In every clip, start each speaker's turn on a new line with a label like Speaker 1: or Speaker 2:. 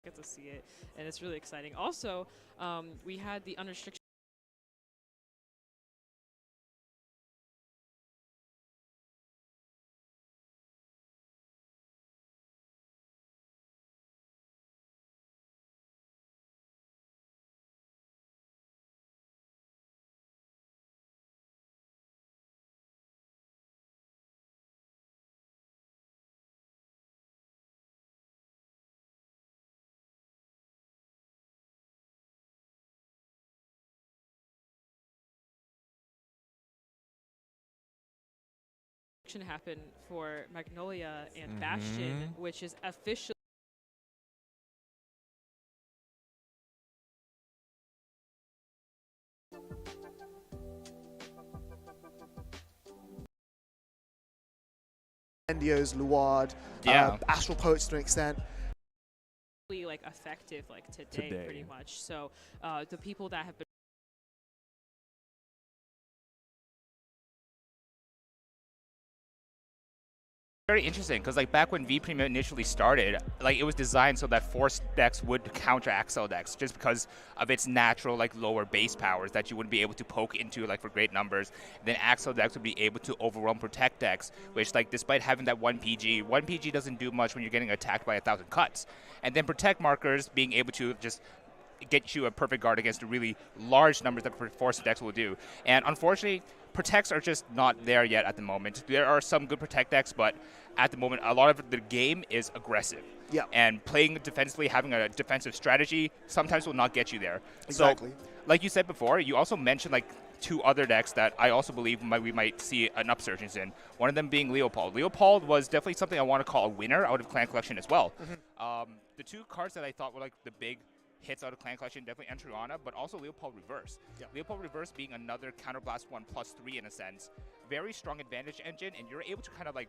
Speaker 1: get to see it, and it's really exciting. Also, we had the unrestricted happen for Magnolia and Bastion, which is officially
Speaker 2: Endios, Luard,
Speaker 3: Yeah.
Speaker 2: Astral Poets to an extent.
Speaker 1: like effective like today. Pretty much. So the people that have been
Speaker 3: Very interesting, because like back when V Prima initially started, like it was designed so that Force decks would counter Axel decks, just because of its natural like lower base powers that you wouldn't be able to poke into like for great numbers. Then Axel decks would be able to overwhelm Protect decks, which like despite having that 1 PG doesn't do much when you're getting attacked by 1,000 cuts. And then Protect markers being able to just get you a perfect guard against the really large numbers that Force decks will do. And unfortunately, Protects are just not there yet at the moment. There are some good Protect decks, but at the moment, a lot of the game is aggressive.
Speaker 2: Yeah.
Speaker 3: And playing defensively, having a defensive strategy, sometimes will not get you there.
Speaker 2: Exactly.
Speaker 3: So, like you said before, you also mentioned like two other decks that I also believe we might see an upsurgence in. One of them being Leopold. Leopold was definitely something I want to call a winner out of Clan Collection as well. The two cards that I thought were like the big hits out of Clan Collection, definitely Entriana, but also Leopold Reverse.
Speaker 2: Yeah.
Speaker 3: Leopold Reverse being another Counterblast 1/3 in a sense. Very strong advantage engine, and you're able to kind of like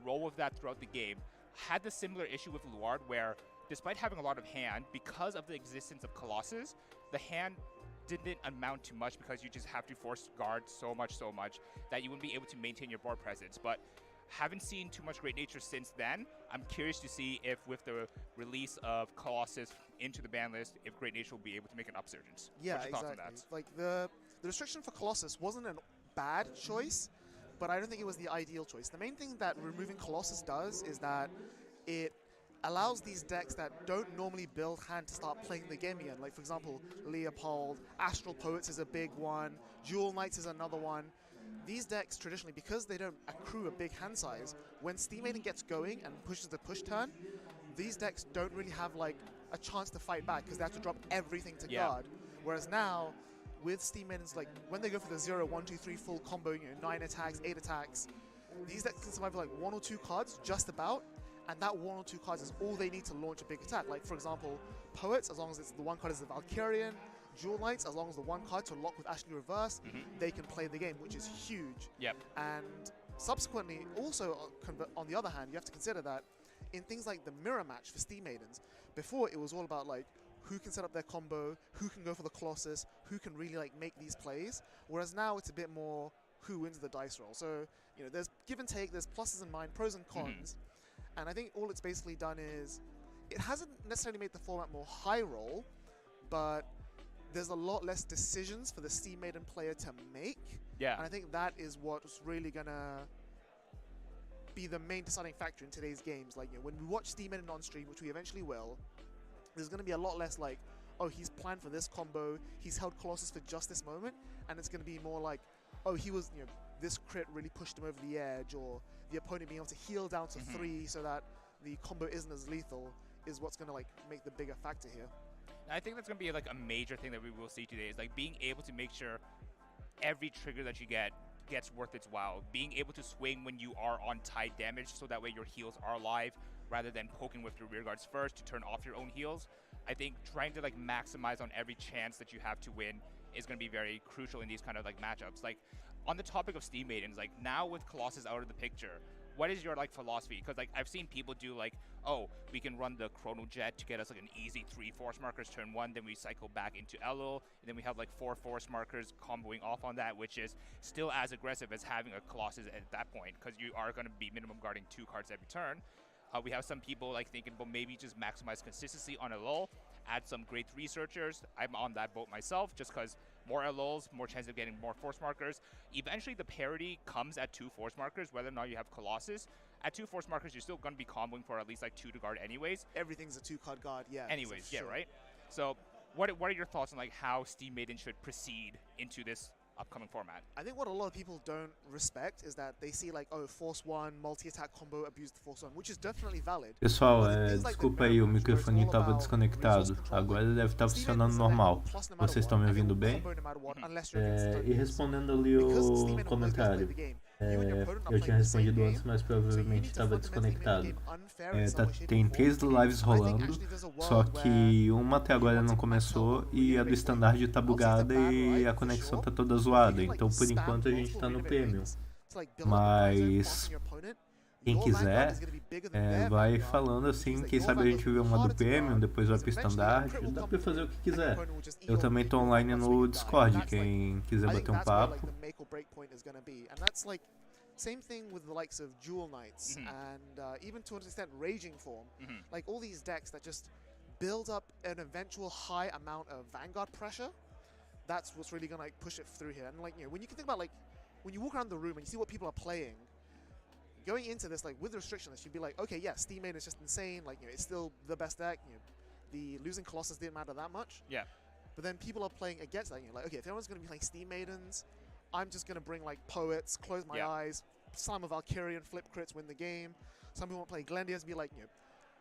Speaker 3: roll with that throughout the game. Had the similar issue with Luard where despite having a lot of hand, because of the existence of Colossus, the hand didn't amount to much because you just have to force guard so much that you wouldn't be able to maintain your board presence. But haven't seen too much Great Nature since then. I'm curious to see if with the release of Colossus into the ban list, if Great Nature will be able to make an upsurgence.
Speaker 2: Yeah,
Speaker 3: What's your thoughts
Speaker 2: exactly.
Speaker 3: on that?
Speaker 2: Like the restriction for Colossus wasn't a bad choice, but I don't think it was the ideal choice. The main thing that removing Colossus does is that it allows these decks that don't normally build hand to start playing the game again. Like for example, Leopold, Astral Poets is a big one, Jewel Knights is another one. These decks traditionally, because they don't accrue a big hand size, when Steam Maiden gets going and pushes the push turn, these decks don't really have like a chance to fight back because they have to drop everything to guard. Whereas now, with Steam Maidens, like when they go for the 0, 1, 2, 3 full combo, 9 attacks, 8 attacks, these decks can survive like 1 or 2 cards just about, and that 1 or 2 cards is all they need to launch a big attack. Like for example, Poets, as long as it's the one card is the Valkyrian, Jewel Knights, as long as the one card to lock with Ashley Reverse, they can play the game, which is huge.
Speaker 3: Yep.
Speaker 2: And subsequently, also on the other hand, you have to consider that in things like the mirror match for Steam Maidens, before it was all about like who can set up their combo, who can go for the Colossus, who can really like make these plays, whereas now it's a bit more who wins the dice roll. So, there's give and take, there's pluses and minuses, pros and cons, and I think all it's basically done is, it hasn't necessarily made the format more high roll, but there's a lot less decisions for the Steam Maiden player to make.
Speaker 3: Yeah.
Speaker 2: And I think that is what's really gonna be the main deciding factor in today's games. Like, when we watch Steam Maiden on stream, which we eventually will, there's gonna be a lot less like, oh, he's planned for this combo, he's held Colossus for just this moment, and it's gonna be more like, oh, he was, this crit really pushed him over the edge, or the opponent being able to heal down to 3 so that the combo isn't as lethal is what's gonna like make the bigger factor here.
Speaker 3: I think that's going to be like a major thing that we will see today is like being able to make sure every trigger that you get gets worth its while. Being able to swing when you are on tide damage so that way your heals are alive rather than poking with your rear guards first to turn off your own heals. I think trying to like maximize on every chance that you have to win is going to be very crucial in these kind of like matchups. Like on the topic of Steam Maidens, like now with Colossus out of the picture, what is your like philosophy? Because like I've seen people do like, oh, we can run the Chrono Jet to get us like an easy 3 force markers turn 1, then we cycle back into Elul, and then we have like 4 force markers comboing off on that, which is still as aggressive as having a Colossus at that point, because you are going to be minimum guarding 2 cards every turn. We have some people like thinking, well, maybe just maximize consistency on a lull, add some grade 3 searchers. I'm on that boat myself, just because more lulls, more chance of getting more force markers. Eventually, the parity comes at 2 force markers, whether or not you have Colossus. At 2 force markers, you're still going to be comboing for at least like 2 to guard anyways.
Speaker 2: Everything's a 2-card guard, yeah.
Speaker 3: Anyways, yeah,
Speaker 2: sure.
Speaker 3: right? So what are your thoughts on like how Steam Maiden should proceed into this upcoming format?
Speaker 2: I think what a lot of people don't respect is that they see like, oh, Force 1, multi-attack combo, abuse the Force 1, which is definitely valid.
Speaker 4: Pessoal, desculpa aí, o microfone estava desconectado. Agora ele deve estar funcionando normal. Vocês estão me ouvindo bem? E respondendo ali o comentário, eu tinha respondido antes, mas provavelmente estava desconectado. Tem 3 lives rolando, só que uma até agora não começou e a do standard está bugada e a conexão está toda zoada. Então, por enquanto, a gente está no Premium. Mas quem quiser, vai falando assim, quem sabe a gente vê uma do Premium, depois vai pro Standard, dá pra fazer o que quiser. Eu também tô online no Discord, quem quiser bater um papo.
Speaker 2: Same thing with the likes of Jewel Knights and even to an extent Raging Form. Like all these decks that just build up an eventual high amount of Vanguard pressure. That's what's really gonna like push it through here. And like, you know, when you can think about like when you walk around the room and you see what people are playing, going into this like with the restrictions, you'd be like, okay, yeah, Steam Maiden is just insane. Like, you know, it's still the best deck. You know, the losing Colossus didn't matter that much.
Speaker 3: Yeah.
Speaker 2: But then people are playing against that. And you're like, okay, if everyone's gonna be playing Steam Maidens, I'm just gonna bring like Poets, close my eyes, slam a Valkyrian, flip crits, win the game. Some people want to play Glendios and be like, you know,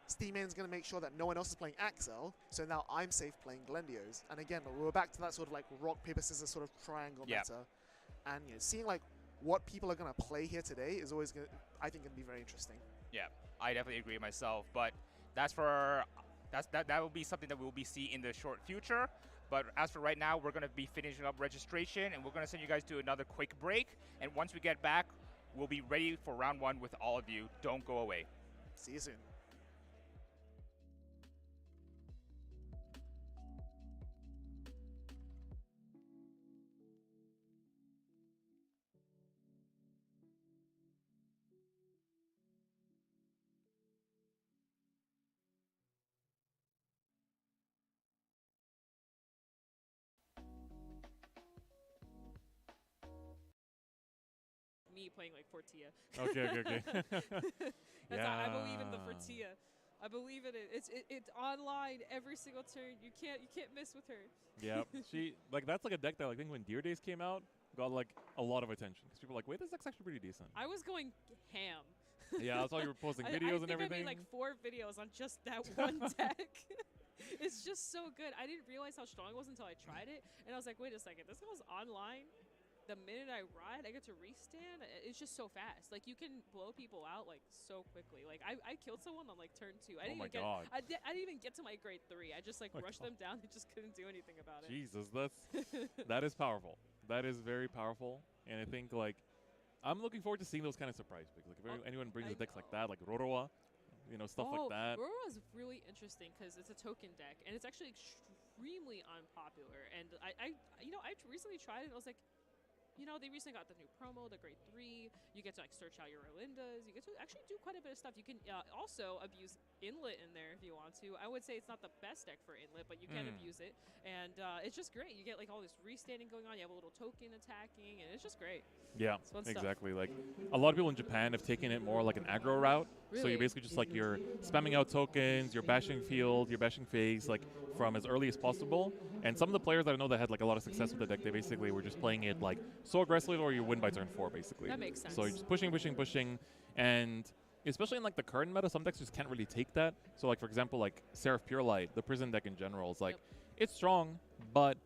Speaker 2: Steam Maiden's gonna make sure that no one else is playing Axel, so now I'm safe playing Glendios. And again, we're back to that sort of like rock, paper, scissors sort of triangle meta. And you know, seeing like what people are gonna play here today is always gonna, I think, gonna be very interesting.
Speaker 3: Yeah, I definitely agree myself. But that will be something that we'll be seeing in the short future. But as for right now, we're going to be finishing up registration, and we're going to send you guys to another quick break. And once we get back, we'll be ready for round 1 with all of you. Don't go away.
Speaker 2: See you soon.
Speaker 1: Me playing like Fortia.
Speaker 5: Okay.
Speaker 1: I believe in the Fortia. I believe in it. It's online every single turn. You can't miss with her.
Speaker 5: Yeah, that's like a deck that I think when Deer Days came out got like a lot of attention because people were like, wait, this deck's actually pretty decent.
Speaker 1: I was going ham.
Speaker 5: Yeah, I saw you were posting videos and everything.
Speaker 1: I made like 4 videos on just that one deck. It's just so good. I didn't realize how strong it was until I tried it, and I was like, wait a second, this goes online. The minute I ride, I get to restand. It's just so fast. Like, you can blow people out like so quickly. Like, I killed someone on like turn 2. I didn't even get to my grade 3. I just like rushed them down and just couldn't do anything about it.
Speaker 5: Jesus, that is powerful. That is very powerful. And I think like I'm looking forward to seeing those kind of surprise picks. Like if anyone brings a decks like that, like Roroa, you know, stuff like that.
Speaker 1: Roroa is really interesting because it's a token deck and it's actually extremely unpopular. And I recently tried it and I was like, you know, they recently got the new promo, the grade 3. You get to like search out your Olindas. You get to actually do quite a bit of stuff. You can also abuse Inlet in there if you want to. I would say it's not the best deck for Inlet, but you can abuse it. And it's just great. You get like all this restanding going on. You have a little token attacking, and it's just great.
Speaker 5: Yeah, exactly. Like a lot of people in Japan have taken it more like an aggro route. Really? So you're basically just like you're spamming out tokens, you're bashing field, you're bashing phase like from as early as possible. And some of the players that I know that had like a lot of success with the deck, they basically were just playing it like so aggressively or you win by turn 4 basically.
Speaker 1: That makes sense.
Speaker 5: So you're just pushing, and especially in like the current meta, some decks just can't really take that. So like for example, like Seraph Purelight, the prison deck in general is like it's strong, but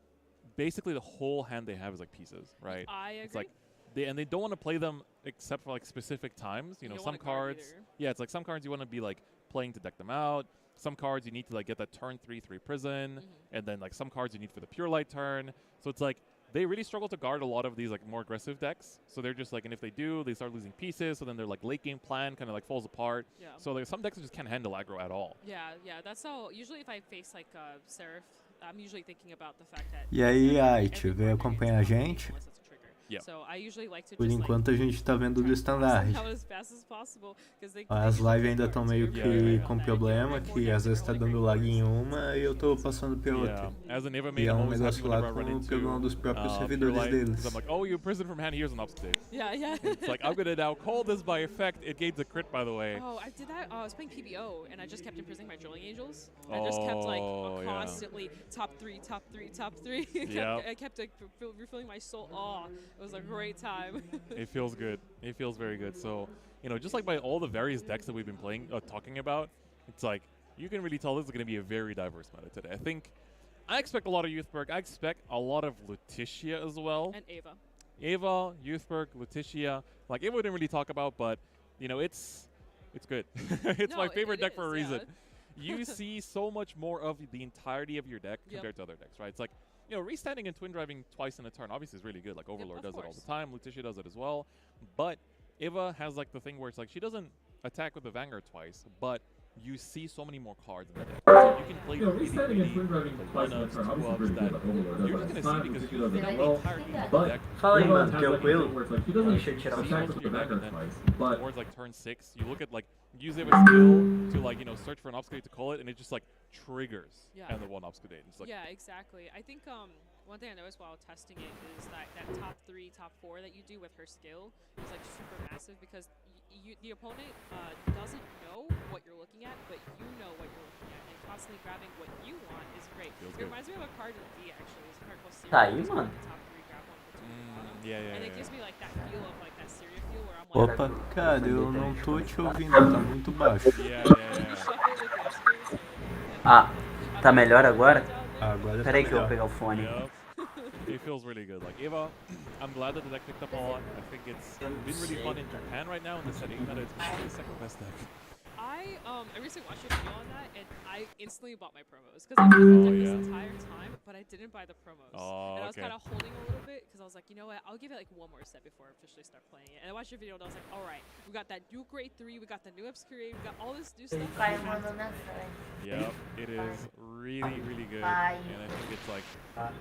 Speaker 5: basically the whole hand they have is like pieces, right?
Speaker 1: I agree.
Speaker 5: It's like they don't want to play them except for like specific times. You know, some cards. Yeah, it's like some cards you want to be like playing to deck them out. Some cards you need to like get that turn 3 prison, and then like some cards you need for the Purelight turn. So it's like they really struggle to guard a lot of these like more aggressive decks. So they're just like, and if they do, they start losing pieces. So then their like late game plan kind of like falls apart.
Speaker 1: Yeah.
Speaker 5: So there's some decks that just can't handle aggro at all.
Speaker 1: Yeah. That's how usually if I face like Seraph, I'm usually thinking about the fact that.
Speaker 4: E aí, Ait, veio acompanhar a gente?
Speaker 5: Yeah.
Speaker 1: So I usually like to
Speaker 4: Por
Speaker 1: just
Speaker 4: enquanto a gente tá vendo do standard.
Speaker 1: as fast as possible,
Speaker 4: As lives ainda estão meio que com problema,
Speaker 1: that
Speaker 4: que às vezes tá dando lag em uma e eu tô passando pra outra.
Speaker 5: As an Eva
Speaker 4: E
Speaker 5: main,
Speaker 4: é
Speaker 5: I'm
Speaker 4: um
Speaker 5: always happy
Speaker 4: negócio lá
Speaker 5: whenever I run
Speaker 4: com o
Speaker 5: into
Speaker 4: problema dos próprios
Speaker 5: pure
Speaker 4: servidores
Speaker 5: light,
Speaker 4: deles.
Speaker 5: because I'm like, oh, you prison from hand, here's an obstacle.
Speaker 1: Yeah.
Speaker 5: It's like, I'm gonna now call this by effect. It gains a crit, by the way.
Speaker 1: Oh, I did that. I was playing PBO, and I just kept imprisoning my drilling angels. I just kept like constantly top three. I kept like refilling my soul. Oh, it was a great time.
Speaker 5: It feels good. It feels very good. So, just like by all the various decks that we've been playing, talking about, it's like you can really tell this is going to be a very diverse meta today. I expect a lot of Youthberg. I expect a lot of Letitia as well.
Speaker 1: And Ava.
Speaker 5: Ava, Youthberg, Letitia. Like Ava didn't really talk about, but it's good. It's my favorite deck for a reason. You see so much more of the entirety of your deck compared to other decks, right? It's like, restanding and twin driving twice in a turn obviously is really good. Like Overlord does it all the time. Letitia does it as well. But Ava has like the thing where it's like she doesn't attack with the Vanguard twice, but you see so many more cards in the deck. So you can play
Speaker 6: resetting and twin driving twice in a turn obviously very good like Overlord
Speaker 5: you're
Speaker 6: does
Speaker 5: just
Speaker 6: that.
Speaker 5: going
Speaker 6: It's
Speaker 5: to see
Speaker 6: fine
Speaker 5: because
Speaker 6: because
Speaker 5: you
Speaker 6: she does
Speaker 5: think
Speaker 6: it
Speaker 5: the
Speaker 6: well.
Speaker 5: entirety of
Speaker 6: But
Speaker 5: the deck.
Speaker 4: Fala aí,
Speaker 6: Ava
Speaker 4: mano,
Speaker 6: has that
Speaker 4: tranquilo?
Speaker 6: thing where it's like she doesn't
Speaker 4: Deixa eu tirar
Speaker 6: attack
Speaker 4: o
Speaker 6: with the Vanguard twice. But
Speaker 5: Towards like turn 6, you look at like use Ava's skill to like search for an obstacle to call it, and it just like triggers and the one obstacle. It's like
Speaker 1: Exactly. I think one thing I noticed while testing it is that top 3, top 4 that you do with her skill is like super massive because the opponent doesn't know what you're looking at, but you know what you're looking at, and constantly grabbing what you want is great. It reminds me of a card in V actually. It's a card called Syria.
Speaker 4: Tá aí, mano.
Speaker 1: Top 3 grab one, put two on the bottom.
Speaker 5: yeah.
Speaker 1: And it gives me like that feel of like that Syria feel where I'm like,
Speaker 4: Opa, cara, eu não tô te ouvindo, tá muito baixo.
Speaker 7: Ah, tá melhor agora?
Speaker 4: Agora tá
Speaker 7: Peraí que eu vou
Speaker 4: melhor.
Speaker 7: pegar o fone.
Speaker 5: Yep. It feels really good. Like Ava, I'm glad that the deck picked up a lot. I think it's been really fun in Japan right now in the setting meta. It's probably the second best deck.
Speaker 1: I recently watched a video on that, and I instantly bought my promos because I've been the deck this entire time, but I didn't buy the promos. And I was kind of holding a little bit because I was like, you know what, I'll give it like one more set before I officially start playing it. And I watched your video and I was like, all right, we got that new grade 3, we got the new Obscurate, we got all this new stuff.
Speaker 5: Yep, it is really, really good. And I think it's like,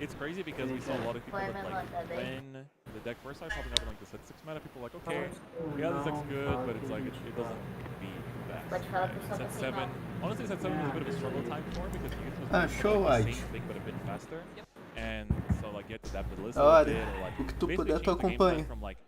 Speaker 5: it's crazy because we saw a lot of people that like, when the deck first started popping up in like the set 6 meta, people were like, okay, yeah, this deck's good, but it's like, it doesn't beat that. Set 7, honestly, set 7 was a bit of a struggle time for me because you was
Speaker 4: show
Speaker 5: like the
Speaker 4: White.
Speaker 5: same thing but a bit faster. And so like you had to adapt the list a
Speaker 4: Da
Speaker 5: little
Speaker 4: hora.
Speaker 5: bit, or like
Speaker 4: O que tu
Speaker 5: basically
Speaker 4: puder, tu
Speaker 5: change the game plan
Speaker 4: acompanha.
Speaker 5: from like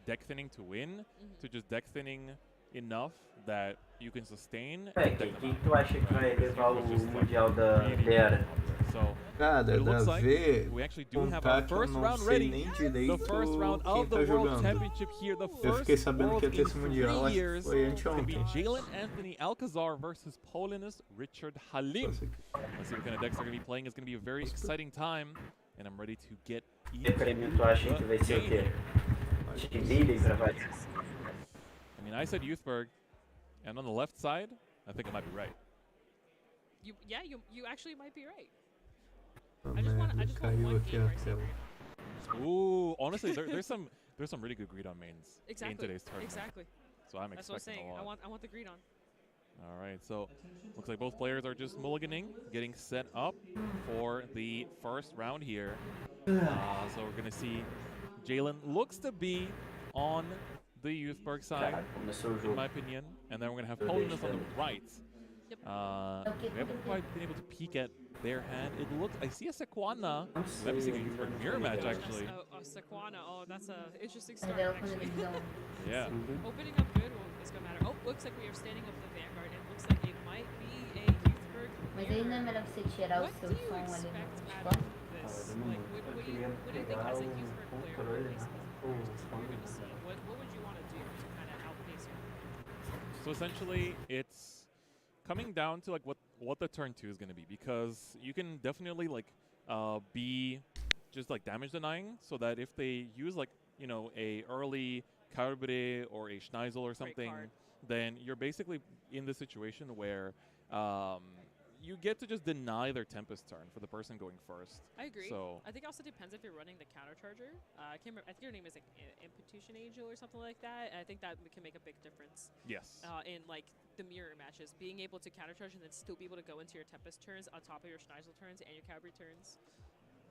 Speaker 5: deck thinning to win to just deck thinning enough that you can sustain.
Speaker 7: É,
Speaker 5: and
Speaker 7: que
Speaker 5: deck them out.
Speaker 7: tu acha que vai levar o Mundial da era?
Speaker 5: So
Speaker 4: Cara,
Speaker 5: it
Speaker 4: dá
Speaker 5: looks like
Speaker 4: ver
Speaker 5: we actually do have
Speaker 4: contar
Speaker 5: our
Speaker 4: que eu
Speaker 5: first
Speaker 4: não
Speaker 5: round
Speaker 4: sei
Speaker 5: ready.
Speaker 4: nem
Speaker 5: The
Speaker 4: direito
Speaker 5: first round
Speaker 4: quem
Speaker 5: of the
Speaker 4: tá
Speaker 5: World
Speaker 4: jogando.
Speaker 5: Championship here. The
Speaker 4: Eu
Speaker 5: first
Speaker 4: fiquei sabendo
Speaker 5: World
Speaker 4: que ia ter esse
Speaker 5: in
Speaker 4: Mundial,
Speaker 5: 3
Speaker 4: acho que
Speaker 5: years.
Speaker 4: foi
Speaker 5: It's going to be
Speaker 4: anteontem.
Speaker 5: Jalen Anthony Alcazar versus Poland's Richard Halim. Let's see what kind of decks they're going to be playing. It's going to be a very exciting time, and I'm ready to get
Speaker 7: E o prêmio tu acha que vai ser o quê? Líder pra vai.
Speaker 5: I mean, I said Youthberg, and on the left side, I think I might be right.
Speaker 1: You actually might be right.
Speaker 4: Ah,
Speaker 1: I just want
Speaker 4: merda, caiu
Speaker 1: one
Speaker 4: aqui
Speaker 1: game
Speaker 4: a
Speaker 1: where I say
Speaker 4: tela.
Speaker 1: right.
Speaker 5: Ooh, honestly, there's some really good greed on mains in today's tournament.
Speaker 1: Exactly.
Speaker 5: So I'm
Speaker 1: That's what I'm
Speaker 5: expecting
Speaker 1: saying.
Speaker 5: a lot.
Speaker 1: I want the greed on.
Speaker 5: All right, so looks like both players are just mulliganing, getting set up for the first round here. So we're gonna see Jalen looks to be on the Youthberg side,
Speaker 7: Começou o
Speaker 5: in
Speaker 7: jogo.
Speaker 5: my opinion, and then we're gonna have Polandus on the right. We haven't quite been able to peek at their hand. It looks. I see a Sequana. Let me see a Youthberg mirror match actually.
Speaker 1: Sequana. Oh, that's a interesting start actually.
Speaker 5: Yeah.
Speaker 1: Opening up good is gonna matter. Oh, looks like we are standing up the Vanguard. It looks like it might be a Youthberg.
Speaker 8: Mas aí não é melhor você tirar o
Speaker 1: What
Speaker 8: seu
Speaker 1: do you
Speaker 8: som ali
Speaker 1: expect
Speaker 8: no
Speaker 1: out
Speaker 8: Discord?
Speaker 1: of this? Like, what do you think as a Youthberg player? What do you think you're gonna see? What would you want to do to kind of outpace him?
Speaker 5: So essentially, it's coming down to like what the turn 2 is going to be, because you can definitely like be just like damage denying, so that if they use like a early Carbre or a Schneisel or something, then you're basically in the situation where you get to just deny their Tempest turn for the person going first.
Speaker 1: I agree.
Speaker 5: So
Speaker 1: I think it also depends if you're running the counter charger. I can't remember. I think your name is like Imputation Angel or something like that. And I think that can make a big difference.
Speaker 5: Yes.
Speaker 1: In like the mirror matches, being able to counter charge and then still be able to go into your Tempest turns on top of your Schneisel turns and your Cavalry turns.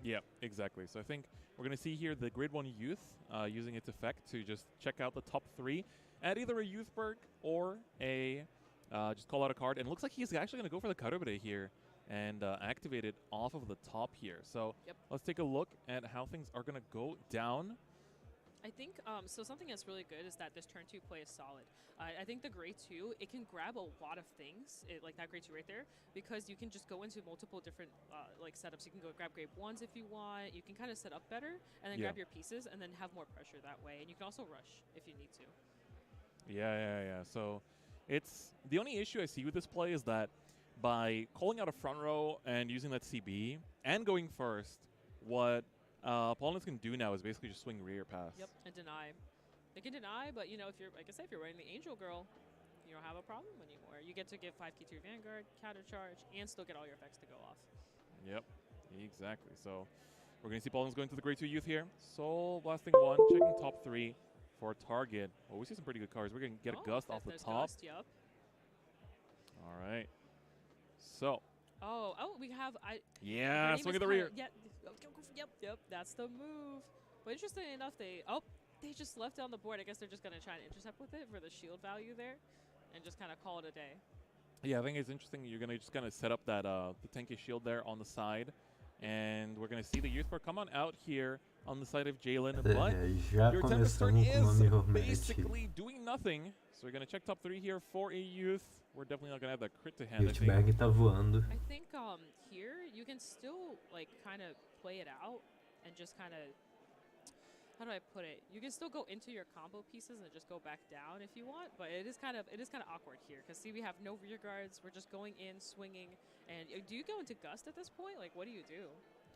Speaker 5: Yeah, exactly. So I think we're going to see here the Grade 1 Youth using its effect to just check out the top 3 at either a Youth perk or a just call out a card. And it looks like he's actually going to go for the Karubere here and activate it off of the top here. So let's take a look at how things are going to go down.
Speaker 1: I think, so something that's really good is that this turn 2 play is solid. I think the grade 2, it can grab a lot of things, like that grade 2 right there, because you can just go into multiple different like setups. You can go grab grade 1s if you want. You can kind of set up better and then grab your pieces and then have more pressure that way. And you can also rush if you need to.
Speaker 5: Yeah. So it's the only issue I see with this play is that by calling out a front row and using that CB and going first, what opponents can do now is basically just swing rear pass.
Speaker 1: Yep, and deny. They can deny, but you know, if you're, like I said, if you're running the Angel Girl, you don't have a problem anymore. You get to give 5 key to your Vanguard, counter charge, and still get all your effects to go off.
Speaker 5: Yep, exactly. So we're going to see Paulins going to the grade 2 Youth here. Soul Blasting 1, checking top 3 for target. Oh, we see some pretty good cards. We're going to get a Gust off the top.
Speaker 1: Gust, yep.
Speaker 5: All right. So.
Speaker 1: Oh, we have.
Speaker 5: Yeah, swing of the rear.
Speaker 1: Yep, that's the move. But interestingly enough, they just left it on the board. I guess they're just going to try and intercept with it for the shield value there and just kind of call it a day.
Speaker 5: Yeah, I think it's interesting. You're going to just kind of set up that the 10k shield there on the side. And we're going to see the Youth Park come on out here on the side of Jalen. But your Tempest turn is basically doing nothing. So we're going to check top 3 here for a Youth. We're definitely not going to have that crit to hand.
Speaker 1: I think here you can still like kind of play it out and just kind of, how do I put it? You can still go into your combo pieces and just go back down if you want, but it is kind of awkward here because see we have no rear guards. We're just going in, swinging, and do you go into Gust at this point? Like what do you do?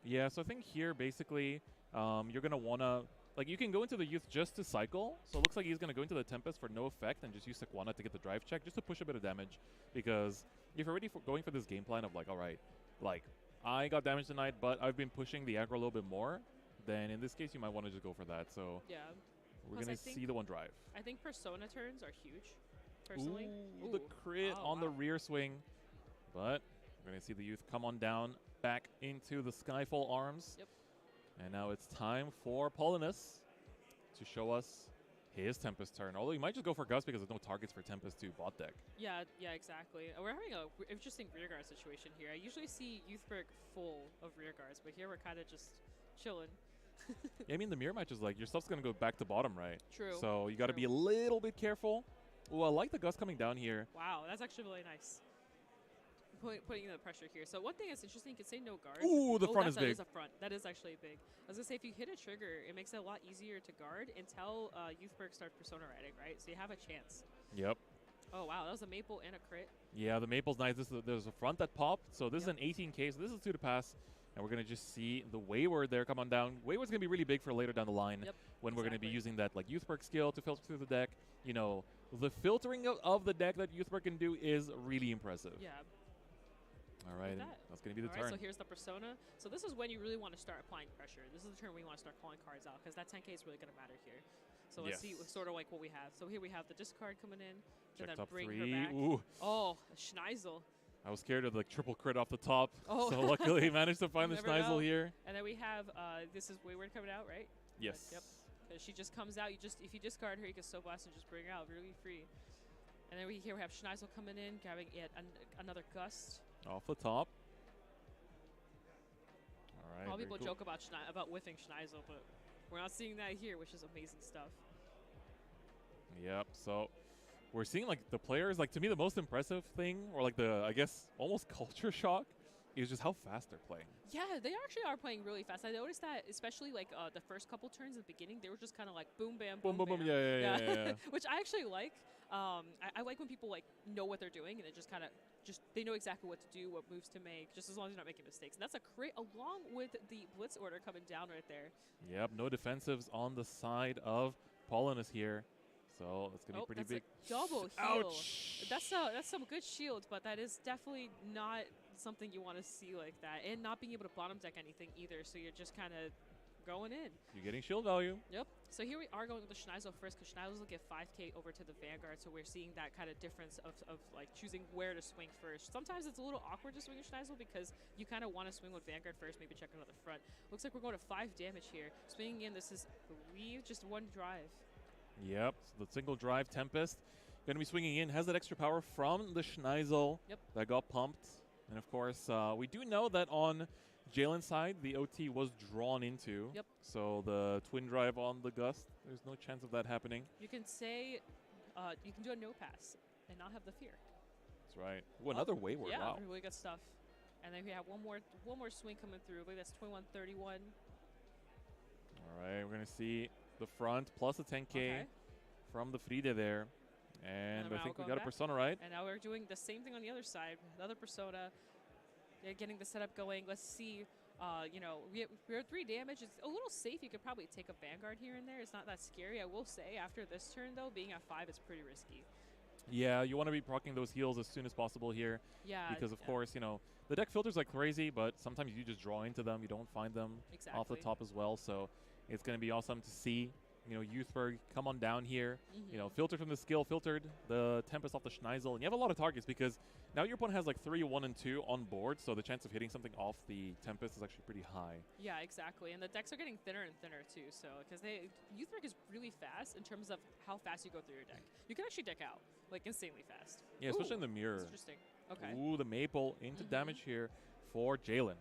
Speaker 5: Yeah, so I think here basically you're gonna wanna like you can go into the Youth just to cycle. So it looks like he's gonna go into the Tempest for no effect and just use Sequana to get the drive check just to push a bit of damage because if you're already going for this game plan of like, all right, like I got damage tonight, but I've been pushing the aggro a little bit more. Then in this case, you might want to just go for that. So
Speaker 1: yeah,
Speaker 5: we're going to see the one drive.
Speaker 1: I think Persona turns are huge, personally.
Speaker 5: Ooh, the crit on the rear swing. But we're going to see the Youth come on down back into the Skyfall arms.
Speaker 1: Yep. And
Speaker 5: now it's time for Paulinus to show us his Tempest turn. Although you might just go for Gust because there's no targets for Tempest to bot deck.
Speaker 1: Yeah, exactly. We're having an interesting rear guard situation here. I usually see Youthberg full of rear guards, but here we're kind of just chilling.
Speaker 5: Yeah, I mean, the mirror match is like, your stuff's going to go back to bottom, right?
Speaker 1: True.
Speaker 5: So you got to be a little bit careful. Ooh, I like the Gust coming down here.
Speaker 1: Wow, that's actually really nice. Putting in the pressure here. So one thing that's interesting, you can say no guard.
Speaker 5: Ooh, the front is big.
Speaker 1: That is a front. That is actually big. I was going to say, if you hit a trigger, it makes it a lot easier to guard until Youthberg starts Persona riding, right? So you have a chance.
Speaker 5: Yep.
Speaker 1: Oh, wow, that was a Maple and a crit.
Speaker 5: Yeah, the Maple's nice. There's a front that popped. So this is an 18k, so this is 2 to pass. And we're going to just see the Wayward there come on down. Wayward's going to be really big for later down the line when we're going to be using that like Youthberg skill to filter through the deck. You know, the filtering of the deck that Youthberg can do is really impressive.
Speaker 1: Yeah.
Speaker 5: All right, that's going to be the turn.
Speaker 1: So here's the Persona. So this is when you really want to start applying pressure. This is the turn we want to start calling cards out because that 10k is really going to matter here. So let's see sort of like what we have. So here we have the discard coming in.
Speaker 5: Check
Speaker 1: and then
Speaker 5: top
Speaker 1: bring
Speaker 5: 3.
Speaker 1: her back.
Speaker 5: Ooh.
Speaker 1: Oh, Schneisel.
Speaker 5: I was scared of the triple crit off the top. Oh. So luckily he managed to find the Schneisel here.
Speaker 1: And then we have, this is Wayward coming out, right?
Speaker 5: Yes.
Speaker 1: Yep. Because she just comes out. If you discard her, you can Soul Blast and just bring her out really free. And then here we have Schneisel coming in, grabbing another Gust.
Speaker 5: Off the top. All right.
Speaker 1: All people joke about whiffing Schneisel, but we're not seeing that here, which is amazing stuff.
Speaker 5: Yep. So we're seeing like the players, like to me the most impressive thing, or like the, I guess, almost culture shock, is just how fast they're playing. Yeah,
Speaker 1: they actually are playing really fast. I noticed that especially like the first couple turns at the beginning, they were just kind of like boom, bam, boom,
Speaker 5: boom,
Speaker 1: bam.
Speaker 5: boom. Yeah.
Speaker 1: Which I actually like. I like when people like know what they're doing and it just kind of they know exactly what to do, what moves to make, just as long as you're not making mistakes. And that's a crit along with the blitz order coming down right there.
Speaker 5: Yep, no defensives on the side of Paulinus here. So that's going to be pretty big.
Speaker 1: A double heal.
Speaker 5: Ouch.
Speaker 1: That's some good shield, but that is definitely not something you want to see like that. And not being able to bottom deck anything either, so you're just kind of going in.
Speaker 5: You're getting shield value.
Speaker 1: Yep. So here we are going with the Schneisel first, because Schneisel will get 5k over to the Vanguard, so we're seeing that kind of difference of like choosing where to swing first. Sometimes it's a little awkward to swing a Schneisel because you kind of want to swing with Vanguard first, maybe check out the front. Looks like we're going to 5 damage here. Swinging in, this is, I believe, just 1 drive.
Speaker 5: Yep, so the single drive Tempest going to be swinging in, has that extra power from the Schneisel that got pumped. And of course, we do know that on Jalen's side, the OT was drawn into.
Speaker 1: Yep.
Speaker 5: So the twin drive on the Gust, there's no chance of that happening.
Speaker 1: You can say, you can do a no pass and not have the fear.
Speaker 5: That's right. Ooh, another wayward.
Speaker 1: Yeah,
Speaker 5: wow.
Speaker 1: really good stuff. And then we have one more swing coming through. I believe that's 21-31.
Speaker 5: All right, we're going to see the front plus a 10k from the Frida there. And I think we got a Persona, right?
Speaker 1: And now we're doing the same thing on the other side. Another Persona. They're getting the setup going. Let's see. You know, we're 3 damage. It's a little safe. You could probably take a Vanguard here and there. It's not that scary. I will say, after this turn, though, being at 5 is pretty risky.
Speaker 5: Yeah, you want to be proccing those heals as soon as possible here.
Speaker 1: Yeah.
Speaker 5: Because, of course, you know, the deck filters like crazy, but sometimes you just draw into them. You don't find them off the top as well. So it's going to be awesome to see, you know, Youthberg come on down here. You know, filtered from the skill, filtered the Tempest off the Schneisel. And you have a lot of targets because now your opponent has like 3, 1, and 2 on board. So the chance of hitting something off the Tempest is actually pretty high.
Speaker 1: Yeah, exactly. And the decks are getting thinner and thinner too. So because Youthberg is really fast in terms of how fast you go through your deck. You can actually deck out like insanely fast.
Speaker 5: Yeah, especially in the mirror.
Speaker 1: That's interesting. Okay.
Speaker 5: Ooh, the Maple into damage here for Jalen.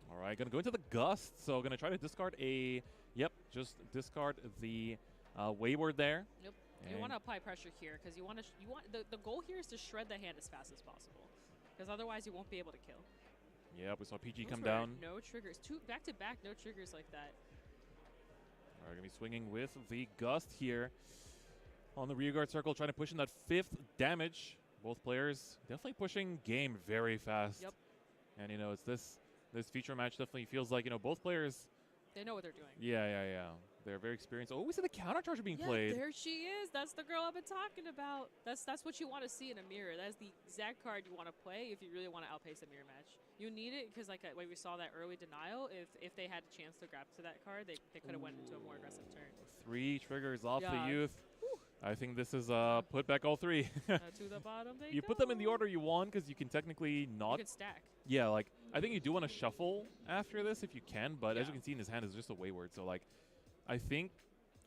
Speaker 5: All right, going to go into the Gust. So going to try to discard a... Yep, just discard the Wayward there.
Speaker 1: Yep. You want to apply pressure here because you want the goal here is to shred the hand as fast as possible, because otherwise you won't be able to kill.
Speaker 5: Yep, we saw PG come down.
Speaker 1: No triggers. 2 back-to-back, no triggers like that.
Speaker 5: All right, going to be swinging with the Gust here on the rearguard circle, trying to push in that 5th damage. Both players definitely pushing game very fast.
Speaker 1: Yep.
Speaker 5: And, you know, it's this feature match definitely feels like, you know, both players...
Speaker 1: They know what they're doing.
Speaker 5: Yeah. They're very experienced. Oh, we see the counter charge being played.
Speaker 1: There she is. That's the girl I've been talking about. That's what you want to see in a mirror. That's the exact card you want to play if you really want to outpace a mirror match. You need it because, like we saw that early denial. If they had a chance to grab to that card, they could have went into a more aggressive turn. 3
Speaker 5: triggers off the Youth.
Speaker 1: Whew.
Speaker 5: I think this is put back all 3.
Speaker 1: To the bottom they
Speaker 5: You put them in the order you want because you can technically not...
Speaker 1: You can stack.
Speaker 5: Yeah, like, I think you do want to shuffle after this if you can, but as you can see in his hand, it's just a Wayward. So, like, I think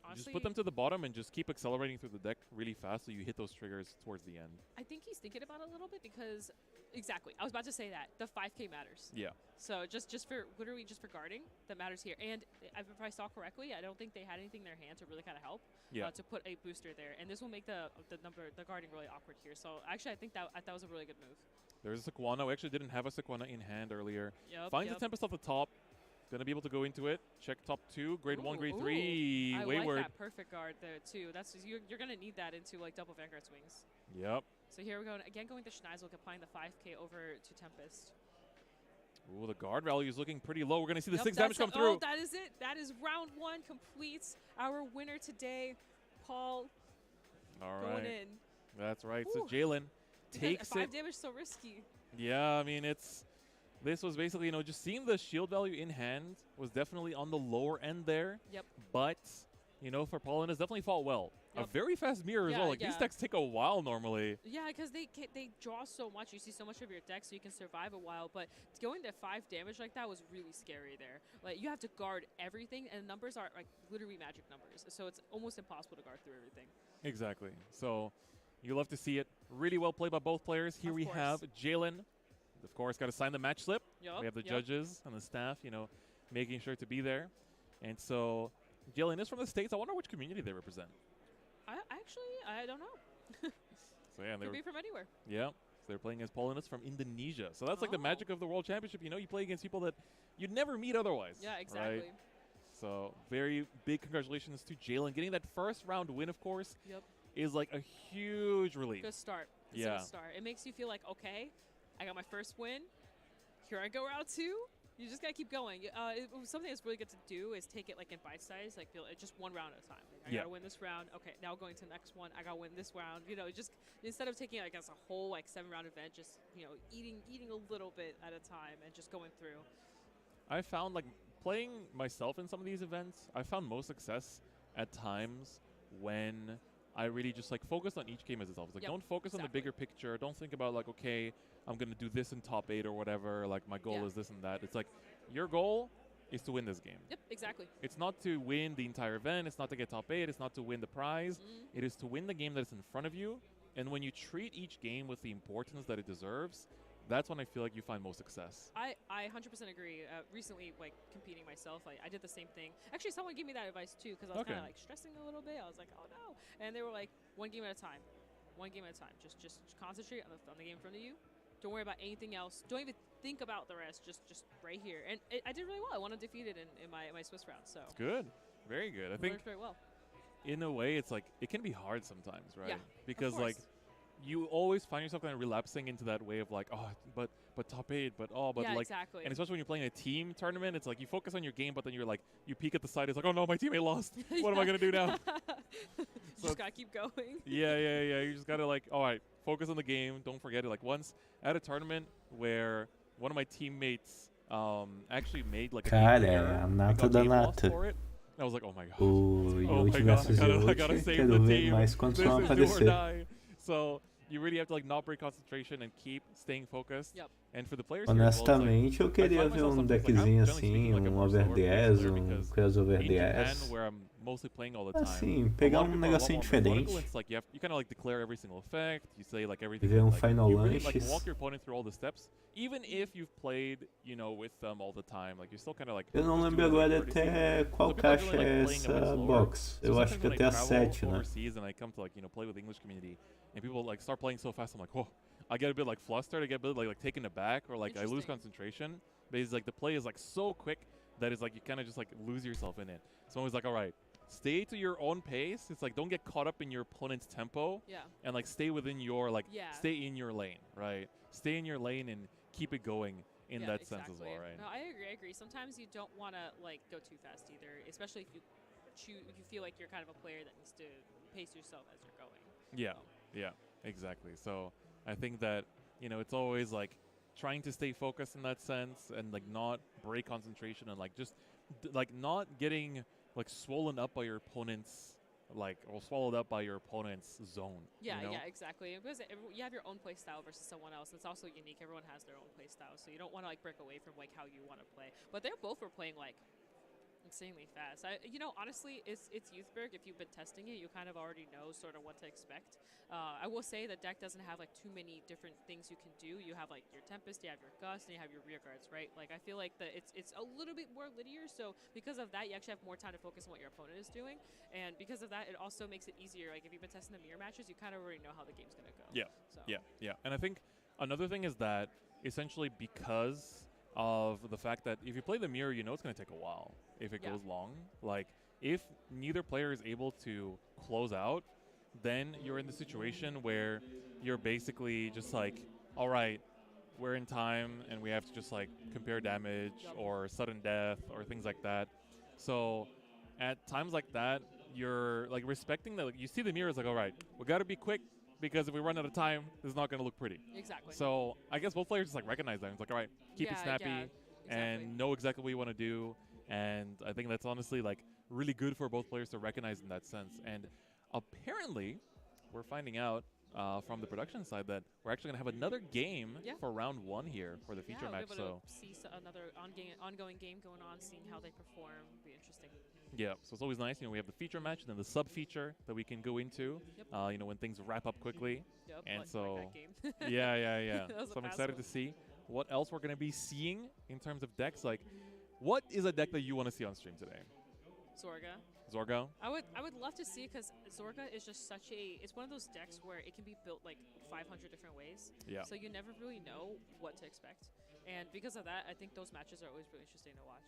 Speaker 5: honestly, just put them to the bottom and just keep accelerating through the deck really fast so you hit those triggers towards the end.
Speaker 1: I think he's thinking about it a little bit because, exactly, I was about to say that. The 5k matters.
Speaker 5: Yeah.
Speaker 1: So just for, literally just for guarding, that matters here. And if I saw correctly, I don't think they had anything in their hand to really kind of help to put a booster there. And this will make the guarding really awkward here. So, actually, I think that was a really good move.
Speaker 5: There's a Sequana. We actually didn't have a Sequana in hand earlier.
Speaker 1: Yep,
Speaker 5: Finds the Tempest off the top. Going to be able to go into it. Check top 2. Grade 1, grade 3.
Speaker 1: I
Speaker 5: Wayward.
Speaker 1: like that perfect guard there, too. That's you're going to need that into, like, double Vanguard swings.
Speaker 5: Yep.
Speaker 1: So here we go. Again, going to Schneisel, applying the 5k over to Tempest.
Speaker 5: Ooh, the guard value is looking pretty low. We're going to see the 6 damage come through.
Speaker 1: Oh, that is it. That is round 1 completes. Our winner today, Paul, going in.
Speaker 5: That's right.
Speaker 1: Ooh.
Speaker 5: So Jalen takes
Speaker 1: 5 damage so risky.
Speaker 5: Yeah, I mean, this was basically, you know, just seeing the shield value in hand was definitely on the lower end there.
Speaker 1: Yep.
Speaker 5: But, you know, for Paulin, has definitly fought well.
Speaker 1: Yep.
Speaker 5: A very fast mirror as well. Like, these decks take a while normally.
Speaker 1: Yeah, because they draw so much. You see so much of your deck, so you can survive a while. But going to 5 damage like that was really scary there. Like, you have to guard everything, and numbers are, like, literally magic numbers. So it's almost impossible to guard through everything.
Speaker 5: Exactly. So you love to see it. Really well played by both players. Here we have Jalen. Of course, got to sign the match slip.
Speaker 1: Yep,
Speaker 5: we have the judges and the staff, you know, making sure to be there. And so Jalen is from the States. I wonder which community they represent.
Speaker 1: I don't know.
Speaker 5: So yeah,
Speaker 1: Could be from anywhere.
Speaker 5: Yeah. So they're playing as Paulinus from Indonesia. So that's like the magic of the World Championship. You know, you play against people that you'd never meet otherwise.
Speaker 1: Yeah, exactly.
Speaker 5: Right? So very big congratulations to Jalen. Getting that first round win, of course, is like a huge relief.
Speaker 1: Good start. Good start. It makes you feel like, okay, I got my first win. Here I go round 2. You just gotta keep going. Something that's really good to do is take it like in bite size, like just 1 round at a time. Like, I gotta win this round. Okay, now going to the next one. I gotta win this round. You know, just instead of taking it like as a whole like 7-round event, just eating a little bit at a time and just going through.
Speaker 5: I found like playing myself in some of these events, I found most success at times when I really just like focus on each game as itself. It's like don't focus on the bigger picture. Don't think about like, okay, I'm gonna do this in top 8 or whatever. Like my goal is this and that. It's like your goal is to win this game.
Speaker 1: Yep, exactly.
Speaker 5: It's not to win the entire event. It's not to get top 8. It's not to win the prize. It is to win the game that's in front of you. And when you treat each game with the importance that it deserves, that's when I feel like you find most success.
Speaker 1: I 100% agree. Recently, like competing myself, I did the same thing. Actually, someone gave me that advice too because I was kind of like stressing a little bit. I was like, oh no. And they were like, one game at a time. One game at a time. Just concentrate on the game in front of you. Don't worry about anything else. Don't even think about the rest. Just right here. And I did really well. I won undefeated in my Swiss round. So
Speaker 5: it's good. Very good. I think
Speaker 1: worked very well.
Speaker 5: In a way, it's like it can be hard sometimes, right?
Speaker 1: Yeah,
Speaker 5: because like you always find yourself kind of relapsing into that way of like, oh, but top 8, but like,
Speaker 1: exactly.
Speaker 5: And especially when you're playing a team tournament, it's like you focus on your game, but then you're like, you peek at the side, it's like, oh no, my teammate lost. What am I gonna do now?
Speaker 1: So just gotta keep going.
Speaker 5: Yeah. You just gotta like, all right, focus on the game. Don't forget it. Like once at a tournament where one of my teammates actually made like
Speaker 4: Cara, é a nata da nata.
Speaker 5: I was like, oh my god.
Speaker 4: O Yoshi versus Yoshi, quero ver mais quantos vão aparecer.
Speaker 5: So you really have to like not break concentration and keep staying focused.
Speaker 1: Yep.
Speaker 5: And for the players
Speaker 4: Honestamente,
Speaker 5: here,
Speaker 4: eu queria ver deckzinho assim, over 10, crossover 10.
Speaker 5: Mostly playing all the time.
Speaker 4: Assim, pegar negocinho diferente.
Speaker 5: Like you kind of like declare every single effect. You say like everything.
Speaker 4: Ver
Speaker 5: like,
Speaker 4: final
Speaker 5: you really, like
Speaker 4: lanches.
Speaker 5: walk your opponent through all the steps, even if you've played, with them all the time. Like you're still kind of like.
Speaker 4: Eu não lembro agora até qual caixa é essa box. Eu acho que até a 7, né?
Speaker 5: Overseas and I come to like play with the English community, and people like start playing so fast. I'm like, whoa. I get a bit like flustered. I get a bit like taken aback, or like I lose concentration. But it's like the play is like so quick that it's like you kind of just like lose yourself in it. So I was like, all right. Stay to your own pace. It's like don't get caught up in your opponent's tempo.
Speaker 1: Yeah.
Speaker 5: And like stay within your stay in your lane, right? Stay in your lane and keep it going in that sense as well, right?
Speaker 1: No, I agree. Sometimes you don't want to like go too fast either, especially if you feel like you're kind of a player that needs to pace yourself as you're going.
Speaker 5: Yeah, exactly. So I think that it's always like trying to stay focused in that sense and like not break concentration and like just like not getting like swollen up by your opponent's or swallowed up by your opponent's zone.
Speaker 1: Yeah, exactly. Because you have your own play style versus someone else. It's also unique. Everyone has their own play style, so you don't want to like break away from like how you want to play. But they both were playing like insanely fast. Honestly, it's Youthberg. If you've been testing it, you kind of already know sort of what to expect. I will say the deck doesn't have like too many different things you can do. You have like your Tempest, you have your Gust, and you have your rear guards, right? Like I feel like it's a little bit more linear. So because of that, you actually have more time to focus on what your opponent is doing, and because of that, it also makes it easier. Like if you've been testing the mirror matches, you kind of already know how the game's gonna go.
Speaker 5: Yeah. And I think another thing is that essentially because of the fact that if you play the mirror, it's going to take a while if it goes long. Like, if neither player is able to close out, then you're in the situation where you're basically just like, all right, we're in time and we have to just like compare damage or sudden death or things like that. So at times like that, you're like respecting that. Like, you see the mirror, it's like, all right, we got to be quick. Because if we run out of time, this is not going to look pretty.
Speaker 1: Exactly.
Speaker 5: So I guess both players just like recognize that. It's like, all right, keep it snappy and know exactly what you want to do. And I think that's honestly like really good for both players to recognize in that sense. And apparently, we're finding out from the production side that we're actually going to have another game for round 1 here for the feature match.
Speaker 1: So see another ongoing game going on, seeing how they perform. Will be interesting.
Speaker 5: Yeah, so it's always nice. We have the feature match and then the sub feature that we can go into. When things wrap up quickly.
Speaker 1: Yep,
Speaker 5: and
Speaker 1: like
Speaker 5: so
Speaker 1: that game.
Speaker 5: yeah. So I'm excited to see what else we're going to be seeing in terms of decks. Like, what is a deck that you want to see on stream today? Zorga.
Speaker 1: I would love to see, because Zorga is just it's one of those decks where it can be built like 500 different ways.
Speaker 5: Yeah.
Speaker 1: So you never really know what to expect. And because of that, I think those matches are always really interesting to watch.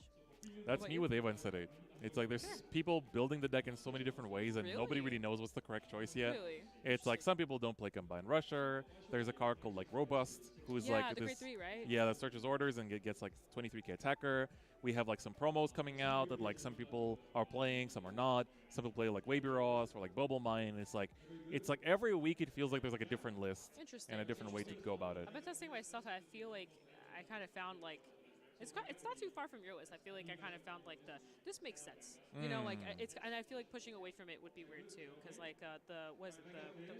Speaker 5: That's me with Ava and Set 8. It's like there's people building the deck in so many different ways, and nobody really knows what's the correct choice yet.
Speaker 1: Really?
Speaker 5: It's like some people don't play Combined Rusher. There's a card called like Robust, who's like
Speaker 1: the grade 3, right?
Speaker 5: Yeah, that searches orders and gets like 23k attacker. We have like some promos coming out that like some people are playing, some are not. Some people play like Wabyros or like Bubble Mine. It's like every week it feels like there's like a different list and a different way to go about it.
Speaker 1: I've been testing myself, and I feel like I kind of found like It's not too far from your list. I feel like I kind of found like this makes sense. You know, like and I feel like pushing away from it would be weird too, because like the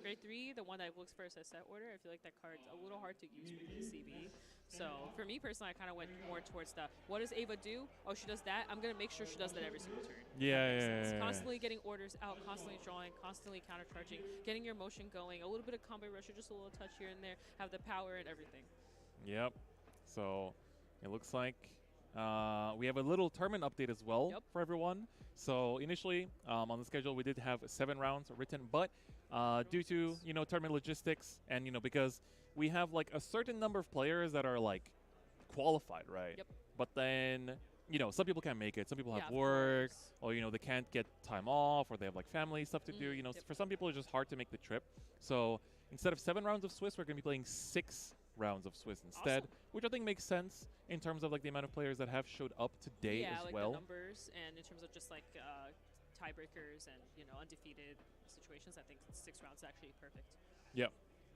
Speaker 1: grade 3, the one that looks first as set order. I feel like that card's a little hard to use with the CB. So for me personally, I kind of went more towards what does Ava do? Oh, she does that. I'm gonna make sure she does that every single turn.
Speaker 5: Yeah.
Speaker 1: Constantly getting orders out, constantly drawing, constantly counter charging, getting your motion going, a little bit of combo rusher, just a little touch here and there, have the power and everything.
Speaker 5: Yep. So it looks like we have a little tournament update as well for everyone. So initially on the schedule we did have 7 rounds written, but due to tournament logistics and because we have like a certain number of players that are like qualified, right?
Speaker 1: Yep.
Speaker 5: But then some people can't make it. Some people have work, or they can't get time off, or they have like family stuff to do. For some people it's just hard to make the trip. So instead of 7 rounds of Swiss, we're gonna be playing 6 rounds of Swiss instead, which I think makes sense in terms of like the amount of players that have showed up today as
Speaker 1: like
Speaker 5: well.
Speaker 1: The numbers, and in terms of just like tiebreakers and undefeated situations, I think 6 rounds is actually perfect.
Speaker 5: Yep,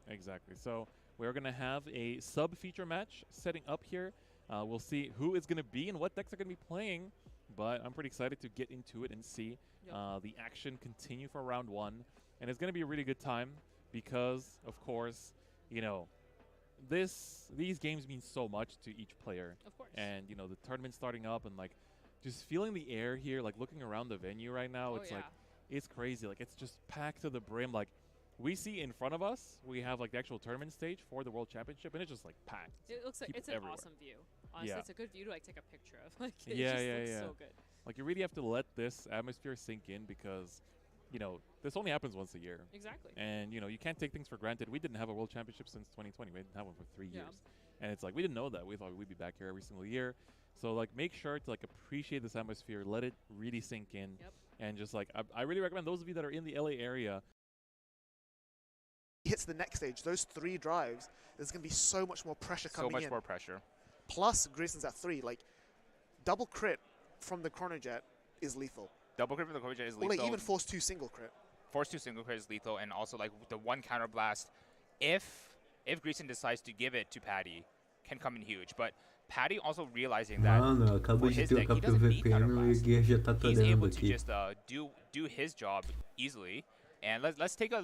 Speaker 5: exactly. So we're gonna have a sub-feature match setting up here. We'll see who is gonna be and what decks are gonna be playing, but I'm pretty excited to get into it and see the action continue for round 1, and it's gonna be a really good time because, of course, these games mean so much to each player.
Speaker 1: Of course.
Speaker 5: And the tournament starting up and like just feeling the air here, like looking around the venue right now, it's like it's crazy. Like it's just packed to the brim. Like we see in front of us, we have like the actual tournament stage for the World Championship, and it's just like packed.
Speaker 1: It looks like it's an awesome view. Honestly, it's a good view to like take a picture of. Like it just looks so good.
Speaker 5: Like you really have to let this atmosphere sink in because this only happens once a year.
Speaker 1: Exactly.
Speaker 5: And, you can't take things for granted. We didn't have a World Championship since 2020. We didn't have one for 3 years. And it's like, we didn't know that. We thought we'd be back here every single year. So, like, make sure to, like, appreciate this atmosphere. Let it really sink in. And just, like, I really recommend those of you that are in the LA area.
Speaker 2: Hits the next stage. Those 3 drives, there's going to be so much more pressure coming in.
Speaker 3: So much more pressure.
Speaker 2: Plus, Grayson's at 3. Like, double crit from the Chronojet is lethal.
Speaker 3: Double crit from the Chronojet is lethal.
Speaker 2: Or like even Force 2 single crit.
Speaker 3: Force 2 single crit is lethal, and also like the 1 counter blast, if Grayson decides to give it to Patty, can come in huge. But Patty also realizing that for his deck, he doesn't need counter blast. He's able to just do his job easily. And let's take a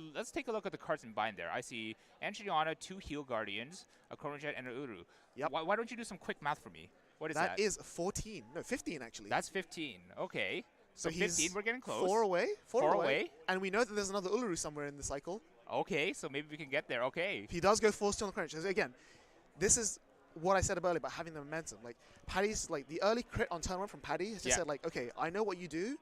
Speaker 3: look at the cards in bind there. I see Antriana, 2 Heal Guardians, a Chronojet, and an Uru.
Speaker 2: Yep.
Speaker 3: Why don't you do some quick math for me? What is that?
Speaker 2: That is 14. No, 15 actually.
Speaker 3: That's 15. Okay. So
Speaker 2: he's
Speaker 3: 15, we're getting close.
Speaker 2: 4 away.
Speaker 3: 4 away.
Speaker 2: And we know that there's another Uluru somewhere in the cycle.
Speaker 3: Okay, so maybe we can get there. Okay.
Speaker 2: He does go Force 2 on the crunch. So again, this is what I said earlier about having the momentum. Like, Paddy's, like, the early crit on turn 1 from Paddy has just said, like, okay, I know what you do.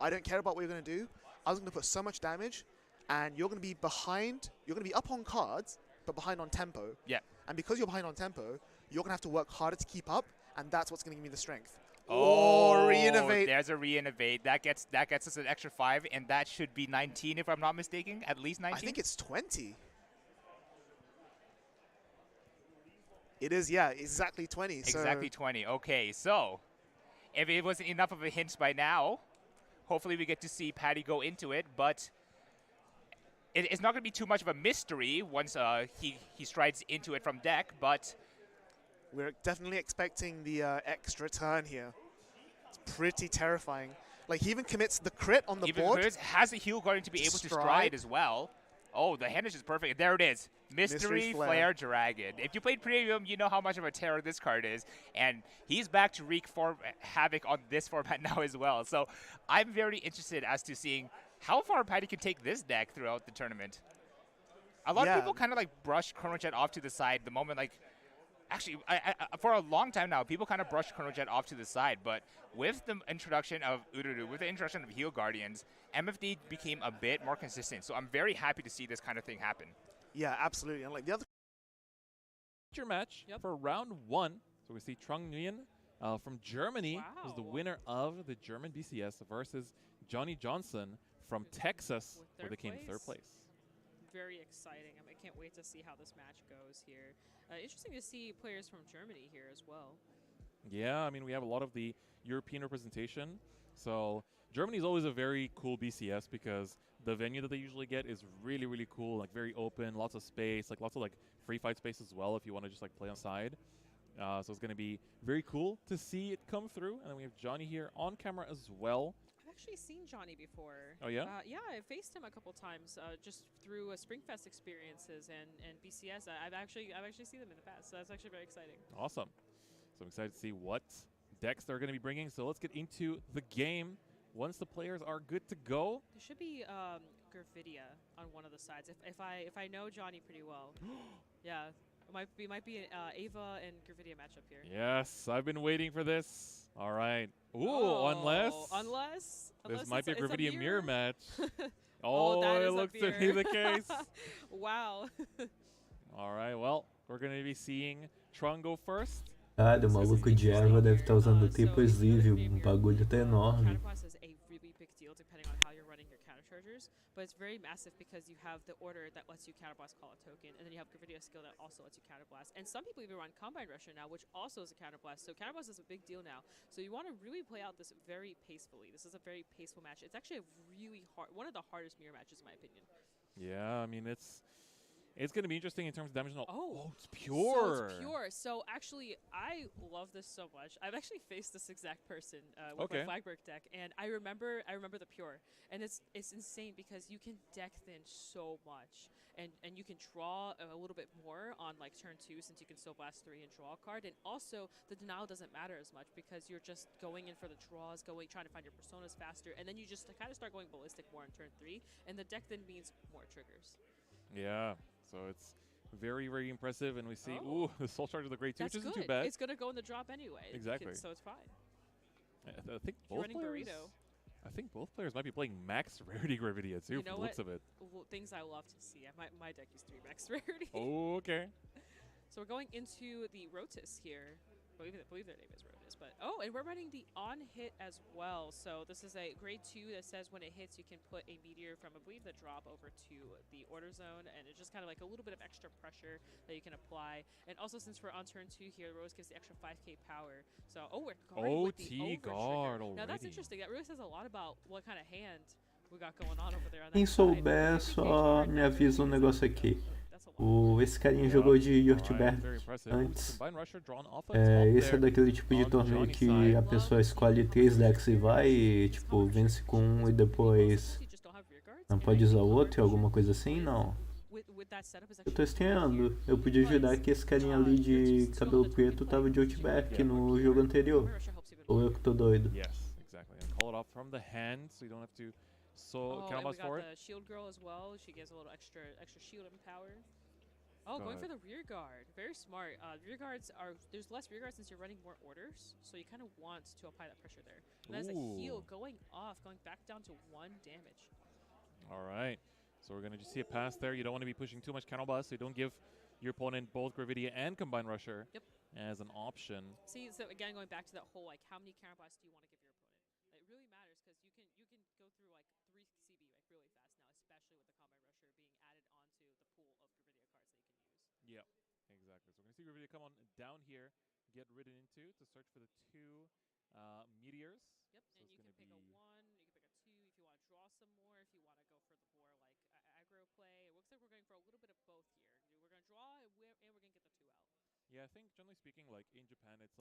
Speaker 2: I don't care about what you're going to do. I was going to put so much damage, and you're going to be behind. You're going to be up on cards, but behind on tempo.
Speaker 3: Yeah.
Speaker 2: And because you're behind on tempo, you're going to have to work harder to keep up, and that's what's going to give me the strength.
Speaker 3: Oh, re-innovate. There's a re-innovate. That gets us an extra 5, and that should be 19 if I'm not mistaken. At least 19?
Speaker 2: I think it's 20. It is, yeah, exactly 20.
Speaker 3: Exactly 20. Okay, so if it wasn't enough of a hint by now, hopefully we get to see Patty go into it, but it's not going to be too much of a mystery once he strides into it from deck, but
Speaker 2: we're definitely expecting the extra turn here. It's pretty terrifying. Like, he even commits the crit on the board.
Speaker 3: Even has a heal guardian to be able to stride as well. Oh, the hand is just perfect. There it is. Mystery Flare Dragon. If you played Premium, you know how much of a terror this card is. And he's back to wreak havoc on this format now as well. So I'm very interested as to seeing how far Patty can take this deck throughout the tournament. A lot of people kind of like brush Chronojet off to the side the moment, like, actually, for a long time now, people kind of brushed Chronojet off to the side, but with the introduction of Ururu, with the introduction of Heal Guardians, MFD became a bit more consistent. So I'm very happy to see this kind of thing happen.
Speaker 2: Yeah, absolutely. And like the other
Speaker 5: match for round 1, so we see Trung Nguyen from Germany was the winner of the German BCS versus Johnny Johnson from Texas, where they came 3rd place.
Speaker 1: Very exciting. I can't wait to see how this match goes here. Interesting to see players from Germany here as well.
Speaker 5: Yeah, I mean, we have a lot of the European representation. So Germany is always a very cool BCS because the venue that they usually get is really, really cool, like very open, lots of space, like lots of like free fight space as well if you want to just like play on side. So it's going to be very cool to see it come through. And then we have Johnny here on camera as well.
Speaker 1: I've actually seen Johnny before.
Speaker 5: Oh, yeah?
Speaker 1: Yeah, I faced him a couple times just through Springfest experiences and BCS. I've actually seen them in the past, so that's actually very exciting.
Speaker 5: Awesome. So I'm excited to see what decks they're going to be bringing. So let's get into the game. Once the players are good to go.
Speaker 1: There should be Gravidia on one of the sides. If I know Johnny pretty well. Yeah. It might be Ava and Gravidia matchup here.
Speaker 5: Yes, I've been waiting for this. All right. Ooh,
Speaker 1: unless
Speaker 5: this might be a Gravidia
Speaker 1: mirror
Speaker 5: mirror match.
Speaker 1: That
Speaker 5: it looks to be the case.
Speaker 1: Wow.
Speaker 5: All right, well, we're going to be seeing Tron go first.
Speaker 4: Cara, o maluco de Eva deve estar usando tempo exílio, o bagulho tá enorme.
Speaker 1: Counterblast is a really big deal depending on how you're running your counter chargers, but it's very massive because you have the order that lets you counterblast call a token, and then you have Gravidia skill that also lets you counterblast. And some people even run Combine Rusher now, which also is a counterblast. So counterblast is a big deal now. So you want to really play out this very pacefully. This is a very paceful match. It's actually a really one of the hardest mirror matches in my opinion.
Speaker 5: Yeah, I mean it's going to be interesting in terms of damage.
Speaker 1: Oh,
Speaker 5: it's pure.
Speaker 1: So it's pure. So actually, I love this so much. I've actually faced this exact person with my Flagberg deck, and I remember the pure, and it's insane because you can deck thin so much, and you can draw a little bit more on like turn 2 since you can still blast 3 and draw a card, and also the denial doesn't matter as much because you're just going in for the draws, trying to find your personas faster, and then you just kind of start going ballistic more on turn 3, and the deck then means more triggers.
Speaker 5: Yeah. So it's very, very impressive, and we see, ooh, the Soul Charge of the Great 2, which isn't too bad.
Speaker 1: It's going to go in the drop anyway.
Speaker 5: Exactly.
Speaker 1: So it's fine.
Speaker 5: I think both players.
Speaker 1: Burrito.
Speaker 5: I think both players might be playing max rarity Gravidia too, from the looks of it.
Speaker 1: Well, things I love to see. My deck is 3 max rarity.
Speaker 5: Oh, okay.
Speaker 1: So we're going into the Rotis here. I believe their name is Rotis, but and we're running the on hit as well. So this is a grade 2 that says when it hits, you can put a meteor from I believe the drop over to the order zone, and it's just kind of like a little bit of extra pressure that you can apply. And also since we're on turn 2 here, Rose gives the extra 5k power. So we're guarding with the
Speaker 5: guard already.
Speaker 1: Now that's interesting. That really says a lot about what kind of hand we got going on over there. On
Speaker 4: Quem
Speaker 1: that
Speaker 4: souber, só me avisa um negócio aqui. Esse carinha jogou de Yortberg antes. Esse é daquele tipo de torneio que a pessoa escolhe 3 decks e vai e tipo vence com um e depois não pode usar o outro, alguma coisa assim? Não. Eu tô estranhando. Eu podia jurar que esse carinha ali de cabelo preto tava de Yortberg no jogo anterior. Ou eu que tô doido?
Speaker 1: So we got the shield girl as well. She gives a little extra shield and power. Going for the rear guard. Very smart. Rear guards there's less rear guards since you're running more orders, so you kind of want to apply that pressure there. And that's a heal going back down to 1 damage.
Speaker 5: All right. So we're going to just see a pass there. You don't want to be pushing too much counterblast, so you don't give your opponent both Gravidia and Combine Rusher as an option.
Speaker 1: See, so again, going back to that whole, like, how many counterblasts do you want to give your opponent? It really matters because you can go through, like, 3 CB, like, really fast now, especially with the Combine Rusher being added onto the pool of Gravidia cards that you can use.
Speaker 5: Yep, exactly. So we're going to see Gravidia come on down here, get ridden into to search for the 2 meteors.
Speaker 1: Yep,
Speaker 5: so
Speaker 1: and you can pick a 1, you can pick a 2 if you want to draw some more, if you want to go for the more, like, aggro play. It looks like we're going for a little bit of both here. We're going to draw, and we're going to get the 2 out.
Speaker 5: Yeah, I think generally speaking, like, in Japan, it's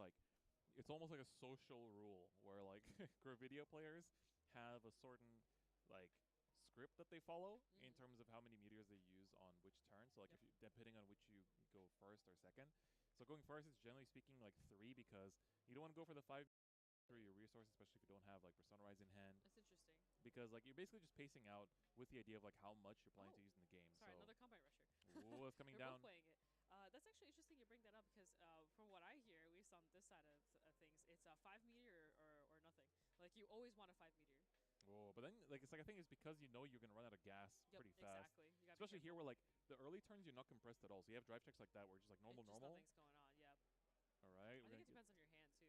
Speaker 5: almost like a social rule where, like, Gravidia players have a certain, like, script that they follow in terms of how many meteors they use on which turn. So, like, if you, depending on which you go first or second. So going first is generally speaking like 3 because you don't want to go for the 5 through your resources, especially if you don't have like Persona Rise in hand.
Speaker 1: That's interesting.
Speaker 5: Because like you're basically just pacing out with the idea of like how much you're planning to use in the game.
Speaker 1: Sorry, another Combine Rusher.
Speaker 5: Ooh, it's coming down.
Speaker 1: Both playing it. That's actually interesting you bring that up because from what I hear, at least on this side of things, it's a 5 meteor or nothing. Like you always want a 5 meteor.
Speaker 5: Oh, but then like it's like I think it's because you know you're gonna run out of gas pretty fast.
Speaker 1: Exactly.
Speaker 5: Especially here where like the early turns you're not compressed at all. So you have drive checks like that where it's just like normal.
Speaker 1: Nothing's going on. Yep.
Speaker 5: All right.
Speaker 1: I think it depends on your hand too.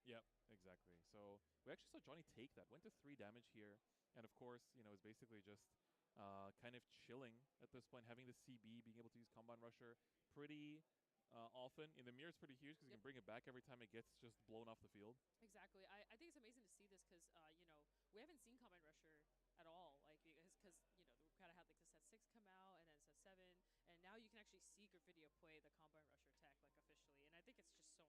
Speaker 5: Yep, exactly. So we actually saw Johnny take that. Went to 3 damage here, and of course, you know, is basically just kind of chilling at this point, having the CB, being able to use Combine Rusher pretty often. In the mirror, it's pretty huge because you can bring it back every time it gets just blown off the field.
Speaker 1: Exactly. I think it's amazing to see this because, you know, we haven't seen Combine Rusher at all. Like, because you know, we kind of had like the set 6 come out and then set 7, and now you can actually see Gravidia play the Combine Rusher tech like officially, and I think it's just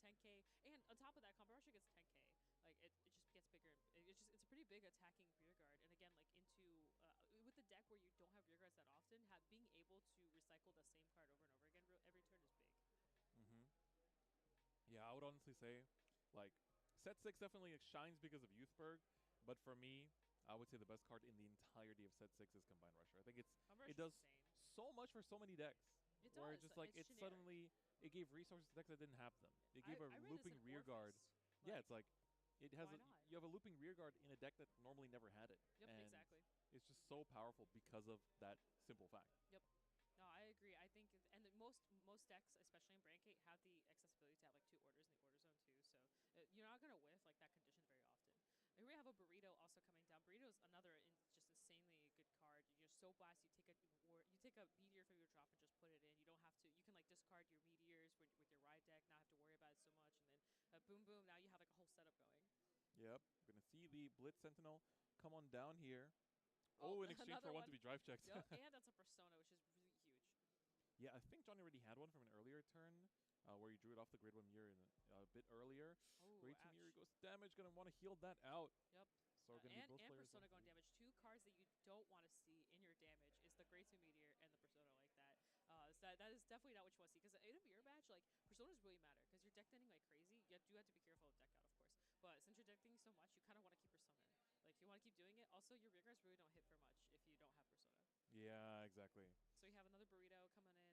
Speaker 1: 10k, and on top of that, Combo Rusher gets 10k. Like it just gets bigger. It's a pretty big attacking rear guard, and again, like into with the deck where you don't have rear guards that often, being able to recycle the same card over and over again every turn is big.
Speaker 5: Yeah, I would honestly say, like, set 6 definitely shines because of Youthberg, but for me, I would say the best card in the entirety of set 6 is Combined Rusher. I think it does
Speaker 1: insane.
Speaker 5: so much for so many decks.
Speaker 1: It
Speaker 5: where
Speaker 1: does.
Speaker 5: just like
Speaker 1: it's
Speaker 5: it suddenly it gave resources to decks that didn't have them. It gave a looping rear guard. Yeah, it's like it has you have a looping rear guard in a deck that normally never had it.
Speaker 1: Yep,
Speaker 5: and
Speaker 1: exactly.
Speaker 5: It's just so powerful because of that simple fact.
Speaker 1: Yep. No, I agree. I think, and most decks, especially in Brandgate, have the accessibility to have like 2 orders in the order zone too. So you're not gonna whiff like that condition very often. Here we have a Burrito also coming down. Burrito's another just insanely good card. You're so blast. You take a meteor from your drop and just put it in. You don't have to. You can like discard your meteors with your ride deck. Not have to worry about it so much. And then boom boom. Now you have like a whole setup going.
Speaker 5: Yep. We're gonna see the Blitz Sentinel come on down here. Oh, in exchange for one to be drive checked.
Speaker 1: Yep, and that's a Persona, which is really huge.
Speaker 5: Yeah, I think Johnny already had one from an earlier turn where he drew it off the grade 1 mirror a bit earlier.
Speaker 1: Oh,
Speaker 5: grade 2 mirror goes to damage. Going to want to heal that out.
Speaker 1: Yep.
Speaker 5: So we're going to be both
Speaker 1: and
Speaker 5: players
Speaker 1: Persona going damage. 2 cards that you don't want to see in your damage is the Grade 2 Meteor and the Persona like that. So that is definitely not what you want to see. Because in a mirror match, like, Personas really matter. Because you're deck tending like crazy. You do have to be careful of deck out, of course. But since you're deck tending so much, you kind of want to keep Persona. Like, you want to keep doing it. Also, your rear guards really don't hit for much if you don't have Persona.
Speaker 5: Yeah, exactly.
Speaker 1: So you have another Burrito coming in.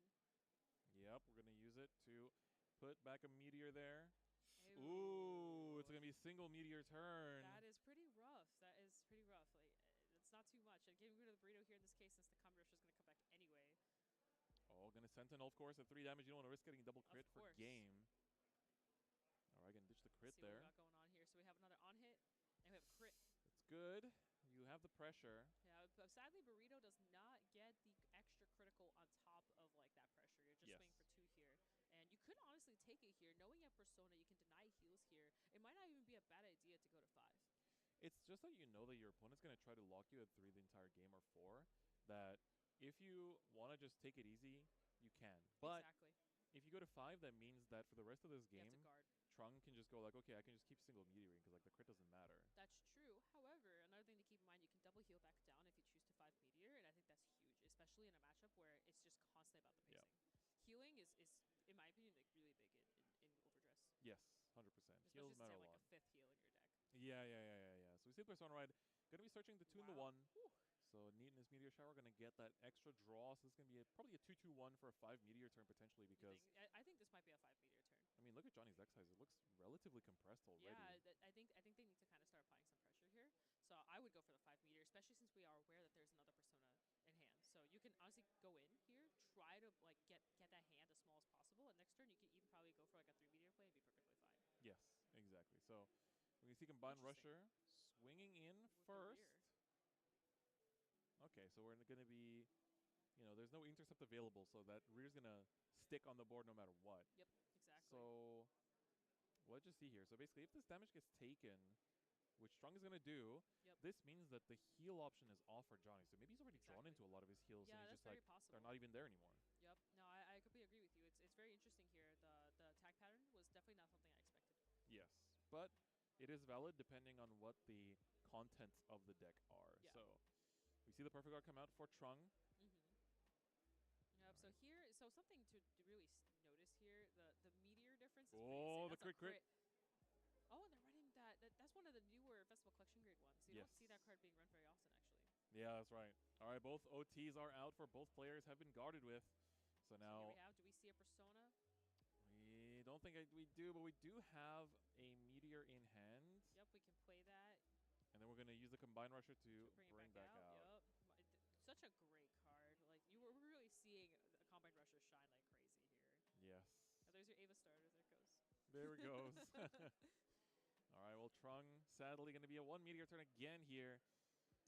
Speaker 5: Yep, we're going to use it to put back a Meteor there.
Speaker 1: Ew.
Speaker 5: Ooh, it's going to be a single Meteor turn.
Speaker 1: That is pretty rough. That is pretty rough. Like, it's not too much. And getting rid of the Burrito here in this case, since the Combo Rusher is going to come back anyway.
Speaker 5: Oh, going to Sentinel, of course, at 3 damage. You don't want to risk getting double crit for game. All right, going to ditch the crit there.
Speaker 1: What we got going on here. So we have another on hit, and we have a crit.
Speaker 5: That's good. You have the pressure.
Speaker 1: Yeah, but sadly, Burrito does not get the extra critical on top of like that pressure. You're just swinging for 2 here. And you could honestly take it here. Knowing you have Persona, you can deny heals here. It might not even be a bad idea to go to 5.
Speaker 5: It's just that you know that your opponent's going to try to lock you at 3 the entire game or 4. That if you want to just take it easy, you can. But if you go to 5, that means that for the rest of this game, Trung can just go like, okay, I can just keep single meteoring because like the crit doesn't matter.
Speaker 1: That's true. However, another thing to keep in mind, you can double heal back down if you choose to 5 meteor, and I think that's huge, especially in a matchup where it's just constantly about the pacing. Healing is, in my opinion, like really big in Overdress.
Speaker 5: Yes, 100%.
Speaker 1: Especially
Speaker 5: Heals
Speaker 1: since
Speaker 5: matter
Speaker 1: you have
Speaker 5: a
Speaker 1: like
Speaker 5: lot.
Speaker 1: a 5th heal in your deck.
Speaker 5: Yeah. So we see the Persona Ride. Going to be searching the 2 and the 1.
Speaker 1: Whew.
Speaker 5: So Neatness Meteor Shower going to get that extra draw. So this is going to be probably a 2-2-1 for a 5 meteor turn potentially because
Speaker 1: I think this might be a 5 meteor turn.
Speaker 5: I mean, look at Johnny's deck size. It looks relatively compressed already.
Speaker 1: Yeah, I think they need to kind of start applying some pressure here. So I would go for the 5 meteor, especially since we are aware that there's another Persona in hand. So you can honestly go in here, try to like get that hand as small as possible, and next turn you can even probably go for like a 3 meteor play and be perfectly fine.
Speaker 5: Yes, exactly. So we can see Combined Rusher swinging in first. Okay, so we're going to be, there's no intercept available, so that rear's going to stick on the board no matter what.
Speaker 1: Yep, exactly.
Speaker 5: So let's just see here. So basically, if this damage gets taken, which Strong is going to do, this means that the heal option is off for Johnny. So maybe he's already drawn into a lot of his heals, and he's just like, they're not even there anymore.
Speaker 1: Yep. No, I completely agree with you. It's very interesting here. The attack pattern was definitely not something I expected.
Speaker 5: Yes, but it is valid depending on what the contents of the deck are. Yeah. So we see the Perfect Guard come out for Trung.
Speaker 1: Yep, so here, something to really notice here, the meteor difference is
Speaker 5: the crit.
Speaker 1: Oh, and they're running that's one of the newer Festival Collection grade ones. You don't see that card being run very often, actually.
Speaker 5: Yeah, that's right. All right, both OTs are out for both players have been guarded with. So now
Speaker 1: here we have, do we see a Persona?
Speaker 5: We don't think we do, but we do have a Meteor in hand.
Speaker 1: Yep, we can play that.
Speaker 5: And then we're going to use the Combined Rusher to bring back out.
Speaker 1: Yep. Such a great card. Like, we're really seeing a Combined Rusher shine like crazy here.
Speaker 5: Yes.
Speaker 1: Oh, there's your Ava starter.
Speaker 5: There
Speaker 1: There it goes.
Speaker 5: it goes. All right, well, Trung, sadly, going to be a 1 meteor turn again here.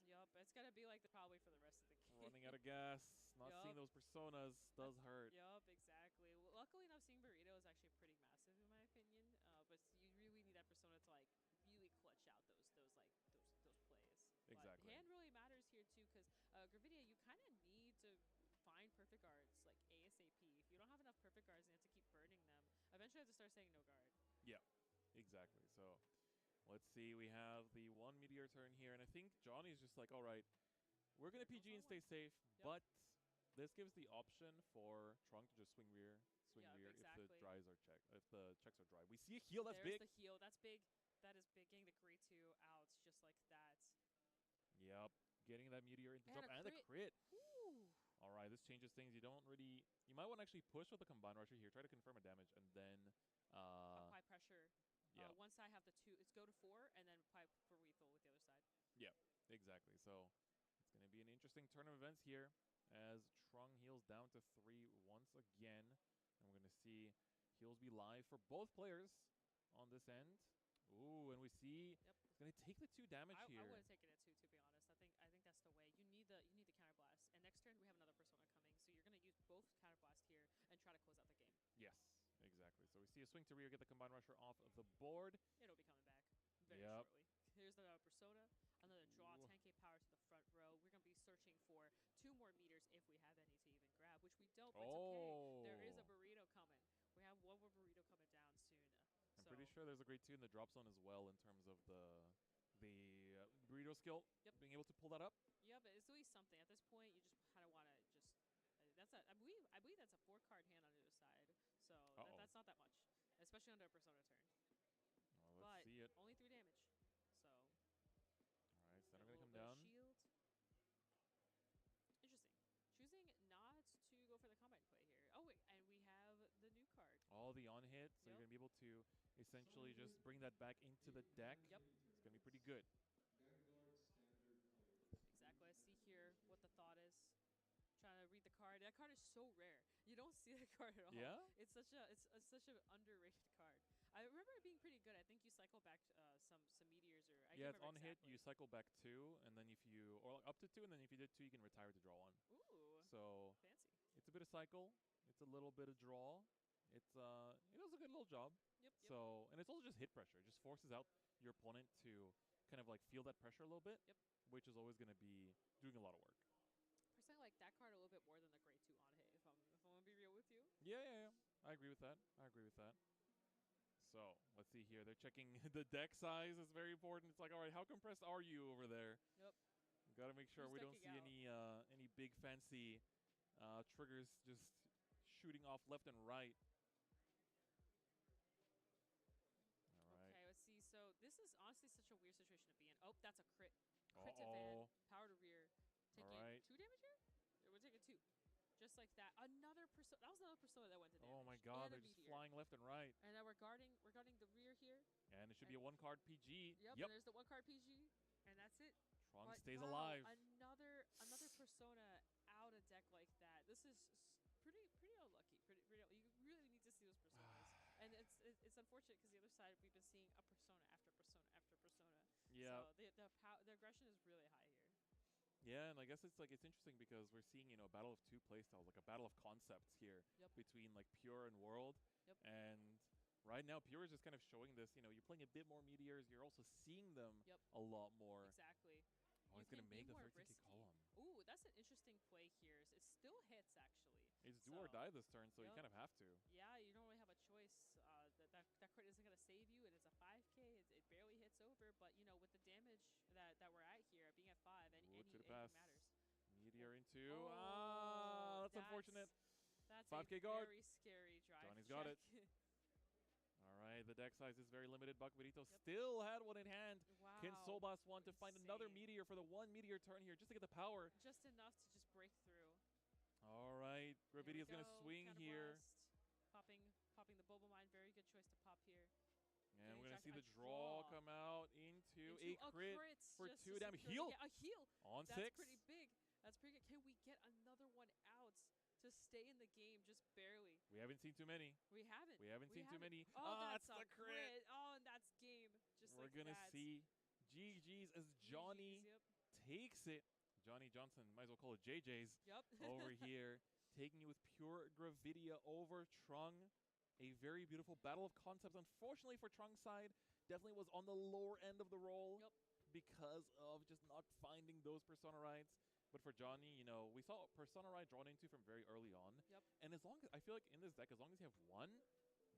Speaker 1: Yep, it's going to be like probably for the rest of the game.
Speaker 5: Running out of gas. Not seeing those Personas does hurt.
Speaker 1: Yep, exactly. Well, luckily enough, seeing Burrito is actually pretty massive in my opinion. But you really need that Persona to like really clutch out those plays.
Speaker 5: Exactly.
Speaker 1: But hand really matters here too, because Gravidia, you kind of need to find perfect guards like ASAP. If you don't have enough perfect guards, you have to keep burning them. Eventually, you have to start saying no guard.
Speaker 5: Yeah, exactly. So let's see. We have the 1 meteor turn here, and I think Johnny's just like, all right, we're going to PG and stay safe, but this gives the option for Trunk to just swing rear if the dries are checked, if the checks are dry. We see a heal. That's big.
Speaker 1: There's the heal. That's big. That is big. Getting the grade 2 out just like that.
Speaker 5: Yep. Getting that meteor into the drop and a crit.
Speaker 1: Ooh.
Speaker 5: All right, this changes things. You might want to actually push with the combine rusher here, try to confirm a damage, and then
Speaker 1: apply pressure.
Speaker 5: Yeah.
Speaker 1: Once I have the 2, it's go to 4, and then apply for refill with the other side.
Speaker 5: Yeah, exactly. So it's going to be an interesting turn of events here as Trung heals down to 3 once again. And we're going to see heals be live for both players on this end. Ooh, and we see it's going to take the 2 damage here.
Speaker 1: I would have taken it too, to be honest. I think that's the way. You need the counter blast. And next turn we have another persona coming, so you're going to use both counter blast here and try to close out the game.
Speaker 5: Yes, exactly. So we see a swing to rear, get the combine rusher off of the board.
Speaker 1: It'll be coming back very shortly. Here's another persona, another draw, 10k power to the front row. We're going to be searching for 2 more meters if we have any to even grab, which we don't, but it's okay. There is a burrito coming. We have one more burrito coming down soon.
Speaker 5: I'm pretty sure there's a grade 2 in the drop zone as well in terms of the burrito skill.
Speaker 1: Yep.
Speaker 5: Being able to pull that up.
Speaker 1: Yeah, but it's at least something. At this point, you just kind of want to just. I believe that's a 4-card hand on the other side. So that's not that much, especially under a persona turn.
Speaker 5: Well, let's see it.
Speaker 1: Only 3 damage. So.
Speaker 5: All right, Center going to come down.
Speaker 1: Shield. Interesting. Choosing not to go for the combine play here. Oh, wait, and we have the new card.
Speaker 5: All the on hit, so you're going to be able to essentially just bring that back into the deck.
Speaker 1: Yep.
Speaker 5: It's going to be pretty good.
Speaker 1: Exactly. I see here what the thought is. Trying to read the card. That card is so rare. You don't see that card at all.
Speaker 5: Yeah?
Speaker 1: It's such an underrated card. I remember it being pretty good. I think you cycle back some meteors or
Speaker 5: it's on hit. You cycle back 2, and then or up to 2, and then if you did 2, you can retire to draw 1.
Speaker 1: Ooh.
Speaker 5: So
Speaker 1: fancy. It's
Speaker 5: a bit of cycle. It's a little bit of draw. It does a good little job.
Speaker 1: Yep.
Speaker 5: So and it's also just hit pressure. It just forces out your opponent to kind of like feel that pressure a little bit.
Speaker 1: Yep.
Speaker 5: Which is always going to be doing a lot of work.
Speaker 1: I like that card a little bit more than the grade 2 on hit, if I'm gonna be real with you.
Speaker 5: Yeah. I agree with that. So let's see here. They're checking the deck size. It's very important. It's like, all right, how compressed are you over there?
Speaker 1: Yep.
Speaker 5: We've got to make sure we don't see any big fancy triggers just shooting off left and right. All right.
Speaker 1: Okay, let's see. So this is honestly such a weird situation to be in. Oh, that's a crit. Crit to Van, power to rear. Taking 2 damage here? We're taking 2. Just like that. Another persona. That was another persona that went to damage.
Speaker 5: Oh my god, they're just flying left and right.
Speaker 1: And then we're guarding the rear here.
Speaker 5: And it should be a 1-card PG.
Speaker 1: Yep. And there's the 1-card PG. And that's it.
Speaker 5: Trung stays alive.
Speaker 1: Another persona out of deck like that. This is pretty unlucky. You really need to see those personas. And it's unfortunate because the other side we've been seeing a persona after persona after persona.
Speaker 5: Yeah.
Speaker 1: So the aggression is really high here.
Speaker 5: Yeah, and I guess it's interesting because we're seeing, a battle of 2 playstyles, like a battle of concepts here between like Pure and World.
Speaker 1: Yep.
Speaker 5: And right now Pure is just kind of showing this, you're playing a bit more meteors, you're also seeing them a lot more.
Speaker 1: Exactly.
Speaker 5: Oh, he's going to make the 13k column.
Speaker 1: Ooh, that's an interesting play here. It still hits, actually.
Speaker 5: It's do or die this turn, so you kind of have to.
Speaker 1: Yeah, you don't really have a choice. That crit isn't going to save you, and it's a 5k. It barely hits over, but, with the damage that we're at here, being at 5, anything matters.
Speaker 5: Meteor into. That's unfortunate.
Speaker 1: That's
Speaker 5: 5k
Speaker 1: a
Speaker 5: guard.
Speaker 1: Very scary drive.
Speaker 5: Johnny's got it. All right, the deck size is very limited. Buckburrito still had one in hand.
Speaker 1: Wow.
Speaker 5: Can Soulblast one to find another meteor for the 1 meteor turn here just to get the power.
Speaker 1: Just enough to just break through.
Speaker 5: All right, Gravidia's going to swing here.
Speaker 1: Popping the Boba Mine. Very good choice to pop here.
Speaker 5: And we're going to see the draw come out into a crit for 2 damage. Heal.
Speaker 1: A heal.
Speaker 5: On 6.
Speaker 1: That's pretty big. That's pretty good. Can we get another one out? To stay in the game, just barely.
Speaker 5: We haven't seen too many.
Speaker 1: We haven't
Speaker 5: seen too many.
Speaker 1: Oh,
Speaker 5: that's the crit.
Speaker 1: Oh, and that's game. Just
Speaker 5: we're gonna see GG's as Johnny takes it. Johnny Johnson, might as well call it JJ's. Over here, taking you with pure Gravidia over Trung. A very beautiful battle of concepts. Unfortunately for Trung's side, definitely was on the lower end of the roll because of just not finding those persona rides. But for Johnny, we saw Persona Ride drawn into from very early on. And I feel like in this deck, as long as you have 1,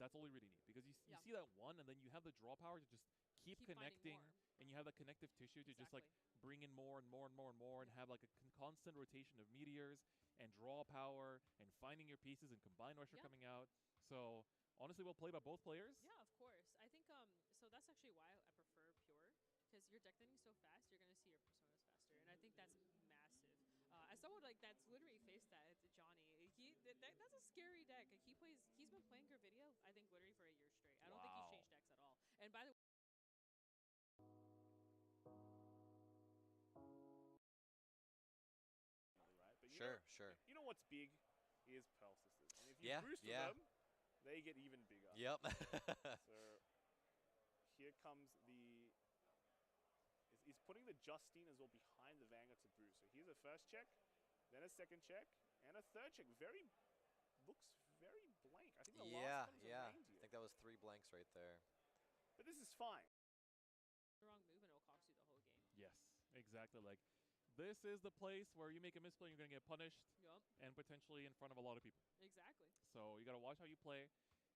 Speaker 5: that's all you really need, because you see that one, and then you have the draw power to just keep connecting, and you have that connective tissue to just like bring in more and more and more and more, and have like a constant rotation of meteors and draw power and finding your pieces and combine rusher coming out. So honestly, well played by both players.
Speaker 1: Yeah, of course. I think so that's actually why I prefer pure, because your deck thinning so fast, you're gonna see your personas faster, and I think that's massive. As someone like that's literally faced that, Johnny, that's a scary deck. Like, he's been playing Gravidia, I think, literally for a year straight. I don't think he's changed decks at all. And by the way,
Speaker 9: right? But
Speaker 10: sure.
Speaker 9: You know what's big is Pearl Sisters, and if you boost them, they get even bigger.
Speaker 10: Yep.
Speaker 9: So here comes the. He's putting the Justine as well behind the Vanguard to boost. So here's a first check, then a second check, and a third check. Looks very blank. I think the last one was a reindeer.
Speaker 10: I think that was 3 blanks right there.
Speaker 9: But this is fine.
Speaker 1: The wrong move and it'll cost you the whole game.
Speaker 5: Yes, exactly. Like, this is the place where you make a misplay, you're going to get punished, and potentially in front of a lot of people.
Speaker 1: Exactly.
Speaker 5: So you got to watch how you play.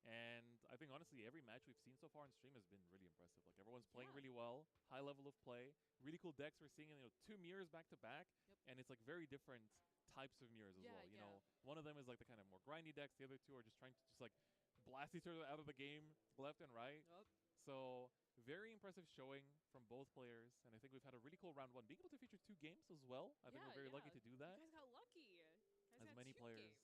Speaker 5: And I think, honestly, every match we've seen so far on stream has been really impressive. Like, everyone's playing really well, high level of play, really cool decks. We're seeing, 2 mirrors back to back, and it's like very different types of mirrors as well. You know, one of them is like the kind of more grindy decks. The other 2 are just trying to just like blast each other out of the game left and right. So very impressive showing from both players, and I think we've had a really cool round 1. Being able to feature 2 games as well, I think we're very lucky to do that.
Speaker 1: You guys got lucky.
Speaker 5: As many players,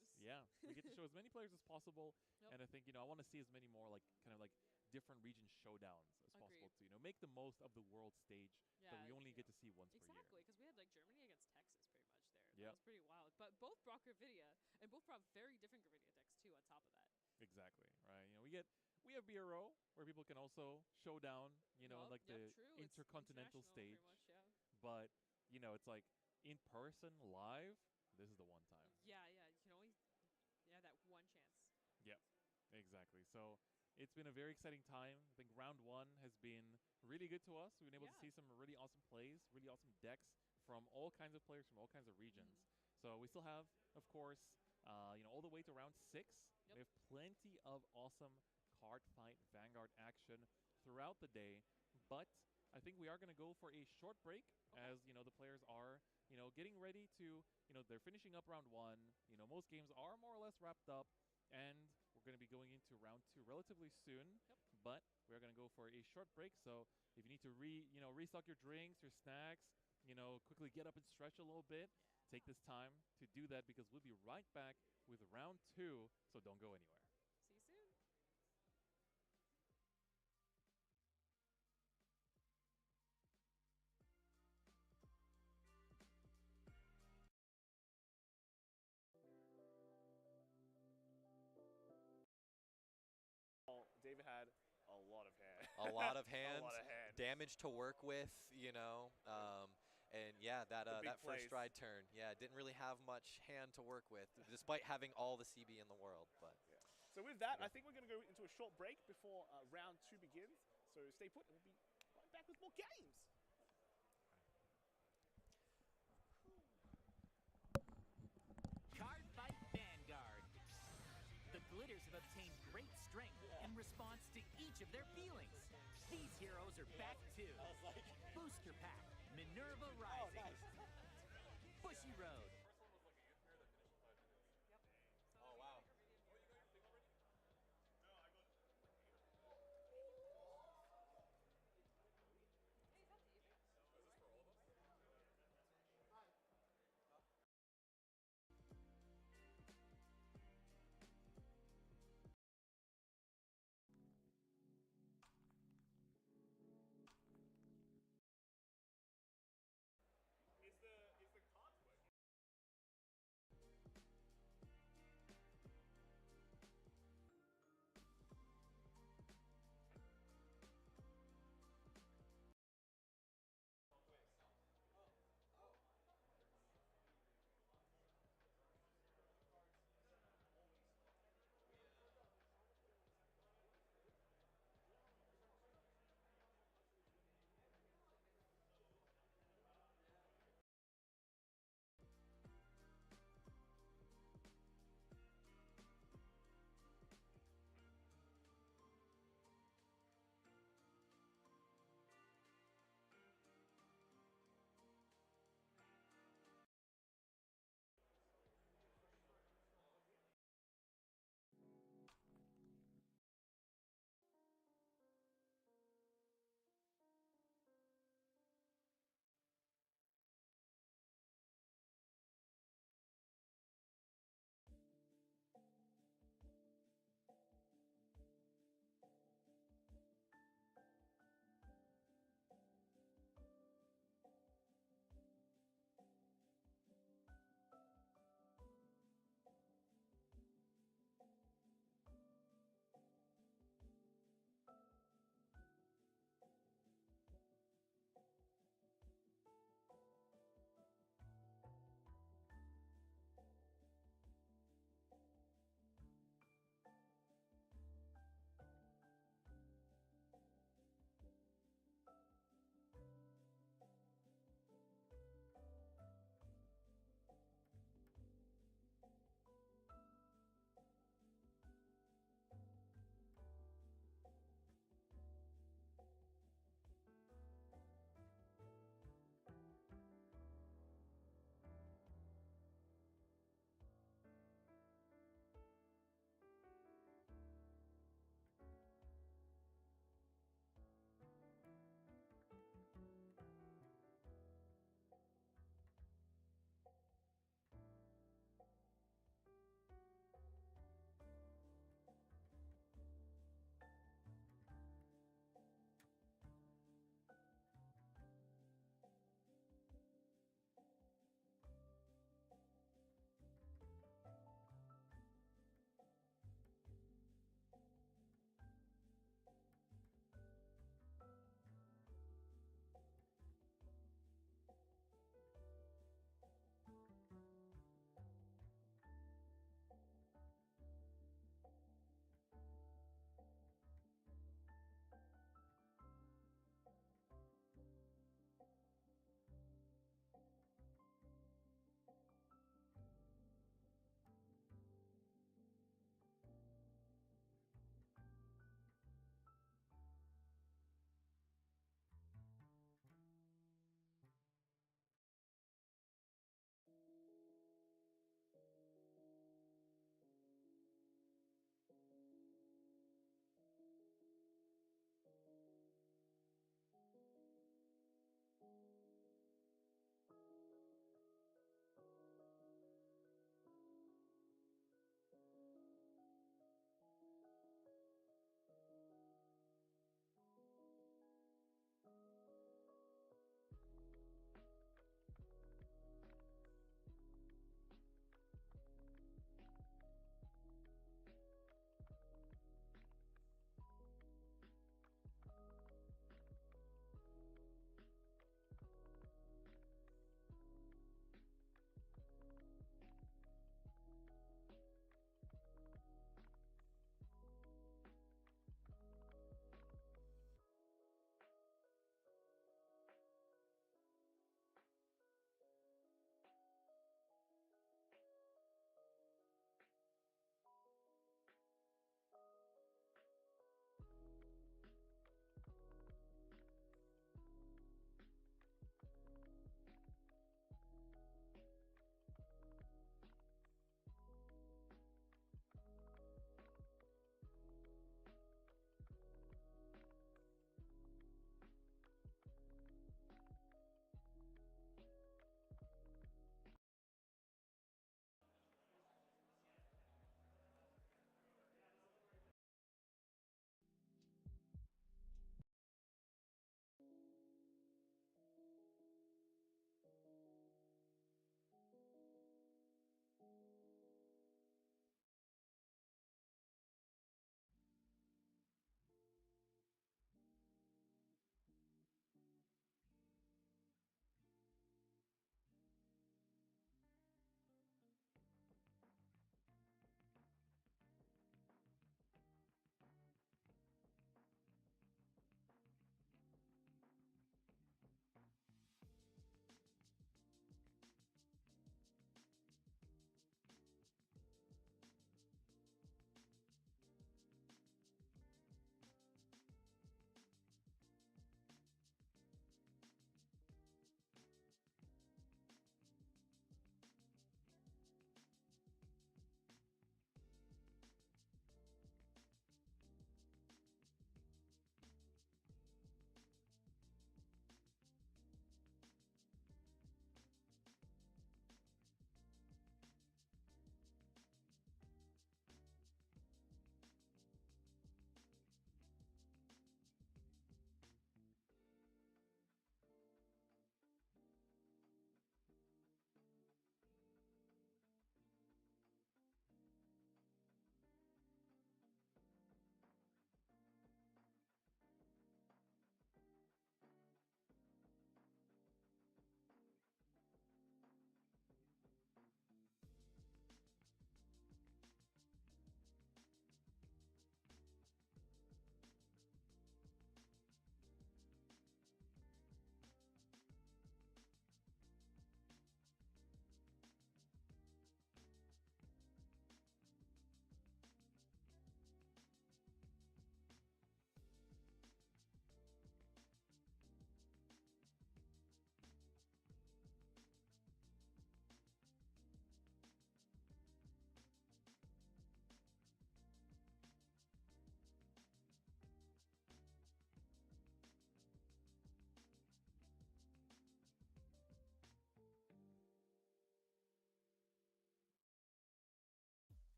Speaker 5: we get to show as many players as possible, and I think I want to see as many more like kind of like different region showdowns as possible to make the most of the world stage that we only get to see once per year.
Speaker 1: Exactly, because we had like Germany against Texas pretty much there.
Speaker 5: Yeah,
Speaker 1: that was pretty wild. But both brought Gravidia, and both brought very different Gravidia decks too. On top of that,
Speaker 5: exactly right. We have BRO where people can also show down, like the intercontinental stage.
Speaker 1: Much,
Speaker 5: but it's like in person live. This is the one time.
Speaker 1: Yeah, you can only that one chance.
Speaker 5: Yep, exactly. So it's been a very exciting time. I think round 1 has been really good to us. We've been able to see some really awesome plays, really awesome decks from all kinds of players from all kinds of regions. So we still have, of course, all the way to round 6. We have plenty of awesome Cardfight Vanguard action throughout the day. But I think we are going to go for a short break as, the players are, getting ready to, they're finishing up round 1. Most games are more or less wrapped up, and we're going to be going into round 2 relatively soon. But we're going to go for a short break. So if you need to restock your drinks, your snacks, quickly get up and stretch a little bit, take this time to do that, because we'll be right back with round 2. So don't go anywhere.
Speaker 1: See you soon.
Speaker 9: David had a lot of hand.
Speaker 10: A lot of hands.
Speaker 9: A lot of hand.
Speaker 10: Damage to work with, and yeah, that first stride turn, didn't really have much hand to work with, despite having all the CB in the world. But
Speaker 9: so with that, I think we're going to go into a short break before round 2 begins. So stay put, and we'll be right back with more games.
Speaker 11: Cardfight Vanguard. The Glitters have obtained great strength in response to each of their feelings. These heroes are back too. Booster Pack, Minerva Rising, Bushiroad.
Speaker 10: Oh, wow.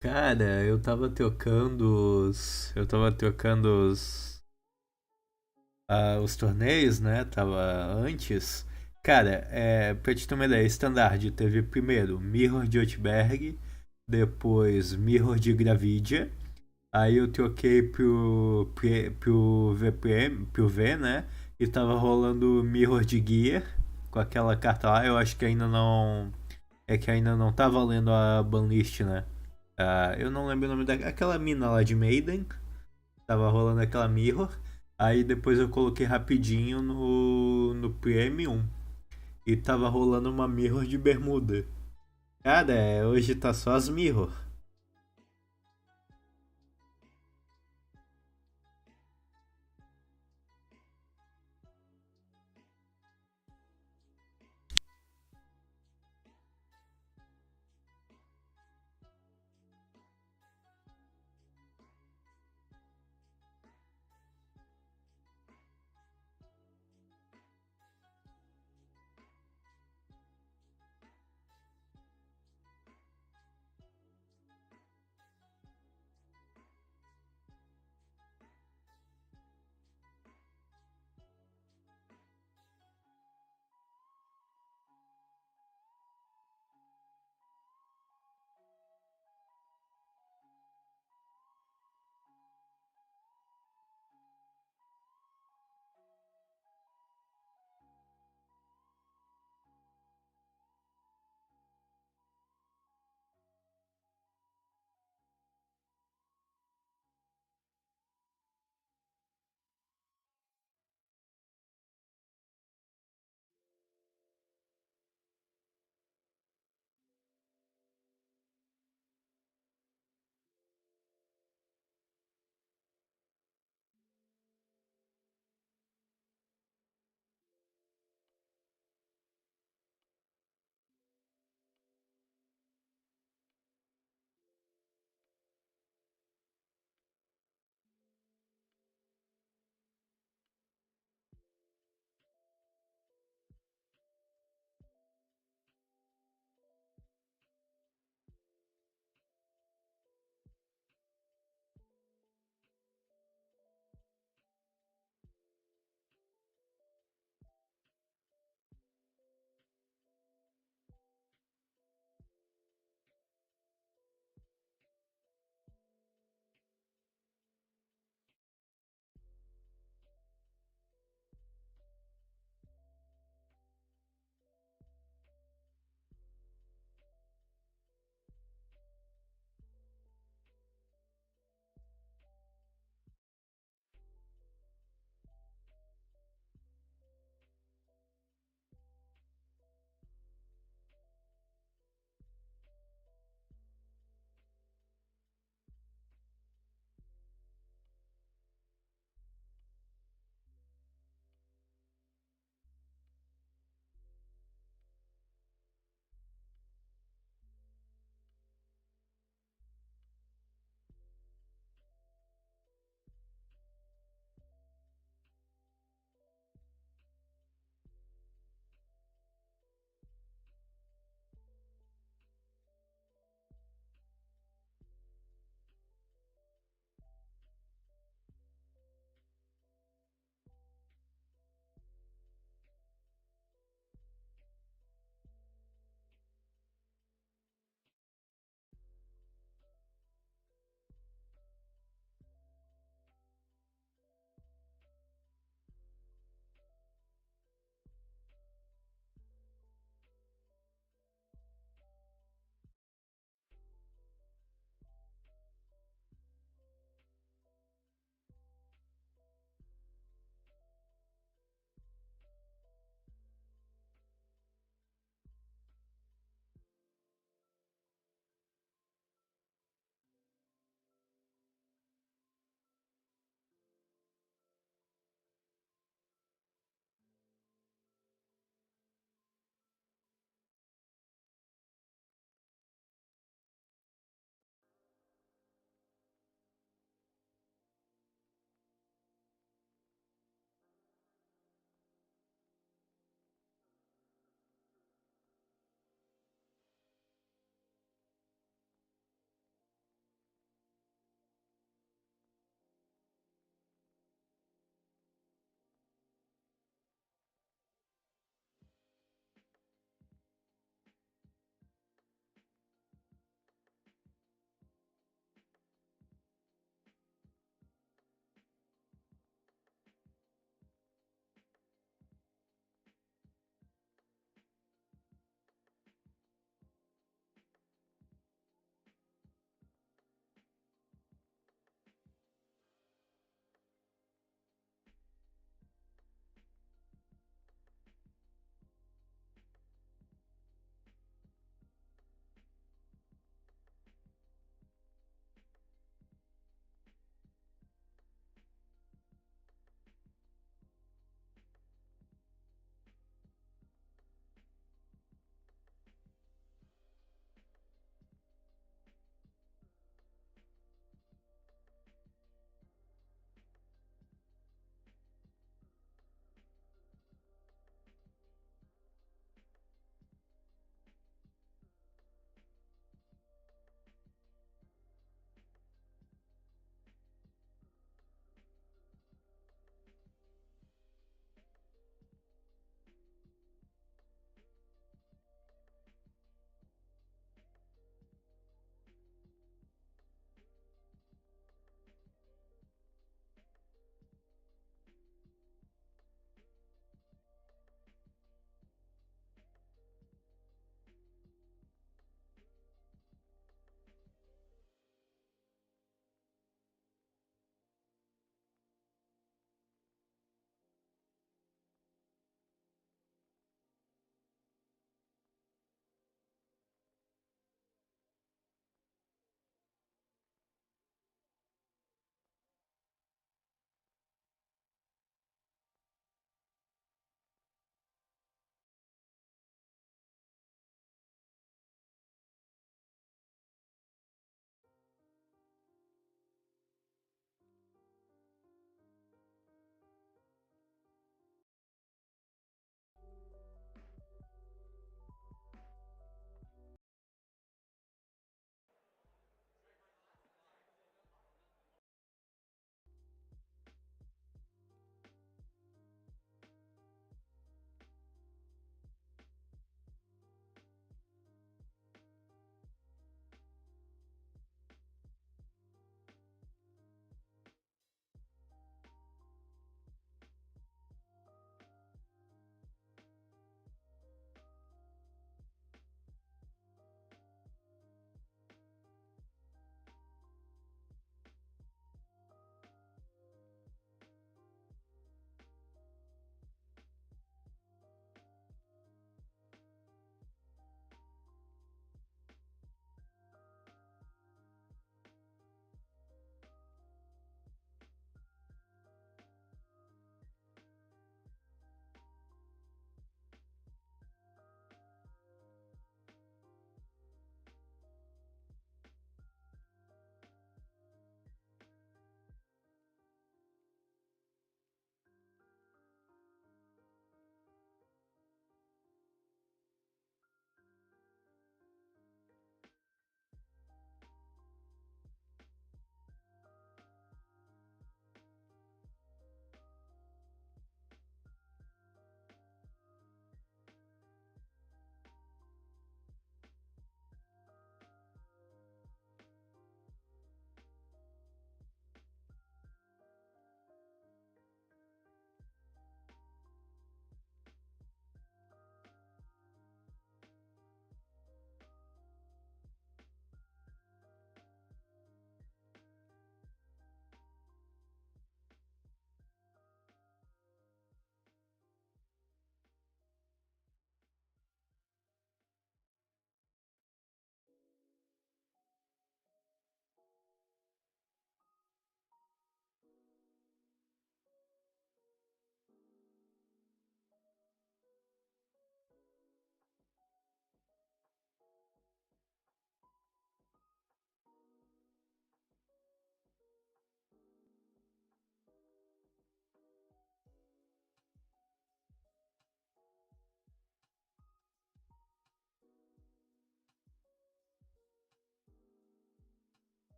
Speaker 4: Cara, eu tava trocando os torneios, né? Tava antes. Cara, pra te ter uma ideia, Standard teve primeiro Mirror de Outberg, depois Mirror de Gravidia, aí eu troquei pro V, né? E tava rolando Mirror de Gear com aquela carta lá, eu acho que ainda não. É que ainda não tá valendo a banlist, né? Eu não lembro o nome daquela mina lá de Maiden. Tava rolando aquela Mirror. Aí depois eu coloquei rapidinho no Premium. E tava rolando uma Mirror de bermuda. Cara, hoje tá só as Mirror.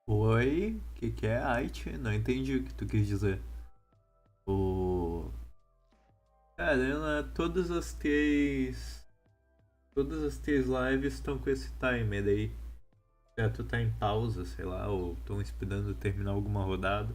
Speaker 4: Oi? O que é IT? Não entendi o que tu quis dizer. O... Cara, Todas as três lives estão com esse timer aí. Já tu tá em pausa, sei lá, ou estão esperando terminar alguma rodada.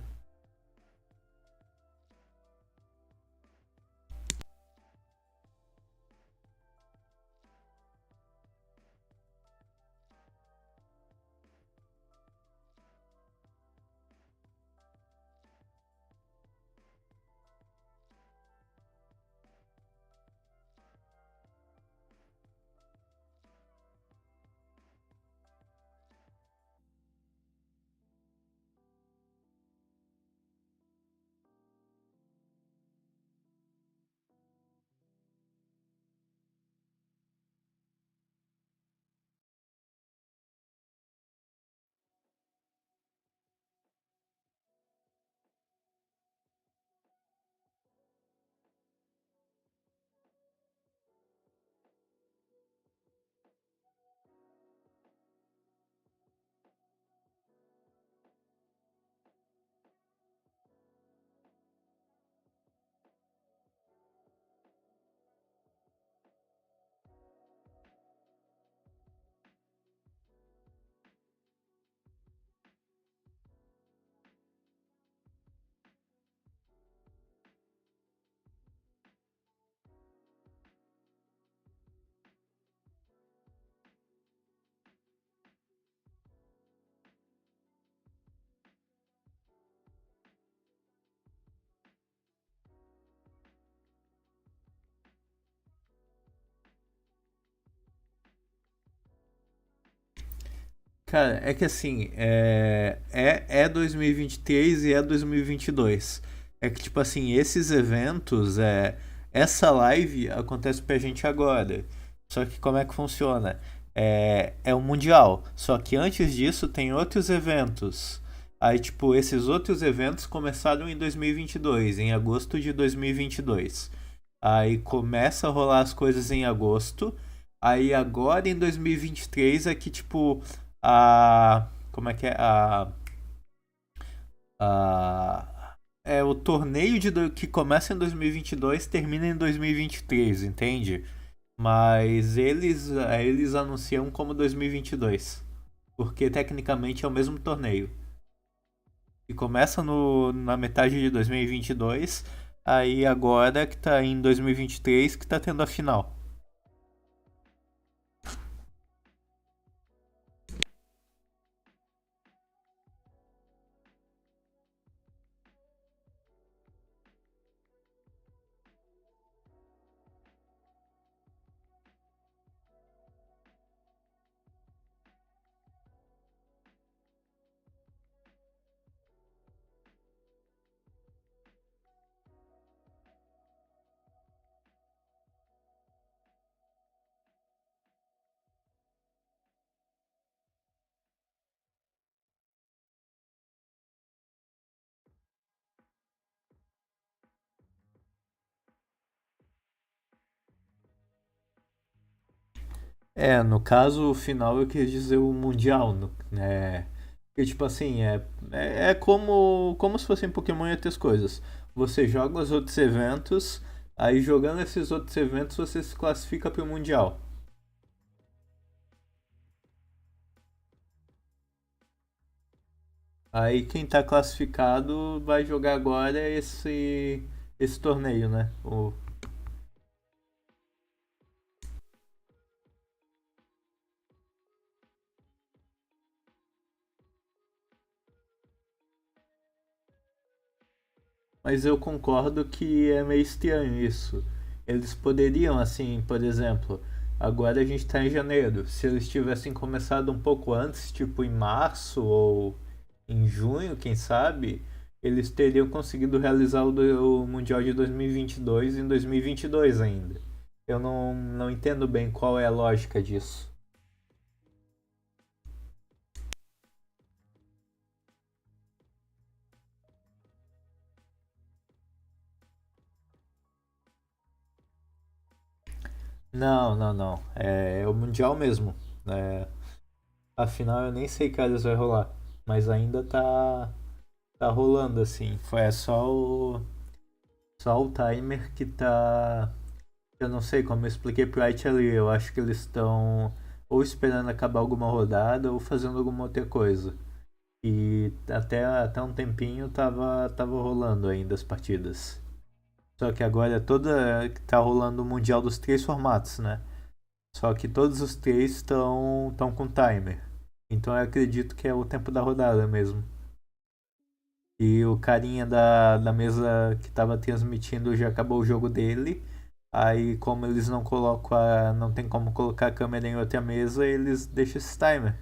Speaker 4: Cara, é que assim, é 2023 e é 2022. É que, tipo assim, esses eventos, essa live acontece pra gente agora. Só que como é que funciona? É o Mundial. Só que antes disso tem outros eventos. Aí, tipo, esses outros eventos começaram em 2022, em agosto de 2022. Aí começa a rolar as coisas em agosto. Aí agora em 2023 é que, tipo, como é que é? O torneio que começa em 2022 termina em 2023, entende? Mas eles anunciam como 2022, porque tecnicamente é o mesmo torneio. E começa na metade de 2022, aí agora que tá em 2023 que tá tendo a final. No caso, o final eu quis dizer o Mundial, né? Que tipo assim, é como se fossem Pokémon e outras coisas. Você joga os outros eventos, aí jogando esses outros eventos você se classifica para o Mundial. Aí quem tá classificado vai jogar agora esse torneio, né? Mas eu concordo que é meio estranho isso. Eles poderiam, assim, por exemplo, agora a gente está em janeiro. Se eles tivessem começado um pouco antes, tipo em março ou em junho, quem sabe, eles teriam conseguido realizar o Mundial de 2022 em 2022 ainda. Eu não entendo bem qual é a lógica disso. Não, não, não. É o Mundial mesmo. Afinal, eu nem sei que horas vai rolar. mas ainda tá rolando assim. Foi só o timer que tá. Eu não sei como eu expliquei pro White ali. Eu acho que eles estão ou esperando acabar alguma rodada ou fazendo alguma outra coisa. E até um tempinho tava rolando ainda as partidas. Só que agora tá rolando o Mundial dos 3 formatos, né? Só que todos os 3 estão com timer. Então eu acredito que é o tempo da rodada mesmo. E o carinha da mesa que tava transmitindo já acabou o jogo dele. Aí como eles não tem como colocar a câmera em outra mesa, eles deixam esse timer.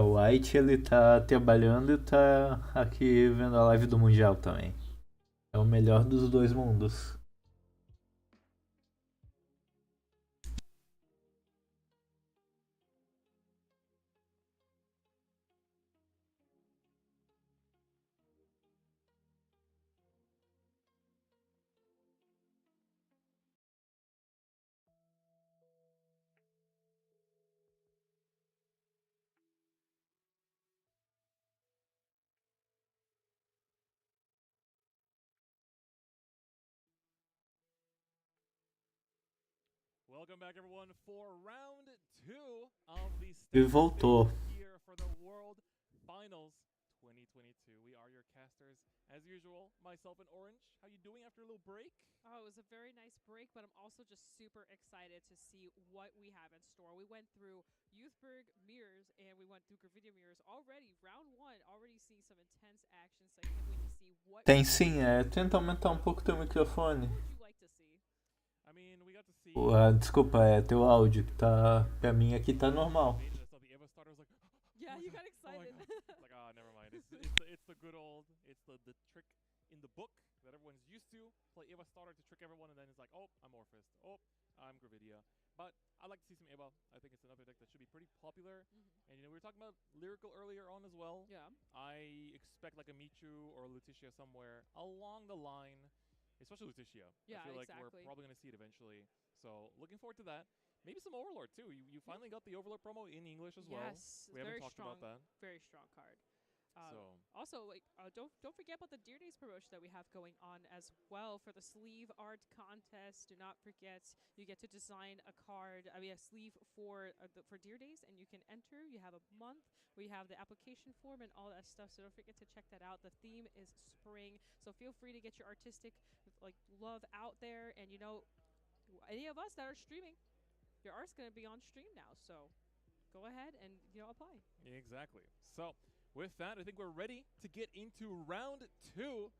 Speaker 4: O White ele tá trabalhando e tá aqui vendo a live do Mundial também. É o melhor dos dois mundos.
Speaker 5: Welcome back, everyone, for round 2 of the
Speaker 4: E voltou.
Speaker 5: here for the World Finals 2022. We are your casters, as usual. Myself and Orange. How you doing after a little break?
Speaker 1: Oh, it was a very nice break, but I'm also just super excited to see what we have in store. We went through Youthberg Mirrors and we went through Gravidia Mirrors already. Round 1, already seeing some intense action, so I can't wait to see what...
Speaker 4: Tem sim, tenta aumentar um pouco teu microfone.
Speaker 1: What would you like to see?
Speaker 5: I mean, we got to see...
Speaker 4: Desculpa, teu áudio que tá... Pra mim aqui tá normal.
Speaker 1: Yeah, you got excited.
Speaker 5: Like, never mind. It's the good old... It's the trick in the book that everyone's used to. Play Eva starter to trick everyone, and then it's like, oh, I'm Orphist. Oh, I'm Gravidia. But I like to see some Eva. I think it's another deck that should be pretty popular. And we were talking about Lyrical earlier on as well.
Speaker 1: Yeah.
Speaker 5: I expect like a Michu or Letitia somewhere along the line, especially Letitia.
Speaker 1: Yeah,
Speaker 5: I feel like
Speaker 1: exactly.
Speaker 5: we're probably going to see it eventually. So looking forward to that. Maybe some Overlord too. You finally got the Overlord promo in English as well.
Speaker 1: Yes,
Speaker 5: We haven't
Speaker 1: very
Speaker 5: talked
Speaker 1: strong,
Speaker 5: about that.
Speaker 1: very strong card.
Speaker 5: So
Speaker 1: Also, like, don't forget about the Deer Days promotion that we have going on as well for the sleeve art contest. Do not forget, you get to design a card. I mean, a sleeve for Deer Days, and you can enter. You have a month. We have the application form and all that stuff. So don't forget to check that out. The theme is spring, so feel free to get your artistic love out there. And any of us that are streaming, your art's gonna be on stream now. So go ahead and apply.
Speaker 5: Exactly. So with that, I think we're ready to get into round 2.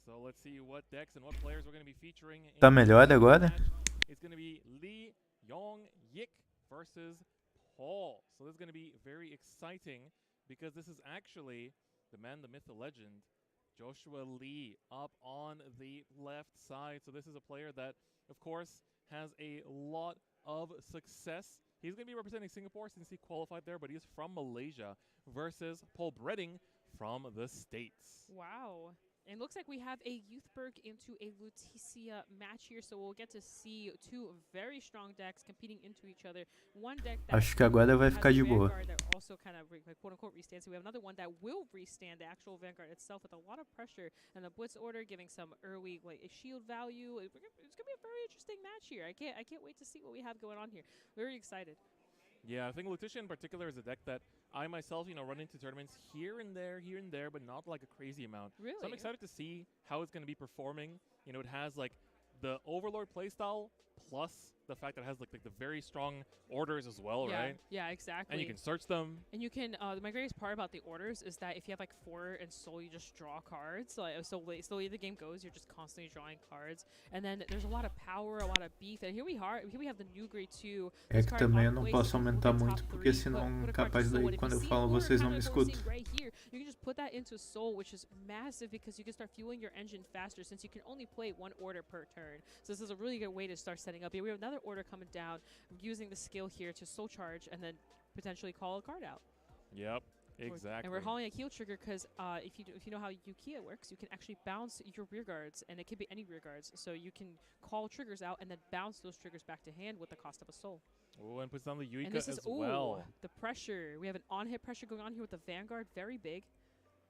Speaker 5: So let's see what decks and what players we're going to be featuring.
Speaker 4: Tá melhor agora?
Speaker 5: It's going to be Lee Yong-Yik versus Paul. So this is going to be very exciting because this is actually the man, the myth, the legend, Joshua Lee up on the left side. So this is a player that, of course, has a lot of success. He's going to be representing Singapore since he qualified there, but he is from Malaysia versus Paul Bredding from the States.
Speaker 1: Wow. And looks like we have a Youthberg into a Lutetia match here, so we'll get to see two very strong decks competing into each other. One deck that
Speaker 4: Acho que agora vai ficar de boa.
Speaker 1: that also kind of quote-unquote restands. So we have another one that will restand the actual Vanguard itself with a lot of pressure and the Blitz order giving some early like a shield value. It's gonna be a very interesting match here. I can't wait to see what we have going on here. Very excited.
Speaker 5: Yeah, I think Lutetia in particular is a deck that I myself, run into tournaments here and there, but not like a crazy amount.
Speaker 1: Really?
Speaker 5: So I'm excited to see how it's going to be performing. It has like the Overlord playstyle plus the fact that it has like the very strong orders as well, right?
Speaker 1: Yeah, exactly.
Speaker 5: And you can search them.
Speaker 1: And you can, my greatest part about the orders is that if you have like 4 and Soul, you just draw cards. So slowly the game goes, you're just constantly drawing cards. And then there's a lot of power, a lot of beef. And here we have the new grade 2.
Speaker 4: É que também eu não posso aumentar muito, porque senão capaz daí quando eu falo vocês não me escutam.
Speaker 1: Right here, you can just put that into Soul, which is massive because you can start fueling your engine faster since you can only play 1 order per turn. So this is a really good way to start setting up. Here we have another order coming down, using the skill here to Soul Charge and then potentially call a card out.
Speaker 5: Yep, exactly.
Speaker 1: And we're hauling a heal trigger because if you know how Yukia works, you can actually bounce your rear guards, and it could be any rear guards. So you can call triggers out and then bounce those triggers back to hand with the cost of a soul.
Speaker 5: Oh, and puts down the Yuika
Speaker 1: and this is,
Speaker 5: as well.
Speaker 1: The pressure. We have an on-hit pressure going on here with the Vanguard, very big.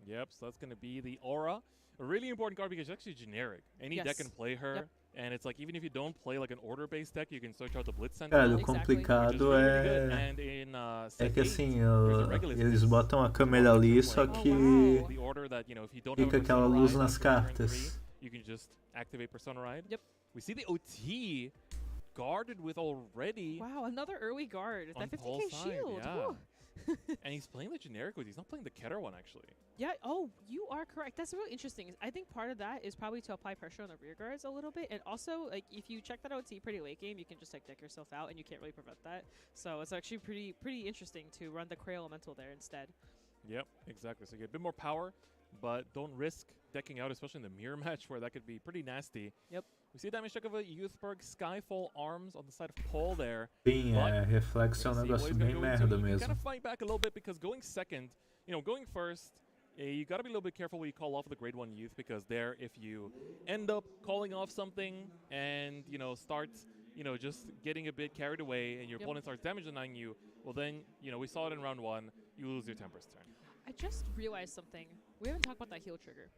Speaker 5: Yep, so that's going to be the Aura. A really important card because it's actually generic. Any deck can play her.
Speaker 1: Yep.
Speaker 5: And it's like, even if you don't play like an order-based deck, you can search out the Blitz Center.
Speaker 4: Cara, o complicado é que assim, eles botam a câmera ali, só que fica aquela luz nas cartas.
Speaker 5: You can just activate Persona Ride.
Speaker 1: Yep.
Speaker 5: We see the OT guarded with already.
Speaker 1: Wow, another early guard. That 50k shield.
Speaker 5: Yeah. And he's playing the generic with. He's not playing the Keter one actually.
Speaker 1: Yeah. Oh, you are correct. That's really interesting. I think part of that is probably to apply pressure on the rear guards a little bit, and also like if you check that OT pretty late game, you can just like deck yourself out, and you can't really prevent that. So it's actually pretty interesting to run the Cray Elemental there instead.
Speaker 5: Yep, exactly. So you get a bit more power, but don't risk decking out, especially in the mirror match where that could be pretty nasty.
Speaker 1: Yep.
Speaker 5: We see a damage check of a Youthberg Skyfall Arms on the side of Paul there.
Speaker 4: Sim, reflexo é um negócio bem merda mesmo.
Speaker 5: You gotta fight back a little bit because going second, going first, you gotta be a little bit careful when you call off the grade 1 Youth, because there, if you end up calling off something and, start, just getting a bit carried away and your opponent starts damage denying you, well then, we saw it in round 1, you lose your Temper's turn.
Speaker 1: I just realized something. We haven't talked about that heal trigger.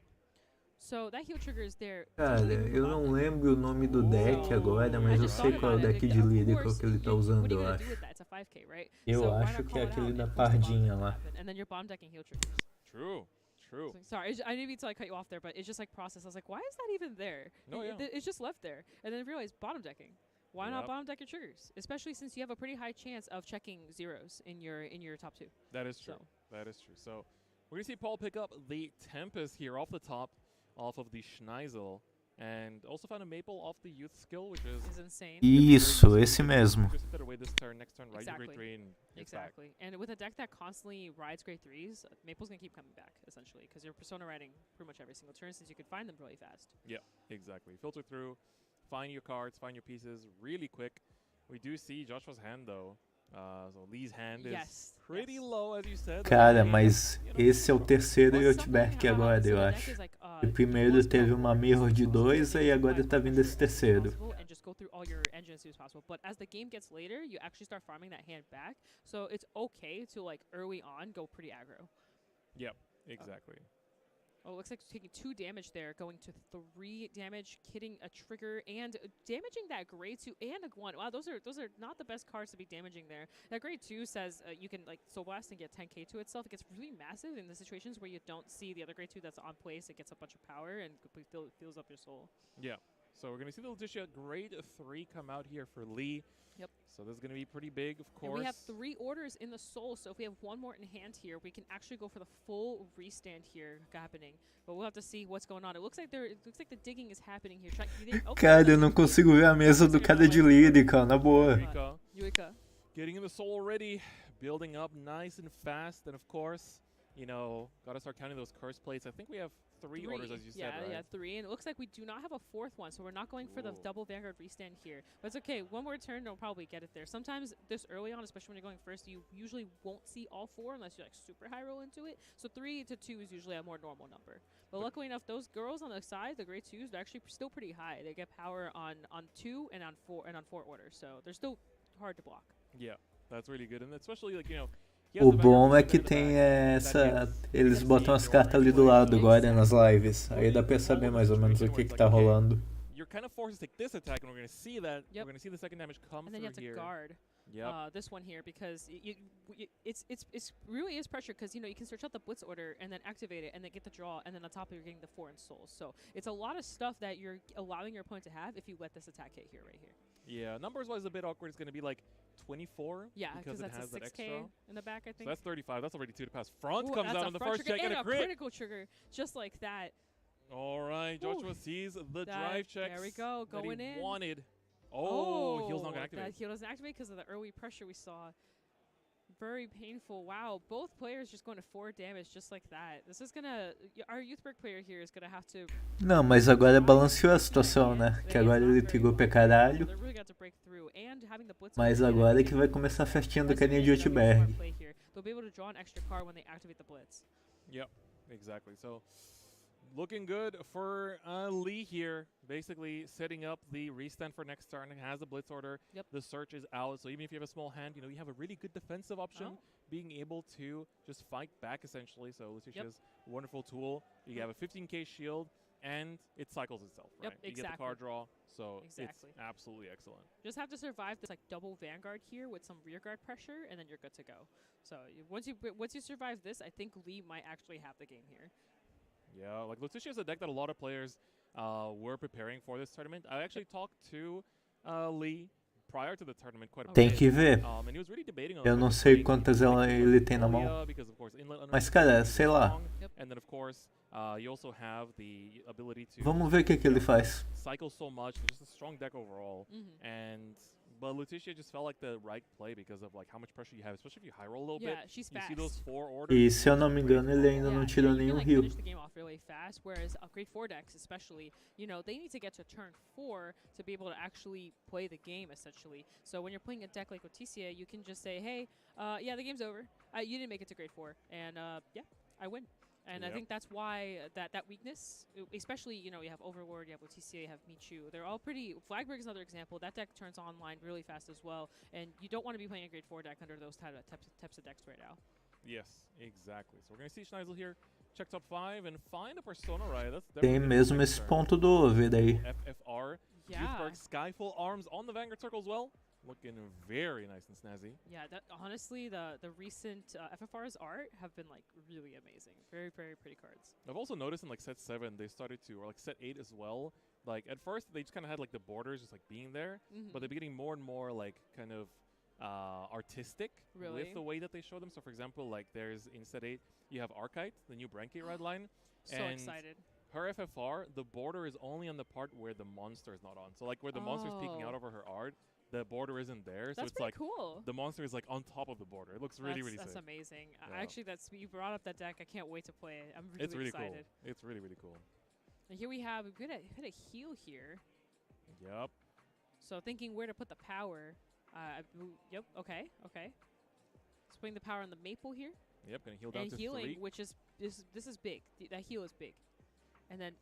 Speaker 1: So that heal trigger is there.
Speaker 4: Cara, eu não lembro o nome do deck agora, mas eu sei qual é o deck de lírico que ele tá usando, eu acho. Eu acho que é aquele da pardinha lá.
Speaker 1: And then you're bomb decking heal triggers.
Speaker 5: True.
Speaker 1: Sorry, I didn't mean to cut you off there, but it's just like process. I was like, why is that even there?
Speaker 5: No,
Speaker 1: It's just left there. And then I realized bottom decking. Why not bottom deck your triggers? Especially since you have a pretty high chance of checking zeros in your top 2.
Speaker 5: That is true. That is true. So we're gonna see Paul pick up the Tempest here off the top, off of the Schneisel, and also found a Maple off the Youth skill, which is
Speaker 1: insane.
Speaker 4: Isso, esse mesmo.
Speaker 5: Just away this turn, next turn, ride
Speaker 1: exactly.
Speaker 5: your grade 3 and
Speaker 1: exactly. And with a deck that constantly rides grade 3s, Maple's gonna keep coming back essentially because you're persona riding pretty much every single turn since you can find them really fast.
Speaker 5: Yeah, exactly. Filter through, find your cards, find your pieces really quick. We do see Joshua's hand though. So Lee's hand is pretty low, as you said.
Speaker 4: Cara, mas esse é o terceiro Youthberg agora, eu acho. O primeiro teve uma mirror de 2 e agora tá vindo esse terceiro.
Speaker 1: And just go through all your engine as soon as possible. But as the game gets later, you actually start farming that hand back. So it's okay to like early on go pretty aggro.
Speaker 5: Yep, exactly.
Speaker 1: Oh, it looks like taking 2 damage there, going to 3 damage, hitting a trigger, and damaging that grade 2 and a 1. Wow, those are not the best cards to be damaging there. That grade 2 says you can like Soul Blast and get 10k to itself. It gets really massive in the situations where you don't see the other grade 2 that's on place. It gets a bunch of power and fills up your soul.
Speaker 5: Yeah. So we're gonna see the Lutetia grade 3 come out here for Lee.
Speaker 1: Yep.
Speaker 5: So this is going to be pretty big, of course.
Speaker 1: And we have 3 orders in the soul, so if we have 1 more in hand here, we can actually go for the full restand here happening. But we'll have to see what's going on. It looks like the digging is happening here.
Speaker 4: Cara, eu não consigo ver a mesa do cara de lírica, na boa.
Speaker 1: Yuika.
Speaker 5: Getting in the soul already, building up nice and fast, and of course, gotta start counting those curse plates. I think we have three orders, as you said, right?
Speaker 1: Yeah, 3. And it looks like we do not have a 4th one, so we're not going for the double Vanguard restand here. But it's okay. One more turn, they'll probably get it there. Sometimes this early on, especially when you're going first, you usually won't see all 4 unless you like super high roll into it. So 3 to 2 is usually a more normal number. But luckily enough, those girls on the side, the grade 2s, they're actually still pretty high. They get power on 2 and on 4 orders, so they're still hard to block.
Speaker 5: Yeah, that's really good, and especially like
Speaker 4: O bom é que tem eles botam as cartas ali do lado agora nas lives. Aí dá pra saber mais ou menos o que tá rolando.
Speaker 5: You're kind of forced to take this attack, and we're going to see that. We're going to see the second damage come
Speaker 1: and then
Speaker 5: through here.
Speaker 1: You have to guard this one here because it's really is pressure because you can search out the blitz order and then activate it and then get the draw, and then on top of it you're getting the 4 in souls. So it's a lot of stuff that you're allowing your opponent to have if you let this attack hit here right here.
Speaker 5: Yeah, numbers-wise a bit awkward. It's going to be like 24
Speaker 1: because
Speaker 5: it
Speaker 1: that's
Speaker 5: has
Speaker 1: a
Speaker 5: that
Speaker 1: 6K
Speaker 5: extra.
Speaker 1: in the back, I think.
Speaker 5: So that's 35. That's already 2 to pass. Front
Speaker 1: Ooh,
Speaker 5: comes out on the first check and a crit.
Speaker 1: Critical trigger, just like that.
Speaker 5: All right, Joshua sees the drive checks.
Speaker 1: There we go, going
Speaker 5: that he
Speaker 1: in.
Speaker 5: wanted. Oh, heal's not going to activate.
Speaker 1: That heal doesn't activate because of the early pressure we saw. Very painful. Wow, both players just going to 4 damage just like that. This is gonna. Our Youthberg player here is gonna have to.
Speaker 4: Não, mas agora balanceou a situação, né? Que agora ele trigou pra caralho. Mas agora é que vai começar a festinha do carinha de Outberg.
Speaker 1: They'll be able to draw an extra card when they activate the blitz.
Speaker 5: Yep, exactly. So. Looking good for Lee here, basically setting up the restand for next turn. Has a blitz order.
Speaker 1: Yep.
Speaker 5: The search is out, so even if you have a small hand, you have a really good defensive option, being able to just fight back essentially. So Letitia's a wonderful tool. You have a 15k shield, and it cycles itself, right?
Speaker 1: Yep, exactly.
Speaker 5: You get the card draw, so
Speaker 1: it's
Speaker 5: absolutely excellent.
Speaker 1: Just have to survive this like double Vanguard here with some rear guard pressure, and then you're good to go. So once you survive this, I think Lee might actually have the game here.
Speaker 5: Yeah, like Letitia is a deck that a lot of players were preparing for this tournament. I actually talked to Lee prior to the tournament quite a bit.
Speaker 4: Tem que ver.
Speaker 5: And he was really debating on
Speaker 4: Eu não sei quantas ele tem na mão. Mas cara, sei lá.
Speaker 5: And then of course, you also have the ability to
Speaker 4: Vamos ver o que ele faz.
Speaker 5: Cycle so much, just a strong deck overall. But Letitia just felt like the right play because of like how much pressure you have, especially if you high roll a little bit.
Speaker 1: She's
Speaker 5: you
Speaker 1: fast.
Speaker 5: see those 4 orders.
Speaker 4: E se eu não me engano, ele ainda não tirou nenhum heal.
Speaker 1: Finish the game off really fast, whereas grade 4 decks, especially, they need to get to turn 4 to be able to actually play the game, essentially. So when you're playing a deck like Leticia, you can just say, hey, yeah, the game's over. You didn't make it to grade 4, and yeah, I win. And I think that's why that weakness, especially, you have Overlord, you have Leticia, you have Michu. They're all pretty. Flagberg is another example. That deck turns online really fast as well. And you don't want to be playing a grade 4 deck under those types of decks right now.
Speaker 5: Yes, exactly. So we're going to see Schneisel here check top 5 and find a Persona, right? That's
Speaker 4: Tem mesmo esse ponto do over aí.
Speaker 5: FFR. Youthberg Skyfall Arms on the Vanguard circle as well. Looking very nice and snazzy.
Speaker 1: Yeah, honestly, the recent FFR's art have been like really amazing. Very, very pretty cards.
Speaker 5: I've also noticed in like set 7 they started to, or like set 8 as well. Like at first they just kind of had like the borders just like being there, but they're getting more and more like kind of artistic with the way that they show them. So for example, like there's in set 8 you have Archite, the new Brankate red line.
Speaker 1: So excited.
Speaker 5: Her FFR, the border is only on the part where the monster is not on. So like where the monster is peeking out over her art, the border isn't there, so
Speaker 1: that's
Speaker 5: it's like
Speaker 1: cool.
Speaker 5: The monster is like on top of the border. It looks really, really sick.
Speaker 1: That's amazing. Actually, you brought up that deck. I can't wait to play it. I'm really,
Speaker 5: it's really
Speaker 1: excited.
Speaker 5: Cool. It's really, really cool.
Speaker 1: And here we have a good hit a heal here.
Speaker 5: Yep.
Speaker 1: So thinking where to put the power. Yep. Okay. Let's putting the power on the maple here.
Speaker 5: Yep. Gonna heal down to
Speaker 1: healing,
Speaker 5: 3.
Speaker 1: which is this is big. That heal is big. And then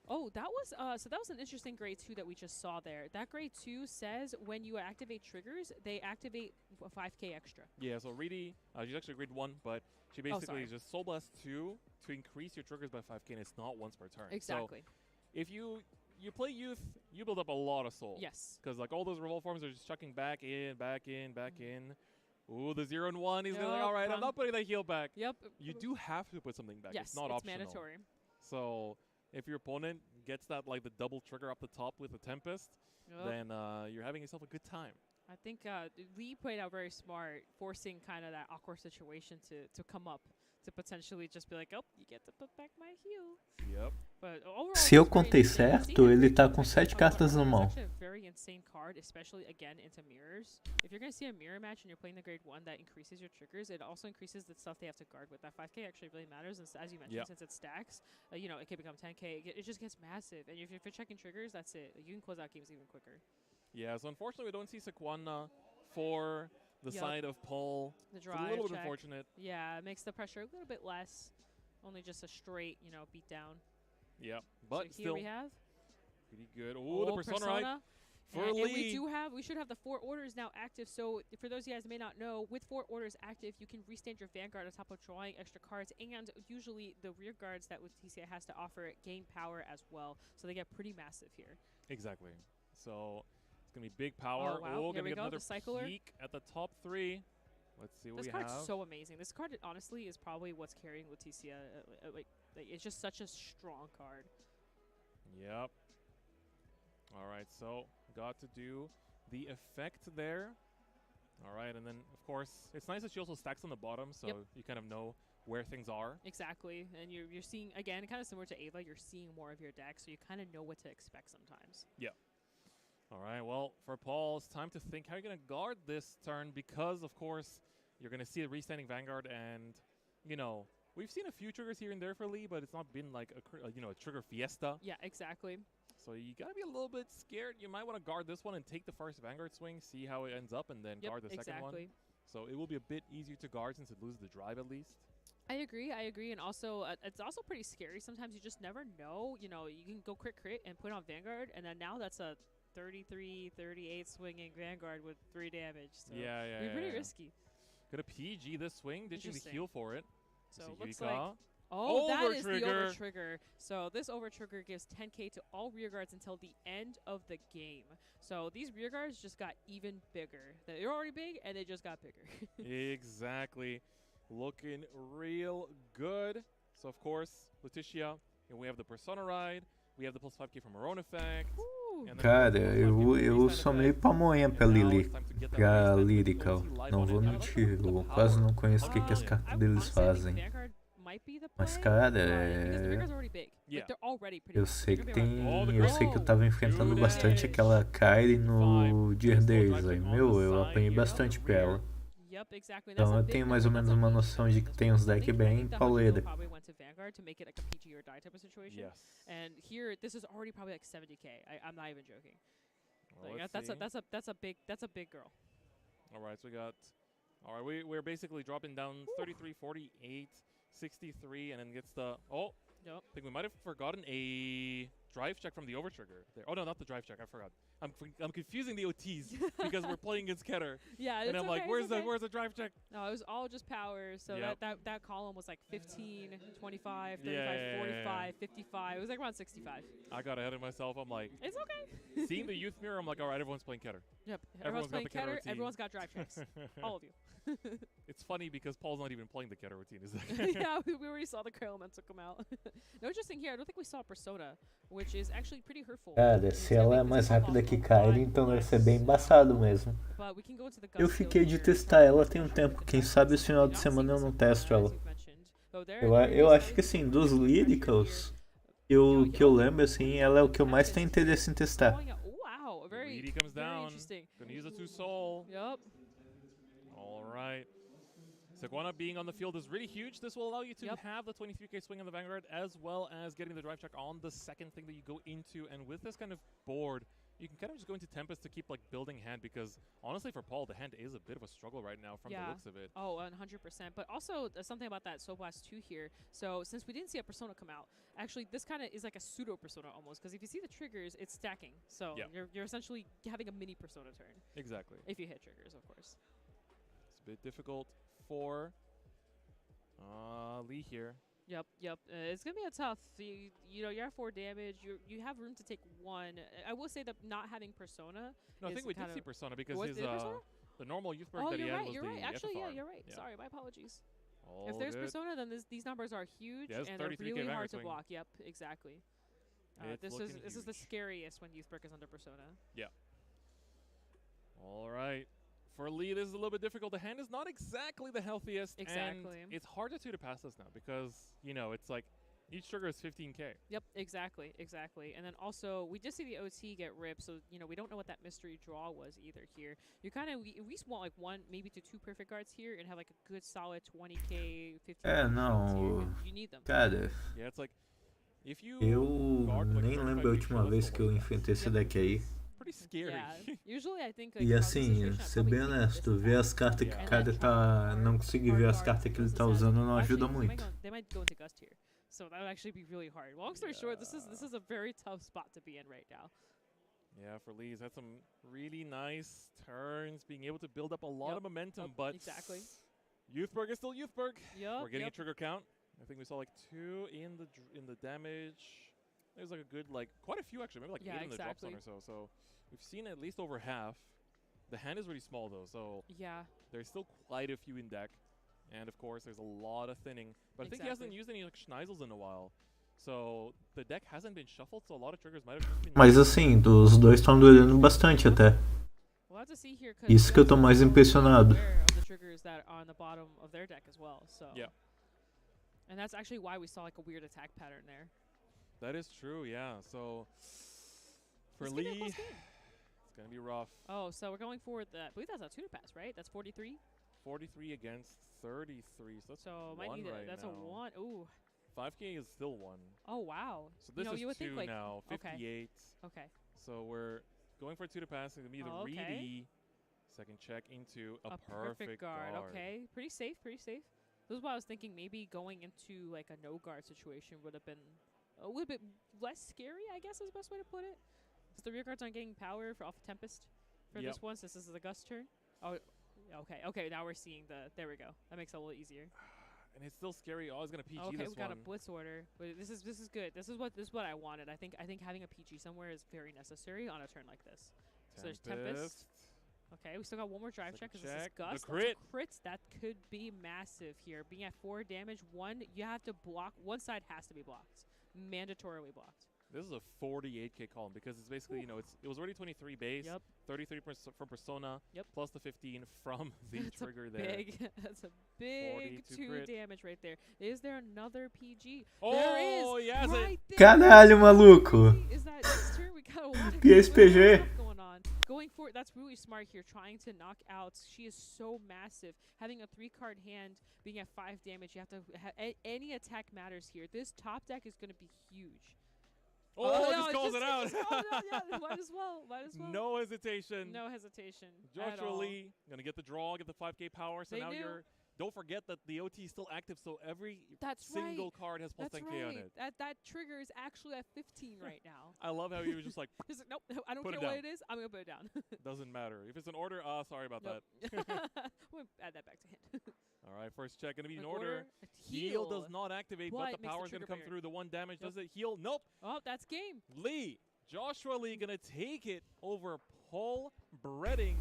Speaker 1: Oh, that was so that was an interesting grade 2 that we just saw there. That grade 2 says when you activate triggers, they activate 5k extra.
Speaker 5: Yeah, so Reedy, she's actually grade 1, but she basically just Soul Blast 2 to increase your triggers by 5k, and it's not once per turn.
Speaker 1: Exactly.
Speaker 5: So if you play Youth, you build up a lot of soul.
Speaker 1: Yes.
Speaker 5: Because like all those revolt forms are just chucking back in. Ooh, the 0 and 1. He's gonna like, all right, I'm not putting that heal back.
Speaker 1: Yep.
Speaker 5: You do have to put something back.
Speaker 1: Yes,
Speaker 5: it's not optional.
Speaker 1: mandatory.
Speaker 5: So if your opponent gets that like the double trigger up the top with the Tempest, then you're having yourself a good time.
Speaker 1: I think Lee played out very smart, forcing kind of that awkward situation to come up, to potentially just be like, oh, you get to put back my heal.
Speaker 5: Yep.
Speaker 1: But overall,
Speaker 4: se eu contei certo, ele tá com 7 cartas na mão.
Speaker 1: card, especially again into mirrors. If you're going to see a mirror match and you're playing the grade 1 that increases your triggers, it also increases the stuff they have to guard with. That 5k actually really matters, and as you mentioned, since it stacks, you know, it can become 10k. It just gets massive, and if you're checking triggers, that's it. Like, you can close out games even quicker.
Speaker 5: Yeah, so unfortunately we don't see Sequana for the side of Paul.
Speaker 1: It's
Speaker 5: a little bit unfortunate.
Speaker 1: Yeah, it makes the pressure a little bit less. Only just a straight, you know, beat down.
Speaker 5: Yeah, but
Speaker 1: so
Speaker 5: still
Speaker 1: here we have
Speaker 5: pretty good. Ooh, the Persona right for
Speaker 1: and
Speaker 5: Lee.
Speaker 1: We should have the 4 orders now active. So for those of you guys who may not know, with 4 orders active, you can restand your Vanguard on top of drawing extra cards, and usually the rear guards that TCI has to offer gain power as well. So they get pretty massive here.
Speaker 5: Exactly. So it's gonna be big power.
Speaker 1: Oh, wow. Here
Speaker 5: Gonna
Speaker 1: we
Speaker 5: get
Speaker 1: go,
Speaker 5: another
Speaker 1: the cycler.
Speaker 5: peek at the top 3. Let's see what
Speaker 1: This
Speaker 5: we have.
Speaker 1: card's so amazing. This card, honestly, is probably what's carrying Leticia. Like, it's just such a strong card.
Speaker 5: Yep. All right, so got to do the effect there. All right, and then, of course, it's nice that she also stacks on the bottom, so you kind of know where things are.
Speaker 1: Exactly, and you're seeing, again, kind of similar to Ava, you're seeing more of your deck, so you kind of know what to expect sometimes.
Speaker 5: Yeah. All right, well, for Paul, it's time to think how you're going to guard this turn because, of course, you're going to see a restanding Vanguard, and, you know, we've seen a few triggers here and there for Lee, but it's not been like a trigger fiesta.
Speaker 1: Yeah, exactly.
Speaker 5: So you gotta be a little bit scared. You might want to guard this one and take the first Vanguard swing, see how it ends up, and then guard the second one. So it will be a bit easier to guard since it loses the drive at least.
Speaker 1: I agree, and also it's also pretty scary. Sometimes you just never know. You know, you can go crit and put on Vanguard, and then now that's a 33, 38 swinging Vanguard with 3 damage. So
Speaker 5: yeah,
Speaker 1: pretty risky.
Speaker 5: Gonna PG this swing, ditching the heal for it.
Speaker 1: So it looks like. Oh, that is the over trigger. So this over trigger gives 10k to all rear guards until the end of the game. So these rear guards just got even bigger. They're already big, and they just got bigger.
Speaker 5: Exactly. Looking real good. So, of course, Leticia, and we have the Persona Ride. We have the plus 5k from her own effect.
Speaker 4: Cara, eu sou meio pamonha pra Lily, pra Lyrical. Não vou mentir, eu quase não conheço o que as cartas deles fazem. Mas, cara, eu sei que tem. Eu sei que eu tava enfrentando bastante aquela Kyrie no Tier 10. Aí, eu apanhei bastante pra ela. Então eu tenho mais ou menos uma noção de que tem uns decks bem pauleira.
Speaker 1: To make it like a PG or die type of situation.
Speaker 5: Yes.
Speaker 1: And here, this is already probably like 70k. I'm not even joking.
Speaker 5: Well,
Speaker 1: like that's a big girl.
Speaker 5: All right, so we got. All right, we're basically dropping down 33, 48, 63, and then gets the. Oh.
Speaker 1: Yep.
Speaker 5: I think we might have forgotten a drive check from the over trigger there. Oh no, not the drive check. I forgot. I'm confusing the OTs because we're playing against Keter.
Speaker 1: Yeah,
Speaker 5: and I'm like, where's the drive check?
Speaker 1: No, it was all just power. So that column was like 15, 25, 35, 45, 55. It was like around 65.
Speaker 5: I got ahead of myself. I'm like,
Speaker 1: it's okay.
Speaker 5: Seeing the youth mirror, I'm like, all right, everyone's playing Keter.
Speaker 1: Yep, everyone's playing Keter. Everyone's got drive checks. All of you.
Speaker 5: It's funny because Paul's not even playing the Keter routine, is that?
Speaker 1: Yeah, we already saw the Elemental come out. No, interesting here, I don't think we saw Persona, which is actually pretty hurtful.
Speaker 4: Cara, se ela é mais rápida que Kyrie, então deve ser bem embaçado mesmo. Eu fiquei de testar ela tem um tempo, quem sabe esse final de semana eu não testo ela. Eu acho que assim, dos Lyricals, que eu lembro assim, ela é o que eu mais tenho interesse em testar.
Speaker 1: Wow, very interesting.
Speaker 5: Gonna use a 2-soul.
Speaker 1: Yep.
Speaker 5: All right. Sequana being on the field is really huge. This will allow you to have the 23k swing on the Vanguard as well as getting the drive check on the second thing that you go into. And with this kind of board, you can kind of just go into Tempest to keep like building hand because honestly for Paul, the hand is a bit of a struggle right now from the looks of it.
Speaker 1: Oh, 100%. But also something about that Soul Blast 2 here. So since we didn't see a Persona come out, actually this kind of is like a pseudo Persona almost because if you see the triggers, it's stacking. So you're essentially having a mini Persona turn.
Speaker 5: Exactly.
Speaker 1: If you hit triggers, of course.
Speaker 5: It's a bit difficult for Lee here.
Speaker 1: Yep. It's gonna be a tough. You know, you're at 4 damage. You have room to take 1. I will say that not having Persona.
Speaker 5: No, I think we did see Persona because his the normal youth perk that he had was
Speaker 1: you're right.
Speaker 5: the
Speaker 1: Actually,
Speaker 5: FFR.
Speaker 1: You're right. Sorry, my apologies.
Speaker 5: All
Speaker 1: if there's
Speaker 5: good.
Speaker 1: Persona, then these numbers are huge and they're really hard to block. Yep, exactly. This is the scariest when youth perk is under Persona.
Speaker 5: Yeah. All right. For Lee, this is a little bit difficult. The hand is not exactly the healthiest.
Speaker 1: Exactly.
Speaker 5: And it's harder to pass this now because, you know, it's like Each trigger is 15k.
Speaker 1: Yep, exactly. And then also, we did see the OT get ripped, so, we don't know what that mystery draw was either here. You kind of, we at least want, like, 1, maybe to 2 perfect guards here and have, like, a good solid 20k, 15k.
Speaker 4: Não.
Speaker 1: You need them.
Speaker 4: Cara,
Speaker 5: Yeah, it's like, if you
Speaker 4: eu
Speaker 5: guard, like,
Speaker 4: nem lembro a última vez que eu enfrentei esse deck aí.
Speaker 5: Pretty scary.
Speaker 1: Yeah. Usually I think, like,
Speaker 4: E assim, ser bem honesto, ver as cartas que o cara tá... Não conseguir ver as cartas que ele tá usando não ajuda muito.
Speaker 1: They might go into Gust here. So that would actually be really hard. Long story short, this is a very tough spot to be in right now.
Speaker 5: Yeah, for Lee's had some really nice turns, being able to build up a lot of momentum, but
Speaker 1: exactly.
Speaker 5: Youthberg is still Youthberg.
Speaker 1: Yep,
Speaker 5: We're getting a trigger count. I think we saw like 2 in the damage. There's like a good quite a few actually, maybe like 8 in the drop zone or so. So we've seen at least over half. The hand is really small though, so
Speaker 1: yeah,
Speaker 5: there's still quite a few in deck. And of course, there's a lot of thinning. But I think he hasn't used any like Schneisels in a while. So the deck hasn't been shuffled, so a lot of triggers might have just been...
Speaker 4: Mas assim, os dois estão durando bastante até.
Speaker 1: We'll have to see here,
Speaker 4: Isso que eu tô mais impressionado.
Speaker 1: Of the triggers that are on the bottom of their deck as well, so.
Speaker 5: Yeah.
Speaker 1: And that's actually why we saw like a weird attack pattern there.
Speaker 5: That is true, yeah. So for Lee, it's gonna be rough.
Speaker 1: Oh, so we're going for I believe that's a tutor pass, right? That's 43.
Speaker 5: 43 against 33, so that's
Speaker 1: might
Speaker 5: one
Speaker 1: need
Speaker 5: right
Speaker 1: that's
Speaker 5: now.
Speaker 1: a 1. Ooh.
Speaker 5: 5k is still 1.
Speaker 1: Oh wow.
Speaker 5: So this is
Speaker 1: you would
Speaker 5: 2
Speaker 1: think, like,
Speaker 5: now, 58.
Speaker 1: Okay.
Speaker 5: So we're going for a 2 to pass. It's gonna be the Reedy. Second check into a perfect guard.
Speaker 1: Okay, pretty safe. This is why I was thinking maybe going into like a no guard situation would have been a little bit less scary, I guess is the best way to put it. Because the rear guards aren't getting power off Tempest for this one, since this is a Gust turn. Oh, okay, now we're seeing there we go. That makes it a little easier.
Speaker 5: And it's still scary. Oh, it's gonna PG this one.
Speaker 1: Okay, we got a blitz order, but this is good. This is what I wanted. I think having a PG somewhere is very necessary on a turn like this. So there's Tempest. Okay, we still got one more drive check because this is Gust.
Speaker 5: The crit.
Speaker 1: Crits, that could be massive here. Being at 4 damage, you have to block. One side has to be blocked, mandatorily blocked.
Speaker 5: This is a 48k column because it's basically, it was already 23 base, 33 from Persona, plus the 15 from the trigger there.
Speaker 1: That's a big 2 damage right there. Is there another PG?
Speaker 5: Oh,
Speaker 1: there is.
Speaker 5: yes.
Speaker 1: Right there.
Speaker 4: Caralho, maluco.
Speaker 1: Is that this turn? We got a lot of
Speaker 4: PSPG.
Speaker 1: going on. Going for it, that's really smart here. Trying to knock out. She is so massive. Having a 3-card hand, being at 5 damage, you have to any attack matters here. This top deck is going to be huge.
Speaker 5: Oh, just calls it out.
Speaker 1: Yeah, might as well.
Speaker 5: No hesitation. Joshua Lee gonna get the draw, get the 5k power. So don't forget that the OT is still active, so every single card has plus 10k on it.
Speaker 1: That trigger is actually at 15 right now.
Speaker 5: I love how he was just like,
Speaker 1: he's like, nope, I don't care what it is. I'm gonna put it down.
Speaker 5: Doesn't matter if it's an order. Sorry about that.
Speaker 1: We'll add that back to him.
Speaker 5: All right, first check gonna be an order. Heal does not activate, but the power is gonna come through. The 1 damage does it heal? Nope.
Speaker 1: Oh, that's game.
Speaker 5: Joshua Lee gonna take it over Paul Bredding,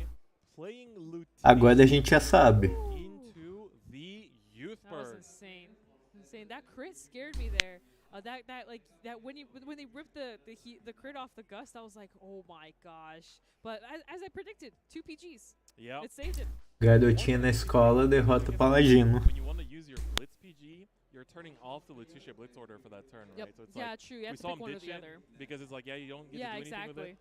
Speaker 5: playing Lieutenant.
Speaker 4: Agora a gente já sabe.
Speaker 5: Into the Youthberg.
Speaker 1: That was insane. That crit scared me there. That when they ripped the crit off the Gust, I was like, oh my gosh. But as I predicted, 2 PGs.
Speaker 5: Yeah.
Speaker 1: It saved him.
Speaker 4: Garotinha na escola derrota Paladino.
Speaker 5: When you want to use your Blitz PG, you're turning off the Lutetia Blitz order for that turn, right? So it's
Speaker 1: true. You have to pick one or the other.
Speaker 5: Because it's like, you don't get to do anything with it.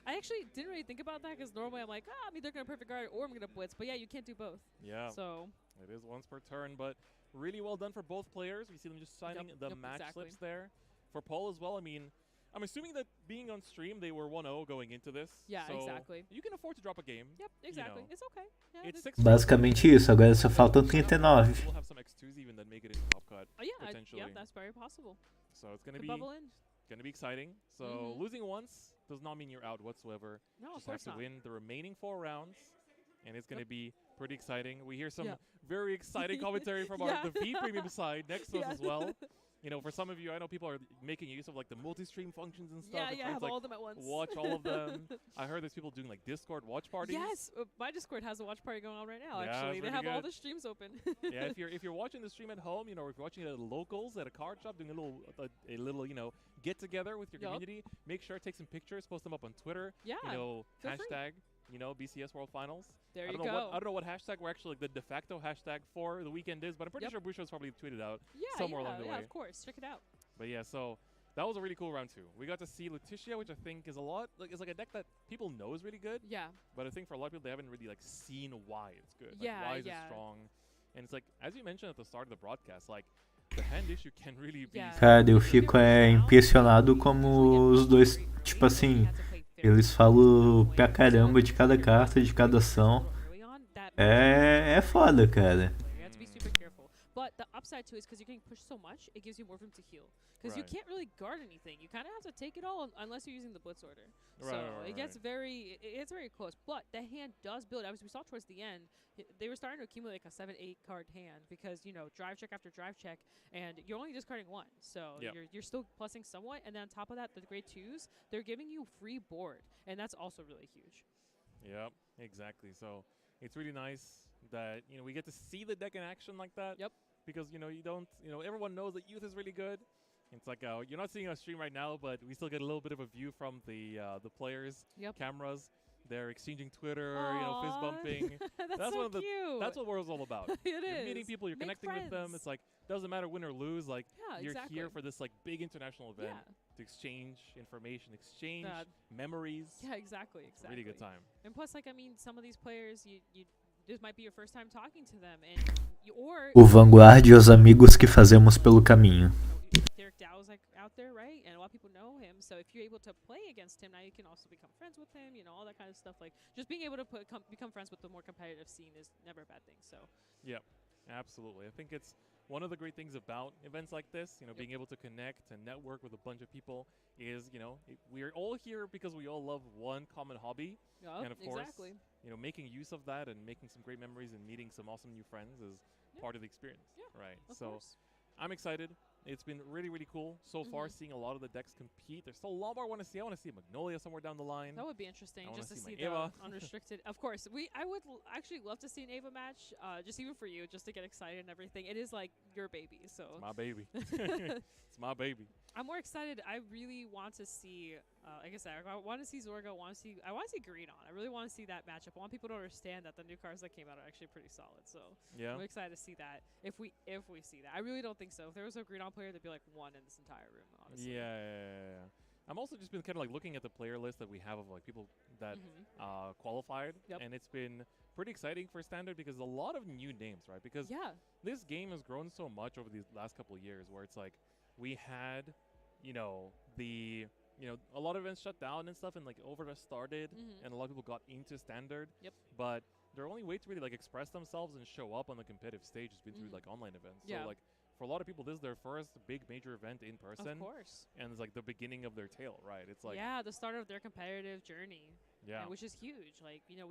Speaker 1: I actually didn't really think about that because normally I'm like, I'm either going to perfect guard or I'm going to blitz. But yeah, you can't do both.
Speaker 5: Yeah.
Speaker 1: So
Speaker 5: it is once per turn, but really well done for both players. We see them just signing the match slips there. For Paul as well, I mean, I'm assuming that being on stream, they were 1-0 going into this.
Speaker 1: Yeah,
Speaker 5: so
Speaker 1: exactly.
Speaker 5: You can afford to drop a game.
Speaker 1: Yep, exactly. It's okay. Yeah,
Speaker 5: it's 6
Speaker 4: basicamente isso, agora só faltam 39.
Speaker 5: We'll have some X2s even that make it into top cut. Potentially.
Speaker 1: Yeah, that's very possible.
Speaker 5: So it's going to be exciting. So losing once does not mean you're out whatsoever.
Speaker 1: No,
Speaker 5: just have to win the remaining 4 rounds, and it's going to be pretty exciting. We hear some very exciting commentary from the V Premium side next to us as well. For some of you, I know people are making use of like the multi-stream functions and stuff.
Speaker 1: Yeah, have all of them at once.
Speaker 5: Watch all of them. I heard there's people doing like Discord watch parties.
Speaker 1: Yes, my Discord has a watch party going on right now. Actually, they have all the streams open.
Speaker 5: Yeah, if you're watching the stream at home, or if you're watching it at locals at a card shop, doing a little get together with your community, make sure to take some pictures, post them up on Twitter.
Speaker 1: Yeah,
Speaker 5: hashtag. BCS World Finals.
Speaker 1: There you go.
Speaker 5: I don't know what hashtag we're actually the de facto hashtag for the weekend is, but I'm pretty sure Bushiroad's probably tweeted out somewhere along the way.
Speaker 1: Yeah, of course. Check it out.
Speaker 5: But yeah, so that was a really cool round 2. We got to see Letitia, which I think is it's like a deck that people know is really good.
Speaker 1: Yeah.
Speaker 5: But I think for a lot of people, they haven't really like seen why it's good. Like,
Speaker 1: Yeah,
Speaker 5: why is it strong? And it's like, as you mentioned at the start of the broadcast, like the hand issue can really be.
Speaker 4: Cara, eu fico impressionado como os dois, tipo assim, eles falam pra caramba de cada carta, de cada ação. É foda, cara.
Speaker 1: But the upside to it is because you're getting pushed so much, it gives you more room to heal. Because you can't really guard anything. You kind of have to take it all unless you're using the Blitz Order. So it gets very close. But the hand does build. As we saw towards the end, they were starting to accumulate like a 7-8 card hand because, you know, drive check after drive check, and you're only discarding 1. So you're still plussing somewhat. And then on top of that, the grade 2s, they're giving you free board. And that's also really huge.
Speaker 5: Yep, exactly. So it's really nice that, you know, we get to see the deck in action like that.
Speaker 1: Yep.
Speaker 5: Because, you know, everyone knows that youth is really good. It's like, you're not seeing us stream right now, but we still get a little bit of a view from the players' cameras. They're exchanging Twitter, you know, fist bumping.
Speaker 1: That's so cute.
Speaker 5: That's what World's all about.
Speaker 1: You're
Speaker 5: meeting people, you're connecting with them. It's like, doesn't matter win or lose. Like, you're here for this like big international event to exchange information, exchange memories.
Speaker 1: Yeah, exactly.
Speaker 5: Really good time.
Speaker 1: And plus, like, I mean, some of these players, this might be your first time talking to them,
Speaker 4: O Vanguard e os amigos que fazemos pelo caminho.
Speaker 1: Derek Dow's like out there, right? And a lot of people know him. So if you're able to play against him, now you can also become friends with him. You know, all that kind of stuff. Like just being able to become friends with the more competitive scene is never a bad thing. So.
Speaker 5: Yeah, absolutely. I think it's one of the great things about events like this. You know, being able to connect and network with a bunch of people is, you know, we're all here because we all love one common hobby. And of course, you know, making use of that and making some great memories and meeting some awesome new friends is part of the experience, right? So I'm excited. It's been really, really cool so far seeing a lot of the decks compete. There's still a lot more I want to see. I want to see Magnolia somewhere down the line.
Speaker 1: That would be interesting just to see the
Speaker 5: Ava.
Speaker 1: unrestricted. Of course, I would actually love to see an Ava match, just even for you, just to get excited and everything. It is like your baby, so.
Speaker 5: It's my baby. It's my baby.
Speaker 1: I'm more excited. I really want to see, like I said, I want to see Zorga. I want to see Green on. I really want to see that matchup. I want people to understand that the new cards that came out are actually pretty solid. So I'm excited to see that. If we see that, I really don't think so. If there was a Green on player, there'd be like 1 in this entire room. Honestly.
Speaker 5: Yeah. I'm also just been kind of like looking at the player list that we have of like people that qualified, and it's been pretty exciting for Standard because a lot of new names, right? Because this game has grown so much over these last couple of years, where it's like we had, you know, a lot of events shut down and stuff, and like Overwatch started, and a lot of people got into Standard. But their only way to really like express themselves and show up on the competitive stage has been through like online events. So like for a lot of people, this is their first big major event in person.
Speaker 1: Of course.
Speaker 5: And it's like the beginning of their tale, right? It's like
Speaker 1: the start of their competitive journey. Which is huge. Like, you know,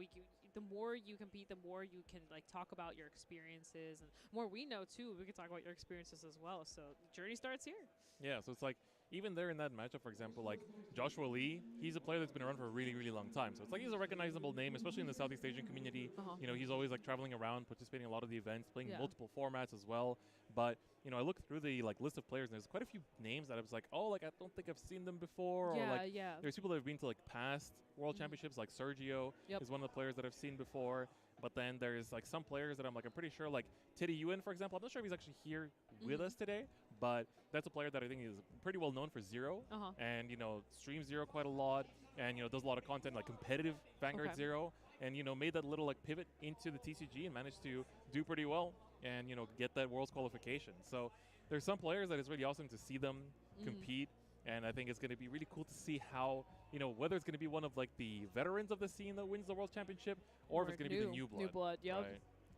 Speaker 1: the more you compete, the more you can like talk about your experiences, and more we know too. We can talk about your experiences as well. So the journey starts here. Yeah.
Speaker 5: So it's like even there in that matchup, for example, like Joshua Lee, he's a player that's been around for a really, really long time. So it's like he's a recognizable name, especially in the Southeast Asian community. You know, he's always like traveling around, participating in a lot of the events, playing multiple formats as well. But you know, I looked through the like list of players, and there's quite a few names that I was like, oh, like I don't think I've seen them before. Or like there's people that have been to like past World Championships, like Sergio is one of the players that I've seen before. But then there's like some players that I'm pretty sure, like Teddy Ewan, for example. I'm not sure if he's actually here with us today, but that's a player that I think is pretty well known for Zero, and you know, streams Zero quite a lot, and you know, does a lot of content like competitive Vanguard Zero, and you know, made that little like pivot into the TCG and managed to do pretty well, and you know, get that Worlds qualification. So there's some players that it's really awesome to see them compete. And I think it's going to be really cool to see how, you know, whether it's going to be one of like the veterans of the scene that wins the World Championship, or if it's going to be the new blood.
Speaker 1: New blood,
Speaker 5: right?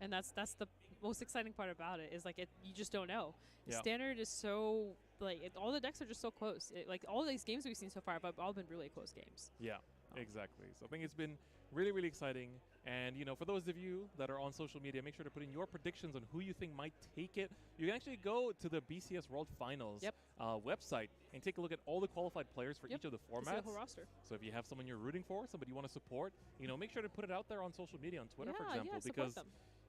Speaker 1: And that's the most exciting part about it, is like you just don't know. Standard is so like all the decks are just so close. Like all these games we've seen so far have all been really close games.
Speaker 5: Yeah, exactly. So I think it's been really, really exciting. And, you know, for those of you that are on social media, make sure to put in your predictions on who you think might take it. You can actually go to the BCS World Finals website and take a look at all the qualified players for each of the formats.
Speaker 1: The whole roster.
Speaker 5: So if you have someone you're rooting for, somebody you want to support, you know, make sure to put it out there on social media, on Twitter, for example, because,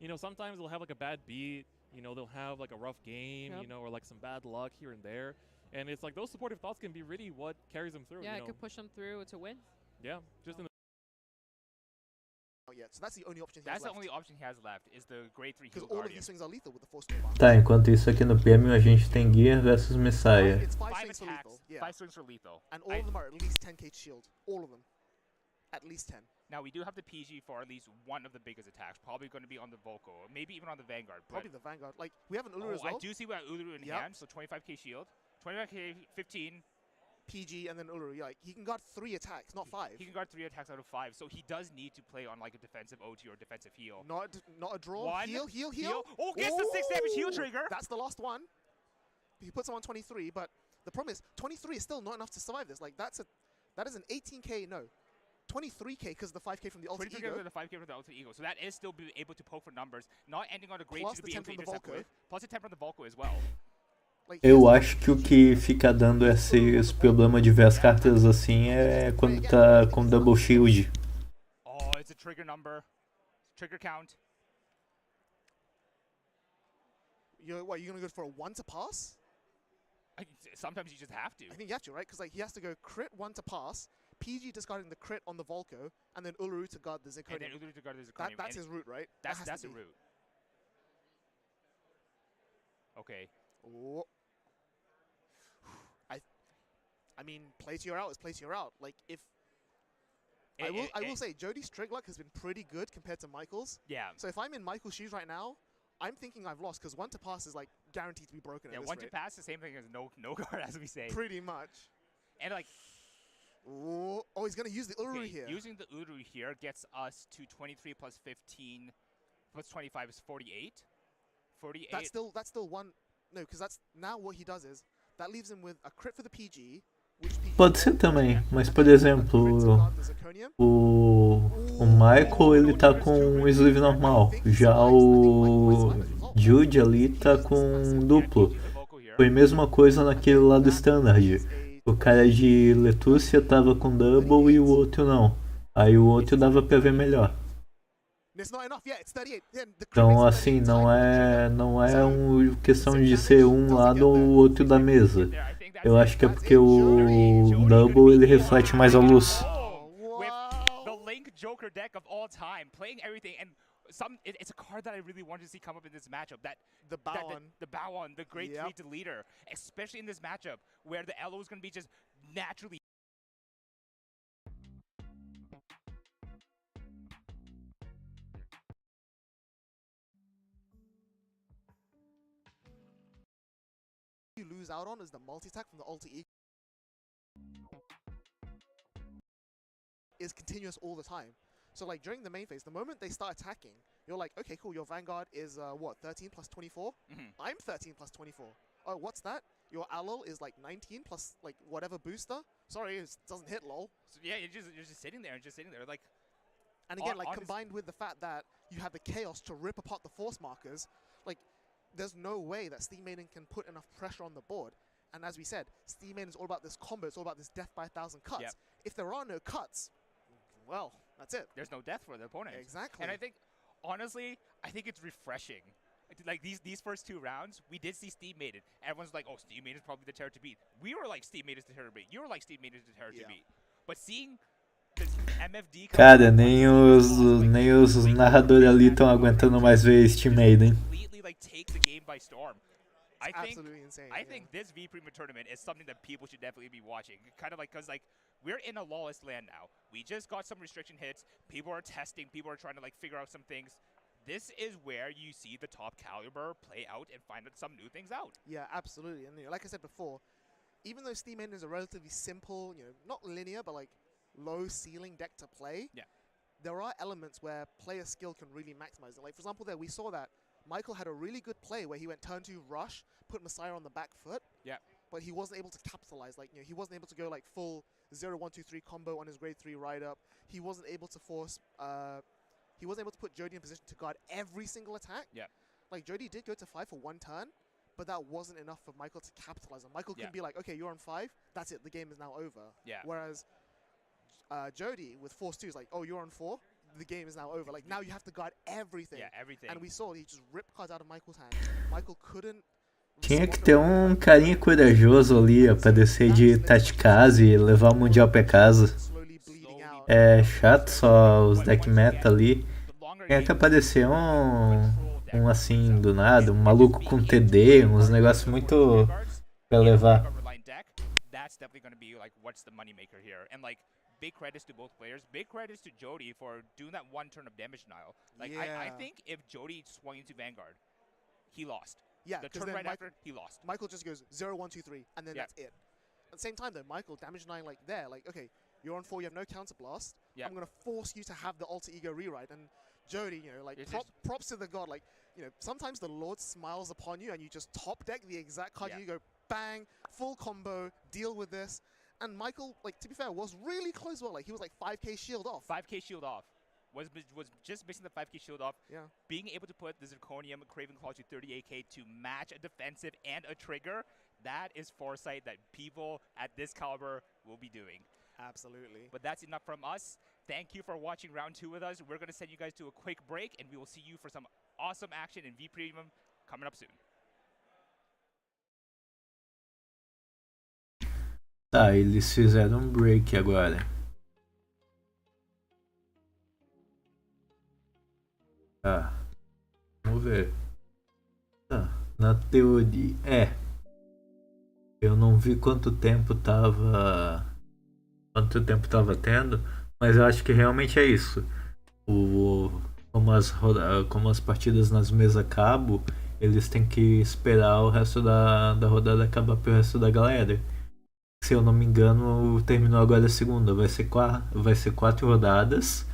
Speaker 5: you know, sometimes they'll have like a bad beat, you know, they'll have like a rough game, you know, or like some bad luck here and there. And it's like those supportive thoughts can be really what carries them through.
Speaker 1: Yeah,
Speaker 5: you
Speaker 1: it
Speaker 5: know.
Speaker 1: could push them through to win.
Speaker 5: Yeah, just in the
Speaker 2: yet. So that's the only option he has
Speaker 3: That's the
Speaker 2: left.
Speaker 3: only option he has left is the grade 3
Speaker 2: Because
Speaker 3: heal
Speaker 2: all of
Speaker 3: guardian.
Speaker 2: these swings are lethal with the force toolbar.
Speaker 4: Tá, enquanto isso aqui no prêmio a gente tem Gear versus Messiah.
Speaker 2: It's 5
Speaker 3: 5
Speaker 2: swings for
Speaker 3: attacks,
Speaker 2: lethal. Yeah.
Speaker 3: 5 swings for lethal.
Speaker 2: And all of them are at least 10k shield. All of them. At least 10.
Speaker 3: Now we do have the PG for at least one of the biggest attacks. Probably going to be on the Volko, maybe even on the Vanguard.
Speaker 2: Probably the Vanguard. Like, we have an Uru as well.
Speaker 3: I do see we have Uru in hand, so 25k shield. 25k, 15.
Speaker 2: PG and then Uru. Yeah, like, he can guard 3 attacks, not 5.
Speaker 3: He can guard 3 attacks out of 5, so he does need to play on like a defensive OT or defensive heal.
Speaker 2: Not a draw.
Speaker 3: One,
Speaker 2: Heal.
Speaker 3: Oh, gets the 6 damage heal trigger.
Speaker 2: That's the last one. He puts him on 23, but the problem is 23 is still not enough to survive this. Like, that is an 18k, no. 23k because of the 5k from the alter
Speaker 3: 23k
Speaker 2: ego.
Speaker 3: from the 5k from the alter ego. So that is still be able to poke for numbers, not ending on a grade 2 to be able to intercept with. Plus the 10 from the Volko as well.
Speaker 4: Eu acho que o que fica dando esse problema de ver as cartas assim é quando tá com Double Shield.
Speaker 3: Oh, it's a trigger number. Trigger count.
Speaker 2: You're gonna go for a 1 to pass?
Speaker 3: Sometimes you just have to.
Speaker 2: I think you have to, right? Because like he has to go crit 1 to pass, PG discarding the crit on the Volko, and then Uru to guard the Zirconium.
Speaker 3: And then Uru to guard the Zirconium.
Speaker 2: That's his route, right?
Speaker 3: That's the route. Okay.
Speaker 2: Oh. I mean, play to your out is play to your out. Like if I will say Jody's trig luck has been pretty good compared to Michael's.
Speaker 3: Yeah.
Speaker 2: So if I'm in Michael's shoes right now, I'm thinking I've lost because 1 to pass is like guaranteed to be broken.
Speaker 3: Yeah,
Speaker 2: at this
Speaker 3: 1
Speaker 2: rate.
Speaker 3: to pass the same thing as no guard, as we say.
Speaker 2: Pretty much.
Speaker 3: And like.
Speaker 2: Oh, he's gonna use the Uru here.
Speaker 3: Using the Uru here gets us to 23 plus 15 plus 25 is 48. 48.
Speaker 2: That's still one. No, because that's now what he does is that leaves him with a crit for the PG. Which PG
Speaker 4: Pode ser também, mas por exemplo, o Michael ele tá com um sleeve normal, já o Jude ali tá com duplo. Foi a mesma coisa naquele lado standard. O cara de Letúcia tava com double e o outro não. Aí o outro dava pra ver melhor. Então assim, não é uma questão de ser um lado ou o outro da mesa. Eu acho que é porque o double ele reflete mais a luz.
Speaker 3: Joker deck of all time, playing everything, and it's a card that I really wanted to see come up in this matchup. The Bowon, the great 3 deleter, especially in this matchup where the elo is going to be just naturally.
Speaker 2: You lose out on is the multi-attack from the alter ego. Is continuous all the time. So like during the main phase, the moment they start attacking, you're like, okay, cool, your Vanguard is what, 13 plus 24? I'm 13 plus 24. Oh, what's that? Your Alol is like 19 plus like whatever booster? Sorry, it doesn't hit, lol.
Speaker 3: So yeah, you're just sitting there like.
Speaker 2: And again, like combined with the fact that you have the Chaos to rip apart the force markers, like there's no way that Steam Maiden can put enough pressure on the board. And as we said, Steam Maiden is all about this combo, it's all about this death by 1,000 cuts.
Speaker 3: Yep.
Speaker 2: If there are no cuts, well, that's it.
Speaker 3: There's no death for the opponent.
Speaker 2: Exactly.
Speaker 3: And I think, honestly, it's refreshing. Like these first 2 rounds, we did see Steam Maiden. Everyone's like, oh, Steam Maiden is probably the terror to beat. We were like, Steam Maiden is the terror to beat. You were like, Steam Maiden is the terror to beat. But seeing this MFD...
Speaker 4: Cara, nem os narradores ali estão aguentando mais ver Steam Maiden.
Speaker 3: Completely like take the game by storm.
Speaker 2: Absolutely insane.
Speaker 3: I think this V Premier tournament is something that people should definitely be watching. Kind of like, because like we're in a lawless land now. We just got some restriction hits. People are testing. People are trying to like figure out some things. This is where you see the top caliber play out and find some new things out.
Speaker 2: Yeah, absolutely. And like I said before, even though Steam Maiden is a relatively simple, not linear, but like low ceiling deck to play, there are elements where player skill can really maximize it. Like for example, there we saw that Michael had a really good play where he went turn 2 rush, put Messiah on the back foot.
Speaker 3: Yeah.
Speaker 2: But he wasn't able to capitalize. Like, he wasn't able to go like full 0-1-2-3 combo on his grade 3 ride up. He wasn't able to force. He wasn't able to put Jody in position to guard every single attack.
Speaker 3: Yeah.
Speaker 2: Like Jody did go to 5 for 1 turn, but that wasn't enough for Michael to capitalize on. Michael can be like, okay, you're on 5. That's it. The game is now over.
Speaker 3: Yeah.
Speaker 2: Whereas Jody with force 2 is like, oh, you're on 4. The game is now over. Like now you have to guard everything.
Speaker 3: Yeah, everything.
Speaker 2: And we saw he just ripped cards out of Michael's hand. Michael couldn't.
Speaker 4: Tinha que ter um carinha corajoso ali, aparecer de Tatikaze e levar o Mundial pra casa.
Speaker 3: Slowly bleeding out.
Speaker 4: é chato só os deck meta ali. Tem que aparecer um assim do nada, um maluco com TD, uns negócios muito pra levar.
Speaker 3: That's definitely going to be like what's the moneymaker here. And like big credits to both players. Big credits to Jody for doing that one turn of damage denial. Like I think if Jody swung into Vanguard, he lost.
Speaker 2: Yeah,
Speaker 3: the turn right after, he lost.
Speaker 2: Michael just goes 0, 1, 2, 3, and then that's it. At the same time though, Michael damage denying like there, like okay, you're on 4, you have no counter blast. I'm gonna force you to have the alter ego rewrite. And Jody, you know, like props to the god. Like, you know, sometimes the Lord smiles upon you and you just top deck the exact card you go bang, full combo, deal with this. And Michael, like, to be fair, was really close well. Like, he was like 5k shield off.
Speaker 3: 5k shield off. Was just missing the 5k shield off.
Speaker 2: Yeah.
Speaker 3: Being able to put the Zirconium Craven Claw to 38k to match a defensive and a trigger, that is foresight that people at this caliber will be doing.
Speaker 2: Absolutely.
Speaker 3: But that's enough from us. Thank you for watching round 2 with us. We're going to send you guys to a quick break, and we will see you for some awesome action in V Premium coming up soon.
Speaker 4: Tá, eles fizeram um break agora. Tá, vamos ver. Tá, na teoria, eu não vi quanto tempo tava tendo, mas eu acho que realmente é isso. Como as partidas nas mesas acabam, eles têm que esperar o resto da rodada acabar pro resto da galera. Se eu não me engano, terminou agora a segunda. Vai ser 4 rodadas.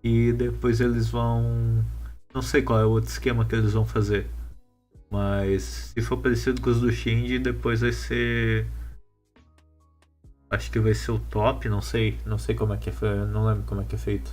Speaker 4: E depois eles vão... Não sei qual é o outro esquema que eles vão fazer. Mas se for parecido com os do Shinji, depois vai ser... Acho que vai ser o top, não sei como é que é, não lembro como é que é feito.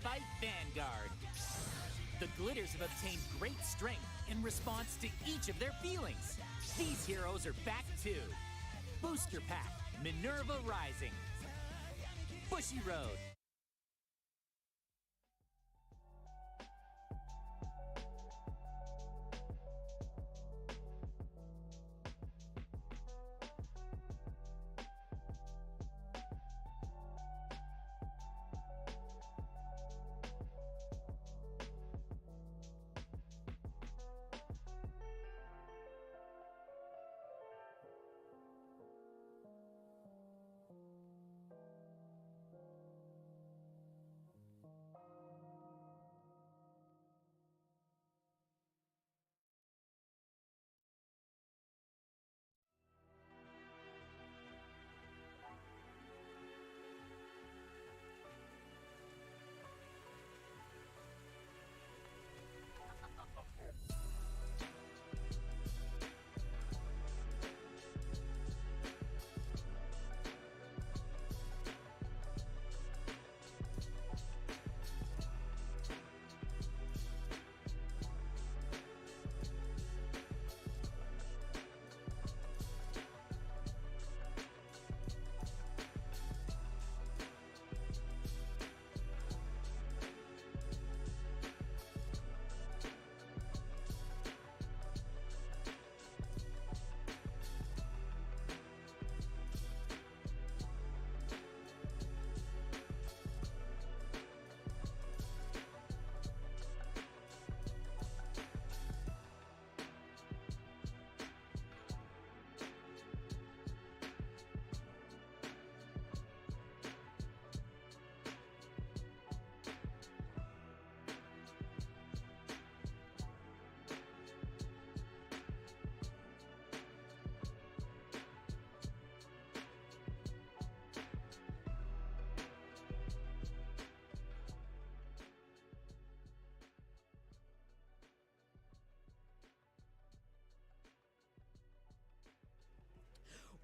Speaker 11: Cardfight Vanguard. The Glitters have obtained great strength in response to each of their feelings. These heroes are back too. Booster Pack, Minerva Rising, Bushiroad.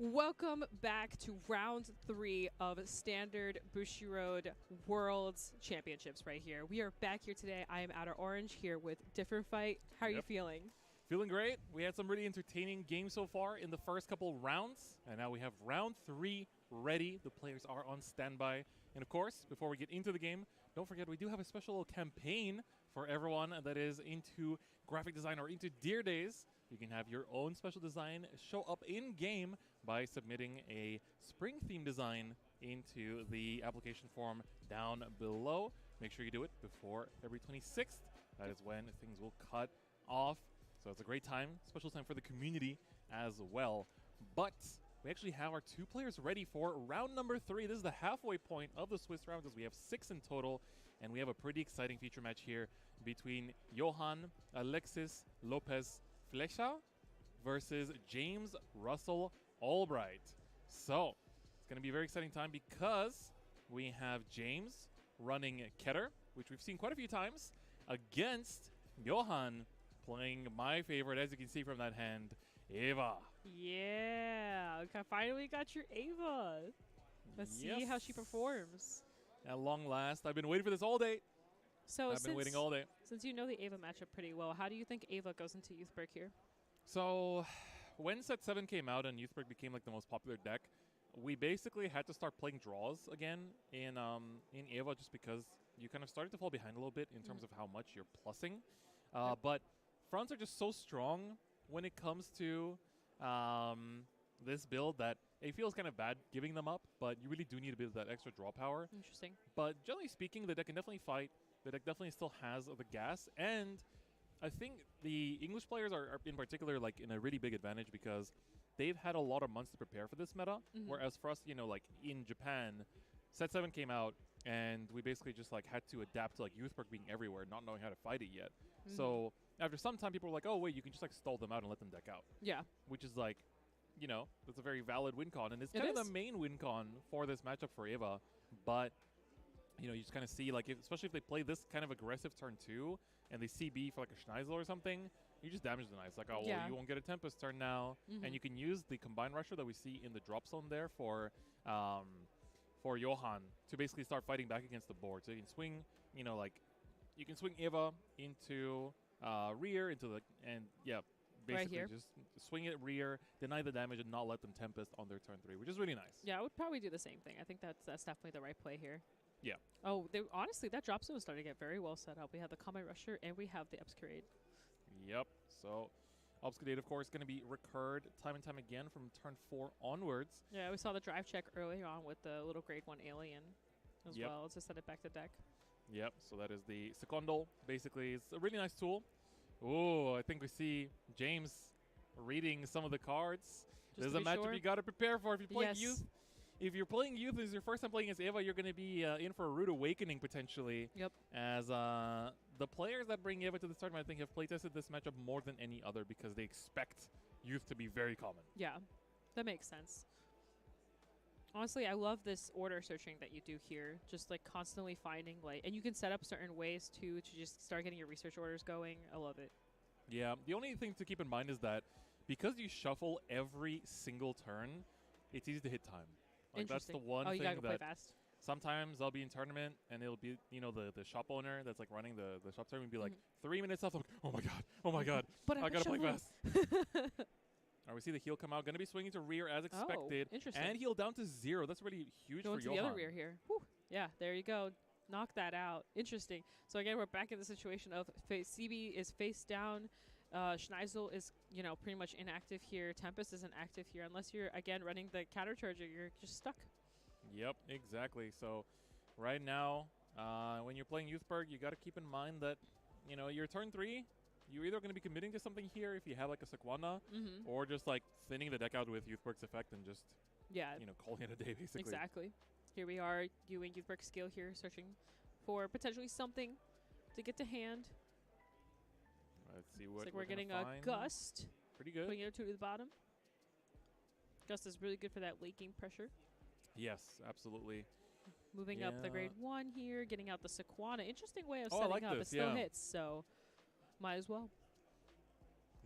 Speaker 1: Welcome back to round 3 of Standard Bushiroad Worlds Championships right here. We are back here today. I am Outer Orange here with Different Fight. How are you feeling?
Speaker 5: Feeling great. We had some really entertaining games so far in the first couple rounds, and now we have round 3 ready. The players are on standby. And of course, before we get into the game, don't forget we do have a special campaign for everyone that is into graphic design or into Deer Days. You can have your own special design show up in-game by submitting a spring theme design into the application form down below. Make sure you do it before February 26th. That is when things will cut off. So it's a great time, special time for the community as well. But we actually have our 2 players ready for round number 3. This is the halfway point of the Swiss round as we have 6 in total. And we have a pretty exciting feature match here between Johan Alexis Lopez Flecha versus James Russell Albright. So it's going to be a very exciting time because we have James running Keter, which we've seen quite a few times, against Johan playing my favorite, as you can see from that hand, Eva.
Speaker 1: Yeah, okay, finally got your Eva. Let's see how she performs.
Speaker 5: At long last, I've been waiting for this all day.
Speaker 1: So
Speaker 5: I've been waiting all day.
Speaker 1: Since you know the Eva matchup pretty well, how do you think Eva goes into Youth Break here?
Speaker 5: So when Set 7 came out and Youth Break became like the most popular deck, we basically had to start playing draws again in Eva just because you kind of started to fall behind a little bit in terms of how much you're plussing. But fronts are just so strong when it comes to this build that it feels kind of bad giving them up, but you really do need a bit of that extra draw power.
Speaker 1: Interesting.
Speaker 5: But generally speaking, the deck can definitely fight. The deck definitely still has the gas, and I think the English players are in particular like in a really big advantage because they've had a lot of months to prepare for this meta, whereas for us, you know, like in Japan, Set 7 came out, and we basically just like had to adapt to like Youth Break being everywhere, not knowing how to fight it yet. So after some time, people were like, oh, wait, you can just like stall them out and let them deck out.
Speaker 1: Yeah.
Speaker 5: Which is like, you know, that's a very valid win con, and it's kind of the main win con for this matchup for Eva. But, you know, you just kind of see, like, especially if they play this kind of aggressive turn 2, and they CB for like a Schneisel or something, you just damage the knights. Like, oh, well, you won't get a Tempest turn now. And you can use the Combine Rusher that we see in the drop zone there for for Johan to basically start fighting back against the board. So you can swing, you know, like you can swing Eva into rear, into the, and yeah, basically
Speaker 1: right
Speaker 5: just swing it rear, deny the damage, and not let them Tempest on their turn 3, which is really nice.
Speaker 1: Yeah, I would probably do the same thing. I think that's definitely the right play here.
Speaker 5: Yeah.
Speaker 1: Oh, honestly, that drop zone is starting to get very well set up. We have the Combat Rusher and we have the Obscurade.
Speaker 5: Yep. So Obscurade, of course, going to be recurred time and time again from turn 4 onwards.
Speaker 1: Yeah, we saw the drive check earlier on with the little grade 1 alien as well. Let's just set it back to deck.
Speaker 3: Yep, so that is the Secondo. Basically, it's a really nice tool. Oh, I think we see James reading some of the cards. There's a matchup you got to prepare for if you're playing Youth. If you're playing Youth, this is your first time playing as Eva, you're going to be in for a rude awakening potentially.
Speaker 1: Yep.
Speaker 3: As the players that bring Eva to the tournament, I think, have playtested this matchup more than any other because they expect Youth to be very common.
Speaker 1: Yeah, that makes sense. Honestly, I love this order searching that you do here. Just like constantly finding like, and you can set up certain ways to just start getting your research orders going. I love it.
Speaker 5: Yeah, the only thing to keep in mind is that because you shuffle every single turn, it's easy to hit time. Like that's the one
Speaker 1: you
Speaker 5: thing
Speaker 1: gotta go play
Speaker 5: that
Speaker 1: fast.
Speaker 5: sometimes I'll be in tournament and it'll be, you know, the shop owner that's like running the shop turn will be like 3 minutes left. I'm like, oh my god,
Speaker 1: but
Speaker 5: I gotta play fast. All right, we see the heal come out. Going to be swinging to rear as expected.
Speaker 1: Interesting.
Speaker 5: And heal down to 0. That's really huge
Speaker 1: Going
Speaker 5: for
Speaker 1: to
Speaker 5: Johan.
Speaker 1: the other rear here. Whew. Yeah, there you go. Knock that out. Interesting. So again, we're back in the situation of CB is face down. Schneisel is, you know, pretty much inactive here. Tempest isn't active here. Unless you're, again, running the countercharger, you're just stuck.
Speaker 5: Yep, exactly. So right now, when you're playing Youthberg, you got to keep in mind that, you know, your turn 3, you're either going to be committing to something here if you have like a Sequana, or just like thinning the deck out with Youthberg's effect and just, you know, calling it a day basically.
Speaker 1: Exactly. Here we are doing Youthberg's skill here, searching for potentially something to get to hand.
Speaker 5: Let's see what
Speaker 1: looks like we're getting a Gust.
Speaker 5: Pretty good.
Speaker 1: Putting it to the bottom. Gust is really good for that late game pressure.
Speaker 5: Yes, absolutely.
Speaker 1: Moving up the grade 1 here, getting out the Sequana. Interesting way of
Speaker 5: I
Speaker 1: setting
Speaker 5: like
Speaker 1: up.
Speaker 5: this,
Speaker 1: It still hits, so might as well.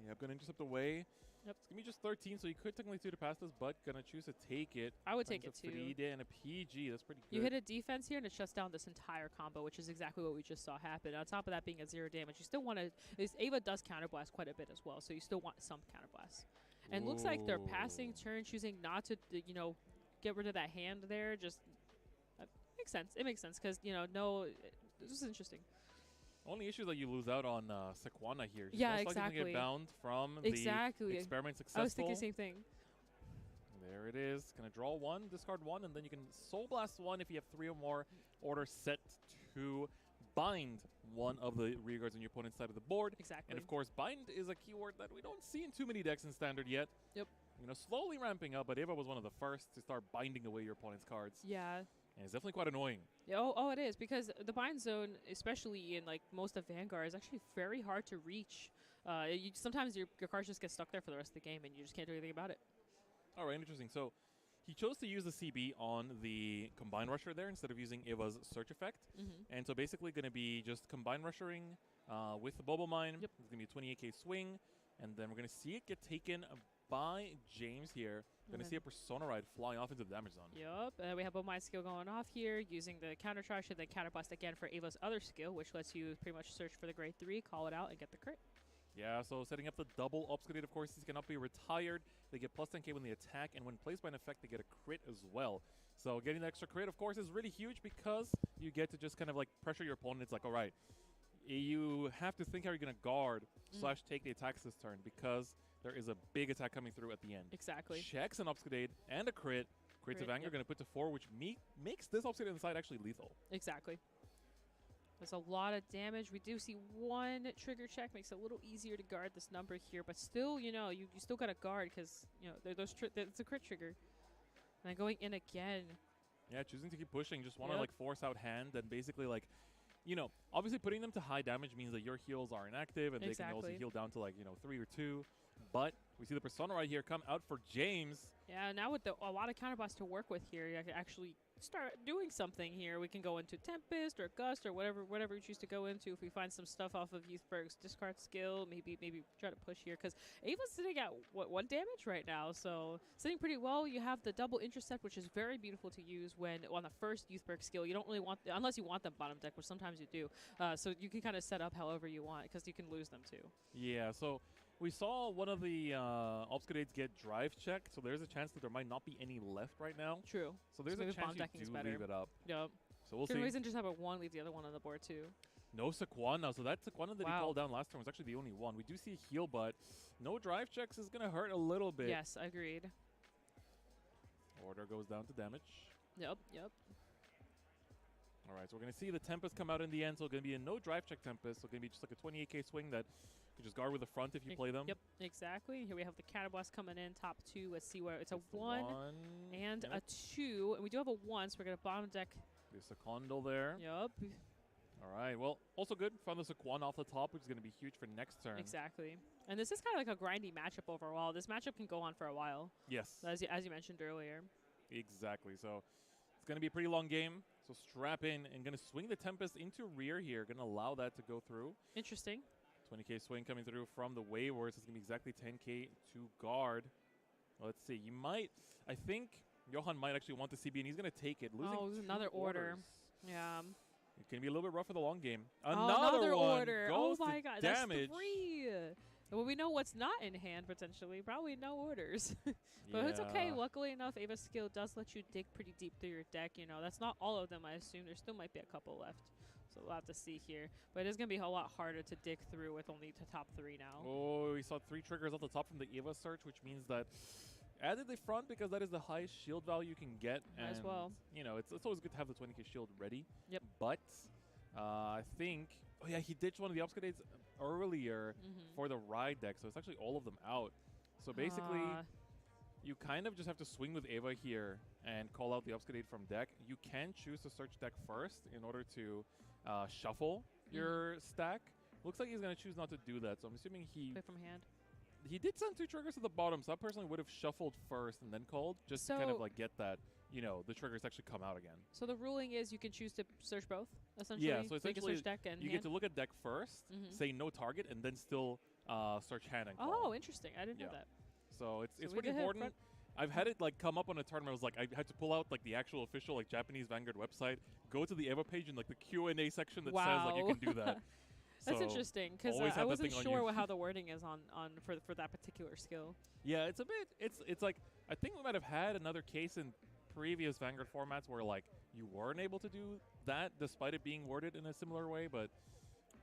Speaker 5: Yeah, I'm going to intercept away.
Speaker 1: Yep.
Speaker 5: It's going to be just 13, so you could technically do the pass this, but going to choose to take it.
Speaker 1: I would take it too.
Speaker 5: 3 and a PG. That's pretty good.
Speaker 1: You hit a defense here, and it shuts down this entire combo, which is exactly what we just saw happen. On top of that being a 0 damage, you still want to... Ava does counterblast quite a bit as well, so you still want some counterblast. And it looks like they're passing turn, choosing not to, you know, get rid of that hand there. Just makes sense. It makes sense because, you know, this is interesting.
Speaker 5: Only issue that you lose out on Sequana here.
Speaker 1: Yeah,
Speaker 5: most likely gonna get bound from the experiment successful.
Speaker 1: I was thinking the same thing.
Speaker 5: There it is. Gonna draw 1, discard 1, and then you can Soul Blast 1 if you have 3 or more orders set to bind one of the rear guards on your opponent's side of the board.
Speaker 1: Exactly.
Speaker 5: And of course, bind is a keyword that we don't see in too many decks in Standard yet.
Speaker 1: Yep.
Speaker 5: You know, slowly ramping up, but Eva was one of the first to start binding away your opponent's cards.
Speaker 1: Yeah.
Speaker 5: And it's definitely quite annoying.
Speaker 1: Yeah, oh, it is, because the bind zone, especially in like most of Vanguard, is actually very hard to reach. Sometimes your cards just get stuck there for the rest of the game, and you just can't do anything about it.
Speaker 5: All right, interesting. So he chose to use the CB on the Combine Rusher there instead of using Eva's Search effect. And so basically going to be just Combine Rushering with the Bobo Mine.
Speaker 1: Yep.
Speaker 5: It's going to be a 28k swing. And then we're going to see it get taken by James here. Going to see a Persona Ride flying off into the damage zone.
Speaker 1: Yep. We have Bobo Mine skill going off here, using the counter charge and then counterblast again for Ava's other skill, which lets you pretty much search for the grade 3, call it out, and get the crit.
Speaker 5: Yeah, so setting up the double Obscurate, of course, these cannot be retired. They get plus 10k when they attack, and when placed by an effect, they get a crit as well. So getting the extra crit, of course, is really huge because you get to just kind of like pressure your opponent. It's like, all right, you have to think how you're going to guard / take the attacks this turn because there is a big attack coming through at the end.
Speaker 1: Exactly.
Speaker 5: Checks an Obscurate and a crit. Crits of Vanguard going to put to 4, which makes this Obscurate on the side actually lethal.
Speaker 1: Exactly. There's a lot of damage. We do see 1 trigger check. Makes it a little easier to guard this number here. But still, you know, you still got to guard because, you know, it's a crit trigger. And then going in again.
Speaker 5: Yeah, choosing to keep pushing. Just want to, like, force out hand and basically, like, you know, obviously putting them to high damage means that your heals are inactive and they can also heal down to, like, you know, 3 or 2. But we see the Persona right here come out for James.
Speaker 1: Yeah, now with a lot of counterblast to work with here, you can actually start doing something here. We can go into Tempest or Gust or whatever we choose to go into. If we find some stuff off of Youthberg's discard skill, maybe try to push here, because Ava's sitting at what, 1 damage right now, so sitting pretty well. You have the double intercept, which is very beautiful to use when on the first Youthberg skill. You don't really want, unless you want them bottom deck, which sometimes you do. So you can kind of set up however you want, because you can lose them too.
Speaker 5: Yeah, so we saw one of the Obscurades get drive checked, so there's a chance that there might not be any left right now.
Speaker 1: True.
Speaker 5: So there's a chance you do leave it up.
Speaker 1: Yep.
Speaker 5: So we'll
Speaker 1: Can
Speaker 5: see.
Speaker 1: reason just have a 1, leave the other one on the board too.
Speaker 5: No Sequana, so that Sequana that he called down last turn was actually the only one. We do see a heal, but no drive checks is going to hurt a little bit.
Speaker 1: Yes, agreed.
Speaker 5: Order goes down to damage.
Speaker 1: Yep.
Speaker 5: All right, so we're going to see the Tempest come out in the end, so it's going to be a no drive check Tempest, so it's going to be just like a 28k swing that you can just guard with the front if you play them.
Speaker 1: Yep, exactly. Here we have the Cannonblast coming in, top 2. Let's see where it's a 1 and a 2, and we do have a 1, so we're going to bottom deck.
Speaker 5: There's a Condo there.
Speaker 1: Yep.
Speaker 5: All right, well, also good. Found the Sequana off the top, which is going to be huge for next turn.
Speaker 1: Exactly. And this is kind of like a grindy matchup overall. This matchup can go on for a while.
Speaker 5: Yes.
Speaker 1: As you mentioned earlier.
Speaker 5: Exactly. So it's going to be a pretty long game. So strap in and going to swing the Tempest into rear here. Going to allow that to go through.
Speaker 1: Interesting.
Speaker 5: 20k swing coming through from the Wayward. So it's going to be exactly 10k to guard. Let's see. You might, I think Johan might actually want the CB, and he's going to take it. Losing
Speaker 1: another order.
Speaker 5: orders.
Speaker 1: Yeah.
Speaker 5: It's going to be a little bit rough for the long game.
Speaker 1: Another
Speaker 5: one
Speaker 1: order.
Speaker 5: goes
Speaker 1: Oh my
Speaker 5: to
Speaker 1: god.
Speaker 5: damage.
Speaker 1: That's 3. Well, we know what's not in hand, potentially. Probably no orders. But it's okay. Luckily enough, Ava's skill does let you dig pretty deep through your deck. You know, that's not all of them, I assume. There still might be a couple left. So we'll have to see here. But it is going to be a lot harder to dig through with only the top 3 now.
Speaker 5: Oh, we saw 3 triggers off the top from the Eva search, which means that added the front because that is the highest shield value you can get.
Speaker 1: As well.
Speaker 5: You know, it's always good to have the 20k shield ready.
Speaker 1: Yep.
Speaker 5: But I think, oh yeah, he ditched one of the Obscurades earlier for the ride deck, so it's actually all of them out. So basically, you kind of just have to swing with Ava here and call out the Obscurade from deck. You can choose to search deck first in order to shuffle your stack. Looks like he's going to choose not to do that, so I'm assuming
Speaker 1: play from hand.
Speaker 5: He did send 2 triggers to the bottom, so I personally would have shuffled first and then called, just to kind of like get that, you know, the triggers actually come out again.
Speaker 1: So the ruling is you can choose to search both, essentially?
Speaker 5: Yeah, so essentially
Speaker 1: search deck and
Speaker 5: you
Speaker 1: hand?
Speaker 5: get to look at deck first, say no target, and then still search hand and call.
Speaker 1: Oh, interesting. I didn't know that.
Speaker 5: So it's pretty important. I've had it like come up on a tournament. I was like, I had to pull out like the actual official like Japanese Vanguard website, go to the Eva page and like the Q&A section that says like you can do that.
Speaker 1: That's interesting, because I wasn't sure how the wording is on for that particular skill.
Speaker 5: Yeah, it's a bit. It's like I think we might have had another case in previous Vanguard formats where like you weren't able to do that despite it being worded in a similar way, but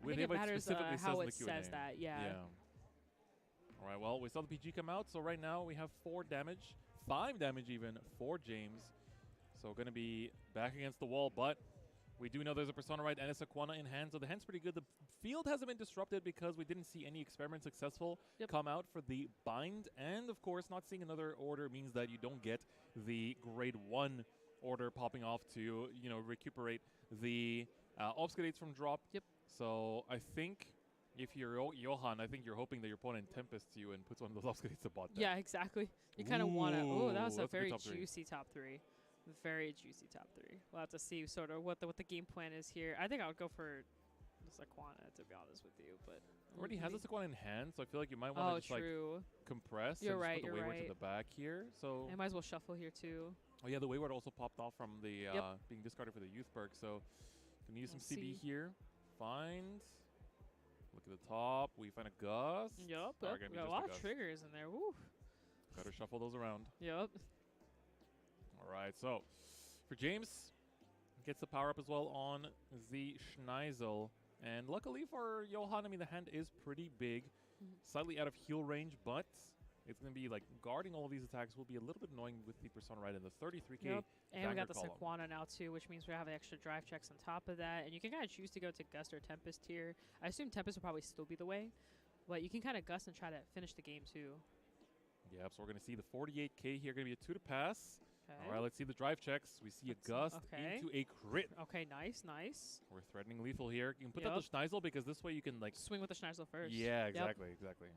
Speaker 5: with
Speaker 1: it matters
Speaker 5: specifically
Speaker 1: how it
Speaker 5: says in the Q&A.
Speaker 1: says that. Yeah.
Speaker 5: All right. Well, we saw the PG come out, so right now we have 4 damage, 5 damage even for James. So going to be back against the wall, but we do know there's a Persona Ride and a Sequana in hand, so the hand's pretty good. The field hasn't been disrupted because we didn't see any experiments successful come out for the bind. And, of course, not seeing another order means that you don't get the grade 1 order popping off to, you know, recuperate the Obscurates from drop.
Speaker 1: Yep.
Speaker 5: So I think if you're Johan, I think you're hoping that your opponent tempests you and puts one of those Obscurates to bot deck.
Speaker 1: Yeah, exactly. You kind of want to. Oh, that was a very
Speaker 5: top 3.
Speaker 1: juicy top 3. Very juicy top 3. We'll have to see sort of what the game plan is here. I think I would go for the Sequana, to be honest with you, but
Speaker 5: already has a Sequana in hand, so I feel like you might want to just like compress and just put the Wayward to the back here. So
Speaker 1: I might as well shuffle here too.
Speaker 5: Oh yeah, the Wayward also popped off from the being discarded for the Youthberg, so can use some CB here. Find. Look at the top. We find a Gust.
Speaker 1: Yep. We got a lot of triggers in there. Woo.
Speaker 5: Gotta shuffle those around.
Speaker 1: Yep.
Speaker 5: All right, so for James, gets the power up as well on the Schneisel. And luckily for Johan, I mean, the hand is pretty big, slightly out of heal range, but it's going to be like guarding all of these attacks will be a little bit annoying with the Persona Ride in the 33k.
Speaker 1: Yep. And we got the
Speaker 5: column.
Speaker 1: Sequana now too, which means we have extra drive checks on top of that. And you can kind of choose to go to Gust or Tempest here. I assume Tempest will probably still be the way, but you can kind of Gust and try to finish the game too.
Speaker 5: Yep, so we're going to see the 48k here, going to be a 2 to pass.
Speaker 1: Okay.
Speaker 5: All right, let's see the drive checks. We see a Gust into a crit.
Speaker 1: Okay, nice, nice.
Speaker 5: We're threatening lethal here. You can put out the Schneisel because this way you can like
Speaker 1: swing with the Schneisel first.
Speaker 5: Yeah, exactly, exactly.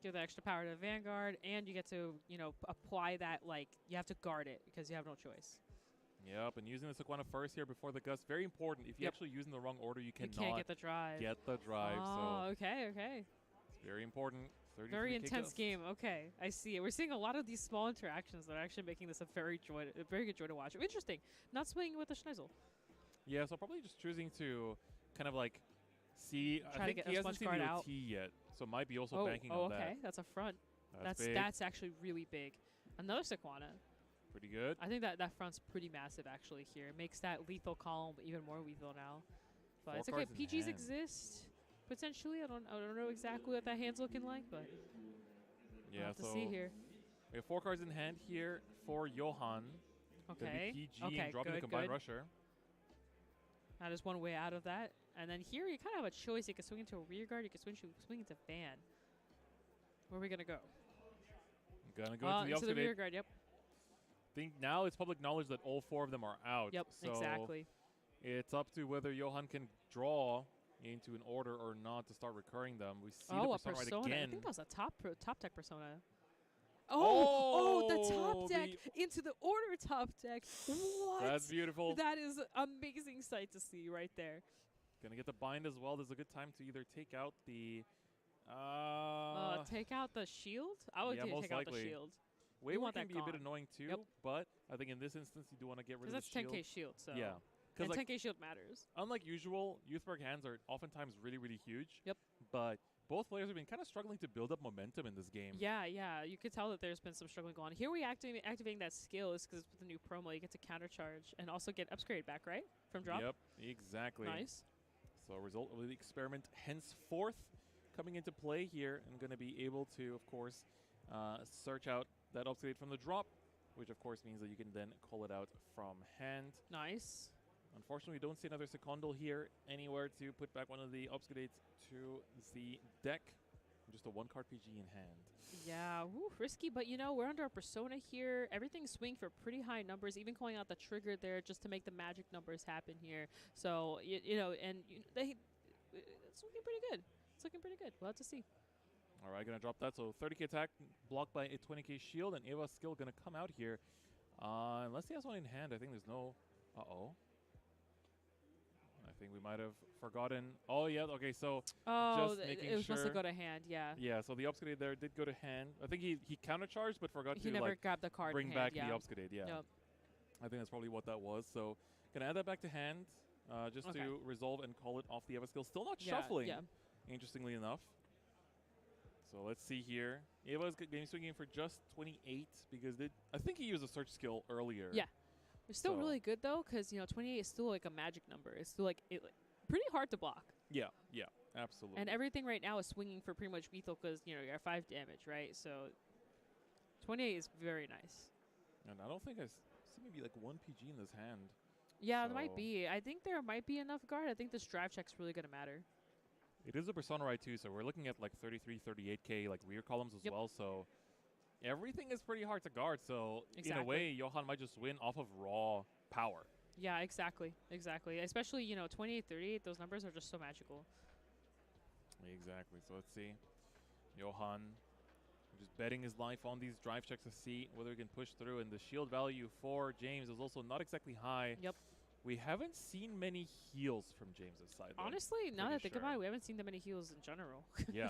Speaker 1: Give that extra power to the Vanguard, and you get to, you know, apply that, like, you have to guard it because you have no choice.
Speaker 5: Yep, and using the Sequana first here before the Gust, very important. If you actually use in the wrong order, you cannot
Speaker 1: can't get the drive.
Speaker 5: So
Speaker 1: okay.
Speaker 5: It's very important.
Speaker 1: Very intense game. Okay, I see it. We're seeing a lot of these small interactions that are actually making this a very good joy to watch. Interesting. Not swinging with the Schneisel.
Speaker 5: Yeah, so probably just choosing to kind of like see.
Speaker 1: Try
Speaker 5: I think he hasn't seen the
Speaker 1: out.
Speaker 5: OT yet, so might be also banking on that.
Speaker 1: Okay, that's a front. That's actually really big. Another Sequana.
Speaker 5: Pretty good.
Speaker 1: I think that front's pretty massive actually here. It makes that lethal column even more lethal now. But it's okay. PGs exist potentially. I don't know exactly what that hand's looking like, but
Speaker 5: yeah.
Speaker 1: We'll have to see here.
Speaker 5: We have 4 cards in hand here for Johan.
Speaker 1: Okay.
Speaker 5: PG and dropping the combined rusher.
Speaker 1: That is one way out of that. And then here you kind of have a choice. You can swing into a rear guard. You can swing into Van. Where are we gonna go?
Speaker 5: Gonna go
Speaker 1: into the rear guard. Yep.
Speaker 5: Think now it's public knowledge that all 4 of them are out.
Speaker 1: Yep,
Speaker 5: so
Speaker 1: exactly.
Speaker 5: It's up to whether Johan can draw into an order or not to start recurring them. We see
Speaker 1: a
Speaker 5: the persona right again.
Speaker 1: I think that was a top deck persona. Oh, the top deck into the order top deck. What?
Speaker 5: That's beautiful.
Speaker 1: That is amazing sight to see right there.
Speaker 5: Gonna get the bind as well. There's a good time to either take out the
Speaker 1: take out the shield? I would take out the shield.
Speaker 5: Wayward can be a bit annoying too, but I think in this instance you do want to get rid of the shield.
Speaker 1: Because that's 10k shield, so.
Speaker 5: Yeah.
Speaker 1: And
Speaker 5: like
Speaker 1: 10k shield matters.
Speaker 5: Unlike usual, Youthberg hands are oftentimes really, really huge.
Speaker 1: Yep.
Speaker 5: But both players have been kind of struggling to build up momentum in this game.
Speaker 1: Yeah. You could tell that there's been some struggling going on. Here we activating that skill is because with the new promo, you get to countercharge and also get upgrade back, right? From drop?
Speaker 5: Yep, exactly.
Speaker 1: Nice.
Speaker 5: So a result of the experiment henceforth coming into play here and going to be able to, of course, search out that upgrade from the drop, which of course means that you can then call it out from hand.
Speaker 1: Nice.
Speaker 5: Unfortunately, we don't see another Secondal here anywhere to put back one of the upgrades to the deck. Just a 1-card PG in hand.
Speaker 1: Yeah, risky, but we're under a persona here. Everything's swinging for pretty high numbers, even calling out the trigger there just to make the magic numbers happen here. So, it's looking pretty good. It's looking pretty good. We'll have to see.
Speaker 5: All right, going to drop that. So 30k attack, blocked by a 20k shield, and Eva's skill going to come out here. Unless he has one in hand, I think there's no... Uh-oh. I think we might have forgotten. Oh, yeah, okay, so just making sure.
Speaker 1: It was supposed to go to hand, yeah.
Speaker 5: Yeah, so the upgrade there did go to hand. I think he countercharged, but forgot to
Speaker 1: never grabbed the card
Speaker 5: bring
Speaker 1: in
Speaker 5: back
Speaker 1: hand,
Speaker 5: the upgrade, yeah.
Speaker 1: Yep.
Speaker 5: I think that's probably what that was. So going to add that back to hand just to resolve and call it off the Eva skill. Still not shuffling, interestingly enough. So let's see here. Eva's game swinging for just 28 because I think he used a search skill earlier.
Speaker 1: Yeah. It's still really good, though, because, 28 is still like a magic number. It's still pretty hard to block.
Speaker 5: Yeah, absolutely.
Speaker 1: And everything right now is swinging for pretty much lethal because, you're at 5 damage, right? So 28 is very nice.
Speaker 5: And I don't think I see maybe like 1 PG in this hand.
Speaker 1: Yeah, there might be. I think there might be enough guard. I think this drive check's really going to matter.
Speaker 5: It is a persona right too, so we're looking at like 33, 38k like rear columns as well. So everything is pretty hard to guard. So in a way, Johan might just win off of raw power.
Speaker 1: Yeah, exactly. Especially 28, 38. Those numbers are just so magical.
Speaker 5: Exactly. So let's see, Johan just betting his life on these drive checks to see whether he can push through. And the shield value for James is also not exactly high.
Speaker 1: Yep.
Speaker 5: We haven't seen many heals from James's side.
Speaker 1: Honestly, now that I think about it, we haven't seen that many heals in general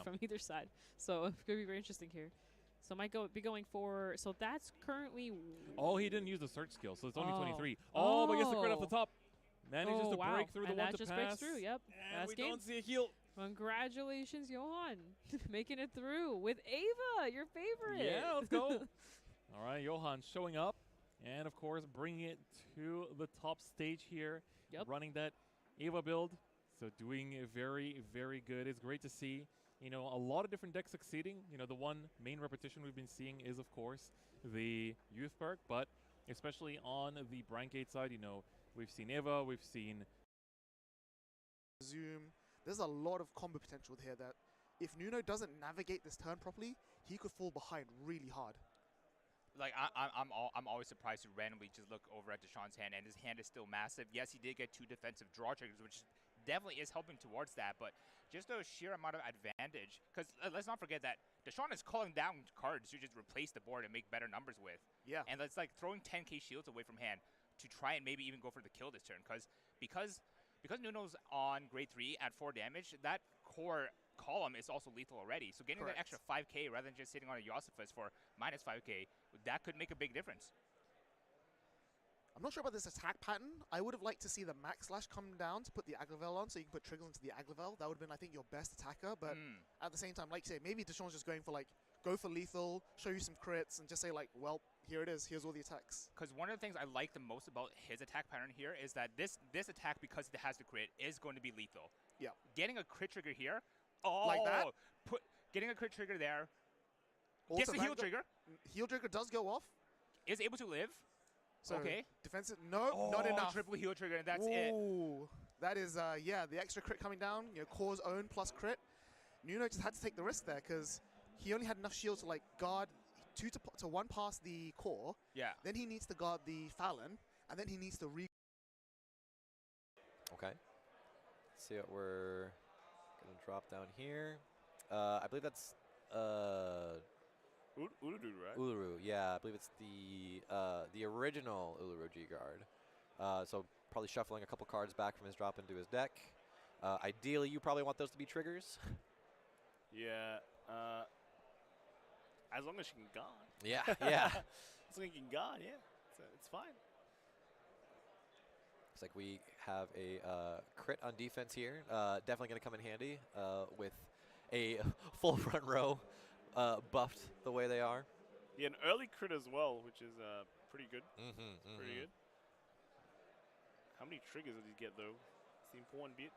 Speaker 1: from either side. So it's going to be very interesting here. So might be going for... So that's currently...
Speaker 5: Oh, he didn't use the search skill, so it's only 23. Oh, but gets the crit off the top. Manages to break through the one to
Speaker 1: just
Speaker 5: pass.
Speaker 1: Breaks through, yep.
Speaker 5: And we don't see a heal.
Speaker 1: Congratulations, Johan. Making it through with Ava, your favorite.
Speaker 5: Yeah, let's go. All right, Johan showing up. And, of course, bringing it to the top stage here. Running that Ava build. So doing very, very good. It's great to see, a lot of different decks succeeding. The one main repetition we've been seeing is, of course, the Youth perk. But especially on the Brancade side, we've seen Eva, we've seen...
Speaker 2: Zoom. There's a lot of combo potential here that if Nuno doesn't navigate this turn properly, he could fall behind really hard.
Speaker 3: Like I'm always surprised to randomly just look over at Deshaun's hand, and his hand is still massive. Yes, he did get 2 defensive draw triggers, which definitely is helping towards that. But just the sheer amount of advantage, because let's not forget that Deshaun is calling down cards to just replace the board and make better numbers with.
Speaker 2: Yeah.
Speaker 3: And that's like throwing 10k shields away from hand. to try and maybe even go for the kill this turn, because Nuno's on grade 3 at 4 damage, that core column is also lethal already. So getting that extra 5k rather than just sitting on a Yosifus for minus 5k, that could make a big difference.
Speaker 2: I'm not sure about this attack pattern. I would have liked to see the Max Slash come down to put the Aglevel on, so you can put Triggle into the Aglevel. That would have been, I think, your best attacker. But at the same time, like you say, maybe Deshaun's just going for, like, go for lethal, show you some crits, and just say, like, well, here it is. Here's all the attacks.
Speaker 3: Because one of the things I like the most about his attack pattern here is that this attack, because it has the crit, is going to be lethal.
Speaker 2: Yeah.
Speaker 3: Getting a crit trigger here,
Speaker 2: like that?
Speaker 3: Getting a crit trigger there,
Speaker 2: Also
Speaker 3: gets the heal trigger.
Speaker 2: Heal trigger does go off.
Speaker 3: Is able to live.
Speaker 2: So
Speaker 3: okay.
Speaker 2: Defensive, no, not enough.
Speaker 3: Triple heal trigger, and that's
Speaker 2: it. That is, yeah, the extra crit coming down, you know, core's own plus crit. Nuno just had to take the risk there because he only had enough shield to, like, guard 2 to 1 past the core.
Speaker 3: Yeah.
Speaker 2: Then he needs to guard the Fallon, and then he needs to
Speaker 10: Okay. Let's see what we're going to drop down here. I believe that's
Speaker 9: Uluru, right?
Speaker 10: Uluru, yeah. I believe it's the original Uluru G-Guard. So probably shuffling a couple cards back from his drop into his deck. Ideally, you probably want those to be triggers.
Speaker 9: Yeah. As long as you can guard.
Speaker 10: Yeah, yeah.
Speaker 9: As long as you can guard, yeah. It's fine.
Speaker 10: Looks like we have a crit on defense here. Definitely going to come in handy with a full front row buffed the way they are.
Speaker 9: Yeah, an early crit as well, which is pretty good. Pretty good. How many triggers did he get, though? It's the important bit.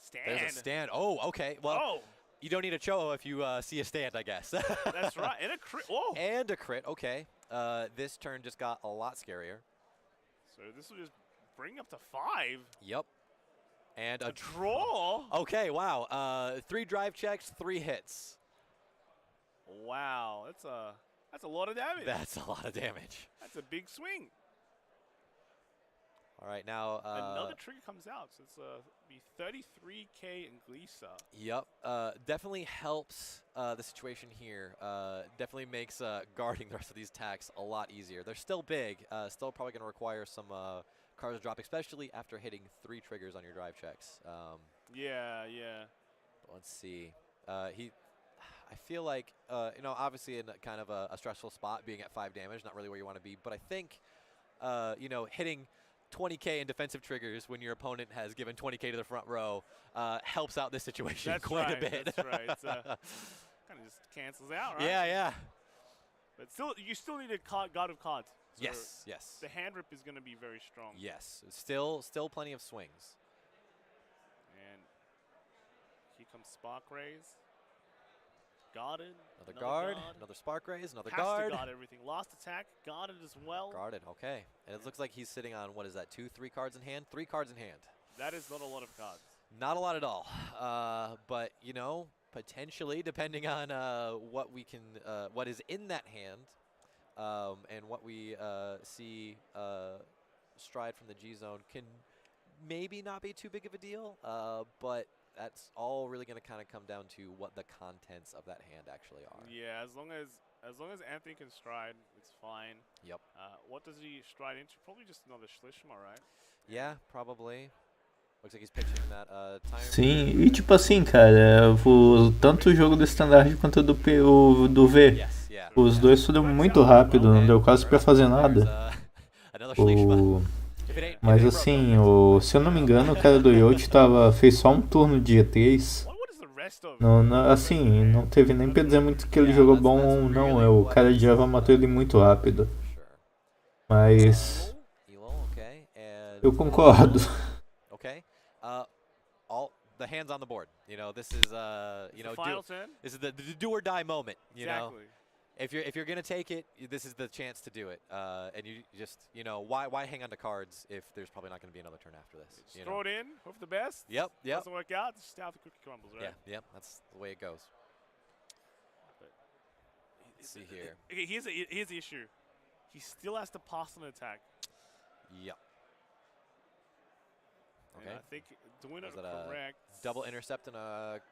Speaker 9: Stand.
Speaker 10: There's a stand. Oh, okay. Well, you don't need a Cho if you see a stand, I guess.
Speaker 9: That's right. And a crit. Whoa.
Speaker 10: And a crit. Okay. This turn just got a lot scarier.
Speaker 9: So this will just bring up to 5.
Speaker 10: Yep. And a
Speaker 9: draw.
Speaker 10: Okay, wow. 3 drive checks, 3 hits.
Speaker 9: Wow, that's a lot of damage.
Speaker 10: That's a lot of damage.
Speaker 9: That's a big swing.
Speaker 10: All right, now
Speaker 9: another trigger comes out, so it's be 33k in Glisa.
Speaker 10: Yep, definitely helps the situation here. Definitely makes guarding the rest of these attacks a lot easier. They're still big, still probably going to require some cards to drop, especially after hitting 3 triggers on your drive checks.
Speaker 9: Yeah.
Speaker 10: Let's see. I feel like, you know, obviously in kind of a stressful spot, being at 5 damage, not really where you want to be. But I think, you know, hitting 20k in defensive triggers when your opponent has given 20k to the front row helps out this situation quite a bit.
Speaker 9: That's right. It's kind of just cancels out, right?
Speaker 10: Yeah.
Speaker 9: But still, you still need a God of Cards. So
Speaker 10: yes.
Speaker 9: The hand rip is going to be very strong.
Speaker 10: Yes. Still plenty of swings.
Speaker 9: And here comes Spark Rays. Guarded.
Speaker 10: Another guard. Another Spark Rays. Another guard.
Speaker 9: Has to guard everything. Last attack. Guarded as well.
Speaker 10: Guarded. Okay. And it looks like he's sitting on, what is that, 2, 3 cards in hand? 3 cards in hand.
Speaker 9: That is not a lot of cards.
Speaker 10: Not a lot at all. But, you know, potentially, depending on what we can, what is in that hand, and what we see stride from the G zone can maybe not be too big of a deal, but that's all really going to kind of come down to what the contents of that hand actually are.
Speaker 9: Yeah, as long as Anthony can stride, it's fine.
Speaker 10: Yep.
Speaker 9: What does he stride into? Probably just another Schlishma, right?
Speaker 10: Yeah, probably. Looks like he's pitching that time.
Speaker 4: Sim, e tipo assim, cara, tanto o jogo do Standard quanto do V, os dois foram muito rápido, não deu quase pra fazer nada. Mas assim, se eu não me engano, o cara do Yote fez só um turno de G3. Assim, não teve nem pra dizer muito que ele jogou bom ou não. O cara de Java matou ele muito rápido. Mas eu concordo.
Speaker 10: Okay. All the hands on the board. You know, this is you know, this is the do or die moment. You know, if you're gonna take it, this is the chance to do it. And you just, you know, why hang on to cards if there's probably not gonna be another turn after this?
Speaker 9: Just throw it in, hope for the best.
Speaker 10: Yep.
Speaker 9: Doesn't work out, just how the cookie crumbles, right?
Speaker 10: Yeah. That's the way it goes. Let's see here.
Speaker 9: Okay, here's the issue. He still has to pass an attack.
Speaker 10: Yep. Okay.
Speaker 9: And I think doing it correct.
Speaker 10: Double intercept and a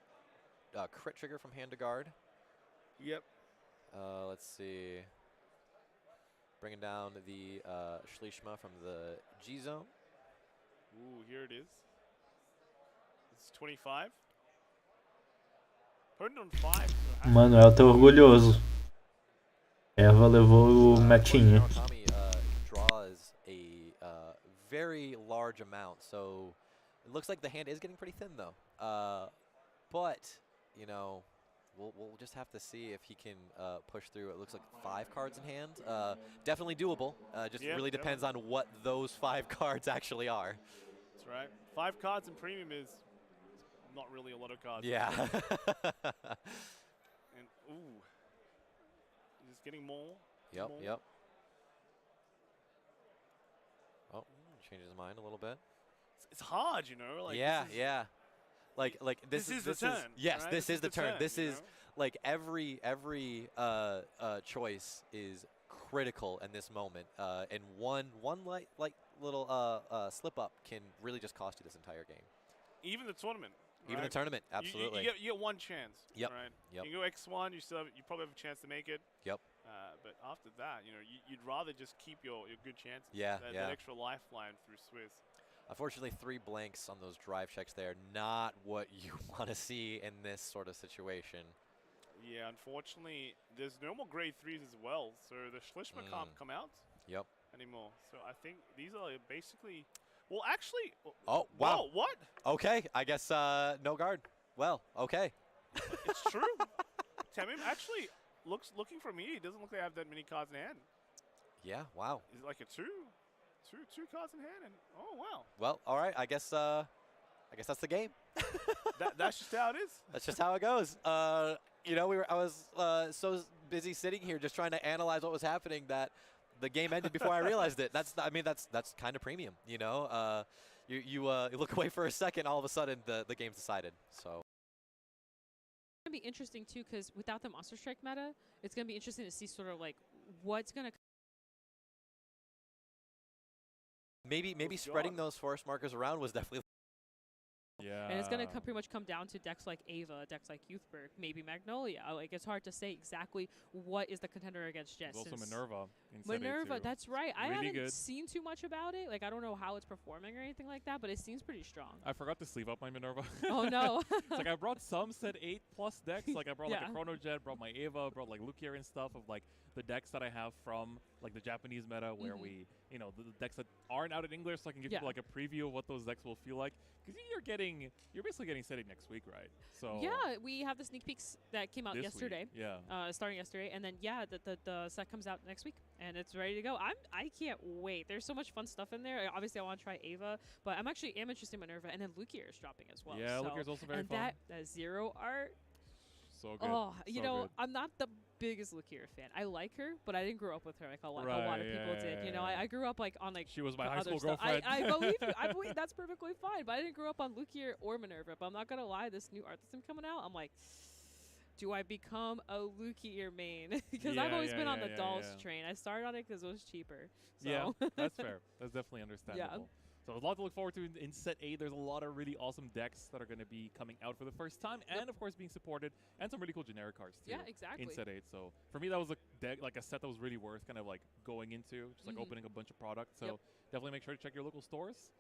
Speaker 10: crit trigger from hand to guard.
Speaker 9: Yep.
Speaker 10: Let's see. bringing down the Schleishma from the G zone.
Speaker 9: Ooh, here it is. It's 25. Opponent on 5.
Speaker 4: Manuel tá orgulhoso. Eva levou o metinha.
Speaker 10: Tommy draws a very large amount, so it looks like the hand is getting pretty thin though. But you know, we'll just have to see if he can push through. It looks like 5 cards in hand. Definitely doable. Just really depends on what those 5 cards actually are.
Speaker 9: That's right. 5 cards in premium is not really a lot of cards.
Speaker 10: Yeah.
Speaker 9: And ooh, just getting more.
Speaker 10: Yep.
Speaker 9: More.
Speaker 10: Yep. Oh, changes his mind a little bit.
Speaker 9: It's hard, you know. Like
Speaker 10: yeah. Like this is the turn. Yes,
Speaker 9: right?
Speaker 10: this is the turn. This is
Speaker 9: know?
Speaker 10: like every choice is critical in this moment, and one little slip up can really just cost you this entire game.
Speaker 9: Even the tournament.
Speaker 10: Even the tournament, absolutely.
Speaker 9: You get one chance.
Speaker 10: Yep.
Speaker 9: Right.
Speaker 10: Yep.
Speaker 9: You go X1, you probably have a chance to make it.
Speaker 10: Yep.
Speaker 9: But after that, you know, you'd rather just keep your good chances.
Speaker 10: Yeah.
Speaker 9: That extra lifeline through Swiss.
Speaker 10: Unfortunately, 3 blanks on those drive checks there. Not what you want to see in this sort of situation.
Speaker 9: Yeah, unfortunately, there's no more grade 3s as well, so the Schleishma can't come out anymore. So I think these are basically... Well, actually...
Speaker 10: Oh, wow.
Speaker 9: Whoa, what?
Speaker 10: Okay, I guess no guard. Well, okay.
Speaker 9: It's true. Tamim actually looking for me. It doesn't look like I have that many cards in hand.
Speaker 10: Yeah, wow.
Speaker 9: Is it like a 2 cards in hand? And oh, wow.
Speaker 10: Well, all right. I guess that's the game.
Speaker 9: That's just how it is.
Speaker 10: That's just how it goes. You know, I was so busy sitting here just trying to analyze what was happening that the game ended before I realized it. That's kind of premium. You know, you look away for a second, all of a sudden the game's decided. So.
Speaker 1: It's gonna be interesting too, because without the Monster Strike meta, it's gonna be interesting to see sort of like what's gonna.
Speaker 10: Maybe spreading those forest markers around was definitely.
Speaker 5: Yeah.
Speaker 1: And it's going to pretty much come down to decks like Ava, decks like Youthberg, maybe Magnolia. Like, it's hard to say exactly what is the contender against Jess.
Speaker 5: There's also Minerva.
Speaker 1: Minerva, that's right. I
Speaker 5: really
Speaker 1: haven't
Speaker 5: good.
Speaker 1: seen too much about it. Like, I don't know how it's performing or anything like that, but it seems pretty strong.
Speaker 5: I forgot to sleeve up my Minerva.
Speaker 1: Oh, no.
Speaker 5: It's like I brought some set 8 plus decks. Like, I brought like a Chrono Jet, brought my Ava, brought like Lukier and stuff of like the decks that I have from like the Japanese meta where we, you know, the decks that aren't out in English, so I can give people like a preview of what those decks will feel like. Because you're basically getting set 8 next week, right? So
Speaker 1: yeah, we have the sneak peeks that came out yesterday.
Speaker 5: Week. Yeah.
Speaker 1: Starting yesterday, and then the set comes out next week, and it's ready to go. I can't wait. There's so much fun stuff in there. Obviously, I want to try Ava, but I'm interested in Minerva, and then Lukier is dropping as well.
Speaker 5: Yeah,
Speaker 1: so,
Speaker 5: Lukier's also very fun.
Speaker 1: And that Zero art.
Speaker 5: So good.
Speaker 1: Oh,
Speaker 5: so
Speaker 1: you know,
Speaker 5: good.
Speaker 1: I'm not the biggest Lukier fan. I like her, but I didn't grow up with her like a lot of people did. You know, I grew up like on like
Speaker 5: she was my high school
Speaker 1: stuff.
Speaker 5: girlfriend.
Speaker 1: I believe you. I believe that's perfectly fine. But I didn't grow up on Lukier or Minerva. But I'm not gonna lie, this new art system coming out, I'm like, do I become a Lukier main? Because I've always been on the dolls train. I started on it because it was cheaper. So.
Speaker 5: Yeah, that's fair. That's definitely understandable. So a lot to look forward to in set 8. There's a lot of really awesome decks that are going to be coming out for the first time, and of course being supported, and some really cool generic cards too.
Speaker 1: Yeah, exactly.
Speaker 5: In set 8. So for me, that was a deck, like a set that was really worth kind of like going into, just like opening a bunch of products. So definitely make sure to check your local stores.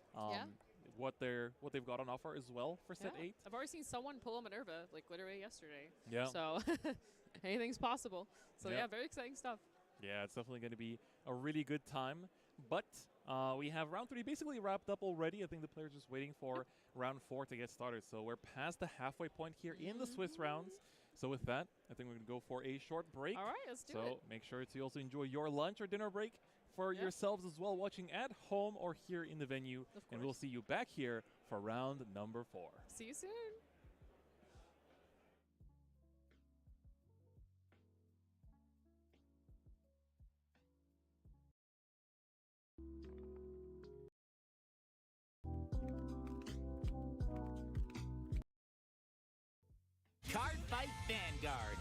Speaker 5: What they've got on offer as well for set 8.
Speaker 1: I've already seen someone pull a Minerva like literally yesterday.
Speaker 5: Yeah.
Speaker 1: So anything's possible. So yeah, very exciting stuff.
Speaker 5: Yeah, it's definitely going to be a really good time. But we have round 3 basically wrapped up already. I think the players are just waiting for round 4 to get started. So we're past the halfway point here in the Swiss rounds. So with that, I think we're going to go for a short break.
Speaker 1: All right, let's do it.
Speaker 5: So make sure to also enjoy your lunch or dinner break for yourselves as well, watching at home or here in the venue. And we'll see you back here for round number 4.
Speaker 1: See you soon.
Speaker 11: Cardfight Vanguard.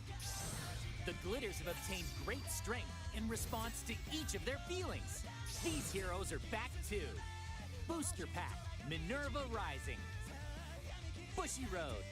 Speaker 11: The Glitters have obtained great strength in response to each of their feelings. These heroes are back too. Booster Pack, Minerva Rising, Bushiroad.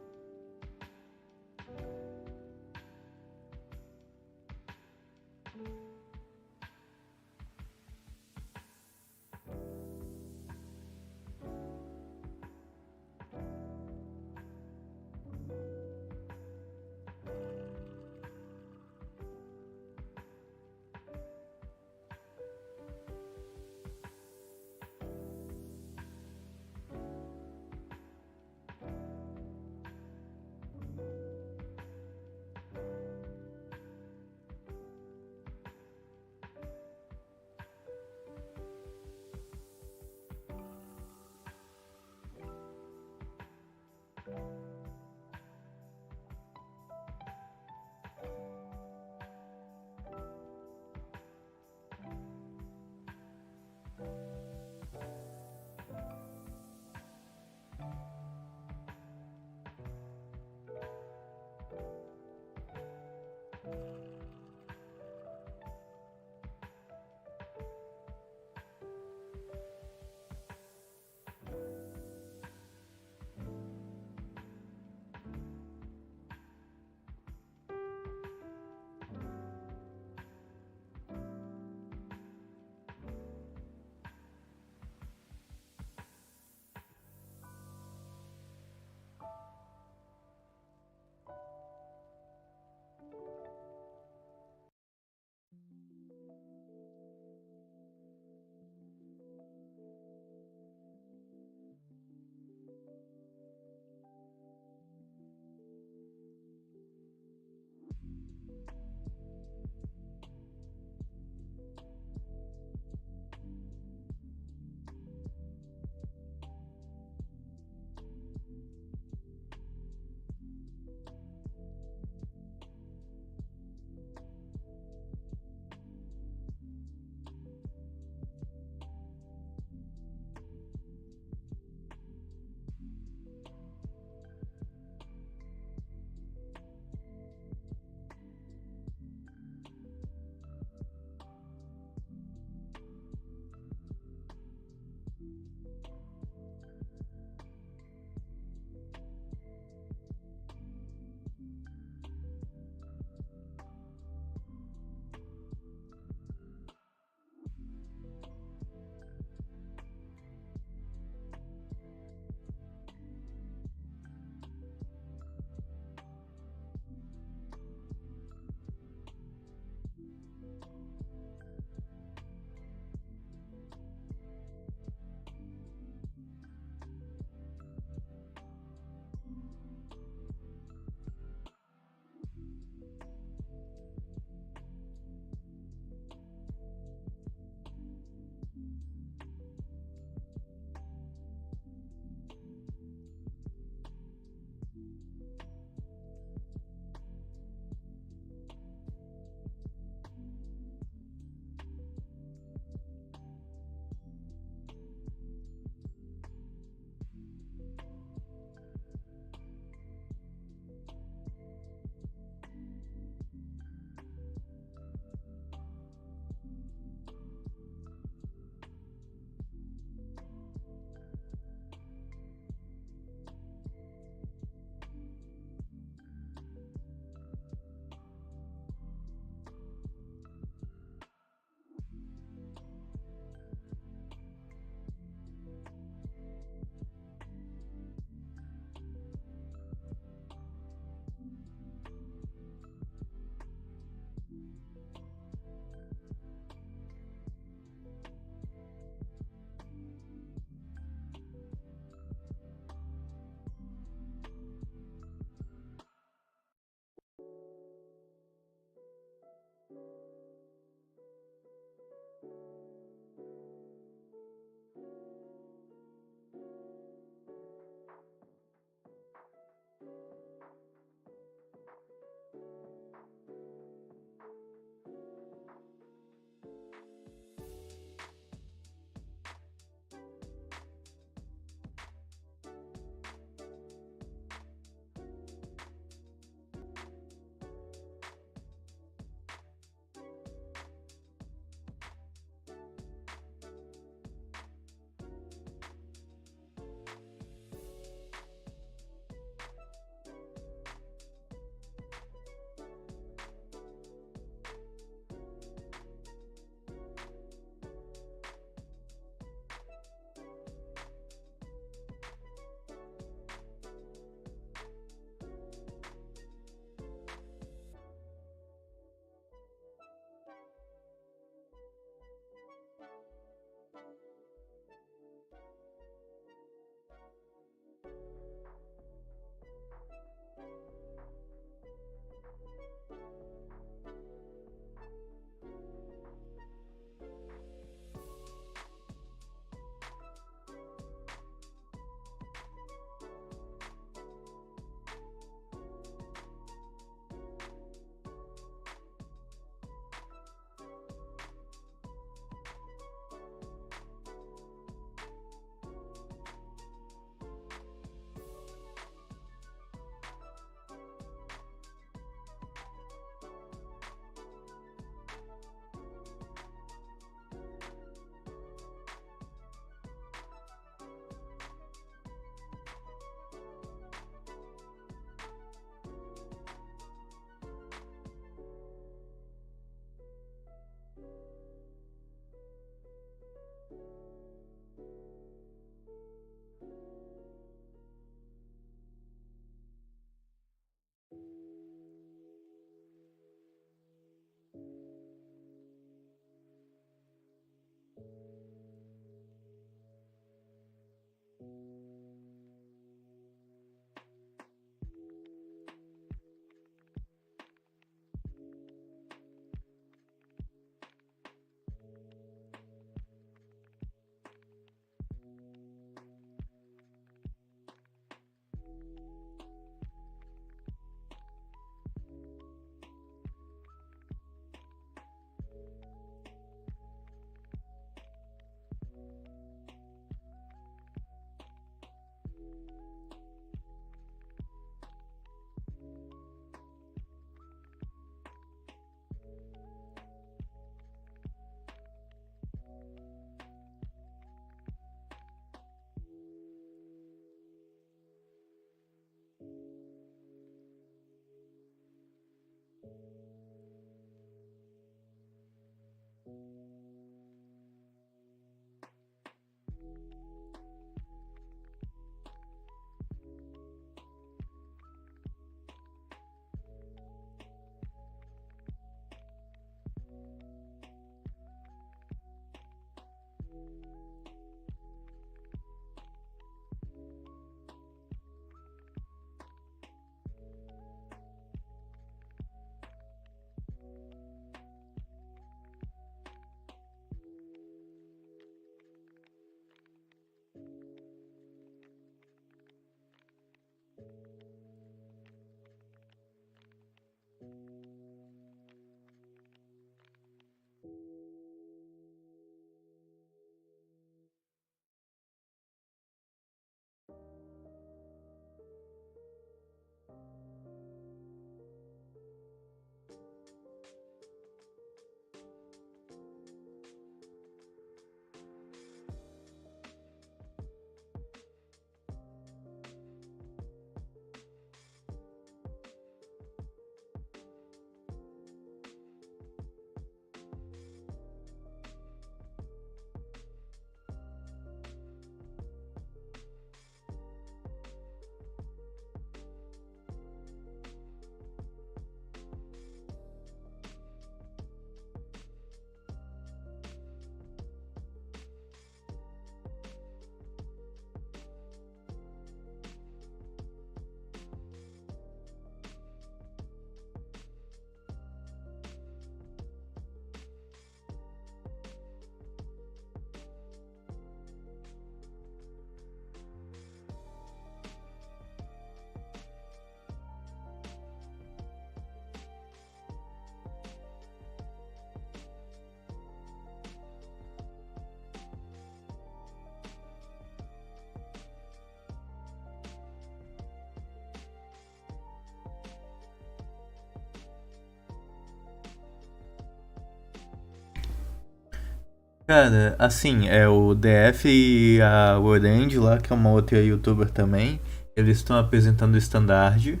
Speaker 4: Cara, assim, é o DF e a Orange lá, que é uma outra youtuber também. Eles estão apresentando o Standard.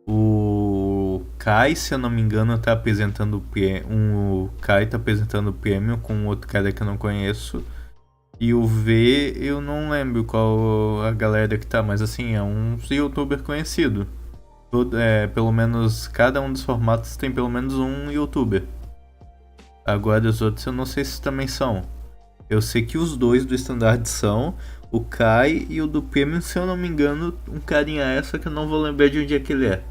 Speaker 4: O Kai, se eu não me engano, tá apresentando o Kai tá apresentando o Premium com outro cara que eu não conheço. E o V, eu não lembro qual a galera que tá, mas assim, é um youtuber conhecido. Pelo menos cada um dos formatos tem pelo menos um youtuber. Agora os outros eu não sei se também são. Eu sei que os dois do Standard são, o Kai e o do Premium, se eu não me engano, um carinha essa que eu não vou lembrar de onde é que ele é.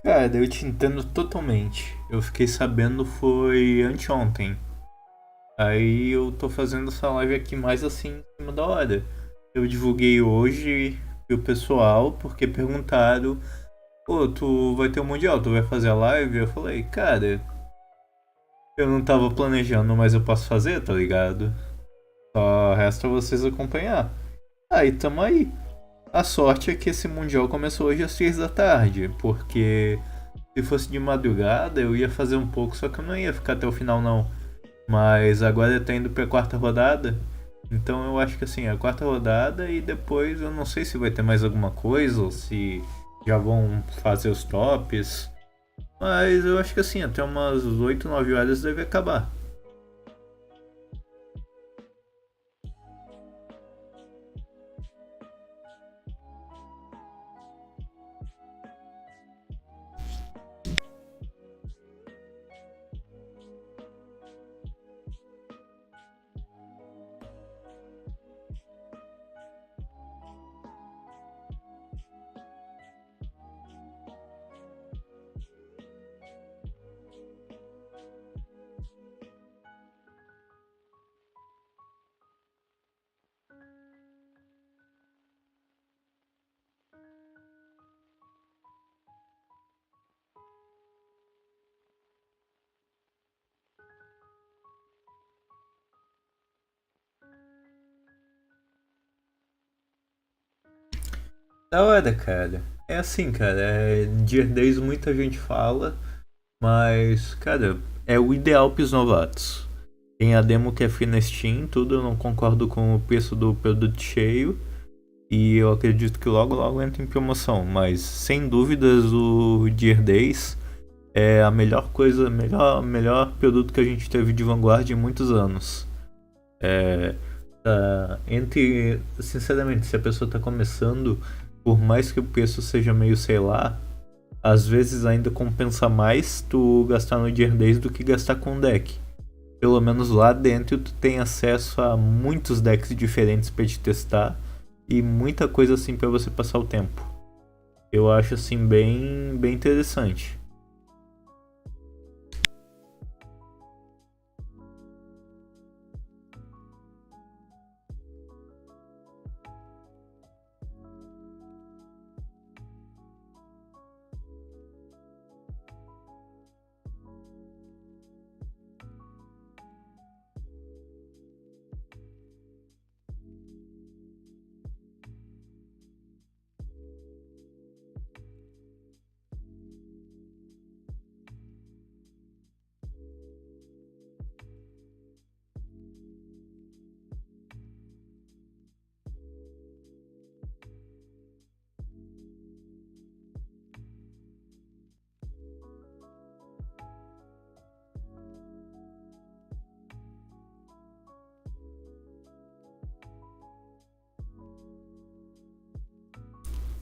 Speaker 4: Cara, eu te entendo totalmente. Eu fiquei sabendo foi anteontem. Aí eu tô fazendo essa live aqui mais assim em cima da hora. Eu divulguei hoje pro pessoal porque perguntaram: pô, tu vai ter o Mundial, tu vai fazer a live? Eu falei, cara, eu não tava planejando, mas eu posso fazer, tá ligado? Só resta vocês acompanhar. Aí tamo aí. A sorte é que esse Mundial começou hoje às 3 da tarde, porque se fosse de madrugada eu ia fazer um pouco, só que eu não ia ficar até o final não. Mas agora tá indo pra quarta rodada, então eu acho que assim, a quarta rodada e depois eu não sei se vai ter mais alguma coisa ou se já vão fazer os tops. Mas eu acho que assim, até umas 8, 9 horas deve acabar. Da hora, cara. É assim, cara. Tier 10 muita gente fala, mas, cara, é o ideal pros novatos. Tem a demo que é free na Steam, tudo. Eu não concordo com o preço do produto cheio. E eu acredito que logo logo entra em promoção. Mas, sem dúvidas, o Tier 10 é a melhor coisa, melhor produto que a gente teve de Vanguard em muitos anos. Sinceramente, se a pessoa tá começando, por mais que o preço seja meio, sei lá, às vezes ainda compensa mais tu gastar no Tier 10 do que gastar com um deck. Pelo menos lá dentro tu tem acesso a muitos decks diferentes pra te testar e muita coisa assim pra você passar o tempo. Eu acho assim bem interessante.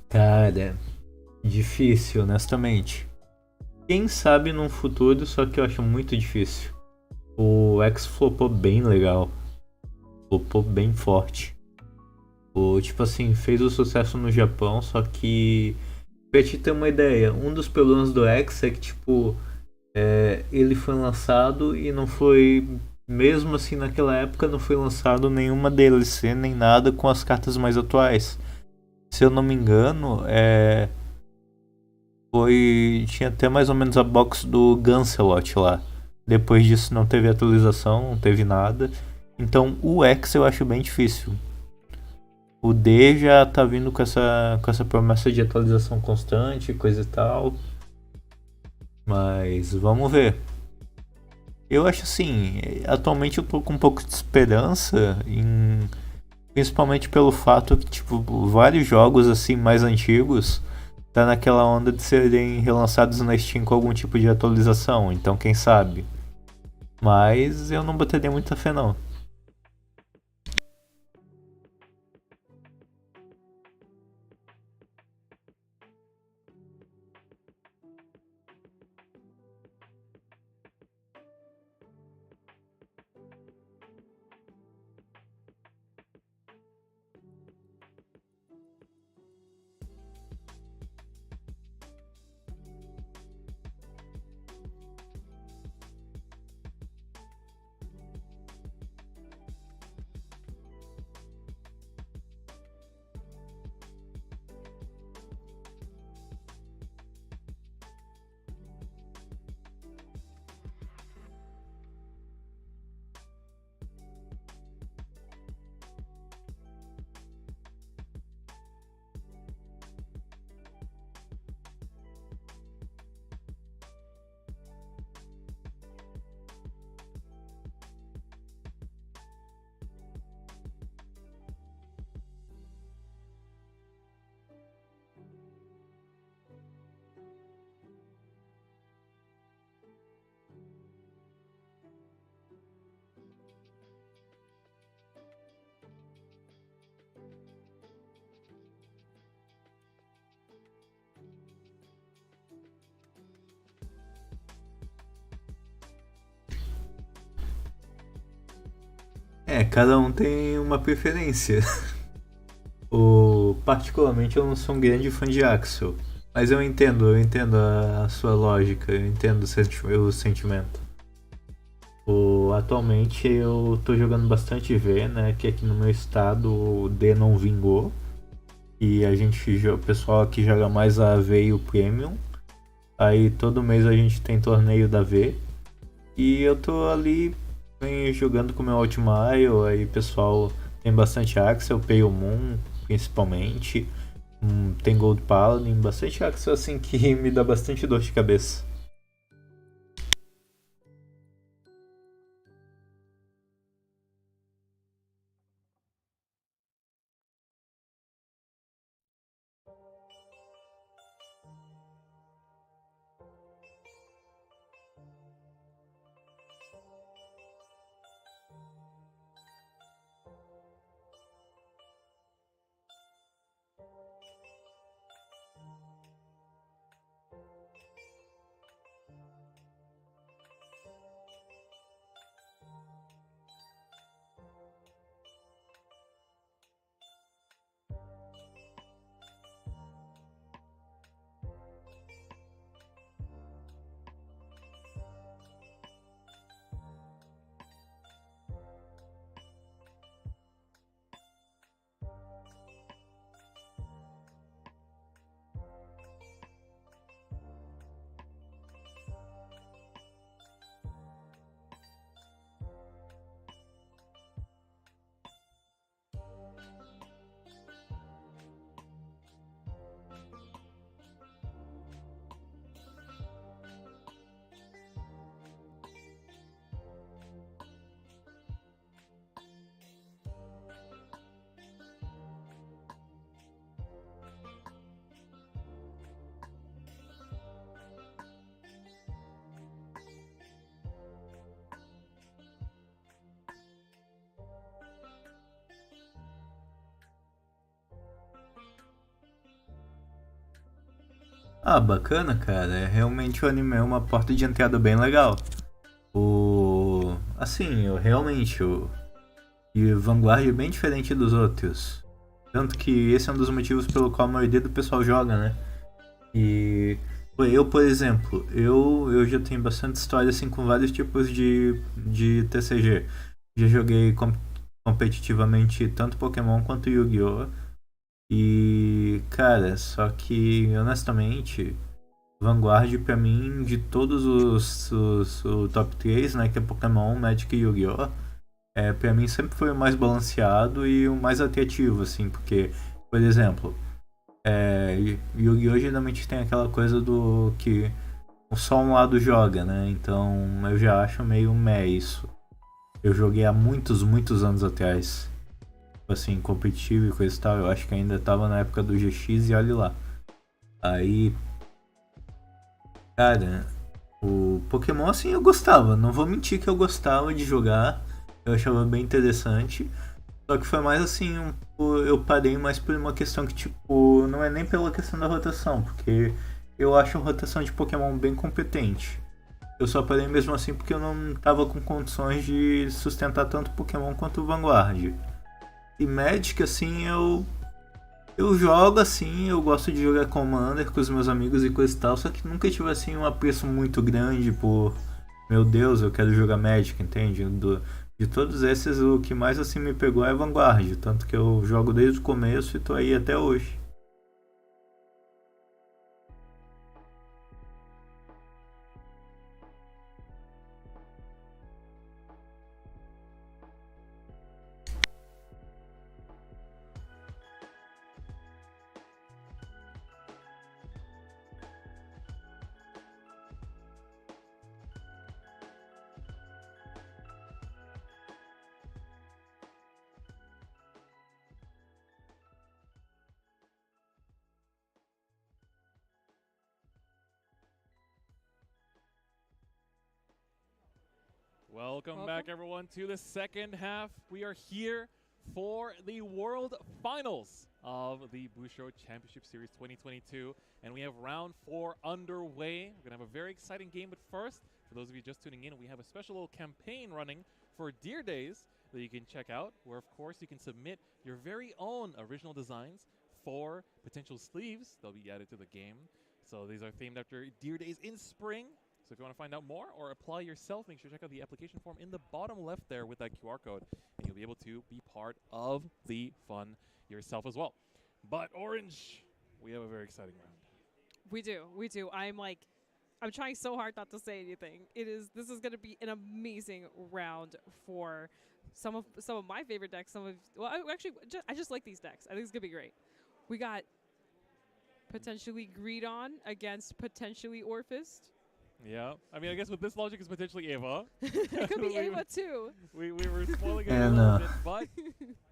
Speaker 4: Cara, difícil, honestamente. Quem sabe num futuro, só que eu acho muito difícil. O X flopou bem legal. Flopou bem forte. Tipo assim, fez o sucesso no Japão, só que, pra te ter uma ideia, um dos problemas do X é que, tipo, ele foi lançado e não foi, mesmo assim naquela época, não foi lançado nenhuma DLC nem nada com as cartas mais atuais. Se eu não me engano, tinha até mais ou menos a box do Gancelot lá. Depois disso não teve atualização, não teve nada. Então o X eu acho bem difícil. O D já tá vindo com essa promessa de atualização constante, coisa e tal. Mas vamos ver. Eu acho assim, atualmente eu tô com um pouco de esperança, principalmente pelo fato que tipo, vários jogos assim mais antigos tá naquela onda de serem relançados na Steam com algum tipo de atualização, então quem sabe. Mas eu não botaria muita fé não. Cada um tem uma preferência. Particularmente eu não sou um grande fã de Axel. Mas eu entendo a sua lógica, eu entendo o sentimento. Atualmente eu tô jogando bastante V, né? Que aqui no meu estado o D não vingou. E o pessoal aqui joga mais a V e o Premium. Aí todo mês a gente tem torneio da V. E eu tô ali jogando com o meu Ultimile, aí pessoal tem bastante Axel, Pale Moon principalmente, tem Gold Paladin, bastante Axel assim que me dá bastante dor de cabeça. Bacana, cara. Realmente o anime é uma porta de entrada bem legal. Assim, realmente, e Vanguard é bem diferente dos outros. Tanto que esse é um dos motivos pelo qual a maioria do pessoal joga, né? E eu, por exemplo, eu já tenho bastante história assim com vários tipos de TCG. Já joguei competitivamente tanto Pokémon quanto Yu-Gi-Oh! E, cara, só que, honestamente, Vanguard pra mim, de todos o top 3, né, que é Pokémon, Magic e Yu-Gi-Oh! Pra mim sempre foi o mais balanceado e o mais atrativo, assim, porque, por exemplo, Yu-Gi-Oh! Geralmente tem aquela coisa do que só um lado joga, né, então eu já acho meio meh isso. Eu joguei há muitos anos atrás, assim, competitivo e coisa e tal, eu acho que ainda tava na época do GX e olha lá. Aí, cara, o Pokémon, assim, eu gostava, não vou mentir que eu gostava de jogar, eu achava bem interessante, só que foi mais assim, eu parei mais por uma questão que, tipo, não é nem pela questão da rotação, porque eu acho a rotação de Pokémon bem competente. Eu só parei mesmo assim porque eu não tava com condições de sustentar tanto Pokémon quanto o Vanguard. E Magic, assim, eu jogo assim, eu gosto de jogar Commander com os meus amigos e coisa e tal, só que nunca tive assim um apreço muito grande por, meu Deus, eu quero jogar Magic, entende? De todos esses, o que mais assim me pegou é Vanguard, tanto que eu jogo desde o começo e tô aí até hoje.
Speaker 5: Welcome back, everyone, to the second half. We are here for the World Finals of the Bushiroad Championship Series 2022, and we have round 4 underway. We're going to have a very exciting game, but first, for those of you just tuning in, we have a special little campaign running for Deer Days that you can check out, where, of course, you can submit your very own original designs for potential sleeves. They'll be added to the game. So these are themed after Deer Days in spring. So if you want to find out more or apply yourself, make sure to check out the application form in the bottom left there with that QR code, and you'll be able to be part of the fun yourself as well. But Orange, we have a very exciting round.
Speaker 1: We do. I'm trying so hard not to say anything. This is going to be an amazing round for some of my favorite decks. I just like these decks. I think it's going to be great. We got potentially Greedon against potentially Orphist.
Speaker 5: Yeah, I mean, I guess with this logic, it's potentially Eva.
Speaker 1: It could be Eva too.
Speaker 5: We were spoiling it a little bit, but...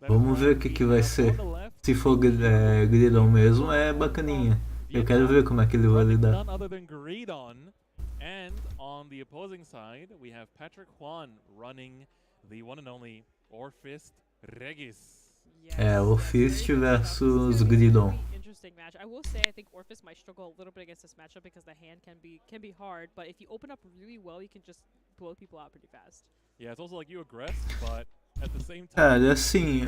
Speaker 4: Vamos ver o que vai ser. Se for Greedon mesmo, é bacaninha. Eu quero ver como é que ele vai lidar.
Speaker 5: None other than Greedon. And on the opposing side, we have Patrick Juan running the one and only Orphist Regis.
Speaker 4: Orphist versus Greedon.
Speaker 1: Interesting match. I will say I think Orphist might struggle a little bit against this matchup because the hand can be hard, but if you open up really well, you can just blow people out pretty fast.
Speaker 5: Yeah, it's also like you aggress, but at the same time,
Speaker 4: cara, assim,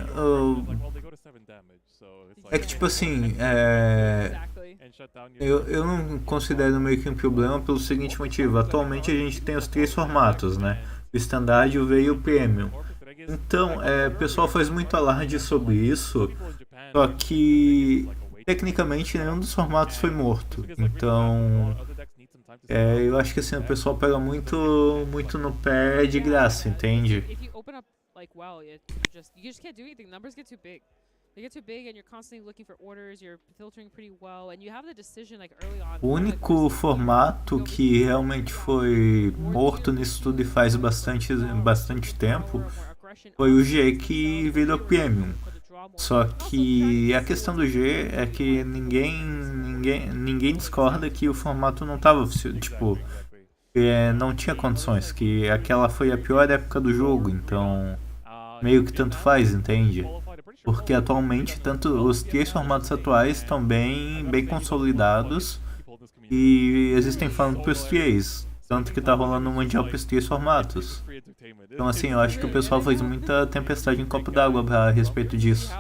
Speaker 4: é que tipo assim, eu não considero meio que um problema pelo seguinte motivo. Atualmente a gente tem os 3 formatos, né? O Standard, o V e o Premium. Então, o pessoal faz muito alarde sobre isso, só que tecnicamente nenhum dos formatos foi morto. Então, eu acho que assim, o pessoal pega muito no pé de graça, entende? O único formato que realmente foi morto nisso tudo e faz bastante tempo foi o G, que virou Premium. Só que a questão do G é que ninguém discorda que o formato não tava, tipo, não tinha condições, que aquela foi a pior época do jogo, então meio que tanto faz, entende? Porque atualmente os 3 formatos atuais estão bem consolidados e existem fãs pros 3, tanto que tá rolando um Mundial pros 3 formatos. Então assim, eu acho que o pessoal fez muita tempestade em copo d'água a respeito disso.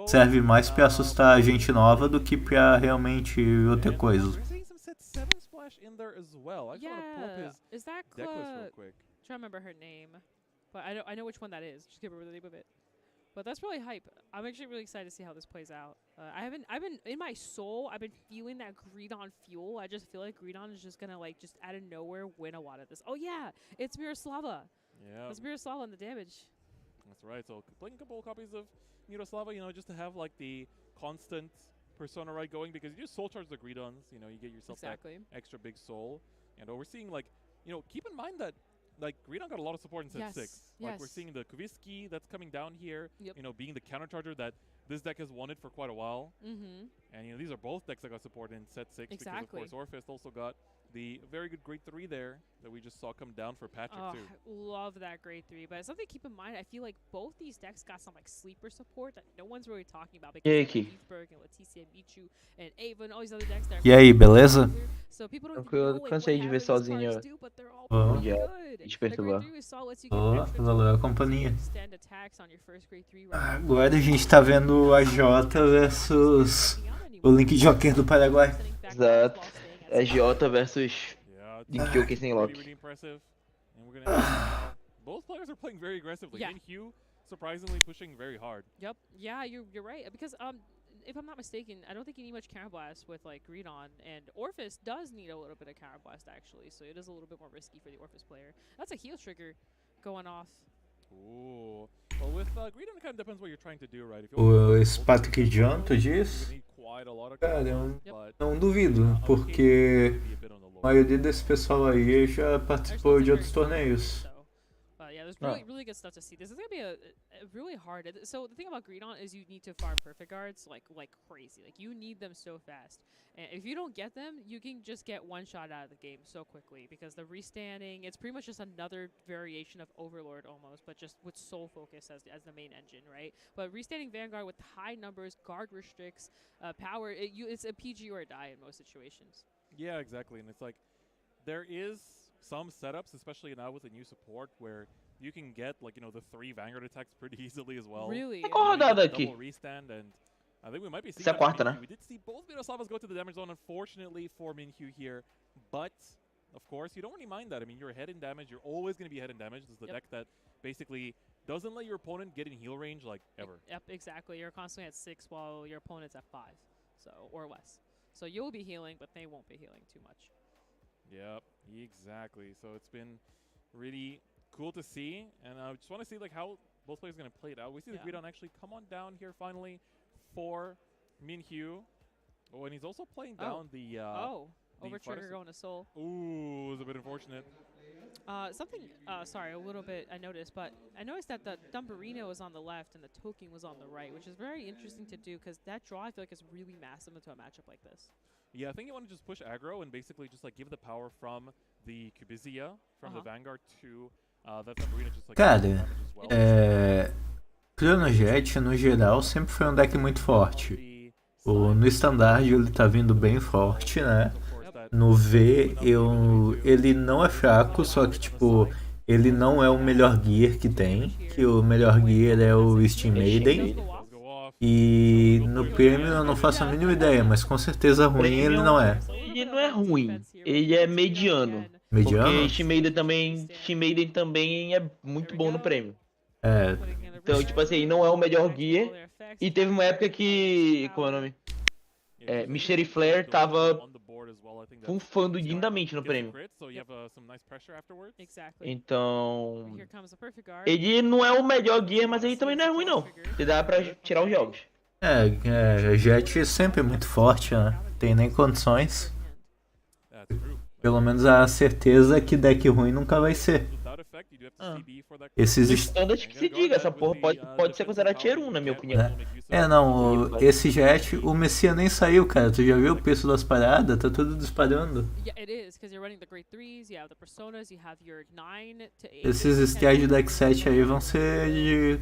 Speaker 4: serve mais pra assustar a gente nova do que pra realmente outra coisa.
Speaker 1: Yeah, is that trying to remember her name, but I know which one that is. Just give her the name of it. But that's really hype. I'm actually really excited to see how this plays out. I've been in my soul. I've been feeling that Greedon fuel. I just feel like Greedon is just gonna like just out of nowhere win a lot of this. Oh yeah, it's Miroslava.
Speaker 5: Yeah,
Speaker 1: it's Miroslava on the damage.
Speaker 5: That's right. So playing a couple of copies of Miroslava, just to have like the constant persona right going, because you just soul charge the Greedons. You get yourself that extra big soul. And we're seeing like, keep in mind that like Greedon got a lot of support in set 6. Like we're seeing the Kuvisky that's coming down here, being the counter charger that this deck has wanted for quite a while. And these are both decks that got support in set 6 because of course Orphist also got the very good grade 3 there that we just saw come down for Patrick too.
Speaker 1: Love that grade 3, but something to keep in mind, I feel like both these decks got some like sleeper support that no one's really talking about because like Heathberg and Leticia, Michu, and Ava and all these other decks that are
Speaker 4: E aí, beleza?
Speaker 1: so people don't
Speaker 12: Eu cansei de ver sozinho. Despertou.
Speaker 4: Valeu a companhia. Agora a gente tá vendo a Jota versus o Link Joker do Paraguai.
Speaker 12: Exato. A Jota versus Link Joker sem Loki.
Speaker 5: Both players are playing very aggressively. And Hugh surprisingly pushing very hard.
Speaker 1: Yep. Yeah, you're right. Because if I'm not mistaken, I don't think you need much Counter Blast with like Greedon, and Orphis does need a little bit of Counter Blast actually, so it is a little bit more risky for the Orphis player. That's a heal trigger going off.
Speaker 5: Ooh. Well, with Greedon, it kind of depends what you're trying to do, right?
Speaker 4: Esse Patrick John, tu diz? Cara, eu não duvido, porque a maioria desse pessoal aí já participou de outros torneios.
Speaker 1: Yeah, there's really good stuff to see. This is gonna be a really hard. So the thing about Greedon is you need to farm perfect guards like crazy. Like you need them so fast. And if you don't get them, you can just get one shot out of the game so quickly because the restanding, it's pretty much just another variation of Overlord almost, but just with soul focus as the main engine, right? But restanding Vanguard with high numbers, guard restricts, power, it's a PG or a die in most situations.
Speaker 5: Yeah, exactly. And it's like there is some setups, especially now with the new support, where you can get like the 3 Vanguard attacks pretty easily as well.
Speaker 1: Really?
Speaker 5: Double restand, and I think we might be seeing
Speaker 12: that. Quarta,
Speaker 5: we did see both Miroslavas go to the damage zone, unfortunately for Minhyu here, but of course you don't really mind that. I mean, you're ahead in damage. You're always going to be ahead in damage. This is the deck that basically doesn't let your opponent get in heal range like ever.
Speaker 1: Yep, exactly. You're constantly at 6 while your opponent's at 5, or less. So you'll be healing, but they won't be healing too much.
Speaker 5: Yep, exactly. So it's been really cool to see, and I just want to see like how both players are going to play it out. We see the Greedon actually come on down here finally for Minhyu. Oh, and he's also playing down the
Speaker 1: over trigger going to soul.
Speaker 5: Ooh, it was a bit unfortunate.
Speaker 1: Sorry, a little bit I noticed, but I noticed that the Dumbarino was on the left and the Toking was on the right, which is very interesting to do because that draw I feel like is really massive into a matchup like this.
Speaker 5: Yeah, I think you want to just push aggro and basically just like give the power from the Kubizia, from the Vanguard to that Dumbarino just like
Speaker 4: Cara, Chronojet no geral sempre foi um deck muito forte. No standard ele tá vindo bem forte, né? No V ele não é fraco, só que tipo ele não é o melhor gear que tem, que o melhor gear é o Steam Maiden. E no prêmio eu não faço a mínima ideia, mas com certeza ruim ele não é.
Speaker 12: Ele não é ruim, ele é mediano.
Speaker 4: Mediano?
Speaker 12: Porque Steam Maiden também é muito bom no prêmio.
Speaker 4: É.
Speaker 12: Então, tipo assim, não é o melhor gear. E teve uma época que, como é o nome? Mystery Flare tava funfando lindamente no prêmio. Então, ele não é o melhor gear, mas ele também não é ruim não. Ele dá pra tirar os jogos.
Speaker 4: Jet sempre é muito forte, né? Tem nem condições. Pelo menos a certeza que deck ruim nunca vai ser. Esses
Speaker 12: standard que se diga, essa porra pode ser considerada tier 1, na minha opinião.
Speaker 4: Não, esse Jet, o Messia nem saiu, cara. Tu já viu o preço das paradas? Tá tudo disparando. Esses stage de deck 7 aí vão ser de...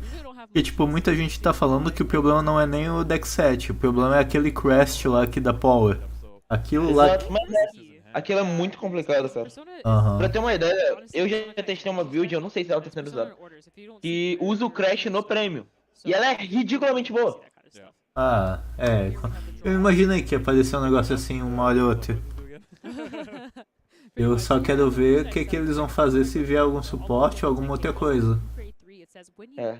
Speaker 4: E tipo, muita gente tá falando que o problema não é nem o deck 7, o problema é aquele Crest lá que dá power. Aquilo lá...
Speaker 12: Aquilo é muito complicado, cara. Pra ter uma ideia, eu já testei uma build, eu não sei se ela tá sendo usada, que usa o Crash no prêmio. E ela é ridiculamente boa.
Speaker 4: Ah, é. Eu imaginei que ia aparecer um negócio assim uma hora ou outra. Eu só quero ver o que eles vão fazer se vier algum suporte ou alguma outra coisa.
Speaker 12: É.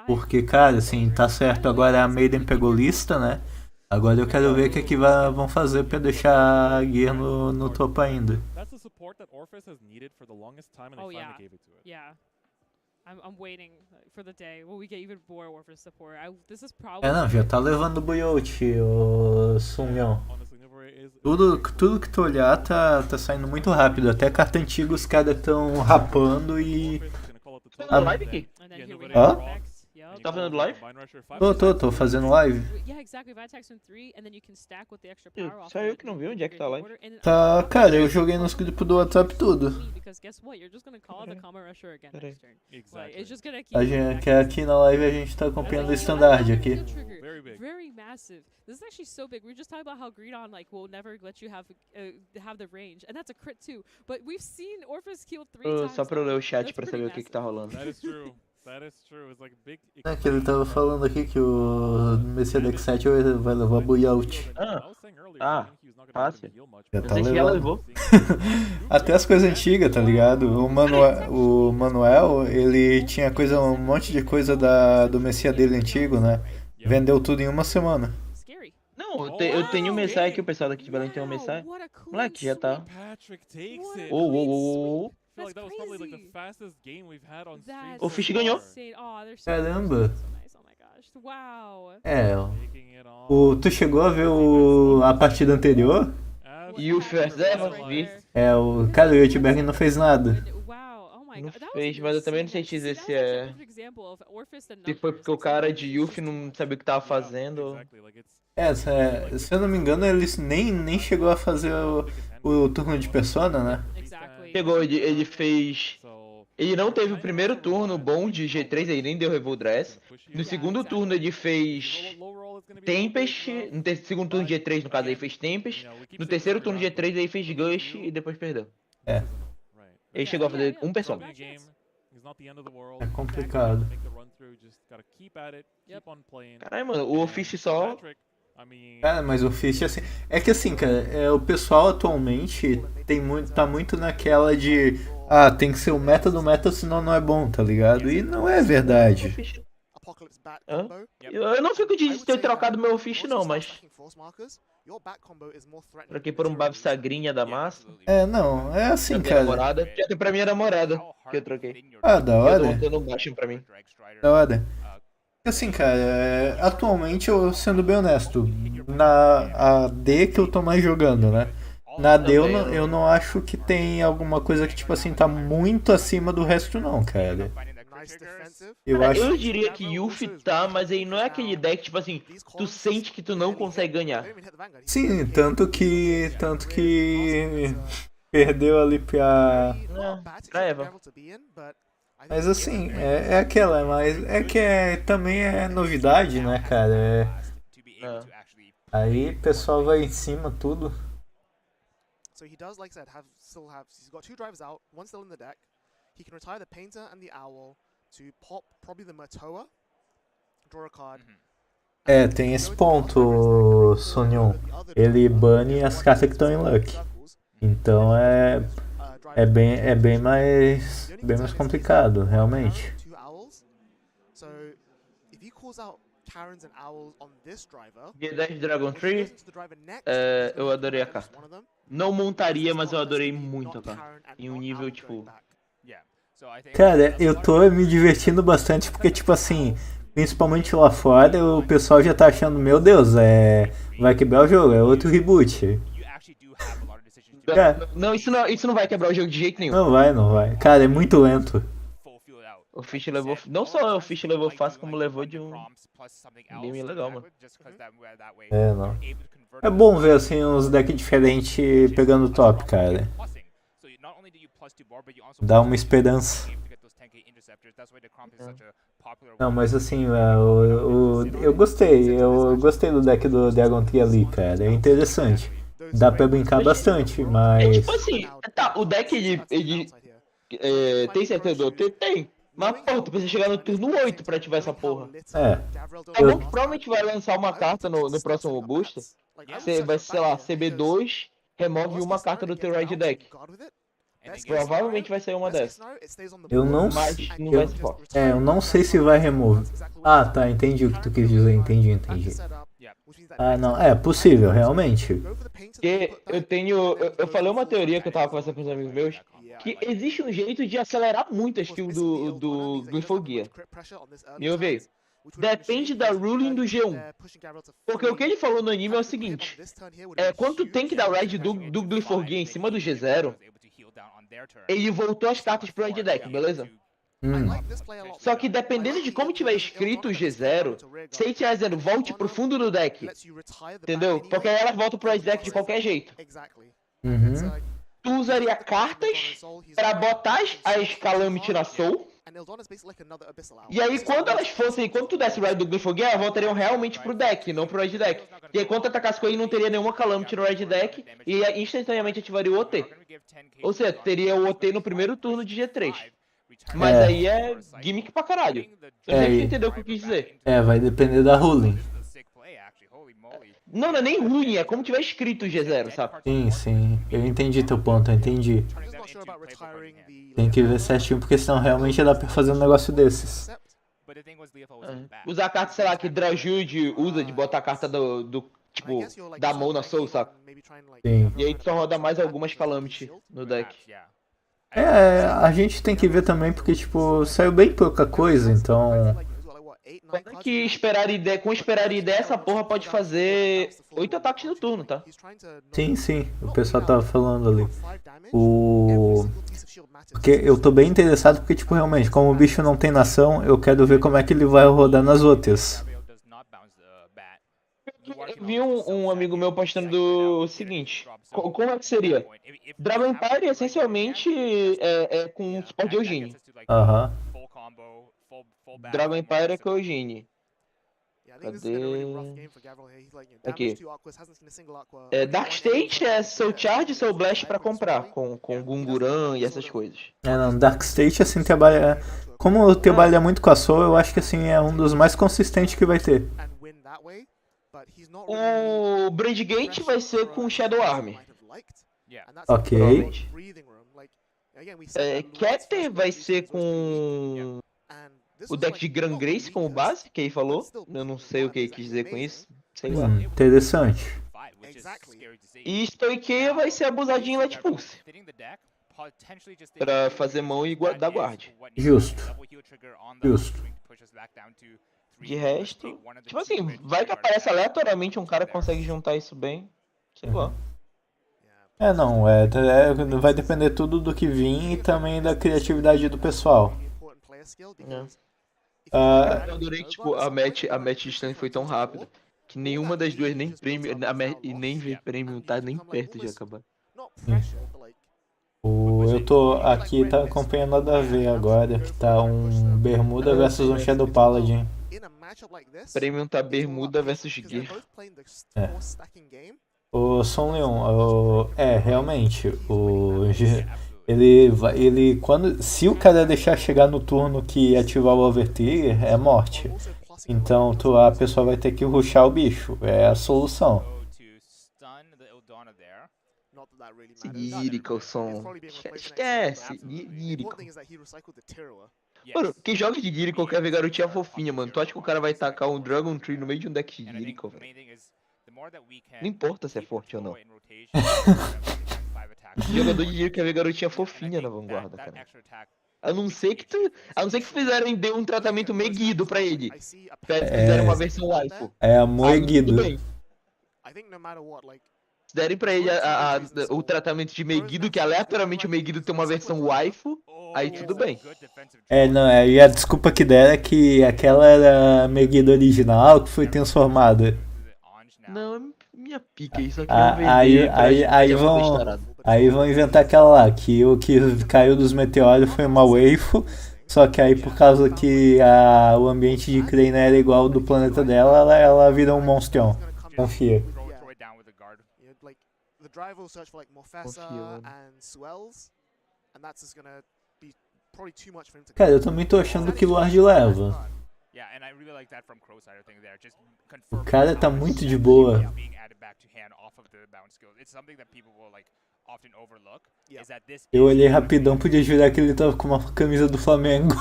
Speaker 4: Porque, cara, assim, tá certo, agora a Maiden pegou lista, né? Agora eu quero ver o que vão fazer pra deixar a Gear no topo ainda.
Speaker 1: Oh yeah, yeah. I'm waiting for the day when we get even more Orphan support. This is probably.
Speaker 4: Não, já tá levando o Buyout, o Sunyon. Tudo que tu olhar tá saindo muito rápido. Até carta antiga os caras tão rapando e.
Speaker 12: Tá live aqui?
Speaker 4: Hã?
Speaker 12: Tá fazendo live?
Speaker 4: Tô fazendo live.
Speaker 12: Só eu que não vi onde é que tá a live.
Speaker 4: Tá, cara, eu joguei nos grupos do WhatsApp tudo. Aqui na live a gente tá acompanhando o standard aqui.
Speaker 1: Very massive. This is actually so big. We were just talking about how Greedon will never let you have the range, and that's a crit too. But we've seen Orphans kill 3 times.
Speaker 12: Só pra eu ler o chat pra saber o que tá rolando.
Speaker 4: É que ele tava falando aqui que o Messias Deck 7 vai levar Buyout.
Speaker 12: Fácil.
Speaker 4: Já tá levando. Até as coisas antigas, tá ligado? O Manuel, ele tinha um monte de coisa do Messias dele antigo, né? Vendeu tudo em uma semana.
Speaker 12: Não, eu tenho um Messiah aqui, o pessoal daqui de Belém tem um Messiah. Moleque, já tá. O Fish ganhou.
Speaker 4: Caramba.
Speaker 1: Wow.
Speaker 4: Tu chegou a ver a partida anterior?
Speaker 12: Youth vs Evan, vi.
Speaker 4: Cara, o Yotberg não fez nada.
Speaker 12: Não fez, mas eu também não sei dizer se é. Se foi porque o cara de Youth não sabia o que tava fazendo.
Speaker 4: Se eu não me engano, ele nem chegou a fazer o turno de Persona, né?
Speaker 12: Chegou, ele fez. Ele não teve o primeiro turno bom de G3, ele nem deu Revolt Dress. No segundo turno ele fez Tempest. No segundo turno de G3, no caso, ele fez Tempest. No terceiro turno de G3 ele fez Gush e depois perdeu. Ele chegou a fazer um Persona.
Speaker 4: É complicado.
Speaker 12: Caralho, mano, o Fish só.
Speaker 4: Cara, mas o Fish, assim. É que assim, cara, o pessoal atualmente tá muito naquela de. Tem que ser o meta do meta, senão não é bom, tá ligado? E não é verdade.
Speaker 12: Eu não fico de ter trocado meu Fish, não, mas. Troquei por um Bab Sagrinha da massa.
Speaker 4: Não, é assim, cara.
Speaker 12: Já pra minha namorada que eu troquei.
Speaker 4: Da hora.
Speaker 12: Eu tô dando baixo pra mim.
Speaker 4: Da hora. Assim, cara, atualmente, eu sendo bem honesto, na AD que eu tô mais jogando, né? Na AD eu não acho que tem alguma coisa que, tipo assim, tá muito acima do resto, não, cara.
Speaker 12: Eu diria que Yuffie tá, mas aí não é aquele deck, tipo assim, tu sente que tu não consegue ganhar.
Speaker 4: Sim, tanto que perdeu ali pra
Speaker 12: Eva.
Speaker 4: Mas assim, é aquela, mas também é novidade, né, cara? Aí o pessoal vai em cima, tudo.
Speaker 2: So he does, like I said, he's got 2 drivers out, one still in the deck. He can retire the Painter and the Owl to pop probably the Matoa, draw a card.
Speaker 4: Tem esse ponto, Sonyon. Ele bane as cartas que estão em Luck. Então é bem mais complicado, realmente.
Speaker 12: G10 Dragon Tree, eu adorei a carta. Não montaria, mas eu adorei muito a carta. Em um nível, tipo...
Speaker 4: Cara, eu tô me divertindo bastante porque, tipo assim, principalmente lá fora, o pessoal já tá achando, meu Deus, vai quebrar o jogo, é outro reboot.
Speaker 12: Cara, não, isso não vai quebrar o jogo de jeito nenhum.
Speaker 4: Não vai. Cara, é muito lento.
Speaker 12: O Fish levou... Não só o Fish levou fácil, como levou de um game legal, mano.
Speaker 4: Não. É bom ver, assim, uns decks diferentes pegando top, cara. Dá uma esperança. Não, mas assim, eu gostei do deck do Dragon Tree ali, cara. É interessante. Dá pra brincar bastante, mas...
Speaker 12: tipo assim, tá, o deck ele tem certeza do OT? Tem. Mas, pô, tu precisa chegar no turno 8 pra ativar essa porra.
Speaker 4: É.
Speaker 12: Então, provavelmente vai lançar uma carta no próximo booster. Vai ser, sei lá, CB2, remove uma carta do teu Ride Deck. Provavelmente vai sair uma dessas.
Speaker 4: Eu não
Speaker 12: Mas
Speaker 4: sei.
Speaker 12: não vai ser forte.
Speaker 4: Eu não sei se vai remover. Ah, tá, entendi o que tu quis dizer, entendi. Ah, não, é possível, realmente.
Speaker 12: Porque eu falei uma teoria que eu tava conversando com os amigos meus, que existe um jeito de acelerar muito a skill do Glyphogia. Me ouve aí. Depende da ruling do G1. Porque o que ele falou no anime é o seguinte: quando tu tem que dar ride do Glyphogia em cima do G0, ele voltou as cartas pro ride deck, beleza? Só que dependendo de como tiver escrito o G0, se ele estiver dizendo volte pro fundo do deck, entendeu? Porque aí elas voltam pro ride deck de qualquer jeito. Tu usaria cartas pra botar as Calamity na Soul. E aí quando tu desse o ride do Glyphogia, elas voltariam realmente pro deck, não pro ride deck. E aí quando tu atacasse com ele, não teria nenhuma Calamity no ride deck e instantaneamente ativaria o OT. Ou seja, tu teria o OT no primeiro turno de G3. Mas aí é gimmick pra caralho. Eu sei que você entendeu o que eu quis dizer.
Speaker 4: Vai depender da ruling.
Speaker 12: Não é nem ruim, é como tiver escrito o G0, sabe?
Speaker 4: Sim, eu entendi teu ponto, eu entendi. Tem que ver certinho, porque senão realmente dá pra fazer um negócio desses.
Speaker 12: Usar a carta, sei lá, que Drajude usa de botar a carta tipo, da mão na Soul, sabe?
Speaker 4: Sim.
Speaker 12: E aí tu só roda mais algumas Calamity no deck.
Speaker 4: A gente tem que ver também, porque, tipo, saiu bem pouca coisa, então...
Speaker 12: Que com esperar ideia, essa porra pode fazer 8 ataques no turno, tá?
Speaker 4: Sim, o pessoal tava falando ali. Porque eu tô bem interessado, porque, tipo, realmente, como o bicho não tem nação, eu quero ver como é que ele vai rodar nas outras.
Speaker 12: Eu vi um amigo meu postando o seguinte: como é que seria? Dragon Empire essencialmente é com suporte de Eugene. Dragon Empire é com Eugene. Cadê? Aqui. Dark State é Soul Charge e Soul Blast pra comprar, com Gunguran e essas coisas.
Speaker 4: Não, Dark State, assim, trabalha... Como trabalha muito com a Soul, eu acho que, assim, é um dos mais consistentes que vai ter.
Speaker 12: O Brandgate vai ser com Shadow Arm.
Speaker 4: Ok.
Speaker 12: Keter vai ser com o deck de Grand Grace como base, que ele falou. Eu não sei o que ele quis dizer com isso. Sei lá.
Speaker 4: Interessante.
Speaker 12: E Stoikeia vai ser abusadinho em Let Pulse. Pra fazer mão e dar guard.
Speaker 4: Justo.
Speaker 12: De resto, tipo assim, vai que aparece aleatoriamente um cara que consegue juntar isso bem. Sei lá.
Speaker 4: Não, vai depender tudo do que vir e também da criatividade do pessoal.
Speaker 12: Eu adorei que tipo, a match de Stanley foi tão rápida que nenhuma das duas, nem Premium e nem V-Premium tá nem perto de acabar.
Speaker 4: Eu tô aqui, tá acompanhando a da V agora, que tá um Bermuda versus um Shadow Paladin.
Speaker 12: Premium tá Bermuda versus Gear.
Speaker 4: O Som Leon, realmente, se o cara deixar chegar no turno que ativar o Overtear, é morte. Então a pessoa vai ter que rushar o bicho, é a solução.
Speaker 12: Lyrical som. Esquece, Lyrical. Mano, quem joga de Lyrical quer ver garotinha fofinha, mano. Tu acha que o cara vai tacar um Dragon Tree no meio de um deck de Lyrical, velho? Não importa se é forte ou não. Jogador de Lyrical quer ver garotinha fofinha na vanguarda, cara. A não ser que fizerem um tratamento Meguido pra ele. Fizeram uma versão waifu.
Speaker 4: Amor e Guido.
Speaker 12: Se derem pra ele o tratamento de Meguido, que aleatoriamente o Meguido tem uma versão waifu, aí tudo bem.
Speaker 4: E a desculpa que deram é que aquela era a Meguido original que foi transformada.
Speaker 12: Não, minha pica, isso aqui
Speaker 4: aí vão inventar aquela lá, que o que caiu dos meteoros foi uma waifu, só que aí por causa que o ambiente de Crane era igual ao do planeta dela, ela vira um monstrão. Confia. Cara, eu também tô achando que o Lorde leva. O cara tá muito de boa. Eu olhei rapidão, podia jurar que ele tava com uma camisa do Flamengo.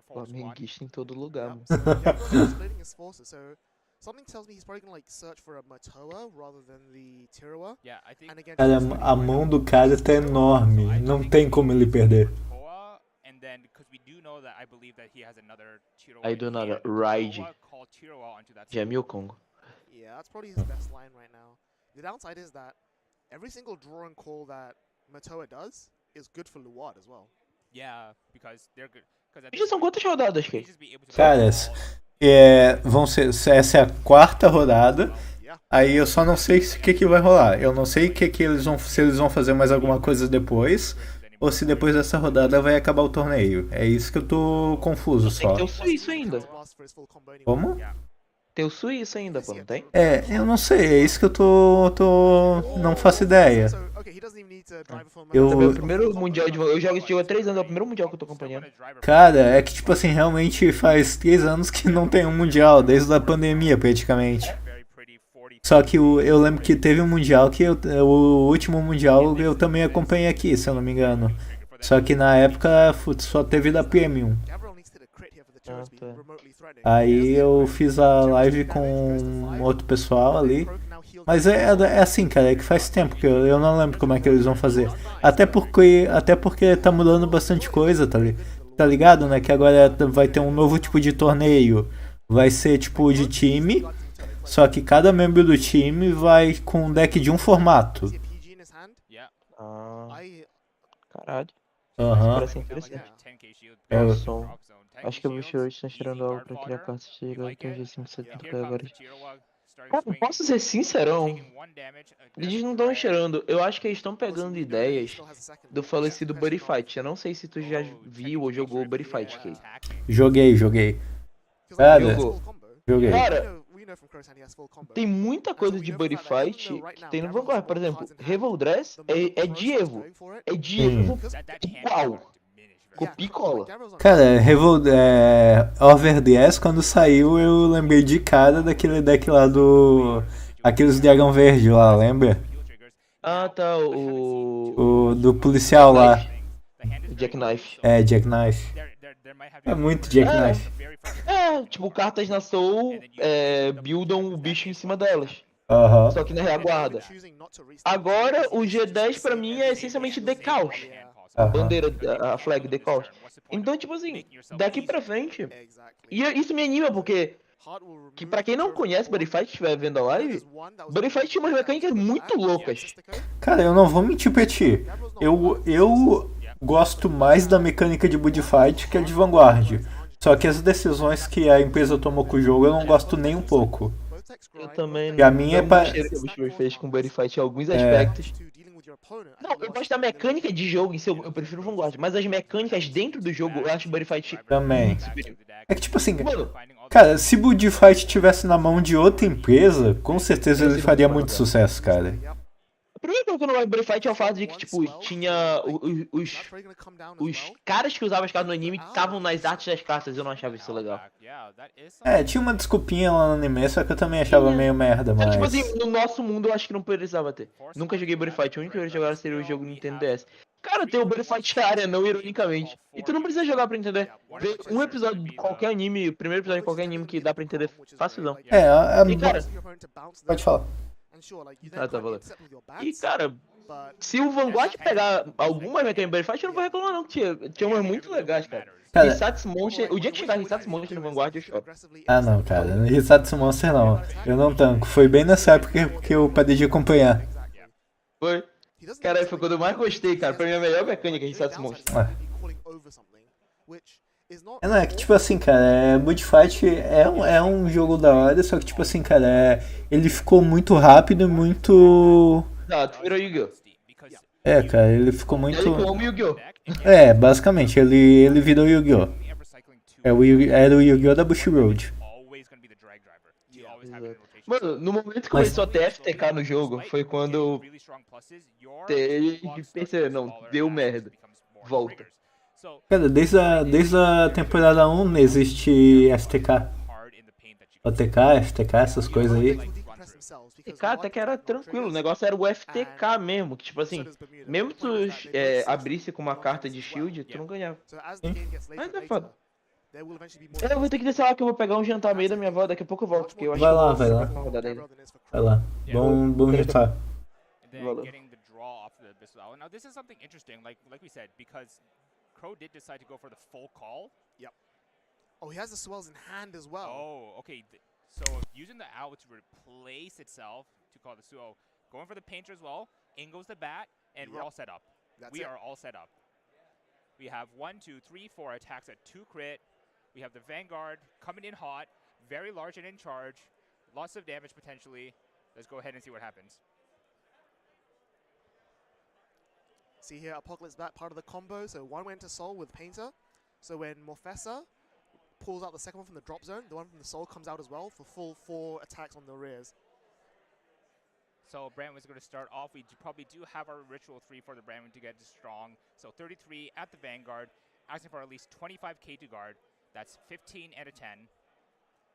Speaker 12: Flamenguista em todo lugar, mano.
Speaker 2: Something tells me he's probably gonna search for a Matoa rather than the Tiroa.
Speaker 4: Cara, a mão do cara tá enorme. Não tem como ele perder.
Speaker 12: Aí do nada, Ride. Já é Milkongo.
Speaker 2: Yeah, that's probably his best line right now. The downside is that every single draw and call that Matoa does is good for Luad as well.
Speaker 3: Yeah, because they're good.
Speaker 12: Já são quantas rodadas, Kay?
Speaker 4: Caras, essa é a 4ª rodada. Aí eu só não sei o que vai rolar. Eu não sei se eles vão fazer mais alguma coisa depois, ou se depois dessa rodada vai acabar o torneio. É isso que eu tô confuso só.
Speaker 12: Tem o suíço ainda.
Speaker 4: Como?
Speaker 12: Tem o suíço ainda, pô, não tem?
Speaker 4: Eu não sei, é isso que eu não faço ideia.
Speaker 12: O primeiro mundial eu jogo esse jogo há 3 anos, é o primeiro mundial que eu tô acompanhando.
Speaker 4: Cara, é que tipo assim, realmente faz 3 anos que não tem um mundial, desde a pandemia praticamente. Só que eu lembro que teve um mundial que o último mundial eu também acompanhei aqui, se eu não me engano. Só que na época só teve da Premium. Aí eu fiz a live com outro pessoal ali. Mas é assim, cara, é que faz tempo que eu não lembro como é que eles vão fazer. Até porque tá mudando bastante coisa, tá ligado, né? Que agora vai ter um novo tipo de torneio. Vai ser tipo de time, só que cada membro do time vai com um deck de um formato.
Speaker 12: Caralho.
Speaker 4: Parece
Speaker 12: interessante. Acho que o Bushiroad está tirando algo pra criar cartas de Bushiroad, tem G570 agora. Cara, posso ser sincerão? Eles não estão cheirando. Eu acho que eles estão pegando ideias do falecido Buddy Fight. Eu não sei se tu já viu ou jogou o Buddy Fight, Kay.
Speaker 4: Joguei. Cara, joguei.
Speaker 12: Cara, tem muita coisa de Buddy Fight que tem no Vanguard. Por exemplo, Revoldress é de Evo. É de Evo igual. Copia e cola.
Speaker 4: Cara, Over the S, quando saiu, eu lembrei de cara daquele deck lá aqueles dragão verde lá, lembra?
Speaker 12: Ah, tá,
Speaker 4: do policial lá.
Speaker 12: Jackknife.
Speaker 4: Jackknife. É muito Jackknife.
Speaker 12: Tipo, cartas na Soul buildam o bicho em cima delas. Só que na reaguarda. Agora, o G10 pra mim é essencialmente decaus. A bandeira, a flag decaus. Então, tipo assim, daqui pra frente. E isso me anima, porque pra quem não conhece Buddy Fight, estiver vendo a live, Buddy Fight tinha umas mecânicas muito loucas.
Speaker 4: Cara, eu não vou mentir pra ti. Eu gosto mais da mecânica de Buddy Fight que a de Vanguard. Só que as decisões que a empresa tomou com o jogo eu não gosto nem um pouco.
Speaker 12: Eu também
Speaker 4: e a minha é pra...
Speaker 12: que o Bushiroad fez com Buddy Fight em alguns aspectos. Não, eu gosto da mecânica de jogo em si, eu prefiro o Vanguard, mas as mecânicas dentro do jogo eu acho o Buddy Fight
Speaker 4: também. É que tipo assim, cara, se o Buddy Fight tivesse na mão de outra empresa, com certeza ele faria muito sucesso, cara.
Speaker 12: O primeiro que eu não gosto do Buddy Fight é o fato de que, tipo, tinha os caras que usavam as cartas no anime estavam nas artes das cartas, eu não achava isso legal.
Speaker 4: Tinha uma desculpinha lá no anime, só que eu também achava meio merda, mas...
Speaker 12: Tipo assim, no nosso mundo eu acho que não precisava ter. Nunca joguei Buddy Fight, o único que eu jogar seria o jogo Nintendo DS. Cara, tem o Buddy Fight na área, não ironicamente. E tu não precisa jogar pra entender. Vê um episódio de qualquer anime, o primeiro episódio de qualquer anime que dá pra entender facilzão. E, cara...
Speaker 4: Pode falar.
Speaker 12: Tá, valeu. E, cara, se o Vanguard pegar alguma mecânica em Buddy Fight, eu não vou reclamar não, tinha umas muito legais, cara. Hisatsu Monster, o dia que chegar Hisatsu Monster no Vanguard, eu choro.
Speaker 4: Ah, não, cara, Hisatsu Monster não, eu não tanco. Foi bem nessa época que eu parei de acompanhar.
Speaker 12: Foi? Cara, foi quando eu mais gostei, cara. Pra mim a melhor mecânica é Hisatsu Monster.
Speaker 4: Não, é que tipo assim, cara, Buddy Fight é um jogo da hora, só que tipo assim, cara, ele ficou muito rápido e muito...
Speaker 12: Tu virou Yu-Gi-Oh!
Speaker 4: Cara, ele ficou muito...
Speaker 12: Ele como Yu-Gi-Oh!
Speaker 4: Basicamente, ele virou Yu-Gi-Oh! Era o Yu-Gi-Oh! Da Bushiroad.
Speaker 12: Mano, no momento que começou a ter FTK no jogo, foi quando ele percebeu, não, deu merda. volta.
Speaker 4: Cara, desde a temporada 1 não existe STK. OTK, FTK, essas coisas aí.
Speaker 12: FTK até que era tranquilo, o negócio era o FTK mesmo, que tipo assim, mesmo tu abrisse com uma carta de shield, tu não ganhava. Mas é foda. Eu vou ter que descer lá que eu vou pegar um jantar meio da minha avó, daqui a pouco eu volto, porque eu acho
Speaker 4: Vai
Speaker 12: que
Speaker 4: lá,
Speaker 12: eu
Speaker 4: vai
Speaker 12: vou
Speaker 4: lá.
Speaker 12: pra rodada ainda.
Speaker 4: Vai lá. Bom jantar.
Speaker 3: Then getting the draw off the Bushiroad. Now this is something interesting, like we said, because Crow did decide to go for the full call.
Speaker 2: Yep. Oh, he has the swells in hand as well.
Speaker 3: Oh, okay. So using the owl to replace itself to call the Suo, going for the painter as well. In goes the bat, and we're all set up. We are all set up. We have 1, 2, 3, 4 attacks at 2 crit. We have the Vanguard coming in hot, very large and in charge, lots of damage potentially. Let's go ahead and see what happens.
Speaker 2: See here, Apocalypse Bat, part of the combo. So one went to Soul with Painter. So when Morfessa pulls out the second one from the drop zone, the one from the Soul comes out as well for full 4 attacks on the rears.
Speaker 3: So Brandwin's going to start off. We probably do have our Ritual 3 for the Brandwin to get strong. So 33 at the Vanguard, asking for at least 25k to guard. That's 15 and a 10.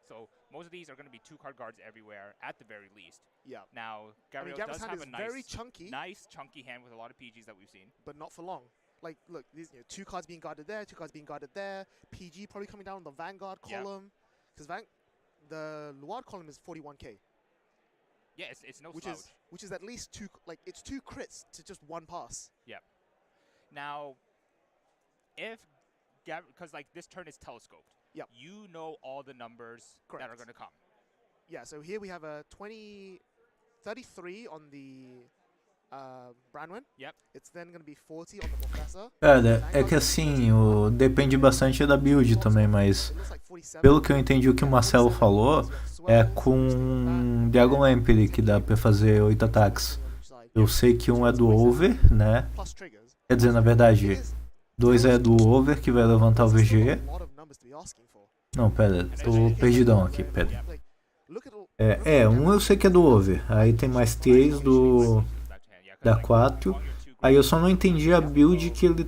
Speaker 3: So most of these are going to be 2-card guards everywhere at the very least.
Speaker 2: Yeah.
Speaker 3: Now, Gabriel does have a
Speaker 2: very chunky,
Speaker 3: nice chunky hand with a lot of PGs that we've seen.
Speaker 2: But not for long. Like, look, these 2 cards being guarded there, 2 cards being guarded there. PG probably coming down on the Vanguard column. Because the Luard column is 41k.
Speaker 3: Yeah, it's no slouch.
Speaker 2: Which is at least 2, like, it's 2 crits to just 1 pass.
Speaker 3: Yep. Now, because like this turn is telescoped.
Speaker 2: Yep.
Speaker 3: You know all the numbers that are going to come.
Speaker 2: Yeah, so here we have a 33 on the Brandwin.
Speaker 3: Yep.
Speaker 2: It's then going to be 40 on the Morfessa.
Speaker 4: Cara, é que assim, depende bastante da build também, mas pelo que eu entendi o que o Marcelo falou, é com Dragon Lampere que dá pra fazer 8 ataques. Eu sei que um é do over, né? Quer dizer, na verdade, 2 é do over que vai levantar o VG. Não, pera, tô perdidão aqui, pera. Um eu sei que é do over, aí tem mais 3 da 4. Aí eu só não entendi a build que ele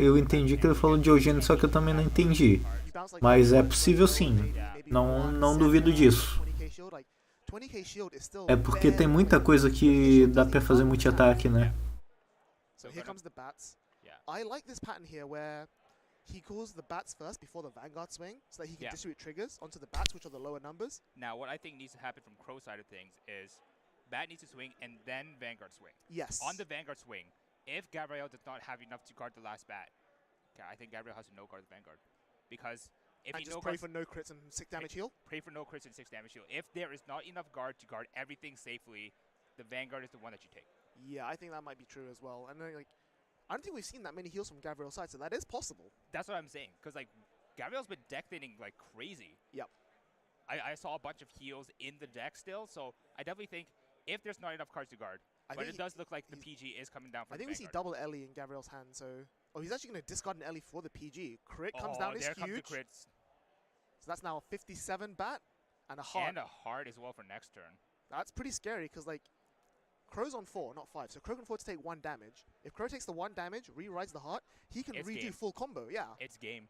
Speaker 4: eu entendi que ele falou de Eugênio, só que eu também não entendi. Mas é possível sim, não duvido disso. É porque tem muita coisa que dá pra fazer multi-ataque, né?
Speaker 2: So here comes the bats. I like this pattern here where he calls the bats first before the Vanguard swing so that he can distribute triggers onto the bats, which are the lower numbers.
Speaker 3: Now, what I think needs to happen from Crow's side of things is bat needs to swing and then Vanguard swing.
Speaker 2: Yes.
Speaker 3: On the Vanguard swing, if Gabriel does not have enough to guard the last bat, I think Gabriel has to no-guard the Vanguard. Because if he
Speaker 2: just pray for no crits and 6 damage heal?
Speaker 3: Pray for no crits and 6 damage heal. If there is not enough guard to guard everything safely, the Vanguard is the one that you take.
Speaker 2: Yeah, I think that might be true as well. And then, like, I don't think we've seen that many heals from Gabriel's side, so that is possible.
Speaker 3: That's what I'm saying, because like Gabriel's been deck thinning like crazy.
Speaker 2: Yep.
Speaker 3: I saw a bunch of heals in the deck still, so I definitely think if there's not enough cards to guard, but it does look like the PG is coming down from
Speaker 2: I think we see double Ellie in Gabriel's hand, so... Oh, he's actually going to discard an Ellie for the PG. Crit comes down, is huge.
Speaker 3: Comes the crits.
Speaker 2: So that's now a 57 bat and a heart.
Speaker 3: And a heart as well for next turn.
Speaker 2: That's pretty scary, because like, Crow's on 4, not 5. So Crow can afford to take 1 damage. If Crow takes the 1 damage, rewrites the heart, he can redo full combo. Yeah.
Speaker 3: It's game.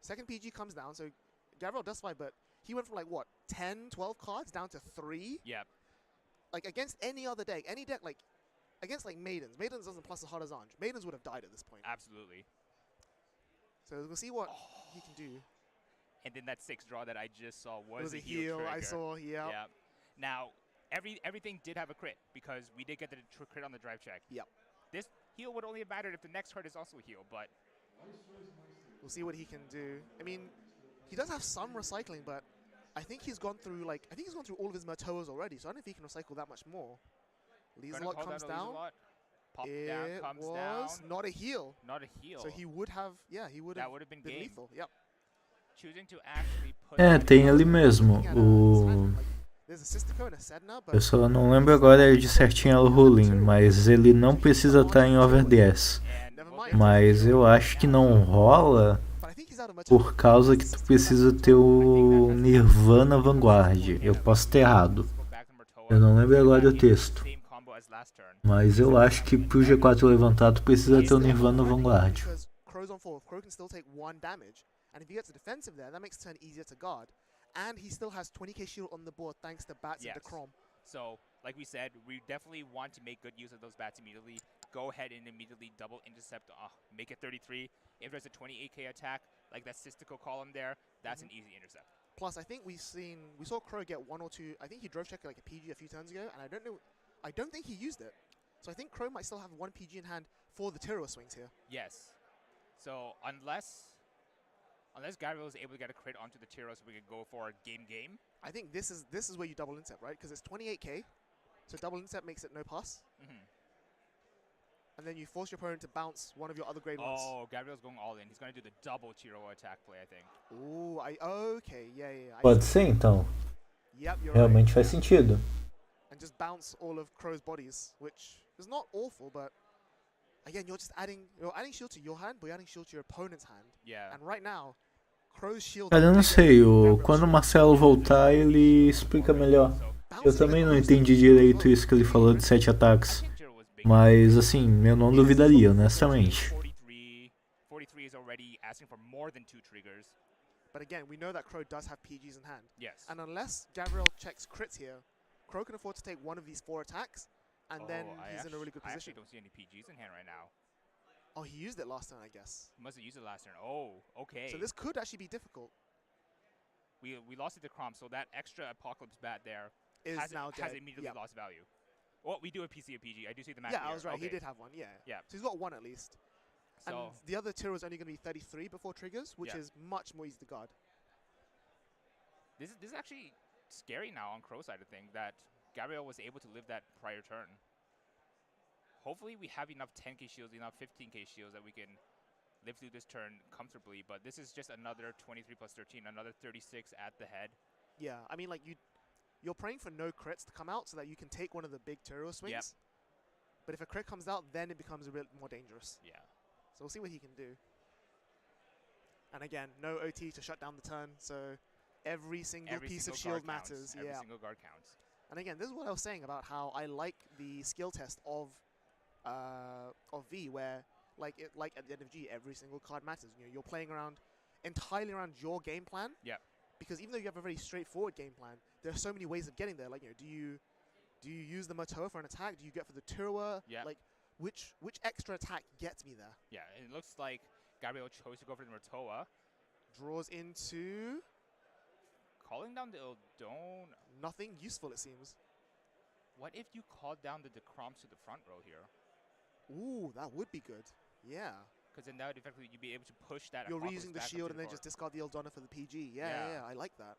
Speaker 2: Second PG comes down, so Gabriel does fight, but he went from like what, 10, 12 cards down to 3?
Speaker 3: Yep.
Speaker 2: Like against any other deck, like against like Maidens. Maidens doesn't plus the heart as Ange. Maidens would have died at this point.
Speaker 3: Absolutely.
Speaker 2: So we'll see what he can do.
Speaker 3: And then that 6 draw that I just saw was
Speaker 2: a heal. I saw, yeah.
Speaker 3: Now, everything did have a crit because we did get the crit on the drive check.
Speaker 2: Yep.
Speaker 3: This heal would only have mattered if the next card is also a heal, but
Speaker 2: we'll see what he can do. I mean, he does have some recycling, but I think he's gone through all of his Murtoas already, so I don't know if he can recycle that much more. Lieselot comes down.
Speaker 3: Pop down, comes down.
Speaker 2: Not a heal.
Speaker 3: Not a heal.
Speaker 2: So he would have, he would have
Speaker 3: been
Speaker 2: lethal. Yep.
Speaker 3: Choosing to actually put
Speaker 4: tem ali mesmo. Eu só não lembro agora de certinho o ruling, mas ele não precisa estar em over 10. Mas eu acho que não rola por causa que tu precisa ter o Nirvana Vanguard. Eu posso ter errado. Eu não lembro agora do texto. Mas eu acho que pro G4 levantar, tu precisa ter o Nirvana no Vanguard.
Speaker 2: Crow's on 4. Crow can still take 1 damage, and if he gets a defensive there, that makes the turn easier to guard. And he still has 20k shield on the board thanks to bats and Decrom.
Speaker 3: So, like we said, we definitely want to make good use of those bats immediately. Go ahead and immediately double intercept, make it 33. If there's a 28k attack, like that Sistico column there, that's an easy intercept.
Speaker 2: Plus, I think we saw Crow get 1 or 2. I think he drove checked like a PG a few turns ago, and I don't think he used it. So I think Crow might still have 1 PG in hand for the Tiro swings here.
Speaker 3: Yes. So unless Gabriel is able to get a crit onto the Tiro, so we can go for a game.
Speaker 2: I think this is where you double intercept, right? Because it's 28k, so double intercept makes it no pass. And then you force your opponent to bounce one of your other grade ones.
Speaker 3: Oh, Gabriel's going all in. He's going to do the double Tiro attack play, I think.
Speaker 2: Ooh, okay, yeah.
Speaker 4: Pode ser, então.
Speaker 2: Yep, you're
Speaker 4: Realmente
Speaker 2: right.
Speaker 4: faz sentido.
Speaker 2: And just bounce all of Crow's bodies, which is not awful, but again, you're adding shield to your hand, but you're adding shield to your opponent's hand.
Speaker 3: Yeah.
Speaker 2: And right now, Crow's shield.
Speaker 4: Cara, eu não sei. Quando o Marcelo voltar, ele explica melhor. Eu também não entendi direito isso que ele falou de 7 ataques. Mas, assim, eu não duvidaria, honestamente.
Speaker 3: 43 is already asking for more than 2 triggers.
Speaker 2: But again, we know that Crow does have PGs in hand.
Speaker 3: Yes.
Speaker 2: And unless Gabriel checks crits here, Crow can afford to take one of these 4 attacks, and then he's in a really good position.
Speaker 3: I actually don't see any PGs in hand right now.
Speaker 2: Oh, he used it last turn, I guess.
Speaker 3: He must have used it last turn. Oh, okay.
Speaker 2: So this could actually be difficult.
Speaker 3: We lost it to Crom, so that extra Apocalypse bat there has immediately lost value. Well, we do have PC and PG. I do see the match.
Speaker 2: Yeah, I was right. Okay. He did have one. Yeah. So he's got 1 at least. So and the other Tiro is only going to be 33 before triggers, which is much more easy to guard.
Speaker 3: This is actually scary now on Crow's side of things that Gabriel was able to live that prior turn. Hopefully we have enough 10k shields, enough 15k shields that we can live through this turn comfortably. But this is just another 23 plus 13, another 36 at the head.
Speaker 2: Yeah, I mean, like you're praying for no crits to come out so that you can take one of the big Tiro swings.
Speaker 3: Yep.
Speaker 2: But if a crit comes out, then it becomes a bit more dangerous.
Speaker 3: Yeah.
Speaker 2: So we'll see what he can do. And again, no OT to shut down the turn, so every single piece of shield matters.
Speaker 3: Every single guard counts.
Speaker 2: And again, this is what I was saying about how I like the skill test of V, where like at the end of G, every single card matters. You know, you're playing entirely around your game plan.
Speaker 3: Yeah.
Speaker 2: Because even though you have a very straightforward game plan, there are so many ways of getting there. Like, you know, do you use the Motoa for an attack? Do you get for the Turua?
Speaker 3: Yeah.
Speaker 2: Like, which extra attack gets me there?
Speaker 3: Yeah, and it looks like Gabriel chose to go for the Motoa.
Speaker 2: Draws into
Speaker 3: calling down the Ildone.
Speaker 2: Nothing useful, it seems.
Speaker 3: What if you called down the Decroms to the front row here?
Speaker 2: Ooh, that would be good. Yeah.
Speaker 3: Because then that would effectively you'd be able to push that.
Speaker 2: You're reusing the shield and then just discard the Eldona for the PG. Yeah, I like that.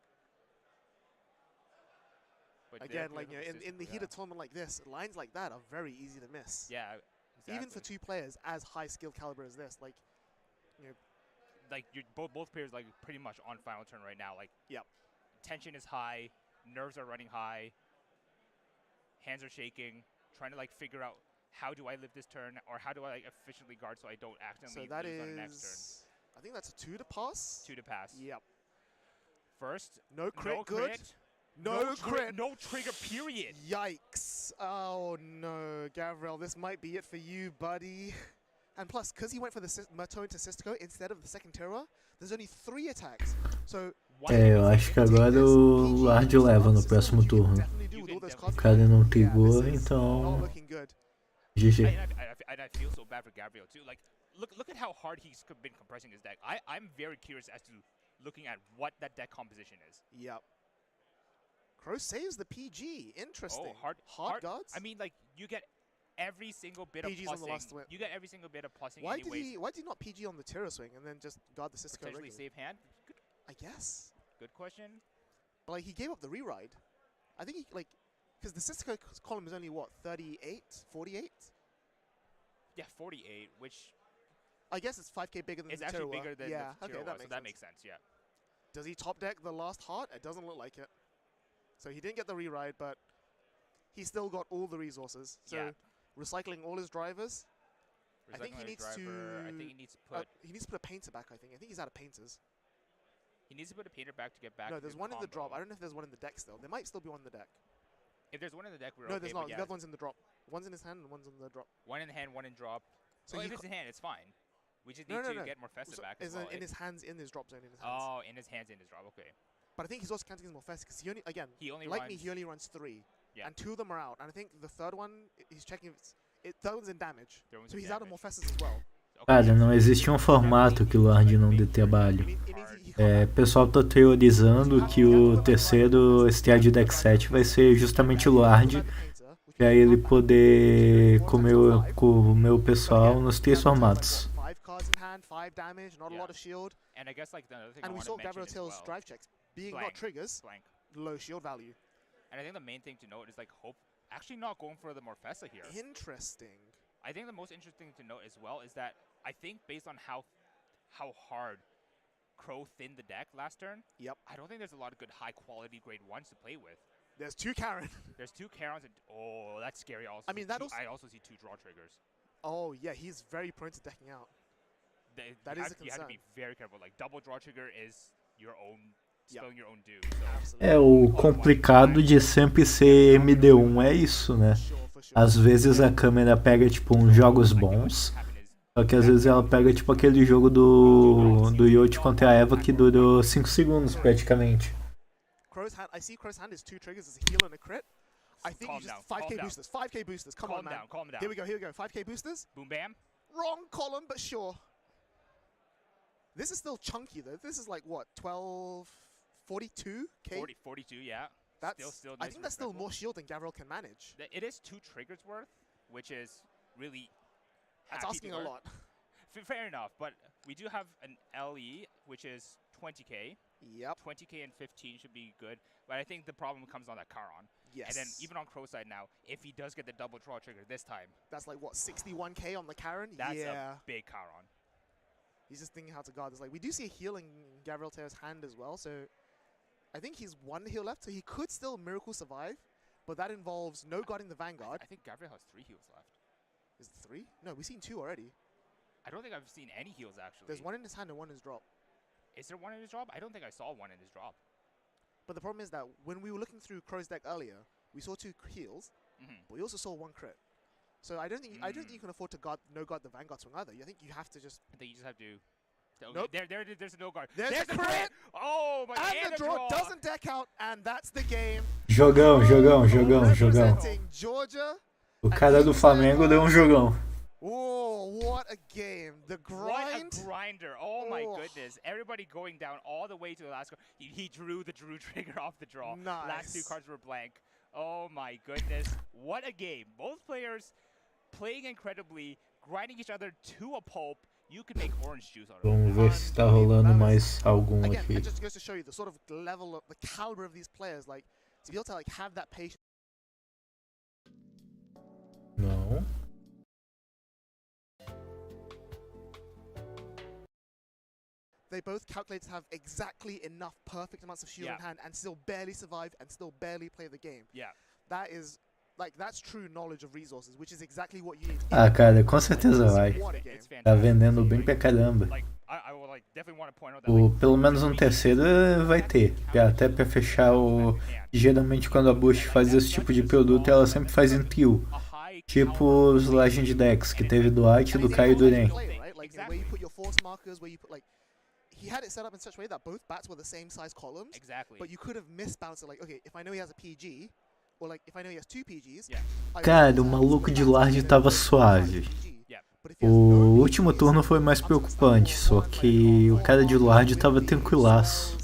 Speaker 2: But again, like, you know, in the heated tournament like this, lines like that are very easy to miss.
Speaker 3: Yeah, exactly.
Speaker 2: Even for 2 players as high skill caliber as this, like, you know,
Speaker 3: like both players like pretty much on final turn right now. Like, tension is high, nerves are running high, hands are shaking, trying to like figure out how do I live this turn, or how do I like efficiently guard so I don't accidentally lose on the next turn.
Speaker 2: I think that's a 2 to pass.
Speaker 3: 2 to pass.
Speaker 2: Yep.
Speaker 3: First,
Speaker 2: no crit, good. No crit.
Speaker 3: No trigger, period.
Speaker 2: Yikes. Oh, no. Gabriel, this might be it for you, buddy. And plus, because he went for the Motoa into Sistico instead of the second Terror, there's only 3 attacks. So,
Speaker 4: eu acho que agora o Lard leva no próximo turno. O cara não trigou, então... GG.
Speaker 3: And I feel so bad for Gabriel, too. Like, look at how hard he's been compressing his deck. I'm very curious as to looking at what that deck composition is.
Speaker 2: Yep. Crow saves the PG. Interesting.
Speaker 3: Oh, hard
Speaker 2: guards?
Speaker 3: I mean, like, you get every single bit
Speaker 2: PG's
Speaker 3: of
Speaker 2: on the last
Speaker 3: plussing.
Speaker 2: win.
Speaker 3: You get every single bit of plussing
Speaker 2: why
Speaker 3: anyways.
Speaker 2: did he not PG on the Terror swing and then just guard the Sistico
Speaker 3: Potentially
Speaker 2: regularly?
Speaker 3: save hand? Good.
Speaker 2: I guess.
Speaker 3: Good question.
Speaker 2: But, like, he gave up the reride. I think he, like, because the Sistico column is only, what, 38? 48?
Speaker 3: Yeah, 48, which...
Speaker 2: I guess it's 5k bigger than
Speaker 3: it's
Speaker 2: the
Speaker 3: actually
Speaker 2: Terror.
Speaker 3: bigger than
Speaker 2: yeah,
Speaker 3: the Terror,
Speaker 2: okay, that
Speaker 3: makes sense, yeah.
Speaker 2: Does he top deck the last heart? It doesn't look like it. So he didn't get the reride, but he still got all the resources. So recycling all his drivers. I think he needs to put a painter back, I think. I think he's out of painters.
Speaker 3: He needs to put a painter back to get back.
Speaker 2: No, there's one in the drop. I don't know if there's one in the deck still. There might still be one in the deck.
Speaker 3: If there's one in the deck, we're
Speaker 2: no, there's not. The other one's in the drop. One's in his hand and one's on the drop.
Speaker 3: One in hand, one in drop. So if it's in hand, it's fine. We just need to get Morfessa back as well.
Speaker 2: In his hands, in his drop zone, in his hands.
Speaker 3: Oh, in his hands, in his drop. Okay.
Speaker 2: But I think he's also counting his Morfessa because he only, again, he only runs 3.
Speaker 3: Yeah.
Speaker 2: And 2 of them are out. And I think the third one, he's checking if third one's in damage. So he's out of Morfessas as well.
Speaker 4: Cara, não existe um formato que o Lorde não dê trabalho. O pessoal tá teorizando que o terceiro STA de deck 7 vai ser justamente o Lorde, pra ele poder comer o pessoal nos 3 formatos.
Speaker 2: 5 cards in hand, 5 damage, not a lot of shield.
Speaker 3: And I guess like another thing
Speaker 2: and we saw Gabriel Tail's drive checks being not triggers, low shield value.
Speaker 3: And I think the main thing to note is like Hope actually not going for the Morfessa here.
Speaker 2: Interesting.
Speaker 3: I think the most interesting to note as well is that I think based on how hard Crow thinned the deck last turn, I don't think there's a lot of good high quality grade 1s to play with.
Speaker 2: There's 2 Karen.
Speaker 3: There's 2 Karens and that's scary also.
Speaker 2: I mean
Speaker 3: I also see 2 draw triggers.
Speaker 2: Oh yeah, he's very prone to decking out. That is a concern.
Speaker 3: You have to be very careful. Like double draw trigger is your own spelling your own doom. So.
Speaker 4: O complicado de sempre ser MD1 é isso, né? Às vezes a câmera pega tipo uns jogos bons, só que às vezes ela pega tipo aquele jogo do Yote contra a Eva que durou 5 segundos praticamente.
Speaker 2: I see Crow's hand is 2 triggers as a heal and a crit. I think you just 5k boosters. 5k boosters. Come on, man.
Speaker 3: Calm down.
Speaker 2: Here we go. 5k boosters.
Speaker 3: Boom bam.
Speaker 2: Wrong column, but sure. This is still chunky though. This is like what, 42k?
Speaker 3: 42, yeah.
Speaker 2: That's
Speaker 3: still nice.
Speaker 2: I think that's still more shield than Gabriel can manage.
Speaker 3: It is 2 triggers worth, which is really
Speaker 2: that's asking a lot.
Speaker 3: Fair enough, but we do have an LE, which is 20k.
Speaker 2: Yep.
Speaker 3: 20k and 15 should be good, but I think the problem comes on that Charon.
Speaker 2: Yes.
Speaker 3: And then even on Crow's side now, if he does get the double draw trigger this time,
Speaker 2: that's like what, 61k on the Karen?
Speaker 3: That's a big Charon.
Speaker 2: He's just thinking how to guard this. Like we do see a heal in Gabriel Teo's hand as well, so I think he's 1 heal left, so he could still miracle survive, but that involves no guarding the Vanguard.
Speaker 3: I think Gabriel has 3 heals left.
Speaker 2: Is it 3? No, we've seen 2 already.
Speaker 3: I don't think I've seen any heals actually.
Speaker 2: There's 1 in his hand and 1 in his drop.
Speaker 3: Is there 1 in his drop? I don't think I saw 1 in his drop.
Speaker 2: But the problem is that when we were looking through Crow's deck earlier, we saw 2 heals, but we also saw 1 crit. So I don't think you can afford to no guard the Vanguard swing either. I think you have to just.
Speaker 3: I think you just have to. Okay,
Speaker 2: nope.
Speaker 3: There's a no guard.
Speaker 2: There's a crit.
Speaker 3: Oh my God!
Speaker 2: And the draw doesn't deck out, and that's the game.
Speaker 4: Jogão.
Speaker 2: Representing Georgia.
Speaker 4: O cara do Flamengo deu jogão.
Speaker 2: Oh, what a game. The grind.
Speaker 3: What a grinder. Oh my goodness. Everybody going down all the way to the last card. He drew the trigger off the draw.
Speaker 2: Nice.
Speaker 3: Last 2 cards were blank. Oh my goodness. What a game. Both players playing incredibly, grinding each other to a pulp. You can make orange juice out of it.
Speaker 4: Vamos ver se tá rolando mais algum
Speaker 2: again,
Speaker 4: aqui.
Speaker 2: It just goes to show you the sort of level of the caliber of these players, like to be able to like have that patience.
Speaker 4: Não.
Speaker 2: They both calculate to have exactly enough perfect amounts of shield in hand and still barely survive and still barely play the game.
Speaker 3: Yeah.
Speaker 2: That is that's true knowledge of resources, which is exactly what you need.
Speaker 4: Ah, cara, com certeza vai. Tá vendendo bem pra caramba. Pelo menos um terceiro vai ter. Até pra fechar o... Geralmente quando a Bush faz esse tipo de produto, ela sempre faz em trio. Tipo os Legend Decks, que teve do White, do Kai e do Ren.
Speaker 2: He had it set up in such a way that both bats were the same size columns.
Speaker 3: Exactly.
Speaker 2: But you could have misbalanced it. Like, okay, if I know he has a PG, or like if I know he has 2 PGs.
Speaker 4: Cara, o maluco de Lorde tava suave. O último turno foi mais preocupante, só que o cara de Lorde tava tranquilaço.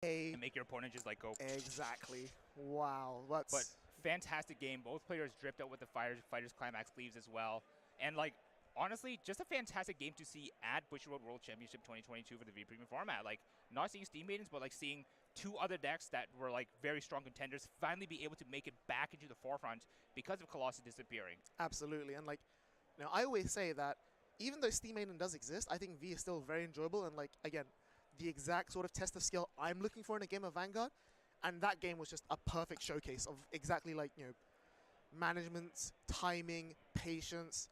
Speaker 3: Make your opponent just like go.
Speaker 2: Exactly. Wow.
Speaker 3: But fantastic game. Both players dripped out with the Fighters Climax sleeves as well. And like honestly, just a fantastic game to see at Bushiroad World Championship 2022 for the V Premium format. Like not seeing Steam Maidens, but like seeing 2 other decks that were like very strong contenders finally be able to make it back into the forefront because of Colossus disappearing.
Speaker 2: Absolutely. And like, you know, I always say that even though Steam Maiden does exist, I think V is still very enjoyable and like again, the exact sort of test of skill I'm looking for in a game of Vanguard. And that game was just a perfect showcase of exactly like, you know, management, timing, patience.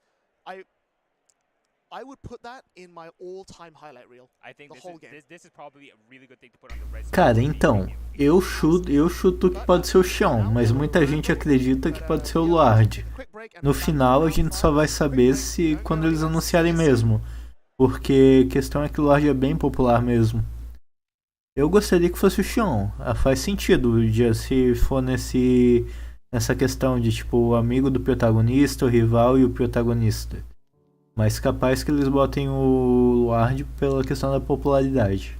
Speaker 2: I would put that in my all-time highlight reel.
Speaker 3: I think
Speaker 2: the whole game.
Speaker 3: This is probably a really good thing to put on the red.
Speaker 4: Cara, então, eu chuto que pode ser o Xion, mas muita gente acredita que pode ser o Luard. No final a gente só vai saber se quando eles anunciarem mesmo, porque a questão é que o Luard é bem popular mesmo. Eu gostaria que fosse o Xion, faz sentido se for nessa questão de tipo o amigo do protagonista, o rival e o protagonista. Mas capaz que eles botem o Luard pela questão da popularidade.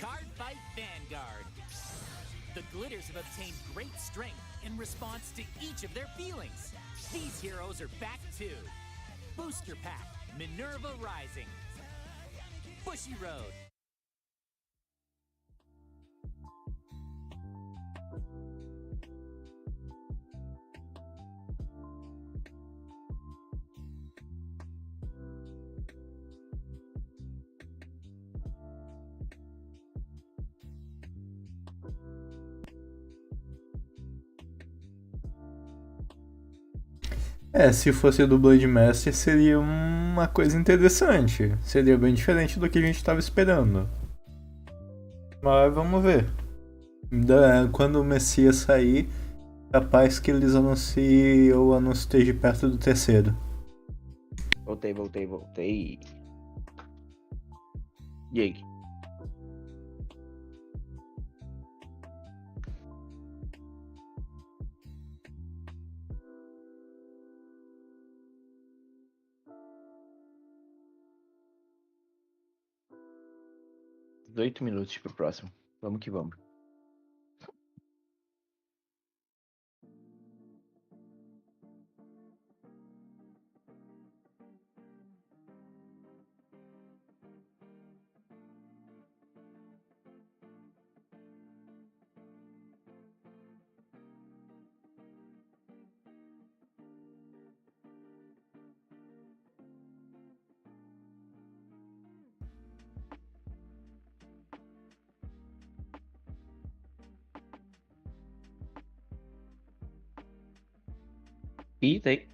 Speaker 11: Cardfight Vanguard. The Glitters have obtained great strength in response to each of their feelings. These heroes are back too. Booster Pack, Minerva Rising, Bushiroad,
Speaker 4: Se fosse do Blood Master seria uma coisa interessante. Seria bem diferente do que a gente estava esperando. Mas vamos ver. Quando o Messias sair, capaz que eles anunciem ou o anúncio esteja perto do terceiro.
Speaker 12: Voltei. Jake. $8 pro próximo. Vamos que vamos. E tem.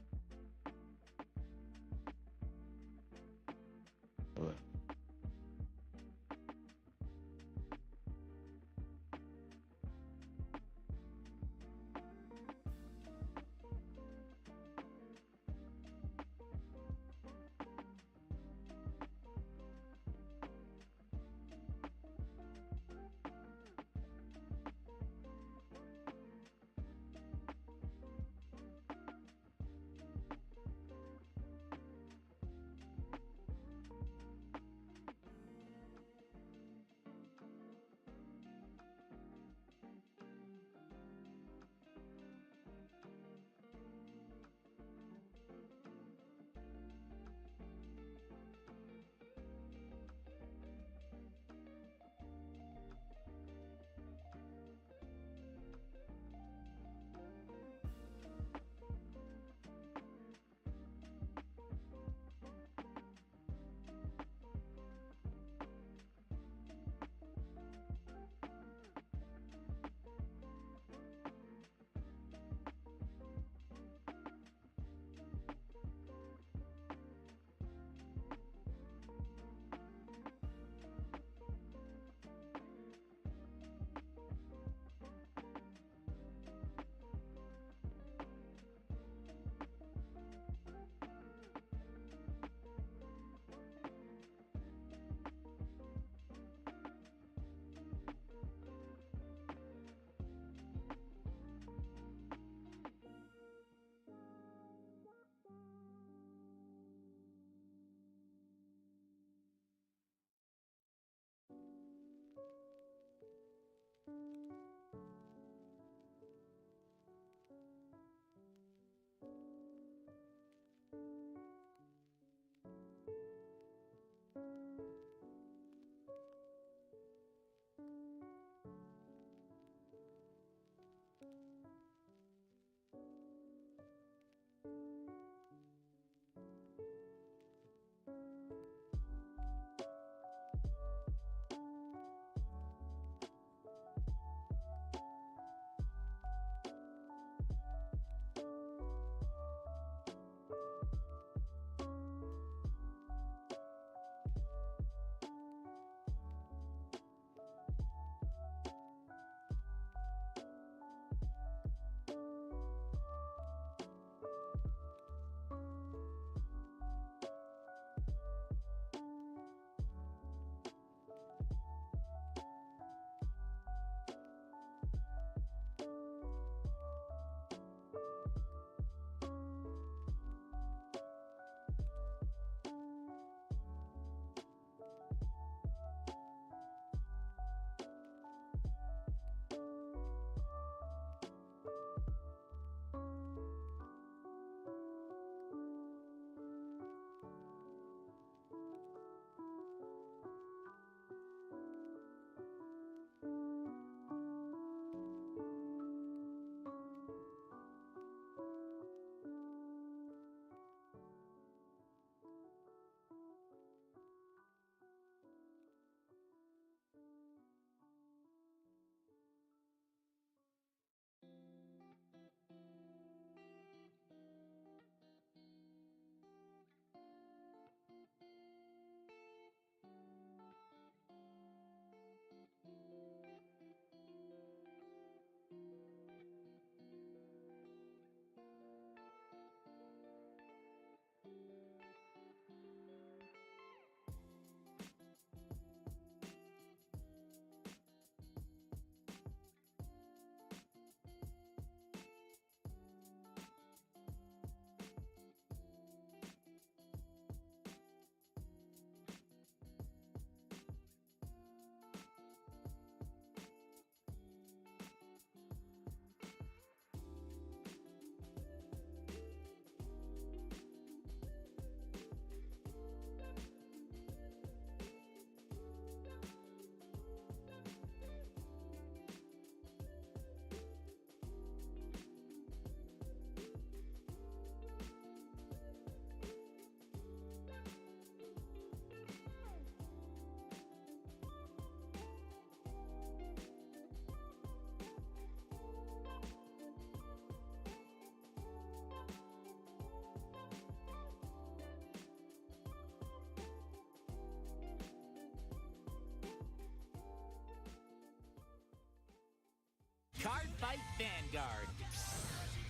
Speaker 11: Cardfight Vanguard.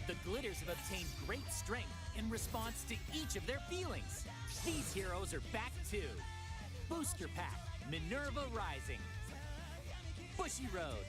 Speaker 11: The glitters have obtained great strength in response to each of their feelings. These heroes are back too. Booster Pack, Minerva Rising, Bushiroad.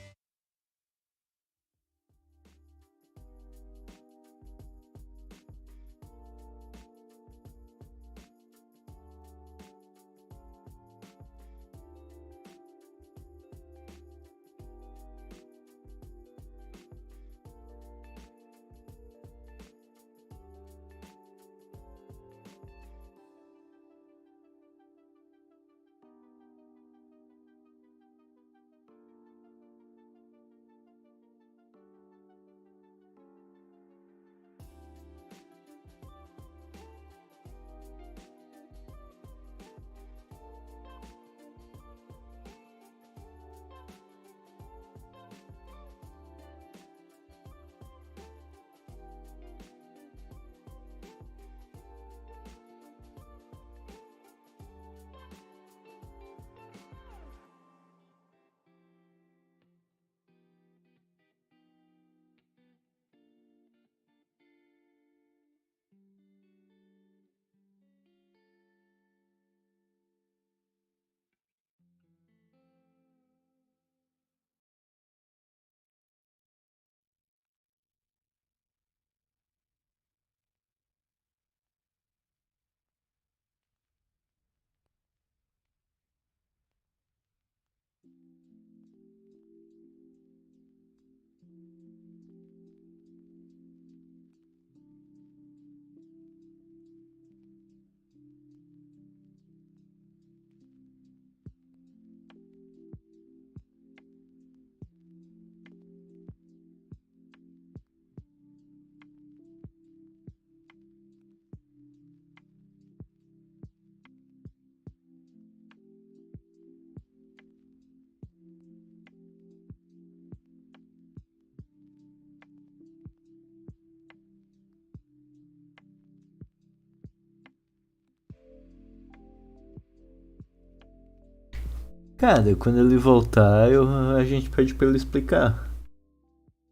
Speaker 4: Cara, quando ele voltar, a gente pede pra ele explicar.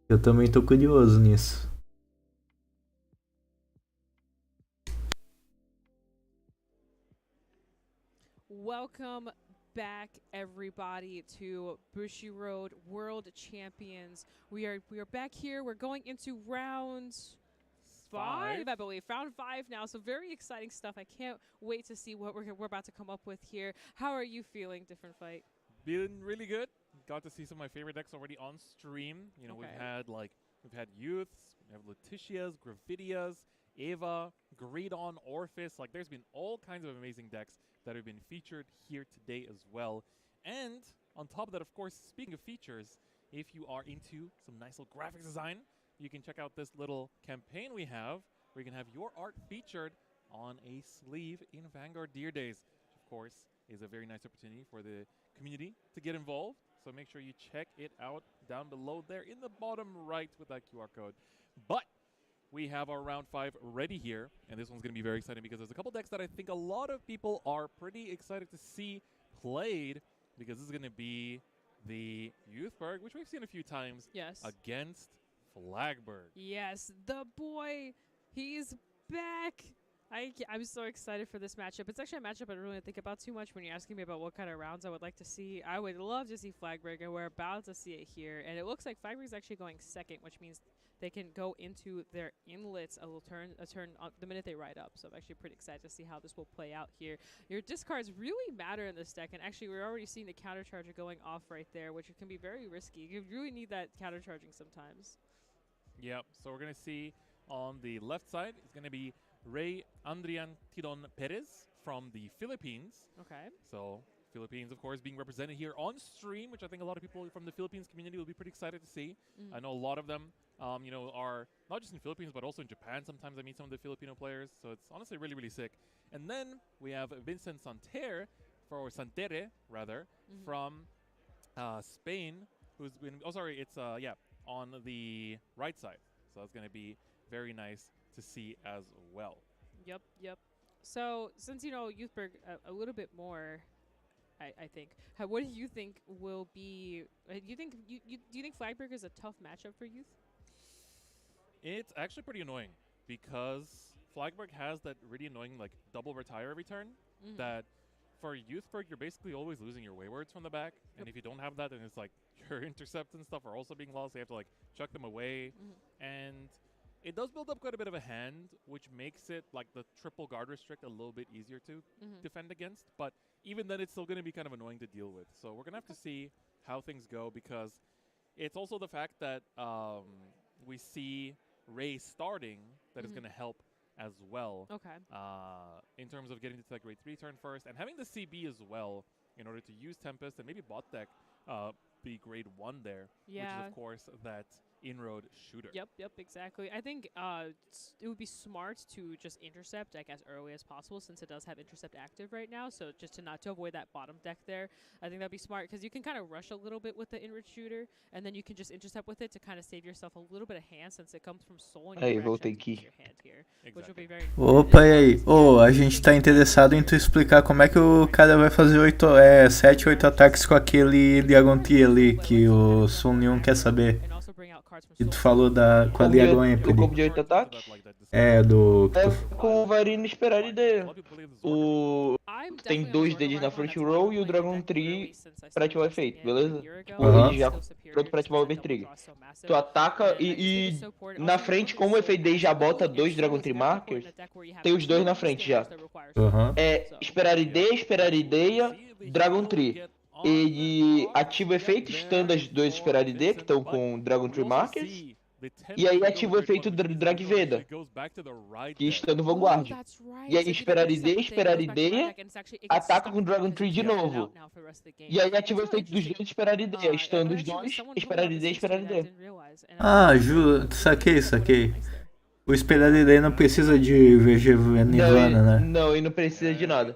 Speaker 4: Eu também tô curioso nisso.
Speaker 1: Welcome back, everybody, to Bushiroad World Champions. We are back here. We're going into round 5, I believe. Round 5 now, so very exciting stuff. I can't wait to see what we're about to come up with here. How are you feeling, Different Fight?
Speaker 5: Feeling really good. Got to see some of my favorite decks already on stream. You know, we've had Youths, we have Letitias, Gravidias, Ava, Greedon, Orphis. Like, there's been all kinds of amazing decks that have been featured here today as well. And on top of that, of course, speaking of features, if you are into some nice little graphics design, you can check out this little campaign we have where you can have your art featured on a sleeve in Vanguard Deer Days, which of course is a very nice opportunity for the community to get involved. So make sure you check it out down below there in the bottom right with that QR code. But we have our round 5 ready here, and this one's going to be very exciting because there's a couple decks that I think a lot of people are pretty excited to see played, because this is going to be the Youthberg, which we've seen a few times, against Flagberg.
Speaker 1: Yes, the boy, he's back. I'm so excited for this matchup. It's actually a matchup I don't really think about too much when you're asking me about what kind of rounds I would like to see. I would love to see Flagberg, and we're about to see it here. And it looks like Flagberg's actually going second, which means they can go into their inlets a turn the minute they ride up. So I'm actually pretty excited to see how this will play out here. Your discards really matter in this deck, and actually we're already seeing the countercharger going off right there, which can be very risky. You really need that countercharging sometimes.
Speaker 5: Yep, so we're going to see on the left side, it's going to be Ray Andrian Tidon Perez from the Philippines.
Speaker 1: Okay.
Speaker 5: So Philippines, of course, being represented here on stream, which I think a lot of people from the Philippines community will be pretty excited to see. I know a lot of them, you know, are not just in the Philippines, but also in Japan. Sometimes I meet some of the Filipino players, so it's honestly really, really sick. And then we have Vincent Santere, Santere rather, from Spain, who's been, on the right side. So that's going to be very nice to see as well.
Speaker 1: Yep. So since you know Youthberg a little bit more, I think. What do you think will be? Do you think Flagberg is a tough matchup for Youth?
Speaker 5: It's actually pretty annoying because Flagberg has that really annoying like double retire every turn. That for Youthberg you're basically always losing your waywards from the back, and if you don't have that, then it's like your intercepts and stuff are also being lost. So you have to like chuck them away, and it does build up quite a bit of a hand, which makes it like the triple guard restrict a little bit easier to defend against. But even then, it's still going to be kind of annoying to deal with. So we're going to have to see how things go, because it's also the fact that we see Ray starting that is going to help as well. In terms of getting to that grade 3 turn first, and having the CB as well in order to use Tempest and maybe bot deck be grade 1 there, which is of course that inroad shooter.
Speaker 1: Yep, exactly. I think it would be smart to just intercept, I guess, early as possible, since it does have intercept active right now. So just to avoid that bottom deck there, I think that'd be smart, because you can kind of rush a little bit with the inroad shooter, and then you can just intercept with it to kind of save yourself a little bit of hand, since it comes from soul. And
Speaker 12: Aí, voltei aqui.
Speaker 1: Which will be very
Speaker 4: Opa, e aí? A gente tá interessado em tu explicar como é que o cara vai fazer 7, 8 ataques com aquele Dragon Tea ali, que o Sun Yun quer saber. E tu falou com a Dragon Empire.
Speaker 12: O combo de 8 ataques? Com o Varino esperar ideia. Tem 2 deles na front row e o Dragon Tree pra ativar o efeito, beleza? Ele já pronto pra ativar o Overtrigger. Tu ataca e na frente, como o efeito dele já bota 2 Dragon Tree Markers, tem os 2 na frente já. Esperar ideia, Dragon Tree. Ele ativa o efeito, stun as 2 esperar ideia, que estão com Dragon Tree Markers. E aí ativa o efeito Drag Veda, que está no Vanguard. E aí esperar ideia, ataca com Dragon Tree de novo. E aí ativa o efeito dos 2 esperar ideia, stun dos 2, esperar ideia.
Speaker 4: Saquei. O esperar ideia não precisa de VG Nirvana, né?
Speaker 12: Não, ele não precisa de nada.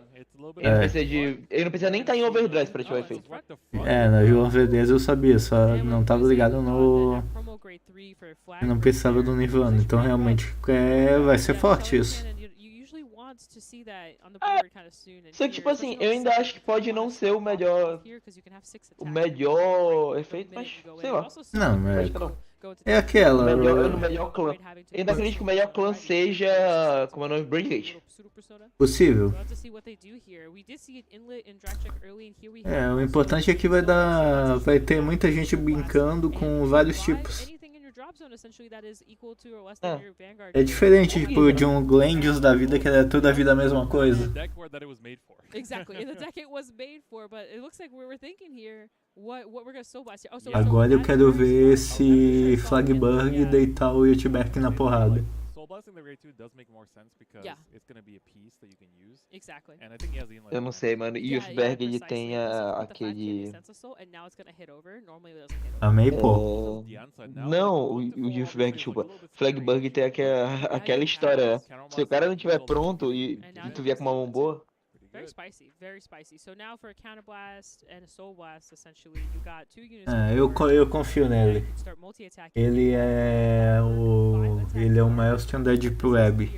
Speaker 12: Ele não precisa nem estar em overdress pra ativar o efeito.
Speaker 4: No overdress eu sabia, só não tava ligado no... Eu não precisava do Nirvana, então realmente vai ser forte isso.
Speaker 12: Só que tipo assim, eu ainda acho que pode não ser o melhor efeito, mas sei lá.
Speaker 4: Não, é aquela.
Speaker 12: No melhor clã. Eu ainda acredito que o melhor clã seja, como é o nome, Brandgate.
Speaker 4: Possível. O importante é que vai ter muita gente brincando com vários tipos. É diferente tipo, de um Glendius da vida que era toda a vida a mesma coisa. Agora eu quero ver esse Flagberg deitar o Yutberg na porrada.
Speaker 12: Eu não sei, mano. E o Yutberg ele tem aquele...
Speaker 4: Amei, pô.
Speaker 12: Não, o Yutberg, desculpa. Flagberg tem aquela história. Se o cara não estiver pronto e tu vier com uma mão boa...
Speaker 1: Very spicy. So now for a Counter Blast and a Soul Blast, essentially, you got 2 units.
Speaker 4: Eu confio nele. Ele é o maior standard pro web.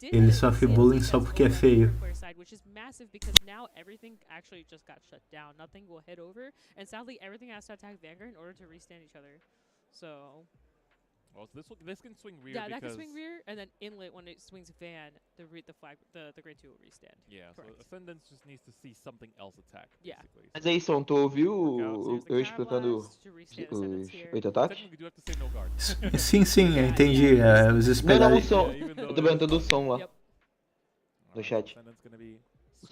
Speaker 4: Ele sofre bullying só porque é feio.
Speaker 1: Which is massive because now everything actually just got shut down. Nothing will hit over, and sadly everything has to attack Vanguard in order to restand each other. So
Speaker 5: this can swing rear.
Speaker 1: Yeah, that can swing rear, and then inlet when it swings Van, the grade 2 will restand.
Speaker 5: Yeah, correct. So Ascendance just needs to see something else attack.
Speaker 1: Yeah.
Speaker 5: Basically.
Speaker 12: Mas aí, Son, tu ouviu eu explicando os 8 ataques?
Speaker 4: Sim, eu entendi. Os
Speaker 12: não, o som. Eu tô perguntando o som lá. No chat.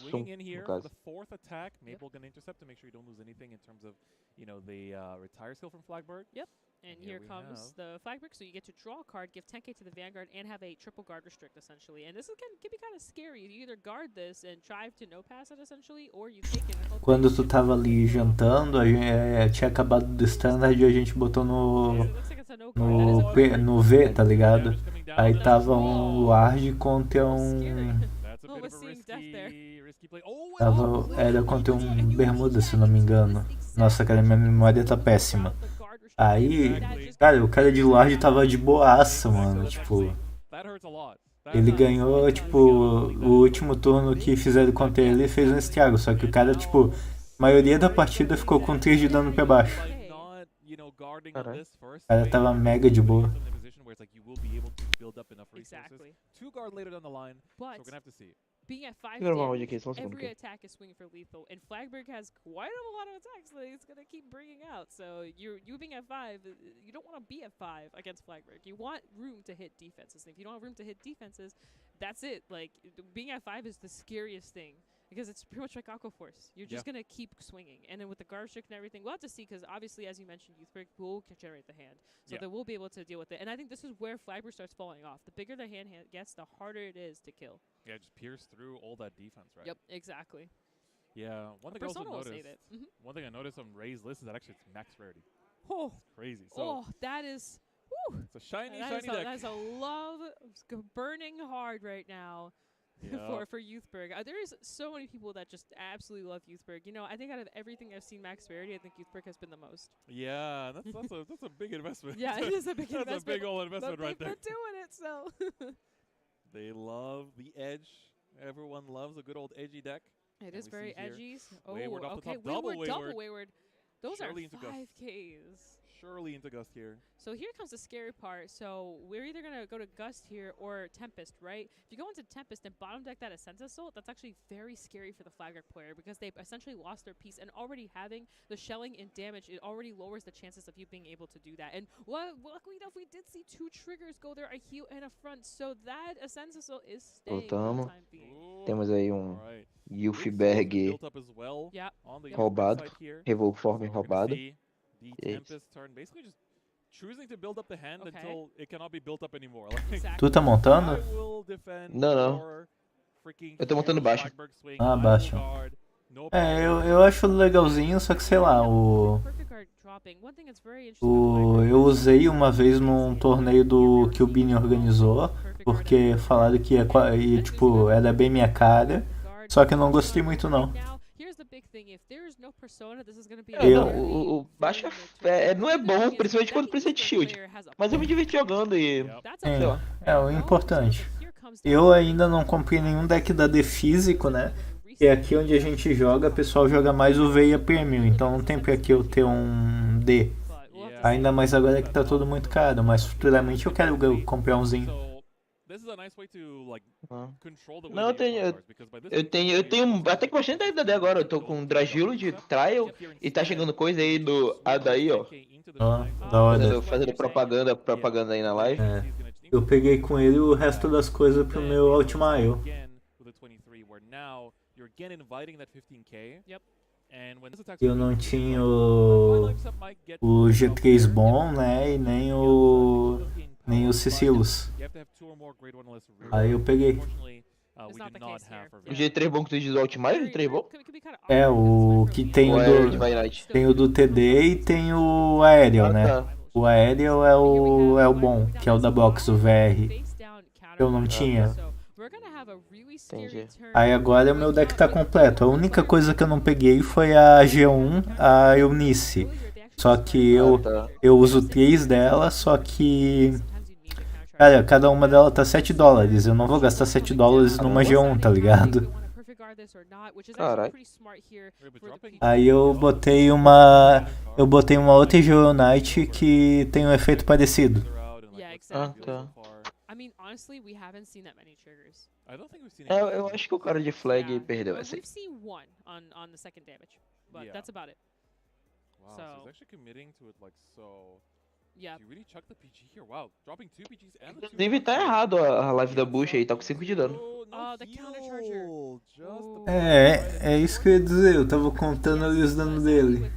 Speaker 5: Swinging in here, the 4th attack, Maple gonna intercept to make sure you don't lose anything in terms of, the retire skill from Flagberg.
Speaker 1: Yep, and here comes the Flagberg, so you get to draw a card, give 10k to the Vanguard, and have a triple guard restrict, essentially. And this can be kind of scary. You either guard this and try to no-pass it, essentially, or you take it and hope...
Speaker 4: Quando tu tava ali jantando, tinha acabado do standard e a gente botou no V, tá ligado? Aí tava um Ward contra era contra um Bermuda, se não me engano. Nossa, cara, minha memória tá péssima. Aí, cara, o cara de Lorde tava de boaça, mano. Tipo, ele ganhou, tipo, o último turno que fizeram contra ele fez um estrago. Só que o cara, tipo, A maioria da partida ficou com 3 de dano pra baixo.
Speaker 12: Caralho.
Speaker 4: O cara tava mega de boa.
Speaker 1: Exactly.
Speaker 5: Two guard later down the line,
Speaker 1: But
Speaker 5: so we're gonna have to see.
Speaker 1: being at 5
Speaker 12: Vou gravar um áudio
Speaker 1: damage,
Speaker 12: aqui, só um segundo.
Speaker 1: every attack is swinging for lethal, and Flagberg has quite a lot of attacks that he's gonna keep bringing out. So you being at 5, you don't want to be at 5 against Flagberg. You want room to hit defenses. And if you don't have room to hit defenses, that's it. Like being at 5 is the scariest thing. Because it's pretty much like Aqua Force. You're just going to keep swinging. And then with the guard strict and everything, we'll have to see because obviously, as you mentioned, Youthberg will generate the hand. So they will be able to deal with it. And I think this is where Flagberg starts falling off. The bigger the hand gets, the harder it is to kill.
Speaker 5: Yeah, just pierce through all that defense, right?
Speaker 1: Yep, exactly.
Speaker 5: Yeah, one thing I also noticed. One thing I noticed on Ray's list is that actually it's max rarity.
Speaker 1: Oh,
Speaker 5: it's crazy. So
Speaker 1: that is. Whew,
Speaker 5: it's a shiny
Speaker 1: that
Speaker 5: deck.
Speaker 1: That's a love burning hard right now.
Speaker 5: Yeah.
Speaker 1: for Youthberg. There's so many people that just absolutely love Youthberg. You know, I think out of everything I've seen Max Rarity, I think Youthberg has been the most.
Speaker 5: Yeah, that's a big investment.
Speaker 1: Yeah, it is a big investment.
Speaker 5: That's a big old investment right there.
Speaker 1: They're doing it, so.
Speaker 5: They love the edge. Everyone loves a good old edgy deck.
Speaker 1: It is very edgy. Oh,
Speaker 5: Wayward off the
Speaker 1: okay,
Speaker 5: top,
Speaker 1: double wayward. Those
Speaker 5: Surely
Speaker 1: are 5Ks.
Speaker 5: Surely into Gust here.
Speaker 1: So here comes the scary part. So we're either going to go to Gust here or Tempest, right? If you go into Tempest and bottom deck that Ascent Assault, that's actually very scary for the Flagger player because they've essentially lost their piece. And already having the shelling and damage, it already lowers the chances of you being able to do that. And luckily enough, we did see 2 triggers go there, a heal and a front. So that Ascent Assault is staying for the time being.
Speaker 12: Temos aí Youthberg roubado. Revolform roubado.
Speaker 5: Tempest turn, basically just choosing to build up the hand until it cannot be built up anymore.
Speaker 4: Tu tá montando?
Speaker 12: Não. Eu tô montando baixo.
Speaker 4: Ah, baixo. Eu acho legalzinho, só que sei lá, eu usei uma vez num torneio que o Bini organizou, porque falaram que tipo, era bem minha cara, só que eu não gostei muito não.
Speaker 12: O baixo não é bom, principalmente quando precisa de shield. Mas eu me diverti jogando e. Sei lá.
Speaker 4: É o importante. Eu ainda não comprei nenhum deck da D físico, né? E aqui onde a gente joga, o pessoal joga mais o Veia Premium. Então não tem pra que eu ter um D. Ainda mais agora que tá tudo muito caro. Mas futuramente eu quero comprar umzinho.
Speaker 12: Não, eu tenho até que bastante da D agora. Eu tô com Dragilo de Trial e tá chegando coisa aí do Adaí, ó.
Speaker 4: Da hora.
Speaker 12: Fazendo propaganda aí na live.
Speaker 4: Eu peguei com ele o resto das coisas pro meu Ultimile. Eu não tinha o G3 bom, né? E nem o Cecilus. Aí eu peguei.
Speaker 12: O G3 bom que tu diz o Ultimate? O G3 bom?
Speaker 4: É, o que tem o do TD e tem o Aerial, né? O Aerial é o bom, que é o da box, o VR. Eu não tinha.
Speaker 12: Entendi.
Speaker 4: Aí agora o meu deck tá completo. A única coisa que eu não peguei foi a G1, a Eunice. Só que eu uso 3 dela, só que... Cara, cada uma delas tá $7. Eu não vou gastar $7 numa G1, tá ligado?
Speaker 12: Caralho.
Speaker 4: Aí eu botei uma outra Geonite que tem um efeito parecido.
Speaker 12: Ah, tá. Eu acho que o cara de flag perdeu essa aí.
Speaker 5: Wow, so he's actually committing to it like so. Yeah. You really chuck the PG here. Wow, dropping 2 PGs and the 2.
Speaker 12: Deve tá errado a live da Bush aí, tá com 5 de dano.
Speaker 1: The counter charger.
Speaker 4: É isso que eu ia dizer, eu tava contando ali os danos dele.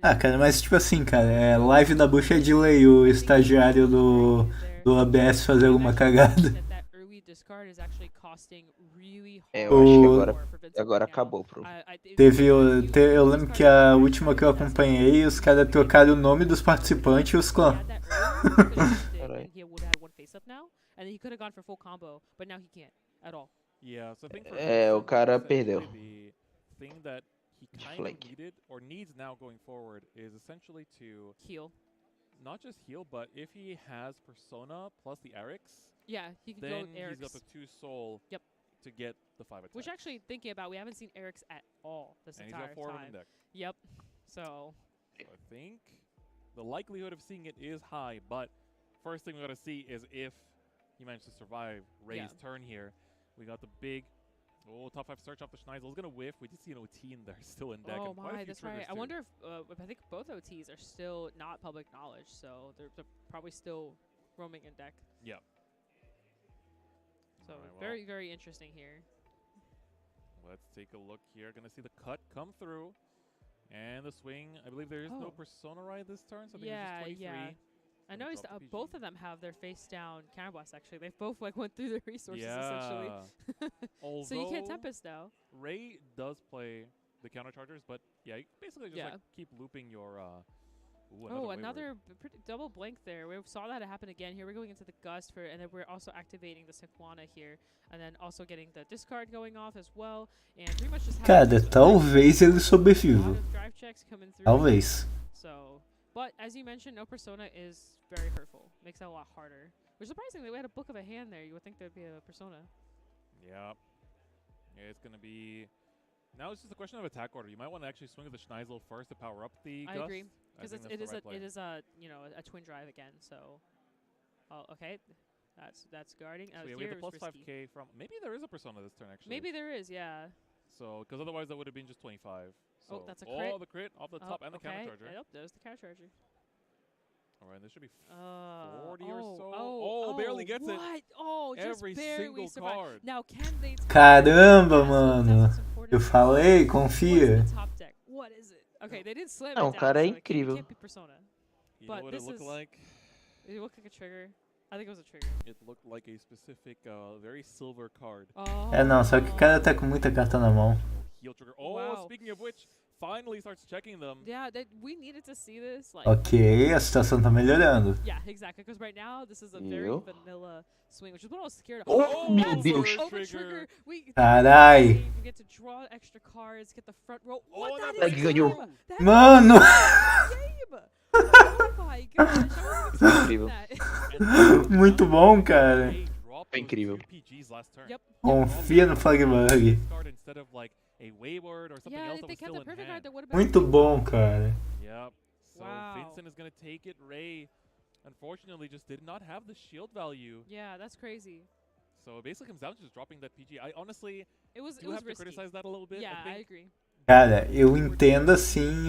Speaker 4: Ah, cara, mas tipo assim, cara, live da Bush é delay, o estagiário do ABS fazer alguma cagada.
Speaker 12: Eu acho que agora acabou, pro.
Speaker 4: Eu lembro que a última que eu acompanhei, os caras trocaram o nome dos participantes e os clãs.
Speaker 12: O cara perdeu.
Speaker 5: Not just heal, but if he has Persona plus the Eric's,
Speaker 1: he can
Speaker 5: then
Speaker 1: go Eric's.
Speaker 5: he's got the 2 soul.
Speaker 1: Yep.
Speaker 5: to get the 5 attacks.
Speaker 1: Which actually, thinking about, we haven't seen Eric's at all this
Speaker 5: and
Speaker 1: entire
Speaker 5: he's got 4
Speaker 1: time.
Speaker 5: of them in deck.
Speaker 1: Yep. So
Speaker 5: I think the likelihood of seeing it is high, but first thing we got to see is if he managed to survive Ray's turn here. We got the big top 5 search off the Schneisel. Is going to whiff. We did see an OT in there still in deck.
Speaker 1: Oh
Speaker 5: and quite a
Speaker 1: my,
Speaker 5: few
Speaker 1: that's right.
Speaker 5: triggers
Speaker 1: I
Speaker 5: too.
Speaker 1: wonder if I think both OTs are still not public knowledge, so they're probably still roaming in deck.
Speaker 5: Yep.
Speaker 1: So
Speaker 5: Alright, well,
Speaker 1: very, very interesting here.
Speaker 5: let's take a look here. Going to see the cut come through. And the swing. I believe there is no Persona Ride this turn, so I think it's just 23.
Speaker 1: I noticed both of them have their face down counter blast, actually. They both went through their resources, essentially. So you can't Tempest now.
Speaker 5: Ray does play the counter chargers, but yeah, you basically just keep looping your
Speaker 1: another double blink there. We saw that happen again. Here we're going into the Gust and then we're also activating the Sequana here, and then also getting the discard going off as well, and pretty much just
Speaker 4: Cara, talvez ele sobreviva.
Speaker 1: drive checks coming through.
Speaker 4: Talvez.
Speaker 1: So, but as you mentioned, no Persona is very hurtful. Makes it a lot harder. Which surprisingly, we had a Book of a Hand there. You would think there'd be a Persona.
Speaker 5: Yep. Yeah, it's gonna be. Now it's just a question of attack order. You might want to actually swing with the Schneisel first to power up the Gust.
Speaker 1: I agree, because it is a twin drive again. So, okay, that's guarding.
Speaker 5: So yeah, we have the plus 5k from. Maybe there is a Persona this turn actually.
Speaker 1: Maybe there is, yeah.
Speaker 5: So, because otherwise that would have been just 25. So,
Speaker 1: that's a crit.
Speaker 5: Oh, the crit off the top and the counter charger.
Speaker 1: Yep, there's the counter charger.
Speaker 5: All right, this should be 40 or so.
Speaker 1: Oh,
Speaker 5: barely gets it.
Speaker 1: What? Oh, just
Speaker 5: every
Speaker 1: barely
Speaker 5: single card.
Speaker 1: Now, can they?
Speaker 4: Caramba, mano. Eu falei, confia.
Speaker 1: What is it? Okay, they didn't slam
Speaker 12: Não,
Speaker 1: it
Speaker 12: o cara é
Speaker 1: down, so
Speaker 12: incrível.
Speaker 1: it can't be Persona.
Speaker 5: You
Speaker 1: But
Speaker 5: know what
Speaker 1: this
Speaker 5: it looked
Speaker 1: is-
Speaker 5: like?
Speaker 1: It looked like a trigger. I think it was a trigger.
Speaker 5: It looked like a specific, very silver card.
Speaker 4: É, não, só que o cara tá com muita carta na mão.
Speaker 5: Heel trigger. Oh,
Speaker 1: Wow.
Speaker 5: speaking of which, finally starts checking them.
Speaker 1: Yeah, we needed to see this. Like,
Speaker 4: Ok, a situação tá melhorando.
Speaker 1: yeah, exactly. Because right now this is a very
Speaker 12: Eu?
Speaker 1: vanilla swing, which is what I was scared of.
Speaker 12: Oh, meu Deus.
Speaker 1: Over trigger. We
Speaker 4: Carai.
Speaker 1: we get to draw extra cards, get the front row.
Speaker 5: Oh,
Speaker 1: What that
Speaker 5: that
Speaker 1: is?
Speaker 12: ganhou.
Speaker 1: That
Speaker 4: Mano!
Speaker 1: game. Oh my gosh, I wasn't expecting
Speaker 12: Incrível.
Speaker 1: that.
Speaker 4: Muito bom, cara.
Speaker 5: They dropped
Speaker 12: É
Speaker 5: those
Speaker 12: incrível.
Speaker 5: two PGs last turn.
Speaker 1: Yep.
Speaker 4: Confia no Flagbug.
Speaker 5: Card instead of like a wayward or something
Speaker 1: Yeah,
Speaker 5: else
Speaker 1: if
Speaker 5: that
Speaker 1: they
Speaker 5: was
Speaker 1: kept
Speaker 5: still
Speaker 1: the
Speaker 5: in
Speaker 1: perfect card,
Speaker 5: hand.
Speaker 1: that would have been
Speaker 4: Muito bom, cara.
Speaker 5: Yep. So
Speaker 1: Wow.
Speaker 5: Vincent is gonna take it. Ray, unfortunately, just did not have the shield value.
Speaker 1: Yeah, that's crazy.
Speaker 5: So it basically comes down to just dropping that PG. I honestly
Speaker 1: It was
Speaker 5: do have to
Speaker 1: risky.
Speaker 5: criticize that a little bit.
Speaker 1: Yeah,
Speaker 5: I
Speaker 1: I
Speaker 5: think
Speaker 1: agree.
Speaker 4: Cara, eu entendo assim,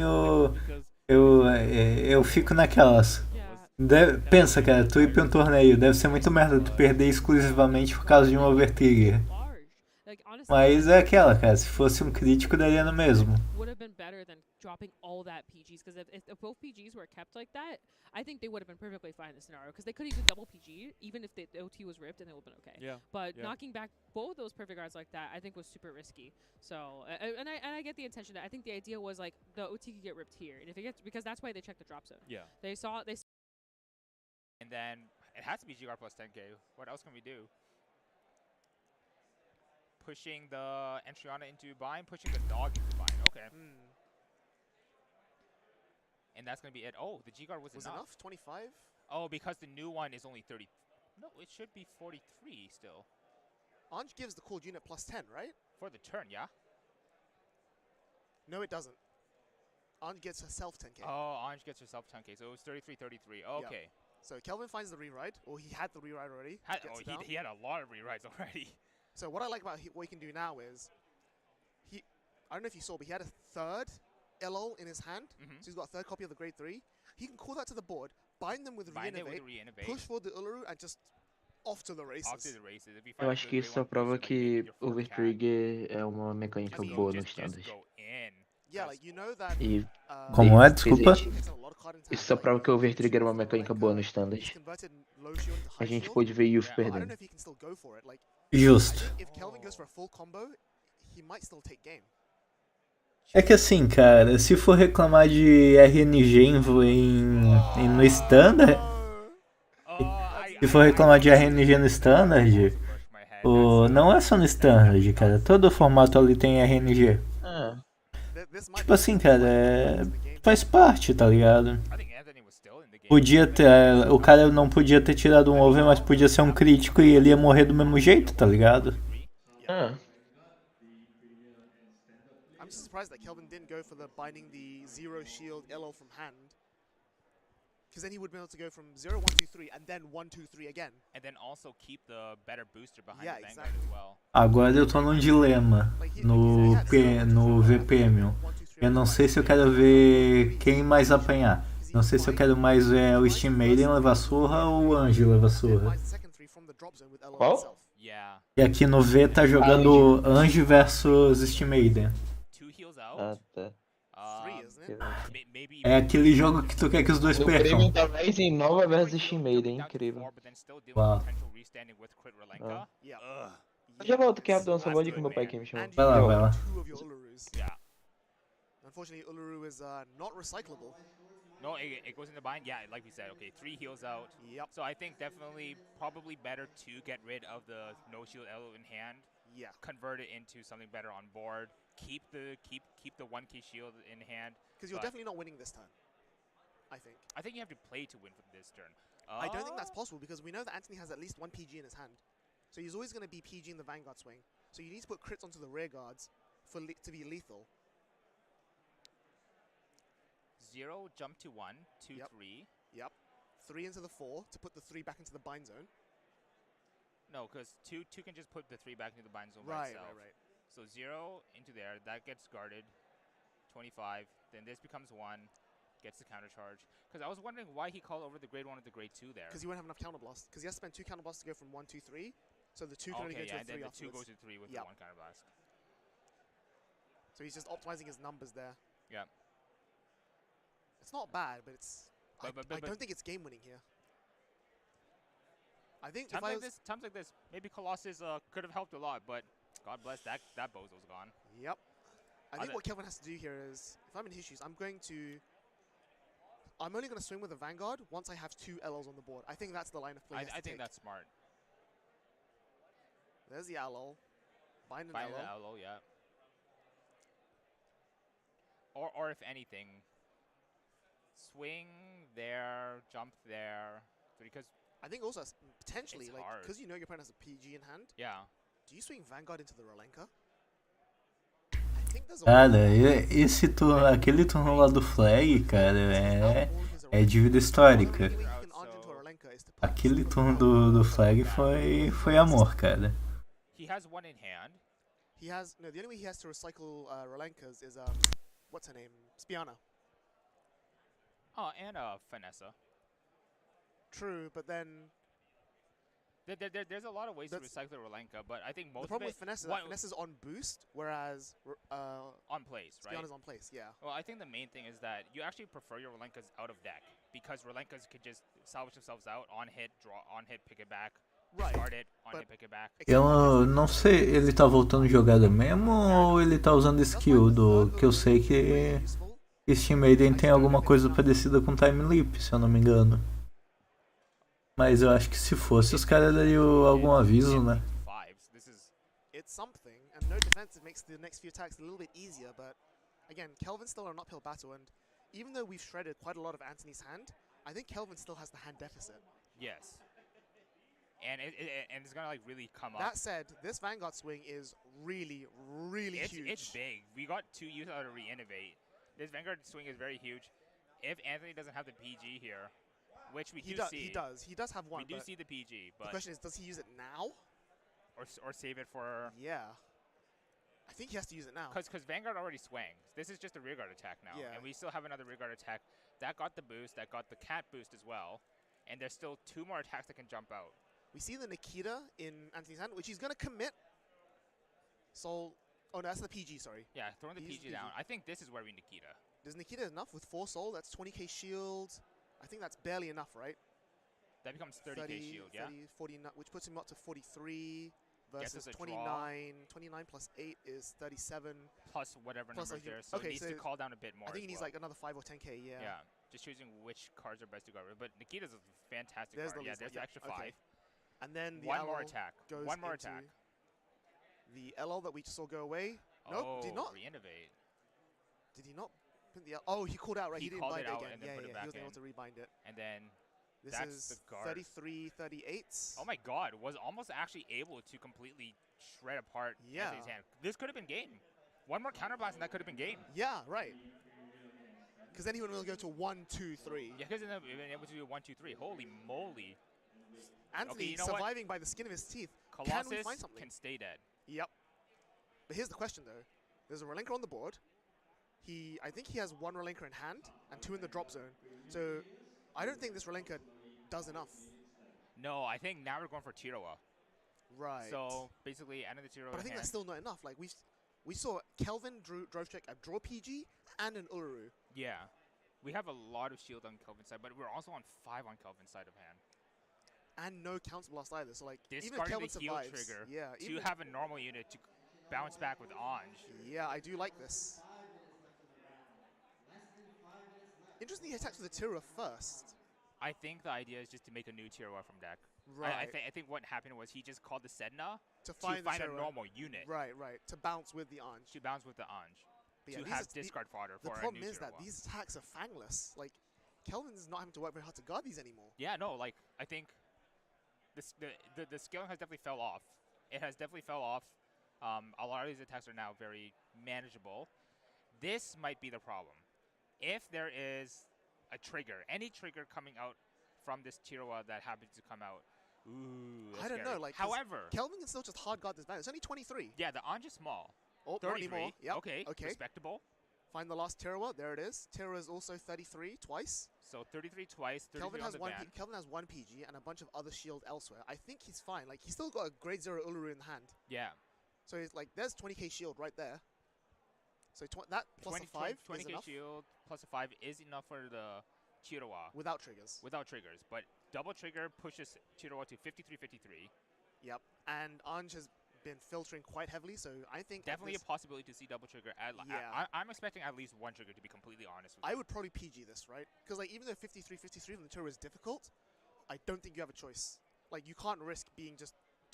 Speaker 5: because
Speaker 4: eu fico naquelas.
Speaker 1: Yeah.
Speaker 4: Pensa, cara, tu ir pra um torneio, deve ser muito merda tu perder exclusivamente por causa de um overtrigger.
Speaker 1: Large. Like, honestly,
Speaker 4: Mas é aquela, cara, se fosse um crítico daria no mesmo.
Speaker 1: would have been better than dropping all that PGs, because if both PGs were kept like that, I think they would have been perfectly fine in this scenario, because they could even double PG even if the OT was ripped and it would have been okay.
Speaker 5: Yeah.
Speaker 1: But
Speaker 5: yeah.
Speaker 1: knocking back both those perfect guards like that, I think was super risky. So and I get the intention that I think the idea was like the OT could get ripped here, and if it gets, because that's why they checked the drop zone.
Speaker 5: Yeah.
Speaker 1: They saw.
Speaker 3: And then it has to be GR plus 10k. What else can we do? Pushing the Entriana into bind, pushing the dog into bind. Okay. And that's going to be it. Oh, the G-Guard was enough.
Speaker 2: 25?
Speaker 3: Oh, because the new one is only 30. No, it should be 43 still.
Speaker 2: Anj gives the called unit plus 10, right?
Speaker 3: For the turn, yeah?
Speaker 2: No, it doesn't. Anj gets herself 10k.
Speaker 3: Oh, Anj gets herself 10k, so it was 33-33. Okay.
Speaker 2: So Kelvin finds the rewrite, or he had the rewrite already.
Speaker 3: He had a lot of rewrites already.
Speaker 2: So what I like about what he can do now is, I don't know if you saw, but he had a third LL in his hand, so he's got a third copy of the grade 3. He can call that to the board, bind them with Reinnovate, push for the Uluru, and just off to the races.
Speaker 12: Eu acho que isso só prova que Overtrigger é uma mecânica boa no standard.
Speaker 2: Yeah, like you know that,
Speaker 12: E
Speaker 4: Como é? Desculpa.
Speaker 12: isso só prova que o Overtrigger é uma mecânica boa no standard. A gente pôde ver Youth
Speaker 2: I don't know
Speaker 12: perdendo.
Speaker 2: if he can still go for it. Like,
Speaker 4: Justo.
Speaker 2: if Kelvin goes for a full combo, he might still take game.
Speaker 4: É que assim, cara, se for reclamar de RNG no standard, se for reclamar de RNG no standard, não é só no standard, cara, todo formato ali tem RNG. Tipo assim, cara, faz parte, tá ligado? Podia ter, o cara não podia ter tirado um over, mas podia ser um crítico e ele ia morrer do mesmo jeito, tá ligado?
Speaker 12: Ah.
Speaker 2: I'm just surprised that Kelvin didn't go for the binding the 0 shield LL from hand. Because then he would be able to go from 0, 1, 2, 3, and then 1, 2, 3 again.
Speaker 3: And then also keep the better booster behind
Speaker 2: Yeah,
Speaker 3: the Vanguard
Speaker 2: exactly.
Speaker 3: as well.
Speaker 4: Agora eu tô num dilema no VPM. Eu não sei se eu quero ver quem mais apanhar. Não sei se eu quero mais ver o Steam Maiden levar surra ou o Anjo levar surra.
Speaker 12: Qual?
Speaker 4: E aqui no V tá jogando Anjo versus Steam Maiden.
Speaker 12: Ah, tá.
Speaker 4: É aquele jogo que tu quer que os dois
Speaker 12: O
Speaker 4: percam.
Speaker 12: prêmio tá mais em Nova versus Steam Maiden, incrível.
Speaker 4: Uau.
Speaker 12: Eu já volto aqui rapidão, só vou ali com meu pai que me chamou.
Speaker 4: Vai lá, vai lá.
Speaker 2: Unfortunately, Uluru is not recyclable.
Speaker 3: No, it goes in the bind. Yeah, like we said, okay, 3 heals out.
Speaker 2: Yep.
Speaker 3: So I think definitely, probably better to get rid of the no shield elo in hand.
Speaker 2: Yeah.
Speaker 3: Convert it into something better on board. Keep the 1k shield in hand.
Speaker 2: Because you're definitely not winning this turn. I think.
Speaker 3: I think you have to play to win from this turn.
Speaker 2: I don't think that's possible because we know that Anthony has at least 1 PG in his hand. So he's always going to be PG in the Vanguard swing. So you need to put crits onto the rear guards to be lethal.
Speaker 3: 0, jump to 1, 2, 3.
Speaker 2: Yep. 3 into the 4 to put the 3 back into the bind zone.
Speaker 3: No, because 2 can just put the 3 back into the bind zone
Speaker 2: Right,
Speaker 3: by itself.
Speaker 2: right.
Speaker 3: So 0 into there, that gets guarded. 25, then this becomes 1, gets the counter charge. Because I was wondering why he called over the grade 1 and the grade 2 there.
Speaker 2: Because he won't have enough counterblast. Because he has to spend 2 counterblasts to go from 1, 2, 3. So the 2 can only go to a 3
Speaker 3: and then the 2
Speaker 2: afterwards.
Speaker 3: goes to 3 with the 1 counterblast.
Speaker 2: So he's just optimizing his numbers there.
Speaker 3: Yeah.
Speaker 2: It's not bad, but it's...
Speaker 3: But
Speaker 2: I don't think it's game-winning here. I think
Speaker 3: times like this, maybe Colossus could have helped a lot, but God bless that bozo's gone.
Speaker 2: Yep. I think what Kelvin has to do here is, if I'm in his shoes, I'm only going to swing with a Vanguard once I have 2 LLs on the board. I think that's the line of play.
Speaker 3: I think that's smart.
Speaker 2: There's the LL. Bind an LL.
Speaker 3: the LL, yeah. Or if anything, swing there, jump there, because
Speaker 2: I think also potentially,
Speaker 3: it's
Speaker 2: like,
Speaker 3: hard.
Speaker 2: because you know your opponent has a PG in hand.
Speaker 3: Yeah.
Speaker 2: Do you swing Vanguard into the Rolenka? I think there's a
Speaker 4: Cara, aquele turno lá do Flag, cara, é dívida histórica. Aquele turno do Flag foi amor, cara.
Speaker 3: He has 1 in hand.
Speaker 2: He has the only way he has to recycle Rolenkas is what's her name? Spiana.
Speaker 3: Oh, and Finessa.
Speaker 2: True, but then
Speaker 3: there's a lot of ways to recycle Rolenka, but I think most
Speaker 2: the problem
Speaker 3: of it,
Speaker 2: with Finessa is that Finessa's on boost, whereas
Speaker 3: on place, right?
Speaker 2: Spiana's on place, yeah.
Speaker 3: Well, I think the main thing is that you actually prefer your Rolenkas out of deck because Rolenkas could just salvage themselves out on hit, draw on hit, pick it back. Discard it, on hit, pick it back.
Speaker 4: Eu não sei, ele tá voltando jogada mesmo ou ele tá usando skill que eu sei que Steam Maiden tem alguma coisa parecida com Time Leap, se eu não me engano. Mas eu acho que se fosse, os caras dariam algum aviso, né?
Speaker 2: It's something, and no defensive makes the next few attacks a little bit easier, but again, Kelvin's still on an uphill battle, and even though we've shredded quite a lot of Anthony's hand, I think Kelvin still has the hand deficit.
Speaker 3: Yes. And it's gonna like really come up.
Speaker 2: That said, this Vanguard swing is really, really huge.
Speaker 3: It's big. We got 2 use out of re-innovate. This Vanguard swing is very huge. If Anthony doesn't have the PG here, which we do see.
Speaker 2: He does have 1.
Speaker 3: We do see the PG, but
Speaker 2: the question is, does he use it now?
Speaker 3: Or save it for...
Speaker 2: Yeah. I think he has to use it now.
Speaker 3: Because Vanguard already swings. This is just a rearguard attack now.
Speaker 2: Yeah.
Speaker 3: And we still have another rearguard attack. That got the boost. That got the cat boost as well. And there's still 2 more attacks that can jump out.
Speaker 2: We see the Nikita in Anthony's hand, which he's going to commit. Soul. Oh, no, that's the PG, sorry.
Speaker 3: Yeah, throwing the PG down. I think this is where we Nikita.
Speaker 2: Does Nikita enough with 4 soul? That's 20k shield. I think that's barely enough, right?
Speaker 3: That becomes 30k shield, yeah?
Speaker 2: 40, which puts him up to 43 versus 29. 29 plus 8 is 37.
Speaker 3: Plus whatever number there. So he needs to call down a bit more.
Speaker 2: I think he needs like another 5 or 10k, yeah.
Speaker 3: Yeah, just choosing which cards are best to go over. But Nikita's a fantastic card.
Speaker 2: Yeah,
Speaker 3: there's the extra 5.
Speaker 2: Okay. And then the
Speaker 3: one more attack. One more attack.
Speaker 2: The LL that we just saw go away.
Speaker 3: Oh,
Speaker 2: nope, did not.
Speaker 3: Re-innovate.
Speaker 2: Did he not? Oh, he called out, right? He didn't
Speaker 3: called
Speaker 2: bind
Speaker 3: it out
Speaker 2: again.
Speaker 3: and then put it back
Speaker 2: he was
Speaker 3: in.
Speaker 2: able to rebind it.
Speaker 3: And then
Speaker 2: This
Speaker 3: That's
Speaker 2: is
Speaker 3: the guard.
Speaker 2: 33, 38.
Speaker 3: Oh my god, was almost actually able to completely shred apart Anthony's hand. This could have been game. One more counterblast and that could have been game.
Speaker 2: Yeah, right. Because then he would go to 1, 2, 3.
Speaker 3: Yeah, because then he been able to do 1, 2, 3. Holy moly.
Speaker 2: Anthony
Speaker 3: Okay, you know
Speaker 2: surviving by the skin of his teeth.
Speaker 3: Colossus
Speaker 2: Can we find something?
Speaker 3: can stay dead.
Speaker 2: Yep. But here's the question, though. There's a relinker on the board. I think he has 1 relinker in hand and 2 in the drop zone. So I don't think this relinker does enough.
Speaker 3: No, I think now we're going for Tiroa.
Speaker 2: Right.
Speaker 3: So basically, end of the Tiroa.
Speaker 2: But I think that's still not enough. Like we saw Kelvin drove check a draw PG and an Uluru.
Speaker 3: Yeah. We have a lot of shield on Kelvin's side, but we're also on 5 on Kelvin's side of hand.
Speaker 2: And no counter blast either. So like even if
Speaker 3: Discarding
Speaker 2: Kelvin
Speaker 3: the heal
Speaker 2: survives,
Speaker 3: trigger
Speaker 2: yeah,
Speaker 3: to have a normal unit to bounce back with Anj.
Speaker 2: Yeah, I do like this. Interesting he attacks with the Tira first.
Speaker 3: I think the idea is just to make a new Tiroa from deck.
Speaker 2: Right.
Speaker 3: I think what happened was he just called the Sedna
Speaker 2: to find
Speaker 3: a
Speaker 2: Tira.
Speaker 3: normal unit.
Speaker 2: Right. To bounce with the Anj.
Speaker 3: To bounce with the Anj.
Speaker 2: But yeah,
Speaker 3: to have discard fodder for a new
Speaker 2: The problem is
Speaker 3: Tiroa.
Speaker 2: that these attacks are fangless. Like, Kelvin's not having to work very hard to guard these anymore.
Speaker 3: Yeah, no, like, I think the scaling has definitely fell off. It has definitely fell off. A lot of these attacks are now very manageable. This might be the problem. If there is a trigger, any trigger coming out from this Tiroa that happens to come out, ooh, that's
Speaker 2: I don't
Speaker 3: scary.
Speaker 2: know. Like,
Speaker 3: however,
Speaker 2: Kelvin can still just hard guard this ban. It's only 23.
Speaker 3: yeah, the Anj is small.
Speaker 2: Oh,
Speaker 3: 33.
Speaker 2: not anymore. Yep.
Speaker 3: Okay, respectable.
Speaker 2: Find the last Tiroa. There it is. Tiroa is also 33 twice.
Speaker 3: So 33 twice, 33
Speaker 2: Kelvin
Speaker 3: on
Speaker 2: has
Speaker 3: the
Speaker 2: one.
Speaker 3: ban.
Speaker 2: Kelvin has 1 PG and a bunch of other shield elsewhere. I think he's fine. Like, he's still got a grade 0 Uluru in hand.
Speaker 3: Yeah.
Speaker 2: So he's like, there's 20k shield right there. So that plus
Speaker 3: 20,
Speaker 2: a 5 is
Speaker 3: 20k
Speaker 2: enough.
Speaker 3: shield plus a 5 is enough for the Tiroa.
Speaker 2: Without triggers.
Speaker 3: Without triggers. But double trigger pushes Tiroa to 53-53.
Speaker 2: Yep. And Anj has been filtering quite heavily, so I think
Speaker 3: definitely a possibility to see double trigger. I'm expecting at least 1 trigger, to be completely honest with you.
Speaker 2: I would probably PG this, right? Because like even though 53-53 from the Tiroa is difficult, I don't think you have a choice. Like you can't risk being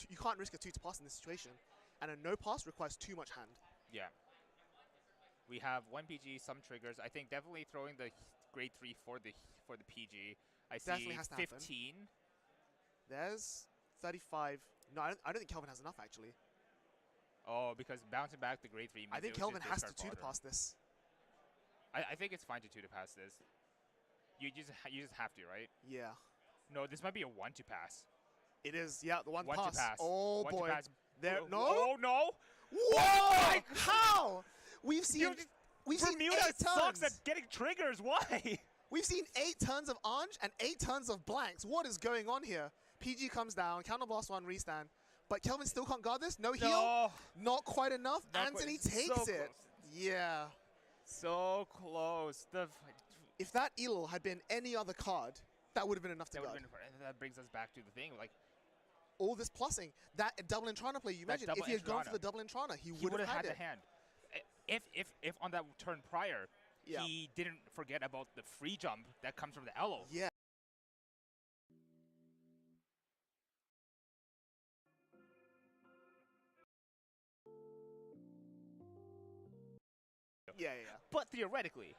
Speaker 2: you can't risk a 2 to pass in this situation, and a no pass requires too much hand.
Speaker 3: Yeah. We have 1 PG, some triggers. I think definitely throwing the grade 3 for the PG. I
Speaker 2: Definitely
Speaker 3: see
Speaker 2: has to
Speaker 3: 15.
Speaker 2: happen. There's 35. No, I don't think Kelvin has enough actually.
Speaker 3: Oh, because bouncing back the grade 3 means
Speaker 2: I think Kelvin has to 2 to pass this.
Speaker 3: I think it's fine to 2 to pass this. You just have to, right?
Speaker 2: Yeah.
Speaker 3: No, this might be a 1 to pass.
Speaker 2: It is, yeah, the 1
Speaker 3: 1
Speaker 2: pass.
Speaker 3: to pass.
Speaker 2: Oh
Speaker 3: 1
Speaker 2: boy.
Speaker 3: to pass.
Speaker 2: There, no.
Speaker 3: Oh no.
Speaker 2: Whoa! How? We've seen
Speaker 3: Bermuda
Speaker 2: 8
Speaker 3: sucks
Speaker 2: turns.
Speaker 3: at getting triggers. Why?
Speaker 2: We've seen 8 turns of Anj and 8 turns of blanks. What is going on here? PG comes down, counterblast 1, restand. But Kelvin still can't guard this? No heal?
Speaker 3: No.
Speaker 2: Not quite enough.
Speaker 3: Not
Speaker 2: Anthony
Speaker 3: quite.
Speaker 2: takes
Speaker 3: So
Speaker 2: it.
Speaker 3: close.
Speaker 2: Yeah.
Speaker 3: So close.
Speaker 2: If that Eel had been any other card, that would have been enough to guard.
Speaker 3: That brings us back to the thing. Like,
Speaker 2: all this plussing, that double Entrana play you mentioned, if he had gone for the double Entrana, he would have had
Speaker 3: the
Speaker 2: it.
Speaker 3: hand. If on that turn prior,
Speaker 2: Yeah.
Speaker 3: he didn't forget about the free jump that comes from the Elo.
Speaker 2: Yeah. Yeah.
Speaker 3: But theoretically,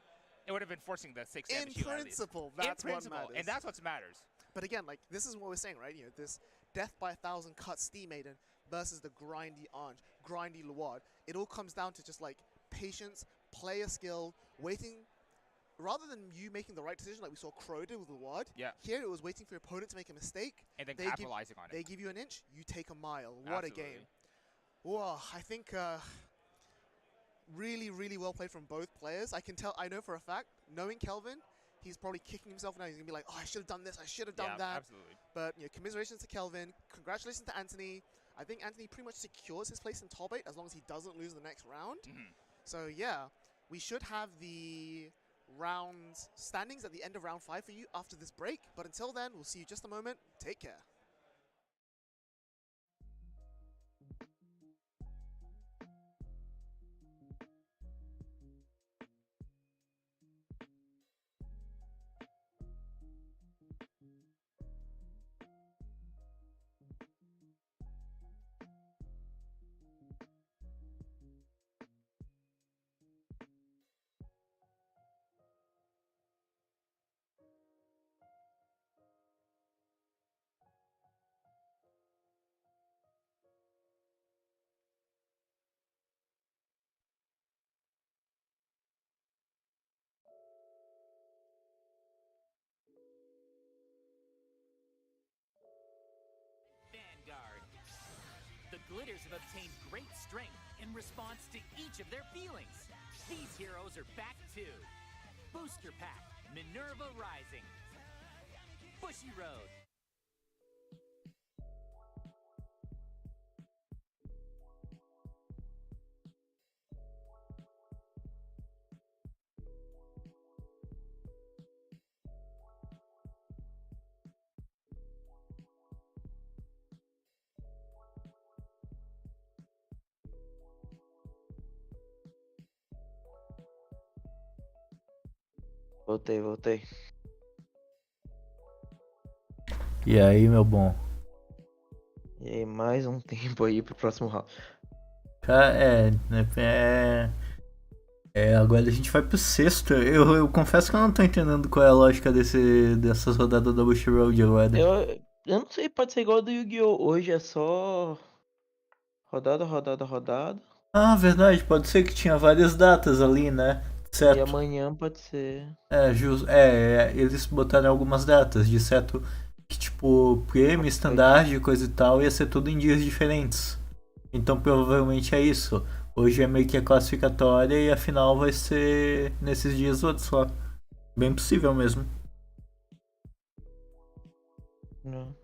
Speaker 3: it would have been forcing the 6 damage
Speaker 2: In
Speaker 3: heal at least.
Speaker 2: principle, that's
Speaker 3: In
Speaker 2: what
Speaker 3: principle,
Speaker 2: matters.
Speaker 3: and that's what matters.
Speaker 2: But again, like, this is what we're saying, right? You know, this Death by 1,000 cut Steam Maiden versus the grindy Anj, grindy Luard. It all comes down to just, like, patience, player skill, waiting. Rather than you making the right decision like we saw Crow did with Luard, here it was waiting for your opponent to make a mistake.
Speaker 3: And then capitalizing on it.
Speaker 2: They give you an inch, you take a mile. What a game. Whoa, I think really, really well played from both players. I know for a fact, knowing Kelvin, he's probably kicking himself now. He's going to be like, oh, I should have done this. I should have done that.
Speaker 3: Absolutely.
Speaker 2: But, you know, commiserations to Kelvin. Congratulations to Anthony. I think Anthony pretty much secures his place in top 8 as long as he doesn't lose the next round. So, yeah, we should have the round standings at the end of round 5 for you after this break. But until then, we'll see you just a moment. Take care.
Speaker 11: glitters have obtained great strength in response to each of their feelings. These heroes are back too. Booster Pack, Minerva Rising, Bushiroad.
Speaker 12: Voltei.
Speaker 4: E aí, meu bom?
Speaker 12: E aí, mais um tempo aí pro próximo round.
Speaker 4: Agora a gente vai pro sexto. Eu confesso que eu não tô entendendo qual é a lógica dessas rodadas da Bushiroad agora.
Speaker 12: Eu não sei, pode ser igual a do Yu-Gi-Oh! Hoje é só rodada.
Speaker 4: Ah, verdade, pode ser que tinha várias datas ali, né? Certo.
Speaker 12: E amanhã pode ser.
Speaker 4: Eles botaram algumas datas, de certo que tipo, prêmio, standard, coisa e tal, ia ser tudo em dias diferentes. Então provavelmente é isso. Hoje é meio que a classificatória e a final vai ser nesses dias outros só. Bem possível mesmo.
Speaker 12: Não.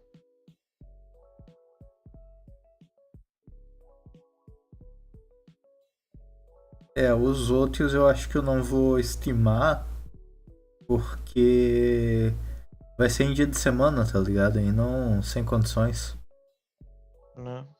Speaker 4: Os outros eu acho que eu não vou estimar, porque vai ser em dia de semana, tá ligado? E não sem condições.
Speaker 12: Não.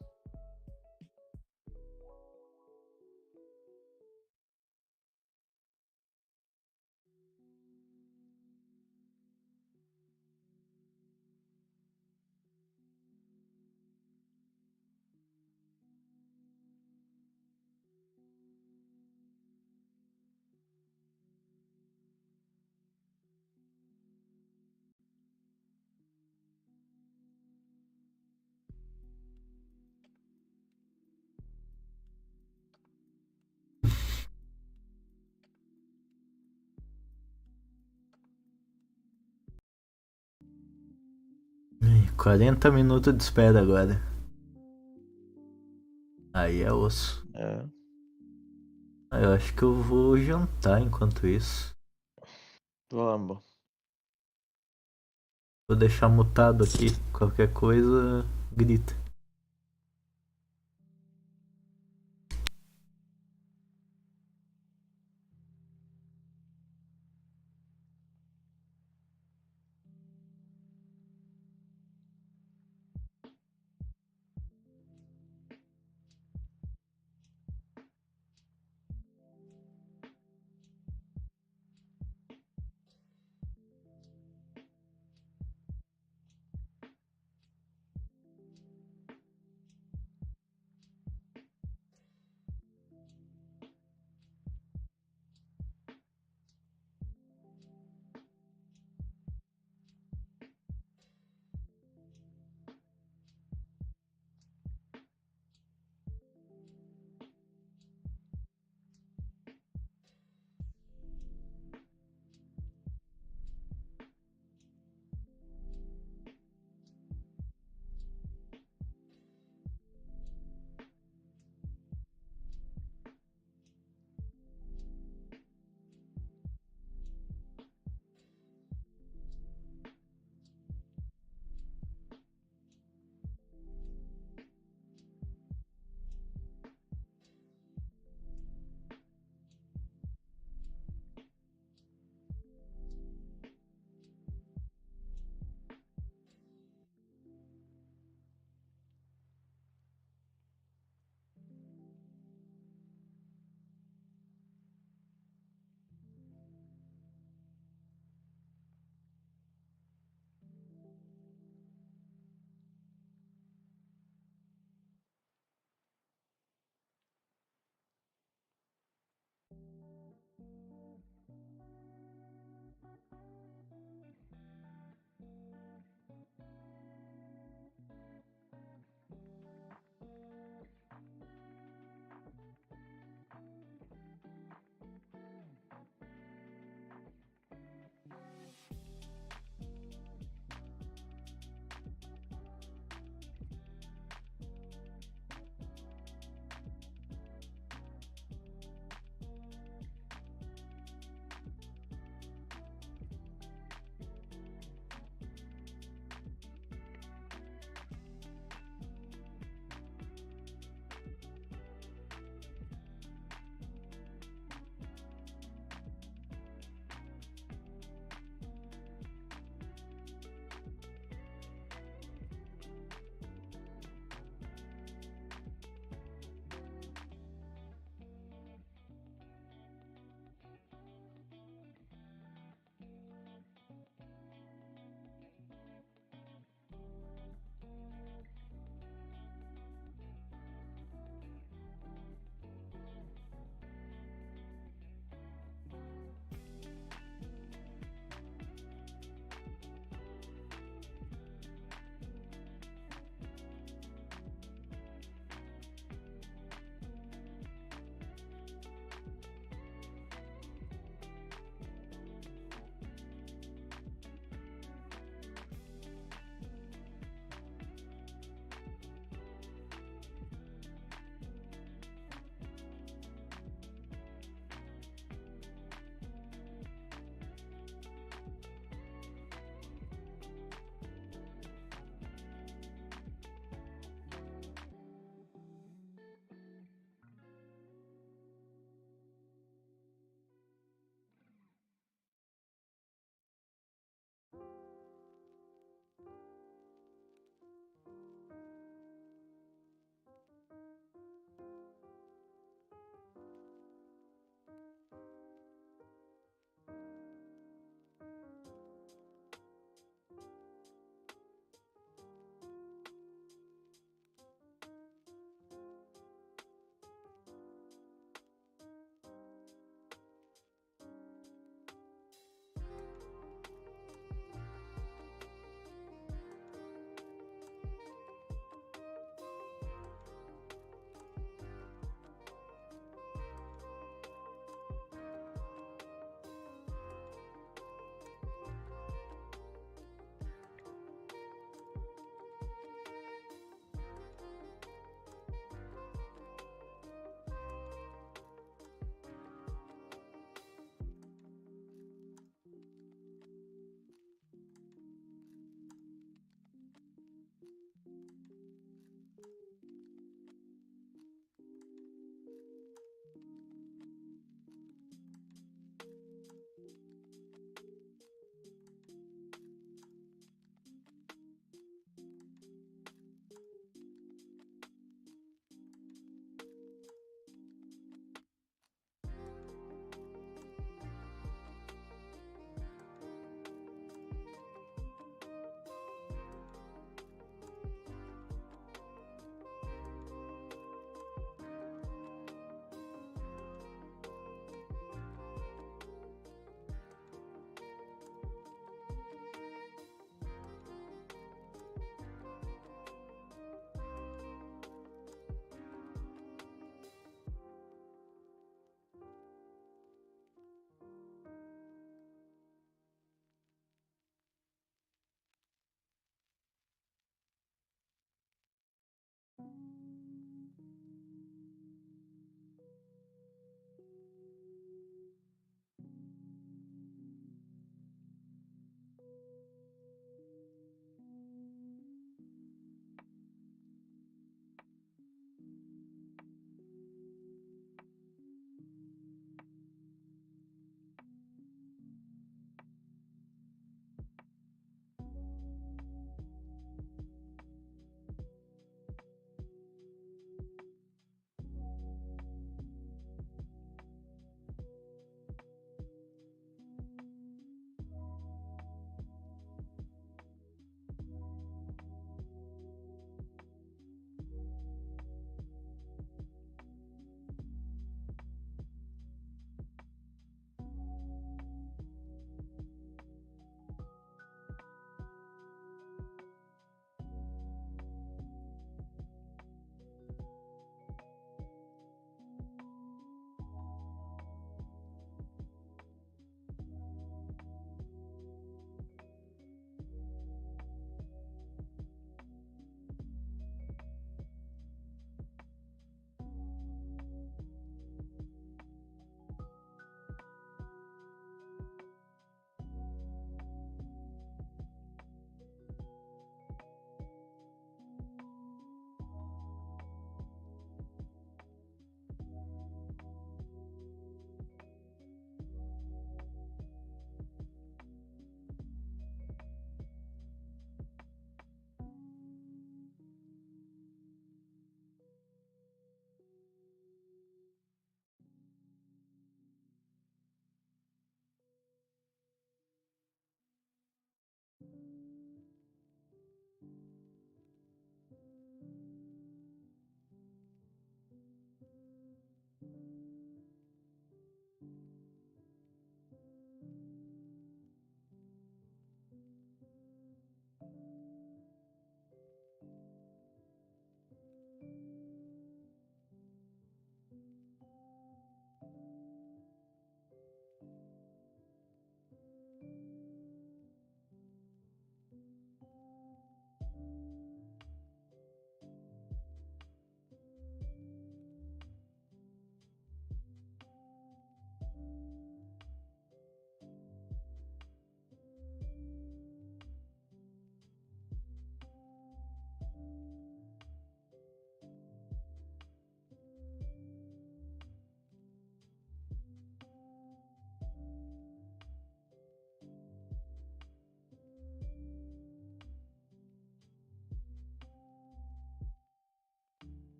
Speaker 4: Ih, 40 minutos de espera agora. Aí é osso. Eu acho que eu vou jantar enquanto isso.
Speaker 12: Vamos.
Speaker 4: Vou deixar mutado aqui. Qualquer coisa, grita.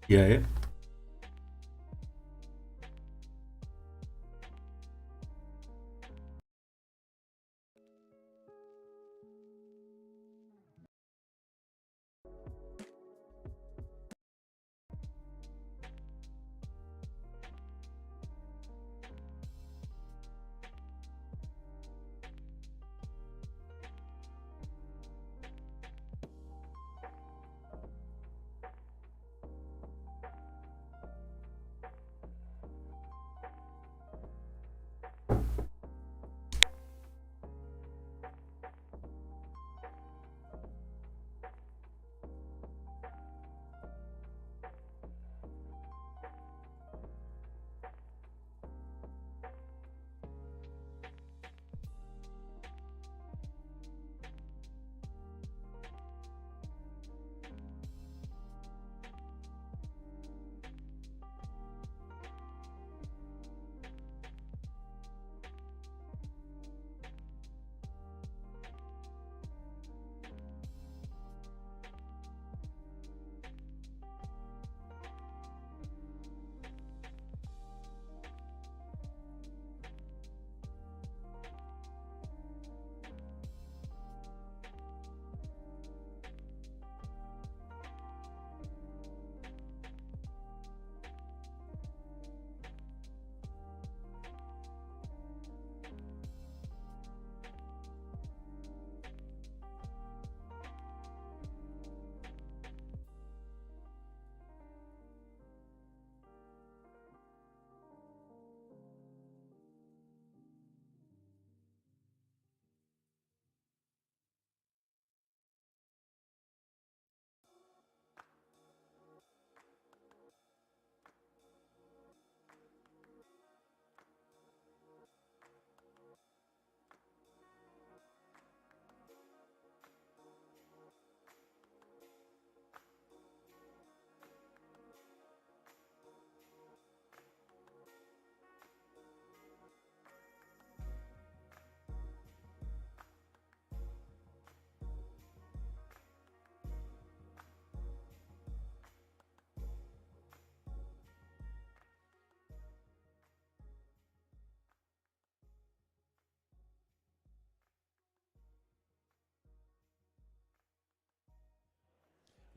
Speaker 4: E aí?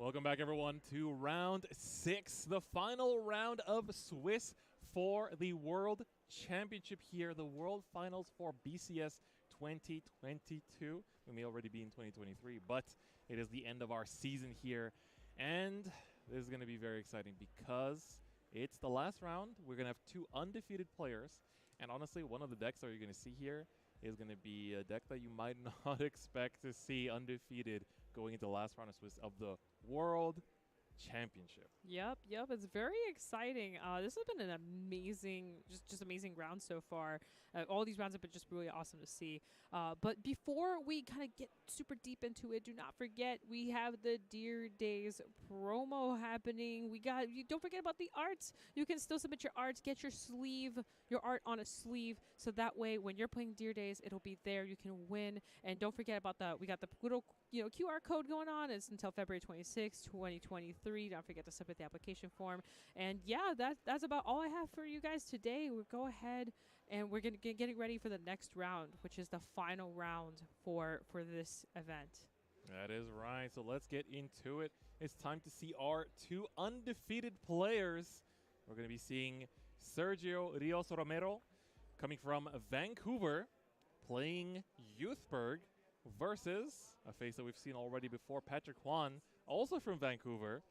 Speaker 5: Welcome back, everyone, to round 6, the final round of Swiss for the World Championship here, the World Finals for BCS 2022. We may already be in 2023, but it is the end of our season here, and this is going to be very exciting because it's the last round. We're going to have 2 undefeated players, and honestly, one of the decks that you're going to see here is going to be a deck that you might not expect to see undefeated going into the last round of the World Championship.
Speaker 1: Yep. It's very exciting. This has been an amazing, just amazing round so far. All these rounds have been just really awesome to see. But before we kind of get super deep into it, do not forget we have the Dear Days promo happening. Don't forget about the arts. You can still submit your arts, get your art on a sleeve, so that way when you're playing Dear Days, it'll be there. You can win. And don't forget about we got the little QR code going on. It's until February 26, 2023. Don't forget to submit the application form. And yeah, that's about all I have for you guys today. We'll go ahead and we're getting ready for the next round, which is the final round for this event.
Speaker 5: That is right. So let's get into it. It's time to see our 2 undefeated players. We're going to be seeing Sergio Rios Romero coming from Vancouver, playing Youthberg, versus a face that we've seen already before, Patrick Juan, also from Vancouver,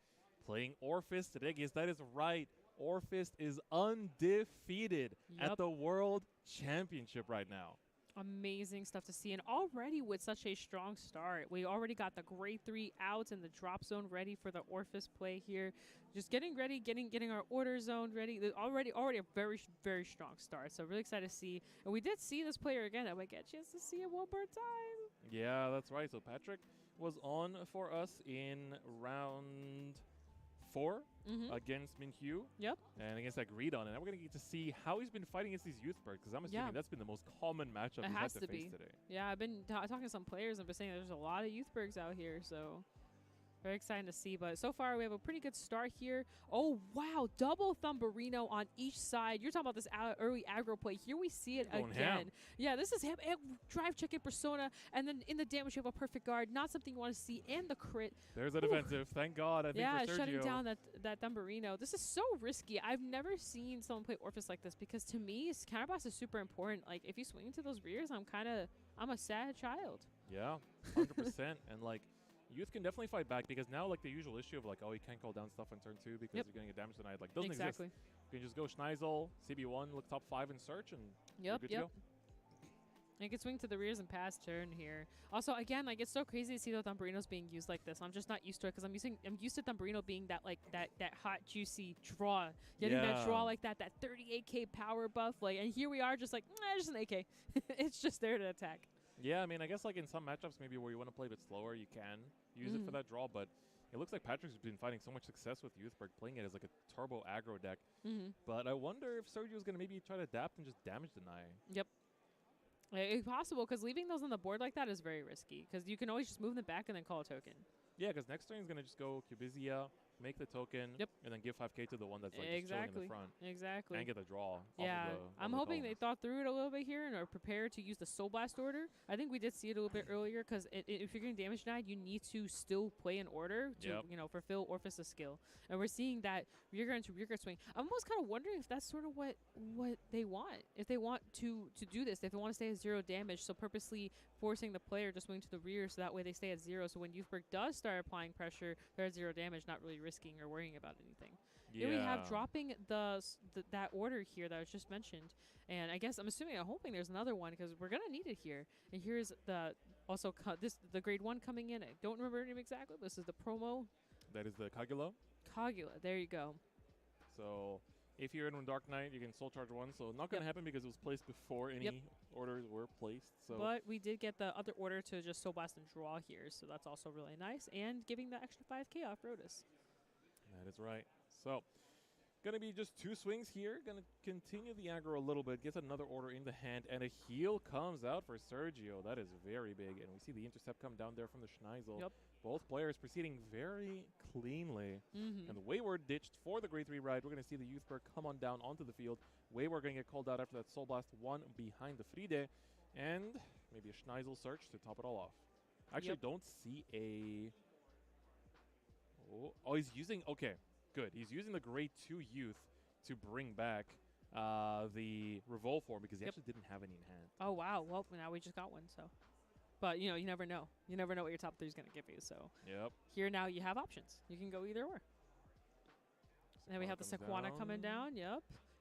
Speaker 5: playing Orphist Regis. That is right. Orphist is undefeated at the World Championship right now.
Speaker 1: Amazing stuff to see, and already with such a strong start, we already got the grade 3 out and the drop zone ready for the Orphist play here. Just getting ready, getting our order zone ready. Already a very, very strong start. So really excited to see, and we did see this player again. I might get a chance to see him one more time.
Speaker 5: Yeah, that's right. So Patrick was on for us in round 4 against Minhyu.
Speaker 1: Yep.
Speaker 5: And against that Greedon. And now we're going to get to see how he's been fighting against these Youthbergs, because I'm assuming that's been the most common matchup he's had to face today.
Speaker 1: Yeah, I've been talking to some players and been saying there's a lot of Youthbergs out here, so Very exciting to see, but so far we have a pretty good start here. Oh, wow, double Thumberino on each side. You're talking about this early aggro play. Here we see it again.
Speaker 5: Ham.
Speaker 1: Yeah, this is him. Drive check in Persona, and then in the damage you have a perfect guard. Not something you want to see, and the crit.
Speaker 5: There's a defensive. Thank God, I think, for Sergio.
Speaker 1: Shutting down that Thumberino. This is so risky. I've never seen someone play Orphis like this, because to me, counterblast is super important. Like, if you swing into those rears, I'm a sad child.
Speaker 5: Yeah, 100%. And, like, Youth can definitely fight back, because now, like, the usual issue of, like, oh, you can't call down stuff on turn 2 because you're going to get damage denied, like, doesn't exist. You can just go Schneisel, CB1, look top 5 and search, and you're good to go.
Speaker 1: You can swing to the rears and pass turn here. Also, again, like, it's so crazy to see the Thumberino's being used like this. I'm just not used to it, because I'm used to Thumberino being that, like, that hot, juicy draw. Getting that draw like that 38k power buff. Like, and here we are just like, just an AK. It's just there to attack.
Speaker 5: Yeah, I mean, I guess, like, in some matchups maybe where you want to play a bit slower, you can use it for that draw, but it looks like Patrick's been finding so much success with Youthberg, playing it as, like, a turbo aggro deck. But I wonder if Sergio's going to maybe try to adapt and just damage deny.
Speaker 1: Yep. It's possible, because leaving those on the board like that is very risky, because you can always just move them back and then call a token. Yeah,
Speaker 5: because next turn he's going to just go Cubizia, make the token, and then give 5k to the one that's like just chilling in the front.
Speaker 1: Exactly.
Speaker 5: And get the draw.
Speaker 1: Yeah,
Speaker 5: off of
Speaker 1: I'm hoping they thought through it a little bit here and are prepared to use the Soul Blast order. I think we did see it a little bit earlier, because if you're getting damage denied, you need to still play in order to fulfill Orphis' skill. And we're seeing that rear guard to rear guard swing. I'm almost kind of wondering if that's sort of what they want. If they want to do this, if they want to stay at 0 damage, so purposely forcing the player to swing to the rear so that way they stay at 0. So when Youthberg does start applying pressure, they're at 0 damage, not really risking or worrying about anything. Here we have dropping that order here that was just mentioned, and I guess I'm hoping there's another one, because we're gonna need it here. And here's the the grade 1 coming in. I don't remember her name exactly. But this is the promo.
Speaker 5: That is the Kagula.
Speaker 1: Kagula, there you go.
Speaker 5: So if you're in Dark Knight, you can Soul Charge 1. So not gonna happen because it was placed before any orders were placed. So
Speaker 1: but we did get the other order to just Soul Blast and draw here, so that's also really nice, and giving the extra 5k off Rodus.
Speaker 5: That is right. So, gonna be just 2 swings here. Gonna continue the aggro a little bit. Gets another order in the hand, and a heal comes out for Sergio. That is very big, and we see the intercept come down there from the Schneisel. Both players proceeding very cleanly. And the Wayward ditched for the grade 3 ride. We're gonna see the Youthberg come on down onto the field. Wayward gonna get called out after that Soul Blast 1 behind the Friede, and maybe a Schneisel search to top it all off. Actually, don't see a. Oh, he's using. Okay. Good. He's using the grade 2 Youth to bring back the Revolve form, because he actually didn't have any in hand.
Speaker 1: Oh, wow. Well, now we just got one, so. But, you never know. You never know what your top 3 is going to give you, so. Here now you have options. You can go either or. And then we have the Sequana coming down.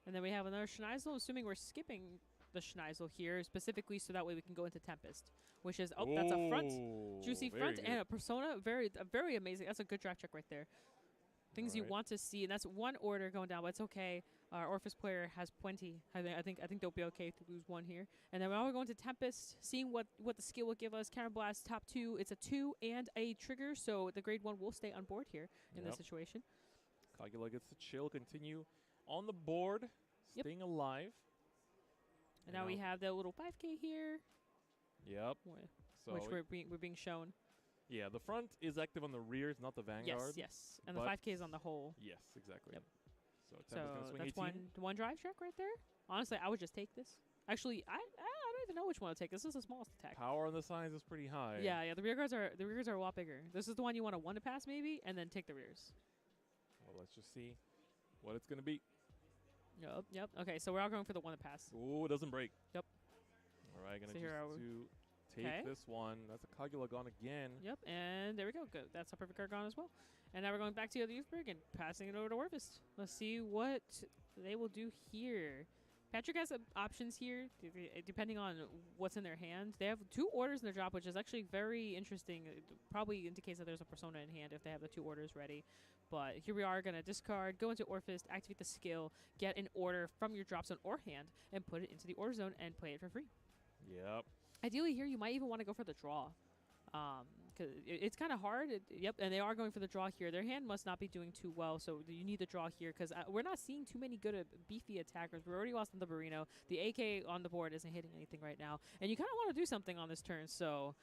Speaker 1: And then we have another Schneisel, assuming we're skipping the Schneisel here, specifically so that way we can go into Tempest, which is, that's a front. Juicy front and a Persona. Very amazing. That's a good draft check right there. Things you want to see, and that's one order going down, but it's okay. Our Orphis player has plenty. I think they'll be okay to lose 1 here. And then we're going to Tempest, seeing what the skill will give us. Counter Blast top 2. It's a 2 and a trigger, so the grade 1 will stay on board here in this situation.
Speaker 5: Kagula gets to chill, continue on the board, staying alive.
Speaker 1: And now we have the little 5k here.
Speaker 5: So
Speaker 1: which we're being shown.
Speaker 5: Yeah, the front is active on the rears, not the Vanguard.
Speaker 1: Yes. And the 5k is on the whole.
Speaker 5: Yes, exactly.
Speaker 1: So that's one drive check right there. Honestly, I would just take this. Actually, I don't even know which one to take. This is the smallest attack.
Speaker 5: Power on the sides is pretty high.
Speaker 1: Yeah. The rear guards are a lot bigger. This is the one you want to 1 to pass maybe, and then take the rears.
Speaker 5: Well, let's just see what it's gonna be.
Speaker 1: Yep. Okay, so we're all going for the 1 to pass.
Speaker 5: Ooh, it doesn't break.
Speaker 1: Yep.
Speaker 5: All right, gonna take this one. That's a Kagula gone again.
Speaker 1: Yep, and there we go. Good. That's a perfect card gone as well. And now we're going back to the Youthberg and passing it over to Orphis. Let's see what they will do here. Patrick has options here, depending on what's in their hand. They have 2 orders in their drop, which is actually very interesting. It probably indicates that there's a Persona in hand if they have the 2 orders ready. But here we are going to discard, go into Orphis, activate the skill, get an order from your drop zone or hand, and put it into the order zone and play it for free.
Speaker 5: Yep.
Speaker 1: Ideally here, you might even want to go for the draw. Because it's kind of hard. And they are going for the draw here. Their hand must not be doing too well, so you need the draw here, because we're not seeing too many good beefy attackers. We already lost on the Burrino. The AK on the board isn't hitting anything right now. And you kind of want to do something on this turn, so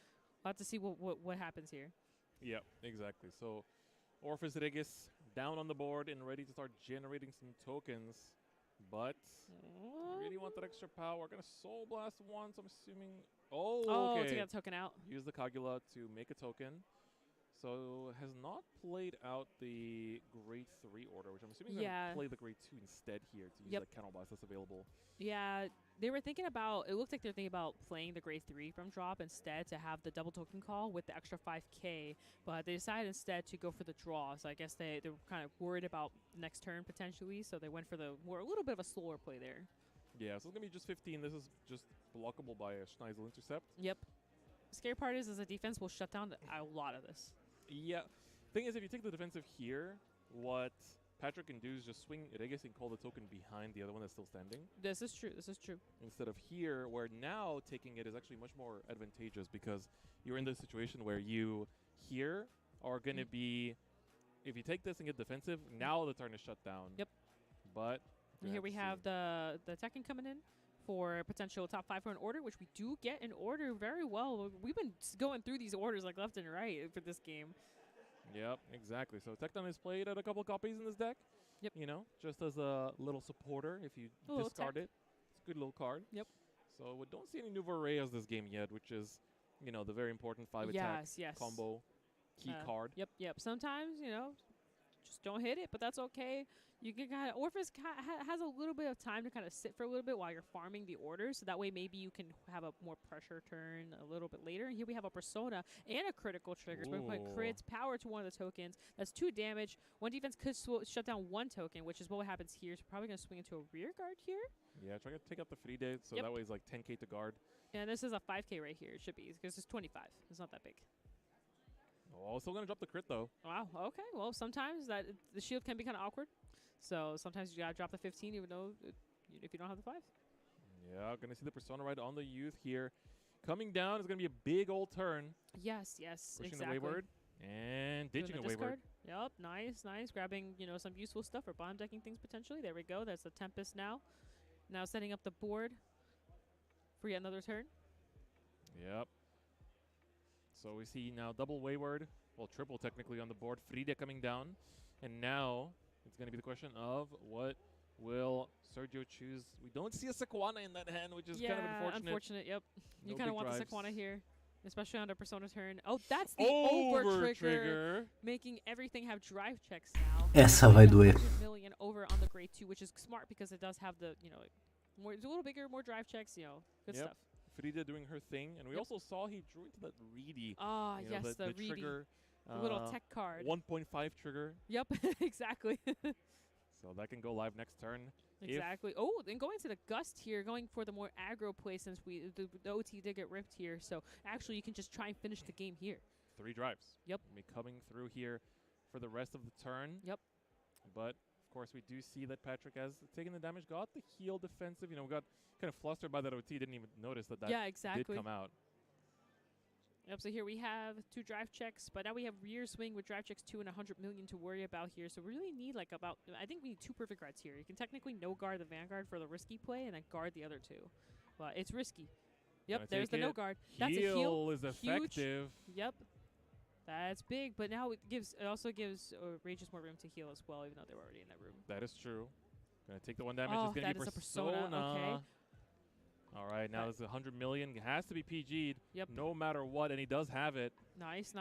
Speaker 1: we'll have to see what happens here.
Speaker 5: Yeah, exactly. So Orphis Regis down on the board and ready to start generating some tokens. But really want that extra power. Gonna Soul Blast once, I'm assuming. Oh, okay.
Speaker 1: To get a token out.
Speaker 5: Use the Kagula to make a token. So has not played out the grade 3 order, which I'm assuming is going to play the grade 2 instead here to use the Counter Blast that's available.
Speaker 1: Yeah, they were thinking about, it looked like they're thinking about playing the grade 3 from drop instead to have the double token call with the extra 5k, but they decided instead to go for the draw. So I guess they were kind of worried about next turn potentially, so they went for a little bit of a slower play there.
Speaker 5: Yeah, so it's going to be just 15. This is just blockable by a Schneisel Intercept.
Speaker 1: Yep. The scary part is the defense will shut down a lot of this.
Speaker 5: Yeah. Thing is, if you take the defensive here, what Patrick can do is just swing Regis and call the token behind the other one that's still standing.
Speaker 1: This is true. This is true.
Speaker 5: Instead of here, where now taking it is actually much more advantageous because you're in this situation where you here are going to be, if you take this and get defensive, now the turn is shut down.
Speaker 1: Yep.
Speaker 5: But
Speaker 1: and here we have the Tekken coming in for a potential top 5 for an order, which we do get an order very well. We've been going through these orders like left and right for this game.
Speaker 5: Yep, exactly. So Tekton is played at a couple copies in this deck.
Speaker 1: Yep.
Speaker 5: You know, just as a little supporter if you discard it. It's a good little card.
Speaker 1: Yep.
Speaker 5: So we don't see any Nouveau Reyes this game yet, which is, you know, the very important 5 attack combo key card.
Speaker 1: Yep. Sometimes, you know, just don't hit it, but that's okay. You can kind of, Orphis has a little bit of time to kind of sit for a little bit while you're farming the orders, so that way maybe you can have a more pressure turn a little bit later. And here we have a Persona and a critical trigger. So we're putting crits, power to one of the tokens. That's 2 damage. One defense could shut down 1 token, which is what happens here. So probably going to swing into a rear guard here.
Speaker 5: Yeah, try to take out the Fride, so that way it's like 10k to guard.
Speaker 1: And this is a 5k right here. It should be, because it's 25. It's not that big.
Speaker 5: Oh, still going to drop the crit, though.
Speaker 1: Wow, okay. Well, sometimes the shield can be kind of awkward. So sometimes you gotta drop the 15 even though if you don't have the 5.
Speaker 5: Yeah, gonna see the Persona right on the youth here. Coming down is gonna be a big old turn.
Speaker 1: Yes,
Speaker 5: pushing
Speaker 1: exactly.
Speaker 5: the Wayward and ditching a Wayward.
Speaker 1: Yep, nice. Grabbing, you know, some useful stuff or bottom decking things potentially. There we go. That's the Tempest now. Now setting up the board for yet another turn.
Speaker 5: Yep. So we see now double Wayward, well, triple technically on the board. Frida coming down, and now it's going to be the question of what will Sergio choose. We don't see a Sequana in that hand, which is kind of unfortunate.
Speaker 1: Yep.
Speaker 5: No
Speaker 1: you kind of want
Speaker 5: drives.
Speaker 1: the Sequana here, especially on a Persona turn. Oh, that's the over trigger, making everything have drive checks now.
Speaker 4: Essa vai doer.
Speaker 1: Million over on the grade 2, which is smart because it does have the, you know, more, it's a little bigger, more drive checks, you know, good stuff.
Speaker 5: Frida doing her thing, and we also saw he drew into that Reedy.
Speaker 1: Ah, yes, the Reedy.
Speaker 5: Trigger.
Speaker 1: The little tech card.
Speaker 5: 1.5 trigger.
Speaker 1: Yep, exactly.
Speaker 5: So that can go live next turn.
Speaker 1: Exactly. Oh, then going to the Gust here, going for the more aggro play since the OT did get ripped here. So actually, you can just try and finish the game here.
Speaker 5: 3 drives.
Speaker 1: Yep.
Speaker 5: Be coming through here for the rest of the turn.
Speaker 1: Yep.
Speaker 5: But of course, we do see that Patrick has taken the damage, got the heal defensive. You know, we got kind of flustered by that OT. Didn't even notice that did come out.
Speaker 1: Yep, so here we have 2 drive checks, but now we have rear swing with drive checks 2 and 100 million to worry about here. So we really need like I think we need 2 perfect guards here. You can technically no guard the Vanguard for the risky play and then guard the other 2. But it's risky. Yep, there's the no guard. That's a heal.
Speaker 5: Is effective.
Speaker 1: Yep. That's big, but now it also gives Rages more room to heal as well, even though they're already in that room.
Speaker 5: That is true. Gonna take the 1 damage.
Speaker 1: Oh,
Speaker 5: it's gonna
Speaker 1: that
Speaker 5: be
Speaker 1: is a Persona. Okay.
Speaker 5: All right, now there's 100 million. It has to be PG'd.
Speaker 1: Yep.
Speaker 5: No matter what, and he does have it.
Speaker 1: Nice.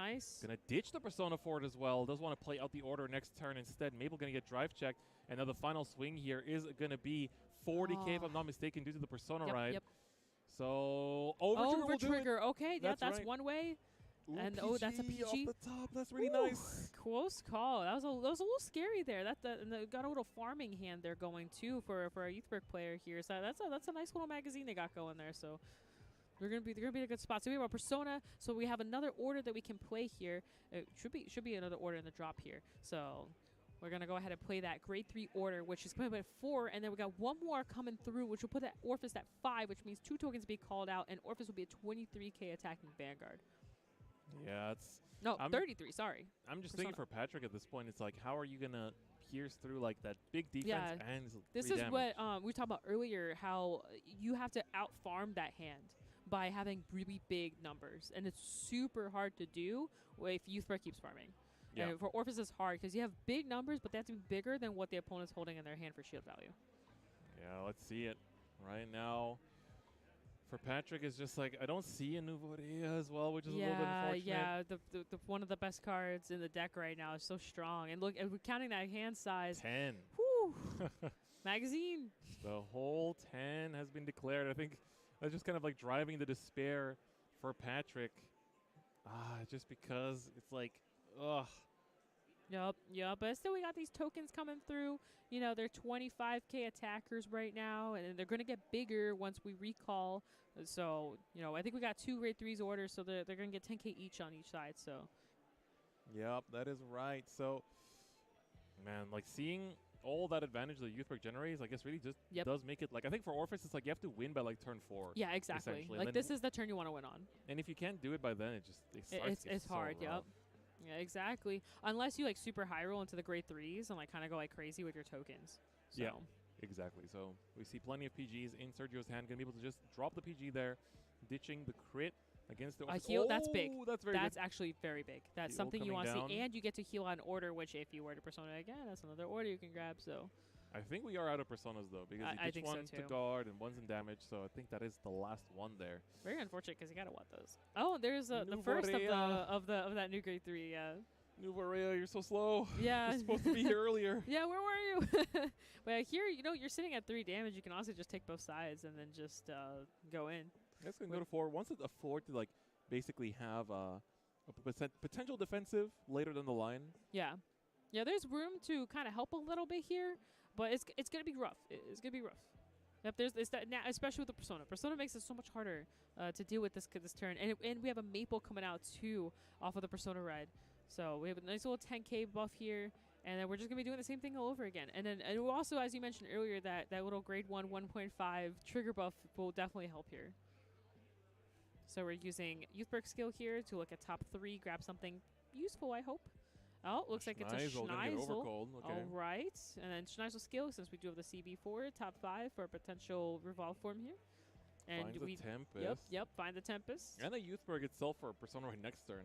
Speaker 5: Gonna ditch the Persona for it as well. Does want to play out the order next turn instead. Mabel gonna get drive checked. And now the final swing here is gonna be 40k if I'm not mistaken due to the Persona ride.
Speaker 1: Yep.
Speaker 5: So over
Speaker 1: trigger. Okay, that's right. One way.
Speaker 5: Ooh,
Speaker 1: and
Speaker 5: PG
Speaker 1: that's a PG
Speaker 5: off the top. That's really nice.
Speaker 1: Close call. That was a little scary there. And they got a little farming hand there going too for a Youthberg player here. So that's a nice little magazine they got going there. So they're gonna be in a good spot. So we have a Persona. So we have another order that we can play here. It should be another order in the drop here. So we're gonna go ahead and play that grade 3 order, which is coming at 4, and then we got 1 more coming through, which will put that Orphis at 5, which means 2 tokens be called out, and Orphis will be a 23k attacking Vanguard.
Speaker 5: Yeah, it's...
Speaker 1: No, 33, sorry.
Speaker 5: I'm just thinking for Patrick at this point, it's like, how are you going to pierce through like that big defense and
Speaker 1: this is
Speaker 5: damage?
Speaker 1: what we talked about earlier, how you have to out-farm that hand. by having really big numbers, and it's super hard to do if Youthberg keeps farming.
Speaker 5: Yeah.
Speaker 1: And for Orphis, it's hard because you have big numbers, but they have to be bigger than what the opponent's holding in their hand for shield value.
Speaker 5: Yeah, let's see it right now. For Patrick, it's just like, I don't see a Nuvoria as well, which is a little bit unfortunate.
Speaker 1: Yeah, the one of the best cards in the deck right now is so strong. And look, and we're counting that hand size.
Speaker 5: 10.
Speaker 1: Whew. Magazine.
Speaker 5: The whole 10 has been declared. I think that's just kind of like driving the despair for Patrick. Just because it's like, ugh.
Speaker 1: Yup. But still, we got these tokens coming through. You know, they're 25k attackers right now, and they're going to get bigger once we recall. So, you know, I think we got 2 grade 3s orders, so they're going to get 10k each on each side. So.
Speaker 5: Yep, that is right. So, man, like seeing all that advantage that Youthberg generates, I guess really just does make it, like, I think for Orphis, it's like you have to win by, like, turn 4.
Speaker 1: Yeah, exactly. Like, this is the turn you want to win on.
Speaker 5: And if you can't do it by then, it's
Speaker 1: hard,
Speaker 5: so rough.
Speaker 1: Yeah, exactly. Unless you, like, super high roll into the grade 3s and, like, kind of go, like, crazy with your tokens. So.
Speaker 5: Yeah, exactly. So we see plenty of PGs in Sergio's hand. Going to be able to just drop the PG there, ditching the crit against the Orphis.
Speaker 1: Heal, that's big.
Speaker 5: That's
Speaker 1: actually very big. That's
Speaker 5: heal
Speaker 1: something you want to
Speaker 5: down.
Speaker 1: see. And you get to heal on order, which if you were to Persona again, that's another order you can grab. So.
Speaker 5: I think we are out of Personas, though, because he ditched one to guard and one's in damage, so I think that is the last one there.
Speaker 1: Very unfortunate, because you got to want those. Oh, there's the first of that new grade 3, yeah.
Speaker 5: Nuvoria, you're so slow.
Speaker 1: Yeah.
Speaker 5: You're supposed to be here earlier.
Speaker 1: Yeah, where were you? But here, you know, you're sitting at 3 damage. You can also just take both sides and then just go in.
Speaker 5: That's going to go to 4. Once it afford to, like, basically have a potential defensive later down the line.
Speaker 1: Yeah. Yeah, there's room to kind of help a little bit here, but it's going to be rough. It's going to be rough. Yep, there's that now, especially with the Persona. Persona makes it so much harder to deal with this turn. And we have a Maple coming out, too, off of the Persona ride. So we have a nice little 10k buff here, and then we're just going to be doing the same thing all over again. And then also, as you mentioned earlier, that little grade 1 1.5 trigger buff will definitely help here. So we're using Youthberg skill here to look at top 3, grab something useful, I hope. Oh, looks like it's a Schneisel.
Speaker 5: Okay.
Speaker 1: All right. And then Schneisel skill, since we do have the CB4, top 5 for a potential revolve form here. And
Speaker 5: find the Tempest.
Speaker 1: Yep, find the Tempest.
Speaker 5: And the Youthberg itself for Persona right next turn.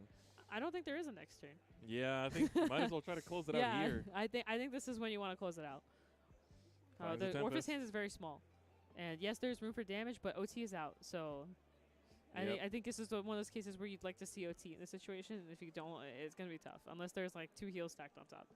Speaker 1: I don't think there is a next turn.
Speaker 5: Yeah, I think might as well try to close it out here.
Speaker 1: I think this is when you want to close it out. The Orphis hand is very small. And yes, there's room for damage, but OT is out. So I think this is one of those cases where you'd like to see OT in this situation. And if you don't, it's going to be tough. Unless there's like 2 heals stacked on top.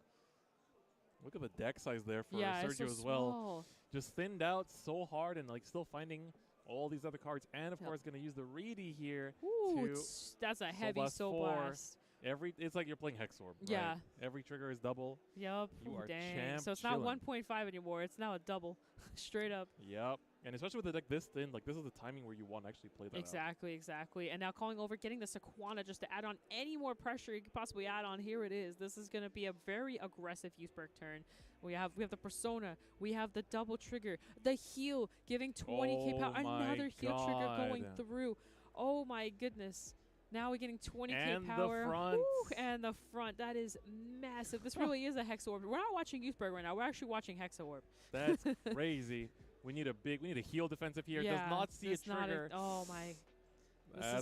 Speaker 5: Look at the deck size there for Sergio as well. Just thinned out so hard and like still finding all these other cards. And of course going to use the Reedy here.
Speaker 1: Ooh, that's a heavy Soul Blast.
Speaker 5: It's like you're playing Hexorb.
Speaker 1: Yeah.
Speaker 5: Right? Every trigger is double.
Speaker 1: Yep.
Speaker 5: You are
Speaker 1: dang.
Speaker 5: champ.
Speaker 1: So it's not 1.5 anymore. It's now a double. Straight up.
Speaker 5: Yep. And especially with the deck this thin, like this is the timing where you want to actually play that
Speaker 1: Exactly. And now calling over, getting the Sequana just to add on any more pressure you could possibly add on. Here it is. This is going to be a very aggressive Youthberg turn. We have the Persona. We have the double trigger. The heal, giving 20k power. Another heal trigger going through. Oh my goodness. Now we're getting 20k
Speaker 5: and
Speaker 1: power.
Speaker 5: The front.
Speaker 1: Woo, and the front. That is massive. This really is a Hexa Orb. We're not watching Youthberg right now. We're actually watching Hexa Orb.
Speaker 5: That's crazy. We need a heal defensive here.
Speaker 1: Yeah,
Speaker 5: does not see a trigger.
Speaker 1: Oh my.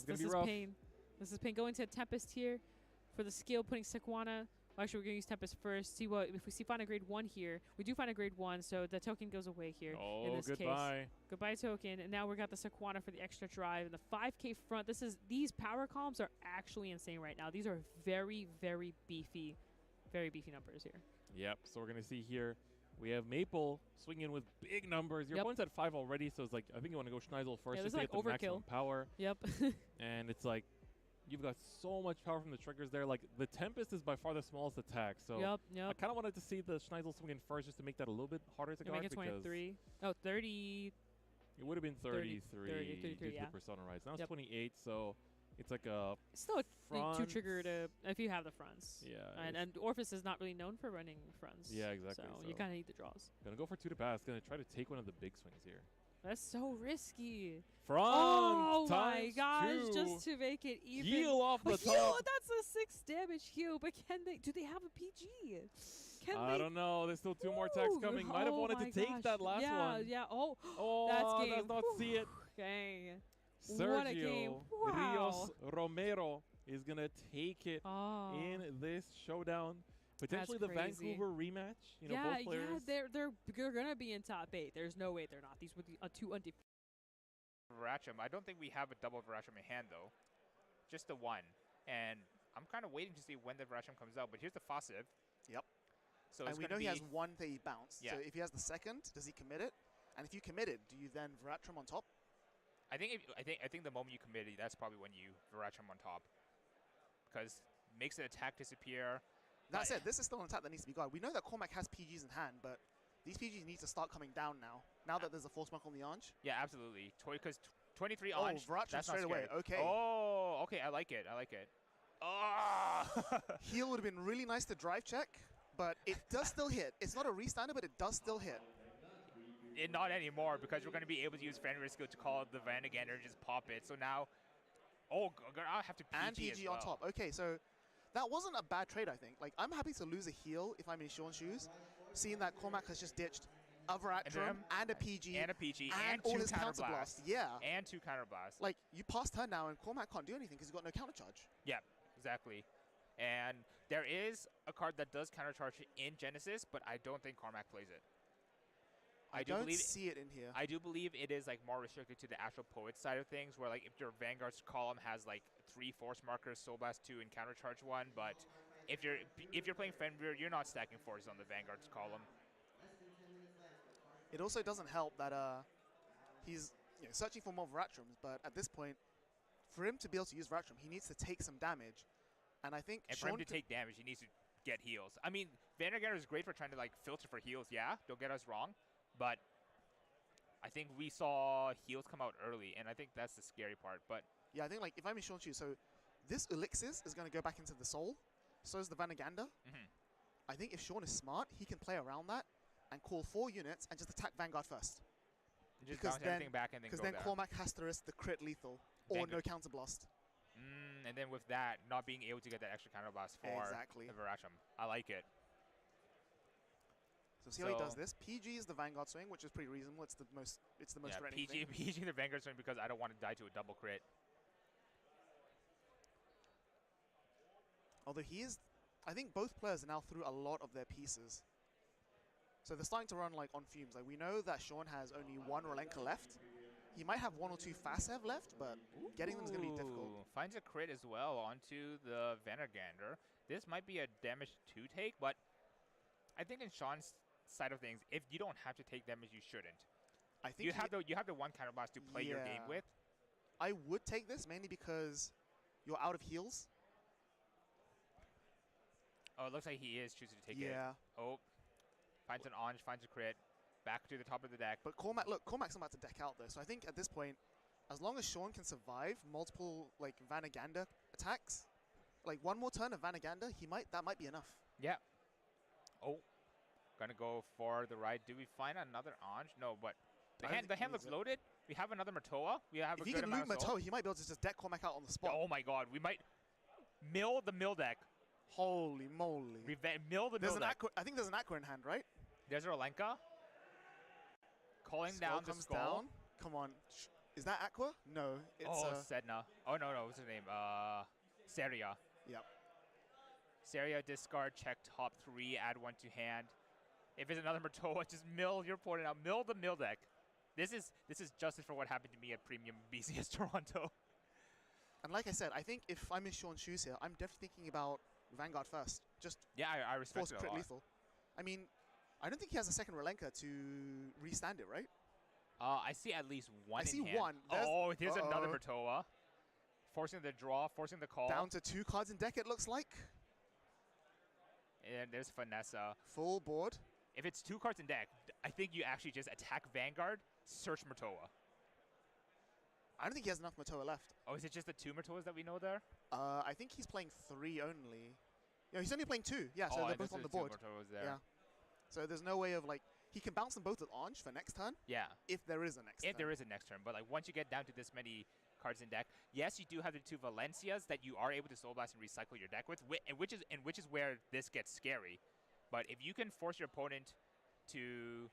Speaker 1: This is
Speaker 5: rough.
Speaker 1: pain. This is pain. Going to Tempest here for the skill, putting Sequana. Well, actually, we're going to use Tempest first. See what if we find a grade 1 here. We do find a grade 1, so the token goes away here.
Speaker 5: Oh,
Speaker 1: in this
Speaker 5: goodbye.
Speaker 1: Case. Goodbye token. And now we got the Sequana for the extra drive and the 5k front. These power columns are actually insane right now. These are very, very beefy numbers here.
Speaker 5: Yep. So we're going to see here. We have Maple swinging in with big numbers. Your opponent's at 5 already, so it's like I think you want to go Schneisel first just to get the maximum power.
Speaker 1: Yep.
Speaker 5: And it's like you've got so much power from the triggers there. Like the Tempest is by far the smallest attack, so I kind of wanted to see the Schneisel swing in first just to make that a little bit harder to guard.
Speaker 1: Make it 23. Oh, 30.
Speaker 5: It would have been 33 due to the Persona Rise. Now it's 28, so it's like a
Speaker 1: still a 2 trigger to if you have the fronts.
Speaker 5: Yeah.
Speaker 1: And Orphis is not really known for running fronts.
Speaker 5: Yeah, exactly.
Speaker 1: So you kind of need the draws.
Speaker 5: Gonna go for 2 to pass. Gonna try to take one of the big swings here.
Speaker 1: That's so risky.
Speaker 5: Front.
Speaker 1: Oh my gosh! Just to make it even.
Speaker 5: Heal off the top.
Speaker 1: That's a 6 damage heal. But do they have a PG?
Speaker 5: I don't know. There's still 2 more attacks coming. Might have wanted to take that last one.
Speaker 1: Yeah. Oh,
Speaker 5: that's game. Does not see it.
Speaker 1: Dang. What a game.
Speaker 5: Sergio
Speaker 1: Wow.
Speaker 5: Rios Romero is going to take it in this showdown. Potentially the
Speaker 1: crazy.
Speaker 5: Vancouver rematch. You know,
Speaker 1: yeah,
Speaker 5: both players.
Speaker 1: yeah, they're gonna be in top 8. There's no way they're not. These would be two undefeated.
Speaker 3: Veracham. I don't think we have a double Veracham in hand though. Just the one. And I'm kind of waiting to see when the Veracham comes out. But here's the Fossive.
Speaker 2: Yep.
Speaker 3: So
Speaker 2: and
Speaker 3: it's
Speaker 2: we know
Speaker 3: gonna
Speaker 2: he
Speaker 3: be
Speaker 2: has one that he bounced.
Speaker 3: Yeah.
Speaker 2: So if he has the second, does he commit it? And if you commit it, do you then Veracham on top?
Speaker 3: I think the moment you commit it, that's probably when you Veracham on top. Because makes the attack disappear.
Speaker 2: That said, this is still an attack that needs to be guarded. We know that Cormac has PGs in hand, but these PGs need to start coming down now that there's a Force Mark on the Anj.
Speaker 3: Yeah, absolutely. Because 23
Speaker 2: Oh,
Speaker 3: Anj,
Speaker 2: Veracham
Speaker 3: that's
Speaker 2: straight
Speaker 3: not
Speaker 2: away.
Speaker 3: scary.
Speaker 2: Okay.
Speaker 3: Oh, okay. I like it. I like it. Oh!
Speaker 2: Heal would have been really nice to drive check, but it does still hit. It's not a restander, but it does still hit.
Speaker 3: Not anymore, because we're going to be able to use Fenrir's skill to call the Vanguard and just pop it. So now, I'll have to PG
Speaker 2: And PG
Speaker 3: as well.
Speaker 2: on top. Okay, so that wasn't a bad trade, I think. Like, I'm happy to lose a heal if I'm in Sean's shoes, seeing that Cormac has just ditched a Veracham and a PG.
Speaker 3: And a PG.
Speaker 2: And
Speaker 3: two
Speaker 2: all his
Speaker 3: counter
Speaker 2: counter
Speaker 3: blasts.
Speaker 2: blasts. Yeah.
Speaker 3: And 2 counter blasts.
Speaker 2: Like, you pass turn now, and Cormac can't do anything because he's got no counter charge.
Speaker 3: Yeah, exactly. And there is a card that does counter charge in Genesis, but I don't think Cormac plays it.
Speaker 2: I
Speaker 3: do
Speaker 2: don't
Speaker 3: believe
Speaker 2: see it in here.
Speaker 3: I do believe it is like more restricted to the actual Poet side of things, where like if your Vanguard's column has like 3 Force Markers, Soul Blast 2, and Counter Charge 1, but if you're playing Fenrir, you're not stacking forces on the Vanguard's column.
Speaker 2: It also doesn't help that he's searching for more Veratrams, but at this point, for him to be able to use Veratram, he needs to take some damage. And I think
Speaker 3: And for him to take damage, he needs to get heals. I mean, Vanguard is great for trying to like filter for heals, yeah, don't get us wrong, but I think we saw heals come out early, and I think that's the scary part. But
Speaker 2: yeah, I think like if I'm in Sean's shoes, so this Elixir is going to go back into the Soul, so is the Vanaganda. I think if Sean is smart, he can play around that and call 4 units and just attack Vanguard first.
Speaker 3: Just bounce everything back and then go
Speaker 2: Because then
Speaker 3: there.
Speaker 2: Cormac has to risk the crit lethal or no counter blast.
Speaker 3: And then with that, not being able to get that extra counter blast for the Veracham. I like it.
Speaker 2: So see how he does this. PG is the Vanguard swing, which is pretty reasonable. It's the most threatening thing.
Speaker 3: PG the Vanguard swing because I don't want to die to a double crit.
Speaker 2: Although he is, I think both players are now through a lot of their pieces. So they're starting to run like on fumes. Like we know that Sean has only 1 Rolenka left. He might have 1 or 2 Fasev left, but getting them is going to be difficult.
Speaker 3: Finds a crit as well onto the Vanagander. This might be a damage 2 take, but I think in Sean's side of things, if you don't have to take damage, you shouldn't.
Speaker 2: I think
Speaker 3: you have the 1 counter blast to play your game with.
Speaker 2: I would take this mainly because you're out of heals.
Speaker 3: Oh, it looks like he is choosing to take it.
Speaker 2: Yeah.
Speaker 3: Oh, finds an Anj, finds a crit. Back to the top of the deck.
Speaker 2: But Cormac, look, Cormac's about to deck out though. So I think at this point, as long as Sean can survive multiple like Vanaganda attacks, like 1 more turn of Vanaganda, that might be enough.
Speaker 3: Yeah. Oh, gonna go for the ride. Do we find another Anj? No, but the hand looks loaded. We have another Matoa. We have
Speaker 2: if
Speaker 3: a
Speaker 2: he
Speaker 3: good
Speaker 2: can
Speaker 3: amount
Speaker 2: loot
Speaker 3: of soul.
Speaker 2: Matoa, he might be able to just deck Cormac out on the spot.
Speaker 3: Oh my God, we might mill the mill deck.
Speaker 2: Holy moly!
Speaker 3: Mill the mill deck.
Speaker 2: I think there's an Aqua in hand, right?
Speaker 3: There's Rolenka. Calling down the
Speaker 2: comes
Speaker 3: skull.
Speaker 2: down. Come on. Is that Aqua? No. It's
Speaker 3: Sedna. Oh, no. What's her name? Seria.
Speaker 2: Yep.
Speaker 3: Seria, discard, check top 3, add 1 to hand. If it's another Matoa, just mill your opponent out. Mill the mill deck. This is justice for what happened to me at Premium BCS Toronto.
Speaker 2: And like I said, I think if I'm in Sean's shoes here, I'm definitely thinking about Vanguard first. Just
Speaker 3: I respect
Speaker 2: force
Speaker 3: it a
Speaker 2: crit
Speaker 3: lot.
Speaker 2: lethal. I mean, I don't think he has a second Rolenka to restand it, right?
Speaker 3: I see at least 1
Speaker 2: I see
Speaker 3: in hand.
Speaker 2: 1.
Speaker 3: Here's another Matoa. Forcing the draw, forcing the call.
Speaker 2: Down to 2 cards in deck, it looks like.
Speaker 3: And there's Vanessa.
Speaker 2: Full board.
Speaker 3: If it's 2 cards in deck, I think you actually just attack Vanguard, search Matoa.
Speaker 2: I don't think he has enough Matoa left.
Speaker 3: Oh, is it just the 2 Matoas that we know there?
Speaker 2: I think he's playing 3 only. Yeah, he's only playing 2. Yeah, so they're both on the board.
Speaker 3: 2 Matoas there.
Speaker 2: Yeah. So there's no way of like he can bounce them both with Anj for next turn.
Speaker 3: Yeah.
Speaker 2: If there is a next turn.
Speaker 3: If there is a next turn, but like once you get down to this many cards in deck, yes, you do have the 2 Valencias that you are able to Soul Blast and recycle your deck with, which is where this gets scary. But if you can force your opponent to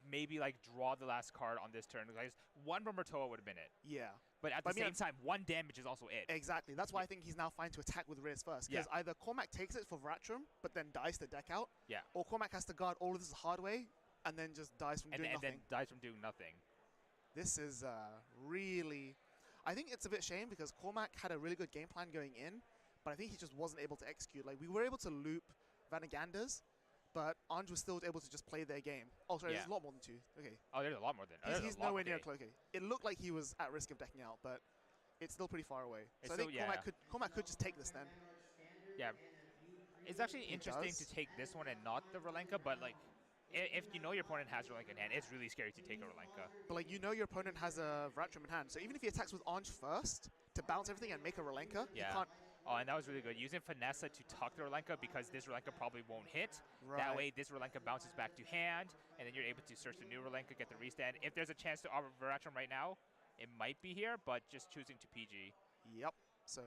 Speaker 3: maybe like draw the last card on this turn. Because one Romertoa would have been it.
Speaker 2: Yeah.
Speaker 3: But at the same time, 1 damage is also it.
Speaker 2: Exactly. That's why I think he's now fine to attack with Riz first. Because either Cormac takes it for Vratrum, but then dies to deck out.
Speaker 3: Yeah.
Speaker 2: Or Cormac has to guard all of this the hard way, and then just dies from doing nothing.
Speaker 3: And then dies from doing nothing.
Speaker 2: This is really... I think it's a bit shame because Cormac had a really good game plan going in, but I think he just wasn't able to execute. Like, we were able to loop Vanaganders, but Anj was still able to just play their game. Oh, sorry, there's a lot more than 2. Okay.
Speaker 3: Oh, there's a lot more than...
Speaker 2: He's nowhere near close. Okay. It looked like he was at risk of decking out, but it's still pretty far away. So I think Cormac could just take this then.
Speaker 3: Yeah. It's actually interesting to take this one and not the Rolenka, but like, if you know your opponent has Rolenka in hand, it's really scary to take a Rolenka.
Speaker 2: But like, you know your opponent has a Vratrum in hand, so even if he attacks with Anj first to bounce everything and make a Rolenka, you can't...
Speaker 3: Oh, and that was really good. Using Finessa to tuck the Rolenka because this Rolenka probably won't hit. Right. That way, this Rolenka bounces back to hand, and then you're able to search the new Rolenka, get the restand. If there's a chance to offer Vratrum right now, it might be here, but just choosing to PG.
Speaker 2: Yep. So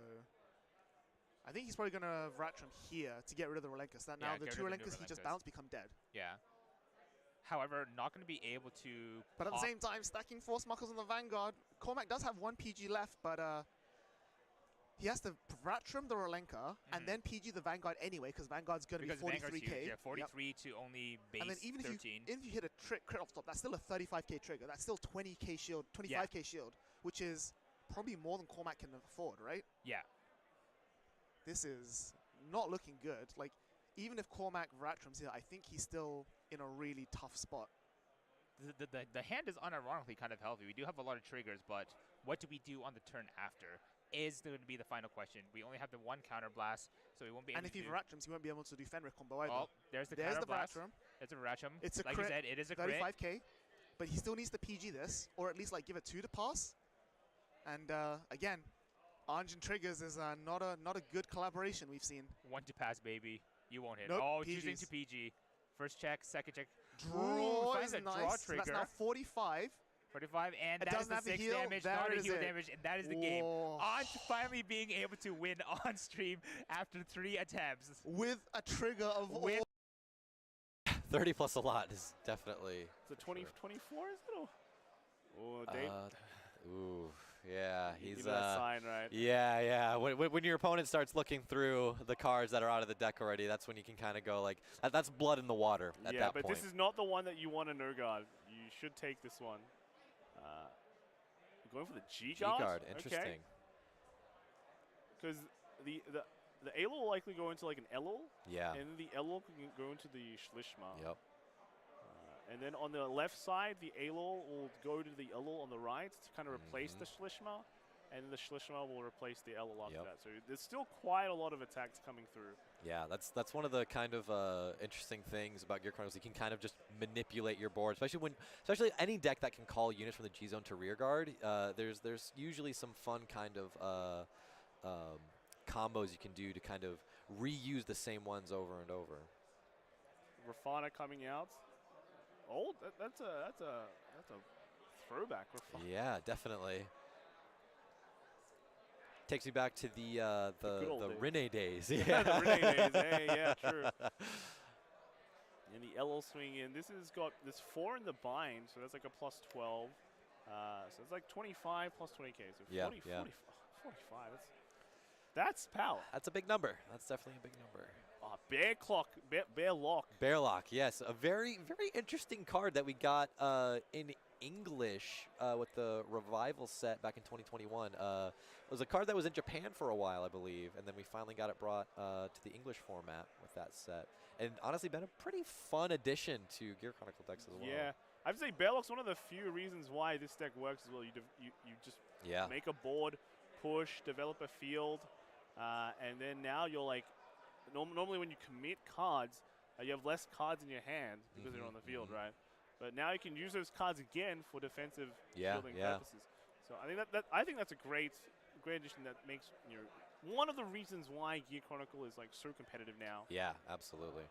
Speaker 2: I think he's probably going to Vratrum here to get rid of the Rolenka. So that now the 2 Rolenkas he just bounced become dead.
Speaker 3: Yeah. However, not going to be able to...
Speaker 2: But at the same time, stacking Force Markers on the Vanguard. Cormac does have 1 PG left, but he has to Vratrum the Rolenka and then PG the Vanguard anyway, because Vanguard's going to be 43k.
Speaker 3: Yeah, 43 to only base
Speaker 2: and then even
Speaker 3: 13.
Speaker 2: If you hit a crit off top, that's still a 35k trigger. That's still 20k shield, 25k shield, which is probably more than Cormac can afford, right?
Speaker 3: Yeah.
Speaker 2: This is not looking good. Like, even if Cormac Vratrum's here, I think he's still in a really tough spot.
Speaker 3: The hand is unironically kind of healthy. We do have a lot of triggers, but what do we do on the turn after is going to be the final question. We only have the 1 counter blast, so we won't be able to...
Speaker 2: And if he Vratrums, he won't be able to do Fenrir combo either.
Speaker 3: Oh, there's the counter blast.
Speaker 2: Vratrum.
Speaker 3: It's a Vratrum.
Speaker 2: It's a
Speaker 3: like
Speaker 2: crit,
Speaker 3: you said, it is a crit.
Speaker 2: 35k, but he still needs to PG this, or at least like give it 2 to pass. And again, Anj and Triggers is not a good collaboration we've seen.
Speaker 3: 1 to pass, baby. You won't hit.
Speaker 2: Nope,
Speaker 3: oh,
Speaker 2: PGs.
Speaker 3: choosing to PG. First check, second check.
Speaker 2: Draw is
Speaker 3: a
Speaker 2: nice.
Speaker 3: draw
Speaker 2: So that's now 45.
Speaker 3: 45, and
Speaker 2: it
Speaker 3: that is the 6 damage, not a heal damage, and that is the game. Anj finally being able to win on stream after 3 attempts.
Speaker 2: With a trigger of all.
Speaker 10: 30 plus a lot is definitely...
Speaker 9: It's a 24, is it? Oh, Dave.
Speaker 10: Ooh, yeah, he's
Speaker 9: that sign, right?
Speaker 10: Yeah. When your opponent starts looking through the cards that are out of the deck already, that's when you can kind of go like, that's blood in the water at that point.
Speaker 9: Yeah, but this is not the one that you want to no guard. You should take this one. Going for the G guard.
Speaker 10: Interesting.
Speaker 9: Because the Elo will likely go into like an Elo.
Speaker 10: Yeah.
Speaker 9: And then the Elo can go into the Schlishma.
Speaker 10: Yep.
Speaker 9: And then on the left side, the Elo will go to the Elo on the right to kind of replace the Schlishma. And then the Schlishma will replace the Elo after that. So there's still quite a lot of attacks coming through.
Speaker 10: Yeah, that's one of the kind of interesting things about Gear Chronicles. You can kind of just manipulate your board, especially any deck that can call units from the G zone to rear guard. There's usually some fun kind of combos you can do to kind of reuse the same ones over and over.
Speaker 9: Rafana coming out. Oh, that's a throwback. Rafana.
Speaker 10: Yeah, definitely. Takes me back to the Rene days.
Speaker 9: Yeah, the Rene days. Hey, yeah, true. And the LL swing in. This has got this 4 in the bind, so that's like a plus 12. So it's like 25 plus 20k. So 40, 45. That's power.
Speaker 10: That's a big number. That's definitely a big number.
Speaker 9: Bear Clock, Bear Lock.
Speaker 10: Bear Lock, yes. A very, very interesting card that we got in English with the Revival set back in 2021. It was a card that was in Japan for a while, I believe, and then we finally got it brought to the English format with that set. And honestly, been a pretty fun addition to Gear Chronicle decks as well.
Speaker 9: Yeah, I would say Bear Lock's one of the few reasons why this deck works as well. You just make a board, push, develop a field, and then now you're like, normally when you commit cards, you have less cards in your hand because they're on the field, right? But now you can use those cards again for defensive fielding purposes. So I think that's a great addition that makes one of the reasons why Gear Chronicle is like so competitive now.
Speaker 10: Yeah, absolutely.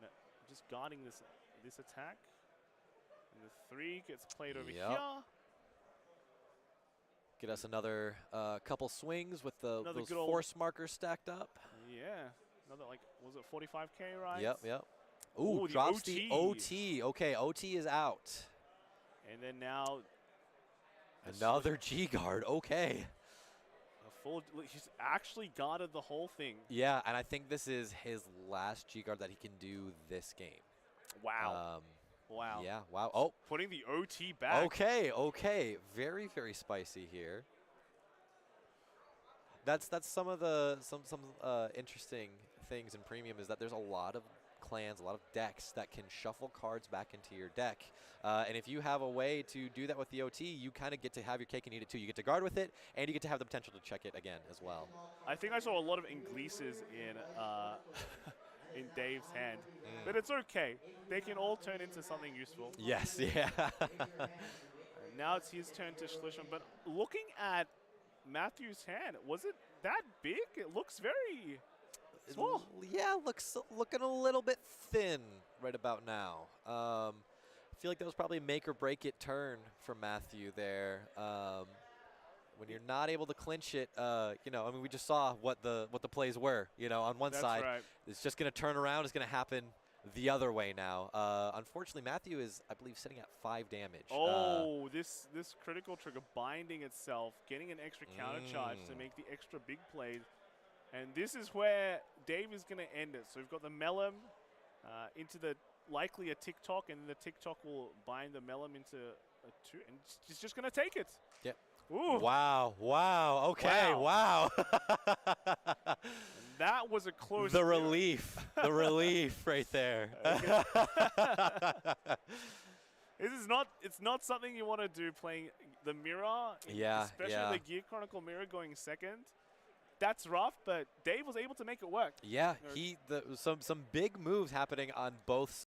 Speaker 9: Now, just guarding this attack, and the 3 gets played over here.
Speaker 10: Get us another couple swings with those force markers stacked up.
Speaker 9: Yeah, another was it 45k, right?
Speaker 10: Yep. Ooh,
Speaker 9: the
Speaker 10: drops
Speaker 9: OT.
Speaker 10: the OT. Okay, OT is out.
Speaker 9: And then now
Speaker 10: Another G guard. Okay.
Speaker 9: a full. He's actually guarded the whole thing.
Speaker 10: Yeah, and I think this is his last G guard that he can do this game.
Speaker 9: Wow. Wow.
Speaker 10: Yeah. Wow. Oh.
Speaker 9: Putting the OT back.
Speaker 10: Okay. Okay. Very spicy here. That's some of the interesting things in Premium is that there's a lot of clans, a lot of decks that can shuffle cards back into your deck. And if you have a way to do that with the OT, you kind of get to have your cake and eat it too. You get to guard with it, and you get to have the potential to check it again as well.
Speaker 9: I think I saw a lot of Ingleses in in Dave's hand, but it's okay. They can all turn into something useful.
Speaker 10: Yes, yeah.
Speaker 9: And now it's his turn to Schlichman, but looking at Matthew's hand, was it that big? It looks very small.
Speaker 10: Yeah, looking a little bit thin right about now. I feel like that was probably a make or break it turn for Matthew there. When you're not able to clinch it, you know, I mean, we just saw what the plays were. You know, on one side,
Speaker 9: right.
Speaker 10: It's just going to turn around. It's going to happen the other way now. Unfortunately, Matthew is, I believe, sitting at 5 damage.
Speaker 9: Oh, this critical trigger binding itself, getting an extra counter charge to make the extra big plays. And this is where Dave is going to end it. So we've got the Melum into the likely a TikTok, and the TikTok will bind the Melum into a 2, and he's just going to take it.
Speaker 10: Yep.
Speaker 9: Ooh.
Speaker 10: Wow. Wow. Okay. Wow.
Speaker 9: That was a close.
Speaker 10: The relief. The relief right there.
Speaker 9: It's not something you want to do playing the mirror.
Speaker 10: Yeah.
Speaker 9: Especially the Gear Chronicle mirror going second. That's rough, but Dave was able to make it work.
Speaker 10: Yeah, some big moves happening on both sides.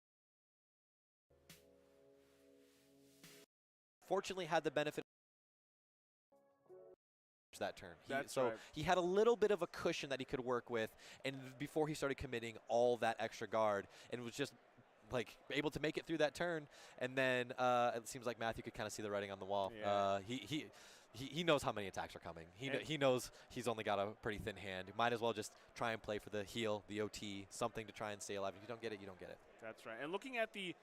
Speaker 10: Fortunately, had the benefit that turn. He had a little bit of a cushion that he could work with, and before he started committing all that extra guard, and was just like able to make it through that turn. And then it seems like Matthew could kind of see the writing on the wall.
Speaker 9: Yeah.
Speaker 10: He knows how many attacks are coming. He knows he's only got a pretty thin hand. He might as well just try and play for the heal, the OT, something to try and stay alive. If you don't get it, you don't get it.
Speaker 9: That's right. And looking at the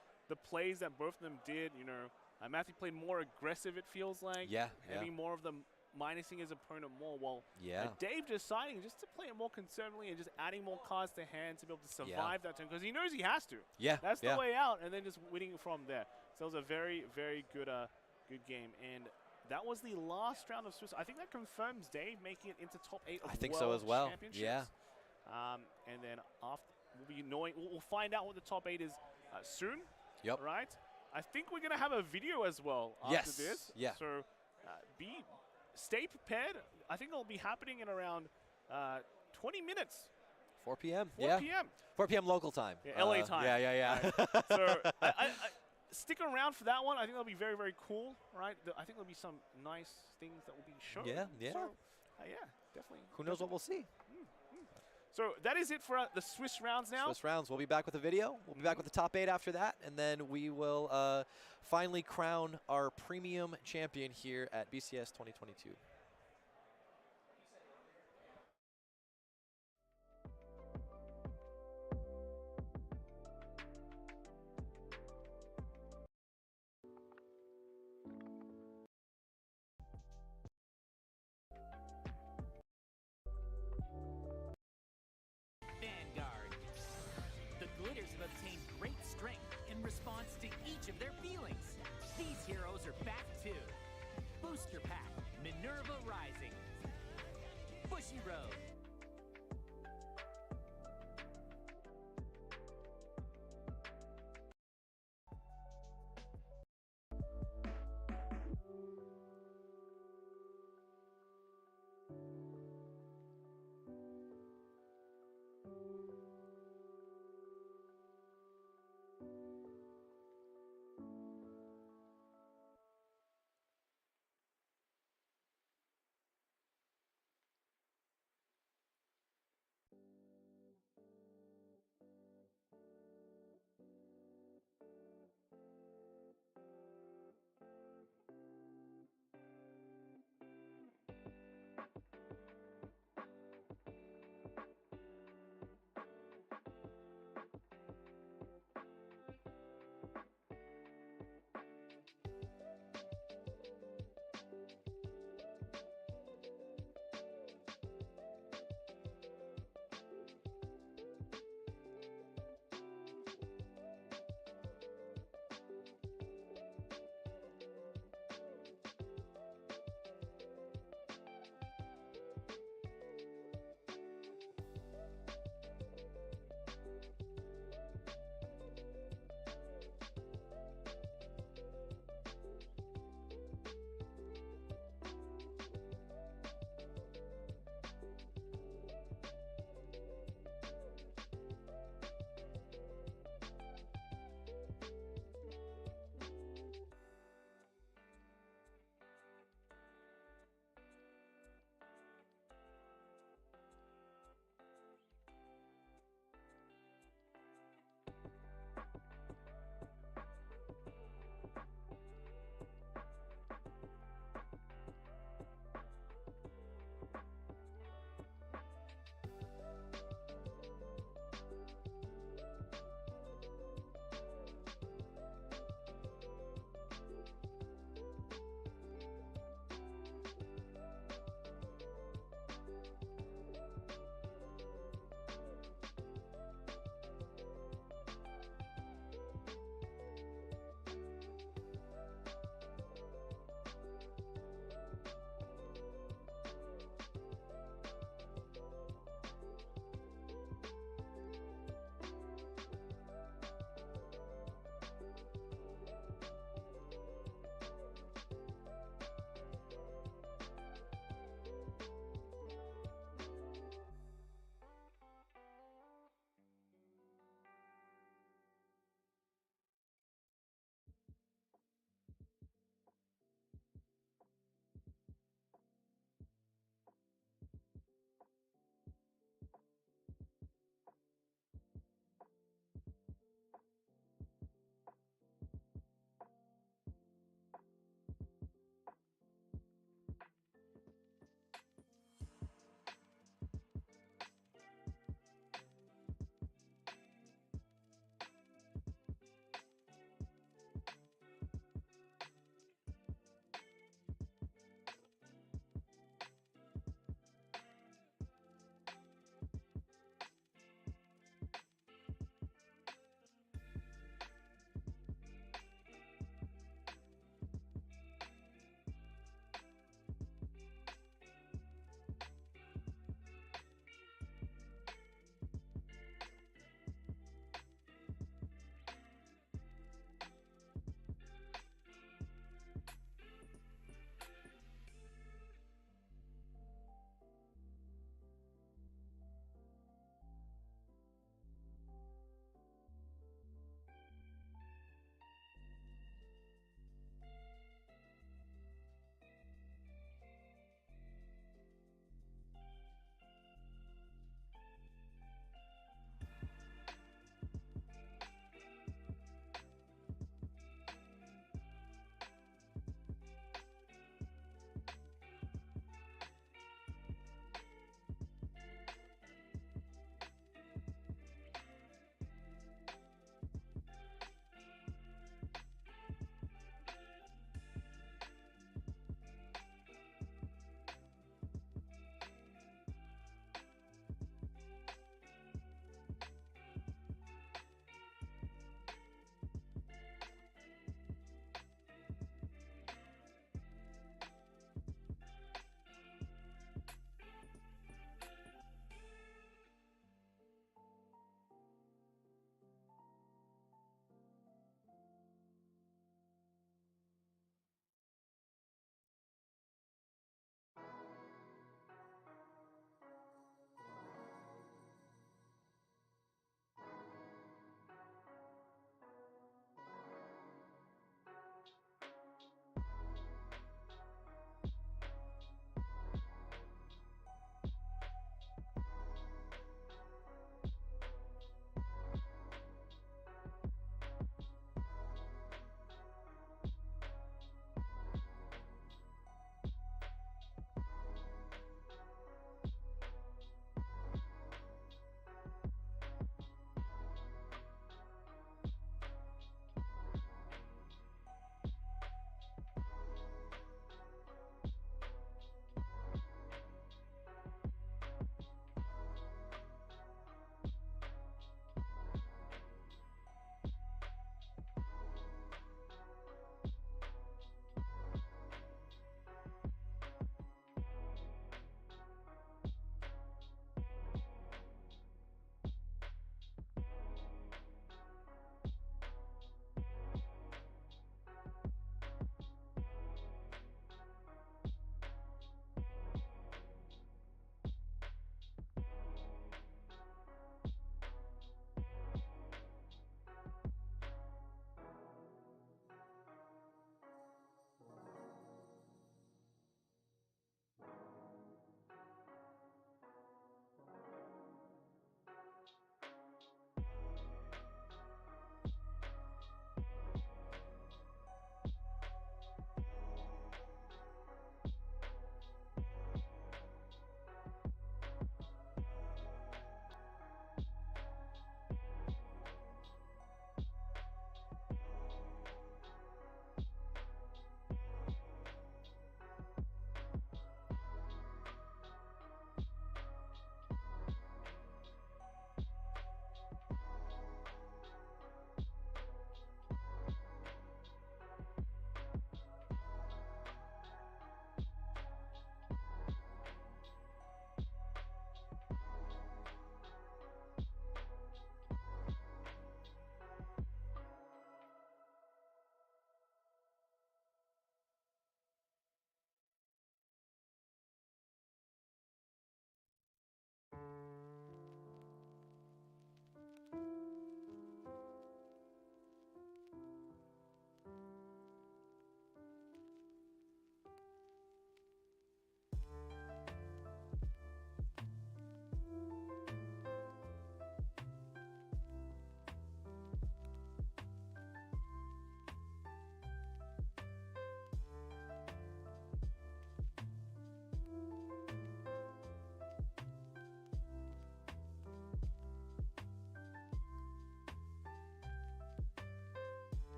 Speaker 9: plays that both of them did, you know, Matthew played more aggressive, it feels like.
Speaker 10: Yeah.
Speaker 9: Having more of them minusing his opponent more, while Dave deciding just to play it more conservatively and just adding more cards to hand to be able to survive that turn, because he knows he has to.
Speaker 10: Yeah.
Speaker 9: That's the way out, and then just winning from there. So it was a very, very good good game. And that was the last round of Swiss. I think that confirms Dave making it into top 8 of
Speaker 10: I think
Speaker 9: World
Speaker 10: so as well.
Speaker 9: Championships.
Speaker 10: Yeah.
Speaker 9: And then after we'll find out what the top 8 is soon.
Speaker 10: Yep.
Speaker 9: Right. I think we're gonna have a video as well after this.
Speaker 10: Yeah.
Speaker 9: So stay prepared. I think it'll be happening in around 20 minutes.
Speaker 10: 4 p.m.
Speaker 9: 4 p.m.
Speaker 10: 4 p.m. local time.
Speaker 9: Yeah, LA time.
Speaker 10: Yeah.
Speaker 9: Right. So I stick around for that one. I think that'll be very, very cool, right? I think there'll be some nice things that will be shown.
Speaker 10: Yeah.
Speaker 9: So, yeah, definitely.
Speaker 10: Who knows what we'll see?
Speaker 9: So that is it for the Swiss rounds now.
Speaker 10: Swiss rounds. We'll be back with a video. We'll be back with the top 8 after that, and then we will finally crown our premium champion here at BCS 2022.
Speaker 11: Vanguard. The Glitters have obtained great strength in response to each of their feelings. These heroes are back too. Booster Pack, Minerva Rising, Bushiroad.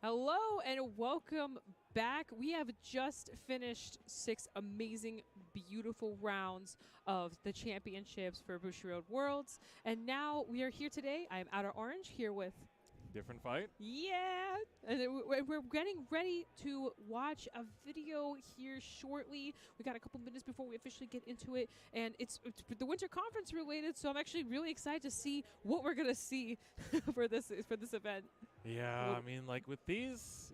Speaker 1: Hello and welcome back. We have just finished 6 amazing, beautiful rounds of the championships for Bushiroad Worlds. And now we are here today. I am Outer Orange here with...
Speaker 5: Different fight?
Speaker 1: Yeah. And we're getting ready to watch a video here shortly. We got a couple minutes before we officially get into it. And it's the Winter Conference related, so I'm actually really excited to see what we're going to see for this event.
Speaker 5: Yeah, I mean, like with these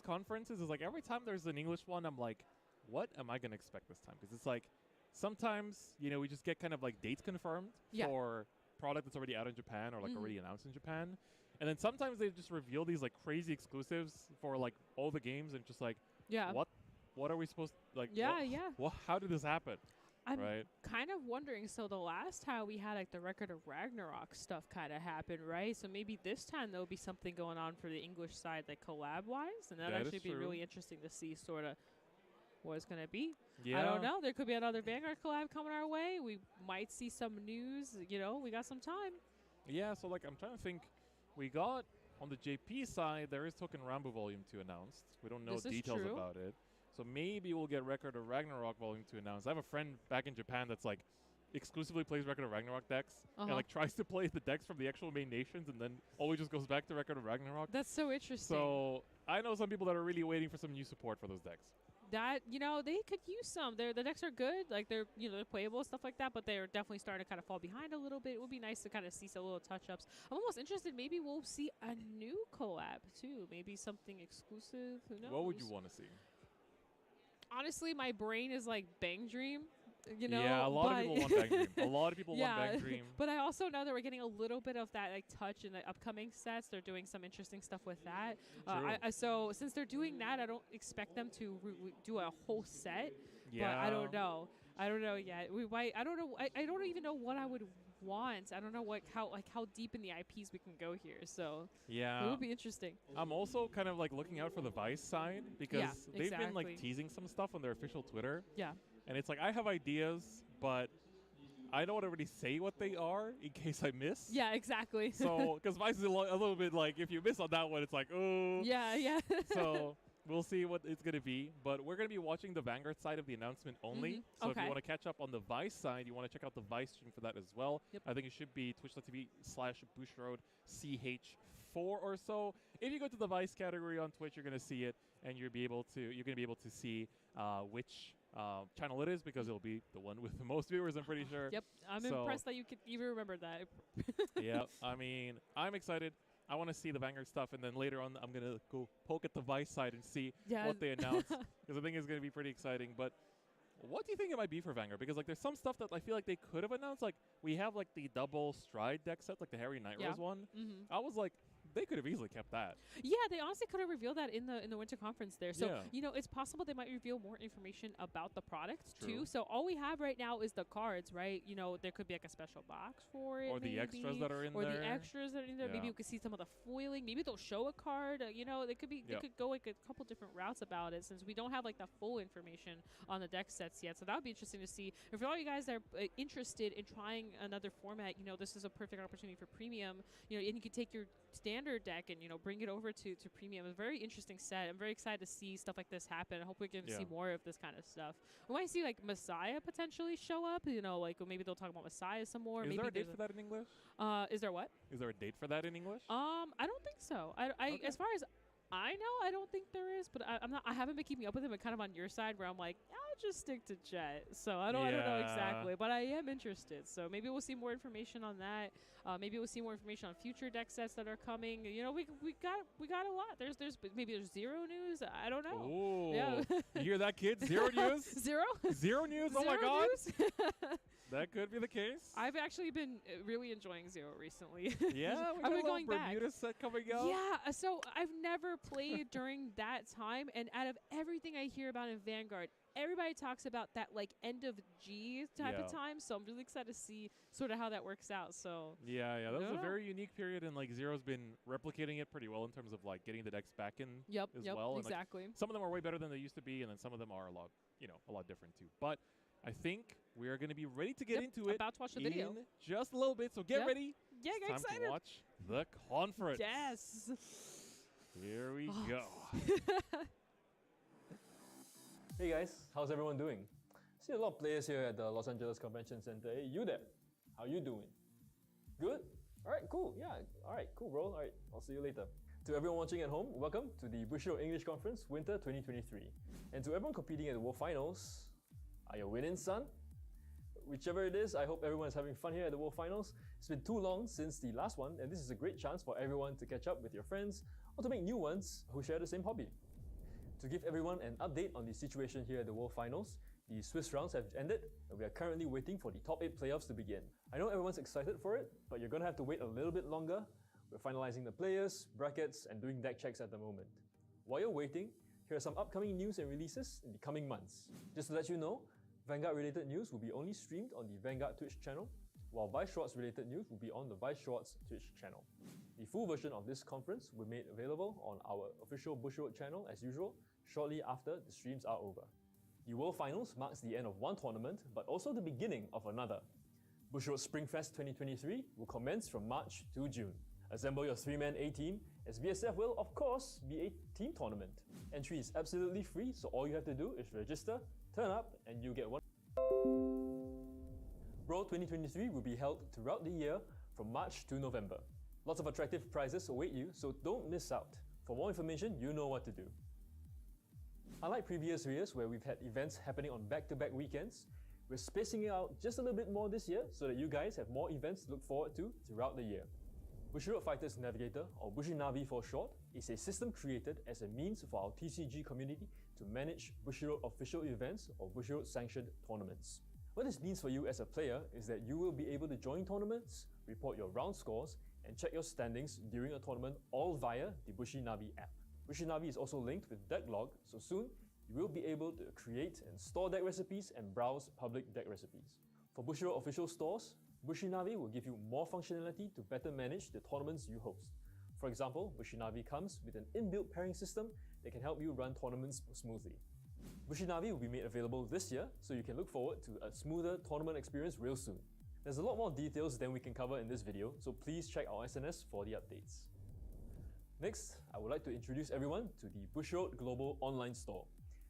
Speaker 5: conferences, it's like every time there's an English one, I'm like, what am I going to expect this time? Because it's like sometimes, you know, we just get kind of like dates confirmed for product that's already out in Japan or like already announced in Japan. And then sometimes they just reveal these like crazy exclusives for like all the games and just like, what are we supposed to, like, how did this happen?
Speaker 1: I'm kind of wondering, so the last time we had like the Record of Ragnarok stuff kind of happened, right? So maybe this time there'll be something going on for the English side, like collab-wise, and that'd actually be really interesting to see sort of what it's going to be. I don't know. There could be another Vanguard collab coming our way. We might see some news. You know, we got some time.
Speaker 5: Yeah, so like I'm trying to think. We got, on the JP side, there is Token Rambo Volume 2 announced. We don't know details about it. So maybe we'll get Record of Ragnarok Volume 2 announced. I have a friend back in Japan that's like exclusively plays Record of Ragnarok decks and like tries to play the decks from the actual main nations and then always just goes back to Record of Ragnarok.
Speaker 1: That's so interesting.
Speaker 5: So I know some people that are really waiting for some new support for those decks.
Speaker 1: That, you know, they could use some. The decks are good, like they're, you know, they're playable, stuff like that, but they're definitely starting to kind of fall behind a little bit. It would be nice to kind of see some little touch-ups. I'm almost interested, maybe we'll see a new collab too, maybe something exclusive, who knows?
Speaker 5: What would you want to see?
Speaker 1: Honestly, my brain is like Bang Dream. You know,
Speaker 5: yeah, a lot of people want Bang Dream. A lot of people want Bang Dream.
Speaker 1: But I also know that we're getting a little bit of that like touch in the upcoming sets. They're doing some interesting stuff with that. So since they're doing that, I don't expect them to do a whole set. Yeah. But I don't know. I don't know yet. We might. I don't know. I don't even know what I would want. I don't know how deep in the IPs we can go here. So
Speaker 5: yeah,
Speaker 1: it would be interesting.
Speaker 5: I'm also kind of like looking out for the Vice side because they've been like teasing some stuff on their official Twitter.
Speaker 1: Yeah.
Speaker 5: And it's like, I have ideas, but I don't want to really say what they are in case I miss.
Speaker 1: Yeah, exactly.
Speaker 5: So, because Vice is a little bit like, if you miss on that one, it's like, oh.
Speaker 1: Yeah, yeah.
Speaker 5: So, we'll see what it's going to be. But we're going to be watching the Vanguard side of the announcement only. So, if you want to catch up on the Vice side, you want to check out the Vice stream for that as well. Yep. I think it should be twitch.tv/Bushiroad CH4 or so. If you go to the Vice category on Twitch, you're going to see it. And you're going to be able to see which channel it is because it'll be the one with the most viewers, I'm pretty sure.
Speaker 1: Yep, I'm impressed that you could even remember that.
Speaker 5: Yeah, I mean, I'm excited. I want to see the Vanguard stuff, and then later on, I'm going to go poke at the Vice side and see what they announce because I think it's going to be pretty exciting. But what do you think it might be for Vanguard? Because like there's some stuff that I feel like they could have announced. Like we have like the double stride deck set, like the Harry Night Rose one. I was like, they could have easily kept that.
Speaker 1: Yeah, they honestly could have revealed that in the Winter Conference there. So, you know, it's possible they might reveal more information about the product too. So all we have right now is the cards, right? You know, there could be like a special box for it.
Speaker 5: Or the extras that are in there.
Speaker 1: Or the extras that are in there. Maybe we could see some of the foiling. Maybe they'll show a card. You know, they could be they could go like a couple different routes about it since we don't have like the full information on the deck sets yet. So that would be interesting to see. And for all you guys that are interested in trying another format, you know, this is a perfect opportunity for premium. You know, and you could take your standard deck and, you know, bring it over to premium. It's a very interesting set. I'm very excited to see stuff like this happen. I hope we can see more of this kind of stuff. We might see like Messiah potentially show up, you know, like maybe they'll talk about Messiah some more.
Speaker 5: Is
Speaker 1: maybe
Speaker 5: there a date for that in English?
Speaker 1: Is there what?
Speaker 5: Is there a date for that in English?
Speaker 1: I don't think so. As far as I know, I don't think there is, but I haven't been keeping up with him. And kind of on your side where I'm like, I'll just stick to Jet. So I don't know exactly, but I am interested. So maybe we'll see more information on that. Maybe we'll see more information on future deck sets that are coming. You know, we got a lot. There's zero news. I don't know.
Speaker 5: Ooh.
Speaker 1: Yeah.
Speaker 5: You hear that, kids? Zero news? Zero news? Oh my God. That could be the case.
Speaker 1: I've actually been really enjoying Zero recently.
Speaker 5: Yeah, we
Speaker 1: I've been
Speaker 5: got
Speaker 1: going
Speaker 5: a Bermuda set coming out.
Speaker 1: Yeah, so I've never played during that time, and out of everything I hear about in Vanguard, everybody talks about that like end of G type of time. So I'm really excited to see sort of how that works out. So
Speaker 5: yeah, that was a very unique period, and like Zero's been replicating it pretty well in terms of like getting the decks back in as well. And,
Speaker 1: exactly.
Speaker 5: Like, some of them are way better than they used to be, and then some of them are a lot different too. But I think we are going to be ready to get into it.
Speaker 1: About to watch the video
Speaker 5: in just a little bit. So get ready.
Speaker 1: Yeah,
Speaker 5: it's
Speaker 1: get
Speaker 5: time
Speaker 1: excited.
Speaker 5: to watch the conference.
Speaker 1: Yes.
Speaker 5: Here we go.
Speaker 13: Hey guys, how's everyone doing? I see a lot of players here at the Los Angeles Convention Center. Hey, you there? How you doing? Good? Alright, cool. Yeah, alright, cool bro. Alright, I'll see you later. To everyone watching at home, welcome to the Bushiroad English Conference Winter 2023. And to everyone competing at the World Finals, are you winning, son? Whichever it is, I hope everyone is having fun here at the World Finals. It's been too long since the last one, and this is a great chance for everyone to catch up with your friends or to make new ones who share the same hobby. To give everyone an update on the situation here at the World Finals, the Swiss rounds have ended, and we are currently waiting for the top 8 playoffs to begin. I know everyone's excited for it, but you're gonna have to wait a little bit longer. We're finalizing the players, brackets, and doing deck checks at the moment. While you're waiting, here are some upcoming news and releases in the coming months. Just to let you know, Vanguard-related news will be only streamed on the Vanguard Twitch channel, while Vice Schwartz-related news will be on the Vice Schwartz Twitch channel. The full version of this conference will be made available on our official Bushiroad channel as usual, shortly after the streams are over. The World Finals marks the end of one tournament, but also the beginning of another. Bushiroad Springfest 2023 will commence from March to June. Assemble your 3-man A-team, as VSF will, of course, be a team tournament. Entry is absolutely free, so all you have to do is register, turn up, and you get one. World 2023 will be held throughout the year from March to November. Lots of attractive prizes await you, so don't miss out. For more information, you know what to do. Unlike previous years where we've had events happening on back-to-back weekends, we're spacing it out just a little bit more this year so that you guys have more events to look forward to throughout the year. Bushiroad Fighters Navigator, or Bushinavi for short, is a system created as a means for our TCG community to manage Bushiroad official events or Bushiroad sanctioned tournaments. What this means for you as a player is that you will be able to join tournaments, report your round scores, and check your standings during a tournament all via the Bushinavi app. Bushinavi is also linked with Decklog, so soon you will be able to create and store deck recipes and browse public deck recipes. For Bushiroad official stores, Bushinavi will give you more functionality to better manage the tournaments you host. For example, Bushinavi comes with an inbuilt pairing system that can help you run tournaments smoothly. Bushinavi will be made available this year, so you can look forward to a smoother tournament experience real soon. There's a lot more details than we can cover in this video, so please check our SNS for the updates. Next, I would like to introduce everyone to the Bushiroad Global Online Store,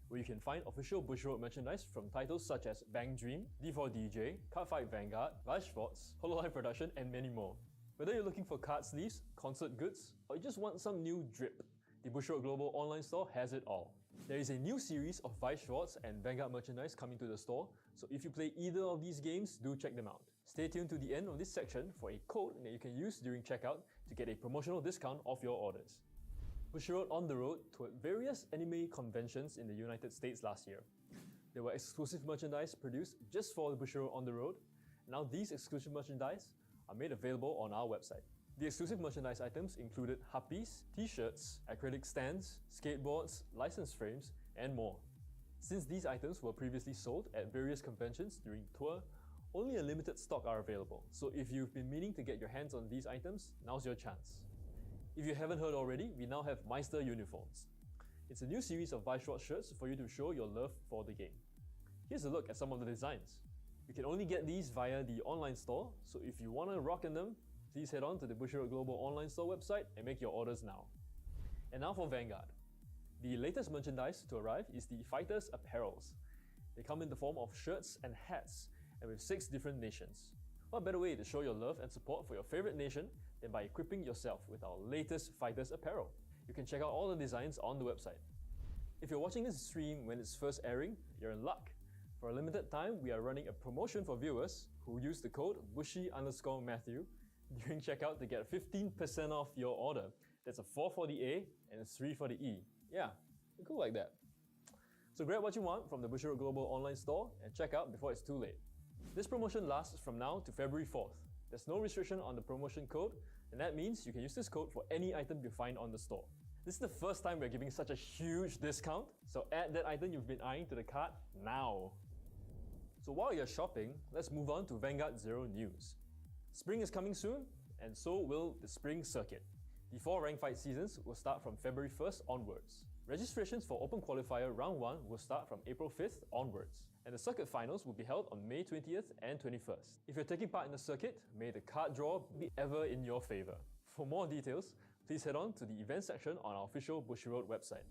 Speaker 13: where you can find official Bushiroad merchandise from titles such as Bang Dream, D4DJ, Cardfight Vanguard, Vice Schwartz, Hololive Production, and many more. Whether you're looking for card sleeves, concert goods, or you just want some new drip, the Bushiroad Global Online Store has it all. There is a new series of Vice Schwartz and Vanguard merchandise coming to the store, so if you play either of these games, do check them out. Stay tuned to the end of this section for a code that you can use during checkout to get a promotional discount off your orders. Bushiroad on the road toured various anime conventions in the United States last year. There were exclusive merchandise produced just for the Bushiroad on the road. Now these exclusive merchandise are made available on our website. The exclusive merchandise items included huppies, t-shirts, acrylic stands, skateboards, license frames, and more. Since these items were previously sold at various conventions during the tour, only a limited stock are available, so if you've been meaning to get your hands on these items, now's your chance. If you haven't heard already, we now have Meister uniforms. It's a new series of Vice Schwartz shirts for you to show your love for the game. Here's a look at some of the designs. You can only get these via the online store, so if you want to rock in them, please head on to the Bushiroad Global Online Store website and make your orders now. And now for Vanguard. The latest merchandise to arrive is the Fighters Apparels. They come in the form of shirts and hats, and with 6 different nations. What better way to show your love and support for your favorite nation than by equipping yourself with our latest Fighters Apparel? You can check out all the designs on the website. If you're watching this stream when it's first airing, you're in luck. For a limited time, we are running a promotion for viewers who use the code Bushi_Matthew during checkout to get 15% off your order. That's a 4 for the A and a 3 for the E. Yeah, cool like that. So grab what you want from the Bushiroad Global Online Store and check out before it's too late. This promotion lasts from now to February 4th. There's no restriction on the promotion code, and that means you can use this code for any item you find on the store. This is the first time we're giving such a huge discount, so add that item you've been eyeing to the cart now. So while you're shopping, let's move on to Vanguard Zero news. Spring is coming soon, and so will the Spring Circuit. The 4 rank fight seasons will start from February 1st onwards. Registrations for Open Qualifier Round 1 will start from April 5th onwards, and the circuit finals will be held on May 20th and 21st. If you're taking part in the circuit, may the card draw be ever in your favor. For more details, please head on to the events section on our official Bushiroad website.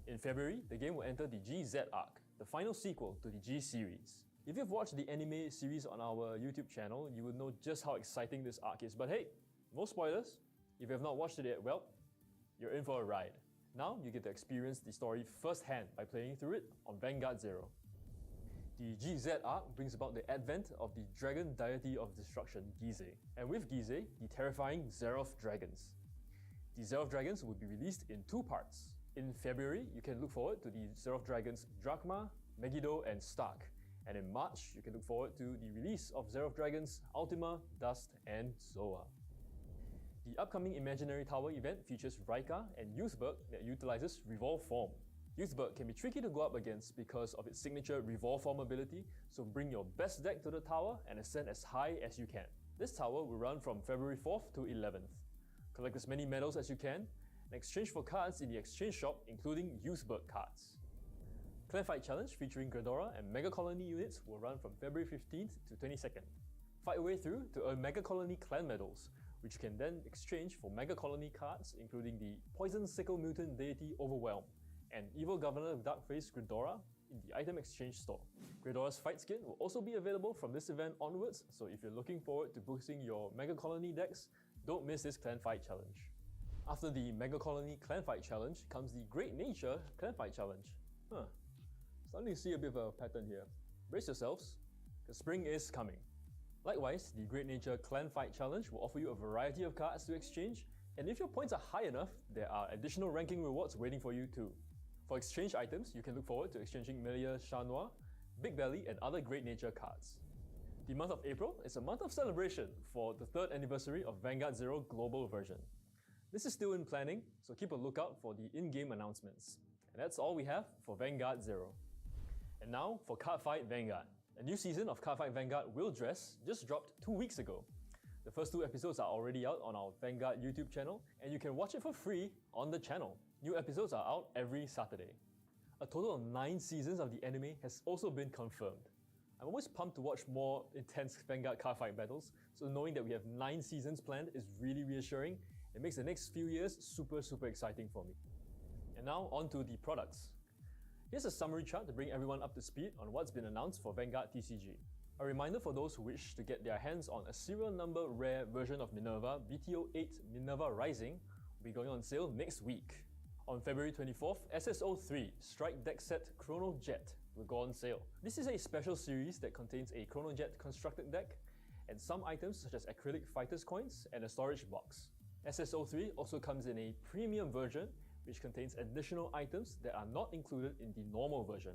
Speaker 13: In February, the game will enter the GZ arc, the final sequel to the G series. If you've watched the anime series on our YouTube channel, you would know just how exciting this arc is. But hey, no spoilers. If you have not watched it yet, well, you're in for a ride. Now you get to experience the story firsthand by playing through it on Vanguard 0. The GZ arc brings about the advent of the dragon deity of destruction, Gize, and with Gize, the terrifying Zeroth dragons. The Zeroth dragons will be released in 2 parts. In February, you can look forward to the Zeroth dragons Drachma, Megiddo, and Stark. And in March, you can look forward to the release of Zeroth dragons Ultima, Dust, and Zoa. The upcoming Imaginary Tower event features Rika and Youthberg that utilizes Revolve Form. Youthberg can be tricky to go up against because of its signature Revolve Form ability, so bring your best deck to the tower and ascend as high as you can. This tower will run from February 4th to 11th. Collect as many medals as you can, and exchange for cards in the exchange shop, including Youthberg cards. Clanfight Challenge featuring Gredora and Mega Colony units will run from February 15th to 22nd. Fight your way through to earn Mega Colony clan medals, which you can then exchange for Mega Colony cards, including the Poison Sickle Mutant Deity Overwhelm and Evil Governor Darkface Gredora in the item exchange store. Gredora's fight skin will also be available from this event onwards, so if you're looking forward to boosting your Mega Colony decks, don't miss this Clanfight Challenge. After the Mega Colony Clanfight Challenge comes the Great Nature Clanfight Challenge. Starting to see a bit of a pattern here. Brace yourselves, because spring is coming. Likewise, the Great Nature Clanfight Challenge will offer you a variety of cards to exchange, and if your points are high enough, there are additional ranking rewards waiting for you too. For exchange items, you can look forward to exchanging Melia Chat Noir, Big Belly, and other Great Nature cards. The month of April is a month of celebration for the 3rd anniversary of Vanguard 0 Global version. This is still in planning, so keep a lookout for the in-game announcements. And that's all we have for Vanguard 0. And now for Cardfight Vanguard. A new season of Cardfight Vanguard Will Dress just dropped 2 weeks ago. The first 2 episodes are already out on our Vanguard YouTube channel, and you can watch it for free on the channel. New episodes are out every Saturday. A total of 9 seasons of the anime has also been confirmed. I'm always pumped to watch more intense Vanguard Cardfight battles, so knowing that we have 9 seasons planned is really reassuring. It makes the next few years super exciting for me. And now on to the products. Here's a summary chart to bring everyone up to speed on what's been announced for Vanguard TCG. A reminder for those who wish to get their hands on a serial number rare version of Minerva, BTO 8 Minerva Rising, will be going on sale next week. On February 24th, SSO3 Strike Deck Set Chrono Jet will go on sale. This is a special series that contains a Chrono Jet constructed deck and some items such as acrylic fighters coins and a storage box. SSO3 also comes in a premium version which contains additional items that are not included in the normal version,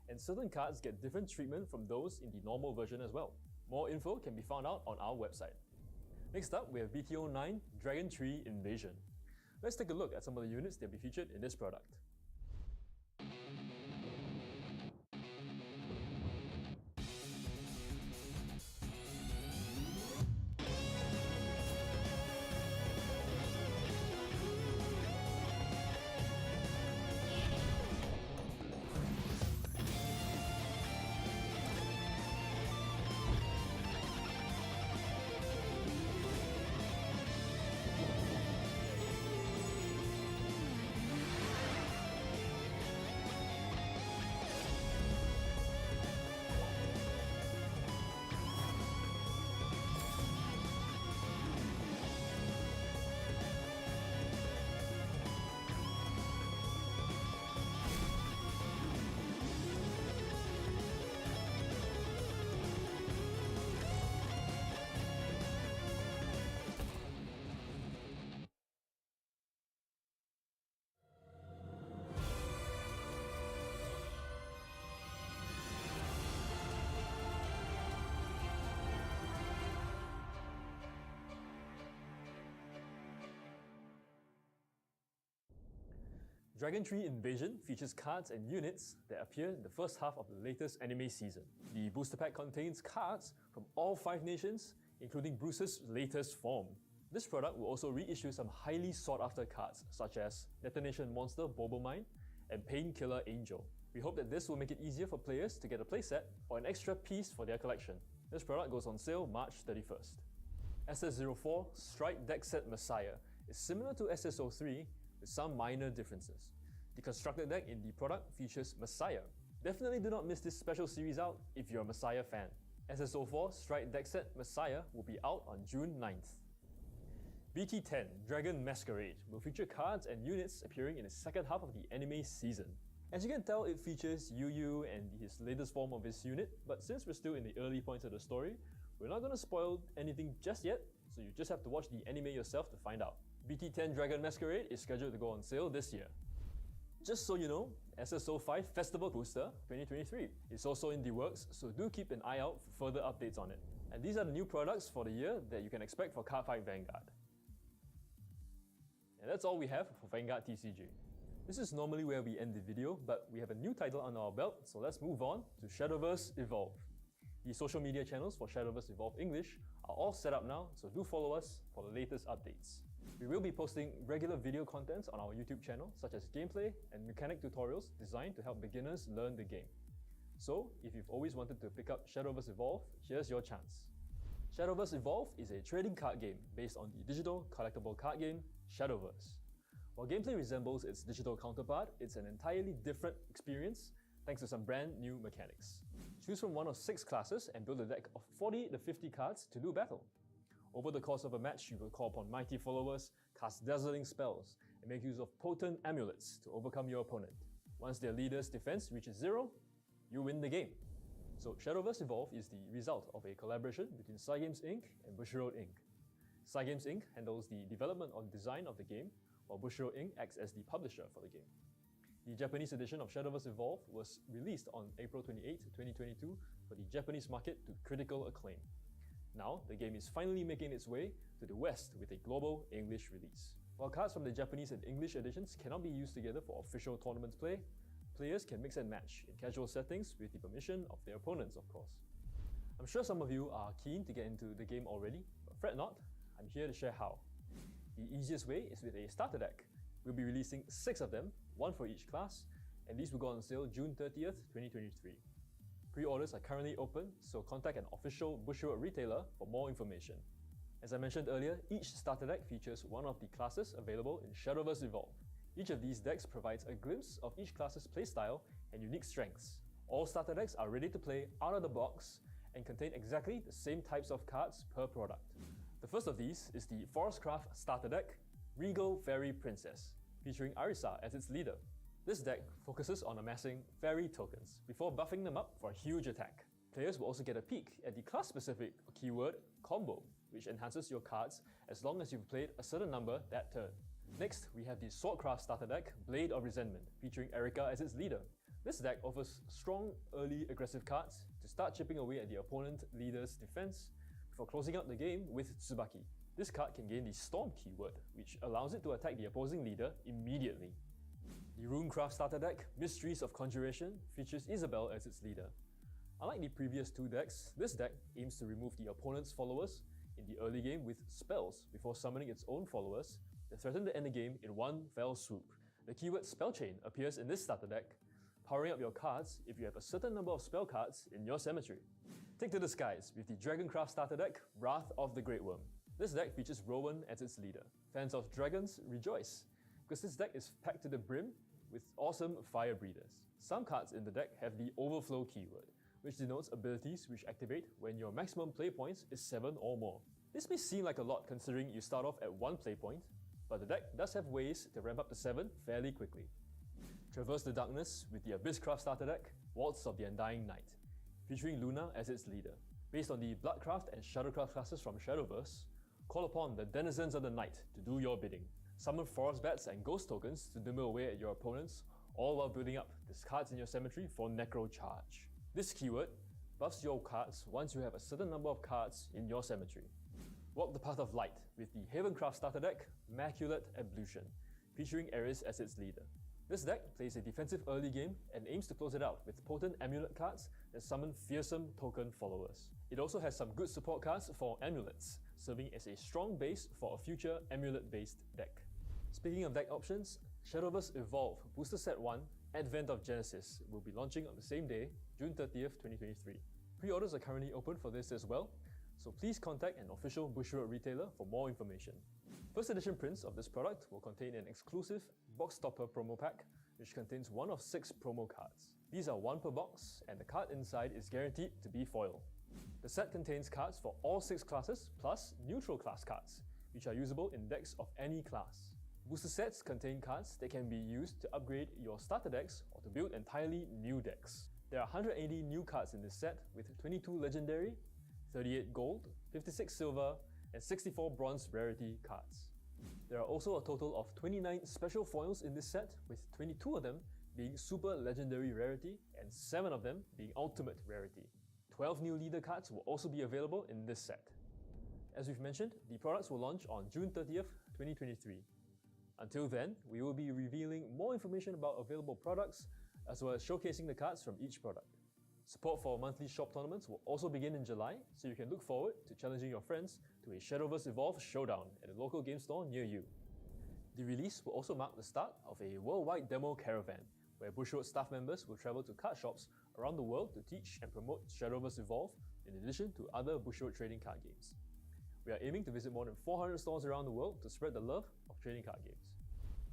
Speaker 13: and certain cards get different treatment from those in the normal version as well. More info can be found out on our website. Next up, we have BTO 9 Dragon Tree Invasion. Let's take a look at some of the units that will be featured in this product. Dragon Tree Invasion features cards and units that appear in the first half of the latest anime season. The booster pack contains cards from all 5 nations, including Bruce's latest form. This product will also reissue some highly sought after cards such as Detonation Monster Bobomine and Painkiller Angel. We hope that this will make it easier for players to get a playset or an extra piece for their collection. This product goes on sale March 31st. SS04 Strike Deck Set Messiah is similar to SSO3 with some minor differences. The constructed deck in the product features Messiah. Definitely do not miss this special series out if you're a Messiah fan. SSO4 Strike Deck Set Messiah will be out on June 9th. BT10 Dragon Masquerade will feature cards and units appearing in the second half of the anime season. As you can tell, it features Yu and his latest form of his unit, but since we're still in the early points of the story, we're not going to spoil anything just yet, so you just have to watch the anime yourself to find out. BT10 Dragon Masquerade is scheduled to go on sale this year. Just so you know, SSO5 Festival Booster 2023 is also in the works, so do keep an eye out for further updates on it. And these are the new products for the year that you can expect for Cardfight Vanguard. And that's all we have for Vanguard TCG. This is normally where we end the video, but we have a new title under our belt, so let's move on to Shadowverse Evolve. The social media channels for Shadowverse Evolve English are all set up now, so do follow us for the latest updates. We will be posting regular video contents on our YouTube channel, such as gameplay and mechanic tutorials designed to help beginners learn the game. So, if you've always wanted to pick up Shadowverse Evolve, here's your chance. Shadowverse Evolve is a trading card game based on the digital collectible card game Shadowverse. While gameplay resembles its digital counterpart, it's an entirely different experience thanks to some brand new mechanics. Choose from one of 6 classes and build a deck of 40 to 50 cards to do battle. Over the course of a match, you will call upon mighty followers, cast dazzling spells, and make use of potent amulets to overcome your opponent. Once their leader's defense reaches 0, you win the game. So Shadowverse Evolve is the result of a collaboration between Cygames Inc. and Bushiroad Inc. Cygames Inc. handles the development and design of the game, while Bushiroad Inc. acts as the publisher for the game. The Japanese edition of Shadowverse Evolve was released on April 28, 2022 for the Japanese market to critical acclaim. Now, the game is finally making its way to the West with a global English release. While cards from the Japanese and English editions cannot be used together for official tournament play, players can mix and match in casual settings with the permission of their opponents, of course. I'm sure some of you are keen to get into the game already, but fret not, I'm here to share how. The easiest way is with a starter deck. We'll be releasing 6 of them, 1 for each class, and these will go on sale June 30th, 2023. Pre-orders are currently open, so contact an official Bushiroad retailer for more information. As I mentioned earlier, each starter deck features one of the classes available in Shadowverse Evolve. Each of these decks provides a glimpse of each class's playstyle and unique strengths. All starter decks are ready to play out of the box and contain exactly the same types of cards per product. The first of these is the Forestcraft starter deck, Regal Fairy Princess, featuring Arisa as its leader. This deck focuses on amassing fairy tokens before buffing them up for a huge attack. Players will also get a peek at the class-specific keyword Combo, which enhances your cards as long as you've played a certain number that turn. Next, we have the Swordcraft starter deck, Blade of Resentment, featuring Erika as its leader. This deck offers strong early aggressive cards to start chipping away at the opponent leader's defense before closing out the game with Tsubaki. This card can gain the Storm keyword, which allows it to attack the opposing leader immediately. The Runecraft starter deck, Mysteries of Conjuration, features Isabel as its leader. Unlike the previous 2 decks, this deck aims to remove the opponent's followers in the early game with spells before summoning its own followers that threaten to end the game in one fell swoop. The keyword Spellchain appears in this starter deck, powering up your cards if you have a certain number of spell cards in your cemetery. Take to the skies with the Dragoncraft starter deck, Wrath of the Great Worm. This deck features Rowan as its leader. Fans of dragons rejoice, because this deck is packed to the brim with awesome fire breathers. Some cards in the deck have the Overflow keyword, which denotes abilities which activate when your maximum play points is 7 or more. This may seem like a lot considering you start off at 1 play point, but the deck does have ways to ramp up to 7 fairly quickly. Traverse the Darkness with the Abysscraft starter deck, Waltz of the Undying Night, featuring Luna as its leader. Based on the Bloodcraft and Shadowcraft classes from Shadowverse, call upon the Denizens of the Night to do your bidding. Summon Forest Bats and Ghost tokens to dimmer away at your opponents, all while building up the cards in your cemetery for Necro Charge. This keyword buffs your cards once you have a certain number of cards in your cemetery. Walk the Path of Light with the Havencraft starter deck, Immaculate Ablution, featuring Ares as its leader. This deck plays a defensive early game and aims to close it out with potent amulet cards that summon fearsome token followers. It also has some good support cards for amulets, serving as a strong base for a future amulet-based deck. Speaking of deck options, Shadowverse Evolve Booster Set 1 Advent of Genesis will be launching on the same day, June 30th, 2023. Pre-orders are currently open for this as well, so please contact an official Bushiroad retailer for more information. First edition prints of this product will contain an exclusive box topper promo pack, which contains one of 6 promo cards. These are 1 per box, and the card inside is guaranteed to be foil. The set contains cards for all 6 classes, plus neutral class cards, which are usable in decks of any class. Booster sets contain cards that can be used to upgrade your starter decks or to build entirely new decks. There are 180 new cards in this set, with 22 legendary, 38 gold, 56 silver, and 64 bronze rarity cards. There are also a total of 29 special foils in this set, with 22 of them being super legendary rarity and 7 of them being ultimate rarity. 12 new leader cards will also be available in this set. As we've mentioned, the products will launch on June 30th, 2023. Until then, we will be revealing more information about available products, as well as showcasing the cards from each product. Support for monthly shop tournaments will also begin in July, so you can look forward to challenging your friends to a Shadowverse Evolve showdown at a local game store near you. The release will also mark the start of a worldwide demo caravan, where Bushiroad staff members will travel to card shops around the world to teach and promote Shadowverse Evolve, in addition to other Bushiroad trading card games. We are aiming to visit more than 400 stores around the world to spread the love of trading card games.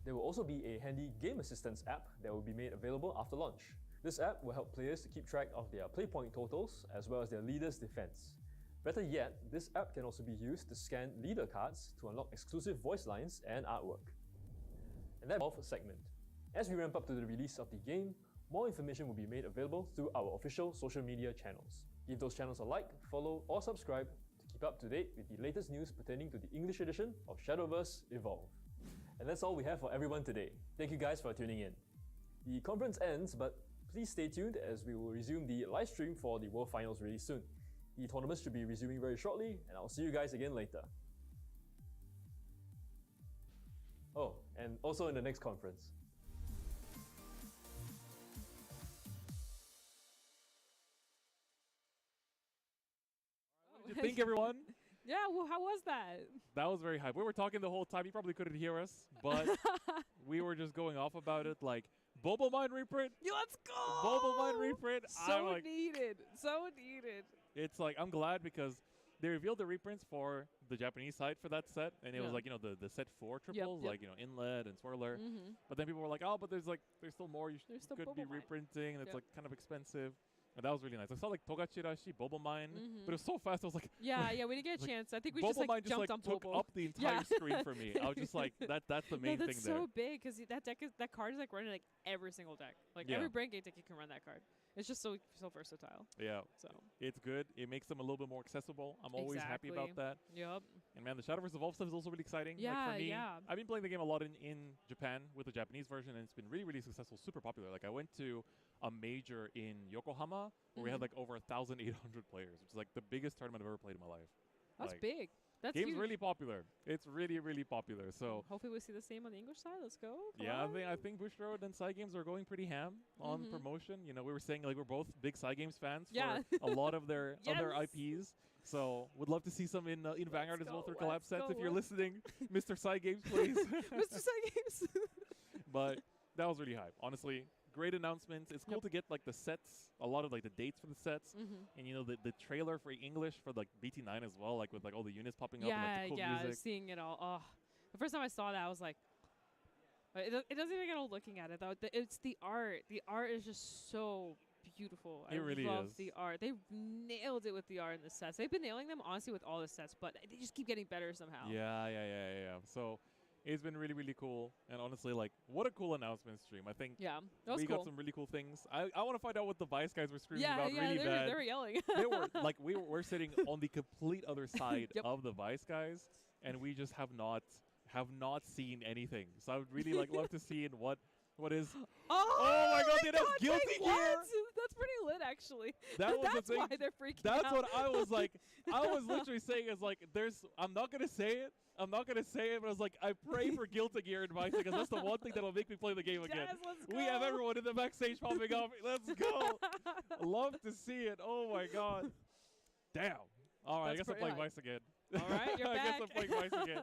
Speaker 13: There will also be a handy game assistance app that will be made available after launch. This app will help players to keep track of their playpoint totals as well as their leader's defense. Better yet, this app can also be used to scan leader cards to unlock exclusive voice lines and artwork. And that's all for segment. As we ramp up to the release of the game, more information will be made available through our official social media channels. Give those channels a like, follow, or subscribe to keep up to date with the latest news pertaining to the English edition of Shadowverse Evolve. And that's all we have for everyone today. Thank you guys for tuning in. The conference ends, but please stay tuned as we will resume the live stream for the World Finals really soon. The tournament should be resuming very shortly, and I'll see you guys again later. Oh, and also in the next conference.
Speaker 5: What did you think, everyone?
Speaker 1: Yeah, well, how was that?
Speaker 5: That was very hype. We were talking the whole time. You probably couldn't hear us, but we were just going off about it. Like, Bobo Mine reprint.
Speaker 1: Yeah, let's go!
Speaker 5: Bobo Mine reprint.
Speaker 1: So needed. So needed.
Speaker 5: It's like, I'm glad because they revealed the reprints for the Japanese side for that set, and it was like, you know, the set 4 triples, like, you know, Inlet and Swirler. But then people were like, oh, but there's still more you could be reprinting, and it's like kind of expensive. And that was really nice. I saw like Togachirashi, Bobo Mine, but it was so fast. I was like,
Speaker 1: yeah, we didn't get a chance. I think we
Speaker 5: Bobo
Speaker 1: just
Speaker 5: Mine
Speaker 1: jumped on
Speaker 5: took
Speaker 1: Bobo.
Speaker 5: up the entire screen for me. I was just like, that's the main thing there.
Speaker 1: That's so big because that card is like running like every single deck. Like every brain gate deck you can run that card. It's just so versatile.
Speaker 5: Yeah.
Speaker 1: So
Speaker 5: it's good. It makes them a little bit more accessible. I'm always happy about that.
Speaker 1: Yep.
Speaker 5: And man, the Shadowverse Evolve stuff is also really exciting.
Speaker 1: Yeah,
Speaker 5: like for me,
Speaker 1: yeah.
Speaker 5: I've been playing the game a lot in Japan with the Japanese version, and it's been really, really successful, super popular. Like I went to a major in Yokohama where we had like over 1,800 players, which is like the biggest tournament I've ever played in my life.
Speaker 1: That's
Speaker 5: like,
Speaker 1: big. That's
Speaker 5: game's
Speaker 1: huge.
Speaker 5: really popular. It's really, really popular. So
Speaker 1: hopefully we see the same on the English side. Let's go.
Speaker 5: Yeah, I think Bushiroad and Side Games are going pretty ham on promotion. You know, we were saying like we're both big Side Games fans for a lot of their other IPs. So would love to see some in Vanguard as well for collab sets. If you're listening, Mr. Side Games, please.
Speaker 1: Mr. Side Games.
Speaker 5: But that was really hype. Honestly, great announcements. It's cool to get like the sets, a lot of like the dates for the sets, and you know the trailer for English for like BT9 as well, like with like all the units popping up and like the cool music.
Speaker 1: Seeing it all. Oh, the first time I saw that, I was like, it doesn't even get old looking at it though. It's the art. The art is just so beautiful.
Speaker 5: It really
Speaker 1: love
Speaker 5: is.
Speaker 1: the art. They nailed it with the art in the sets. They've been nailing them honestly with all the sets, but they just keep getting better somehow.
Speaker 5: Yeah. So it's been really, really cool. And honestly, like, what a cool announcement stream. I think
Speaker 1: that was
Speaker 5: we
Speaker 1: cool.
Speaker 5: got some really cool things. I want to find out what the Vice guys were screaming about
Speaker 1: really
Speaker 5: bad.
Speaker 1: They were yelling.
Speaker 5: They were like, we're sitting on the complete other side of the Vice guys, and we just have not seen anything. So I would really love to see what is. Oh my God! They have Guilty Gear.
Speaker 1: That's pretty lit, actually.
Speaker 5: That was
Speaker 1: that's
Speaker 5: the thing.
Speaker 1: why they're freaking out.
Speaker 5: That's what I was like. I was literally saying is like, I'm not gonna say it. But I was like, I pray for Guilty Gear in Vice because that's the one thing that'll make me play the game again.
Speaker 1: Yes, let's go.
Speaker 5: We have everyone in the backstage popping up. Let's go. Love to see it. Oh my God. Damn. All right, I guess I'm playing Vice again.
Speaker 1: All right, you're
Speaker 5: I
Speaker 1: back.
Speaker 5: guess I'm playing Vice again.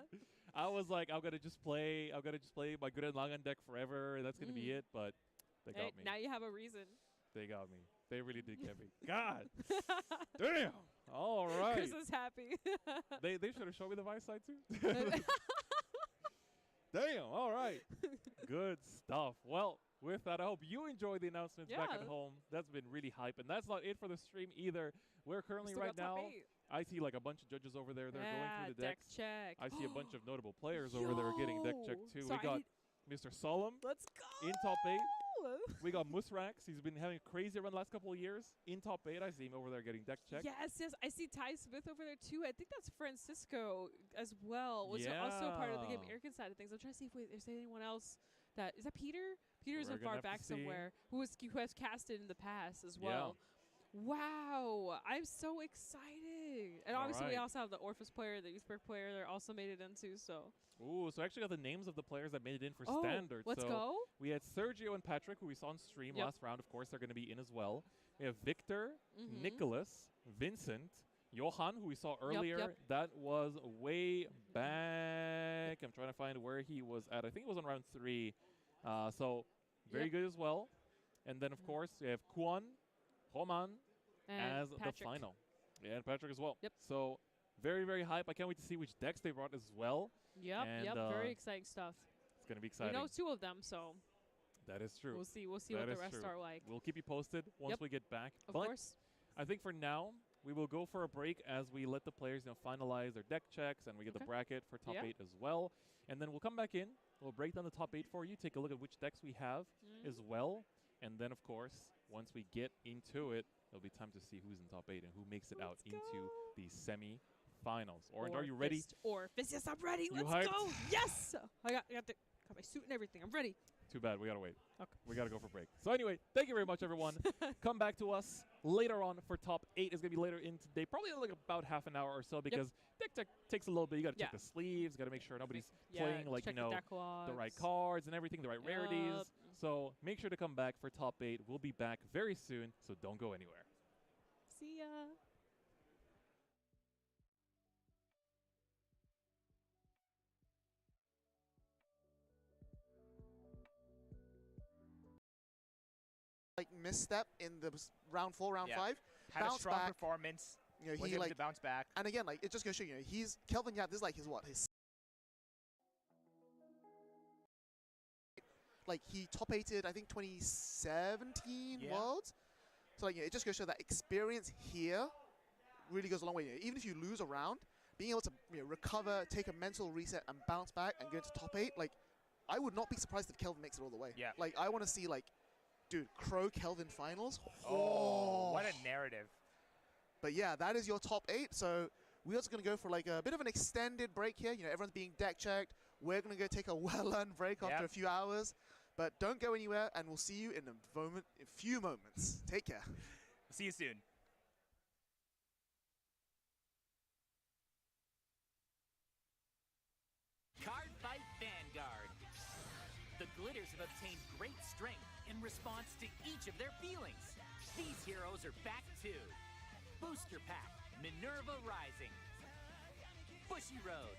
Speaker 5: I was like, I'm gonna just play my Gurren Lagann deck forever, and that's gonna be it. But they got me.
Speaker 1: Now you have a reason.
Speaker 5: They got me. They really did get me. God. Damn. All right.
Speaker 1: Chris is happy.
Speaker 5: They should have shown me the Vice side too. Damn, all right. Good stuff. Well, with that, I hope you enjoy the announcements back at home. That's been really hype. And that's not it for the stream either. We're currently right now, I see like a bunch of judges over there. They're going through the decks.
Speaker 1: Deck check.
Speaker 5: I see a bunch of notable players over there getting deck check too.
Speaker 1: So
Speaker 5: we got Mr. Solemn.
Speaker 1: Let's go.
Speaker 5: In top 8. We got Musrax. He's been having a crazy run the last couple of years. In top 8, I see him over there getting deck check.
Speaker 1: Yes. I see Ty Smith over there too. I think that's Francisco as well, which is also part of the Game American side of things. I'm trying to see if there's anyone else is that Peter? Peter's
Speaker 5: We're
Speaker 1: far back somewhere who has casted in the past as well. Wow, I'm so excited. And obviously we also have the Orphis player, the Youth player that also made it into, so.
Speaker 5: Ooh, so I actually got the names of the players that made it in for Standard.
Speaker 1: Let's go.
Speaker 5: We had Sergio and Patrick, who we saw on stream last round. Of course, they're going to be in as well. We have Victor, Nicholas, Vincent, Johan, who we saw earlier. That was way back. I'm trying to find where he was at. I think it was on round 3. So very good as well. And then, of course, we have Kuan, Roman as
Speaker 1: Patrick.
Speaker 5: the final. Yeah, and Patrick as well.
Speaker 1: Yep.
Speaker 5: So very, very hype. I can't wait to see which decks they brought as well.
Speaker 1: Yep, very exciting stuff.
Speaker 5: It's going to be exciting.
Speaker 1: We know 2 of them, so.
Speaker 5: That is true.
Speaker 1: We'll see what the rest are like.
Speaker 5: We'll keep you posted once we get back.
Speaker 1: Of course.
Speaker 5: I think for now, we will go for a break as we let the players finalize their deck checks and we get the bracket for top 8 as well. And then we'll come back in. We'll break down the top 8 for you, take a look at which decks we have as well. And then, of course, once we get into it, it'll be time to see who's in top 8 and who makes it out into the semi-finals. Orange, are you ready?
Speaker 1: Orphis, yes, I'm ready. Let's go. Yes! I got my suit and everything. I'm ready.
Speaker 5: Too bad. We got to wait.
Speaker 1: Okay.
Speaker 5: We got to go for break. So anyway, thank you very much, everyone. Come back to us later on for top 8. It's going to be later in today, probably like about half an hour or so because deck check takes a little bit. You got to check the sleeves. Got to make sure nobody's playing like, the right cards and everything, the right rarities. So make sure to come back for top 8. We'll be back very soon, so don't go anywhere.
Speaker 1: See ya.
Speaker 2: Like misstep in the round 4, round 5.
Speaker 3: Had a strong performance.
Speaker 2: You know,
Speaker 3: was
Speaker 2: he
Speaker 3: able to bounce back.
Speaker 2: And again, like it just goes to show you, he's Kelvin Yap. This is like his what? His like he top 8'd, I think 2017 Worlds. So like it just goes to show that experience here really goes a long way. Even if you lose a round, being able to recover, take a mental reset, and bounce back and go into top 8, like I would not be surprised if Kelvin makes it all the way.
Speaker 3: Yeah.
Speaker 2: Like I want to see like. Dude, Crow Kelvin finals.
Speaker 3: Oh, what a narrative.
Speaker 2: But yeah, that is your top 8. So we're also going to go for like a bit of an extended break here. You know, everyone's being deck checked. We're going to go take a well-earned break after a few hours. But don't go anywhere, and we'll see you in a few moments. Take care.
Speaker 3: See you soon.
Speaker 11: Cardfight Vanguard. The Glitters have obtained great strength in response to each of their feelings. These heroes are back too. Booster Pack, Minerva Rising, Bushiroad.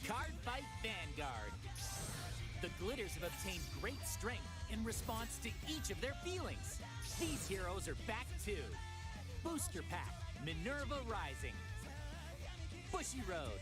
Speaker 11: Cardfight Vanguard. The Glitters have obtained great strength in response to each of their feelings. These heroes are back too. Booster Pack, Minerva Rising, Bushiroad.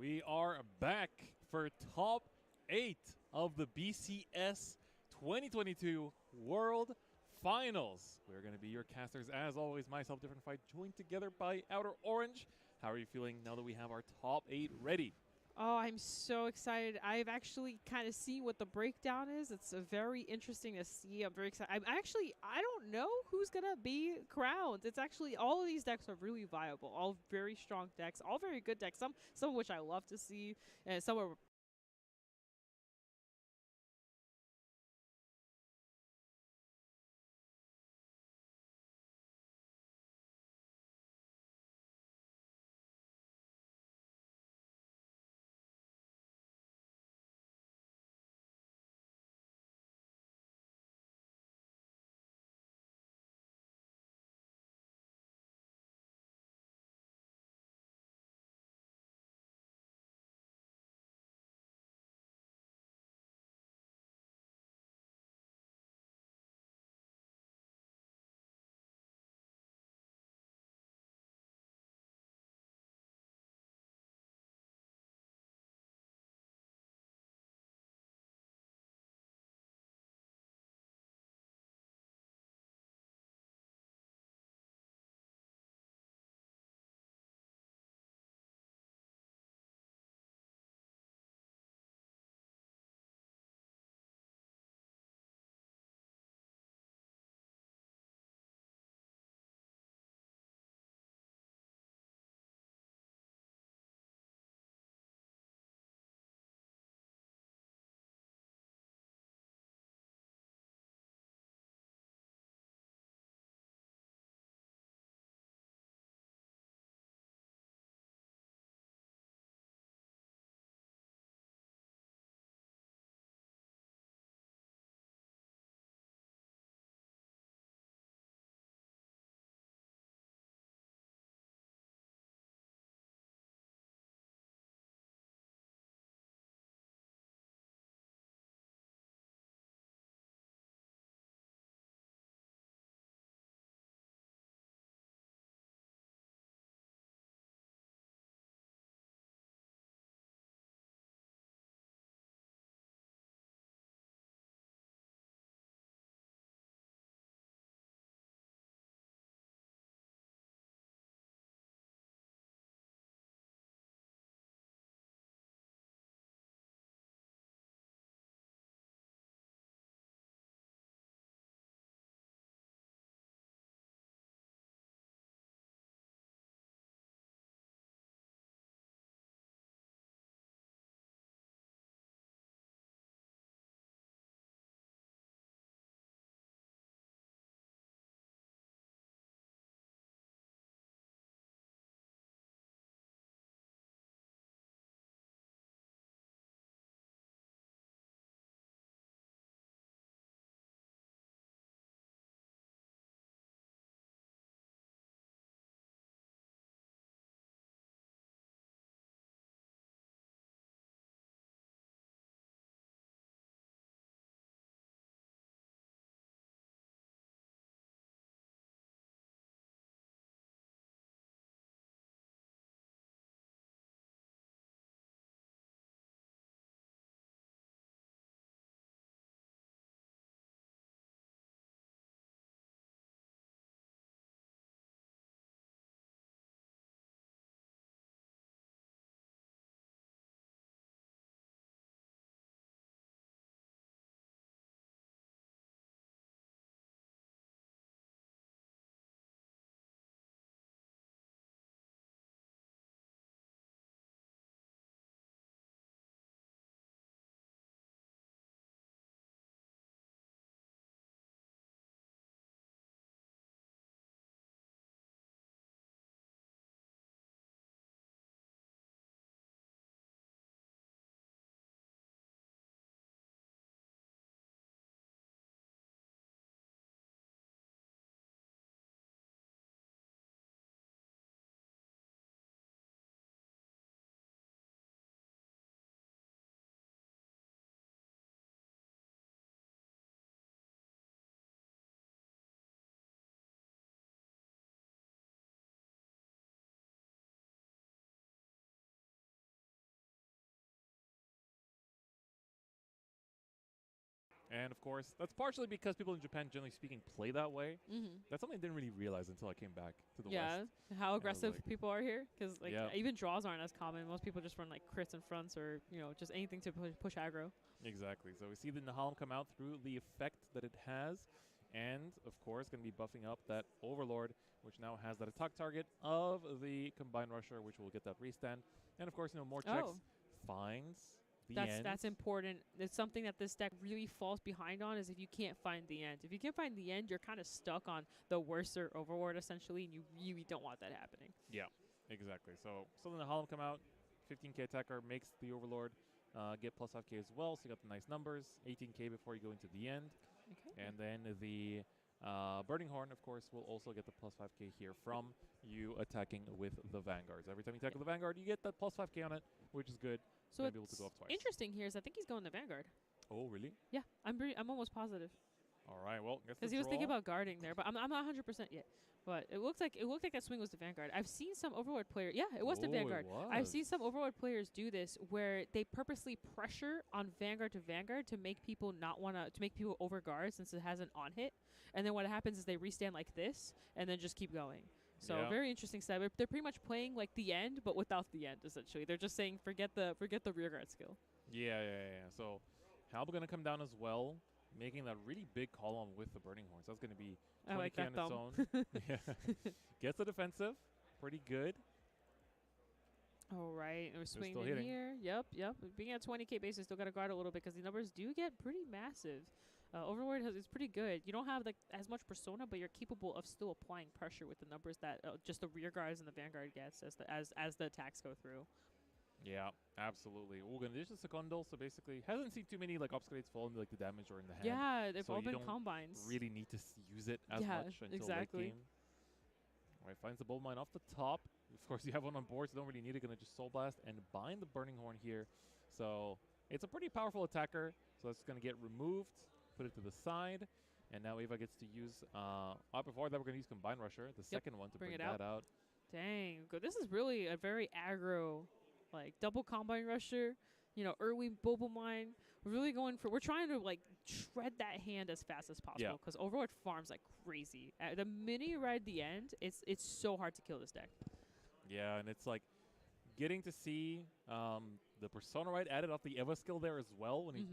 Speaker 5: We are back for top 8 of the BCS 2022 World Finals. We're going to be your casters, as always. Myself, Different Fight, joined together by Outer Orange. How are you feeling now that we have our top 8 ready?
Speaker 1: Oh, I'm so excited. I've actually kind of seen what the breakdown is. It's very interesting to see. I'm very excited. I don't know who's going to be crowned. It's actually, all of these decks are really viable. All very strong decks, all very good decks. Some of which I love to see, and some are
Speaker 5: And, of course, that's partially because people in Japan, generally speaking, play that way. That's something I didn't really realize until I came back to the West.
Speaker 1: Yeah, how aggressive people are here. Because like even draws aren't as common. Most people just run like crits and fronts or, you know, just anything to push aggro.
Speaker 5: Exactly. So we see the Nahalem come out through the effect that it has. And, of course, going to be buffing up that Overlord, which now has that attack target of the Combined Rusher, which will get that restand. And, of course, you know, more checks finds the end.
Speaker 1: That's important. It's something that this deck really falls behind on is if you can't find the end. If you can't find the end, you're kind of stuck on the worser Overlord, essentially, and you really don't want that happening.
Speaker 5: Yeah, exactly. So the Nahalem come out, 15k attacker, makes the Overlord get plus 5k as well, so you got the nice numbers, 18k before you go into the end. Okay. And then the Burning Horn, of course, will also get the plus 5k here from you attacking with the Vanguards. Every time you attack with the Vanguard, you get that plus 5k on it, which is good.
Speaker 1: So what's
Speaker 5: able to go up twice.
Speaker 1: Interesting here is I think he's going to Vanguard.
Speaker 5: Oh, really?
Speaker 1: Yeah, I'm almost positive.
Speaker 5: All right, well,
Speaker 1: because he was thinking about guarding there, but I'm not 100% yet. But it looked like that swing was the Vanguard. I've seen some Overlord players. Yeah, it was the Vanguard. I've seen some Overlord players do this where they purposely pressure on Vanguard to make people not want to make people overguard since it has an on hit, and then what happens is they restand like this and then just keep going. So very interesting style. They're pretty much playing like the end, but without the end. Essentially, they're just saying forget the rear guard skill.
Speaker 5: Yeah. So Halb gonna come down as well, making that really big column with the Burning Horns. That's gonna be 20k on its own. Yeah. Gets the defensive, pretty good.
Speaker 1: All right, and we're swinging in here. Yep. Being at 20k bases, still gotta guard a little bit because the numbers do get pretty massive. Overlord is pretty good. You don't have like as much persona, but you're capable of still applying pressure with the numbers that just the rear guards and the Vanguard gets as the attacks go through. Yeah, absolutely. This is Secondo, so basically hasn't seen too many like obscurates fall into like the damage or in the hand. Yeah, they've
Speaker 5: so
Speaker 1: all
Speaker 5: you
Speaker 1: been
Speaker 5: don't
Speaker 1: combines.
Speaker 5: Really need to use it as much until late game. All right, finds the Bold Mine off the top. Of course, you have one on board, so don't really need it. Gonna just Soul Blast and bind the Burning Horn here. So it's a pretty powerful attacker. So that's gonna get removed. Put it to the side, and now Ava gets to use. Before that, we're gonna use Combine Rusher, the second one, to bring that out.
Speaker 1: Dang, good. This is really a very aggro, like double Combine Rusher. You know, early Boba Mine. We're really going for. We're trying to like shred that hand as fast as possible because Overlord farms like crazy. The minute you ride the end, it's so hard to kill this deck.
Speaker 5: Yeah, and it's like getting to see the Persona Ride added off the Eva skill there as well when he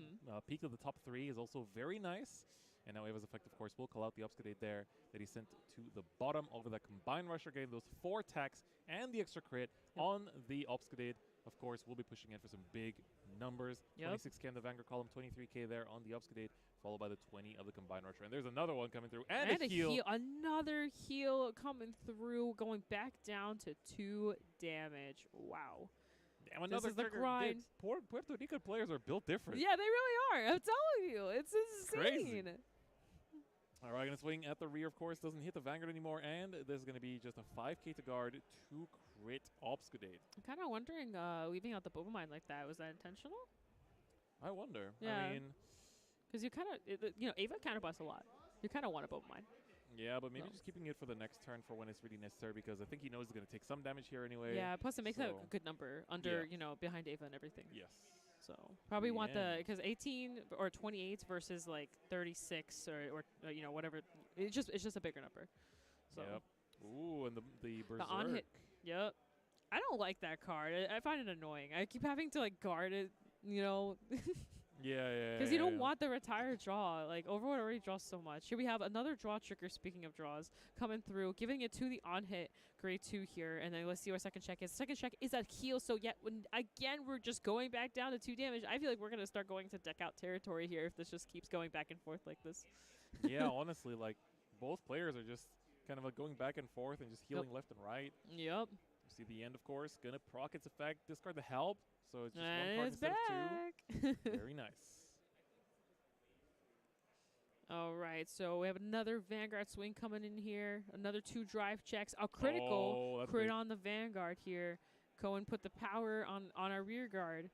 Speaker 5: peaked at the top 3 is also very nice. And now Eva's effect, of course, will call out the Obscurate there that he sent to the bottom over that Combined Rusher, getting those 4 attacks and the extra crit on the Obscurate. Of course, we'll be pushing in for some big numbers. 26k on the Vanguard column, 23k there on the Obscurate, followed by the 20 of the Combined Rusher. And there's another one coming through. And a heal.
Speaker 1: Another heal coming through, going back down to 2 damage. Wow.
Speaker 5: Damn, another
Speaker 1: the grind.
Speaker 5: Dude, poor Puerto Rican players are built different.
Speaker 1: Yeah, they really are. I'm telling you. It's insane.
Speaker 5: Crazy. All right, gonna swing at the rear, of course. Doesn't hit the Vanguard anymore, and there's gonna be just a 5k to guard, 2 crit Obscudate.
Speaker 1: I'm kind of wondering, leaving out the Boba Mine like that, was that intentional?
Speaker 5: I wonder.
Speaker 1: Yeah.
Speaker 5: I mean,
Speaker 1: because you kind of, Ava counterbusts a lot. You kind of want a Boba Mine.
Speaker 5: Yeah, but maybe just keeping it for the next turn for when it's really necessary, because I think he knows he's gonna take some damage here anyway.
Speaker 1: Yeah, plus it makes a good number under, behind Ava and everything.
Speaker 5: Yes.
Speaker 1: So probably want because 18 or 28 versus like 36 or whatever. It's just a bigger number. So.
Speaker 5: Yep. Ooh, and the Berserk.
Speaker 1: The on hit. Yep. I don't like that card. I find it annoying. I keep having to like guard it.
Speaker 5: Yeah.
Speaker 1: Because you don't want the retired draw. Like Overlord already draws so much. Here we have another draw trigger. Speaking of draws, coming through, giving it to the on hit grade 2 here, and then let's see what second check is. Second check is a heal. So again, we're just going back down to 2 damage. I feel like we're gonna start going to deck out territory here if this just keeps going back and forth like this.
Speaker 5: Yeah, honestly, like both players are just kind of like going back and forth and just healing left and right.
Speaker 1: Yep.
Speaker 5: You see the end, of course. Gonna proc its effect. Discard the help. So it's just one card instead of 2. Very nice.
Speaker 1: All right, so we have another Vanguard swing coming in here. Another 2 drive checks. A critical crit on the Vanguard here. Cohen put the power on our rear guard.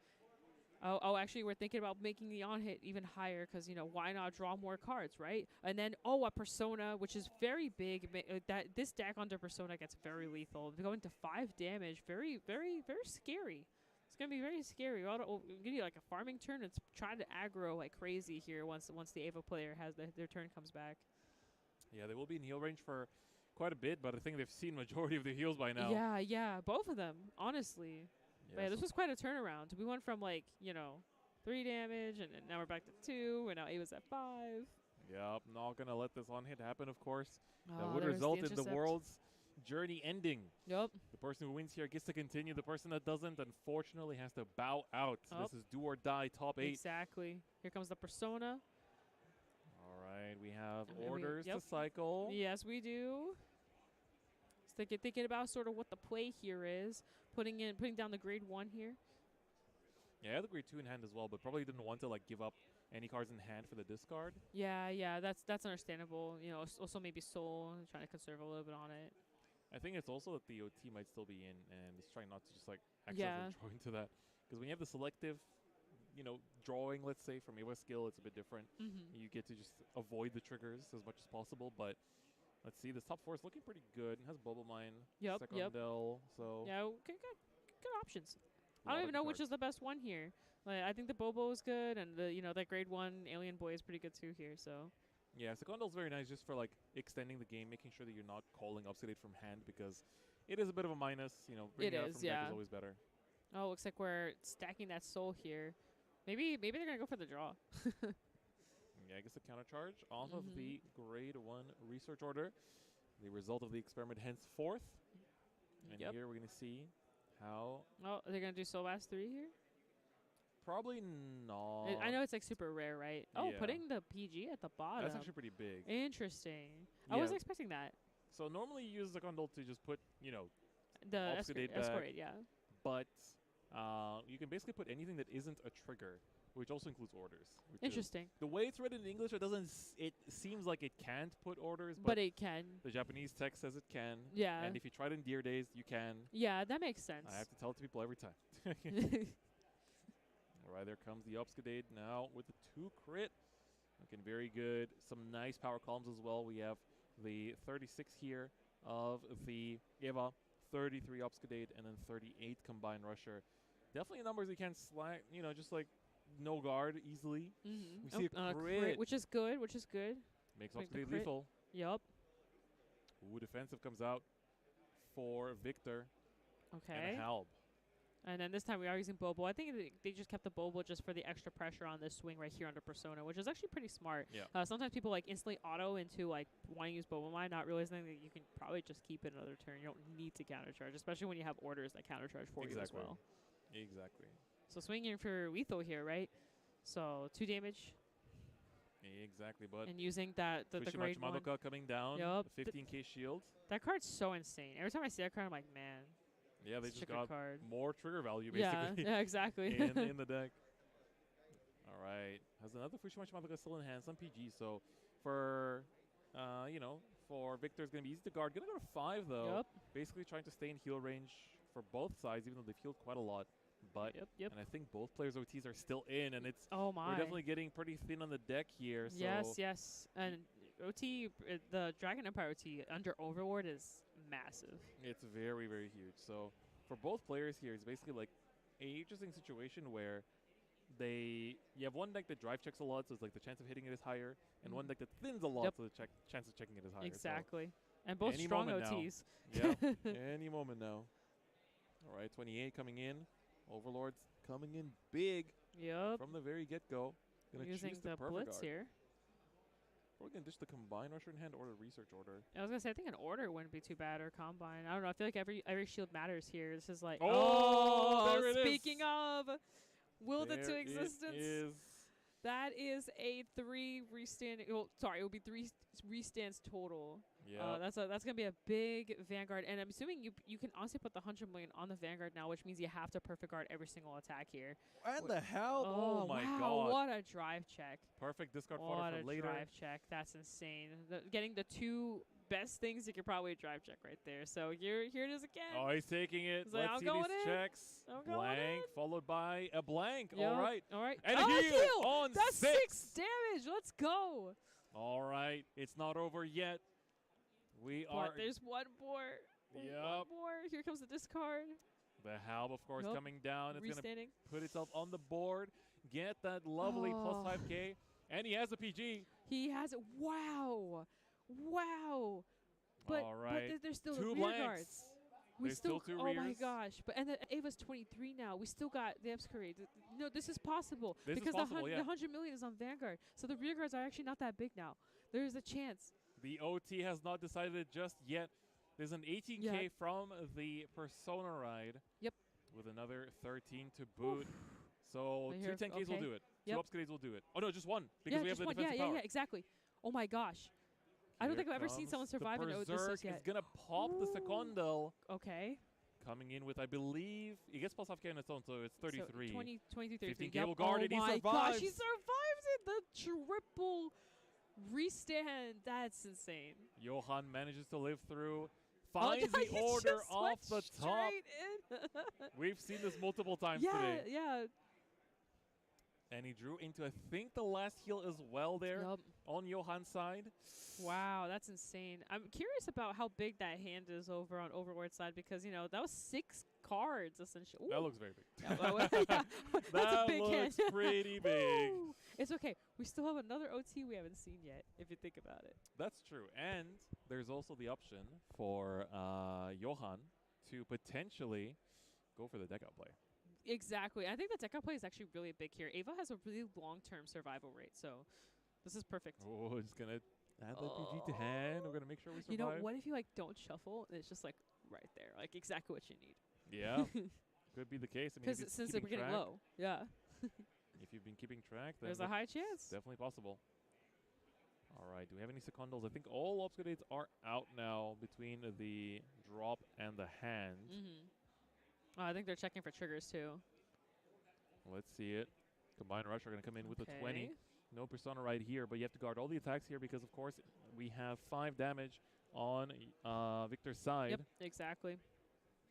Speaker 1: Oh, actually, we're thinking about making the on hit even higher because, why not draw more cards, right? And then, a Persona, which is very big. That this deck under Persona gets very lethal. Going to 5 damage. Very, very, very scary. It's gonna be very scary. We'll give you like a farming turn. It's trying to aggro like crazy here once the Ava player has their turn comes back.
Speaker 5: Yeah, they will be in heal range for quite a bit, but I think they've seen majority of the heals by now.
Speaker 1: Yeah, both of them, honestly.
Speaker 5: Yeah,
Speaker 1: but yeah, this was quite a turnaround. We went from like 3 damage, and now we're back to 2, and now Ava's at 5.
Speaker 5: Yep, not gonna let this on hit happen, of course. That
Speaker 1: Oh,
Speaker 5: would
Speaker 1: there's
Speaker 5: result
Speaker 1: the
Speaker 5: in the
Speaker 1: intercept.
Speaker 5: world's journey ending.
Speaker 1: Yep.
Speaker 5: The person who wins here gets to continue. The person that doesn't, unfortunately, has to bow out.
Speaker 1: Oh.
Speaker 5: This is do or die, top 8.
Speaker 1: Exactly. Here comes the persona.
Speaker 5: All right, we have
Speaker 1: And we-
Speaker 5: orders
Speaker 1: yep.
Speaker 5: to cycle.
Speaker 1: Yes, we do. So thinking about sort of what the play here is, putting down the grade 1 here.
Speaker 5: Yeah, I had the grade 2 in hand as well, but probably didn't want to like give up any cards in hand for the discard.
Speaker 1: Yeah, that's understandable. Also maybe Soul, trying to conserve a little bit on it.
Speaker 5: I think it's also that the OT might still be in, and he's trying not to just like accidentally draw into that. Because when you have the selective, drawing, let's say, from Ewa skill, it's a bit different. You get to just avoid the triggers as much as possible, but let's see, this top 4 is looking pretty good. It has Bubble Mine, Secondel, so...
Speaker 1: Yeah, good options. I don't even know which is the best one here. Like, I think the Bobo is good, and that grade 1 Alien Boy is pretty good too here, so...
Speaker 5: Yeah, Secondel's very nice just for like extending the game, making sure that you're not calling Obsidian from hand, because it is a bit of a minus, bringing it out from deck is always better.
Speaker 1: Oh, looks like we're stacking that Soul here. Maybe they're gonna go for the draw.
Speaker 5: Yeah, I guess the counter charge off of the grade 1 research order. The result of the experiment henceforth. And here we're gonna see how...
Speaker 1: Oh, they're gonna do Soul Blast 3 here?
Speaker 5: Probably not.
Speaker 1: I know it's like super rare, right? Oh,
Speaker 5: Yeah.
Speaker 1: putting the PG at the bottom.
Speaker 5: That's actually pretty big.
Speaker 1: Interesting.
Speaker 5: Yeah.
Speaker 1: I wasn't expecting that.
Speaker 5: So normally you use the Gondol to just put,
Speaker 1: The
Speaker 5: Obsidiate back.
Speaker 1: Escalade, yeah.
Speaker 5: But you can basically put anything that isn't a trigger, which also includes orders.
Speaker 1: Interesting.
Speaker 5: The way it's written in English, it seems like it can't put orders,
Speaker 1: but it can.
Speaker 5: The Japanese text says it can.
Speaker 1: Yeah.
Speaker 5: And if you try it in Deer Days, you can.
Speaker 1: Yeah, that makes sense.
Speaker 5: I have to tell it to people every time. All right, there comes the Obscadade now with the 2 crit. Looking very good. Some nice power columns as well. We have the 36 here of the Eva, 33 Obscadade, and then 38 combined Rusher. Definitely numbers you can't slack, just like no guard easily. We see a crit.
Speaker 1: Which is good,
Speaker 5: Makes Obscadade lethal.
Speaker 1: Yup.
Speaker 5: Ooh, defensive comes out for Victor.
Speaker 1: Okay.
Speaker 5: And a Halb.
Speaker 1: And then this time we are using Bobo. I think they just kept the Bobo just for the extra pressure on this swing right here under Persona, which is actually pretty smart.
Speaker 5: Yeah.
Speaker 1: Sometimes people like instantly auto into like wanting to use Bobo Mine, not realizing that you can probably just keep it another turn. You don't need to countercharge, especially when you have orders that countercharge for you as well.
Speaker 5: Exactly.
Speaker 1: So swinging for lethal here, right? So 2 damage.
Speaker 5: Exactly, but
Speaker 1: and using the grade 1
Speaker 5: Madoka coming down.
Speaker 1: Yup.
Speaker 5: 15k shield.
Speaker 1: That card's so insane. Every time I see that card, I'm like, man.
Speaker 5: Yeah, they just got
Speaker 1: card.
Speaker 5: more trigger value, basically.
Speaker 1: Yeah, exactly.
Speaker 5: in the deck. All right. Has another Fushima Madoka still in hand, some PG. So for, for Victor, it's going to be easy to guard. Going to go to 5, though.
Speaker 1: Yep.
Speaker 5: Basically trying to stay in heal range for both sides, even though they've healed quite a lot. But and I think both players' OTs are still in, and it's we're definitely getting pretty thin on the deck here. So
Speaker 1: Yes. And OT, the Dragon Empire OT under Overlord is massive.
Speaker 5: It's very, very huge. So for both players here, it's basically like an interesting situation where you have one deck that drive checks a lot, so it's like the chance of hitting it is higher, and one deck that thins a lot, so the chance of checking it is higher.
Speaker 1: Exactly.
Speaker 5: So
Speaker 1: and both strong OTs.
Speaker 5: Yeah, any moment now. All right, 28 coming in. Overlord's coming in big from the very get-go.
Speaker 1: Using the Blitz here.
Speaker 5: We're going to dish the Combine Rusher in hand or the Research Order.
Speaker 1: I was going to say, I think an Order wouldn't be too bad, or Combine. I don't know. I feel like every shield matters here. This is like,
Speaker 5: there it
Speaker 1: speaking of, willed it to existence.
Speaker 5: Is.
Speaker 1: That is a 3 restand. Well, sorry, it will be 3 restands total.
Speaker 5: Yeah.
Speaker 1: That's gonna be a big Vanguard, and I'm assuming you can honestly put the 100 million on the Vanguard now, which means you have to perfect guard every single attack here.
Speaker 5: And the hell! Oh my
Speaker 1: wow,
Speaker 5: god!
Speaker 1: What a drive check!
Speaker 5: Perfect discard fodder for later.
Speaker 1: What a drive check! That's insane. Getting the 2 best things you could probably drive check right there. So here it is again.
Speaker 5: Oh, he's taking it.
Speaker 1: Like,
Speaker 5: Let's see these checks. Blank followed by a blank.
Speaker 1: Yep.
Speaker 5: All right. And
Speaker 1: a
Speaker 5: heal on
Speaker 1: That's
Speaker 5: 6
Speaker 1: damage. Let's go.
Speaker 5: All right. It's not over yet.
Speaker 1: But there's one more.
Speaker 5: Yep.
Speaker 1: One more. Here comes the discard.
Speaker 5: The Halb, of course, coming down. It's going to put itself on the board, get that lovely plus 5K, and he has a PG.
Speaker 1: He has it. Wow. Wow. But,
Speaker 5: all right.
Speaker 1: but there's still
Speaker 5: two
Speaker 1: the rear guards.
Speaker 5: There's still two rears.
Speaker 1: Oh my gosh! But and the Ava's 23 now. We still got the upgrade. No, this is possible
Speaker 5: this
Speaker 1: because
Speaker 5: is possible,
Speaker 1: the 100 million is on Vanguard. So the rear guards are actually not that big now. There's a chance.
Speaker 5: The OT has not decided just yet. There's an 18K from the Persona ride.
Speaker 1: Yep.
Speaker 5: With another 13 to boot. So 2 10Ks will do it.
Speaker 1: Yep.
Speaker 5: 2 upgrades will do it. Oh no, just one because we have the defensive power.
Speaker 1: Yeah, exactly. Oh my gosh. I don't think I've ever seen someone survive an OT yet.
Speaker 5: Is going to pop the Secondal.
Speaker 1: Okay.
Speaker 5: Coming in with, I believe, he gets plus 5K on its own, so it's 33.
Speaker 1: So 23, 33.
Speaker 5: 15K will guard it. He survives.
Speaker 1: Oh my gosh, he survives it. The triple restand. That's insane.
Speaker 5: Johan manages to live through. Finds the order off the top. We've seen this multiple times today.
Speaker 1: Yeah.
Speaker 5: And he drew into, I think, the last heal as well there on Johan's side.
Speaker 1: Wow, that's insane. I'm curious about how big that hand is over on Overlord's side because, you know, that was 6 cards, essentially. Ooh.
Speaker 5: That looks very big.
Speaker 1: That's a big
Speaker 5: looks
Speaker 1: hand.
Speaker 5: pretty big.
Speaker 1: It's okay. We still have another OT we haven't seen yet, if you think about it.
Speaker 5: That's true. And there's also the option for Johan to potentially go for the deck out play.
Speaker 1: Exactly. I think the deck out play is actually really big here. Ava has a really long-term survival rate, so this is perfect.
Speaker 5: Oh, it's going to add that PG to hand. We're going to make sure we survive.
Speaker 1: You know, what if you, like, don't shuffle? And it's just, like, right there. Like, exactly what you need.
Speaker 5: Yeah. Could be the case. I mean,
Speaker 1: because since we're getting low. Yeah.
Speaker 5: If you've been keeping track, then
Speaker 1: there's a high chance.
Speaker 5: Definitely possible. All right. Do we have any secondals? I think all upgrades are out now between the drop and the hand.
Speaker 1: I think they're checking for triggers, too.
Speaker 5: Let's see it. Combined Rush are going to come in with the 20. No Persona right here, but you have to guard all the attacks here because, of course, we have 5 damage on Victor's side.
Speaker 1: Yep, exactly.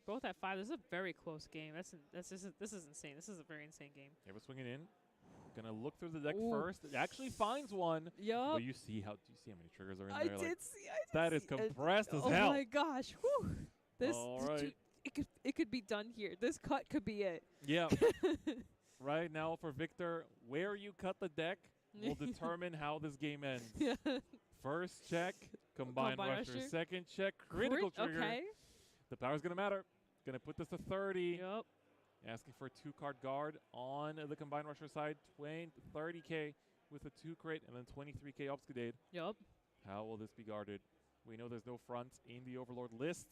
Speaker 1: Both at 5. This is a very close game. This is insane. This is a very insane game.
Speaker 5: Ava swinging in. Going to look through the deck first. It actually finds one.
Speaker 1: Yup.
Speaker 5: But do you see how many triggers are in there?
Speaker 1: I did see.
Speaker 5: That is compressed as hell.
Speaker 1: Oh, my gosh. Whew. This,
Speaker 5: all right.
Speaker 1: It could be done here. This cut could be it.
Speaker 5: Yeah. Right now for Victor, where you cut the deck will determine how this game ends. First check, combined rusher. Second check, critical trigger.
Speaker 1: Okay.
Speaker 5: The power's going to matter. Going to put this to 30.
Speaker 1: Yep.
Speaker 5: Asking for a 2-card guard on the combined rusher side. 30K with a 2 crit and then 23K obscudate.
Speaker 1: Yep.
Speaker 5: How will this be guarded? We know there's no front in the Overlord list.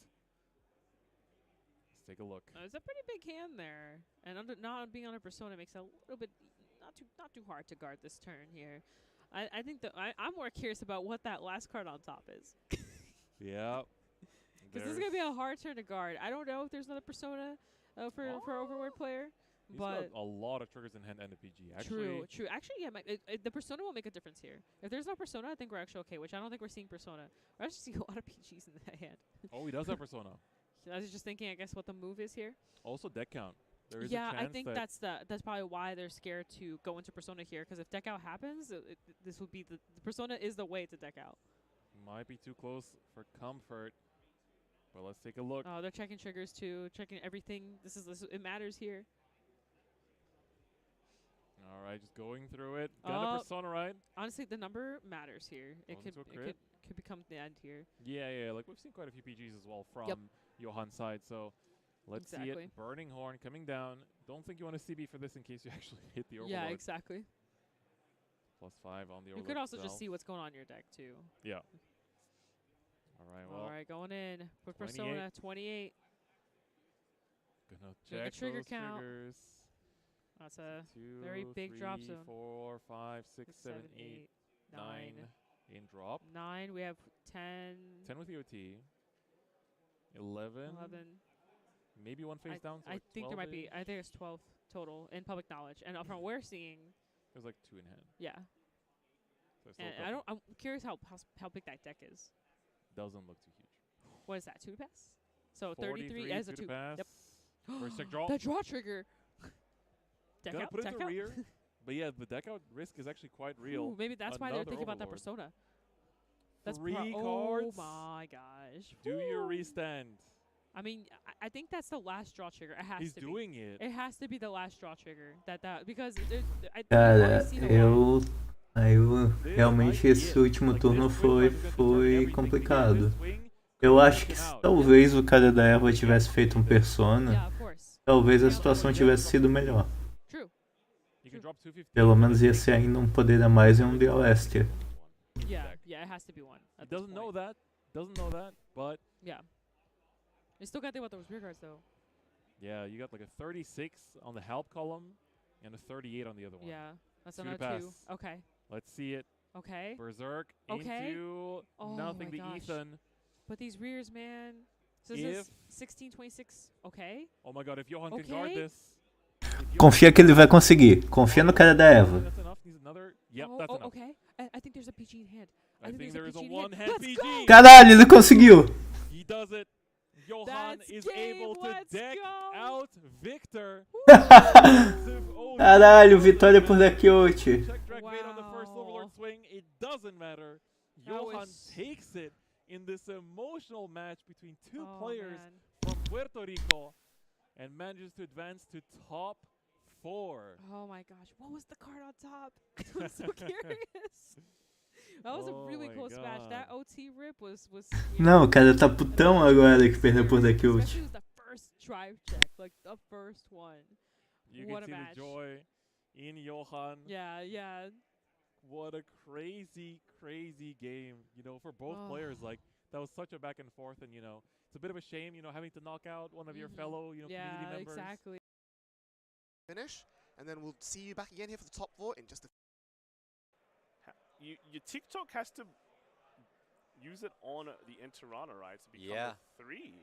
Speaker 5: Let's take a look.
Speaker 1: It's a pretty big hand there. And not being on a Persona makes it a little bit not too hard to guard this turn here. I think that I'm more curious about what that last card on top is.
Speaker 5: Yeah.
Speaker 1: Because this is going to be a hard turn to guard. I don't know if there's another Persona for Overlord player.
Speaker 5: He's
Speaker 1: but
Speaker 5: got a lot of triggers in hand and a PG. Actually,
Speaker 1: true. Actually, yeah, the Persona will make a difference here. If there's no Persona, I think we're actually okay, which I don't think we're seeing Persona. We're actually seeing a lot of PGs in that hand.
Speaker 5: Oh, he does have Persona.
Speaker 1: I was just thinking, I guess, what the move is here.
Speaker 5: Also, deck count. There is
Speaker 1: a
Speaker 5: chance
Speaker 1: I think that's probably why they're scared to go into Persona here. Because if deck out happens, this would be the Persona is the way to deck out.
Speaker 5: Might be too close for comfort. But let's take a look.
Speaker 1: Oh, they're checking triggers too, checking everything. It matters here.
Speaker 5: All right, just going through it. Got a Persona right.
Speaker 1: Honestly, the number matters here. It could become the end here.
Speaker 5: Yeah. Like we've seen quite a few PGs as well from Johan's side. So let's see it. Burning Horn coming down. Don't think you want to CB for this in case you actually hit the Overlord.
Speaker 1: Yeah, exactly.
Speaker 5: +5 on the Overlord.
Speaker 1: You could also
Speaker 5: itself.
Speaker 1: just see what's going on in your deck too.
Speaker 5: Yeah. All right. Well.
Speaker 1: All right, going in with Persona 28.
Speaker 5: Gonna check
Speaker 1: trigger
Speaker 5: those
Speaker 1: count.
Speaker 5: triggers.
Speaker 1: That's a
Speaker 5: 2,
Speaker 1: very big
Speaker 5: 3,
Speaker 1: drop zone.
Speaker 5: 4, 5, 6, 7, 8, 9 in drop.
Speaker 1: 9. We have 10.
Speaker 5: 10 with the OT. 11. Maybe one face down. So
Speaker 1: I
Speaker 5: like
Speaker 1: think there might be.
Speaker 5: 12-ish.
Speaker 1: I think it's 12 total in public knowledge, and from what we're seeing,
Speaker 5: there's like 2 in hand.
Speaker 1: Yeah.
Speaker 5: So
Speaker 1: and I'm curious how big that deck is.
Speaker 5: Doesn't look too huge.
Speaker 1: What is that? 2 to pass. So 33 as a 2.
Speaker 5: Pass.
Speaker 1: Yep.
Speaker 5: First check draw.
Speaker 1: The draw trigger.
Speaker 5: Deck out. Put it in the rear. But yeah, the deck out risk is actually quite real.
Speaker 1: Ooh, maybe that's why they're thinking about that Persona. That's
Speaker 5: 3 cards.
Speaker 1: Oh my gosh.
Speaker 5: Do your restand.
Speaker 1: I mean, I think that's the last draw trigger. It has
Speaker 5: He's
Speaker 1: to
Speaker 5: doing
Speaker 1: be.
Speaker 5: it.
Speaker 1: It has to be the last draw trigger. Because I
Speaker 4: Cara,
Speaker 1: seen a lot.
Speaker 4: realmente esse último turno foi complicado. Eu acho que se talvez o cara da erva tivesse feito um Persona, talvez a situação tivesse sido melhor. Pelo menos ia ser ainda um poder a mais em um Duelestia.
Speaker 1: Yeah, it has to be one.
Speaker 5: He doesn't know that, but...
Speaker 1: Yeah. You still gotta think about those rear guards, though.
Speaker 5: Yeah, you got like a 36 on the help column and a 38 on the other one.
Speaker 1: Yeah, that's
Speaker 5: Two to
Speaker 1: another
Speaker 5: pass.
Speaker 1: 2. Okay.
Speaker 5: Let's see it.
Speaker 1: Okay.
Speaker 5: Berserk
Speaker 1: Okay.
Speaker 5: into nothing
Speaker 1: my
Speaker 5: to
Speaker 1: gosh.
Speaker 5: Ethan.
Speaker 1: But these rears, man. So this is 16, 26. Okay.
Speaker 5: Oh my god, if Johan can guard this.
Speaker 4: Confia que ele vai conseguir. Confia no cara da Eva.
Speaker 5: That's enough. Needs another. Yep, that's enough.
Speaker 1: Okay. I think there's a PG in hand.
Speaker 5: I think there is a
Speaker 1: PG in
Speaker 5: one-hand
Speaker 1: hand.
Speaker 5: PG.
Speaker 4: Caralho, ele conseguiu.
Speaker 5: He does it. Johan
Speaker 1: That's
Speaker 5: is
Speaker 1: game.
Speaker 5: able to
Speaker 1: Let's
Speaker 5: deck
Speaker 1: go.
Speaker 5: out Victor.
Speaker 4: Caralho, vitória por deck out.
Speaker 5: Check drag bait on the first Overlord swing. It doesn't matter. Johan takes it in this emotional match between two players from Puerto Rico and manages to advance to top 4.
Speaker 1: Oh my gosh, what was the card on top? I'm so curious. That was a really close match. That OT rip was
Speaker 4: Não, o cara tá putão agora que perdeu por deck out.
Speaker 1: Especially with the first drive check, like the first one.
Speaker 5: You
Speaker 1: what
Speaker 5: can see
Speaker 1: match.
Speaker 5: the joy in Johan.
Speaker 1: Yeah.
Speaker 5: What a crazy game, you know, for both players. Like, that was such a back and forth, and, you know, it's a bit of a shame, you know, having to knock out one of your fellow, you know, community members.
Speaker 1: Yeah, exactly.
Speaker 2: Finish, and then we'll see you back again here for the top 4 in just a
Speaker 9: Your TikTok has to use it on the Enterana, right? To become the 3.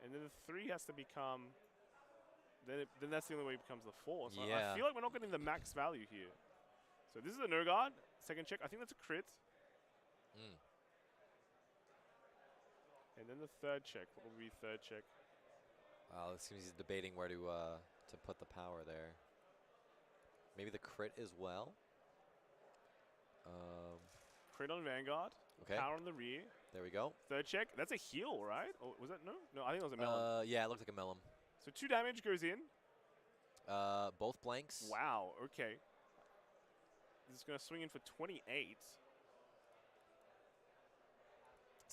Speaker 9: And then the 3 has to become... Then that's the only way it becomes the 4. So I feel like we're not getting the max value here. So this is a no guard. Second check. I think that's a crit. And then the third check. What will be third check?
Speaker 10: Wow, it seems he's debating where to put the power there. Maybe the crit as well.
Speaker 9: Crit on Vanguard.
Speaker 10: Okay.
Speaker 9: Power on the rear.
Speaker 10: There we go.
Speaker 9: Third check. That's a heal, right? Or was that no? No, I think that was a melon.
Speaker 10: Yeah, it looked like a melon.
Speaker 9: So 2 damage goes in.
Speaker 10: Both blanks.
Speaker 9: Wow. Okay. This is gonna swing in for 28.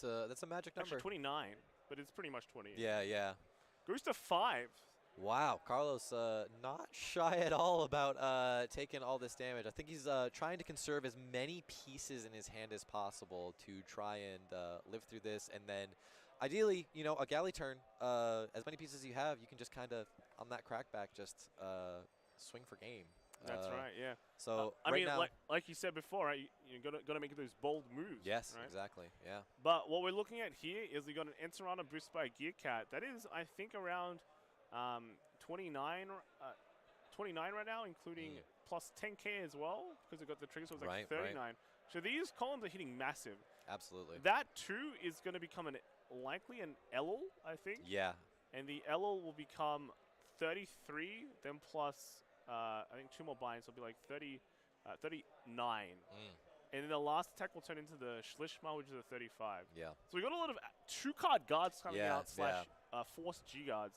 Speaker 10: That's a magic number.
Speaker 9: Actually 29, but it's pretty much 28.
Speaker 10: Yeah.
Speaker 9: Goes to 5.
Speaker 10: Wow, Carlos not shy at all about taking all this damage. I think he's trying to conserve as many pieces in his hand as possible to try and live through this. And then, ideally, you know, a galley turn, as many pieces as you have, you can just kind of, on that crackback, just swing for game.
Speaker 9: That's right, yeah.
Speaker 10: So
Speaker 9: I
Speaker 10: right
Speaker 9: mean,
Speaker 10: now,
Speaker 9: like you said before, right? You're gonna make those bold moves.
Speaker 10: yes,
Speaker 9: right?
Speaker 10: exactly, yeah.
Speaker 9: But what we're looking at here is we got an Enterana boost by a Gear Cat. That is, I think, around 29 right now, including plus 10k as well, because it got the trigger, so it's like 39. Right. So these columns are hitting massive.
Speaker 10: Absolutely.
Speaker 9: That too is going to become likely an LL, I think.
Speaker 10: Yeah.
Speaker 9: And the LL will become 33, then plus I think 2 more binds, so it'll be like 39. And then the last attack will turn into the Schlishma, which is a 35.
Speaker 10: Yeah. So
Speaker 9: we got a lot of 2-card guards coming out, slash forced G guards.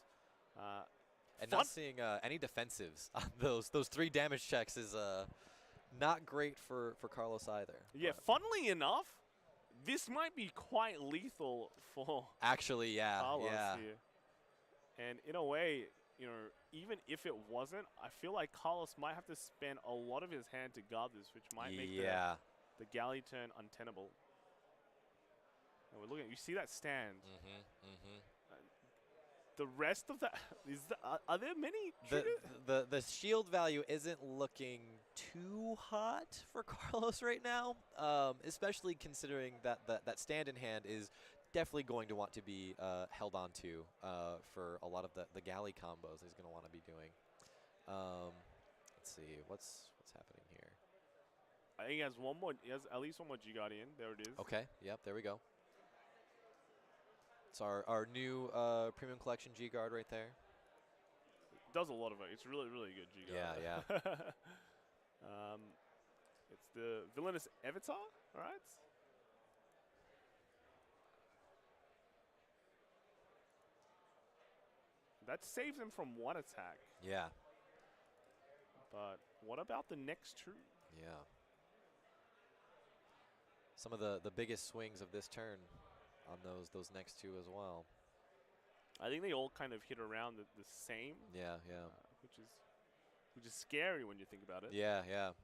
Speaker 10: And not seeing any defensives on those 3 damage checks is not great for Carlos either.
Speaker 9: Yeah, funnily enough, this might be quite lethal for
Speaker 10: Carlos
Speaker 9: here. And in a way, you know, even if it wasn't, I feel like Carlos might have to spend a lot of his hand to guard this, which might make the galley turn untenable. And we're looking, you see that stand. The rest of are there many?
Speaker 10: The shield value isn't looking too hot for Carlos right now, especially considering that that stand in hand is definitely going to want to be held on to for a lot of the galley combos he's going to want to be doing. Let's see what's happening here.
Speaker 9: I think he has one more. He has at least one more G Guardian. There it is.
Speaker 10: Okay. Yep. There we go. It's our new premium collection G Guard right there.
Speaker 9: It does a lot of it. It's really good G Guard.
Speaker 10: Yeah.
Speaker 9: It's the villainous Avatar, right? That saves him from one attack.
Speaker 10: Yeah.
Speaker 9: But what about the next two?
Speaker 10: Yeah. Some of the biggest swings of this turn on those next two as well.
Speaker 9: I think they all kind of hit around the same.
Speaker 10: Yeah, yeah.
Speaker 9: Which is scary when you think about it.
Speaker 10: Yeah, yeah.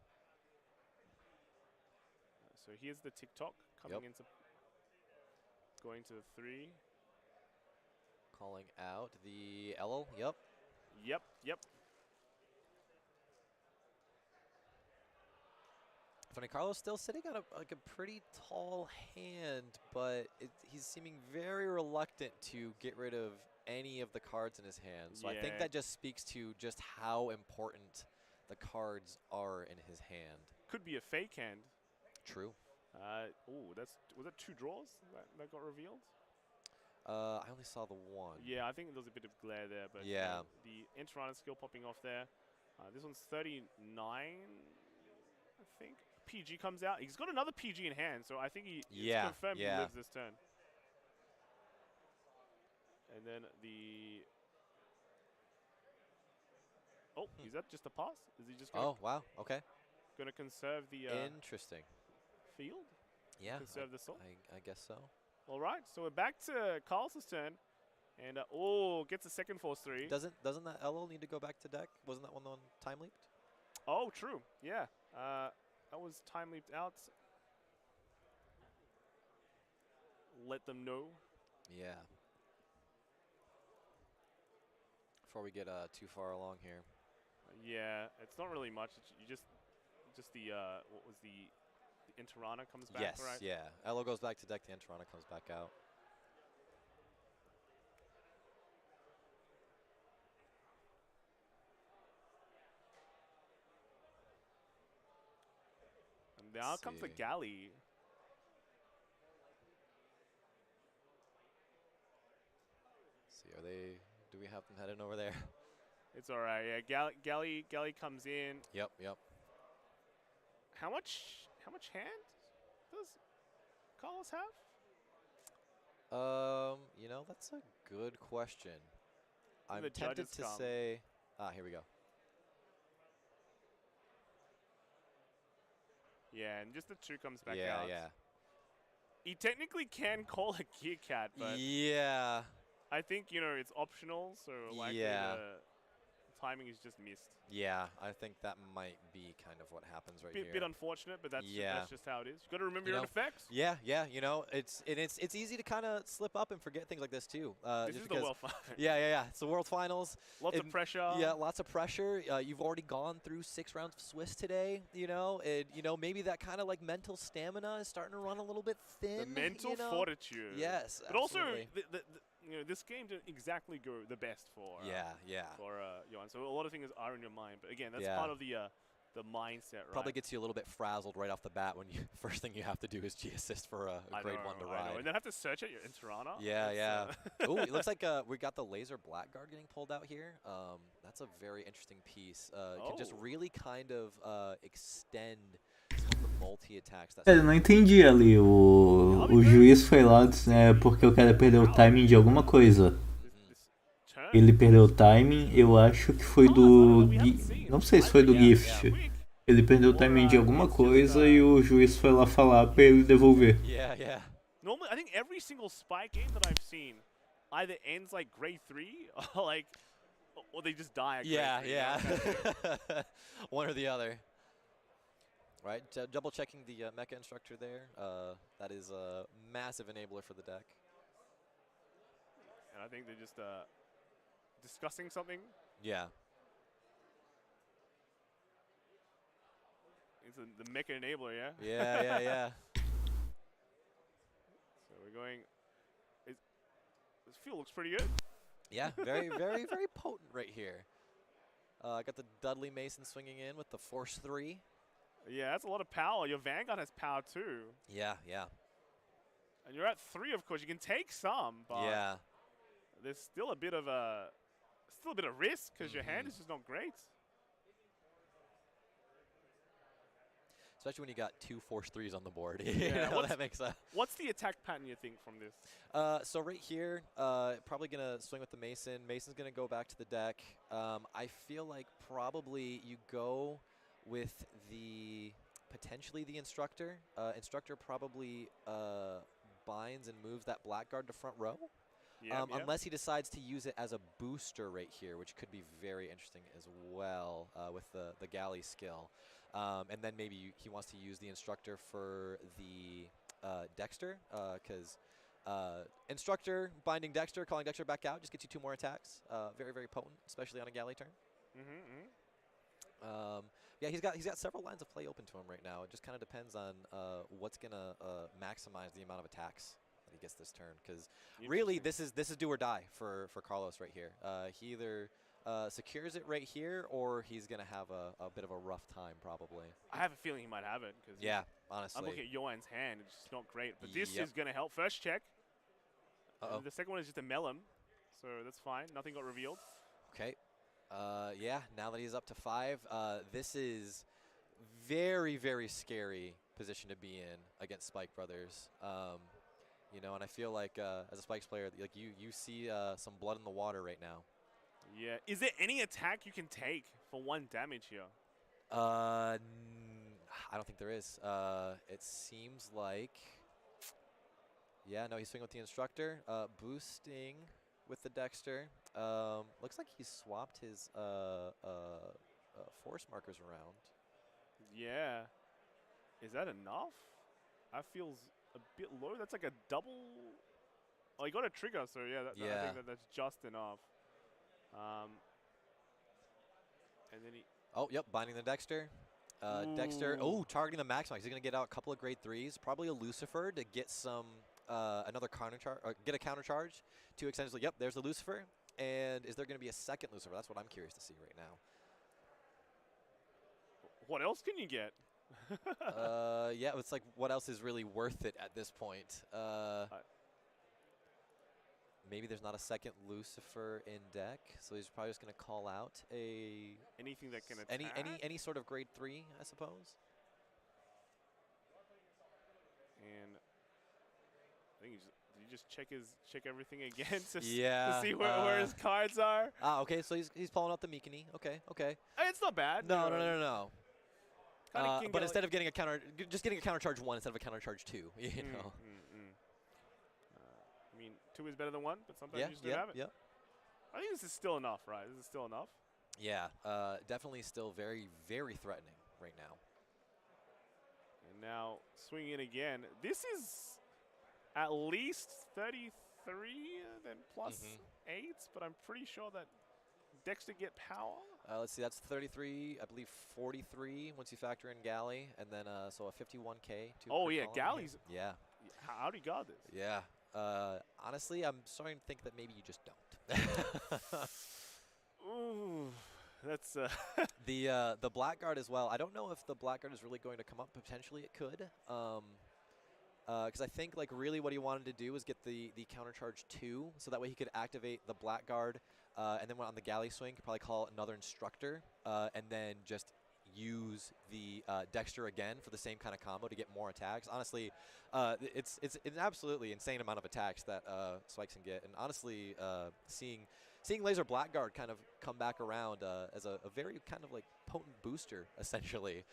Speaker 9: So here's the TikTok coming into going to the 3.
Speaker 10: Calling out the Elo. Yep.
Speaker 9: Yep.
Speaker 10: Funny, Carlos still sitting on a pretty tall hand, but he's seeming very reluctant to get rid of any of the cards in his hand. So I think that just speaks to just how important the cards are in his hand.
Speaker 9: Could be a fake hand.
Speaker 10: True.
Speaker 9: Was that 2 draws that got revealed?
Speaker 10: I only saw the one.
Speaker 9: Yeah, I think there was a bit of glare there, but
Speaker 10: yeah,
Speaker 9: the Enterana skill popping off there. This one's 39, I think. PG comes out. He's got another PG in hand, so I think it's confirmed he lives this turn. And then the... Oh, is that just a pass? Is he just gonna
Speaker 10: wow, okay.
Speaker 9: Going to conserve the...
Speaker 10: Interesting.
Speaker 9: Field?
Speaker 10: Yeah.
Speaker 9: Conserve the soul?
Speaker 10: I guess so.
Speaker 9: All right, so we're back to Carlos's turn. And, gets a second force 3.
Speaker 10: Doesn't that Elo need to go back to deck? Wasn't that one on time leaped?
Speaker 9: Oh, true. Yeah. That was time leaped out. Let them know.
Speaker 10: Yeah. Before we get too far along here.
Speaker 9: Yeah, it's not really much. You just the what was the Enterana comes back, right?
Speaker 10: Yes, yeah. Elo goes back to deck. The Enterana comes back out.
Speaker 9: Now comes the galley.
Speaker 10: See, do we have them heading over there?
Speaker 9: It's all right. Yeah, galley comes in.
Speaker 10: Yep.
Speaker 9: How much hand does Carlos have?
Speaker 10: That's a good question. I'm
Speaker 9: The
Speaker 10: tempted
Speaker 9: judges
Speaker 10: to
Speaker 9: come.
Speaker 10: say, here we go.
Speaker 9: Yeah, and just the 2 comes back
Speaker 10: Yeah,
Speaker 9: out.
Speaker 10: yeah.
Speaker 9: He technically can call a Gear Cat, but
Speaker 10: yeah,
Speaker 9: I think it's optional, so likely the timing is just missed.
Speaker 10: Yeah, I think that might be kind of what happens right here.
Speaker 9: Bit unfortunate, but that's just how it is. You got to remember your own effects.
Speaker 10: Yeah. It's easy to kind of slip up and forget things like this too.
Speaker 9: This is the World Finals.
Speaker 10: Yeah. It's the World Finals.
Speaker 9: Lots of pressure.
Speaker 10: Yeah, lots of pressure. You've already gone through 6 rounds of Swiss today. Maybe that kind of like mental stamina is starting to run a little bit thin.
Speaker 9: The mental fortitude.
Speaker 10: Yes,
Speaker 9: but
Speaker 10: absolutely.
Speaker 9: also this game didn't exactly go the best for Johan. So a lot of things are in your mind, but again, that's part of the mindset, right?
Speaker 10: Probably gets you a little bit frazzled right off the bat when first thing you have to do is G-assist for a grade 1 to ride.
Speaker 9: And then have to search out your Enterana.
Speaker 10: Yeah. Ooh, it looks like we got the laser blackguard getting pulled out here. That's a very interesting piece. Can just really kind of extend some of the multi-attacks.
Speaker 4: Eu não entendi ali. O juiz foi lá porque o cara perdeu o timing de alguma coisa. Ele perdeu o timing, eu acho que foi do... Não sei se foi do Gift. Ele perdeu o timing de alguma coisa e o juiz foi lá falar pra ele devolver.
Speaker 10: Yeah.
Speaker 9: Normally, I think every single Spike game that I've seen either ends like grade 3 or they just die at grade 3.
Speaker 10: One or the other. Right, double checking the mecha instructor there. That is a massive enabler for the deck.
Speaker 9: And I think they're just discussing something.
Speaker 10: Yeah.
Speaker 9: It's the mecha enabler, yeah?
Speaker 10: Yeah.
Speaker 9: So we're going... This field looks pretty good.
Speaker 10: Yeah, very, very, very potent right here. Got the Dudley Mason swinging in with the Force 3.
Speaker 9: Yeah, that's a lot of power. Your Vanguard has power too.
Speaker 10: Yeah.
Speaker 9: And you're at 3, of course. You can take some, but there's still a bit of risk because your hand is just not great.
Speaker 10: Especially when you got 2 force 3s on the board.
Speaker 9: Yeah,
Speaker 10: that makes sense.
Speaker 9: What's the attack pattern you think from this?
Speaker 10: So right here, probably going to swing with the Mason. Mason's going to go back to the deck. I feel like probably you go with potentially the Instructor. Instructor probably binds and moves that Blackguard to front row. Unless he decides to use it as a booster right here, which could be very interesting as well with the galley skill. And then maybe he wants to use the Instructor for the Dexter, because Instructor binding Dexter, calling Dexter back out, just gets you 2 more attacks. Very, very potent, especially on a galley turn. Yeah, he's got several lines of play open to him right now. It just kind of depends on what's gonna maximize the amount of attacks that he gets this turn. Because really, this is do or die for Carlos right here. He either secures it right here, or he's gonna have a bit of a rough time probably.
Speaker 9: I have a feeling he might have it. Cause
Speaker 10: yeah, honestly.
Speaker 9: I'm looking at Johan's hand. It's just not great. But this is gonna help. First check. The second one is just a melon, so that's fine. Nothing got revealed.
Speaker 10: Okay. Yeah, now that he's up to 5, this is very, very scary position to be in against Spike Brothers. You know, and I feel like as a Spikes player, like you see some blood in the water right now.
Speaker 9: Yeah. Is there any attack you can take for 1 damage here?
Speaker 10: I don't think there is. It seems like, yeah, no, he's swinging with the Instructor, boosting with the Dexter. Looks like he's swapped his force markers around.
Speaker 9: Yeah. Is that enough? That feels a bit low. That's like a double. Oh, he got a trigger, so yeah, I think that's just enough. And then he.
Speaker 10: Oh, yep, binding the Dexter. Dexter. Oh, targeting the Maximax. He's gonna get out a couple of grade 3s, probably a Lucifer to get some another counter charge, or get a counter charge. 2 extensions. Yep, there's the Lucifer. And is there going to be a second Lucifer? That's what I'm curious to see right now.
Speaker 9: What else can you get?
Speaker 10: Yeah, it's like, what else is really worth it at this point? Maybe there's not a second Lucifer in deck, so he's probably just going to call out
Speaker 9: anything that can attack.
Speaker 10: Any sort of grade 3, I suppose.
Speaker 9: And I think you just check everything again to see where his cards are.
Speaker 10: Okay, so he's pulling out the Mikini. Okay.
Speaker 9: It's not bad.
Speaker 10: No. But instead of getting just getting a counter charge 1 instead of a counter charge 2. You know.
Speaker 9: I mean, 2 is better than 1, but sometimes you just don't have it.
Speaker 10: Yeah.
Speaker 9: I think this is still enough, right? This is still enough.
Speaker 10: Yeah, definitely still very, very threatening right now.
Speaker 9: And now swinging in again. This is at least 33, then plus 8, but I'm pretty sure that Dexter get power.
Speaker 10: Let's see, that's 33, I believe 43 once you factor in Galley, and then so a 51K.
Speaker 9: Oh yeah, Galley's.
Speaker 10: Yeah.
Speaker 9: How do you guard this?
Speaker 10: Yeah. Honestly, I'm starting to think that maybe you just don't.
Speaker 9: Ooh, that's
Speaker 10: the Blackguard as well. I don't know if the Blackguard is really going to come up. Potentially, it could. Because I think like really what he wanted to do was get the counter charge 2, so that way he could activate the Blackguard, and then on the galley swing, could probably call another Instructor, and then just use the Dexter again for the same kind of combo to get more attacks. Honestly, it's an absolutely insane amount of attacks that Spikes can get, and honestly, seeing Laser Blackguard kind of come back around as a very kind of like potent booster, essentially,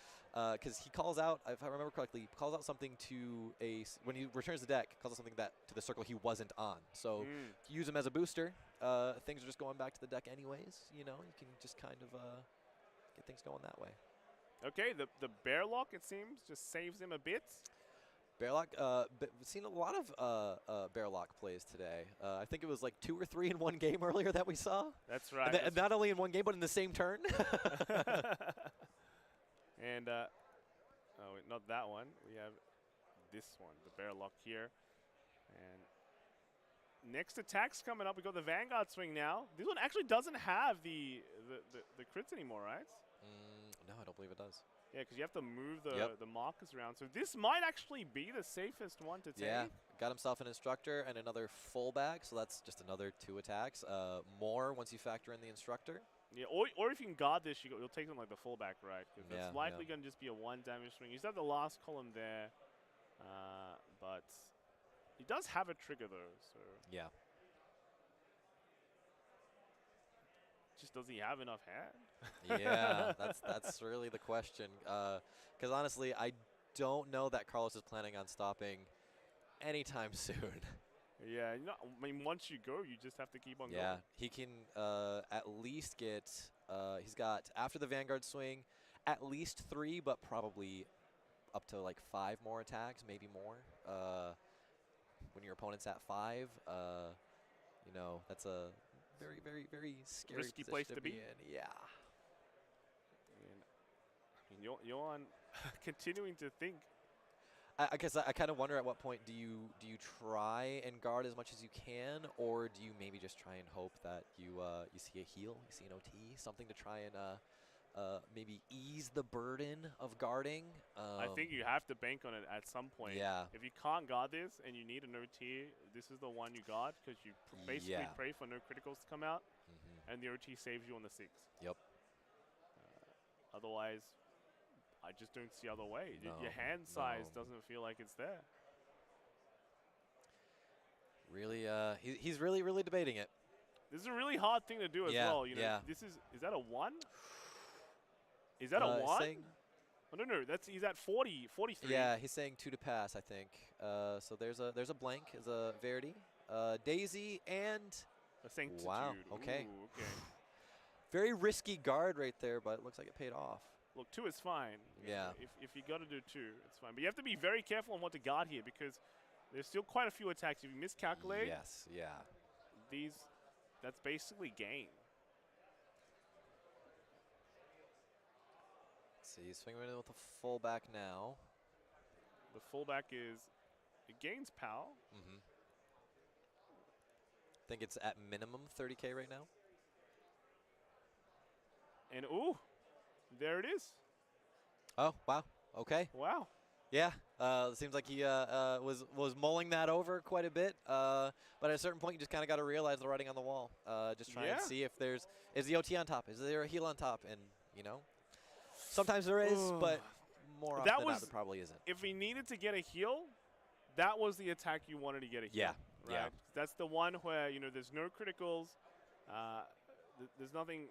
Speaker 10: because he calls out, if I remember correctly, calls out something to when he returns the deck, calls out something to the circle he wasn't on. So if you use him as a booster, things are just going back to the deck anyways. You know, you can just kind of get things going that way.
Speaker 9: Okay, the Bear Lock, it seems, just saves him a bit.
Speaker 10: Bear Lock, we've seen a lot of Bear Lock plays today. I think it was like 2 or 3 in one game earlier that we saw.
Speaker 9: That's right.
Speaker 10: And not only in one game, but in the same turn.
Speaker 9: And, oh, wait, not that one. We have this one, the Bear Lock here. And next attack's coming up. We got the Vanguard swing now. This one actually doesn't have the crits anymore, right?
Speaker 10: No, I don't believe it does.
Speaker 9: Yeah, because you have to move the markers around. So this might actually be the safest one to take.
Speaker 10: Yeah, got himself an Instructor and another full bag, so that's just another 2 attacks. More once you factor in the Instructor.
Speaker 9: Yeah, or if you can guard this, you'll take them like the fullback, right? Because
Speaker 10: Yeah,
Speaker 9: it's likely going to just be a 1 damage swing. You still have the last column there, but he does have a trigger though, so.
Speaker 10: Yeah.
Speaker 9: Just does he have enough hand?
Speaker 10: Yeah, that's really the question. Because honestly, I don't know that Carlos is planning on stopping anytime soon.
Speaker 9: Yeah, you know, I mean, once you go, you just have to keep on
Speaker 10: Yeah,
Speaker 9: going.
Speaker 10: he can at least get. He's got after the Vanguard swing, at least 3, but probably up to like 5 more attacks, maybe more. When your opponent's at 5, you know, that's a very, very, very scary
Speaker 9: Risky place to be
Speaker 10: in. Yeah.
Speaker 9: I mean, you're on continuing to think.
Speaker 10: I guess I kind of wonder at what point do you try and guard as much as you can, or do you maybe just try and hope that you see a heal, you see an OT, something to try and maybe ease the burden of guarding.
Speaker 9: I think you have to bank on it at some point.
Speaker 10: Yeah.
Speaker 9: If you can't guard this and you need an OT, this is the one you guard because you basically pray for no criticals to come out, and the OT saves you on the 6.
Speaker 10: Yep.
Speaker 9: Otherwise, I just don't see other way.
Speaker 10: No,
Speaker 9: Your hand size doesn't feel like it's there.
Speaker 10: Really, he's really, really debating it.
Speaker 9: This is a really hard thing to do as well. You know, this is that a 1? Is that a 1? Oh, no, he's at 40, 43.
Speaker 10: Yeah, he's saying 2 to pass, I think. So there's a blank, as a Verity, Daisy, and
Speaker 9: Sanctitude.
Speaker 10: Wow. Okay.
Speaker 9: Ooh, okay.
Speaker 10: Very risky guard right there, but it looks like it paid off.
Speaker 9: Look, 2 is fine.
Speaker 10: Yeah.
Speaker 9: If you got to do 2, it's fine. But you have to be very careful on what to guard here because there's still quite a few attacks. If you miscalculate,
Speaker 10: yes, yeah.
Speaker 9: That's basically game.
Speaker 10: Let's see, he's swinging in with a fullback now.
Speaker 9: The fullback it gains power.
Speaker 10: I think it's at minimum 30K right now.
Speaker 9: And ooh, there it is.
Speaker 10: Oh, wow. Okay.
Speaker 9: Wow.
Speaker 10: Yeah, seems like he was mulling that over quite a bit. But at a certain point, you just kind of got to realize the writing on the wall. Just try and see if is the OT on top? Is there a heal on top? And, you know, sometimes there is, but more often than not, there probably isn't.
Speaker 9: If he needed to get a heal, that was the attack you wanted to get a heal.
Speaker 10: Yeah,
Speaker 9: right?
Speaker 10: yeah.
Speaker 9: That's the one where, you know, there's no criticals. There's nothing.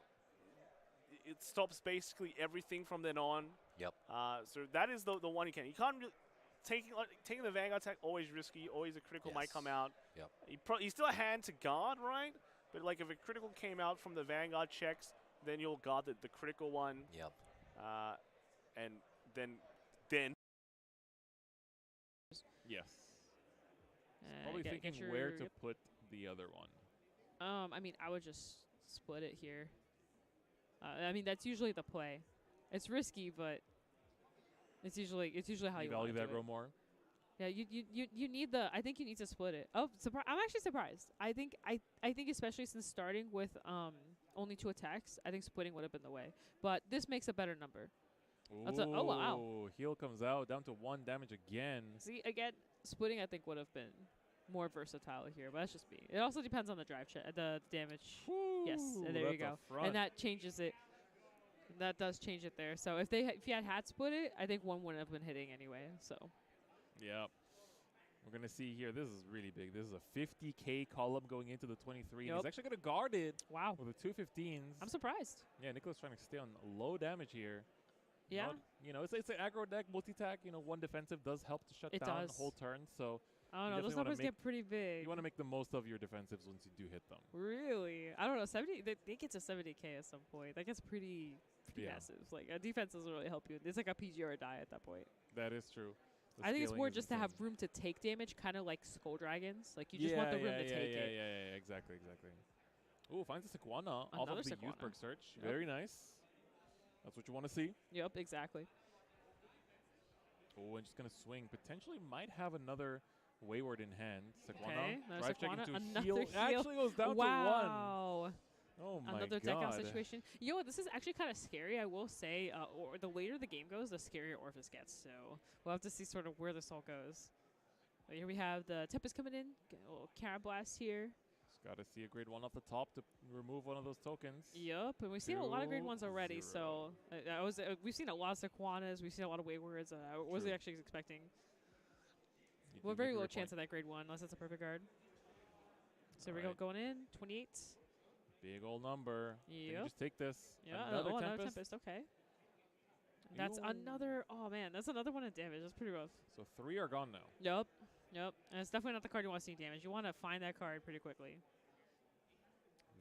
Speaker 9: It stops basically everything from then on.
Speaker 10: Yep.
Speaker 9: So that is the one you can. You can't taking the Vanguard attack, always risky. Always a critical might come out.
Speaker 10: Yep.
Speaker 9: He's still a hand to guard, right? But like if a critical came out from the Vanguard checks, then you'll guard the critical one.
Speaker 10: Yep.
Speaker 9: And then.
Speaker 5: Yes. Probably thinking where to put the other one.
Speaker 1: I mean, I would just split it here. I mean, that's usually the play. It's risky, but it's usually how you
Speaker 5: value
Speaker 1: want to
Speaker 5: that
Speaker 1: do
Speaker 5: row
Speaker 1: it.
Speaker 5: more.
Speaker 1: Yeah, you need the. I think you need to split it. Oh, I'm actually surprised. I think especially since starting with only 2 attacks, I think splitting would have been the way. But this makes a better number. Oh wow!
Speaker 5: Heal comes out down to 1 damage again.
Speaker 1: See, again, splitting I think would have been more versatile here, but that's just me. It also depends on the drive check, the damage. Yes, and there you go. And that changes it. That does change it there. So if you had split it, I think 1 wouldn't have been hitting anyway. So.
Speaker 5: Yeah. We're going to see here. This is really big. This is a 50K column going into the 23.
Speaker 1: Yep.
Speaker 5: He's actually going to guard it.
Speaker 1: Wow.
Speaker 5: With the 2 15s.
Speaker 1: I'm surprised.
Speaker 5: Yeah, Nicholas trying to stay on low damage here.
Speaker 1: Yeah.
Speaker 5: You know, it's an aggro deck, multi-tack. You know, 1 defensive does help to shut down the whole turn. So
Speaker 1: I don't know. Those numbers get pretty big.
Speaker 5: You want to make the most of your defensives once you do hit them.
Speaker 1: Really? I don't know. 70. They get to 70K at some point. That gets pretty massive. Like a defense doesn't really help you. It's like a PG or a die at that point.
Speaker 5: That is true.
Speaker 1: I think it's more just to have room to take damage, kind of like Skull Dragons. Like you just want the room to take it.
Speaker 5: Yeah, exactly. Ooh, finds a Sequana off of the Youthberg search. Yep. Very nice. That's what you want to see.
Speaker 1: Yep, exactly.
Speaker 5: Oh, and just going to swing. Potentially might have another Wayward in hand. Sequana.
Speaker 1: Okay,
Speaker 5: drive check into
Speaker 1: another
Speaker 5: heal. Actually goes down to 1.
Speaker 1: Wow.
Speaker 5: Oh my
Speaker 1: Another
Speaker 5: god.
Speaker 1: deck out situation. You know what? This is actually kind of scary. I will say, or the later the game goes, the scarier Orphis gets. So we'll have to see sort of where this all goes. But here we have the Tempest coming in. Get a little Carablast here.
Speaker 5: Just got to see a grade 1 off the top to remove one of those tokens.
Speaker 1: Yep, and we've seen a lot of grade 1s already. So we've seen a lot of Sequanas. We've seen a lot of Waywards. I wasn't actually expecting. Well, very low chance of that grade 1 unless it's a perfect guard. So we go going in 28.
Speaker 5: Big old number.
Speaker 1: Yep.
Speaker 5: Just take this.
Speaker 1: Yeah.
Speaker 5: Another
Speaker 1: another Tempest. Okay. That's another. Oh man, that's another one of damage. That's pretty rough.
Speaker 5: So 3 are gone now.
Speaker 1: Yep. Yep. And it's definitely not the card you want to see damage. You want to find that card pretty quickly.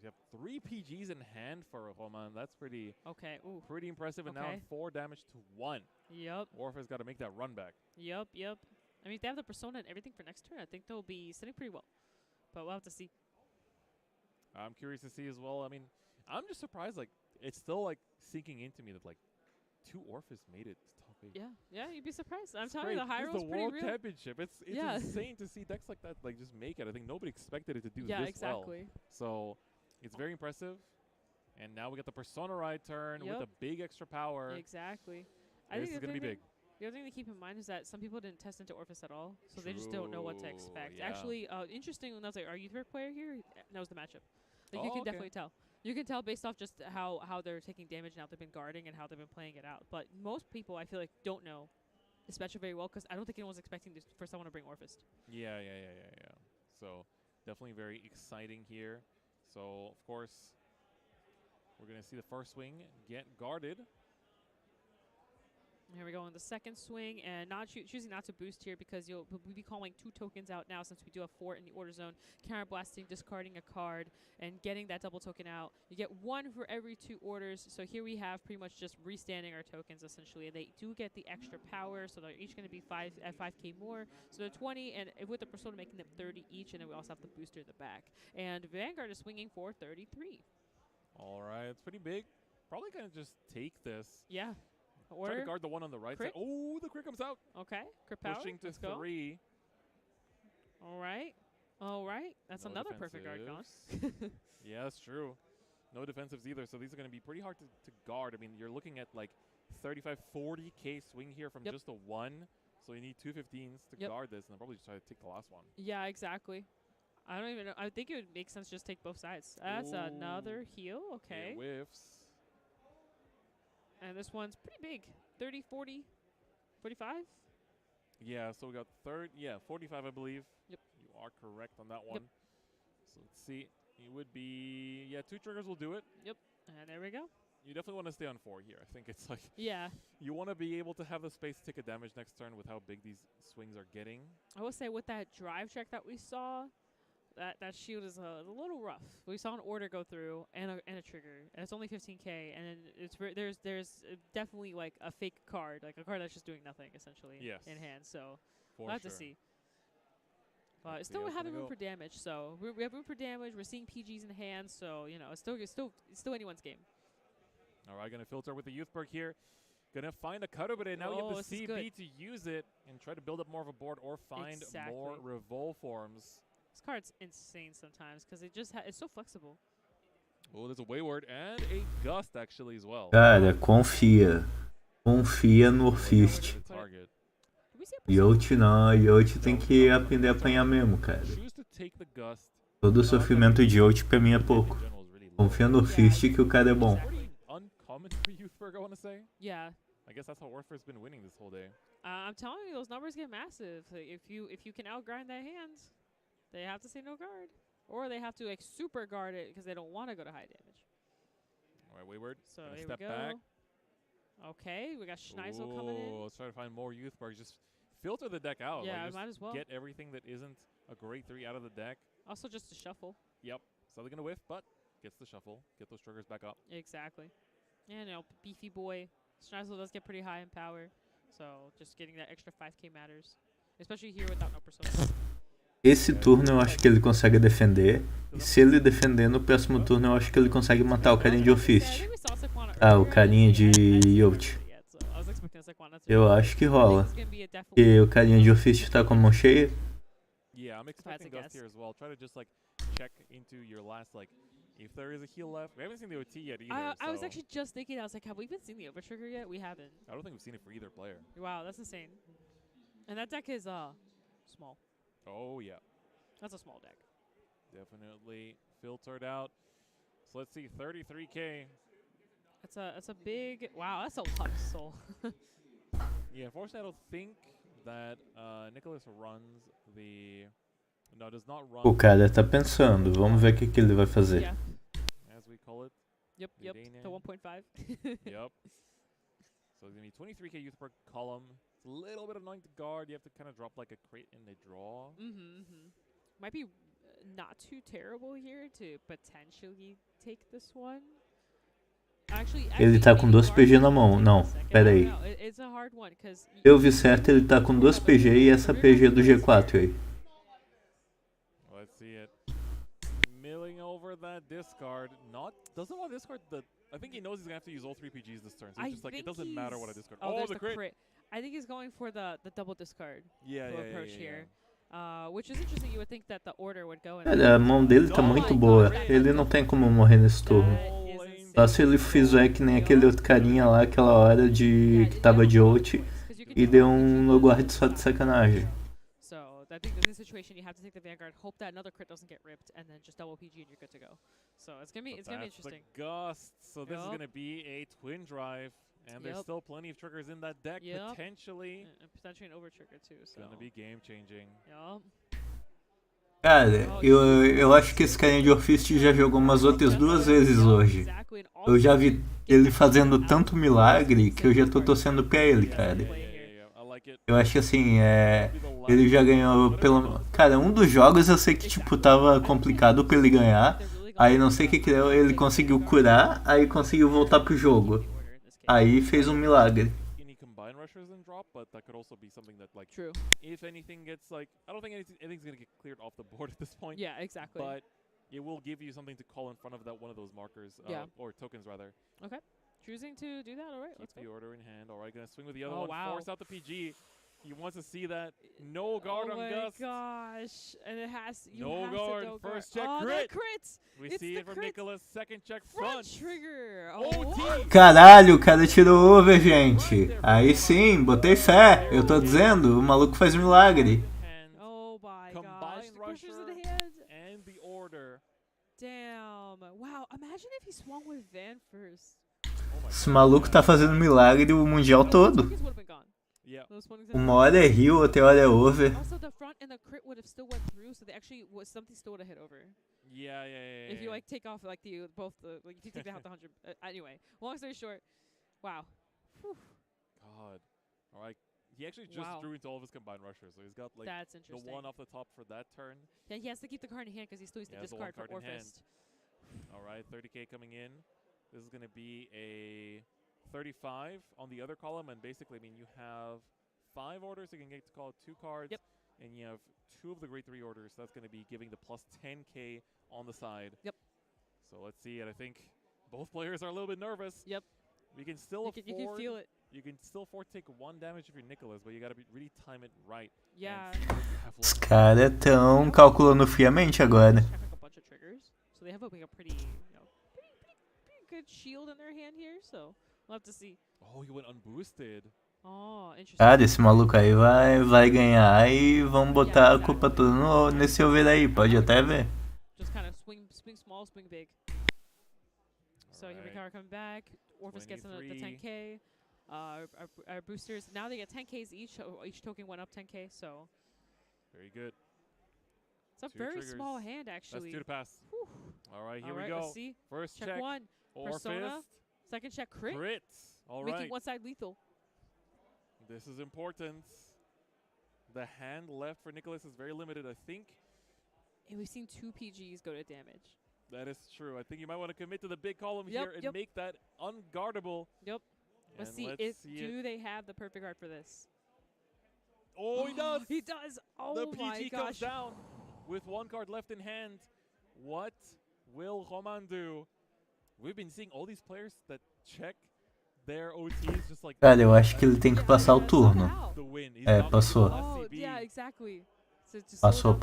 Speaker 5: You have 3 PGs in hand for Roman. That's pretty.
Speaker 1: Okay. Ooh.
Speaker 5: Pretty impressive. And now 4 damage to 1.
Speaker 1: Yep.
Speaker 5: Orpheus got to make that run back.
Speaker 1: Yep. Yep. I mean, if they have the Persona and everything for next turn, I think they'll be sitting pretty well. But we'll have to see.
Speaker 5: I'm curious to see as well. I mean, I'm just surprised. Like, it's still like sinking into me that like 2 Orpheus made it top 8.
Speaker 1: Yeah, yeah, you'd be surprised. I'm telling you, the high roll's pretty real.
Speaker 5: It's the World Championship. It's insane to see decks like that like just make it. I think nobody expected it to do this well.
Speaker 1: Yeah, exactly.
Speaker 5: So it's very impressive. And now we get the Persona Ride turn with a big extra power.
Speaker 1: Exactly.
Speaker 5: I think this is going to be big.
Speaker 1: The other thing to keep in mind is that some people didn't test into Orpheus at all, so they just don't know what to expect.
Speaker 5: Yeah.
Speaker 1: Actually, interesting when I was like, "Are you the player here?" Knows the matchup. Like you can definitely tell. You can tell based off just how they're taking damage and how they've been guarding and how they've been playing it out. But most people, I feel like, don't know this matchup very well because I don't think anyone's expecting for someone to bring Orpheus.
Speaker 5: Yeah. So definitely very exciting here. So of course, we're gonna see the first swing get guarded.
Speaker 1: Here we go in the second swing, and choosing not to boost here because we'll be calling 2 tokens out now since we do have 4 in the order zone. Counterblasting, discarding a card, and getting that double token out. You get 1 for every 2 orders. So here we have pretty much just restanding our tokens essentially. They do get the extra power, so they're each going to be 5k more. So they're 20, and with the Persona making them 30 each, and then we also have the booster in the back. And Vanguard is swinging for 33.
Speaker 5: All right, it's pretty big. Probably going to just take this.
Speaker 1: Yeah.
Speaker 5: Try to guard the one on the right side. Oh, the crit comes out.
Speaker 1: Okay, crit power.
Speaker 5: Pushing to 3.
Speaker 1: All right. All right. That's
Speaker 5: no
Speaker 1: another perfect guard gone.
Speaker 5: Yeah, that's true. No defensives either, so these are going to be pretty hard to guard. I mean, you're looking at like 35, 40k swing here from just a 1. So you need 2 15s to guard this, and I'll probably just try to take the last one.
Speaker 1: Yeah, exactly. I don't even know. I think it would make sense just take both sides. That's another heal. Okay.
Speaker 5: It whiffs.
Speaker 1: And this one's pretty big. 30, 40, 45?
Speaker 5: Yeah, so we got 45, I believe.
Speaker 1: Yep.
Speaker 5: You are correct on that one. So let's see. It would be, 2 triggers will do it.
Speaker 1: Yep. And there we go.
Speaker 5: You definitely want to stay on 4 here. I think it's like, you want to be able to have the space to take a damage next turn with how big these swings are getting.
Speaker 1: I will say with that drive check that we saw, that shield is a little rough. We saw an order go through and a trigger, and it's only 15k, and it's there's definitely like a fake card, like a card that's just doing nothing essentially in hand. So we'll have to see. But still having room for damage. So we have room for damage. We're seeing PGs in hand. So it's still anyone's game.
Speaker 5: All right, gonna filter with the Youthberg here. Gonna find a cutter, but now you have the CB to use it and try to build up more of a board or find more Revolve forms.
Speaker 1: This card's insane sometimes because it just it's so flexible.
Speaker 5: Oh, there's a Wayward and a Gust actually as well.
Speaker 4: Cara, confia. Confia no Orfist. Yacht não, Yacht tem que aprender a apanhar mesmo, cara. Todo o sofrimento de Yacht pra mim é pouco. Confia no Orfist que o cara é bom.
Speaker 5: Uncommon for Youthberg, I want to say.
Speaker 1: Yeah.
Speaker 5: I guess that's how Orpheus been winning this whole day.
Speaker 1: I'm telling you, those numbers get massive. If you can outgrind that hand, they have to say no guard, or they have to like super guard it because they don't want to go to high damage.
Speaker 5: All right, Wayward.
Speaker 1: So here
Speaker 5: step
Speaker 1: we go.
Speaker 5: Back.
Speaker 1: Okay, we got Schneisel coming in.
Speaker 5: Let's try to find more Youthberg. Just filter the deck out.
Speaker 1: Yeah,
Speaker 5: like
Speaker 1: might as well.
Speaker 5: Get everything that isn't a grade 3 out of the deck.
Speaker 1: Also, just to shuffle.
Speaker 5: Yep. So they're gonna whiff, but gets the shuffle. Get those triggers back up.
Speaker 1: Exactly. And beefy boy. Schneisel does get pretty high in power, so just getting that extra 5k matters, especially here without no Persona.
Speaker 4: Esse turno eu acho que ele consegue defender, e se ele defender no próximo turno eu acho que ele consegue matar o carinha de Orfist. Ah, o carinha de Yacht. Eu acho que rola. E o carinha de Orfist tá com a mão cheia.
Speaker 5: Yeah, I'm expecting Gust here as well. Try to just like check into your last if there is a heal left. We haven't seen the OT yet either.
Speaker 1: I was actually just thinking, I was like, have we even seen the Overtrigger yet? We haven't.
Speaker 5: I don't think we've seen it for either player.
Speaker 1: Wow, that's insane. And that deck is small.
Speaker 5: Oh, yeah.
Speaker 1: That's a small deck.
Speaker 5: Definitely filtered out. So let's see, 33K.
Speaker 1: That's a big, wow, that's a lot of soul.
Speaker 5: Yeah, unfortunately, I don't think that Nicholas runs the... No, does not run...
Speaker 4: O cara tá pensando, vamos ver o que ele vai fazer.
Speaker 1: Yeah.
Speaker 5: As we call it.
Speaker 1: Yep, the 1.5.
Speaker 5: Yep. So it's going to be 23K youth per column. It's a little bit annoying to guard. You have to kind of drop like a crate in the draw.
Speaker 1: Might be not too terrible here to potentially take this one.
Speaker 4: Ele tá com 2 PG na mão. Não, pera aí. Eu vi certo, ele tá com 2 PG e essa PG do G4 aí.
Speaker 5: Let's see it. Milling over that discard. Doesn't want to discard the... I think he knows he's going to have to use all 3 PGs this turn. So it's just like, it doesn't matter what I discard.
Speaker 1: Oh,
Speaker 5: the crit.
Speaker 1: I think he's going for the double discard approach here.
Speaker 5: Yeah.
Speaker 1: Which is interesting. You would think that the order would go in.
Speaker 4: Cara, a mão dele tá muito boa. Ele não tem como morrer nesse turno. Só se ele fizer que nem aquele outro carinha lá, aquela hora de que tava de ult e deu no guard só de sacanagem.
Speaker 1: So I think in this situation you have to take the Vanguard, hope that another crit doesn't get ripped, and then just double PG and you're good to go. So it's gonna be interesting.
Speaker 5: The Gust. So this is gonna be a twin drive, and there's still plenty of triggers in that deck potentially.
Speaker 1: Potentially an over trigger too. So
Speaker 5: gonna be game changing.
Speaker 4: Cara, eu acho que esse carinha de Orfist já jogou umas outras 2 vezes hoje. Eu já vi ele fazendo tanto milagre que eu já tô torcendo pra ele, cara. Eu acho que assim, ele já ganhou pelo... Cara, um dos jogos eu sei que tipo tava complicado pra ele ganhar. Aí não sei o que deu, ele conseguiu curar, aí conseguiu voltar pro jogo. Aí fez um milagre.
Speaker 5: But that could also be something that, like,
Speaker 1: true.
Speaker 5: If anything gets, like, I don't think anything's going to get cleared off the board at this point.
Speaker 1: Yeah, exactly.
Speaker 5: But it will give you something to call in front of that one of those markers, or tokens, rather.
Speaker 1: Okay. Choosing to do that, all right,
Speaker 5: let's go. Keep the order in hand. All right, going to swing with the other one. Force out the PG. He wants to see that. No guard on Gust.
Speaker 1: Oh my gosh. And it has,
Speaker 5: no guard. First check
Speaker 1: crit.
Speaker 5: We see it from Nicholas. Second check front.
Speaker 1: Trigger.
Speaker 4: Caralho, o cara tirou over, gente. Aí sim, botei fé. Eu tô dizendo, o maluco faz milagre.
Speaker 1: Oh my gosh. The crushers in hand.
Speaker 5: And the order.
Speaker 1: Damn. Wow. Imagine if he swung with Van first.
Speaker 4: Esse maluco tá fazendo milagre o Mundial todo.
Speaker 5: Yeah.
Speaker 4: Uma hora é heal, outra hora é over.
Speaker 1: Also, the front and the crit would have still went through, so they actually something still would have hit over.
Speaker 5: Yeah.
Speaker 1: If you like take off like if you take out the 100. Anyway, long story short, wow. Whew.
Speaker 5: God. All right. He actually just drew into all of his combined rushers, so he's got like the one off the top for that turn.
Speaker 1: Yeah, he has to keep the card in hand because he still needs to discard for Orphist.
Speaker 5: All right, 30K coming in. This is going to be a 35 on the other column, and basically, I mean, you have 5 orders, you can get to call 2 cards, and you have 2 of the grade 3 orders, so that's going to be giving the plus 10K on the side.
Speaker 1: Yep.
Speaker 5: So let's see, and I think both players are a little bit nervous.
Speaker 1: Yep.
Speaker 5: We can still afford...
Speaker 1: You can feel it.
Speaker 5: You can still afford to take 1 damage if you're Nicholas, but you got to really time it right.
Speaker 1: Yeah.
Speaker 4: Os caras estão calculando friamente agora.
Speaker 1: A bunch of triggers, so they have a pretty, pretty good shield in their hand here, so... We'll have to see.
Speaker 5: Oh, he went unboosted.
Speaker 1: Oh, interesting.
Speaker 4: Cara, esse maluco aí vai ganhar e vão botar a culpa toda nesse over aí, pode até ver.
Speaker 1: Just kind of swing small, swing big. So here we are coming back. Orphist gets the 10K. Our boosters, now they get 10Ks each. Each token went up 10K, so.
Speaker 5: Very good.
Speaker 1: It's a very small hand, actually.
Speaker 5: That's 2 to pass.
Speaker 1: Whew.
Speaker 5: All right, here we go.
Speaker 1: Let's see.
Speaker 5: First
Speaker 1: check 1. Persona. Second check crit.
Speaker 5: All right.
Speaker 1: Making one side lethal.
Speaker 5: This is important. The hand left for Nicholas is very limited, I think.
Speaker 1: And we've seen 2 PGs go to damage.
Speaker 5: That is true. I think you might want to commit to the big column here and make that unguardable.
Speaker 1: Yep. Let's see. Do they have the perfect guard for this?
Speaker 5: Oh, he does.
Speaker 1: He does. Oh
Speaker 5: the
Speaker 1: my
Speaker 5: PG
Speaker 1: gosh.
Speaker 5: comes down with 1 card left in hand. What will Roman do? We've been seeing all these players that check their OTs just like.
Speaker 4: Cara, eu acho que ele tem que passar o turno. Passou.
Speaker 1: Oh, yeah, exactly.
Speaker 4: Passou.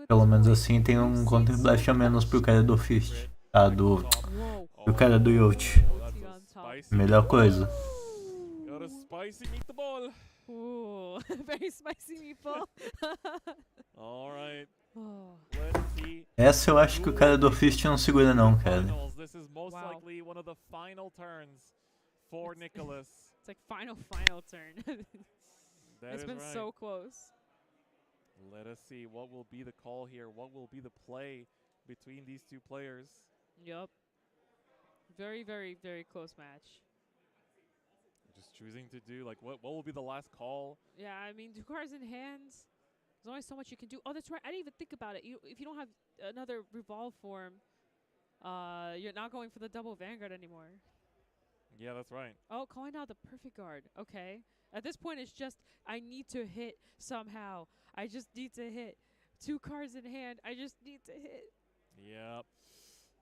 Speaker 4: Pelo menos assim tem um counter blast a menos pro cara do Fist. Do cara do Yacht. Melhor coisa.
Speaker 5: Got a spicy meatball.
Speaker 1: Ooh, very spicy meatball.
Speaker 5: All right.
Speaker 4: Essa eu acho que o cara do Fist não segura não, cara.
Speaker 5: This is most likely one of the final turns for Nicholas.
Speaker 1: It's like final turn. It's been so close.
Speaker 5: Let us see what will be the call here. What will be the play between these two players?
Speaker 1: Yup. Very, very, very close match.
Speaker 5: Just choosing to do like what will be the last call?
Speaker 1: Yeah, I mean, 2 cards in hands. There's only so much you can do. Oh, that's right. I didn't even think about it. If you don't have another revolve form, you're not going for the double Vanguard anymore.
Speaker 5: Yeah, that's right.
Speaker 1: Oh, calling out the perfect guard. Okay. At this point, it's just I need to hit somehow. I just need to hit. 2 cards in hand. I just need to hit.
Speaker 5: Yep.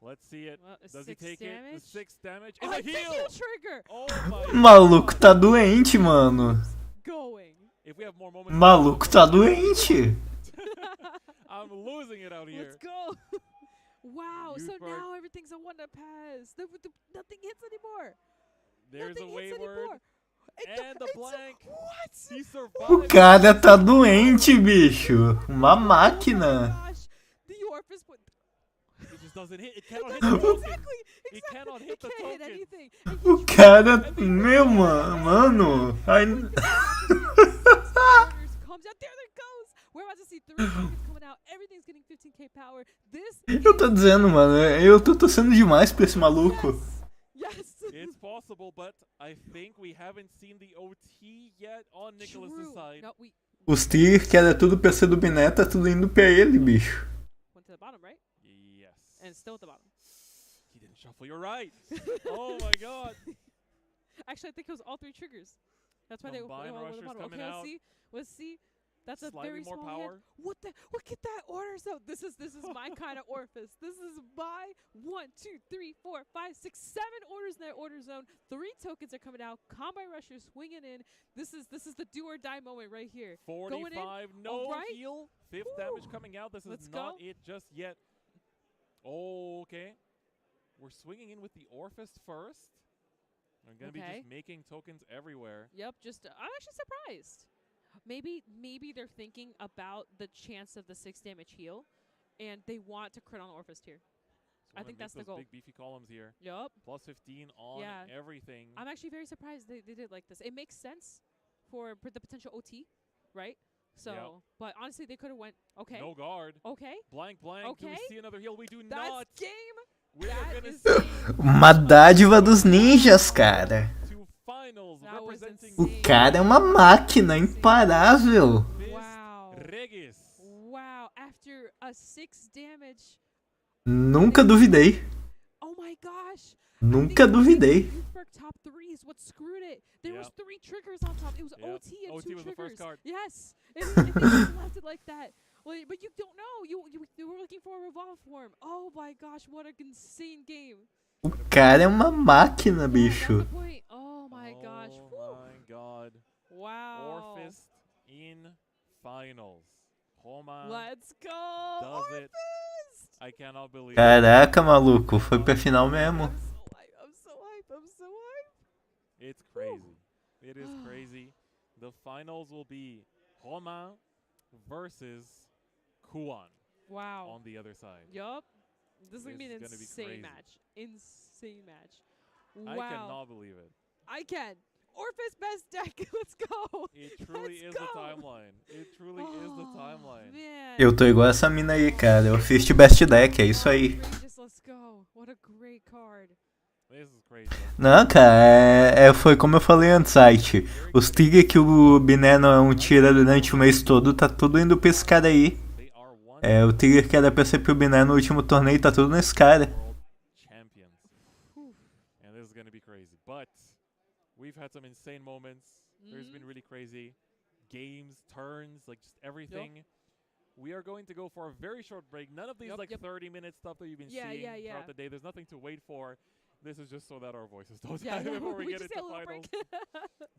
Speaker 5: Let's see it.
Speaker 1: Well,
Speaker 5: Does he take
Speaker 1: damage?
Speaker 5: it? The 6 damage.
Speaker 1: Oh,
Speaker 5: And the heal!
Speaker 1: Trigger!
Speaker 5: Oh my
Speaker 4: Maluco tá doente, mano.
Speaker 1: Going.
Speaker 5: If we have more moments.
Speaker 4: Maluco tá doente.
Speaker 5: I'm losing it out here.
Speaker 1: Let's go. Wow.
Speaker 5: Youth
Speaker 1: So
Speaker 5: Park.
Speaker 1: now everything's a one-up pass. Nothing hits anymore.
Speaker 5: There's
Speaker 1: Nothing
Speaker 5: a
Speaker 1: hits
Speaker 5: wayward.
Speaker 1: anymore.
Speaker 5: And the blank.
Speaker 1: What?
Speaker 5: He
Speaker 4: O
Speaker 5: survived.
Speaker 4: cara tá doente, bicho. Uma máquina.
Speaker 1: Gosh. The Orphis would.
Speaker 5: It just doesn't hit. It cannot hit the token.
Speaker 1: Exactly.
Speaker 5: It cannot hit the
Speaker 1: Can't hit
Speaker 5: token.
Speaker 1: anything.
Speaker 4: O cara, meu mano. Ai,
Speaker 1: Comes out. There it goes. We're about to see 3 tokens coming out. Everything's getting 15k power. This.
Speaker 4: eu tô dizendo, mano, eu tô torcendo demais pra esse maluco.
Speaker 1: Yes.
Speaker 5: It's possible, but I think we haven't seen the OT yet on Nicholas's side.
Speaker 1: No,
Speaker 4: Os tier, que era tudo PC do Biné, tá tudo indo pra ele, bicho.
Speaker 1: went to the bottom, right?
Speaker 5: Yes.
Speaker 1: And still at the bottom.
Speaker 5: He didn't shuffle. You're right. Oh my god.
Speaker 1: Actually, I think it was all 3 triggers. That's why they
Speaker 5: Combine
Speaker 1: all went to the
Speaker 5: rushers
Speaker 1: bottom.
Speaker 5: coming
Speaker 1: Okay,
Speaker 5: out.
Speaker 1: let's see. That's a
Speaker 5: Slightly
Speaker 1: very
Speaker 5: more
Speaker 1: small
Speaker 5: power.
Speaker 1: hand. What the? Look at that order zone. This is my kind of Orphis. This is my 1, 2, 3, 4, 5, 6, 7 orders in that order zone. 3 tokens are coming out. Combine rushers swinging in. This is the do or die moment right here.
Speaker 5: 45. No heal. 5th damage coming out. This
Speaker 1: Let's
Speaker 5: is not
Speaker 1: go.
Speaker 5: it just yet. Oh, okay. We're swinging in with the Orphist first. We're gonna be just making tokens everywhere.
Speaker 1: Yep. I'm actually surprised. Maybe they're thinking about the chance of the 6 damage heal, and they want to crit on Orphist here.
Speaker 5: So
Speaker 1: I think that's the goal.
Speaker 5: Big beefy columns here.
Speaker 1: Yup.
Speaker 5: Plus 15 on everything.
Speaker 1: I'm actually very surprised they did like this. It makes sense for the potential OT, right? So, but honestly, they could have went okay.
Speaker 5: No guard.
Speaker 1: Okay.
Speaker 5: Blank.
Speaker 1: Okay.
Speaker 5: Do we see another heal? We do
Speaker 1: That's
Speaker 5: not.
Speaker 1: game.
Speaker 5: We are
Speaker 1: That
Speaker 5: gonna
Speaker 1: is
Speaker 5: see
Speaker 1: game.
Speaker 4: Uma dádiva dos ninjas, cara.
Speaker 5: to finals
Speaker 1: That was
Speaker 5: representing
Speaker 4: O cara é uma máquina imparável.
Speaker 1: Wow.
Speaker 5: Regis.
Speaker 1: Wow. After a 6 damage.
Speaker 4: Nunca duvidei.
Speaker 1: Oh my gosh.
Speaker 4: Nunca duvidei.
Speaker 1: Youthberg top 3 is what screwed it. There was 3 triggers on top. It was OT and
Speaker 5: OT
Speaker 1: 2
Speaker 5: was
Speaker 1: triggers.
Speaker 5: the first card.
Speaker 1: Yes. If they just left it like that. Well, but you don't know. You were looking for a revolve form. Oh my gosh, what an insane game.
Speaker 4: O cara é uma máquina, bicho.
Speaker 1: Oh my gosh.
Speaker 5: Oh my god.
Speaker 1: Wow.
Speaker 5: Orphist in finals. Roma
Speaker 1: Let's go.
Speaker 5: does it.
Speaker 1: Orphist.
Speaker 5: I cannot believe it.
Speaker 4: Caraca, maluco, foi pra final mesmo.
Speaker 1: I'm so hype.
Speaker 5: It's crazy. It is crazy. The finals will be Roma versus Kuan.
Speaker 1: Wow.
Speaker 5: On the other side.
Speaker 1: Yup. This is going to be an
Speaker 5: This is gonna be
Speaker 1: insane
Speaker 5: crazy.
Speaker 1: match. Insane match.
Speaker 5: I
Speaker 1: Wow.
Speaker 5: cannot believe it.
Speaker 1: I can. Orphis best deck. Let's go.
Speaker 5: It truly is the timeline. It truly is the timeline.
Speaker 1: Man.
Speaker 4: Eu tô igual essa mina aí, cara. Eu fiz de best deck, é isso aí.
Speaker 1: Let's go. What a great card.
Speaker 5: This is crazy.
Speaker 4: Não, cara, foi como eu falei antes, site. Os Tigre que o Biné não tira durante o mês todo, tá tudo indo pra esse cara aí. O Tigre que era pra ser pro Biné no último torneio, tá tudo nesse cara.
Speaker 5: Champions. And this is going to be crazy. But we've had some insane moments. There's been really crazy games, turns, like just everything. We are going to go for a very short break. None of these 30-minute stuff that you've been seeing throughout the day. There's nothing to wait for. This is just so that our voices don't die before we get into finals.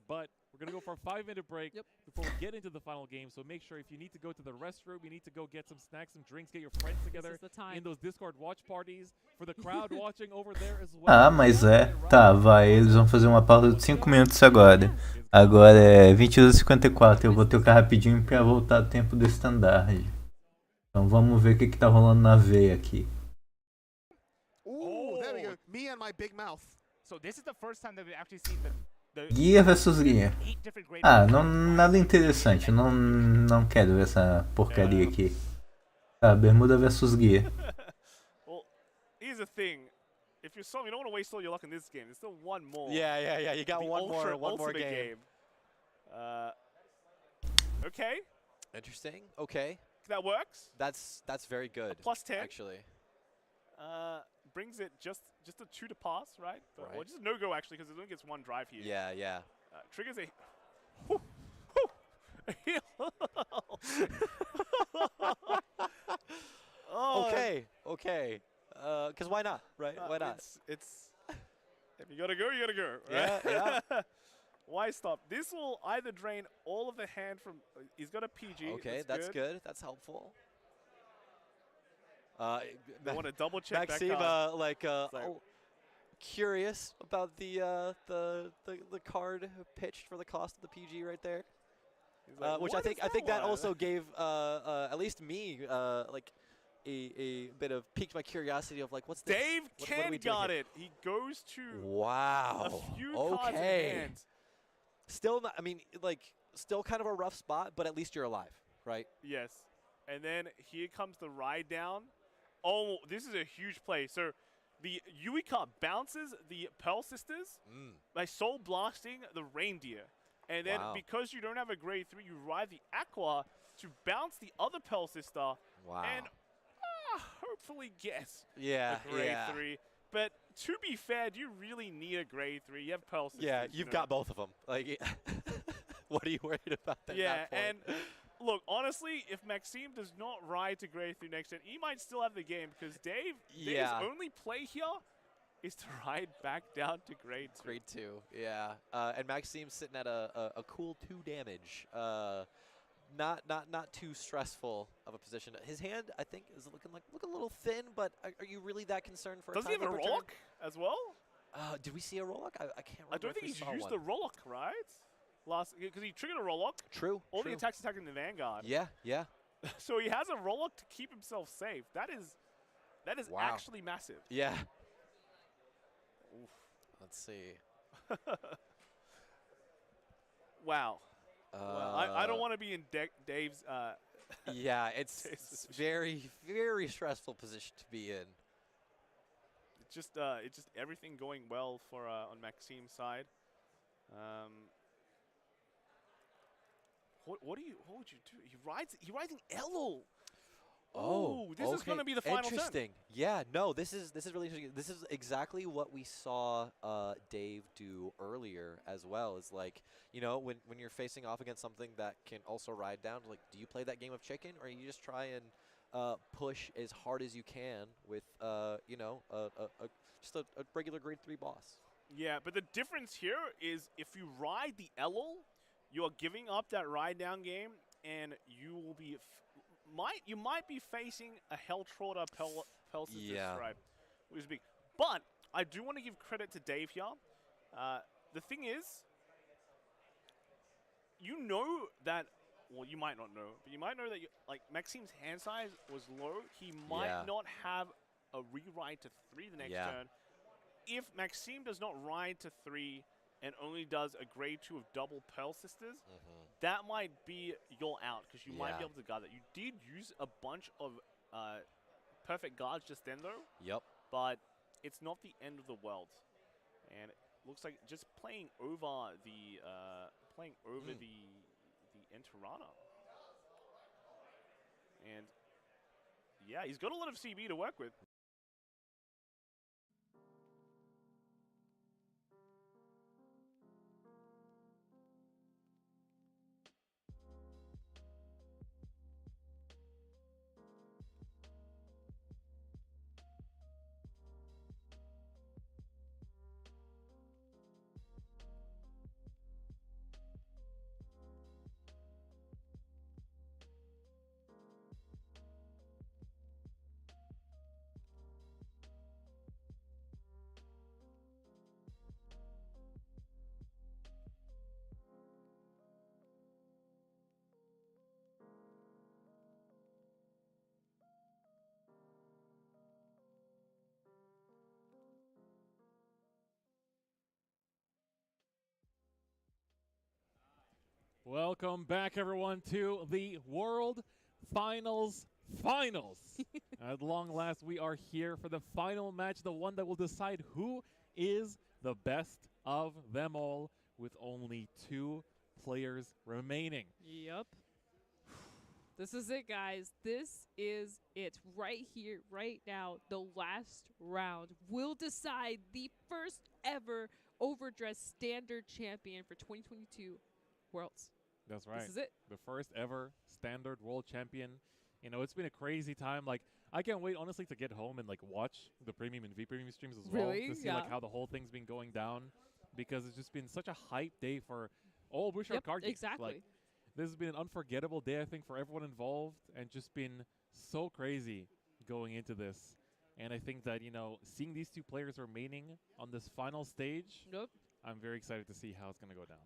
Speaker 5: But we're going to go for a 5-minute break before we get into the final game. So make sure if you need to go to the restroom, you need to go get some snacks, some drinks, get your friends together in those Discord watch parties. For the crowd watching over there as well.
Speaker 4: Ah, mas tá, vai. Eles vão fazer uma pausa de 5 minutos agora. Agora é 22h54. Eu vou trocar rapidinho pra voltar ao tempo do standard. Então vamos ver o que tá rolando na veia aqui.
Speaker 2: Ooh, there we go. Me and my big mouth.
Speaker 3: So this is the first time that we've actually seen the
Speaker 4: Guia versus guia. Ah, não, nada interessante. Não quero ver essa porcaria aqui. Tá, bermuda versus guia.
Speaker 9: Well, here's the thing. If you're Som, you don't want to waste all your luck in this game. There's still one more.
Speaker 10: Yeah. You got
Speaker 9: the
Speaker 10: one more
Speaker 9: game. Okay.
Speaker 10: Interesting. Okay.
Speaker 9: That works.
Speaker 10: That's very good.
Speaker 9: A +10
Speaker 10: actually.
Speaker 9: Brings it just a 2 to pass, right? But,
Speaker 10: Right.
Speaker 9: Or just no go actually, because it only gets 1 drive here.
Speaker 10: Yeah.
Speaker 9: Triggers a. Whew, whew. Oh,
Speaker 10: Okay. Because why not, right? Why not?
Speaker 9: It's if you gotta go, you gotta go. Right?
Speaker 10: Yeah.
Speaker 9: Why stop? This will either drain all of the hand from. He's got a PG.
Speaker 10: Okay, that's good. That's helpful.
Speaker 9: They want to double check
Speaker 10: Maxime,
Speaker 9: that card.
Speaker 10: curious about the card pitched for the cost of the PG right there.
Speaker 9: Like,
Speaker 10: which I think that also gave at least me like a bit of piqued my curiosity of like what's this?
Speaker 9: Dave
Speaker 10: what
Speaker 9: Ken
Speaker 10: are we doing
Speaker 9: got
Speaker 10: here?
Speaker 9: it. He goes to
Speaker 10: Wow.
Speaker 9: a few cards in hand.
Speaker 10: Still not. I mean, like still kind of a rough spot, but at least you're alive, right?
Speaker 9: Yes. And then here comes the ride down. Oh, this is a huge play. So the Yui card bounces the Pearl Sisters by soul blasting the reindeer. And then because you don't have a grade 3, you ride the Aqua to bounce the other Pearl Sister.
Speaker 10: Wow.
Speaker 9: And hopefully get
Speaker 10: Yeah,
Speaker 9: a grade
Speaker 10: yeah.
Speaker 9: 3. But to be fair, do you really need a grade 3? You have Pearl Sisters.
Speaker 10: Yeah,
Speaker 9: you
Speaker 10: you've
Speaker 9: know.
Speaker 10: got both of them. Like, what are you worried about at that point?
Speaker 9: And look, honestly, if Maxime does not ride to grade 3 next gen, he might still have the game because Dave's only play here is to ride back down to grade 2.
Speaker 10: Grade 2, yeah. And Maxime's sitting at a cool 2 damage. Not too stressful of a position. His hand, I think, is looking a little thin. But are you really that concerned for?
Speaker 9: Does he have a Rollock as well?
Speaker 10: Did we see a Rollock? I can't remember.
Speaker 9: I don't think he's used the Rollock, right? Because he triggered a Rollock.
Speaker 10: True.
Speaker 9: All the attacks attacking the Vanguard.
Speaker 10: Yeah.
Speaker 9: So he has a Rollock to keep himself safe. That is actually massive.
Speaker 10: Yeah. Oof. Let's see.
Speaker 9: Wow. I don't want to be in Dave's.
Speaker 10: Yeah, it's very, very stressful position to be in.
Speaker 9: It's just everything going well for on Maxime's side. What would you do? He rides an Elo. Oh, this is going to be the final
Speaker 10: Interesting.
Speaker 9: turn.
Speaker 10: Yeah, no, this is really interesting. This is exactly what we saw Dave do earlier as well. Is like, you know, when you're facing off against something that can also ride down, like, do you play that game of chicken, or you just try and push as hard as you can with you know, just a regular grade 3 boss?
Speaker 9: Yeah, but the difference here is if you ride the Elo, you are giving up that ride down game, and you will be you might be facing a Helltrotter Pelsis's stride, which is big. But I do want to give credit to Dave here. The thing is, you know that, well, you might not know, but you might know that like Maxime's hand size was low. He might not have a rewrite to 3 the next turn. If Maxime does not ride to 3 and only does a grade 2 of double Pearl Sisters, that might be your out, because you might be able to guard that. You did use a bunch of perfect guards just then, though.
Speaker 10: Yep.
Speaker 9: But it's not the end of the world. And it looks like just playing over the Enterana. And yeah, he's got a lot of CB to work with.
Speaker 5: Welcome back, everyone, to the World Finals. At long last, we are here for the final match, the one that will decide who is the best of them all, with only 2 players remaining.
Speaker 1: Yep. This is it, guys. This is it. Right here, right now, the last round will decide the first ever overdressed standard champion for 2022 Worlds.
Speaker 5: That's right.
Speaker 1: This is it.
Speaker 5: The first ever standard world champion. You know, it's been a crazy time. Like, I can't wait, honestly, to get home and, like, watch the premium and V-premium streams as well.
Speaker 1: Really?
Speaker 5: To see, like, how the whole thing's been going down. Because it's just been such a hype day for all Bushiroad card games.
Speaker 1: Exactly.
Speaker 5: Like, this has been an unforgettable day, I think, for everyone involved. And just been so crazy going into this. And I think that, you know, seeing these 2 players remaining on this final stage, I'm very excited to see how it's going to go down.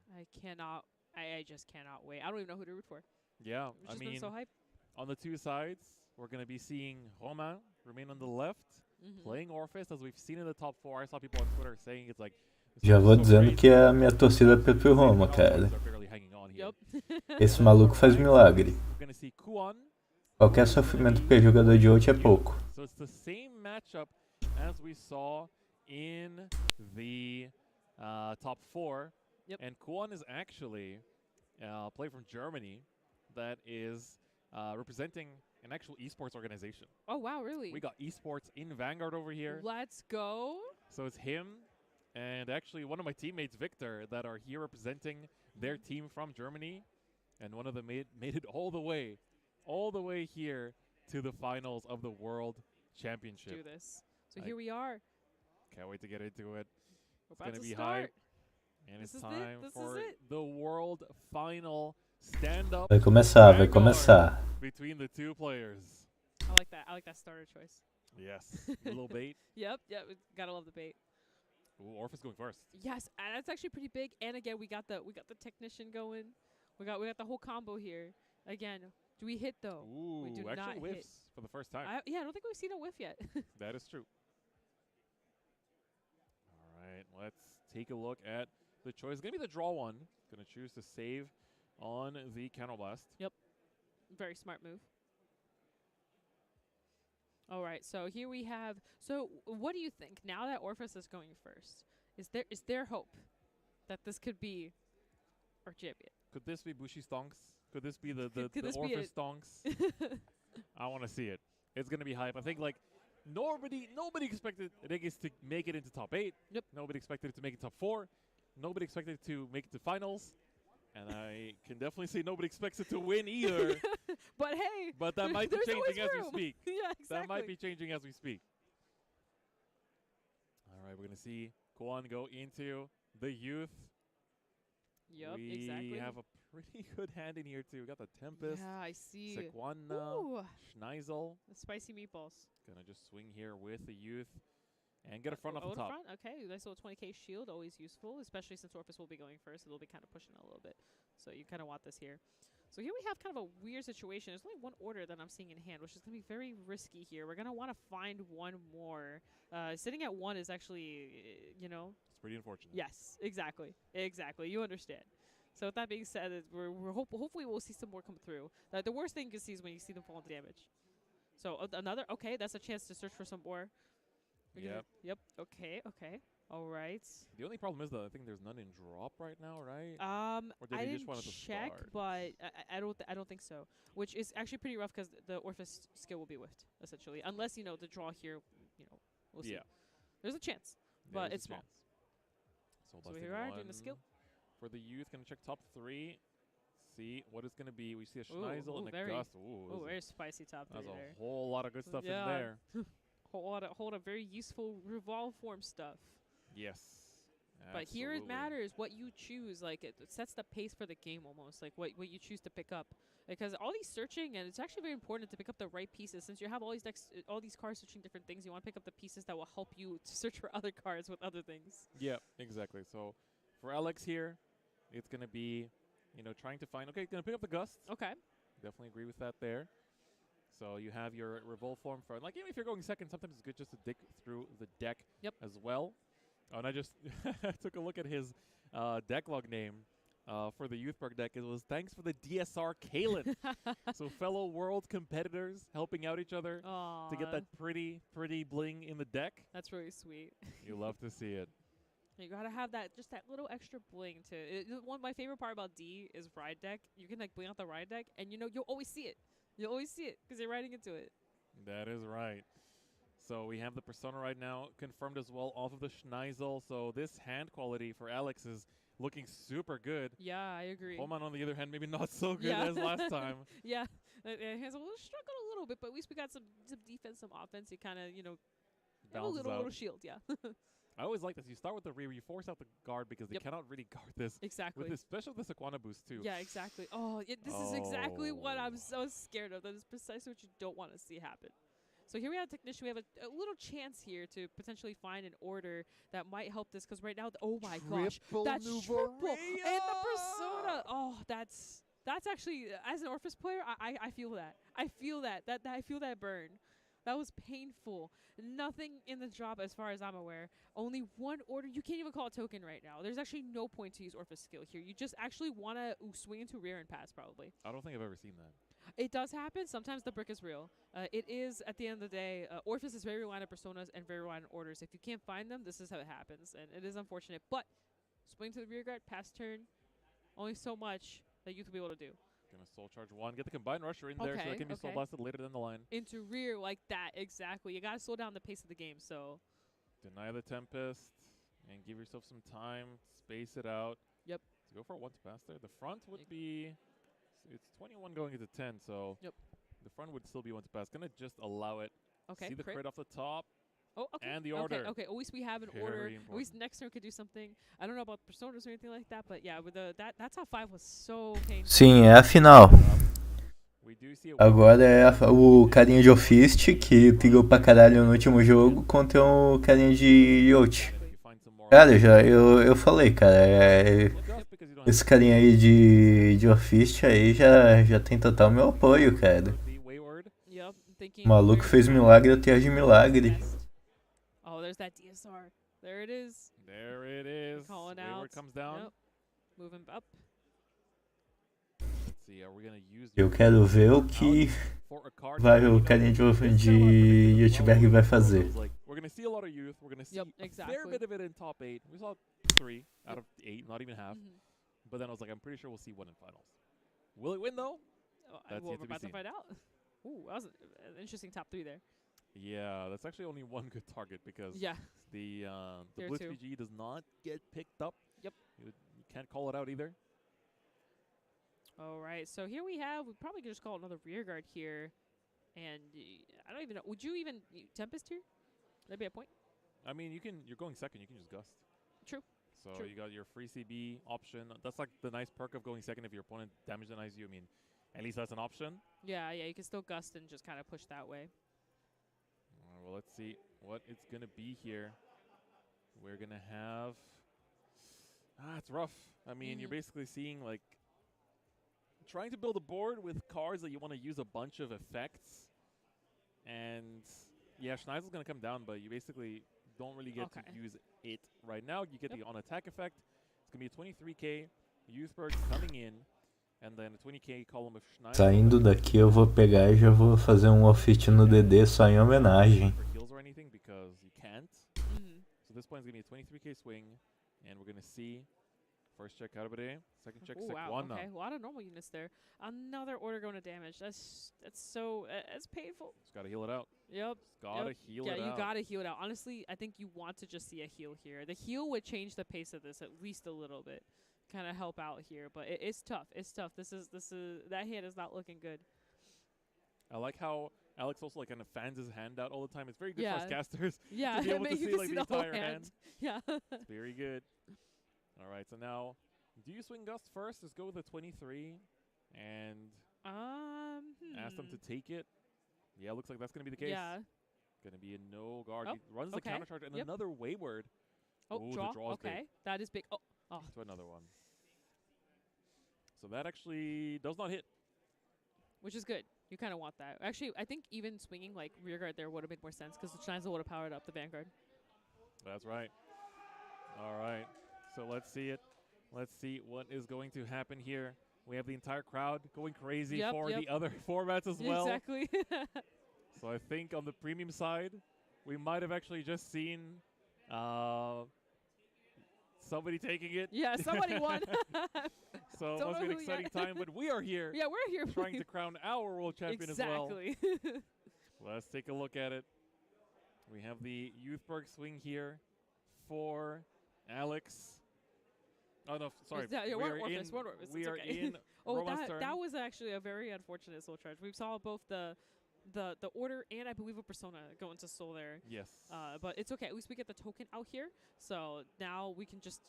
Speaker 1: I just cannot wait. I don't even know who to root for.
Speaker 5: Yeah,
Speaker 1: I mean, been so hype.
Speaker 5: On the 2 sides, we're going to be seeing Romain remain on the left, playing Orphis, as we've seen in the top 4. I saw people on Twitter saying it's like...
Speaker 4: Já vou dizendo que a minha torcida é pro Roma, cara. Esse maluco faz milagre. Qualquer sofrimento para jogador de ult é pouco.
Speaker 5: So it's the same matchup as we saw in the top 4. And Kuan is actually a player from Germany that is representing an actual esports organization.
Speaker 1: Oh, wow, really?
Speaker 5: We got esports in Vanguard over here.
Speaker 1: Let's go.
Speaker 5: So it's him and actually one of my teammates, Victor, that are here representing their team from Germany. And one of them made it all the way here to the finals of the World Championship.
Speaker 1: Let's do this. So here we are.
Speaker 5: Can't wait to get into it.
Speaker 1: We're about
Speaker 5: it's going to be
Speaker 1: start.
Speaker 5: hype. And it's time for the World Final stand-up.
Speaker 4: Vai começar.
Speaker 5: Between the 2 players.
Speaker 1: I like that starter choice.
Speaker 5: Yes. A little bait.
Speaker 1: Yep. Gotta love the bait.
Speaker 5: Ooh, Orphis going first.
Speaker 1: Yes, and that's actually pretty big. And again, we got the technician going. We got the whole combo here. Again, do we hit though?
Speaker 5: Ooh,
Speaker 1: we do
Speaker 5: actually
Speaker 1: not
Speaker 5: whiffs
Speaker 1: hit.
Speaker 5: for the first time.
Speaker 1: I don't think we've seen a whiff yet.
Speaker 5: That is true. All right, let's take a look at the choice. It's going to be the draw one. Going to choose to save on the counterblast.
Speaker 1: Yep. Very smart move. All right, so here we have... So what do you think? Now that Orphis is going first, is there hope that this could be our champion?
Speaker 5: Could this be Bushi Stonks? Could this be the Orphis Stonks? I want to see it. It's going to be hype. I think, like, nobody expected Regis to make it into top 8.
Speaker 1: Yep.
Speaker 5: Nobody expected it to make it top 4. Nobody expected it to make it to finals. And I can definitely say nobody expects it to win either.
Speaker 1: But hey,
Speaker 5: but that might be changing as we speak.
Speaker 1: Yeah, exactly.
Speaker 5: That might be changing as we speak. All right, we're going to see Kuan go into the youth.
Speaker 1: Yep, exactly.
Speaker 5: We have a pretty good hand in here, too. We got the Tempest.
Speaker 1: Yeah, I see.
Speaker 5: Sequana, Schneisel.
Speaker 1: The spicy meatballs.
Speaker 5: Going to just swing here with the youth. And get a front off the top.
Speaker 1: Okay, nice little 20k shield, always useful, especially since Orphis will be going first. It'll be kind of pushing a little bit. So you kind of want this here. So here we have kind of a weird situation. There's only one order that I'm seeing in hand, which is going to be very risky here. We're going to want to find one more. Sitting at 1 is actually, you know.
Speaker 5: It's pretty unfortunate.
Speaker 1: Yes, exactly. Exactly. You understand. So with that being said, we're hopefully we'll see some more come through. The worst thing you can see is when you see them fall into damage. So another, okay, that's a chance to search for some more. Yep. Okay. All right.
Speaker 5: The only problem is that I think there's none in drop right now, right?
Speaker 1: Or did I didn't check, but I don't think so. Which is actually pretty rough because the Orphis skill will be whiffed essentially, unless the draw here, we'll see. There's a chance, but it's small.
Speaker 5: So
Speaker 1: here we are doing the skill.
Speaker 5: For the youth, gonna check top 3. See what it's gonna be. We see a Schneisel and a Gust.
Speaker 1: Ooh, very spicy top 3
Speaker 5: there.
Speaker 1: There's
Speaker 5: a whole lot of good stuff in there.
Speaker 1: whole lot of very useful revolve form stuff.
Speaker 5: Yes.
Speaker 1: But here it matters what you choose. Like it sets the pace for the game almost. Like what you choose to pick up, because all these searching, and it's actually very important to pick up the right pieces. Since you have all these decks, all these cards searching different things, you want to pick up the pieces that will help you to search for other cards with other things.
Speaker 5: Yeah, exactly. So for Alex here, it's gonna be, trying to find. Okay, gonna pick up the Gust.
Speaker 1: Okay.
Speaker 5: Definitely agree with that there. So you have your Revolve form for, like, even if you're going second, sometimes it's good just to dig through the deck as well. Oh, and I just took a look at his deck log name. for the Youthberg deck, it was thanks for the DSR Kalen. So fellow world competitors helping out each other to get that pretty bling in the deck.
Speaker 1: That's really sweet.
Speaker 5: You love to see it.
Speaker 1: You gotta have that, just that little extra bling one. My favorite part about D is ride deck. You can like bling out the ride deck, and you know you'll always see it. You'll always see it because you're riding into it.
Speaker 5: That is right. So we have the Persona right now confirmed as well off of the Schneisel. So this hand quality for Alex is looking super good.
Speaker 1: Yeah, I agree.
Speaker 5: Holman, on the other hand, maybe not so good as last time.
Speaker 1: Yeah, has a little struggled a little bit, but at least we got some defense, some offense. You kind of, have a little shield. Yeah.
Speaker 5: I always like this. You start with the rear, you force out the guard because they cannot really guard this.
Speaker 1: Exactly.
Speaker 5: With this, especially with this Aquana boost too.
Speaker 1: Yeah, exactly. Oh, this is exactly what I'm so scared of. That is precisely what you don't want to see happen. So here we have Technician. We have a little chance here to potentially find an order that might help this, because right now, oh my gosh, that's triple and the Persona. Oh, that's actually, as an Orphis player, I feel that. I feel that I feel that burn. That was painful. Nothing in the drop as far as I'm aware. Only one order. You can't even call it token right now. There's actually no point to use Orphis skill here. You just actually want to swing into rear and pass probably.
Speaker 5: I don't think I've ever seen that.
Speaker 1: It does happen. Sometimes the brick is real. It is, at the end of the day, Orphis is very reliant on Personas and very reliant on orders. If you can't find them, this is how it happens. And it is unfortunate. But swing to the rear guard, pass turn. Only so much that you can be able to do.
Speaker 5: Gonna soul charge one, get the combined rusher in there so that can be soul blasted later down the line.
Speaker 1: Into rear like that, exactly. You gotta slow down the pace of the game, so.
Speaker 5: Deny the Tempest and give yourself some time, space it out.
Speaker 1: Yep.
Speaker 5: So go for a one to pass there. The front would be, it's 21 going into 10, so the front would still be one to pass. Gonna just allow it.
Speaker 1: Okay.
Speaker 5: See the crit off the top.
Speaker 1: Oh, okay.
Speaker 5: And the order.
Speaker 1: Okay, at least we have an order.
Speaker 5: Important.
Speaker 1: At least next turn could do something. I don't know about Personas or anything like that, but yeah, with that top 5 was so painful.
Speaker 4: Sim, é a final. Agora é o carinha de Ofist, que pegou pra caralho no último jogo, contra o carinha de Yacht. Cara, eu falei, cara, esse carinha aí de Ofist aí já tem total meu apoio, cara. O maluco fez milagre atrás de milagre.
Speaker 1: Oh, there's that DSR. There it is.
Speaker 5: There it is.
Speaker 1: Calling out.
Speaker 5: Wayward comes down.
Speaker 1: Yep. Moving up.
Speaker 5: Let's see, are we gonna use
Speaker 4: Eu quero ver o que o carinha de Yachberg vai fazer.
Speaker 5: We're gonna see a lot of youth. We're gonna see a fair bit of it in top 8. We saw 3 out of 8, not even half. But then I was like, I'm pretty sure we'll see 1 in finals. Will it win though?
Speaker 1: That's yet to be seen. We're about to find out. Ooh, that was an interesting top 3 there.
Speaker 5: Yeah, that's actually only one good target because the Blitz VG does not get picked up.
Speaker 1: Yep.
Speaker 5: You can't call it out either.
Speaker 1: All right, so here we probably could just call another rear guard here. And I don't even know. Would you even Tempest here? That'd be a point.
Speaker 5: I mean, you're going second. You can just gust.
Speaker 1: True.
Speaker 5: So you got your free CB option. That's like the nice perk of going second if your opponent damage denies you. I mean, at least that's an option.
Speaker 1: Yeah, you can still gust and just kind of push that way.
Speaker 5: Well, let's see what it's going to be here. We're going to have... it's rough. I mean, you're basically seeing, like, trying to build a board with cards that you want to use a bunch of effects. And, yeah, Schneisel's going to come down, but you basically don't really get to use it right now. You get the on-attack effect. It's going to be a 23k. Youthberg coming in. And then a 20k column of Schneider.
Speaker 4: Saindo daqui eu vou pegar e já vou fazer um offit no DD só em homenagem.
Speaker 5: Or anything because you can't. So this point is going to be a 23k swing. And we're going to see first check Carbide, second check Sequana.
Speaker 1: Okay, a lot of normal units there. Another order going to damage. That's so it's painful.
Speaker 5: Just got to heal it out.
Speaker 1: Yep.
Speaker 5: Gotta heal it out.
Speaker 1: Yeah, you got to heal it out. Honestly, I think you want to just see a heal here. The heal would change the pace of this at least a little bit. Kind of help out here, but it's tough. It's tough. This is that hand is not looking good.
Speaker 5: I like how Alex also like kind of fans his hand out all the time. It's very good for us casters.
Speaker 1: Yeah,
Speaker 5: to be able to see like the entire hand.
Speaker 1: Yeah.
Speaker 5: It's very good. All right, so now do you swing Gust first? Just go with a 23 and ask them to take it. Yeah, looks like that's gonna be the case.
Speaker 1: Yeah.
Speaker 5: Gonna be a no guard. He runs the counter charge and another Wayward.
Speaker 1: Oh, draw.
Speaker 5: The draw is big.
Speaker 1: That is big. Oh.
Speaker 5: To another one. So that actually does not hit.
Speaker 1: Which is good. You kind of want that. Actually, I think even swinging like rear guard there would have made more sense because the Schneizel would have powered up the Vanguard.
Speaker 5: That's right. All right. So let's see it. Let's see what is going to happen here. We have the entire crowd going crazy for the other formats as well.
Speaker 1: Exactly.
Speaker 5: So I think on the premium side, we might have actually just seen somebody taking it.
Speaker 1: Yeah, somebody won.
Speaker 5: So it must be an exciting time, but we are here.
Speaker 1: Yeah, we're here.
Speaker 5: Trying to crown our world champion as well.
Speaker 1: Exactly.
Speaker 5: Let's take a look at it. We have the Youthberg swing here for Alex. Oh, no, sorry.
Speaker 1: Yeah,
Speaker 5: we are in
Speaker 1: Oh,
Speaker 5: Roma's turn.
Speaker 1: that was actually a very unfortunate soul charge. We saw both the order and I believe a persona go into soul there.
Speaker 5: Yes.
Speaker 1: But it's okay. At least we get the token out here. So now we can just...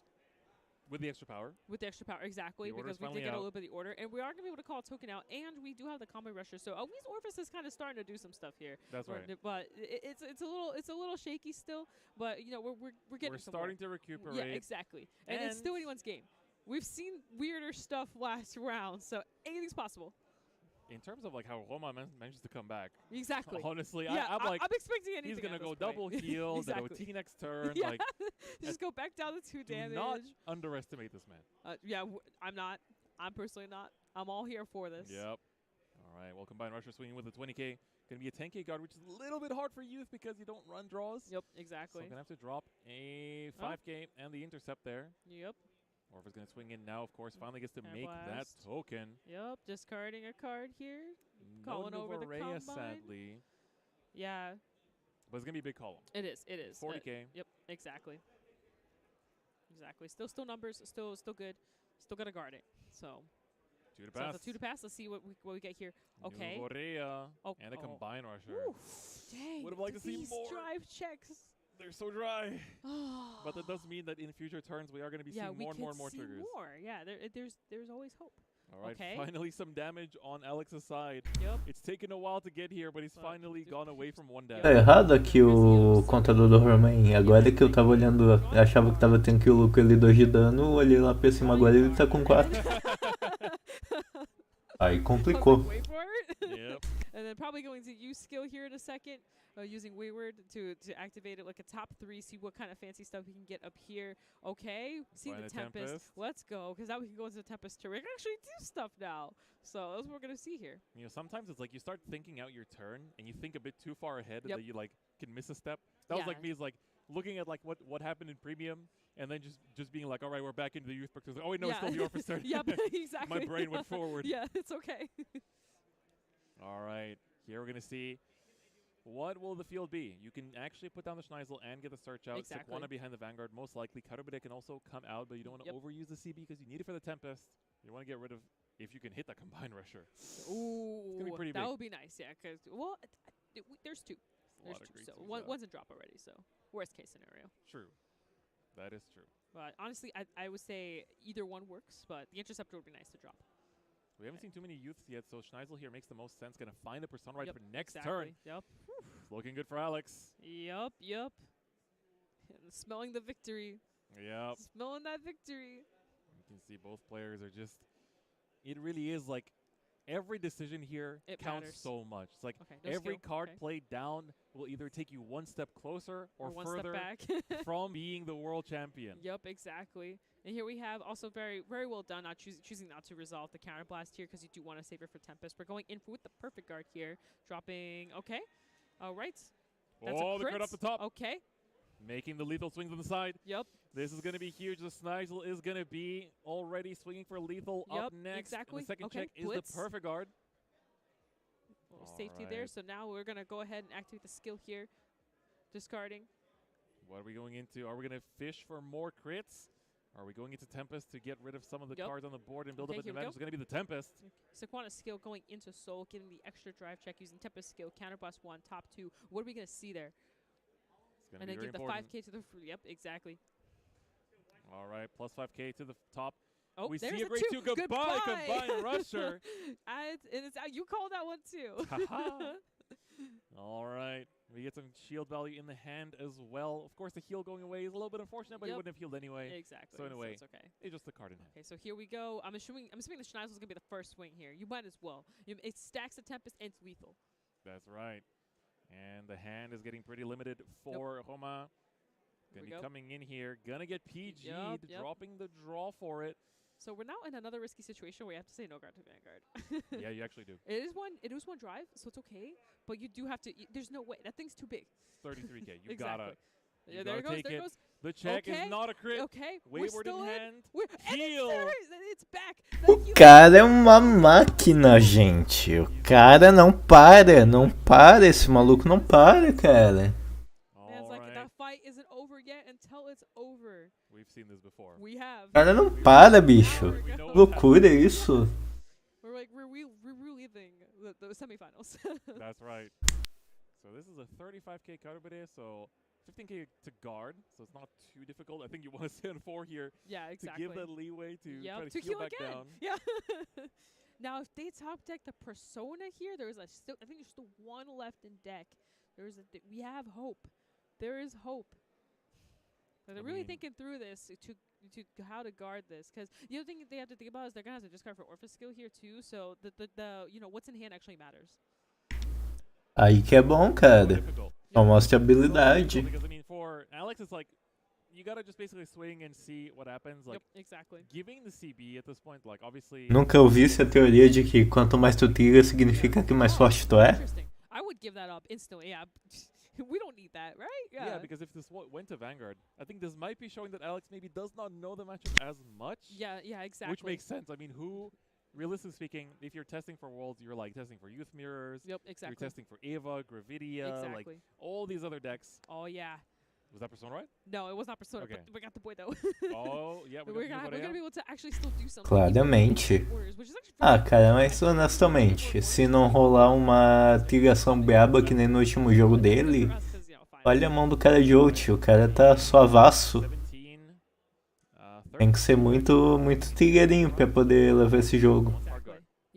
Speaker 5: With the extra power.
Speaker 1: With the extra power, exactly. Because we did get a little bit of the order. And we are going to be able to call a token out. And we do have the combo rusher. So at least Orphis is kind of starting to do some stuff here.
Speaker 5: That's right.
Speaker 1: But it's a little shaky still. But, you know, we're getting
Speaker 5: We're starting to recuperate.
Speaker 1: Yeah, exactly. And it's still anyone's game. We've seen weirder stuff last round. So anything's possible.
Speaker 5: In terms of like how Roma manages to come back.
Speaker 1: Exactly.
Speaker 5: Honestly,
Speaker 1: yeah,
Speaker 5: I'm like,
Speaker 1: I'm expecting anything.
Speaker 5: He's gonna go
Speaker 1: point.
Speaker 5: double heal,
Speaker 1: Exactly.
Speaker 5: then OT next turn.
Speaker 1: Yeah.
Speaker 5: Like,
Speaker 1: just go back down to 2 damage.
Speaker 5: Do not underestimate this man.
Speaker 1: Yeah, I'm not. I'm personally not. I'm all here for this.
Speaker 5: Yep. All right. Well, combined rusher swinging with the 20k. Gonna be a 10k guard, which is a little bit hard for youth because you don't run draws.
Speaker 1: Yep. Exactly.
Speaker 5: So gonna have to drop a 5k and the intercept there.
Speaker 1: Yep.
Speaker 5: Orpha's going to swing in now, of course. Finally gets to make that token.
Speaker 1: Yep, discarding a card here.
Speaker 5: No
Speaker 1: Calling over the combine.
Speaker 5: Sadly.
Speaker 1: Yeah.
Speaker 5: But it's going to be a big column.
Speaker 1: It is. It is.
Speaker 5: 40k.
Speaker 1: Yep, exactly. Exactly. Still numbers. Still good. Still got to guard it. So.
Speaker 5: 2 to pass.
Speaker 1: So 2 to pass. Let's see what we get here. Okay.
Speaker 5: And a combine rusher.
Speaker 1: Ooh, dang.
Speaker 5: Would have liked to see more.
Speaker 1: Drive checks.
Speaker 5: They're so dry. But that does mean that in future turns we are going to be seeing more and more triggers.
Speaker 1: Yeah, there's always hope.
Speaker 5: All right, finally some damage on Alex's side.
Speaker 1: Yep.
Speaker 5: It's taken a while to get here, but he's finally gone away from 1 damage.
Speaker 4: Tá errado aqui o contador do Romain. Agora que eu tava olhando, achava que tava tendo que o Luco ele 2 de dano, olhei lá pra cima, agora ele tá com 4. Aí complicou.
Speaker 1: Wait for it.
Speaker 5: Yep.
Speaker 1: And then probably going to use skill here in a second, using Wayward to activate it like a top 3, see what kind of fancy stuff we can get up here. Okay, see the Tempest. Let's go, because now we can go into the Tempest turn. We can actually do stuff now. So that's what we're going to see here.
Speaker 5: You know, sometimes it's like you start thinking out your turn, and you think a bit too far ahead that you like can miss a step. That was like me, is like looking at like what happened in Premium, and then just being like, all right, we're back into the youth book. Like, oh wait, no, it's still the Orphis turn.
Speaker 1: Yep, exactly.
Speaker 5: My brain went forward.
Speaker 1: Yeah, it's okay.
Speaker 5: All right, here we're gonna see what will the field be. You can actually put down the Schneisel and get the search out.
Speaker 1: Exactly.
Speaker 5: Sequana behind the Vanguard, most likely. Cutterbit can also come out, but you don't want to overuse the CB because you need it for the Tempest. You want to get rid of, if you can hit that combine rusher.
Speaker 1: Ooh,
Speaker 5: it's gonna be pretty
Speaker 1: that
Speaker 5: big.
Speaker 1: would be nice, yeah. Because there's 2. There's 2, so one's a drop already. So worst case scenario.
Speaker 5: True, that is true.
Speaker 1: But honestly, I would say either one works, but the interceptor would be nice to drop.
Speaker 5: We haven't seen too many youths yet, so Schneisel here makes the most sense. Gonna find the persona right for next
Speaker 1: exactly.
Speaker 5: turn.
Speaker 1: Yep.
Speaker 5: Looking good for Alex.
Speaker 1: Yep. Smelling the victory.
Speaker 5: Yep.
Speaker 1: Smelling that victory.
Speaker 5: You can see both players are just. It really is like every decision here counts
Speaker 1: matters
Speaker 5: so much. It's like
Speaker 1: no
Speaker 5: every
Speaker 1: skill.
Speaker 5: card played down will either take you 1 step closer or
Speaker 1: one
Speaker 5: further
Speaker 1: step back.
Speaker 5: from being the world champion.
Speaker 1: Yep, exactly. And here we have also very well done not choosing not to resolve the counterblast here because you do want to save it for Tempest. We're going in with the perfect guard here, dropping. Okay, all right. That's
Speaker 5: the
Speaker 1: crit
Speaker 5: crit off the top.
Speaker 1: Okay.
Speaker 5: Making the lethal swings on the side.
Speaker 1: Yep.
Speaker 5: This is going to be huge. The Schneisel is going to be already swinging for lethal up next.
Speaker 1: Exactly.
Speaker 5: And the second check
Speaker 1: Blitz.
Speaker 5: is the perfect guard.
Speaker 1: Safety there. So now we're going to go ahead and activate the skill here. Discarding.
Speaker 5: What are we going into? Are we going to fish for more crits? Are we going into Tempest to get rid of some of the cards on the board and build up an advantage? It's going to be the Tempest.
Speaker 1: Sequana skill going into Soul, getting the extra drive check using Tempest skill, counterblast 1, top 2. What are we going to see there?
Speaker 5: It's and then give
Speaker 1: the 5k to the yep, exactly.
Speaker 5: All right, plus 5k to the top.
Speaker 1: Oh,
Speaker 5: we see a great 2. Goodbye, combine rusher.
Speaker 1: And it's you called that one too.
Speaker 5: All right, we get some shield value in the hand as well. Of course, the heal going away is a little bit unfortunate, but he wouldn't have healed anyway.
Speaker 1: Exactly.
Speaker 5: So anyway,
Speaker 1: it's okay.
Speaker 5: It's just the card in hand.
Speaker 1: Okay, so here we go. I'm assuming the Schneisel is gonna be the first swing here. You might as well. It stacks the Tempest and it's lethal.
Speaker 5: That's right. And the hand is getting pretty limited for Roma. Gonna be coming in here, gonna get PG'd, dropping the draw for it.
Speaker 1: So we're now in another risky situation where you have to say no guard to Vanguard.
Speaker 5: Yeah, you actually do.
Speaker 1: It is one drive, so it's okay. But you do have to. There's no way. That thing's too big.
Speaker 5: 33K. You
Speaker 1: exactly.
Speaker 5: gotta.
Speaker 1: Yeah, there it goes. There it goes.
Speaker 5: The check is not a crit.
Speaker 1: Okay.
Speaker 5: Wayward in hand.
Speaker 1: Heal. It's back.
Speaker 4: O cara é uma máquina, gente. O cara não para, não para. Esse maluco não para, cara.
Speaker 1: Man's like, that fight isn't over yet until it's over.
Speaker 5: We've seen this before.
Speaker 1: We have.
Speaker 4: O cara não para, bicho. Que loucura é isso?
Speaker 1: We're like reliving the semifinals.
Speaker 5: That's right. So this is a 35K Cardfight, so 15K to guard, so it's not too difficult. I think you want to stay on 4 here.
Speaker 1: Yeah, exactly.
Speaker 5: To give that leeway to try to heal back
Speaker 1: again.
Speaker 5: down.
Speaker 1: Yeah. Now, if they top deck the Persona here, I think there's still one left in deck. We have hope. There is hope. But they're really thinking through this to how to guard this, because the other thing they have to think about is they're gonna have to discard for Orpheus skill here too. So the what's in hand actually matters.
Speaker 4: Aí que é bom, cara. Só mostra habilidade.
Speaker 5: Because I mean, for Alex, it's like you gotta just basically swing and see what happens. Like,
Speaker 1: exactly.
Speaker 5: Giving the CB at this point, like obviously.
Speaker 4: Nunca ouvi essa teoria de que quanto mais tu tira, significa que mais forte tu é.
Speaker 1: I would give that up instantly. Yeah. We don't need that, right?
Speaker 5: Yeah, because if this went to Vanguard, I think this might be showing that Alex maybe does not know the matchup as much.
Speaker 1: Yeah, exactly.
Speaker 5: Which makes sense. I mean, realistically speaking, if you're testing for Worlds, you're like testing for Youth Mirrors.
Speaker 1: Yep, exactly.
Speaker 5: You're testing for Eva, Gravidia, like all these other decks.
Speaker 1: Oh, yeah.
Speaker 5: Was that Persona, right?
Speaker 1: No, it was not Persona,
Speaker 5: okay.
Speaker 1: But we got the boy, though.
Speaker 5: Oh, yeah,
Speaker 1: we're gonna be able to actually still do something.
Speaker 4: Claramente. Cara, mas honestamente, se não rolar uma tiração braba que nem no último jogo dele, olha a mão do cara de ult, o cara tá suavaço. Tem que ser muito tigrinho pra poder levar esse jogo.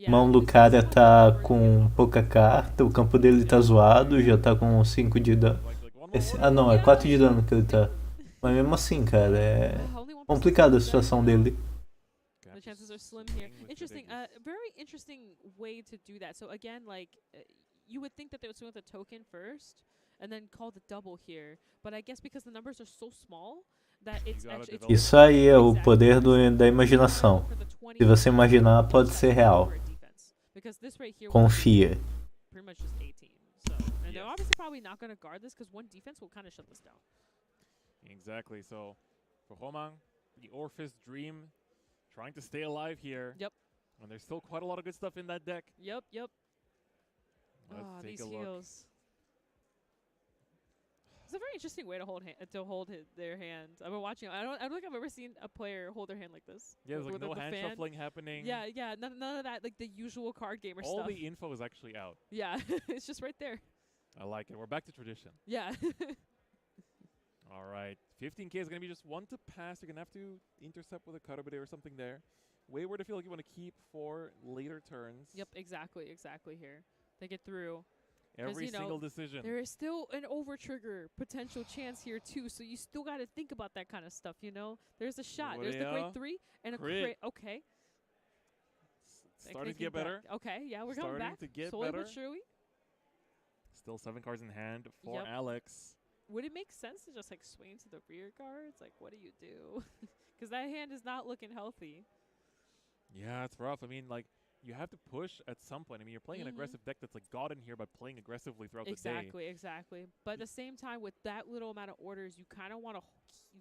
Speaker 4: A mão do cara tá com pouca carta, o campo dele tá zoado, já tá com 5 de dano. Não, é 4 de dano que ele tá. Mas mesmo assim, cara, é complicada a situação dele.
Speaker 1: The chances are slim here. Interesting, very interesting way to do that. So again, like, you would think that they would swing with a token first, and then call the double here. But I guess because the numbers are so small, that it's actually...
Speaker 4: Isso aí é o poder da imaginação. Se você imaginar, pode ser real. Confia.
Speaker 1: Pretty much just 18. So, and they're obviously probably not going to guard this because one defense will kind of shut this down.
Speaker 5: Exactly. So for Homang, the Orpheus Dream trying to stay alive here.
Speaker 1: Yep.
Speaker 5: And there's still quite a lot of good stuff in that deck.
Speaker 1: Yep.
Speaker 5: Let's take
Speaker 1: these
Speaker 5: a look.
Speaker 1: heals. It's a very interesting way to hold their hand. I've been watching. I don't think I've ever seen a player hold their hand like this.
Speaker 5: Yeah, there's like no hand shuffling happening.
Speaker 1: Yeah. None of that, like the usual card gamer stuff.
Speaker 5: All the info is actually out.
Speaker 1: Yeah, it's just right there.
Speaker 5: I like it. We're back to tradition.
Speaker 1: Yeah.
Speaker 5: All right. 15K is going to be just one to pass. You're going to have to intercept with a Cardfight or something there. Wayward, I feel like you want to keep for later turns.
Speaker 1: Yep, exactly here. They get through.
Speaker 5: Every single decision.
Speaker 1: There is still an over-trigger potential chance here, too, so you still got to think about that kind of stuff, you know? There's a shot. There's the grade 3 and a crit. Okay.
Speaker 5: Starting to get better.
Speaker 1: Okay, yeah, we're going back.
Speaker 5: Starting to get
Speaker 1: slowly
Speaker 5: better.
Speaker 1: But surely.
Speaker 5: Still 7 cards in hand for Alex.
Speaker 1: Would it make sense to just, like, swing to the rear guards? Like, what do you do? Because that hand is not looking healthy.
Speaker 5: Yeah, it's rough. I mean, like, you have to push at some point. I mean, you're playing an aggressive deck that's like gotten here by playing aggressively throughout the day.
Speaker 1: Exactly. But at the same time, with that little amount of orders, you kind of want to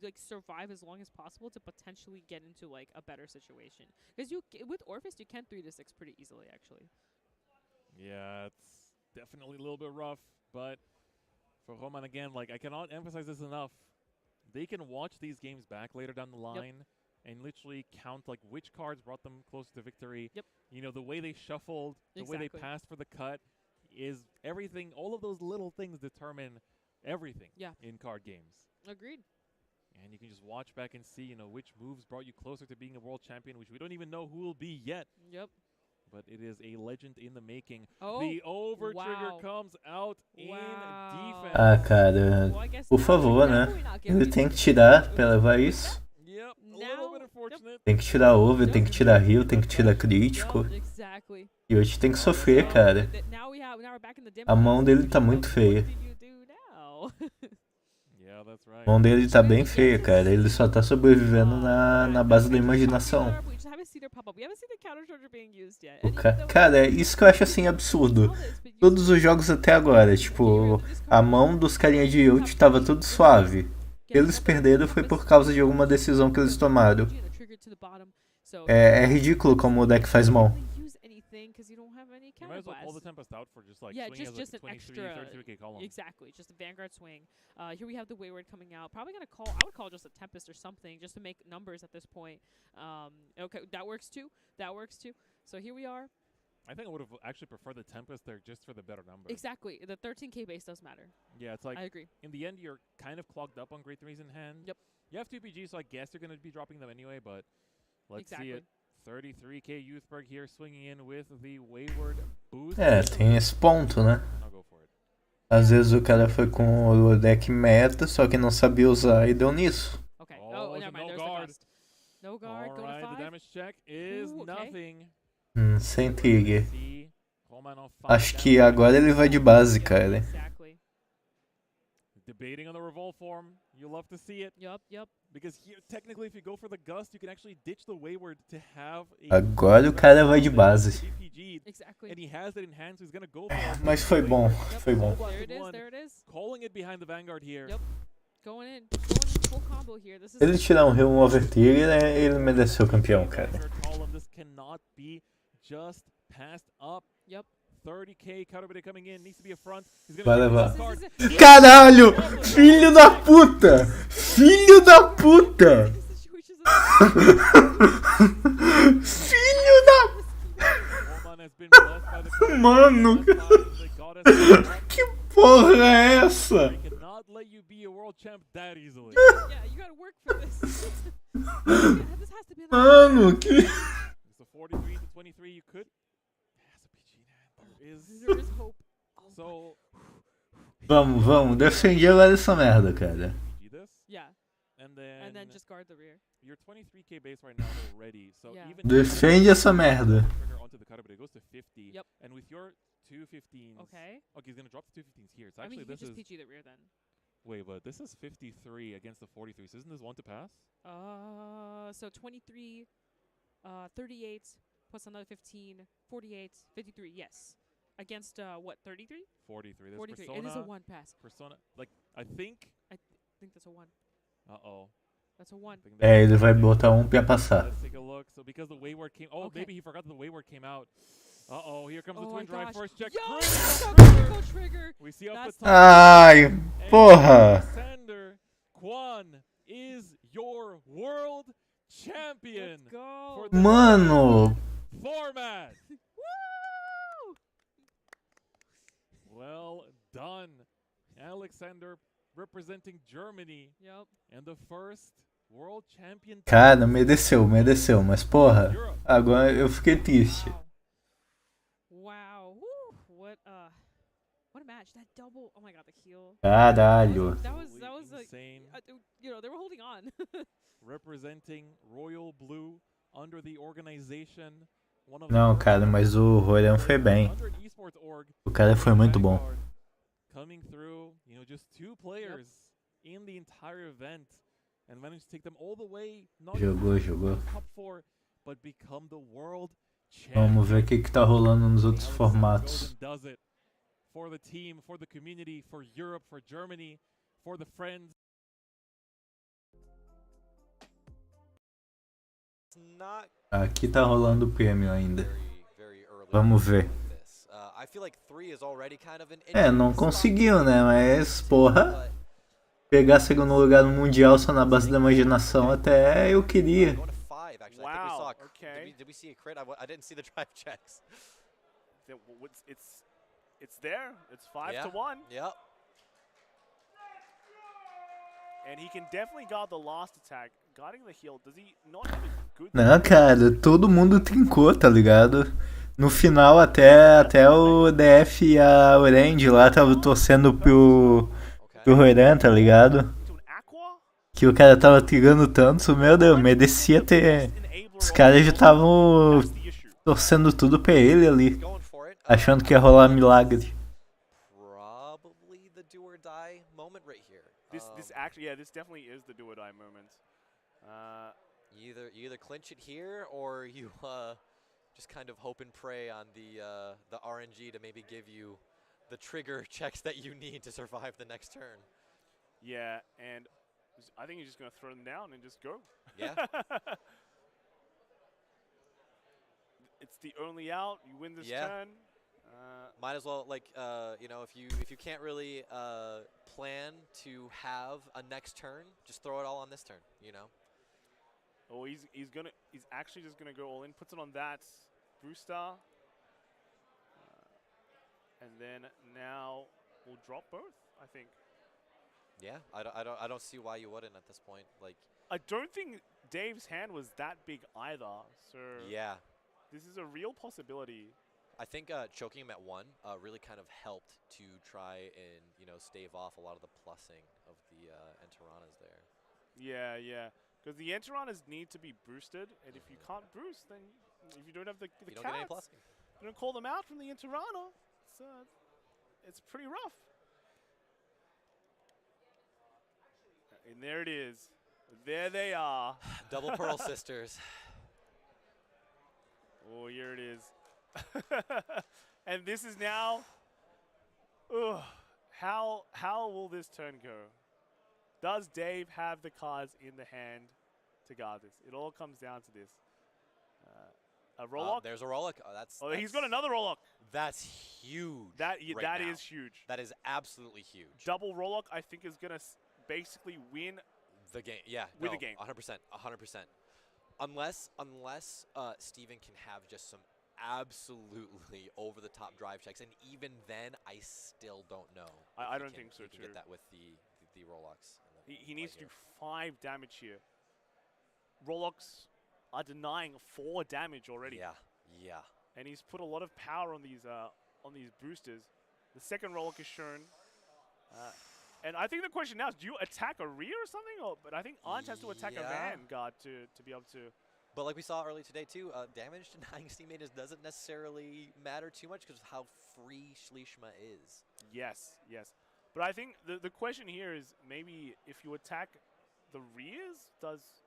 Speaker 1: like survive as long as possible to potentially get into like a better situation. Because with Orpheus, you can 3 to 6 pretty easily, actually.
Speaker 5: Yeah, it's definitely a little bit rough. But for Roman again, like I cannot emphasize this enough. They can watch these games back later down the line. And literally count like which cards brought them closer to victory.
Speaker 1: Yep.
Speaker 5: You know, the way they shuffled, the way they passed for the cut is everything. All of those little things determine everything in card games.
Speaker 1: Agreed.
Speaker 5: And you can just watch back and see, you know, which moves brought you closer to being a world champion, which we don't even know who will be yet.
Speaker 1: Yep.
Speaker 5: But it is a legend in the making.
Speaker 1: Oh,
Speaker 5: the over trigger comes out in defense.
Speaker 4: Ah, cara, por favor, né? Ele tem que tirar pra levar isso. Tem que tirar over, tem que tirar heal, tem que tirar crítico. E hoje tem que sofrer, cara. A mão dele tá muito feia. A mão dele tá bem feia, cara. Ele só tá sobrevivendo na base da imaginação. Cara, é isso que eu acho assim absurdo. Todos os jogos até agora, tipo, a mão dos carinha de ult tava tudo suave. Eles perderam foi por causa de alguma decisão que eles tomaram. É ridículo como o deck faz mão.
Speaker 1: Just an extra. Exactly, just a Vanguard swing. Here we have the Wayward coming out. Probably gonna call. I would call just a Tempest or something, just to make numbers at this point. Okay, that works too. That works too. So here we are.
Speaker 5: I think I would have actually preferred the Tempest there just for the better numbers.
Speaker 1: Exactly, the 13k base does matter.
Speaker 5: Yeah, it's like
Speaker 1: I agree.
Speaker 5: In the end, you're kind of clogged up on grade 3s in hand.
Speaker 1: Yep.
Speaker 5: You have 2 PGs, so I guess you're gonna be dropping them anyway. But let's see it. 33k Youthberg here swinging in with the Wayward boost.
Speaker 4: Tem esse ponto, né? Às vezes o cara foi com o deck meta, só que não sabia usar e deu nisso.
Speaker 1: Okay. Oh, never mind. There's the gust. No guard. Go to 5.
Speaker 5: The damage check is nothing.
Speaker 4: Sem trigger. Acho que agora ele vai de base, cara.
Speaker 1: Exactly.
Speaker 5: Debating on the revolt form. You love to see it.
Speaker 1: Yep.
Speaker 5: Because here, technically, if you go for the gust, you can actually ditch the Wayward to have
Speaker 4: Agora o cara vai de base.
Speaker 1: Exactly.
Speaker 5: And he has it in hand, so he's gonna go for it.
Speaker 4: Mas foi bom, foi bom.
Speaker 1: There it is.
Speaker 5: Calling it behind the Vanguard here.
Speaker 1: Yep. Going in full combo here. This is
Speaker 4: Ele tirar um Realm Overtrigger, né, ele mereceu campeão, cara.
Speaker 5: This cannot be just passed up.
Speaker 1: Yep.
Speaker 5: 30k Cardfight coming in, needs to be a front.
Speaker 4: Vai levar. Caralho! Filho da puta! Filho da puta! Filho da... Mano! Que porra é essa? Mano, que... Vamos, defende agora essa merda, cara.
Speaker 1: Yeah. And then just guard the rear.
Speaker 5: You're 23k base right now already, so even
Speaker 4: defende essa merda.
Speaker 5: onto the cutter, but it goes to 50.
Speaker 1: Yep.
Speaker 5: And with your 215s.
Speaker 1: Okay,
Speaker 5: he's gonna drop the 215s here. So
Speaker 1: I mean,
Speaker 5: actually,
Speaker 1: you
Speaker 5: this
Speaker 1: just
Speaker 5: is
Speaker 1: PG the rear then.
Speaker 5: wait, but this is 53 against the 43. So isn't this one to pass?
Speaker 1: So 23, 38 plus another 15, 48, 53. Yes. Against what? 33?
Speaker 5: 43. There's
Speaker 1: 43.
Speaker 5: Persona,
Speaker 1: It is a 1 pass.
Speaker 5: Persona, like I think
Speaker 1: That's a 1. That's a 1.
Speaker 4: Ele vai botar pra passar.
Speaker 5: Let's take a look. So because the Wayward came, maybe he forgot that the Wayward came out. Here comes the twin drive. First check.
Speaker 1: Critical trigger.
Speaker 5: We see off the top.
Speaker 4: Ai, porra.
Speaker 5: Alexander Quan is your world champion.
Speaker 1: Let's go.
Speaker 5: For the
Speaker 4: Mano.
Speaker 5: format.
Speaker 1: Woo!
Speaker 5: Well done, Alexander, representing Germany.
Speaker 1: Yep.
Speaker 5: And the first world champion.
Speaker 4: Cara, mereceu, mas porra, agora eu fiquei triste.
Speaker 1: Wow. Woo. What a match. That double. Oh my god, the heal.
Speaker 4: Caralho.
Speaker 1: That was
Speaker 5: insane.
Speaker 1: They were holding on.
Speaker 5: Representing Royal Blue under the organization.
Speaker 4: Não, cara, mas o Royan foi bem. O cara foi muito bom.
Speaker 5: Coming through, just 2 players in the entire event and managed to take them all the way, not
Speaker 4: Jogou.
Speaker 5: top 4, but become the world
Speaker 4: Vamos ver o que tá rolando nos outros formatos.
Speaker 5: does it for the team, for the community, for Europe, for Germany, for the friends.
Speaker 4: Aqui tá rolando o prêmio ainda. Vamos ver. Não conseguiu, né? Mas, porra, pegar segundo lugar no Mundial só na base da imaginação até eu queria.
Speaker 9: Wow. Okay.
Speaker 10: Did we see a crit? I didn't see the drive checks.
Speaker 9: It's there. It's 5-1.
Speaker 10: Yep.
Speaker 9: And he can definitely guard the last attack. Guarding the heal. Does he not have a good?
Speaker 4: Não, cara, todo mundo trincou, tá ligado? No final até o DF e a Orange lá tava torcendo pro Roran, tá ligado? Que o cara tava trigando tanto, meu Deus, merecia ter. Os caras já estavam torcendo tudo pra ele ali, achando que ia rolar milagre.
Speaker 9: This actually, yeah, this definitely is the do or die moment.
Speaker 10: You either clinch it here, or you just kind of hope and pray on the RNG to maybe give you the trigger checks that you need to survive the next turn.
Speaker 9: Yeah, and I think he's just going to throw them down and just go.
Speaker 10: Yeah.
Speaker 9: It's the only out. You win this turn.
Speaker 10: Might as well, like, you know, if you can't really plan to have a next turn, just throw it all on this turn. You know.
Speaker 9: Oh, he's actually just gonna go all in. Puts it on that booster, and then now we'll drop both. I think.
Speaker 10: Yeah, I don't see why you wouldn't at this point. Like,
Speaker 9: I don't think Dave's hand was that big either. So
Speaker 10: yeah,
Speaker 9: this is a real possibility.
Speaker 10: I think choking him at 1 really kind of helped to try and stave off a lot of the plussing of the Enteranas there.
Speaker 9: Yeah, yeah. Because the Enteranas need to be boosted, and if you can't boost, then if you don't have the
Speaker 10: you don't get any
Speaker 9: cats,
Speaker 10: plussing.
Speaker 9: you don't call them out from the Enterana. It's pretty rough. And there it is. There they are.
Speaker 10: Double Pearl Sisters.
Speaker 9: Oh, here it is. And this is now. How will this turn go? Does Dave have the cards in the hand to guard this? It all comes down to this. A Rollock.
Speaker 10: There's a Rollock. Oh,
Speaker 9: he's got another Rollock.
Speaker 10: That's huge.
Speaker 9: That
Speaker 10: now.
Speaker 9: is huge.
Speaker 10: That is absolutely huge.
Speaker 9: Double Rollock, I think, is gonna basically win
Speaker 10: the game. Yeah,
Speaker 9: the game.
Speaker 10: 100%. 100%. Unless Steven can have just some absolutely over-the-top drive checks, and even then, I still don't know.
Speaker 9: I don't think so,
Speaker 10: too. Get that with the Rolocks.
Speaker 9: He needs to do 5 damage here. Rolocks are denying 4 damage already.
Speaker 10: Yeah, yeah.
Speaker 9: And he's put a lot of power on these boosters. The second Rollock is shown. And I think the question now is, do you attack a rear or something? But I think Arnt has to attack a Vanguard to be able to.
Speaker 10: But like we saw earlier today too, damage denying Steam Maidens doesn't necessarily matter too much because of how free Schleishma is.
Speaker 9: Yes, yes. But I think the question here is maybe if you attack the rears, does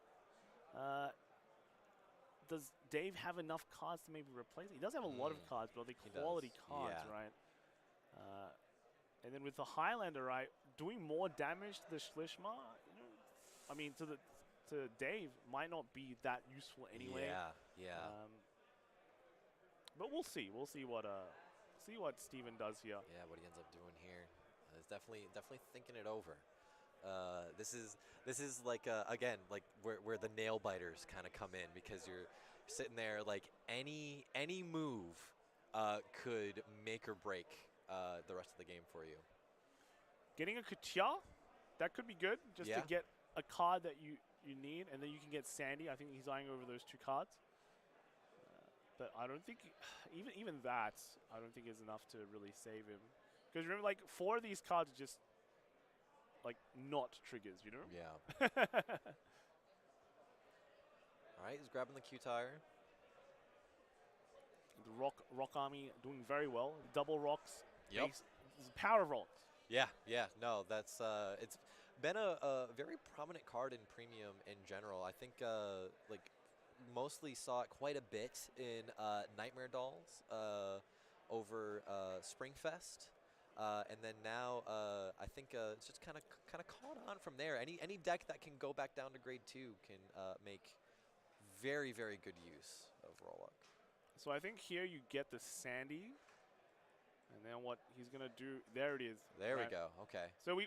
Speaker 9: Dave have enough cards to maybe replace it? He does have a lot of cards, but are they quality cards, right? And then with the Highlander, right, doing more damage to the Schleishma, I mean, to Dave might not be that useful anyway.
Speaker 10: Yeah.
Speaker 9: But we'll see. We'll see what Steven does here.
Speaker 10: Yeah, what he ends up doing here. Is definitely thinking it over. This is like again, like where the nail biters kind of come in, because you're sitting there like any move could make or break the rest of the game for you.
Speaker 9: Getting a Katia, that could be good, just to get a card that you need, and then you can get Sandy. I think he's eyeing over those 2 cards. But I don't think, even that, I don't think is enough to really save him. Because remember, like, 4 of these cards are just, like, not triggers, you know?
Speaker 10: Yeah. All right, he's grabbing the Q-Tire.
Speaker 9: The Rock Army doing very well. Double Rocks.
Speaker 10: Yep.
Speaker 9: Power of Rocks.
Speaker 10: Yeah. No, that's it's been a very prominent card in Premium in general. I think like mostly saw it quite a bit in Nightmare Dolls over Springfest, and then now I think it's just kind of caught on from there. Any deck that can go back down to grade 2 can make very, very good use of Rollock.
Speaker 9: So I think here you get the Sandy. And then what he's gonna do? There it is.
Speaker 10: There we go. Okay.
Speaker 9: So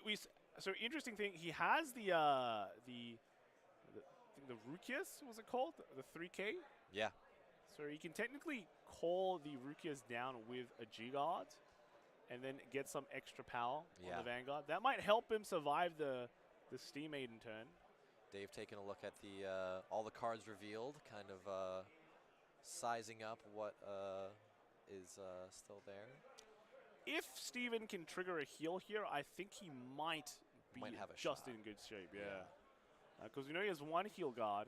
Speaker 9: so interesting thing. He has the Rukias, was it called? The 3K.
Speaker 10: Yeah.
Speaker 9: So he can technically call the Rukias down with a G-Guard, and then get some extra power on the Vanguard. That might help him survive the Steam Maiden turn.
Speaker 10: Dave taking a look at the all the cards revealed, kind of sizing up what is still there.
Speaker 9: If Steven can trigger a heal here, I think he might be
Speaker 10: have a
Speaker 9: just
Speaker 10: shot.
Speaker 9: in good shape, because we know he has 1 heal guard,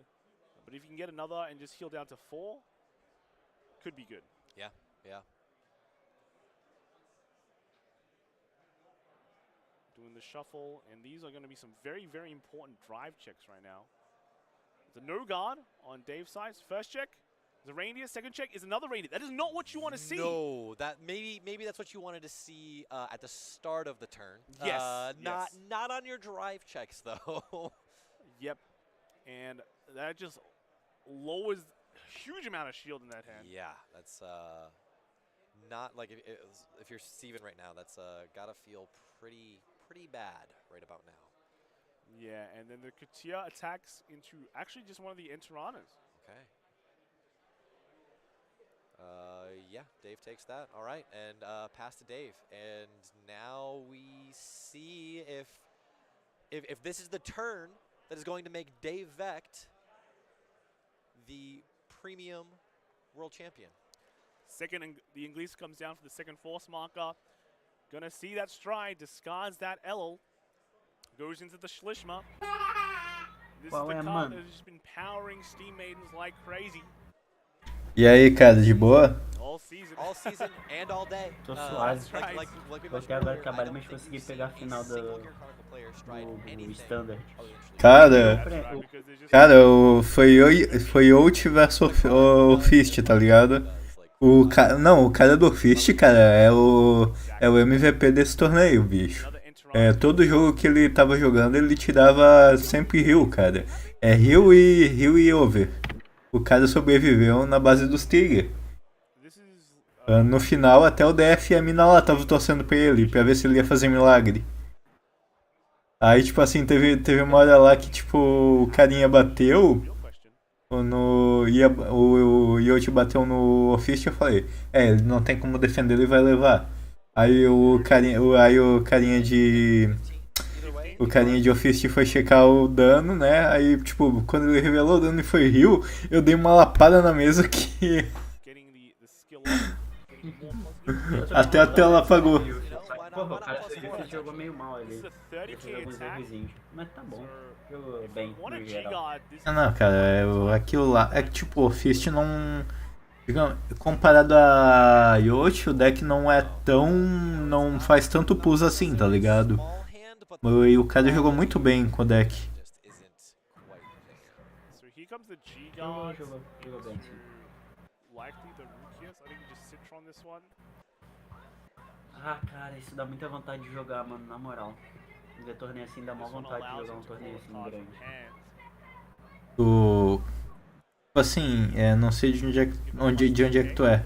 Speaker 9: but if he can get another and just heal down to 4, could be good. doing the shuffle, and these are going to be some very, very important drive checks right now. It's a no guard on Dave's side. First check is a reindeer. Second check is another reindeer. That is not what you want to see.
Speaker 10: No, that maybe that's what you wanted to see at the start of the turn.
Speaker 9: Yes.
Speaker 10: Not on your drive checks though.
Speaker 9: Yep, and that just lowers a huge amount of shield in that hand.
Speaker 10: Yeah, that's not like if you're Steven right now, that's gotta feel pretty bad right about now.
Speaker 9: Yeah, and then the Katia attacks into actually just one of the Enteranas.
Speaker 10: Okay. Yeah, Dave takes that. All right, and pass to Dave. And now we see if this is the turn that is going to make Dave Vecht the premium world champion.
Speaker 9: Second, the Inglese comes down for the second force marker. Gonna see that stride, discards that L, goes into the Schlishma. This is the card that has just been powering Steam Maidens like crazy.
Speaker 4: E aí, cara, de boa?
Speaker 9: All season
Speaker 10: and all day.
Speaker 12: Tô suave.
Speaker 10: Porque
Speaker 12: agora trabalho, mas consegui pegar a final do Standard.
Speaker 4: Cara, foi Out versus o Fist, tá ligado? O cara do Fist, cara, é o MVP desse torneio, bicho. Todo jogo que ele tava jogando, ele tirava sempre heal, cara. Heal e over. O cara sobreviveu na base dos Tiger. No final, até o DF e a mina lá tava torcendo pra ele, pra ver se ele ia fazer milagre. Aí, tipo assim, teve uma hora lá que, tipo, o carinha bateu o Yoshi bateu no Fist e eu falei, ele não tem como defender, ele vai levar. Aí o carinha de Ofist foi checar o dano, né? Aí, tipo, quando ele revelou o dano e foi heal, eu dei uma lapada na mesa que até a tela apagou.
Speaker 12: Porra, o cara jogou meio mal ali. Ele fez alguns errozinhos. Mas tá bom. Jogou bem, no geral.
Speaker 4: Não, cara, aquilo lá... É que, tipo, o Fist não... Comparado a Yoshi, o deck não é tão... Não faz tanto pulse assim, tá ligado? E o cara jogou muito bem com o deck.
Speaker 12: Jogou bem, sim. Cara, isso dá muita vontade de jogar, mano, na moral. Ver torneio assim dá maior vontade de jogar um torneio assim grande.
Speaker 4: Tipo assim, não sei de onde é que tu é.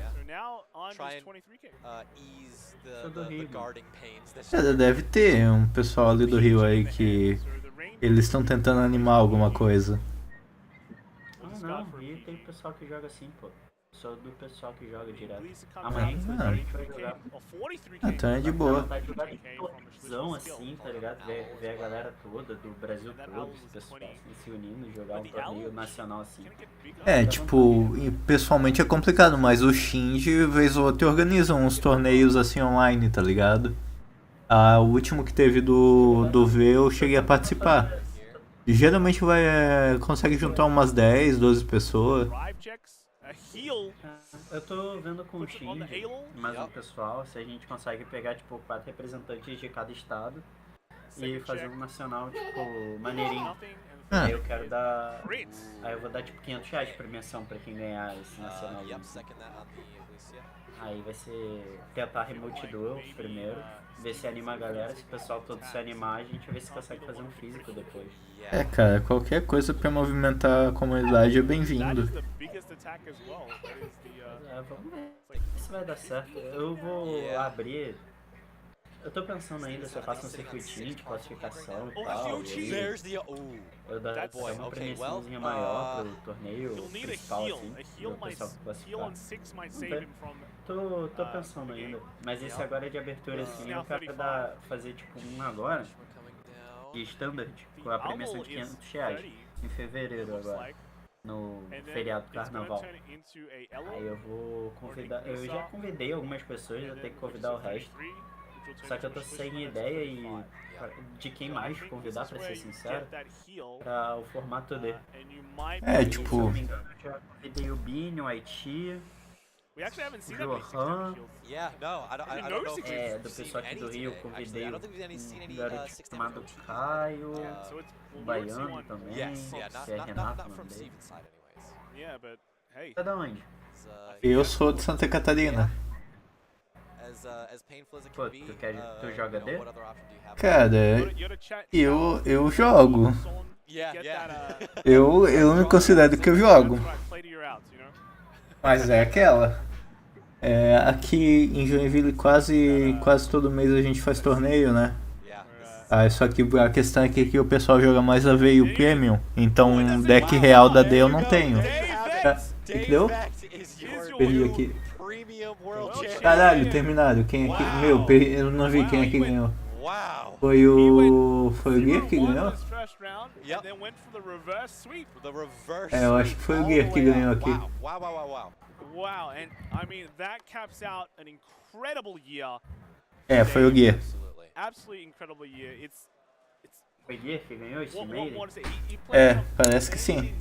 Speaker 12: Sou do Rio.
Speaker 4: Cara, deve ter um pessoal ali do Rio aí que eles estão tentando animar alguma coisa.
Speaker 12: Não, Rio tem pessoal que joga assim, pô. Sou do pessoal que joga direto. Amanhã a gente vai jogar.
Speaker 4: Então é de boa.
Speaker 12: Vai jogar de televisão assim, tá ligado? Ver a galera toda, do Brasil todo, esse pessoal assim, se unindo, jogar um torneio nacional assim.
Speaker 4: Tipo, pessoalmente é complicado, mas o Shinji, vez ou outra, organiza uns torneios assim online, tá ligado? O último que teve do V eu cheguei a participar. E geralmente consegue juntar umas 10, 12 pessoas.
Speaker 12: Eu tô vendo com o Shinji, mais um pessoal, se a gente consegue pegar, tipo, 4 representantes de cada estado e fazer um nacional, tipo, maneirinho. Aí eu quero dar... Aí eu vou dar, tipo, R$500 de premiação pra quem ganhar esse nacional. Aí vai ser tentar remote duel primeiro, ver se anima a galera, se o pessoal todo se animar, a gente vê se consegue fazer um físico depois.
Speaker 4: Cara, qualquer coisa pra movimentar a comunidade é bem-vindo.
Speaker 12: Vamos ver se vai dar certo. Eu vou abrir... Eu tô pensando ainda se eu faço um circuitinho de classificação e tal. Eu dou uma premiaçãozinha maior pro torneio principal, assim, pro pessoal classificar. Tô pensando ainda. Mas esse agora é de abertura, assim, eu quero fazer tipo um agora, de standard, com a premiação de R$500, em fevereiro agora. No feriado do carnaval. Aí eu vou convidar. Eu já convidei algumas pessoas, eu tenho que convidar o resto. Só que eu tô sem ideia de quem mais convidar, pra ser sincero, pra o formato D.
Speaker 4: Tipo.
Speaker 12: Se eu não me engano, eu já convidei o Bini, o Haiti,
Speaker 9: We actually haven't seen that many 6 damage shields.
Speaker 10: Yeah, no, I don't know if
Speaker 12: É,
Speaker 10: we've
Speaker 12: do
Speaker 10: seen
Speaker 12: pessoal aqui do
Speaker 10: any
Speaker 12: Rio,
Speaker 10: today,
Speaker 12: convidei
Speaker 10: actually. I don't think we've seen any
Speaker 12: garoto
Speaker 10: 6 damage
Speaker 12: chamado
Speaker 10: OGs.
Speaker 12: Caio,
Speaker 9: So it's,
Speaker 12: um
Speaker 9: well, we won't see
Speaker 12: baiano
Speaker 9: one.
Speaker 12: também,
Speaker 10: Yes, yeah,
Speaker 12: que é
Speaker 10: not
Speaker 12: Renato o
Speaker 10: from
Speaker 12: nome dele.
Speaker 10: Steven's side anyways.
Speaker 9: Yeah, but hey.
Speaker 12: Tá da onde?
Speaker 10: It's,
Speaker 4: Eu sou de Santa Catarina.
Speaker 10: as painful as it
Speaker 12: Pô,
Speaker 10: can be,
Speaker 12: tu joga D?
Speaker 10: what other option do you have?
Speaker 4: Cara, eu jogo.
Speaker 10: Yeah.
Speaker 4: Eu me considero que eu jogo. Mas é aquela. É, aqui em Joinville quase todo mês a gente faz torneio, né? Ah, só que a questão é que aqui o pessoal joga mais a V e o Premium. Então um deck real da D eu não tenho. O que deu? Perdi aqui. Caralho, terminaram. Quem é que... Meu, eu não vi quem é que ganhou. Foi o Gear que ganhou? É, eu acho que foi o Gear que ganhou aqui.
Speaker 9: Wow, and I mean that caps out an incredible year.
Speaker 4: É, foi o Gear.
Speaker 9: Absolutely incredible year. It's
Speaker 12: Foi Gear que ganhou esse meio?
Speaker 4: É, parece que sim.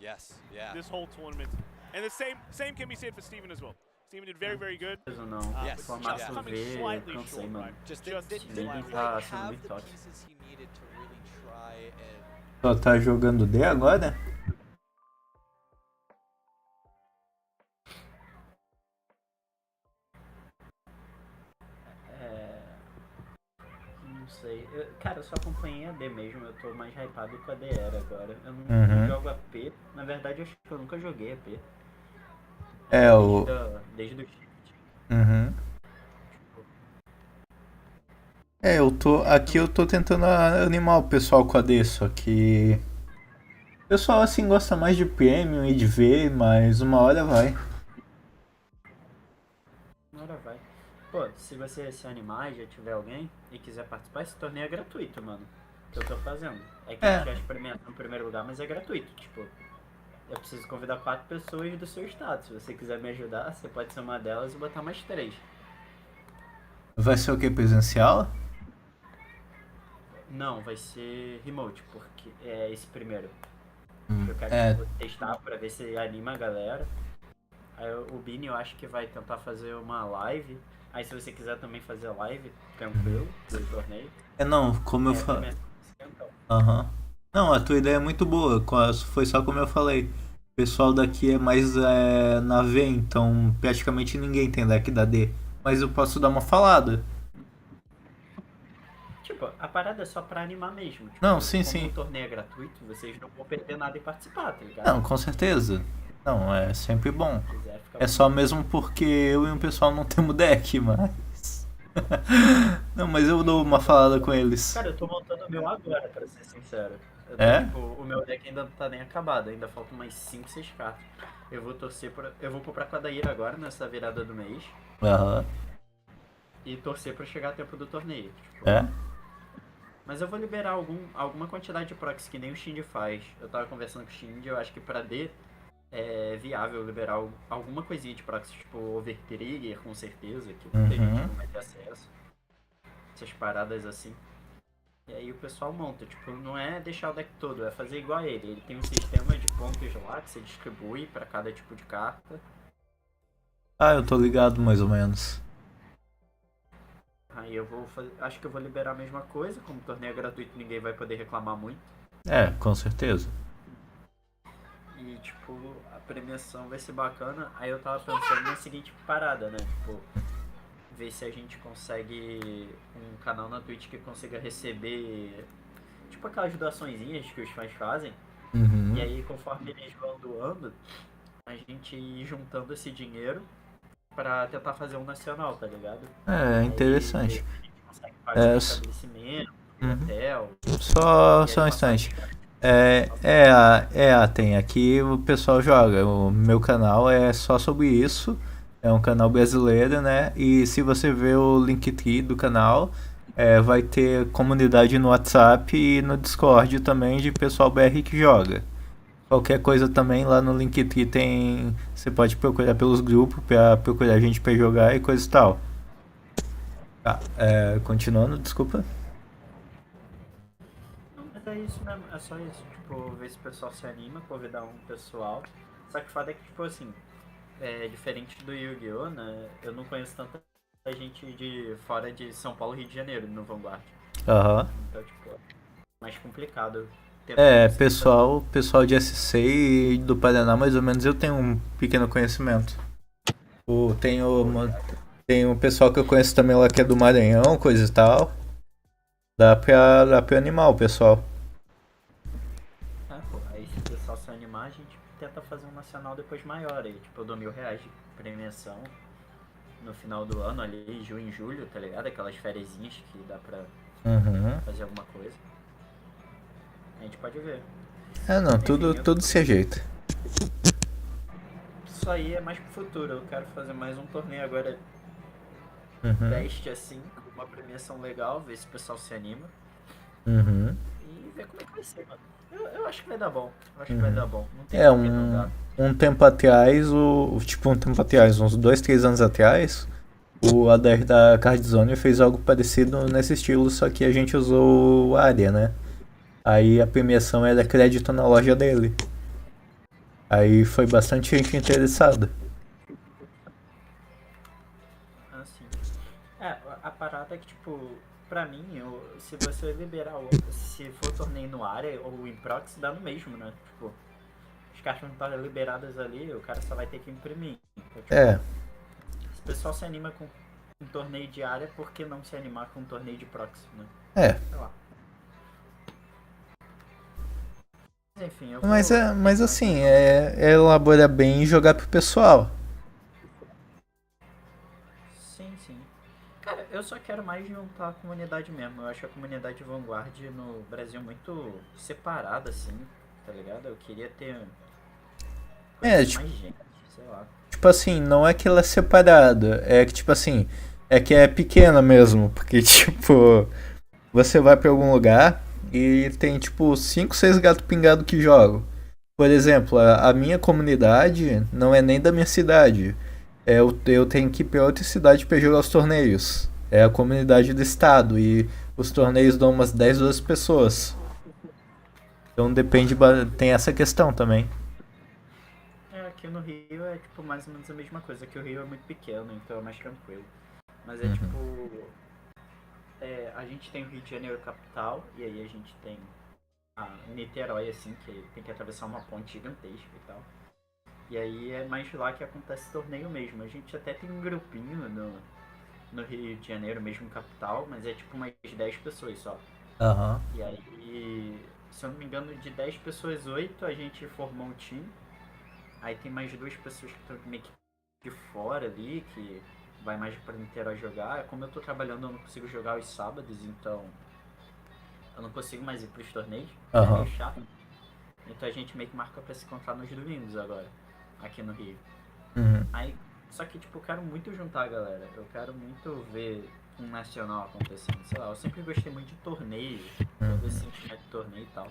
Speaker 10: Yes, yeah.
Speaker 9: This whole tournament. And the same can be said for Steven as well. Steven did very good.
Speaker 12: Não,
Speaker 10: Yes,
Speaker 12: formato
Speaker 10: yeah.
Speaker 9: Coming
Speaker 12: V,
Speaker 9: slightly
Speaker 12: cansei,
Speaker 9: short,
Speaker 12: mano.
Speaker 9: right?
Speaker 10: Just
Speaker 9: Just
Speaker 10: didn't
Speaker 12: slightly.
Speaker 10: quite
Speaker 12: Tá sendo
Speaker 10: have
Speaker 12: muito
Speaker 10: the
Speaker 12: toque.
Speaker 10: pieces he needed to really try and
Speaker 4: Só tá jogando D agora?
Speaker 12: Não sei. Cara, eu só acompanhei a D mesmo, eu tô mais hypado com a DR agora. Eu não jogo AP, na verdade eu acho que eu nunca joguei AP.
Speaker 4: É, o...
Speaker 12: Desde o Shift.
Speaker 4: É, aqui eu tô tentando animar o pessoal com a D, só que... O pessoal assim gosta mais de Premium e de V, mas uma hora vai.
Speaker 12: Uma hora vai. Pô, se você se animar e já tiver alguém e quiser participar, esse torneio é gratuito, mano. Que eu tô fazendo. É que a gente acha premiação no primeiro lugar, mas é gratuito. Tipo, eu preciso convidar 4 pessoas do seu estado. Se você quiser me ajudar, você pode ser uma delas e botar mais 3.
Speaker 4: Vai ser o que? Presencial?
Speaker 12: Não, vai ser remote, porque é esse primeiro. Eu quero testar pra ver se anima a galera. Aí o Bini eu acho que vai tentar fazer uma live. Aí se você quiser também fazer live, tranquilo, do torneio.
Speaker 4: Não, como eu falei. Não, a tua ideia é muito boa. Foi só como eu falei. O pessoal daqui é mais na V, então praticamente ninguém tem deck da D. Mas eu posso dar uma falada.
Speaker 12: Tipo, a parada é só pra animar mesmo. Tipo,
Speaker 4: não, sim.
Speaker 12: Como o torneio é gratuito, vocês não vão perder nada em participar, tá ligado?
Speaker 4: Não, com certeza. Não, é sempre bom. É só mesmo porque eu e o pessoal não temos deck, mas... Não, mas eu dou uma falada com eles.
Speaker 12: Cara, eu tô montando o meu agora, pra ser sincero. Tipo, o meu deck ainda não tá nem acabado, ainda faltam umas 5, 6 cartas. Eu vou torcer pra... Eu vou comprar com a Daíra agora, nessa virada do mês. E torcer pra chegar a tempo do torneio. Tipo, mas eu vou liberar alguma quantidade de proxy que nem o Shindy faz. Eu tava conversando com o Shindy, eu acho que pra D é viável liberar alguma coisinha de proxy, tipo Overtrigger, com certeza, que muita gente não vai ter acesso. Essas paradas assim. E aí o pessoal monta, tipo, não é deixar o deck todo, é fazer igual a ele. Ele tem um sistema de pontos lá que você distribui pra cada tipo de carta.
Speaker 4: Ah, eu tô ligado mais ou menos.
Speaker 12: Aí eu vou fazer, acho que eu vou liberar a mesma coisa, como o torneio é gratuito ninguém vai poder reclamar muito.
Speaker 4: É, com certeza.
Speaker 12: E tipo, a premiação vai ser bacana. Aí eu tava pensando na seguinte parada, né? Tipo, ver se a gente consegue um canal na Twitch que consiga receber tipo aquelas doaçõezinhas que os fãs fazem. E aí conforme eles vão doando, a gente ir juntando esse dinheiro pra tentar fazer um nacional, tá ligado?
Speaker 4: É, interessante.
Speaker 12: Aí, a gente consegue pagar estabelecimento, hotel.
Speaker 4: Só um instante. Tem. Aqui o pessoal joga. O meu canal é só sobre isso. É um canal brasileiro, né? E se você ver o Linktree do canal, vai ter comunidade no WhatsApp e no Discord também de pessoal BR que joga. Qualquer coisa também lá no Linktree tem... Você pode procurar pelos grupos pra procurar gente pra jogar e coisa e tal. Tá, continuando, desculpa.
Speaker 12: Não, mas é isso mesmo, é só isso. Tipo, ver se o pessoal se anima, convidar um pessoal. Só que o fato é que, tipo assim,
Speaker 7: diferente do Yu-Gi-Oh, né? Eu não conheço tanta gente de fora de São Paulo e Rio de Janeiro no Vanguard.
Speaker 4: Aham.
Speaker 7: Então, tipo, é mais complicado.
Speaker 4: Pessoal de SC e do Paraná, mais ou menos, eu tenho um pequeno conhecimento. Tem um pessoal que eu conheço também lá que é do Maranhão, coisa e tal. Dá pra animar o pessoal.
Speaker 7: Aí se o pessoal se animar, a gente tenta fazer um nacional depois maior aí. Tipo, eu dou R$1.000 de premiação no final do ano, ali, junho, julho, tá ligado? Aquelas fériasinhas que dá pra fazer alguma coisa. A gente pode ver.
Speaker 4: Não, tudo se ajeita.
Speaker 7: Isso aí é mais pro futuro. Eu quero fazer mais um torneio agora. Teste assim, com uma premiação legal, ver se o pessoal se anima. E ver como é que vai ser, mano. Eu acho que vai dar bom. Não tem por que não dar.
Speaker 4: Um tempo atrás, uns 2, 3 anos atrás, o ADR da Cardzone fez algo parecido nesse estilo, só que a gente usou o área, né? Aí a premiação era crédito na loja dele. Aí foi bastante gente interessada.
Speaker 7: Assim. A parada é que, tipo, pra mim, se você liberar se for torneio no área ou em proxy, dá no mesmo, né? Tipo, as cartas não estão liberadas ali, o cara só vai ter que imprimir. Então, tipo, se o pessoal se anima com um torneio de área, por que não se animar com um torneio de proxy, né? Sei lá. Enfim,
Speaker 4: mas assim, é elaborar bem e jogar pro pessoal.
Speaker 7: Sim. Cara, eu só quero mais juntar a comunidade mesmo. Eu acho a comunidade Vanguard no Brasil muito separada, assim, tá ligado? Eu queria ter mais gente, sei lá.
Speaker 4: Tipo assim, não é que ela é separada, é que tipo assim, é que é pequena mesmo, porque tipo, você vai pra algum lugar e tem tipo 5, 6 gatos pingados que jogam. Por exemplo, a minha comunidade não é nem da minha cidade. Eu tenho que ir pra outra cidade pra jogar os torneios. É a comunidade do estado e os torneios dão umas 10, 12 pessoas. Então depende, tem essa questão também.
Speaker 7: Aqui no Rio é tipo mais ou menos a mesma coisa, que o Rio é muito pequeno, então é mais tranquilo. Mas é tipo... a gente tem o Rio de Janeiro capital, e aí a gente tem a Niterói, assim, que tem que atravessar uma ponte gigantesca e tal. E aí é mais lá que acontece torneio mesmo. A gente até tem um grupinho no Rio de Janeiro, mesmo capital, mas é tipo umas 10 pessoas só. E aí, se eu não me engano, de 10 pessoas, 8 a gente formou um time. Aí tem mais 2 pessoas que estão meio que de fora ali, que vai mais pra Niterói jogar. Como eu tô trabalhando, eu não consigo jogar os sábados, então eu não consigo mais ir pros torneios. É meio chato. Então a gente meio que marca pra se encontrar nos domingos agora, aqui no Rio. Aí, só que tipo, eu quero muito juntar a galera. Eu quero muito ver um nacional acontecendo. Sei lá, eu sempre gostei muito de torneio, todo esse sentimento de torneio e tal.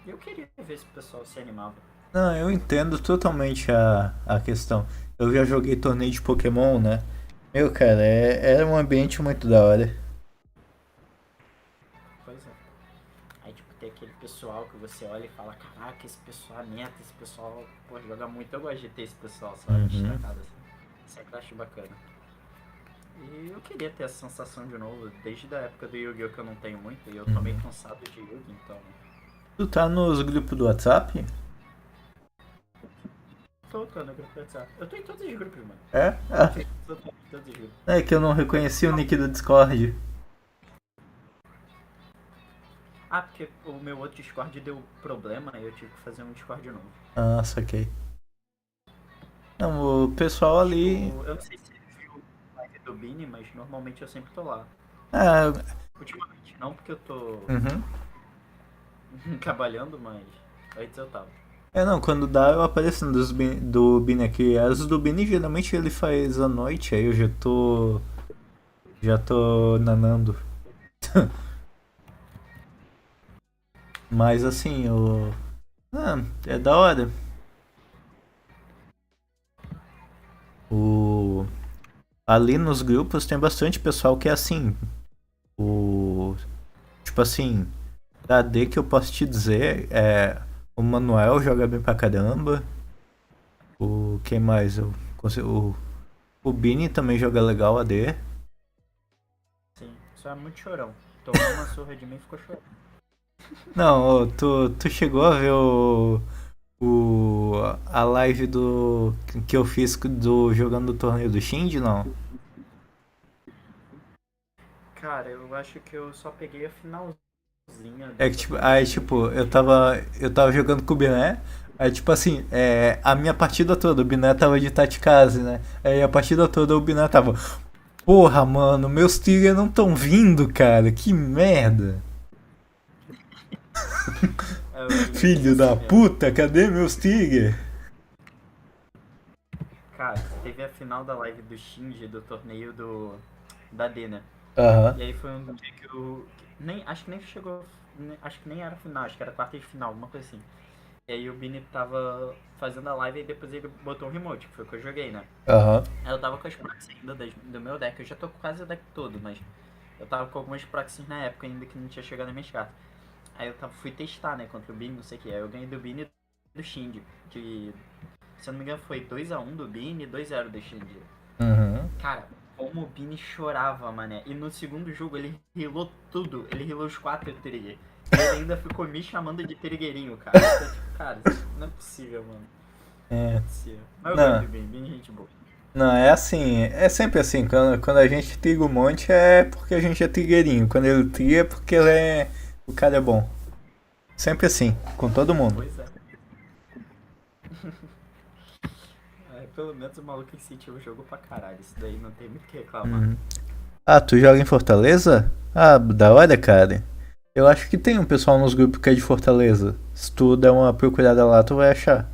Speaker 7: E eu queria ver se o pessoal se animava.
Speaker 4: Não, eu entendo totalmente a questão. Eu já joguei torneio de Pokémon, né? Meu, cara, era um ambiente muito da hora.
Speaker 7: Pois é. Aí, tipo, tem aquele pessoal que você olha e fala, caraca, esse pessoal é meta, esse pessoal, pô, joga muito. Eu gosto de ter esse pessoal, sabe, destacado assim. Sempre acho bacana. E eu queria ter essa sensação de novo, desde a época do Yu-Gi-Oh! Que eu não tenho muito, e eu tô meio cansado de Yu-Gi, então...
Speaker 4: Tu tá nos grupos do WhatsApp?
Speaker 7: Tô no grupo do WhatsApp. Eu tô em todos os grupos, mano. Tô em todos os grupos.
Speaker 4: É que eu não reconheci o nick do Discord.
Speaker 7: Porque o meu outro Discord deu problema e eu tive que fazer um Discord novo.
Speaker 4: Saquei. Não, o pessoal ali...
Speaker 7: Eu não sei se você viu o live do Bini, mas normalmente eu sempre tô lá. Ultimamente, não porque eu tô trabalhando, mas antes eu tava.
Speaker 4: Não, quando dá eu apareço no do Bini aqui. As do Bini geralmente ele faz à noite, aí eu já tô nanando. Mas assim, é da hora. Ali nos grupos tem bastante pessoal que é assim. Tipo assim, da AD que eu posso te dizer o Manuel joga bem pra caramba. Quem mais? O Bini também joga legal AD.
Speaker 7: Sim, só é muito chorão. Tomou uma surra de mim e ficou chorando.
Speaker 4: Não, tu chegou a ver a live que eu fiz jogando o torneio do Shinji, não?
Speaker 7: Cara, eu acho que eu só peguei a finalzinha.
Speaker 4: É que tipo, eu tava jogando com o Biné, aí tipo assim, a minha partida toda, o Biné tava de Tatikaze, né? Aí a partida toda o Biné tava, porra, mano, meus Tigers não tão vindo, cara, que merda. Filho da puta, cadê meus Tigers?
Speaker 7: Cara, teve a final da live do Shinji, do torneio da D, né?
Speaker 4: Aham.
Speaker 7: E aí foi um dia que eu... acho que nem chegou... Acho que nem era final, acho que era quarta de final, alguma coisa assim. E aí o Bini tava fazendo a live e depois ele botou um remote, que foi o que eu joguei, né?
Speaker 4: Aham.
Speaker 7: Aí eu tava com as proxies ainda do meu deck, eu já tô com quase o deck todo, mas eu tava com algumas proxies na época ainda que não tinha chegado nas minhas cartas. Aí eu fui testar, né, contra o Bini, não sei o que. Aí eu ganhei do Bini e do Shinji, que se eu não me engano foi 2x1 do Bini e 2x0 do Shinji.
Speaker 4: Uhum.
Speaker 7: Cara, como o Bini chorava, mané. E no segundo jogo ele healou tudo, ele healou os 4 trigger. E ele ainda ficou me chamando de trigueirinho, cara. Cara, não é possível, mano. Não é possível. Mas eu gosto do Bini, Bini é gente boa.
Speaker 4: Não, é assim, é sempre assim, quando a gente triga um monte é porque a gente é trigueirinho, quando ele triga é porque o cara é bom. Sempre assim, com todo mundo.
Speaker 7: Pois é. Pelo menos o maluco incentiva o jogo pra caralho, isso daí não tem muito o que reclamar.
Speaker 4: Uhum. Ah, tu joga em Fortaleza? Ah, da hora, cara. Eu acho que tem um pessoal nos grupos que é de Fortaleza. Se tu der uma procurada lá, tu vai achar.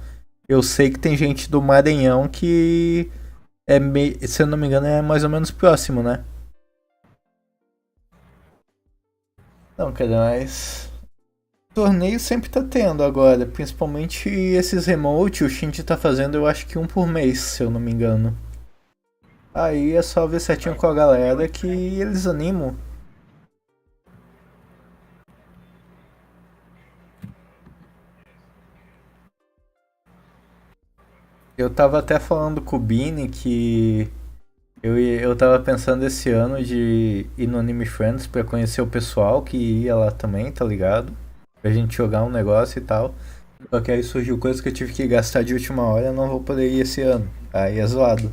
Speaker 4: Eu sei que tem gente do Maranhão que se eu não me engano, é mais ou menos próximo, né? Não, cara, mas torneio sempre tá tendo agora, principalmente esses remote, o Shinji tá fazendo eu acho que um por mês, se eu não me engano. Aí é só ver certinho com a galera que eles animam. Eu tava até falando com o Bini que eu tava pensando esse ano de ir no Anime Friends pra conhecer o pessoal que ia lá também, tá ligado? Pra gente jogar um negócio e tal. Só que aí surgiu coisa que eu tive que gastar de última hora, eu não vou poder ir esse ano. Aí é zoado.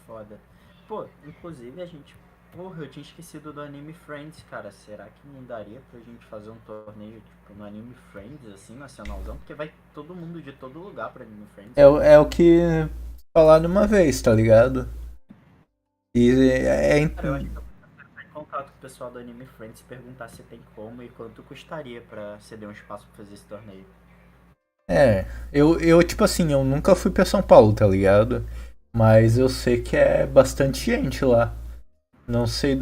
Speaker 7: Foda. Pô, inclusive a gente... Porra, eu tinha esquecido do Anime Friends, cara. Será que não daria pra gente fazer um torneio, tipo, no Anime Friends, assim, nacionalzão? Porque vai todo mundo de todo lugar pro Anime Friends.
Speaker 4: É o que falaram uma vez, tá ligado? E
Speaker 7: Cara, eu acho que eu vou entrar em contato com o pessoal do Anime Friends e perguntar se tem como e quanto custaria pra ceder um espaço pra fazer esse torneio.
Speaker 4: Eu tipo assim, eu nunca fui pra São Paulo, tá ligado? Mas eu sei que é bastante gente lá. Não sei,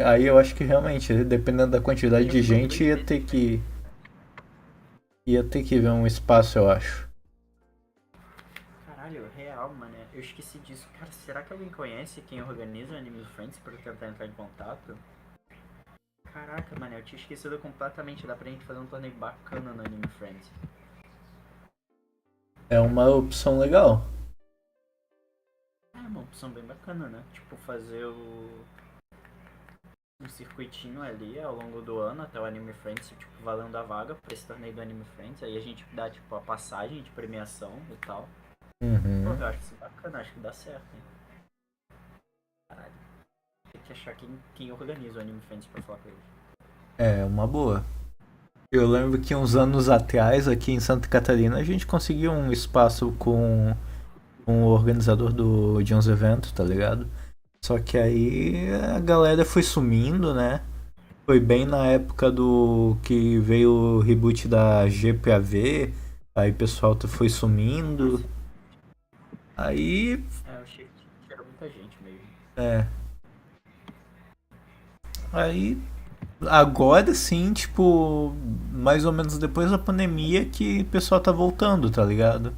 Speaker 4: aí eu acho que realmente, dependendo da quantidade de gente, ia ter que ver um espaço, eu acho.
Speaker 7: Caralho, real, mano. Eu esqueci disso. Cara, será que alguém conhece quem organiza o Anime Friends pra eu tentar entrar em contato? Caraca, mano, eu tinha esquecido completamente. Dá pra gente fazer um torneio bacana no Anime Friends.
Speaker 4: É uma opção legal.
Speaker 7: É uma opção bem bacana, né? Tipo, fazer um circuitinho ali ao longo do ano até o Anime Friends, tipo, valendo a vaga pra esse torneio do Anime Friends. Aí a gente dá, tipo, a passagem de premiação e tal.
Speaker 4: Uhum.
Speaker 7: Pô, eu acho isso bacana, acho que dá certo, hein? Caralho. Tem que achar quem organiza o Anime Friends pra falar com eles.
Speaker 4: É, uma boa. Eu lembro que uns anos atrás, aqui em Santa Catarina, a gente conseguiu um espaço com o organizador de uns eventos, tá ligado? Só que aí a galera foi sumindo, né? Foi bem na época do que veio o reboot da GPAV, aí o pessoal foi sumindo. Aí...
Speaker 7: eu achei que era muita gente mesmo.
Speaker 4: Aí... Agora sim, tipo, mais ou menos depois da pandemia que o pessoal tá voltando, tá ligado?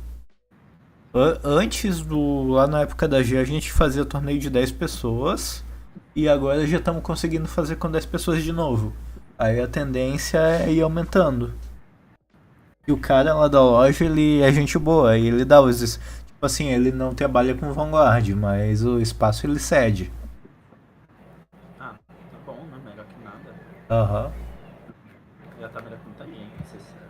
Speaker 4: Antes lá na época da G a gente fazia torneio de 10 pessoas e agora já estamos conseguindo fazer com 10 pessoas de novo. Aí a tendência é ir aumentando. E o cara lá da loja, ele é gente boa, e ele dá os... Tipo assim, ele não trabalha com Vanguard, mas o espaço ele cede.
Speaker 7: Ah, tá bom, né? Melhor que nada.
Speaker 4: Aham.
Speaker 7: Já tá melhor que muita gente, pra ser sincero.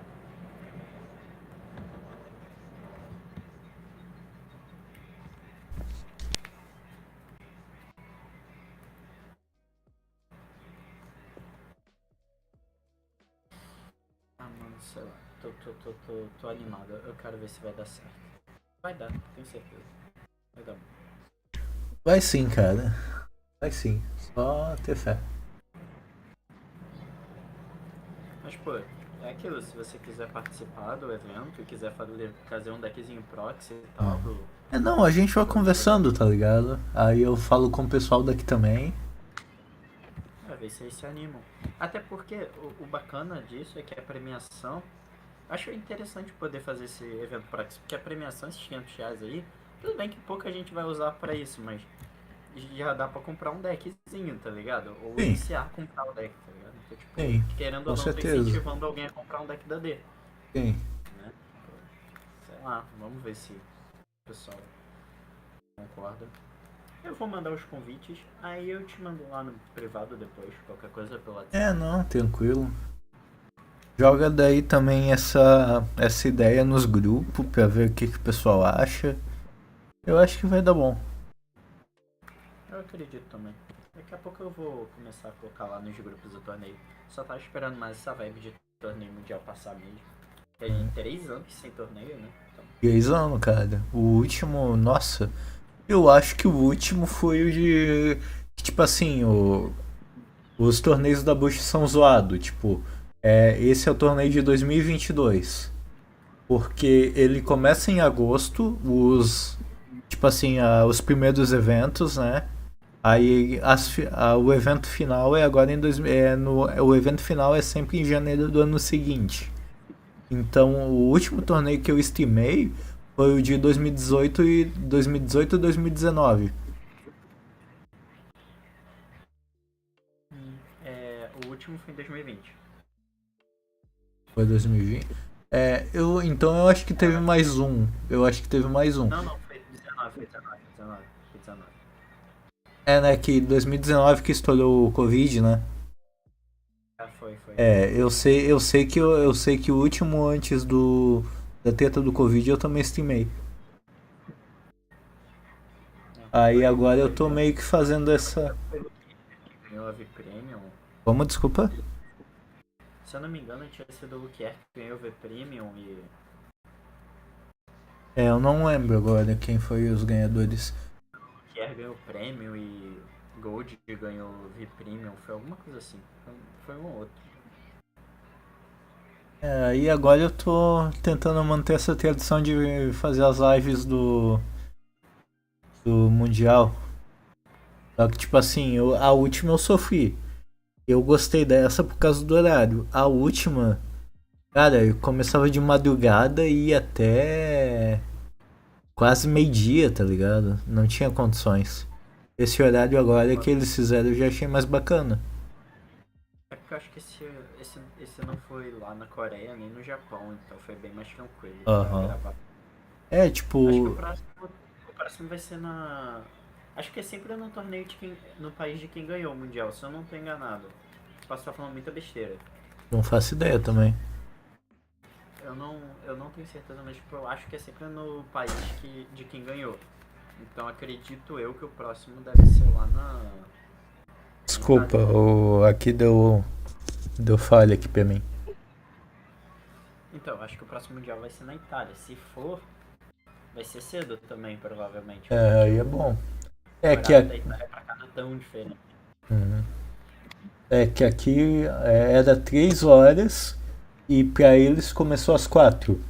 Speaker 7: Ah, mano, sei lá. Tô animado. Eu quero ver se vai dar certo. Vai dar, tenho certeza. Vai dar bom.
Speaker 4: Vai sim, cara. Vai sim. Só ter fé.
Speaker 7: Mas, pô, é aquilo. Se você quiser participar do evento e quiser trazer um deckzinho proxy e tal,
Speaker 4: Não, a gente vai conversando, tá ligado? Aí eu falo com o pessoal daqui também.
Speaker 7: Pra ver se eles se animam. Até porque o bacana disso é que a premiação... Acho interessante poder fazer esse evento proxy, porque a premiação, esses R$500 aí, tudo bem que pouca gente vai usar pra isso, mas já dá pra comprar um deckzinho, tá ligado? Ou
Speaker 4: Sim.
Speaker 7: iniciar a comprar o deck, tá ligado? Então, tipo,
Speaker 4: Sim,
Speaker 7: querendo
Speaker 4: com
Speaker 7: ou não,
Speaker 4: certeza.
Speaker 7: tô incentivando alguém a comprar um deck da D.
Speaker 4: Sim.
Speaker 7: Né? Sei lá, vamos ver se o pessoal concorda. Eu vou mandar os convites, aí eu te mando lá no privado depois, qualquer coisa pelo WhatsApp.
Speaker 4: Não, tranquilo. Joga daí também essa ideia nos grupos pra ver o que o pessoal acha. Eu acho que vai dar bom.
Speaker 7: Eu acredito também. Daqui a pouco eu vou começar a colocar lá nos grupos do torneio. Só tava esperando mais essa vibe de torneio mundial passar mesmo. Tem 3 anos sem torneio, né? Então...
Speaker 4: 3 anos, cara. O último, nossa. Eu acho que o último foi o de... Tipo assim, os torneios da Bush são zoados. Tipo, esse é o torneio de 2022. Porque ele começa em agosto, tipo assim, os primeiros eventos, né? Aí o evento final é agora o evento final é sempre em janeiro do ano seguinte. Então o último torneio que eu estimei foi o de 2018 e 2019.
Speaker 7: O último foi em 2020.
Speaker 4: Foi 2020? Então eu acho que teve mais um. Eu acho que teve mais um.
Speaker 7: Não, foi 19.
Speaker 4: Né, que 2019 que estourou o Covid, né?
Speaker 7: Foi.
Speaker 4: Eu sei que o último antes da treta do Covid eu também estimei. Aí agora eu tô meio que fazendo essa...
Speaker 7: Ganhou a V-Premium.
Speaker 4: Como, desculpa?
Speaker 7: Se eu não me engano, tinha sido o Luquier que ganhou o V-Premium e...
Speaker 4: Eu não lembro agora quem foi os ganhadores.
Speaker 7: Luquier ganhou Premium e Gold ganhou V-Premium, foi alguma coisa assim. Foi um ou outro.
Speaker 4: E agora eu tô tentando manter essa tradição de fazer as lives do Mundial. Só que tipo assim, a última eu sofri. Eu gostei dessa por causa do horário. A última, cara, eu começava de madrugada e ia até quase meio-dia, tá ligado? Não tinha condições. Esse horário agora que eles fizeram eu já achei mais bacana.
Speaker 7: É porque eu acho que esse não foi lá na Coreia nem no Japão, então foi bem mais tranquilo pra gravar.
Speaker 4: Tipo...
Speaker 7: Acho que o próximo vai ser na... Acho que é sempre no torneio no país de quem ganhou o Mundial, se eu não tô enganado. Posso estar falando muita besteira.
Speaker 4: Não faço ideia também.
Speaker 7: Eu não tenho certeza, mas tipo, eu acho que é sempre no país de quem ganhou. Então acredito eu que o próximo deve ser lá na...
Speaker 4: Desculpa, aqui deu falha aqui pra mim.
Speaker 7: Então, acho que o próximo Mundial vai ser na Itália. Se for, vai ser cedo também, provavelmente.
Speaker 4: Aí é bom.
Speaker 7: Da Itália pra cá não é tão diferente.
Speaker 4: Que aqui era 3 horas e pra eles começou às 4.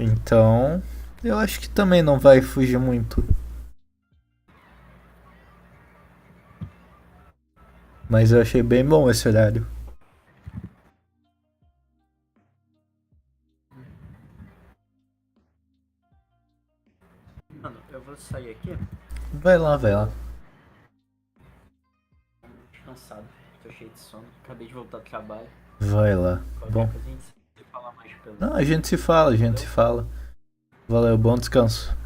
Speaker 4: Então, eu acho que também não vai fugir muito. Mas eu achei bem bom esse horário.
Speaker 7: Mano, eu vou sair aqui.
Speaker 4: Vai lá.
Speaker 7: Cansado, tô cheio de sono. Acabei de voltar do trabalho.
Speaker 4: Vai lá. Bom.
Speaker 7: Coisa a gente se fala falar mais pelo.
Speaker 4: Não, a gente se fala, a gente se fala. Valeu, bom descanso.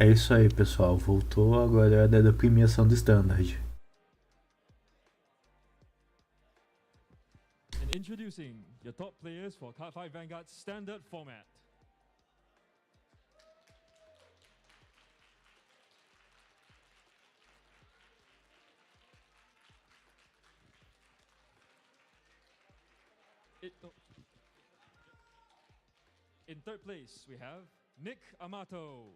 Speaker 4: É isso aí, pessoal. Voltou, agora é a hora da premiação do Standard.
Speaker 13: And introducing your top players for Cardfight Vanguard's standard format. In third place, we have Nick Amato.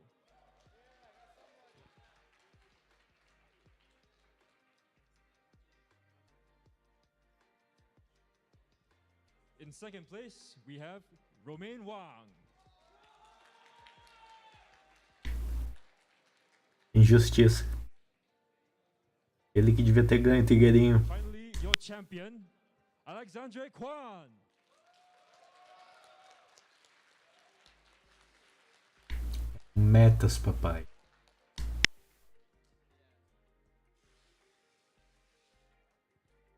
Speaker 13: In second place, we have Romain Wang.
Speaker 4: Injustiça. Ele que devia ter ganho, Tigueirinho.
Speaker 13: Finally, your champion, Alexandre Kwan.
Speaker 4: Metas, papai.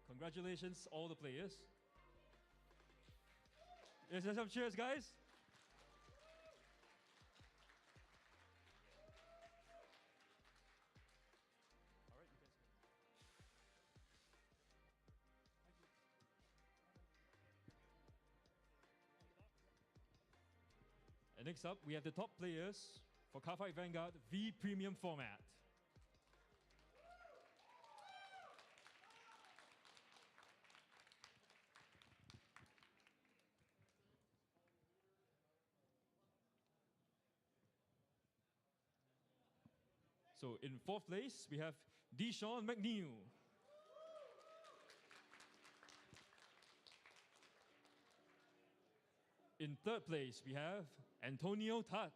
Speaker 13: Congratulations, all the players. Let's have some cheers, guys. And next up, we have the top players for Cardfight Vanguard V Premium format. So in fourth place, we have Deshaun McNeil. In third place, we have Antonio Tat.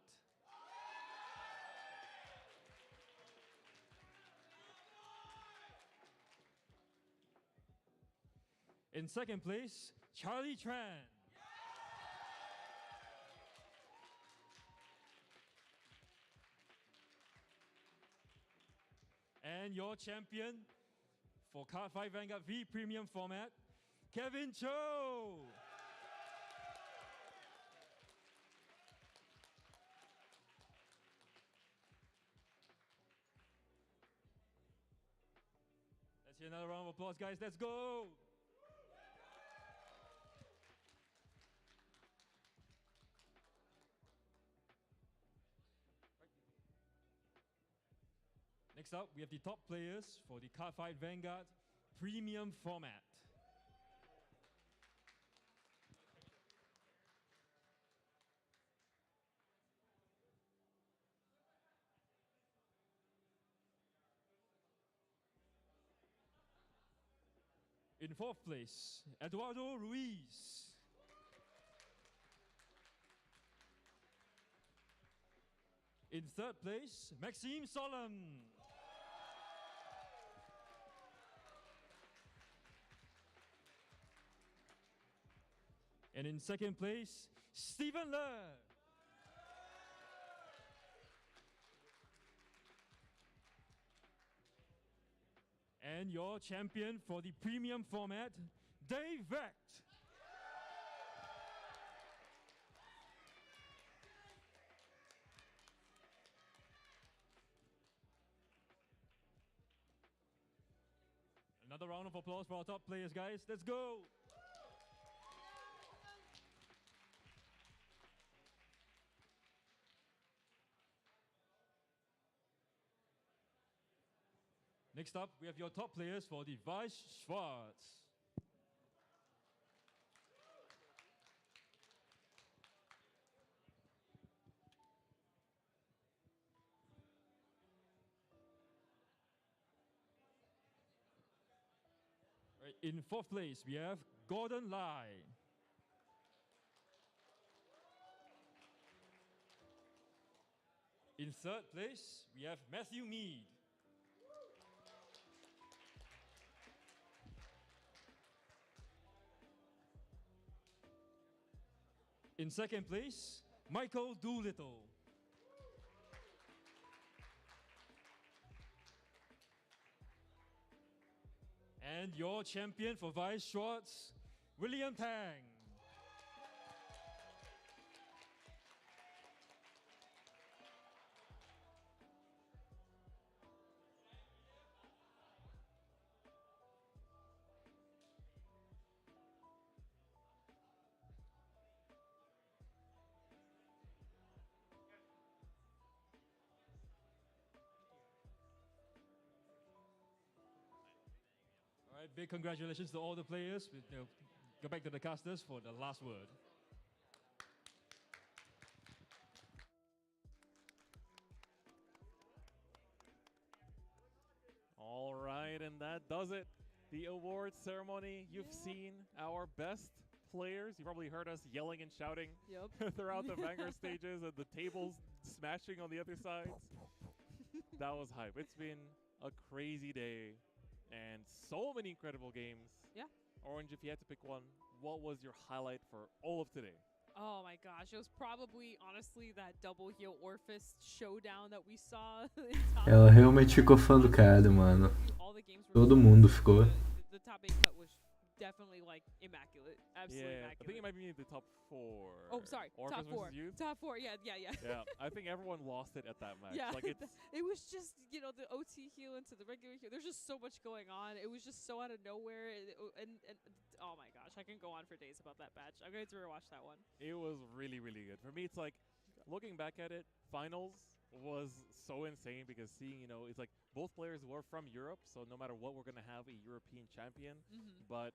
Speaker 13: In second place, Charlie Tran. And your champion for Cardfight Vanguard V Premium format, Kevin Cho. Let's hear another round of applause, guys. Let's go. Next up, we have the top players for the Cardfight Vanguard Premium format. In fourth place, Eduardo Ruiz. In third place, Maxime Solom. And in second place, Stephen Le. And your champion for the premium format, Dave Vecht. Another round of applause for our top players, guys. Let's go. Next up, we have your top players for the Weiss Schwarz. Right, in fourth place, we have Gordon Lai. In third place, we have Matthew Mead. In second place, Michael Doolittle. And your champion for Weiss Schwarz, William Tang.
Speaker 14: big congratulations to all the players. Go back to the casters for the last word.
Speaker 5: All right, and that does it. The awards ceremony. You've seen our best players. You probably heard us yelling and shouting throughout the Vanguard stages and the tables smashing on the other sides. That was hype. It's been a crazy day and so many incredible games.
Speaker 1: Yeah.
Speaker 5: Orange, if you had to pick one, what was your highlight for all of today?
Speaker 1: Oh my gosh, it was probably, honestly, that double heel Orphis showdown that we saw in top.
Speaker 4: Ela realmente ficou fã do cara, mano. Todo mundo ficou.
Speaker 1: The top 8 cut was definitely like immaculate. Absolutely immaculate.
Speaker 5: I think it might be the top 4.
Speaker 1: Oh, sorry.
Speaker 5: Orphis
Speaker 1: Top 4.
Speaker 5: Youth?
Speaker 1: Top 4, yeah.
Speaker 5: Yeah, I think everyone lost it at that match.
Speaker 1: Yeah,
Speaker 5: Like it's
Speaker 1: it was just, the OT heal into the regular heal. There's just so much going on. It was just so out of nowhere. And oh my gosh, I can go on for days about that match. I'm going to rewatch that one.
Speaker 5: It was really, really good. For me, it's like, looking back at it, finals was so insane because seeing, it's like both players were from Europe, so no matter what, we're going to have a European champion. But,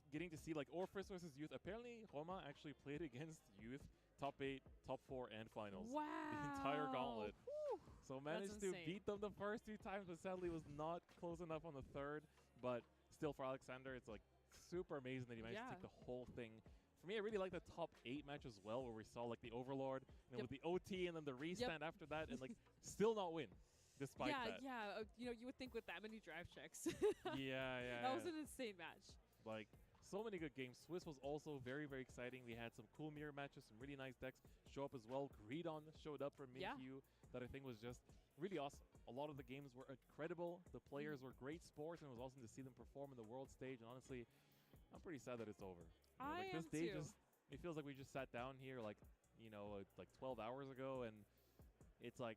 Speaker 5: getting to see like Orphis versus Youth. Apparently, Roma actually played against Youth, top 8, top 4, and finals.
Speaker 1: Wow.
Speaker 5: The entire gauntlet.
Speaker 1: Whew.
Speaker 5: So managed to beat them the first 2 times, but sadly was not close enough on the third. But still, for Alexander, it's like super amazing that he managed to take the whole thing. For me, I really like the top 8 match as well, where we saw like the Overlord, with the OT and then the restand after that, and like still not win, despite that.
Speaker 1: Yeah. You would think with that many drive checks.
Speaker 5: Yeah.
Speaker 1: That was an insane match.
Speaker 5: Like, so many good games. Swiss was also very, very exciting. We had some cool mirror matches, some really nice decks show up as well. Greedon showed up for Minkyu, that I think was just really awesome. A lot of the games were incredible. The players were great sports, and it was awesome to see them perform in the world stage. And honestly, I'm pretty sad that it's over. This day it feels like we just sat down here like 12 hours ago, and it's like,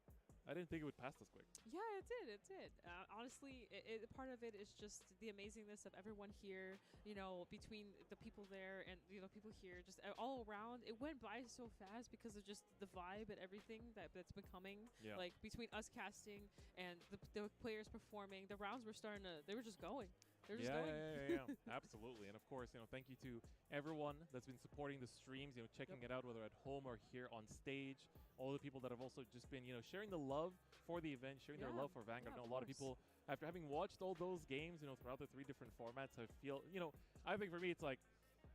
Speaker 5: I didn't think it would pass this quick.
Speaker 1: Yeah, it did. Honestly, part of it is just the amazingness of everyone here, between the people there and, people here, just all around. It went by so fast because of just the vibe and everything that's been coming.
Speaker 5: Yeah.
Speaker 1: Like, between us casting and the players performing, the rounds were they were just going. They're just going.
Speaker 5: Yeah. Absolutely. And of course, thank you to everyone that's been supporting the streams, checking it out, whether at home or here on stage. All the people that have also just been, sharing the love for the event, sharing their love for Vanguard. I know a lot of people, after having watched all those games, throughout the 3 different formats, I feel, I think for me, it's like,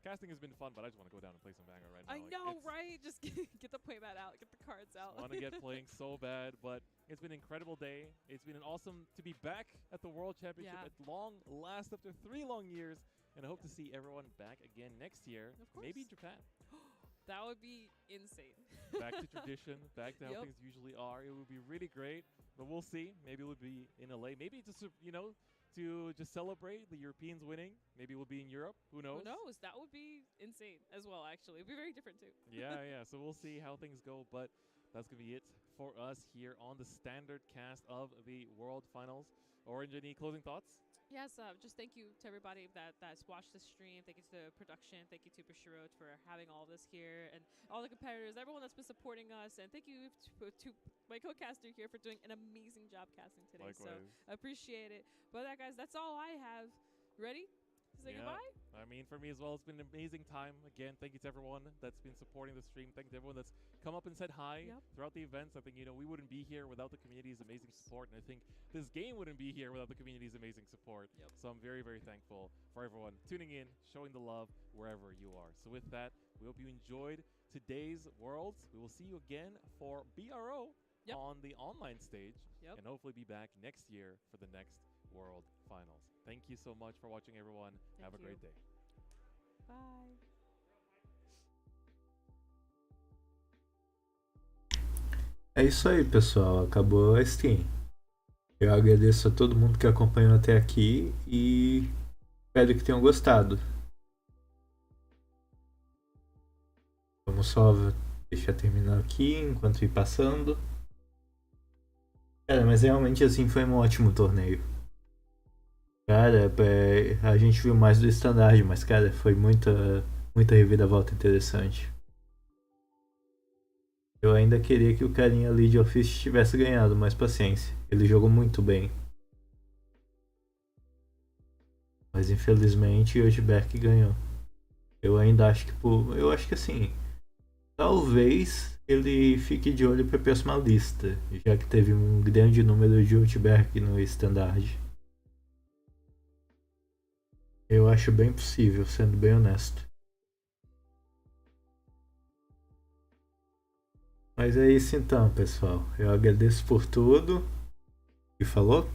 Speaker 5: casting has been fun, but I just want to go down and play some Vanguard right now.
Speaker 1: I know, right? Just get the playmat out, get the cards out.
Speaker 5: I want to get playing so bad, but it's been an incredible day. It's been an awesome to be back at the World Championship at long last after 3 long years, and I hope to see everyone back again next year, maybe in Japan.
Speaker 1: That would be insane.
Speaker 5: Back to tradition, back to how things usually are. It would be really great, but we'll see. Maybe it would be in LA. Maybe just, to just celebrate the Europeans winning. Maybe we'll be in Europe. Who knows?
Speaker 1: Who knows? That would be insane as well, actually. It would be very different, too.
Speaker 5: Yeah. So we'll see how things go, but that's going to be it for us here on the standard cast of the World Finals. Orange, any closing thoughts?
Speaker 1: Yes, just thank you to everybody that's watched the stream. Thank you to production. Thank you to Bushiroad for having all this here, and all the competitors, everyone that's been supporting us. And thank you to my co-caster here for doing an amazing job casting today.
Speaker 5: Likewise.
Speaker 1: So I appreciate it. But guys, that's all I have. Ready? Say goodbye?
Speaker 5: I mean, for me as well, it's been an amazing time. Again, thank you to everyone that's been supporting the stream. Thank you to everyone that's come up and said hi throughout the events. I think, we wouldn't be here without the community's amazing support. And I think this game wouldn't be here without the community's amazing support. So I'm very, very thankful for everyone tuning in, showing the love wherever you are. So with that, we hope you enjoyed today's Worlds. We will see you again for BRO on the online stage. And hopefully be back next year for the next World Finals. Thank you so much for watching, everyone. Have a great day.
Speaker 1: Bye.
Speaker 4: É isso aí, pessoal. Acabou a stream. Eu agradeço a todo mundo que acompanhou até aqui e espero que tenham gostado. Vamos só deixar terminar aqui enquanto ir passando. Cara, mas realmente assim foi um ótimo torneio. Cara, a gente viu mais do standard, mas cara, foi muita reviravolta interessante. Eu ainda queria que o carinha Lead Office tivesse ganhado, mas paciência. Ele jogou muito bem. Mas infelizmente o Ojberg ganhou. Eu ainda acho que eu acho que assim, talvez ele fique de olho para a próxima lista, já que teve um grande número de Ojberg no standard. Eu acho bem possível, sendo bem honesto. Mas é isso então, pessoal. Eu agradeço por tudo. E falou?